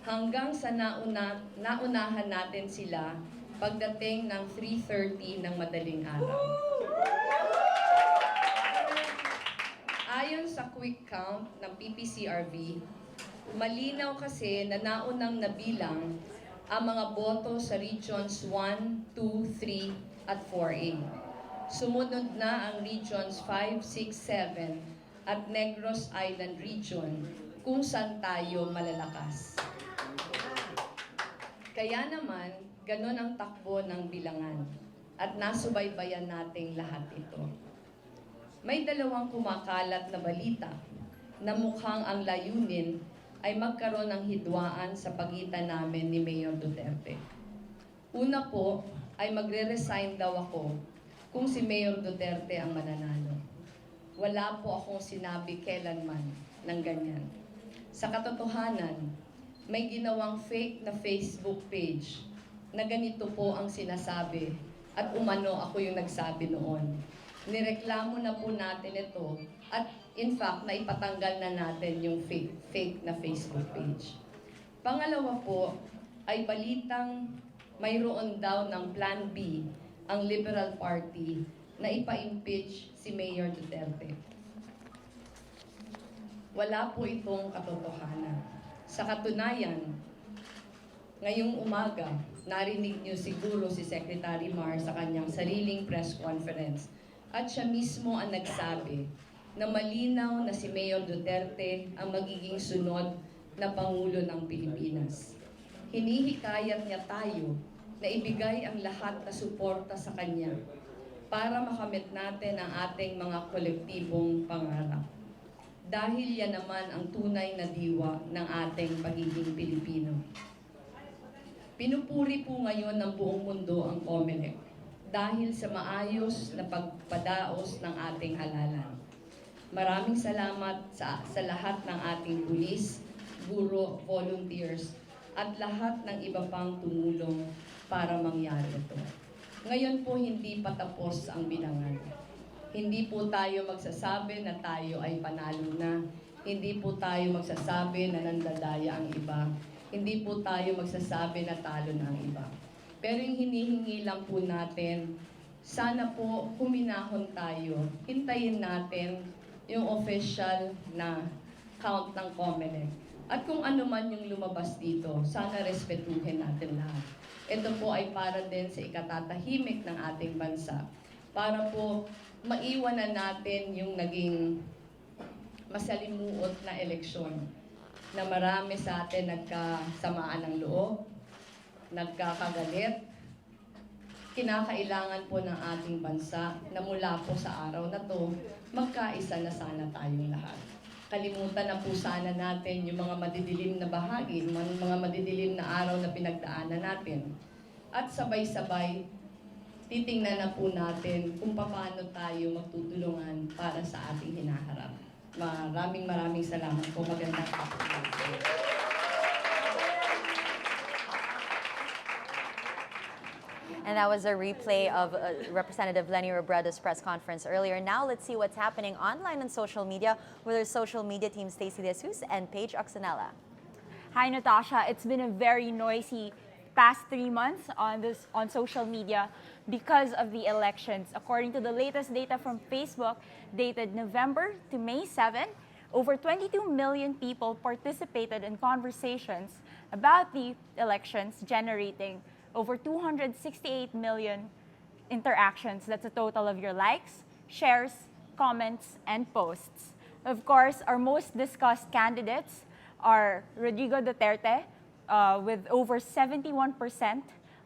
Hanggang sa naunahan natin sila pagdating ng 3:30 ng madaling araw. Ayon sa quick count ng PPCRV, malinaw kasi na naunang nabilang ang mga boto sa Regions 1, 2, 3 at 4A. Sumunod na ang Regions 5, 6, 7 at Negros Island Region kung saan tayo malalakas. Kaya naman, ganun ang takbo ng bilangan at nasubaybayan nating lahat ito. May dalawang kumakalat na balita na mukhang ang layunin ay magkaroon ng hidwaan sa pagitan namin ni Mayor Duterte. Una po ay magre-resign daw ako kung si Mayor Duterte ang mananalo. Wala po akong sinabi kailanman ng ganyan. Sa katotohanan, may ginawang fake na Facebook page na ganito po ang sinasabi at umano ako yung nagsabi noon. Nireklamo na po natin ito at in fact, naipatanggal na natin yung fake na Facebook page. Pangalawa po ay balitang mayroon daw ng Plan B ang Liberal Party na ipa-impeach si Mayor Duterte. Wala po itong katotohanan. Sa katunayan, ngayong umaga, narinig niyo siguro si Secretary Mar sa kanyang sariling press conference at siya mismo ang nagsabi na malinaw na si Mayor Duterte ang magiging sunod na Pangulo ng Pilipinas. Hinihikayat niya tayo na ibigay ang lahat na suporta sa kanya para makamit natin ang ating mga kolektibong pangarap. Dahil yan naman ang tunay na diwa ng ating pagiging Pilipino. Pinupuri po ngayon ng buong mundo ang COMELEC dahil sa maayos na pagpadaos ng ating halalan. Maraming salamat sa lahat ng ating pulis, guro, volunteers, at lahat ng iba pang tumulong para mangyari ito. Ngayon po hindi pa tapos ang bilangan. Hindi po tayo magsasabi na tayo ay panalo na. Hindi po tayo magsasabi na nandadaya ang iba. Hindi po tayo magsasabi na talo na ang iba. Pero yung hinihingi lang po natin, sana po huminahon tayo. Hintayin natin yung official na count ng COMELEC. At kung ano man yung lumabas dito, sana respetuhin natin lahat. Ito po ay para din sa ikatatahimik ng ating bansa. Para po maiwanan natin yung naging masalimuot na eleksyon na marami sa atin nagkasamaan ng loob, nagkakagalit. Kinakailangan po ng ating bansa na mula po sa araw na to, magkaisa na sana tayong lahat. Kalimutan na po sana natin yung mga madidilim na bahagi, mga madidilim na araw na pinagdaanan natin. At sabay-sabay, titingnan na po natin kung paano tayo magtutulungan para sa ating hinaharap. Maraming salamat po. Magandang hapon. And that was a replay of Representative Leni Robredo's press conference earlier. Now let's see what's happening online on social media with our social media team, Stacey De Jesus and Paige Oxanella. Hi, Natasha. It's been a very noisy past 3 months on social media because of the elections. According to the latest data from Facebook, dated November to May 7, over 22 million people participated in conversations about the elections, generating over 268 million interactions. That's a total of your likes, shares, comments, and posts. Of course, our most discussed candidates are Rodrigo Duterte, with over 71%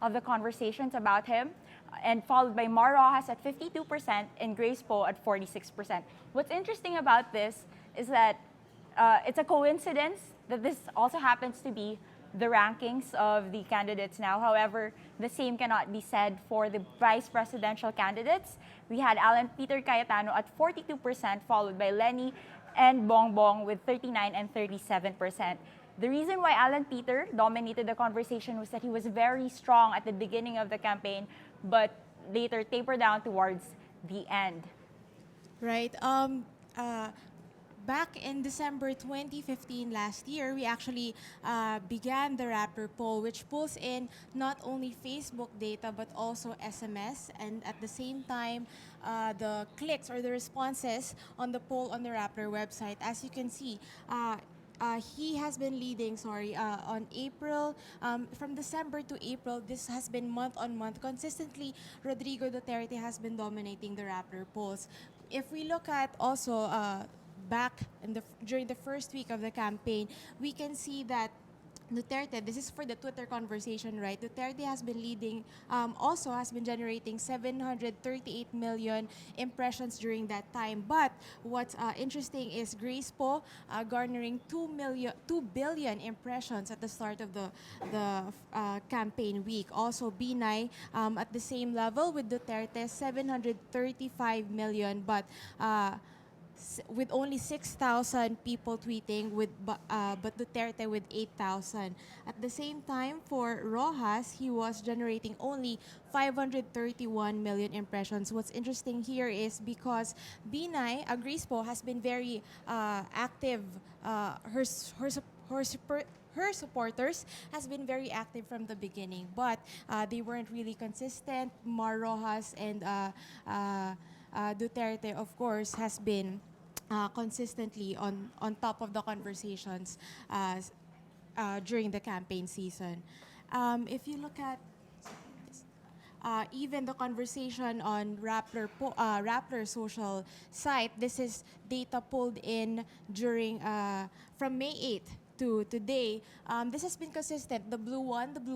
of the conversations about him, and followed by Mar Rojas at 52% and Grace Poe at 46%. What's interesting about this is that it's a coincidence that this also happens to be the rankings of the candidates now. However, the same cannot be said for the vice presidential candidates. We had Alan Peter Cayetano at 42%, followed by Leni and Bongbong with 39% and 37%. The reason why Alan Peter dominated the conversation was that he was very strong at the beginning of the campaign, but later tapered down towards the end. Right. Back in December 2015 last year, we actually began the Rappler poll, which pulls in not only Facebook data but also SMS, and at the same time, the clicks or the responses on the poll on the Rappler website. As you can see, he has been leading, on April, from December to April, this has been month on month. Consistently, Rodrigo Duterte has been dominating the Rappler polls. If we look at also back during the first week of the campaign, we can see that Duterte, this is for the Twitter conversation, right? Duterte has been leading, also has been generating 738 million impressions during that time. But what's interesting is Grace Poe garnering 2 billion impressions at the start of the campaign week. Also, Binay at the same level with Duterte, 735 million, but with only 6,000 people tweeting, but Duterte with 8,000. At the same time, for Rojas, he was generating only 531 million impressions. What's interesting here is because Binay, Grace Poe, has been very active. Her supporters has been very active from the beginning, but they weren't really consistent. Mar Rojas and Duterte, of course, has been consistently on top of the conversations during the campaign season. If you look at even the conversation on Rappler social site, this is data pulled in during from May 8th to today. This has been consistent. The blue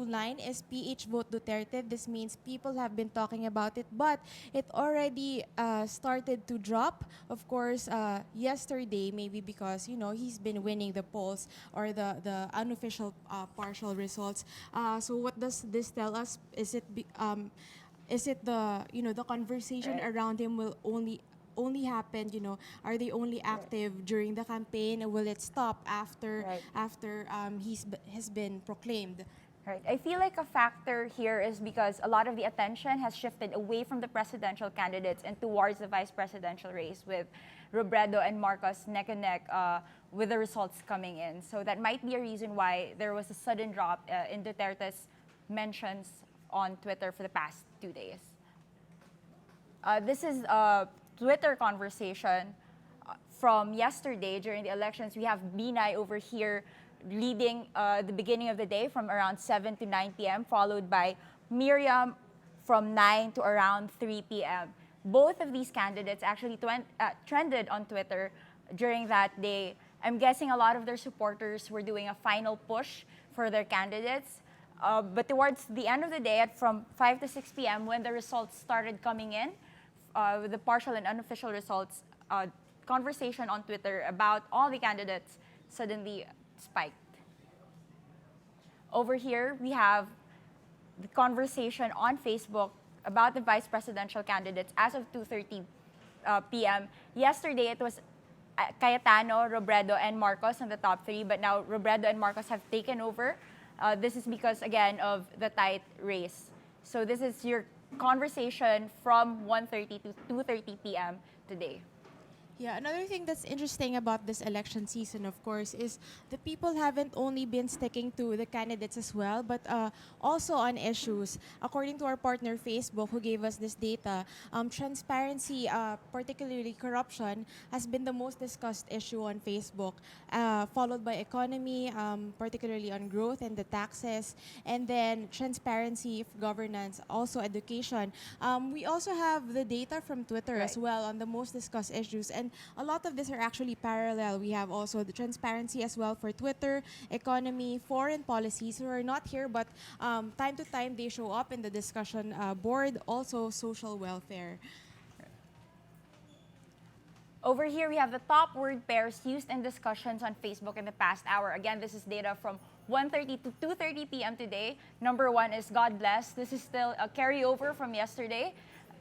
line is PH Vote Duterte. This means people have been talking about it, but it already started to drop. Of course, yesterday, maybe because he's been winning the polls or the unofficial partial results. So what does this tell us? Is it the conversation around him will only happen, are they only active during the campaign, or will it stop after he's been proclaimed? Right. I feel like a factor here is because a lot of the attention has shifted away from the presidential candidates and towards the vice presidential race, with Robredo and Marcos neck and neck with the results coming in. So that might be a reason why there was a sudden drop in Duterte's mentions on Twitter for the past 2 days. This is Twitter conversation from yesterday during the elections. We have Binay over here leading the beginning of the day from around 7 to 9 p.m., followed by Miriam from 9 to around 3 p.m. Both of these candidates actually trended on Twitter during that day. I'm guessing a lot of their supporters were doing a final push for their candidates. But towards the end of the day, from 5 to 6 p.m., when the results started coming in, with the partial and unofficial results, conversation on Twitter about all the candidates suddenly spiked. Over here, we have the conversation on Facebook about the vice presidential candidates as of 2:30 p.m. Yesterday, it was Cayetano, Robredo, and Marcos on the top three, but now Robredo and Marcos have taken over. This is because, again, of the tight race. So this is your conversation from 1:30 to 2:30 p.m. today. Yeah, another thing that's interesting about this election season, of course, is the people haven't only been sticking to the candidates as well, but also on issues. According to our partner Facebook, who gave us this data, transparency, particularly corruption, has been the most discussed issue on Facebook, followed by economy, particularly on growth and the taxes, and then transparency of governance, also education. We also have the data from Twitter as well on the most discussed issues, and a lot of these are actually parallel. We have also the transparency as well for Twitter, economy, foreign policies, who are not here, but time to time they show up in the discussion board, also social welfare. Over here, we have the top word pairs used in discussions on Facebook in the past hour. Again, this is data from 1:30 to 2:30 p.m. today. Number one is God bless. This is still a carryover from yesterday,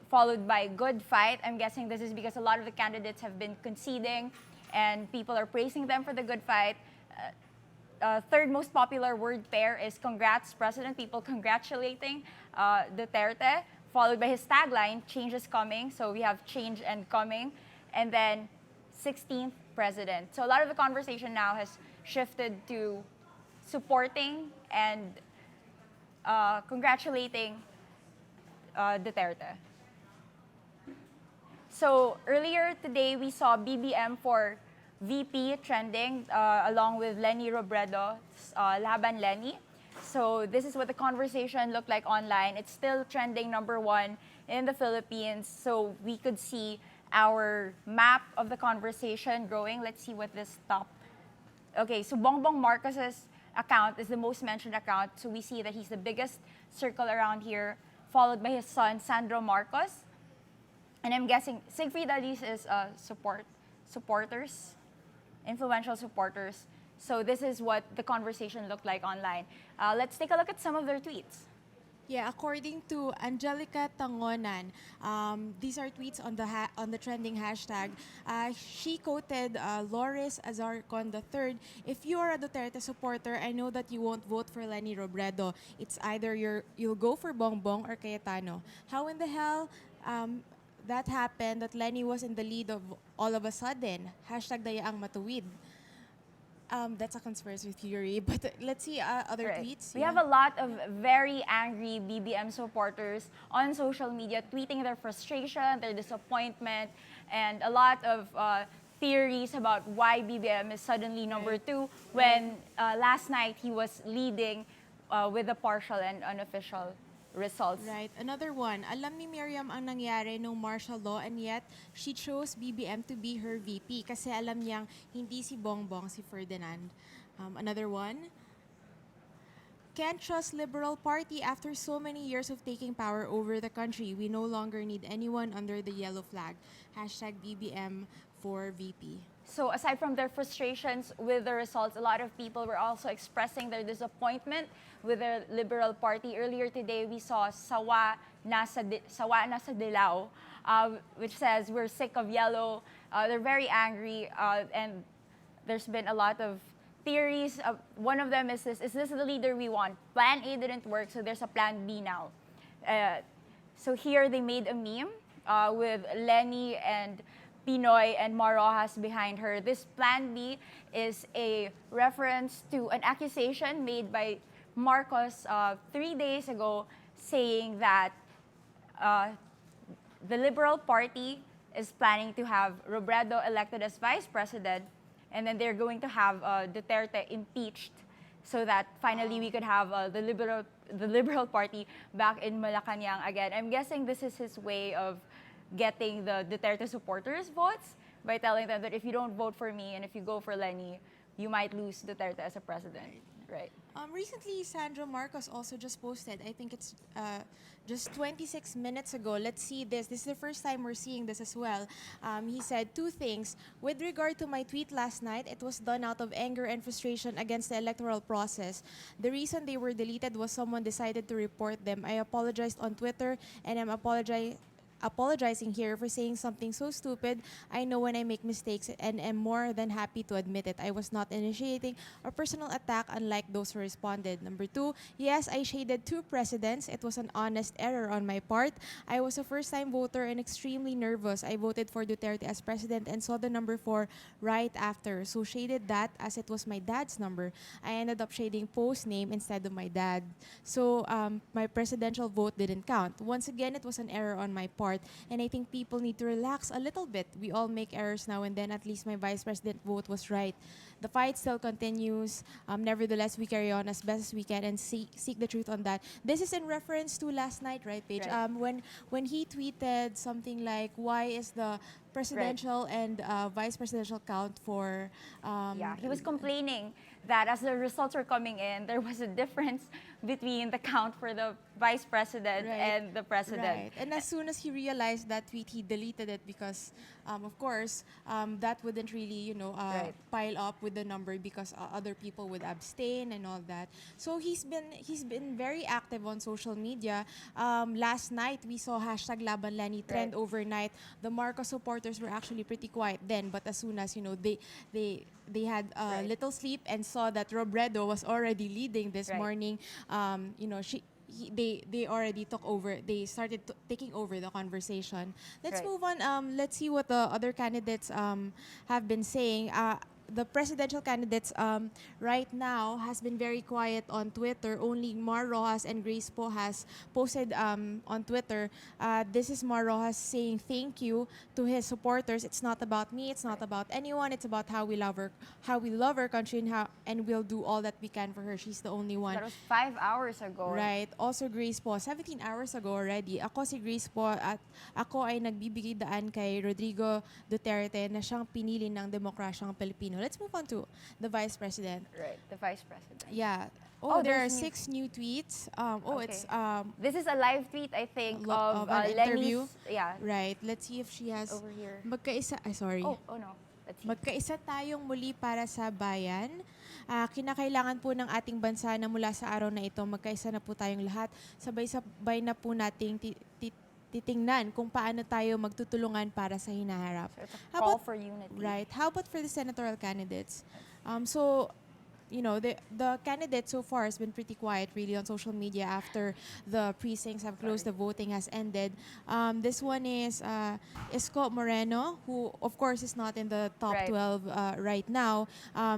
followed by good fight. I'm guessing this is because a lot of the candidates have been conceding and people are praising them for the good fight. Third most popular word pair is congrats, President. People congratulating Duterte, followed by his tagline, change is coming. So we have change and coming. And then 16th president. So a lot of the conversation now has shifted to supporting and congratulating Duterte. So earlier today, we saw BBM for VP trending along with Lenny Robredo's Laban Lenny. So this is what the conversation looked like online. It's still trending number one in the Philippines. So we could see our map of the conversation growing. Let's see what this top. Okay, so Bongbong Marcos's account is the most mentioned account. So we see that he's the biggest circle around here, followed by his son, Sandro Marcos. And I'm guessing Siegfried Alice is supporters, influential supporters. So this is what the conversation looked like online. Let's take a look at some of their tweets. Yeah, according to Angelica Tangonan, these are tweets on the trending hashtag. She quoted Loris Azarcon III. If you are a Duterte supporter, I know that you won't vote for Lenny Robredo. It's either you'll go for Bongbong or Cayetano. How in the hell that happened, that Lenny was in the lead of all of a sudden? Hashtag dayaang matuwid. That's a conspiracy theory, but let's see other tweets. We have a lot of very angry BBM supporters on social media tweeting their frustration, their disappointment, and a lot of theories about why BBM is suddenly number two when last night he was leading with the partial and unofficial results. Right. Another one. Alam ni Miriam ang nangyari nung martial law and yet she chose BBM to be her VP kasi alam niyang hindi si Bongbong, si Ferdinand. Another one. Can't trust Liberal Party after so many years of taking power over the country. We no longer need anyone under the yellow flag. Hashtag BBM for VP. So aside from their frustrations with the results, a lot of people were also expressing their disappointment with the Liberal Party. Earlier today, we saw Sawa Nasa Dilaw, which says, we're sick of yellow. They're very angry, and there's been a lot of theories. One of them is this the leader we want? Plan A didn't work, so there's a plan B now. So here they made a meme with Lenny and Pinoy and Marojas behind her. This plan B is a reference to an accusation made by Marcos 3 days ago, saying that the Liberal Party is planning to have Robredo elected as vice president and then they're going to have Duterte impeached, so that finally we could have the Liberal Party back in Malacanang again. I'm guessing this is his way of getting the Duterte supporters' votes by telling them that if you don't vote for me and if you go for Lenny, you might lose Duterte as a president. Right. Recently, Sandro Marcos also just posted, I think it's just 26 minutes ago. Let's see this. This is the first time we're seeing this as well. He said two things. With regard to my tweet last night, it was done out of anger and frustration against the electoral process. The reason they were deleted was someone decided to report them. I apologized on Twitter, and I'm apologizing here for saying something so stupid. I know when I make mistakes and am more than happy to admit it. I was not initiating a personal attack unlike those who responded. Number two, yes, I shaded two presidents. It was an honest error on my part. I was a first-time voter and extremely nervous. I voted for Duterte as president and saw the number 4 right after. So shaded that as it was my dad's number. I ended up shading Poe's name instead of my dad. So my presidential vote didn't count. Once again, it was an error on my part. And I think people need to relax a little bit. We all make errors now and then. At least my vice president vote was right. The fight still continues. Nevertheless, we carry on as best as we can and seek the truth on that. This is in reference to last night, right, Paige? Right. When he tweeted something like, "Why is the presidential and vice presidential count for?" He was complaining that as the results were coming in, there was a difference between the count for the vice president and the president. Right. And as soon as he realized that tweet, he deleted it because, of course, that wouldn't really, pile up with the number because other people would abstain and all that. So he's been very active on social media. Last night we saw hashtag Laban Lenny trend overnight. The Marcos supporters were actually pretty quiet then, but as soon as they had little sleep and saw that Robredo was already leading this morning, they already took over. They started taking over the conversation. Let's move on. Let's see what the other candidates have been saying. The presidential candidates right now has been very quiet on Twitter. Only Mar Rojas and Grace Poe has posted on Twitter. This is Mar Rojas saying thank you to his supporters. It's not about me. It's not about anyone. It's about how we love our country, and we'll do all that we can for her. She's the only one. That was 5 hours ago. Right. Also Grace Poe, 17 hours ago already. Ako si Grace Poe at ako ay nagbibigay daan kay Rodrigo Duterte na siyang pinili ng demokrasyang Pilipino. Let's move on to the Vice President. Right, the Vice President. Yeah. Oh, there are 6 new tweets. It's this is a live tweet, I think, of an interview. Lenny's. Yeah. Right. Let's see if she has over here. Sorry. Oh no. Let's see. Magkaisa tayong muli para sa bayan. Kinakailangan po ng ating bansa na mula sa araw na ito, magkaisa na po tayong lahat. Sabay-sabay na po nating titingnan kung paano tayo magtutulungan para sa hinaharap. So it's a call for unity. Right. How about for the senatorial candidates? The candidate so far has been pretty quiet really on social media after the precincts have closed, the voting has ended. This one is Isko Moreno, who of course is not in the top 12 right now,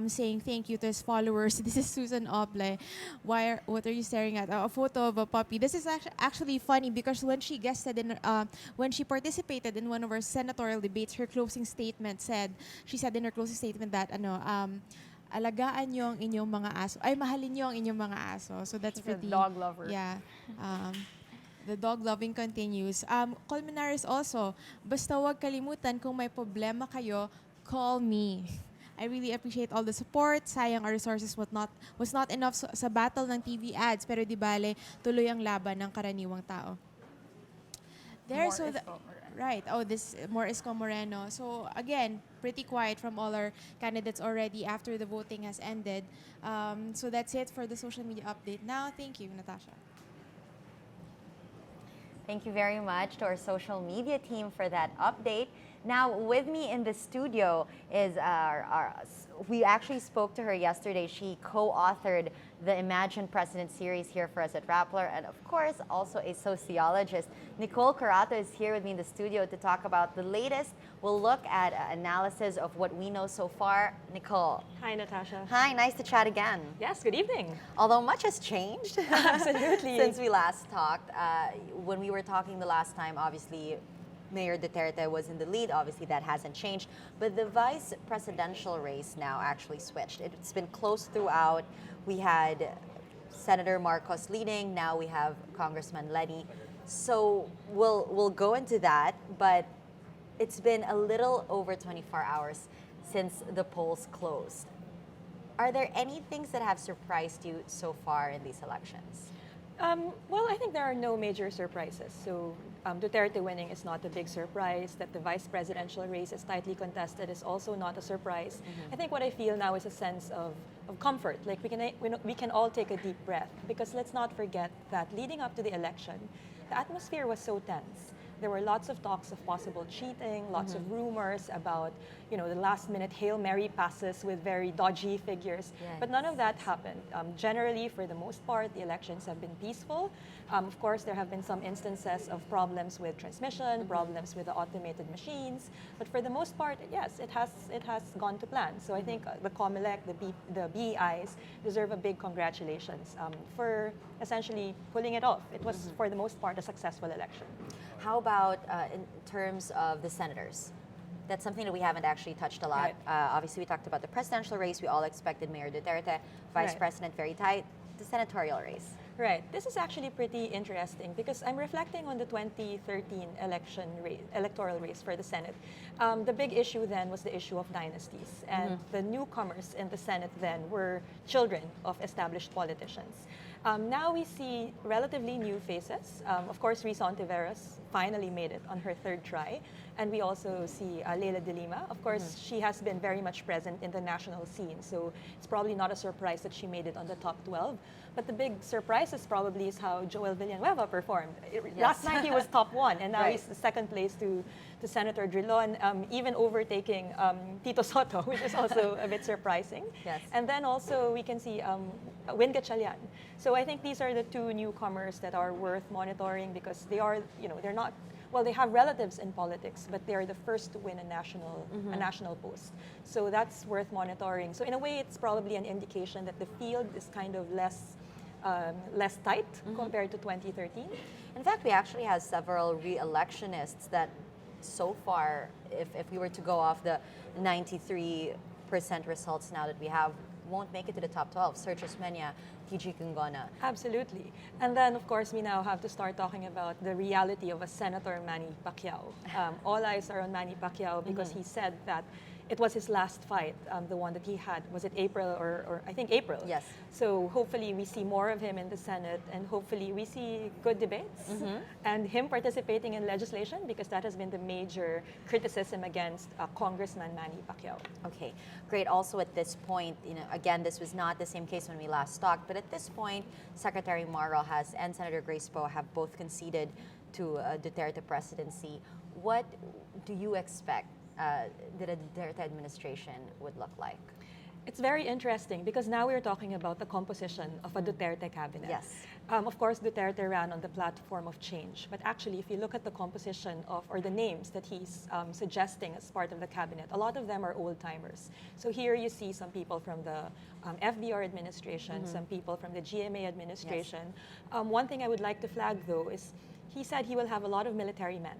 saying thank you to his followers. This is Susan Ople. What are you staring at? A photo of a puppy. This is actually funny because when she when she participated in one of our senatorial debates, her closing statement she said in her closing statement that alagaan niyo ang inyong mga aso. Ay, mahalin niyo ang inyong mga aso. So that's She's pretty... a dog lover. Yeah. The dog loving continues. Colmenares also, basta wag kalimutan kung may problema kayo, call me. I really appreciate all the support. Sayang our resources was not enough sa battle ng TV ads, pero di bale, tuloy ang laban ng karaniwang tao. Right. Oh, this more Isko Moreno. So again, pretty quiet from all our candidates already after the voting has ended. So that's it for the social media update. Now, thank you, Natasha. Thank you very much to our social media team for that update. Now, with me in the studio is we actually spoke to her yesterday. She co-authored the Imagine President series here for us at Rappler, and of course, also a sociologist. Nicole Carato is here with me in the studio to talk about the latest. We'll look at analysis of what we know so far. Nicole. Hi, Natasha. Hi, nice to chat again. Yes, good evening. Although much has changed Absolutely. since we last talked. When we were talking the last time, obviously, Mayor Duterte was in the lead. Obviously, that hasn't changed. But the vice presidential race now actually switched. It's been close throughout. We had Senator Marcos leading. Now we have Congressman Lenny. So we'll go into that. But it's been a little over 24 hours since the polls closed. Are there any things that have surprised you so far in these elections? Well, I think there are no major surprises. So Duterte winning is not a big surprise. That the vice presidential race is tightly contested is also not a surprise. I think what I feel now is a sense of comfort. Like we can all take a deep breath, because let's not forget that leading up to the election, the atmosphere was so tense. There were lots of talks of possible cheating, lots of rumors about, the last-minute Hail Mary passes with very dodgy figures. Yes. But none of that happened. Generally, for the most part, the elections have been peaceful. Of course, there have been some instances of problems with transmission, problems with the automated machines. But for the most part, yes, it has gone to plan. So I think the COMELEC, the BEIs deserve a big congratulations for essentially pulling it off. It was, for the most part, a successful election. How about in terms of the senators? That's something that we haven't actually touched a lot. Obviously, we talked about the presidential race. We all expected Mayor Duterte, Vice President very tight. The senatorial race. Right. This is actually pretty interesting because I'm reflecting on the 2013 electoral race for the Senate. The big issue then was the issue of dynasties. And the newcomers in the Senate then were children of established politicians. Now we see relatively new faces. Of course, Risa Ontiveros finally made it on her third try. And we also see Leila de Lima. Of course, she has been very much present in the national scene. So it's probably not a surprise that she made it on the top 12. But the big surprise is probably how Joel Villanueva performed. Last night he was top 1, and now he's the second place to Senator Drilon, even overtaking Tito Soto, which is also a bit surprising. Yes. And then also we can see Win Gatchalian. So I think these are the two newcomers that are worth monitoring because they are, they're not, well, they have relatives in politics, but they're the first to win a national post. So that's worth monitoring. So in a way, it's probably an indication that the field is kind of less tight compared to 2013. In fact, we actually have several re-electionists that so far, if we were to go off the 93% results now that we have, won't make it to the top 12. Sergio Osmeña, TG Kungona. Absolutely. And then, of course, we now have to start talking about the reality of a Senator Manny Pacquiao. All eyes are on Manny Pacquiao because he said that it was his last fight, the one that he had. Was it April or I think April? Yes. So hopefully we see more of him in the Senate and hopefully we see good debates and him participating in legislation because that has been the major criticism against Congressman Manny Pacquiao. Okay, great. Also at this point, again, this was not the same case when we last talked, but at this point, Secretary Mar Rojas and Senator Grace Poe have both conceded to Duterte presidency. What do you expect that a Duterte administration would look like? It's very interesting because now we're talking about the composition of a Duterte cabinet. Yes. Of course, Duterte ran on the platform of change, but actually, if you look at the composition or the names that he's suggesting as part of the cabinet, a lot of them are old-timers. So here you see some people from the FDR administration, some people from the GMA administration. Yes. One thing I would like to flag, though, is he said he will have a lot of military men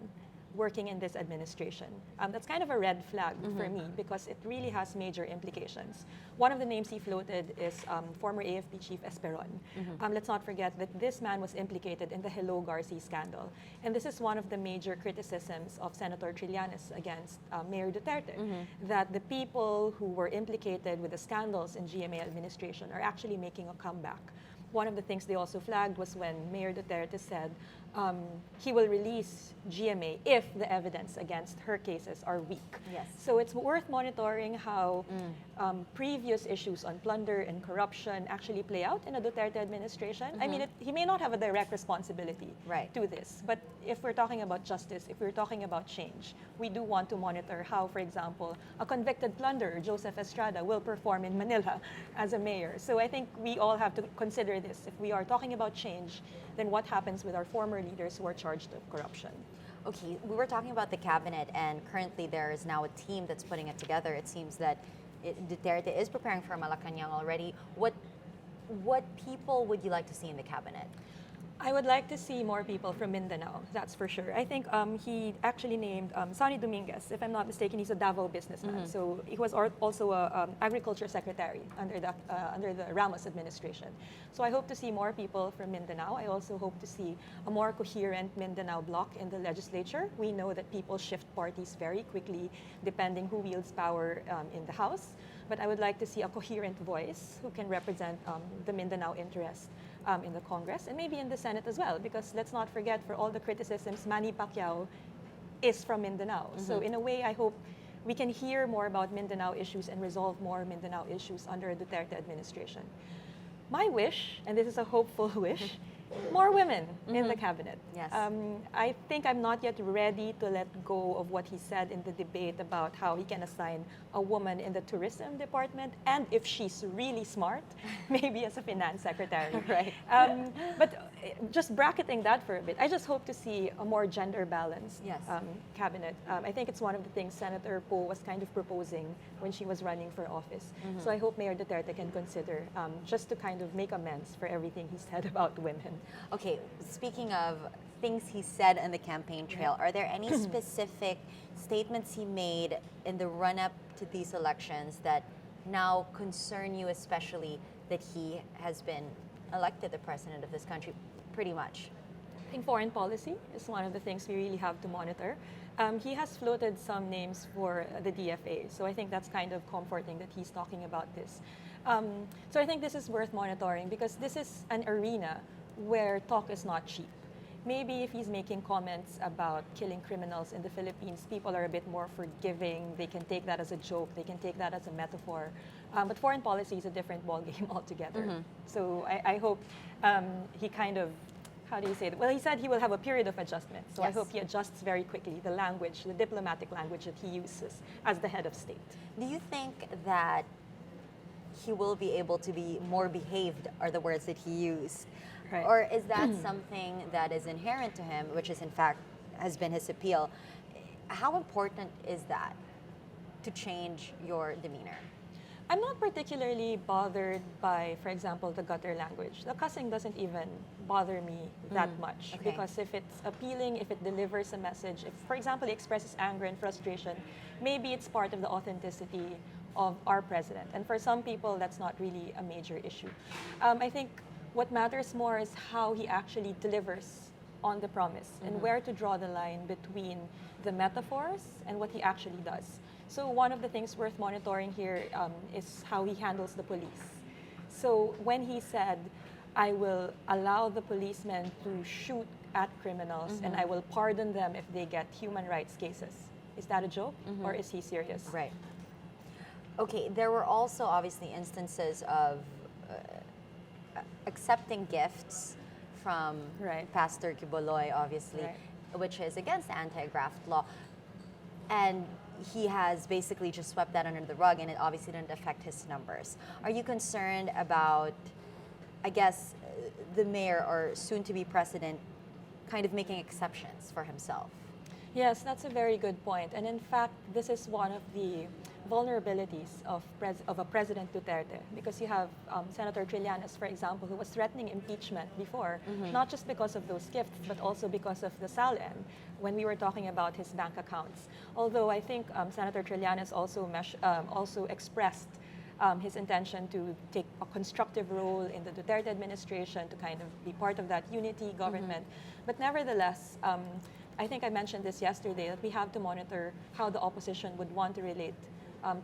working in this administration. That's kind of a red flag for me because it really has major implications. One of the names he floated is former AFP chief Esperon. Let's not forget that this man was implicated in the Hello Garci scandal. And this is one of the major criticisms of Senator Trillanes against Mayor Duterte, that the people who were implicated with the scandals in GMA administration are actually making a comeback. One of the things they also flagged was when Mayor Duterte said he will release GMA if the evidence against her cases are weak. Yes. So it's worth monitoring how previous issues on plunder and corruption actually play out in a Duterte administration. I mean, he may not have a direct responsibility to this, but if we're talking about justice, if we're talking about change, we do want to monitor how, for example, a convicted plunderer, Joseph Estrada, will perform in Manila as a mayor. So I think we all have to consider this. If we are talking about change, then what happens with our former leaders who are charged of corruption? Okay, we were talking about the cabinet, and currently there is now a team that's putting it together. It seems that Duterte is preparing for Malacanang already. What people would you like to see in the cabinet? I would like to see more people from Mindanao, that's for sure. I think he actually named Sonny Dominguez, if I'm not mistaken, he's a Davao businessman. So he was also a agriculture secretary under the Ramos administration. So I hope to see more people from Mindanao. I also hope to see a more coherent Mindanao bloc in the legislature. We know that people shift parties very quickly depending who wields power in the House. But I would like to see a coherent voice who can represent the Mindanao interest in the Congress and maybe in the Senate as well, because let's not forget, for all the criticisms, Manny Pacquiao is from Mindanao. So in a way, I hope we can hear more about Mindanao issues and resolve more Mindanao issues under the Duterte administration. My wish, and this is a hopeful wish, more women in the cabinet. Yes. I think I'm not yet ready to let go of what he said in the debate about how he can assign a woman in the tourism department, and if she's really smart, maybe as a finance secretary. Right. But just bracketing that for a bit, I just hope to see a more gender balanced Yes. cabinet. I think it's one of the things Senator Poe was kind of proposing when she was running for office. So I hope Mayor Duterte can consider just to kind of make amends for everything he said about women. Okay, speaking of things he said on the campaign trail, are there any specific statements he made in the run-up to these elections that now concern you, especially that he has been elected the president of this country, pretty much? I think foreign policy is one of the things we really have to monitor. He has floated some names for the DFA, so I think that's kind of comforting that he's talking about this. So I think this is worth monitoring because this is an arena where talk is not cheap. Maybe if he's making comments about killing criminals in the Philippines, people are a bit more forgiving. They can take that as a joke. They can take that as a metaphor. But foreign policy is a different ballgame altogether. So I hope he kind of, how do you say that? Well, he said he will have a period of adjustment. So I Yes. hope he adjusts very quickly the language, the diplomatic language that he uses as the head of state. Do you think that he will be able to be more behaved, are the words that he used? Right. Or is that something that is inherent to him, which is in fact has been his appeal? How important is that to change your demeanor? I'm not particularly bothered by, for example, the gutter language. The cussing doesn't even bother me that much okay. because if it's appealing, if it delivers a message, if, for example, it expresses anger and frustration, maybe it's part of the authenticity of our president. And for some people, that's not really a major issue. I think what matters more is how he actually delivers on the promise and where to draw the line between the metaphors and what he actually does. So one of the things worth monitoring here is how he handles the police. So when he said, I will allow the policemen to shoot at criminals and I will pardon them if they get human rights cases, is that a joke or is he serious? Right. Okay, there were also obviously instances of accepting gifts from Pastor Kiboloy, obviously, which is against the anti-graft law. And he has basically just swept that under the rug, and it obviously didn't affect his numbers. Are you concerned about, I guess, the mayor or soon-to-be president kind of making exceptions for himself? Yes, that's a very good point. And in fact, this is one of the vulnerabilities of a President Duterte, because you have Senator Trillanes, for example, who was threatening impeachment before, not just because of those gifts, but also because of the SALN, when we were talking about his bank accounts. Although I think Senator Trillanes also expressed his intention to take a constructive role in the Duterte administration to kind of be part of that unity government. But nevertheless, I think I mentioned this yesterday, that we have to monitor how the opposition would want to relate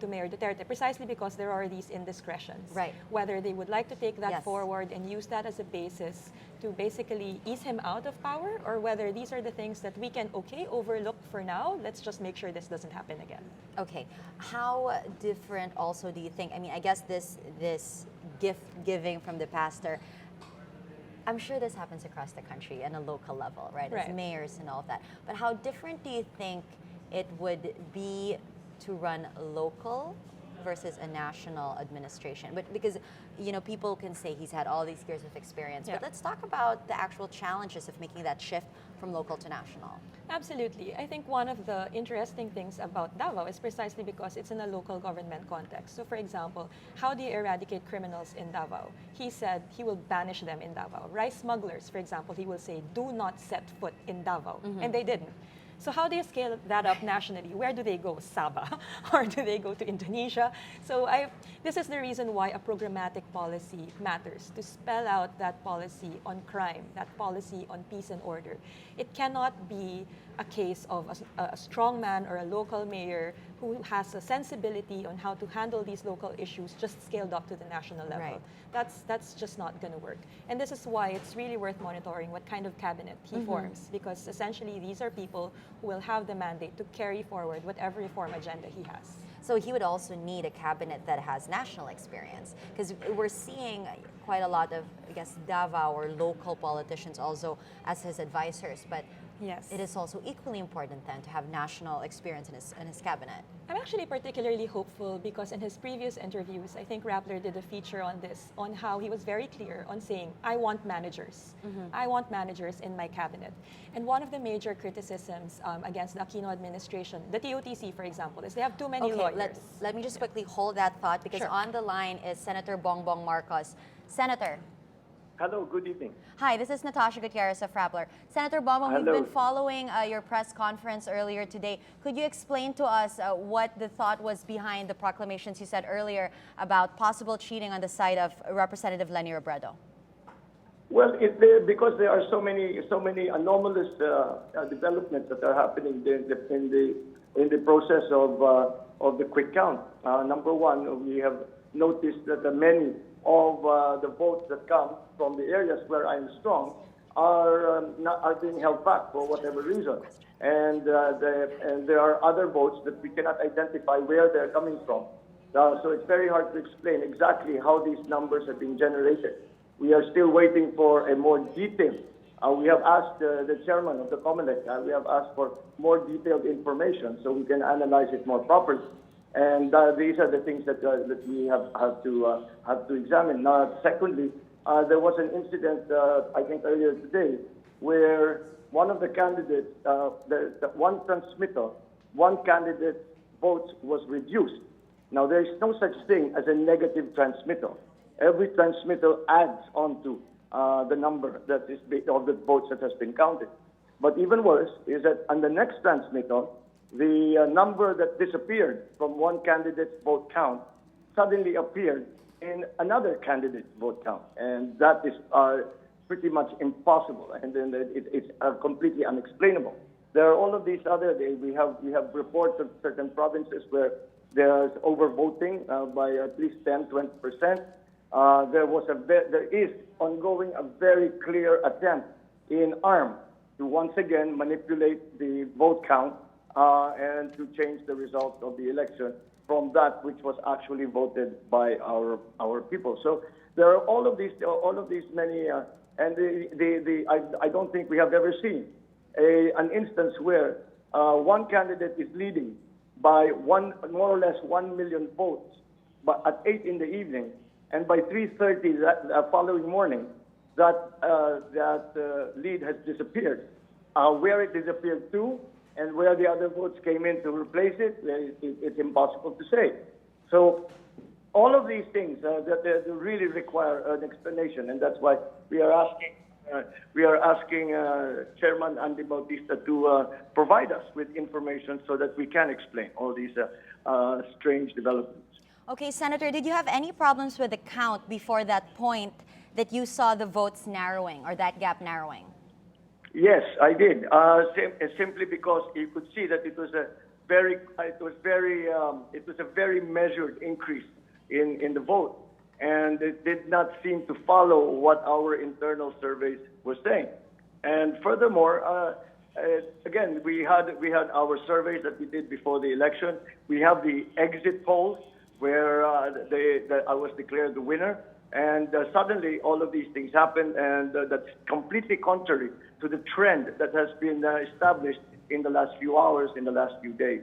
to Mayor Duterte, precisely because there are these indiscretions. Right. Whether they would like to take that forward and use that as a basis to basically ease him out of power, or whether these are the things that we can, overlook for now. Let's just make sure this doesn't happen again. Okay. How different also do you think, I mean, I guess this gift giving from the pastor, I'm sure this happens across the country on a local level, right? As mayors and all of that. But how different do you think it would be to run local versus a national administration? But because, you know, people can say he's had all these years of experience, but let's talk about the actual challenges of making that shift from local to national. Absolutely. I think one of the interesting things about Davao is precisely because it's in a local government context. So for example, how do you eradicate criminals in Davao? He said he will banish them in Davao. Rice smugglers, for example, he will say, do not set foot in Davao. And they didn't. So how do you scale that up nationally? Where do they go? Sabah? Or do they go to Indonesia? So this is the reason why a programmatic policy matters, to spell out that policy on crime, that policy on peace and order. It cannot be a case of a strong man or a local mayor who has a sensibility on how to handle these local issues just scaled up to the national level. That's just not going to work. And this is why it's really worth monitoring what kind of cabinet he forms, because essentially these are people who will have the mandate to carry forward whatever reform agenda he has. So he would also need a cabinet that has national experience, because we're seeing quite a lot of, I guess, Davao or local politicians also as his advisors, but yes, it is also equally important then to have national experience in his cabinet. I'm actually particularly hopeful because in his previous interviews, I think Rappler did a feature on this, on how he was very clear on saying, I want managers. I want managers in my cabinet. And one of the major criticisms against the Aquino administration, the TOTC, for example, is they have too many lawyers. Let me just quickly hold that thought, because on the line is Senator Bongbong Marcos. Senator. Hello, good evening. Hi, this is Natasha Gutierrez of Rappler. Senator Bongbong, we've been following your press conference earlier today. Could you explain to us what the thought was behind the proclamations you said earlier about possible cheating on the side of Representative Leni Robredo? Well, because there are so many anomalous developments that are happening in the process of the quick count. Number one, we have noticed that many of the votes that come from the areas where I'm strong are being held back for whatever reason, and there are other votes that we cannot identify where they're coming from. So it's very hard to explain exactly how these numbers have been generated. We are still waiting for a more detailed. We have asked the chairman of the COMELEC. We have asked for more detailed information so we can analyze it more properly. And these are the things that we have to examine. Now, secondly, there was an incident, I think earlier today, where one of the candidates, one transmitter, one candidate's votes was reduced. Now, there is no such thing as a negative transmitter. Every transmitter adds on to the number that is of the votes that has been counted. But even worse is that on the next transmitter, the number that disappeared from one candidate's vote count suddenly appeared in another candidate's vote count. And that is pretty much impossible, and then it's completely unexplainable. There are all of these other, we have reports of certain provinces where there's overvoting by at least 10-20%. There is ongoing a very clear attempt in ARM to once again manipulate the vote count and to change the results of the election from that which was actually voted by our people. So there are all of these many, and I don't think we have ever seen an instance where one candidate is leading by more or less 1 million votes, but at 8 in the evening, and by 3:30 that following morning, that lead has disappeared. Where it disappeared to, and where the other votes came in to replace it, it's impossible to say. So all of these things that they really require an explanation, and that's why we are asking Chairman Andy Bautista to provide us with information so that we can explain all these strange developments. Okay, Senator, did you have any problems with the count before that point that you saw the votes narrowing or that gap narrowing? Yes, I did. Simply because you could see that it was a very measured increase in the vote, and it did not seem to follow what our internal surveys were saying. And furthermore, again, we had our surveys that we did before the election. We have the exit polls where I was declared the winner. And suddenly, all of these things happened, and that's completely contrary to the trend that has been established in the last few hours, in the last few days.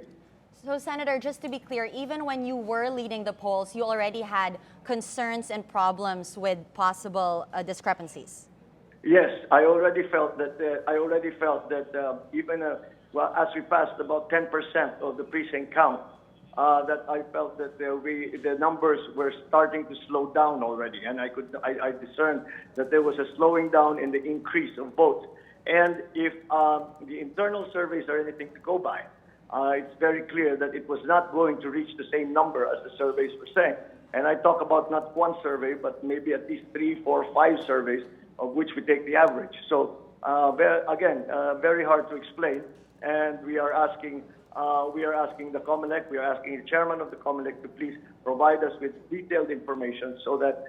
So, Senator, just to be clear, even when you were leading the polls, you already had concerns and problems with possible discrepancies. Yes, I already felt that. Even well, as we passed about 10% of the precinct count, that I felt that the numbers were starting to slow down already, and I discerned that there was a slowing down in the increase of votes. And if the internal surveys are anything to go by, it's very clear that it was not going to reach the same number as the surveys were saying. And I talk about not one survey, but maybe at least 3, 4, 5 surveys, of which we take the average. So very hard to explain. And we are asking the COMELEC, we are asking the chairman of the COMELEC to please provide us with detailed information so that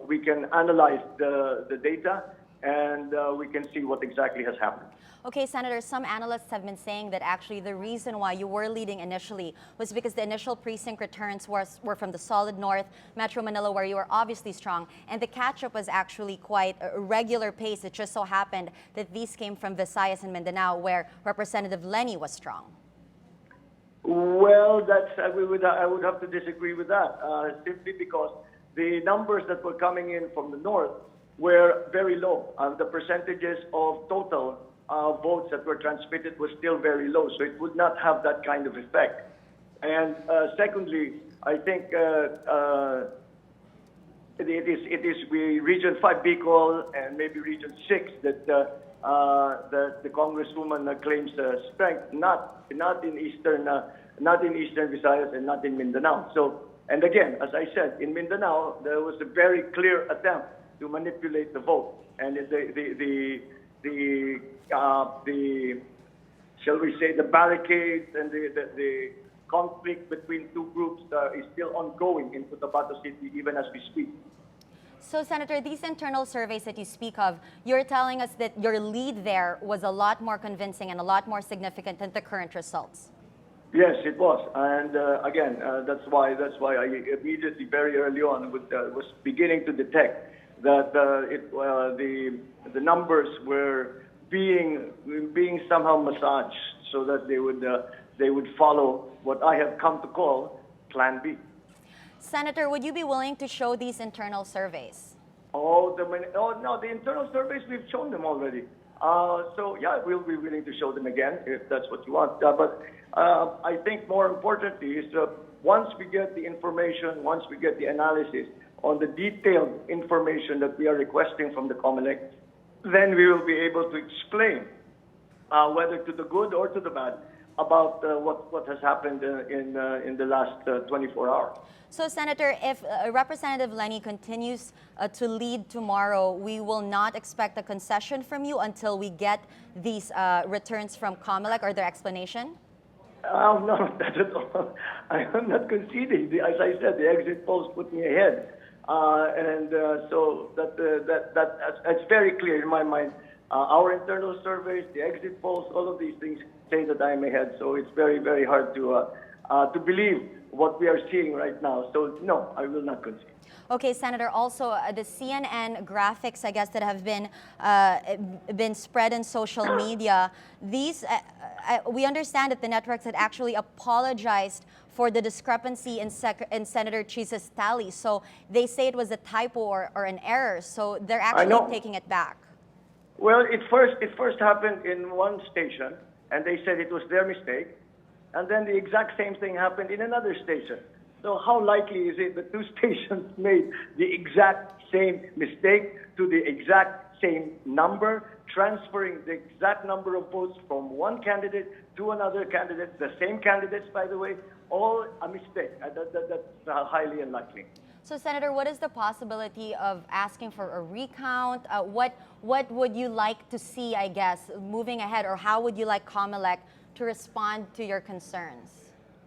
we can analyze the data and we can see what exactly has happened. Okay, Senator, some analysts have been saying that actually the reason why you were leading initially was because the initial precinct returns were from the solid north, Metro Manila, where you were obviously strong, and the catch-up was actually quite a regular pace. It just so happened that these came from Visayas and Mindanao, where Representative Lenny was strong. Well, I would have to disagree with that, simply because the numbers that were coming in from the north were very low. The percentages of total votes that were transmitted was still very low, so it would not have that kind of effect. And secondly, I think it is Region 5 Bicol and maybe Region 6 that the Congresswoman claims strength, not in Eastern Visayas and not in Mindanao. So, and again, as I said, in Mindanao there was a very clear attempt to manipulate the vote, and shall we say, the barricades and the conflict between two groups is still ongoing in Cotabato City even as we speak. So, Senator, these internal surveys that you speak of, you're telling us that your lead there was a lot more convincing and a lot more significant than the current results. Yes, it was, and again, that's why I immediately, very early on, was beginning to detect that the numbers were being somehow massaged so that they would follow what I have come to call Plan B. Senator, would you be willing to show these internal surveys? No, the internal surveys, we've shown them already. So yeah, we'll be willing to show them again if that's what you want. But I think more importantly is once we get the information, once we get the analysis on the detailed information that we are requesting from the COMELEC, then we will be able to explain whether to the good or to the bad about what has happened in the last 24 hours. So, Senator, if Representative Lenny continues to lead tomorrow, we will not expect a concession from you until we get these returns from COMELEC or their explanation? No, not at all. I am not conceding. As I said, the exit polls put me ahead. So that's very clear in my mind. Our internal surveys, the exit polls, all of these things say that I am ahead. So it's very, very hard to believe what we are seeing right now. So no, I will not concede. Okay, Senator, also the CNN graphics, I guess, that have been spread in social media, these, we understand that the networks had actually apologized for the discrepancy in Senator Cheese's tally. So they say it was a typo or an error. So they're actually taking it back. Well, it first happened in one station, and they said it was their mistake. And then the exact same thing happened in another station. So how likely is it that two stations made the exact same mistake to the exact same number, transferring the exact number of votes from one candidate to another candidate, the same candidates, by the way, all a mistake? That's highly unlikely. So, Senator, what is the possibility of asking for a recount? What would you like to see, I guess, moving ahead, or how would you like COMELEC to respond to your concerns?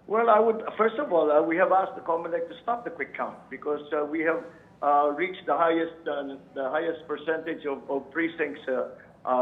Well, first of all, we have asked the COMELEC to stop the quick count because we have reached the highest percentage of precincts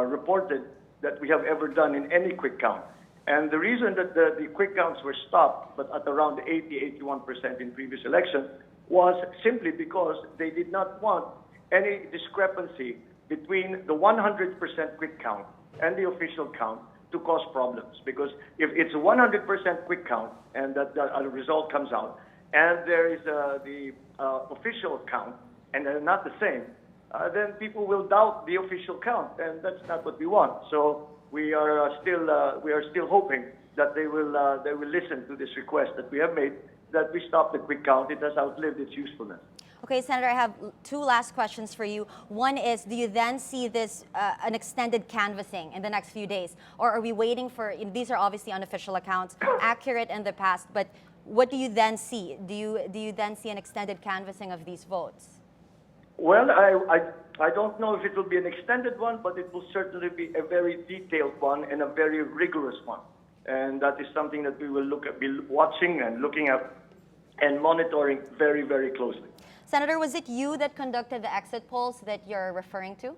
reported that we have ever done in any quick count. And the reason that the quick counts were stopped, but at around 80-81% in previous elections, was simply because they did not want any discrepancy between the 100% quick count and the official count, to cause problems. Because if it's a 100% quick count and that a result comes out, and there is the official count, and they're not the same, then people will doubt the official count, and that's not what we want. So we are still hoping that they will listen to this request that we have made, that we stop the quick count. It has outlived its usefulness. Okay, Senator, I have two last questions for you. One is, do you then see this an extended canvassing in the next few days? Or are we waiting for, these are obviously unofficial accounts, accurate in the past, but what do you then see? Do you then see an extended canvassing of these votes? Well, I don't know if it will be an extended one, but it will certainly be a very detailed one and a very rigorous one. And that is something that we will be watching and looking at and monitoring very, very closely. Senator, was it you that conducted the exit polls that you're referring to?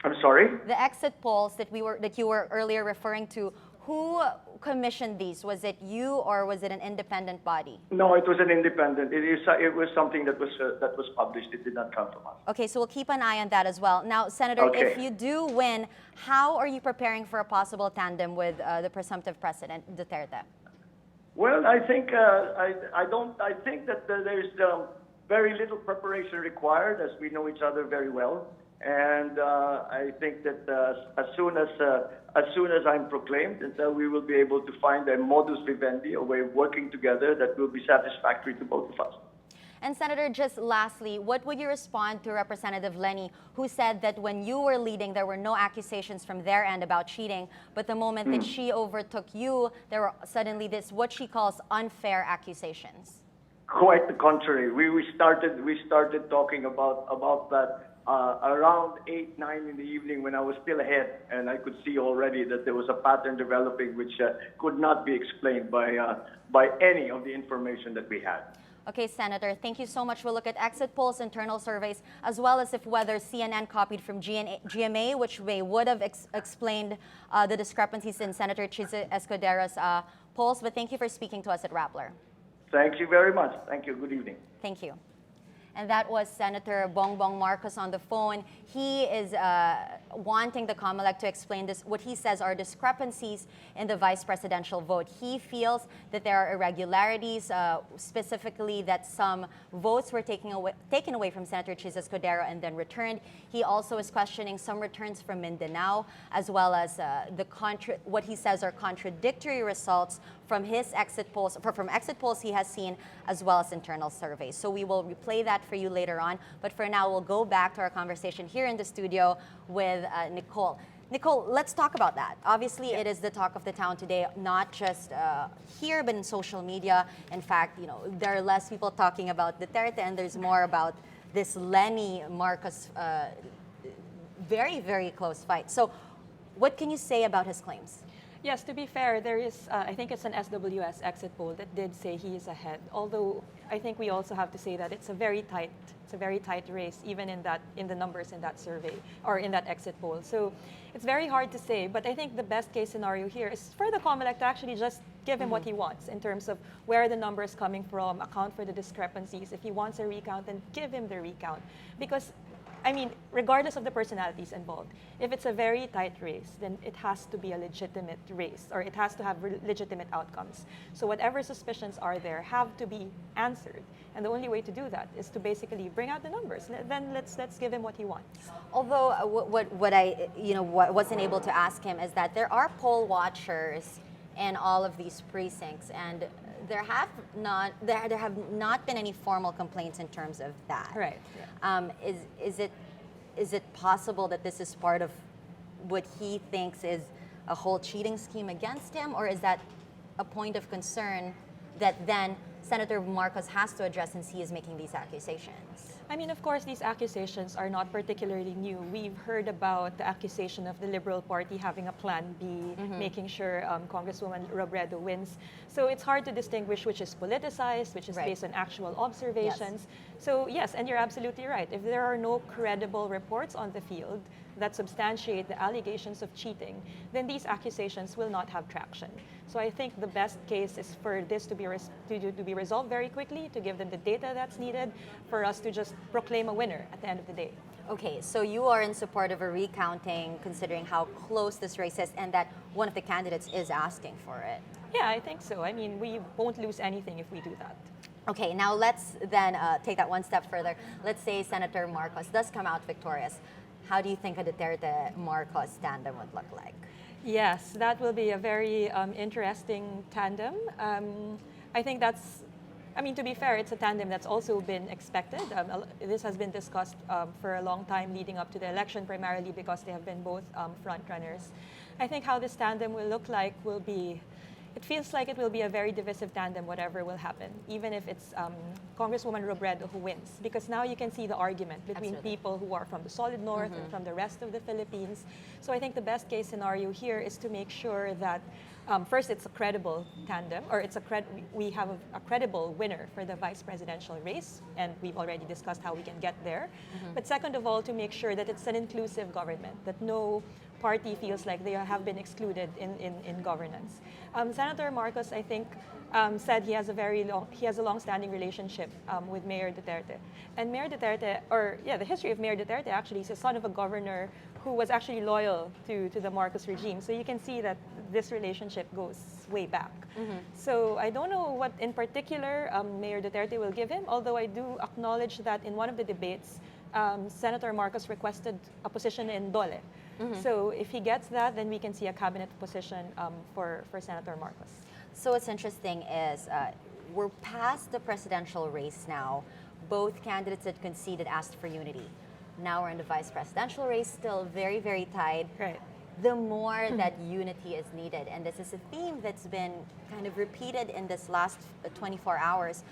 I'm sorry? The exit polls that you were earlier referring to, who commissioned these? Was it you or was it an independent body? No, it was an independent. It was something that was published. It did not come from us. Okay, so we'll keep an eye on that as well. Now, Senator, if you do win, how are you preparing for a possible tandem with the presumptive President Duterte? Well, I think I think that there's very little preparation required, as we know each other very well. And I think that as soon as I'm proclaimed, we will be able to find a modus vivendi, a way of working together that will be satisfactory to both of us. And Senator, just lastly, what would you respond to Representative Lenny, who said that when you were leading, there were no accusations from their end about cheating, but the moment that she overtook you, there were suddenly what she calls unfair accusations? Quite the contrary. We started talking about that around 8, 9 in the evening when I was still ahead, and I could see already that there was a pattern developing which could not be explained by any of the information that we had. Okay, Senator, thank you so much. We'll look at exit polls, internal surveys, as well as if whether CNN copied from GMA, which would have explained the discrepancies in Senator Chis Escudero's polls. But thank you for speaking to us at Rappler. Thank you very much. Thank you. Good evening. Thank you. And that was Senator Bongbong Marcos on the phone. He is wanting the COMELEC to explain what he says are discrepancies in the vice presidential vote. He feels that there are irregularities, specifically that some votes were taken away from Senator Chis Escudero and then returned. He also is questioning some returns from Mindanao, as well as what he says are contradictory results from his exit polls, from exit polls he has seen, as well as internal surveys. So we will replay that for you later on. But for now, we'll go back to our conversation here in the studio with Nicole. Nicole, let's talk about that. Obviously, it is the talk of the town today, not just here, but in social media. In fact, there are less people talking about Duterte, and there's more about this Lenny Marcos very, very close fight. So what can you say about his claims? Yes, to be fair, there is, I think it's an SWS exit poll that did say he is ahead. Although I think we also have to say that it's a very tight race, even in the numbers in that survey or in that exit poll. So it's very hard to say, but I think the best case scenario here is for the COMELEC to actually just give him what he wants in terms of where the number is coming from, account for the discrepancies. If he wants a recount, then give him the recount. Because I mean, regardless of the personalities involved, if it's a very tight race, then it has to be a legitimate race, or it has to have legitimate outcomes. So whatever suspicions are there have to be answered. And the only way to do that is to basically bring out the numbers. Then let's give him what he wants. Although what I wasn't able to ask him is that there are poll watchers in all of these precincts, and there have not been any formal complaints in terms of that. Right. Yeah. Is it possible that this is part of what he thinks is a whole cheating scheme against him, or is that a point of concern that then Senator Marcos has to address since he is making these accusations? I mean, of course, these accusations are not particularly new. We've heard about the accusation of the Liberal Party having a plan B, making sure Congresswoman Robredo wins. So it's hard to distinguish which is politicized, which is based on actual observations. Yes. So yes, and you're absolutely right. If there are no credible reports on the field that substantiate the allegations of cheating, then these accusations will not have traction. So I think the best case is for this to be resolved very quickly, to give them the data that's needed for us to just proclaim a winner at the end of the day. Okay, so you are in support of a recounting, considering how close this race is, and that one of the candidates is asking for it. Yeah, I think so. I mean, we won't lose anything if we do that. Okay, now let's then take that one step further. Let's say Senator Marcos does come out victorious. How do you think a Duterte-Marcos tandem would look like? Yes, that will be a very interesting tandem. I think that's, I mean, to be fair, it's a tandem that's also been expected. This has been discussed for a long time leading up to the election, primarily because they have been both front runners. I think how this tandem will look like will be, it feels like it will be a very divisive tandem, whatever will happen, even if it's Congresswoman Robredo who wins. Because now you can see the argument between people who are from the solid north and from the rest of the Philippines. So I think the best case scenario here is to make sure that first, it's a credible tandem, or we have a credible winner for the vice presidential race, and we've already discussed how we can get there. But second of all, to make sure that it's an inclusive government, that no party feels like they have been excluded in governance. Senator Marcos, I think, said he has a long-standing relationship with Mayor Duterte, and Mayor Duterte, the history of Mayor Duterte actually is a son of a governor who was actually loyal to the Marcos regime. So you can see that this relationship goes way back. So I don't know what in particular Mayor Duterte will give him, although I do acknowledge that in one of the debates, Senator Marcos requested a position in Dole. So if he gets that, then we can see a cabinet position for Senator Marcos. So what's interesting is we're past the presidential race now. Both candidates that conceded asked for unity. Now we're in the vice presidential race, still very, very tied. Right. The more that unity is needed, and this is a theme that's been kind of repeated in this last 24 hours.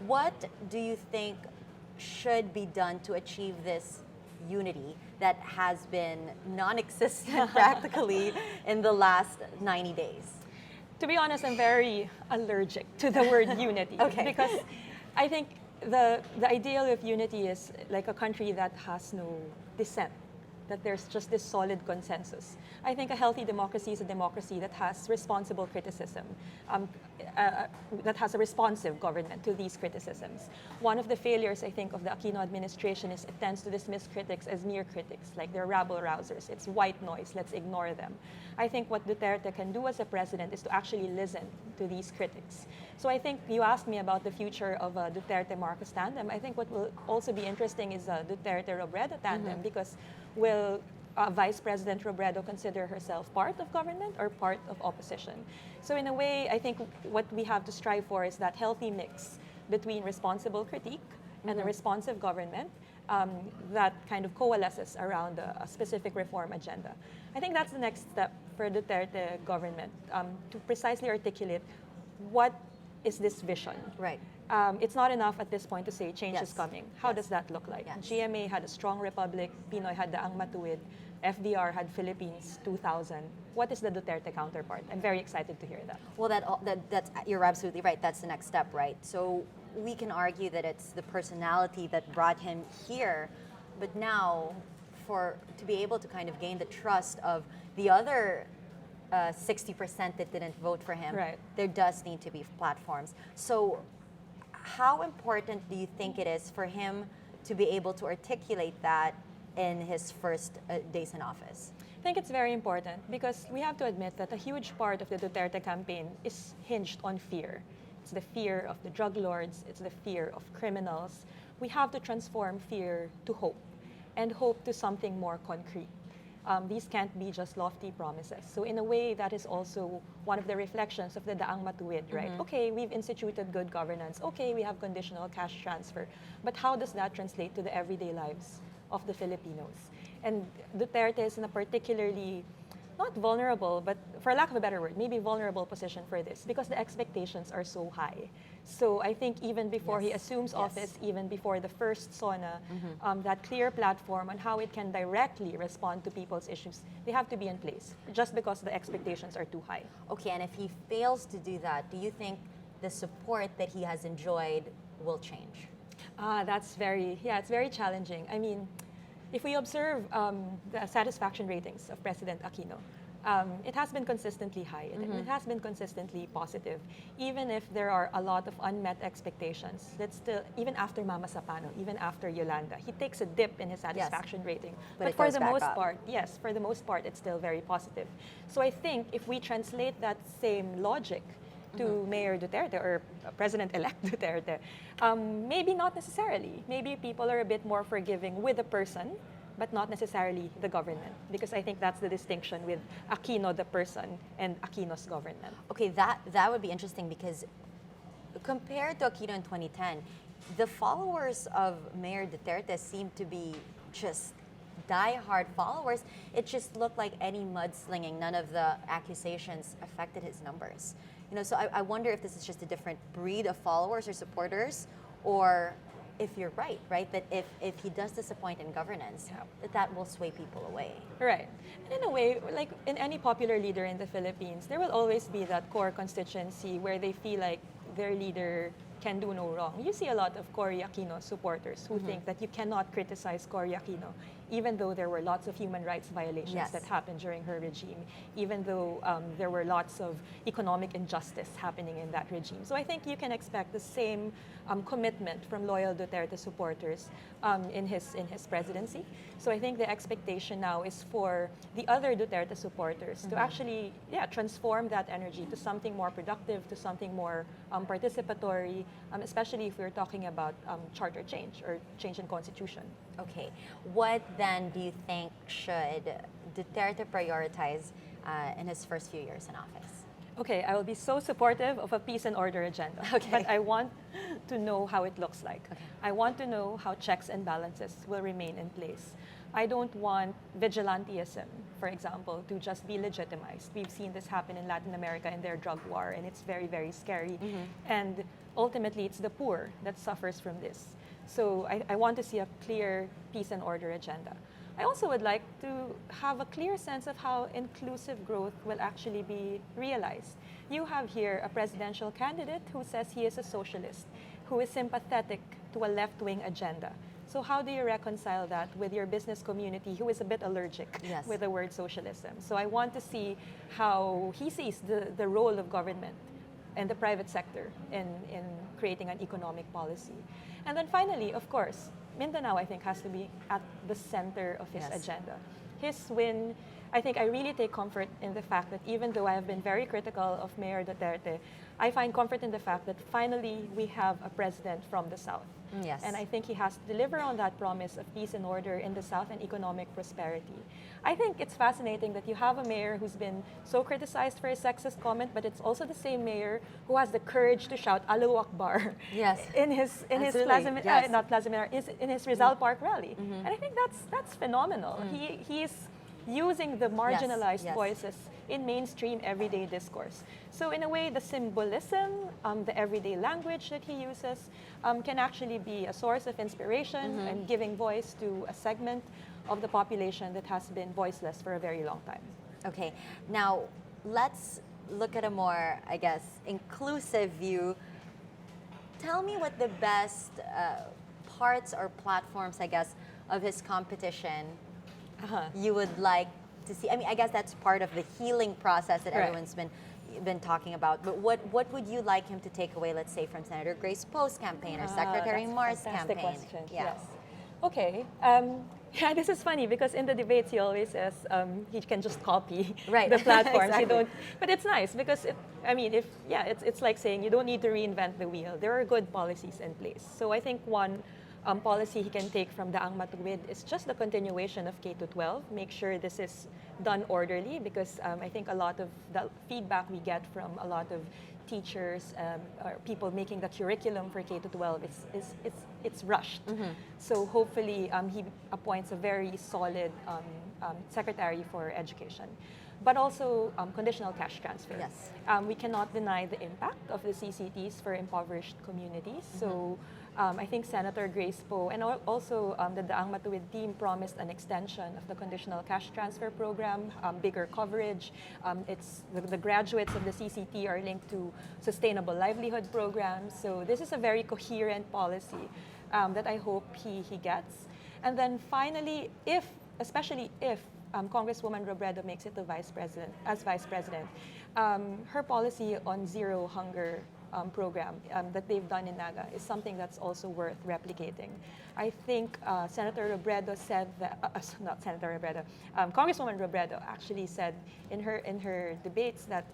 What do you think should be done to achieve this unity that has been non-existent practically in the last 90 days? To be honest, I'm very allergic to the word unity. Because I think the ideal of unity is like a country that has no dissent, that there's just this solid consensus. I think a healthy democracy is a democracy that has responsible criticism, that has a responsive government to these criticisms. One of the failures, I think, of the Aquino administration is it tends to dismiss critics as mere critics, like they're rabble-rousers. It's white noise, let's ignore them. I think what Duterte can do as a president is to actually listen to these critics. So I think you asked me about the future of a Duterte-Marcos tandem. I think what will also be interesting is a Duterte-Robredo tandem, because will Vice President Robredo consider herself part of government or part of opposition? So in a way, I think what we have to strive for is that healthy mix between responsible critique and a responsive government that kind of coalesces around a specific reform agenda. I think that's the next step for Duterte government, to precisely articulate what is this vision. Right. It's not enough at this point to say change is coming. How does that look like? GMA had a strong republic, Pinoy had Daang Matuwid, FDR had Philippines 2000. What is the Duterte counterpart? I'm very excited to hear that. Well, that's, you're absolutely right. That's the next step, right? So we can argue that it's the personality that brought him here, but now to be able to kind of gain the trust of the other 60% that didn't vote for him, there does need to be platforms. So how important do you think it is for him to be able to articulate that in his first days in office? I think it's very important because we have to admit that a huge part of the Duterte campaign is hinged on fear. It's the fear of the drug lords, it's the fear of criminals. We have to transform fear to hope, and hope to something more concrete. These can't be just lofty promises. So in a way, that is also one of the reflections of the Daang Matuwid, right? Okay, we've instituted good governance. Okay, we have conditional cash transfer. But how does that translate to the everyday lives of the Filipinos? And Duterte is in a particularly, not vulnerable, but for lack of a better word, maybe vulnerable position for this because the expectations are so high. So I think even before he assumes office, even before the first SONA, that clear platform on how it can directly respond to people's issues, they have to be in place just because the expectations are too high. Okay, and if he fails to do that, do you think the support that he has enjoyed will change? It's very challenging. I mean, if we observe the satisfaction ratings of President Aquino, it has been consistently high. It has been consistently positive, even if there are a lot of unmet expectations. That's still, even after Mama Sapano, even after Yolanda, he takes a dip in his satisfaction rating. But it for goes the back most up. part, yes, for the most part, it's still very positive. So I think if we translate that same logic to Mayor Duterte or President-elect Duterte, maybe not necessarily. Maybe people are a bit more forgiving with the person, but not necessarily the government, because I think that's the distinction with Aquino the person and Aquino's government. Okay, that would be interesting because compared to Aquino in 2010, the followers of Mayor Duterte seem to be just die-hard followers. It just looked like any mudslinging. None of the accusations affected his numbers. So I wonder if this is just a different breed of followers or supporters, or if you're right, that if he does disappoint in governance, that will sway people away. Right. And in a way, like in any popular leader in the Philippines, there will always be that core constituency where they feel like their leader can do no wrong. You see a lot of Cory Aquino supporters who think that you cannot criticize Cory Aquino, even though there were lots of human rights violations that happened during her regime, even though there were lots of economic injustice happening in that regime. So I think you can expect the same commitment from loyal Duterte supporters in his presidency. So I think the expectation now is for the other Duterte supporters to actually, transform that energy to something more productive, to something more participatory, especially if we're talking about charter change or change in constitution. Okay, what then do you think should Duterte prioritize in his first few years in office? Okay, I will be so supportive of a peace and order agenda, but I want to know how it looks like. I want to know how checks and balances will remain in place. I don't want vigilantism, for example, to just be legitimized. We've seen this happen in Latin America in their drug war, and it's very, very scary. And ultimately, it's the poor that suffers from this. So I want to see a clear peace and order agenda. I also would like to have a clear sense of how inclusive growth will actually be realized. You have here a presidential candidate who says he is a socialist, who is sympathetic to a left-wing agenda. So how do you reconcile that with your business community who is a bit allergic with the word socialism? So I want to see how he sees the role of government and the private sector in creating an economic policy. And then finally, of course, Mindanao, I think, has to be at the center of his agenda. His win, I think I really take comfort in the fact that even though I have been very critical of Mayor Duterte, I find comfort in the fact that finally we have a president from the South. And I think he has to deliver on that promise of peace and order in the South and economic prosperity. I think it's fascinating that you have a mayor who's been so criticized for his sexist comment, but it's also the same mayor who has the courage to shout Allahu Akbar in his in his Rizal Park rally. And I think that's phenomenal. He's using the marginalized voices in mainstream everyday discourse. So in a way, the symbolism, the everyday language that he uses can actually be a source of inspiration and giving voice to a segment of the population that has been voiceless for a very long time. Okay, now let's look at a more, I guess, inclusive view. Tell me what the best parts or platforms, I guess, of his competition you would like to see. I mean, I guess that's part of the healing process that everyone's been talking about. But what would you like him to take away, let's say, from Senator Grace Poe's campaign or Secretary Mar's campaign? Question. Yes. Okay. Yeah, this is funny because in the debates he always says he can just copy the platforms. You don't, but it's nice because it's like saying you don't need to reinvent the wheel. There are good policies in place. So I think one policy he can take from Daang Matuwid is just the continuation of K-12. Make sure this is done orderly because I think a lot of the feedback we get from a lot of teachers or people making the curriculum for K-12 it's rushed. So hopefully he appoints a very solid secretary for education. But also conditional cash transfer. We cannot deny the impact of the CCTs for impoverished communities. So I think Senator Grace Poe and also the Daang Matuwid team promised an extension of the conditional cash transfer program, bigger coverage. It's the graduates of the CCT are linked to sustainable livelihood programs. So this is a very coherent policy that I hope he gets. And then finally, especially if Congresswoman Robredo makes it to vice president, her policy on zero hunger program that they've done in Naga is something that's also worth replicating. I think Senator Robredo said that, not Senator Robredo, Congresswoman Robredo actually said in her debates that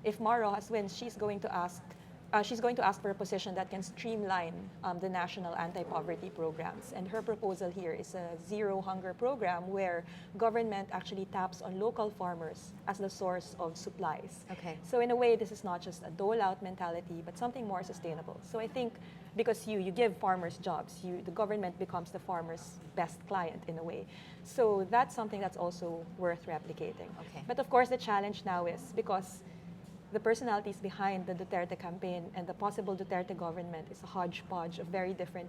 if Mar Rojas wins, she's going to ask for a position that can streamline the national anti-poverty programs. And her proposal here is a zero hunger program where government actually taps on local farmers as the source of supplies. Okay. So in a way, this is not just a dole-out mentality, but something more sustainable. So I think because you give farmers jobs, the government becomes the farmer's best client in a way. So that's something that's also worth replicating. Okay. But of course, the challenge now is because the personalities behind the Duterte campaign and the possible Duterte government is a hodgepodge of very different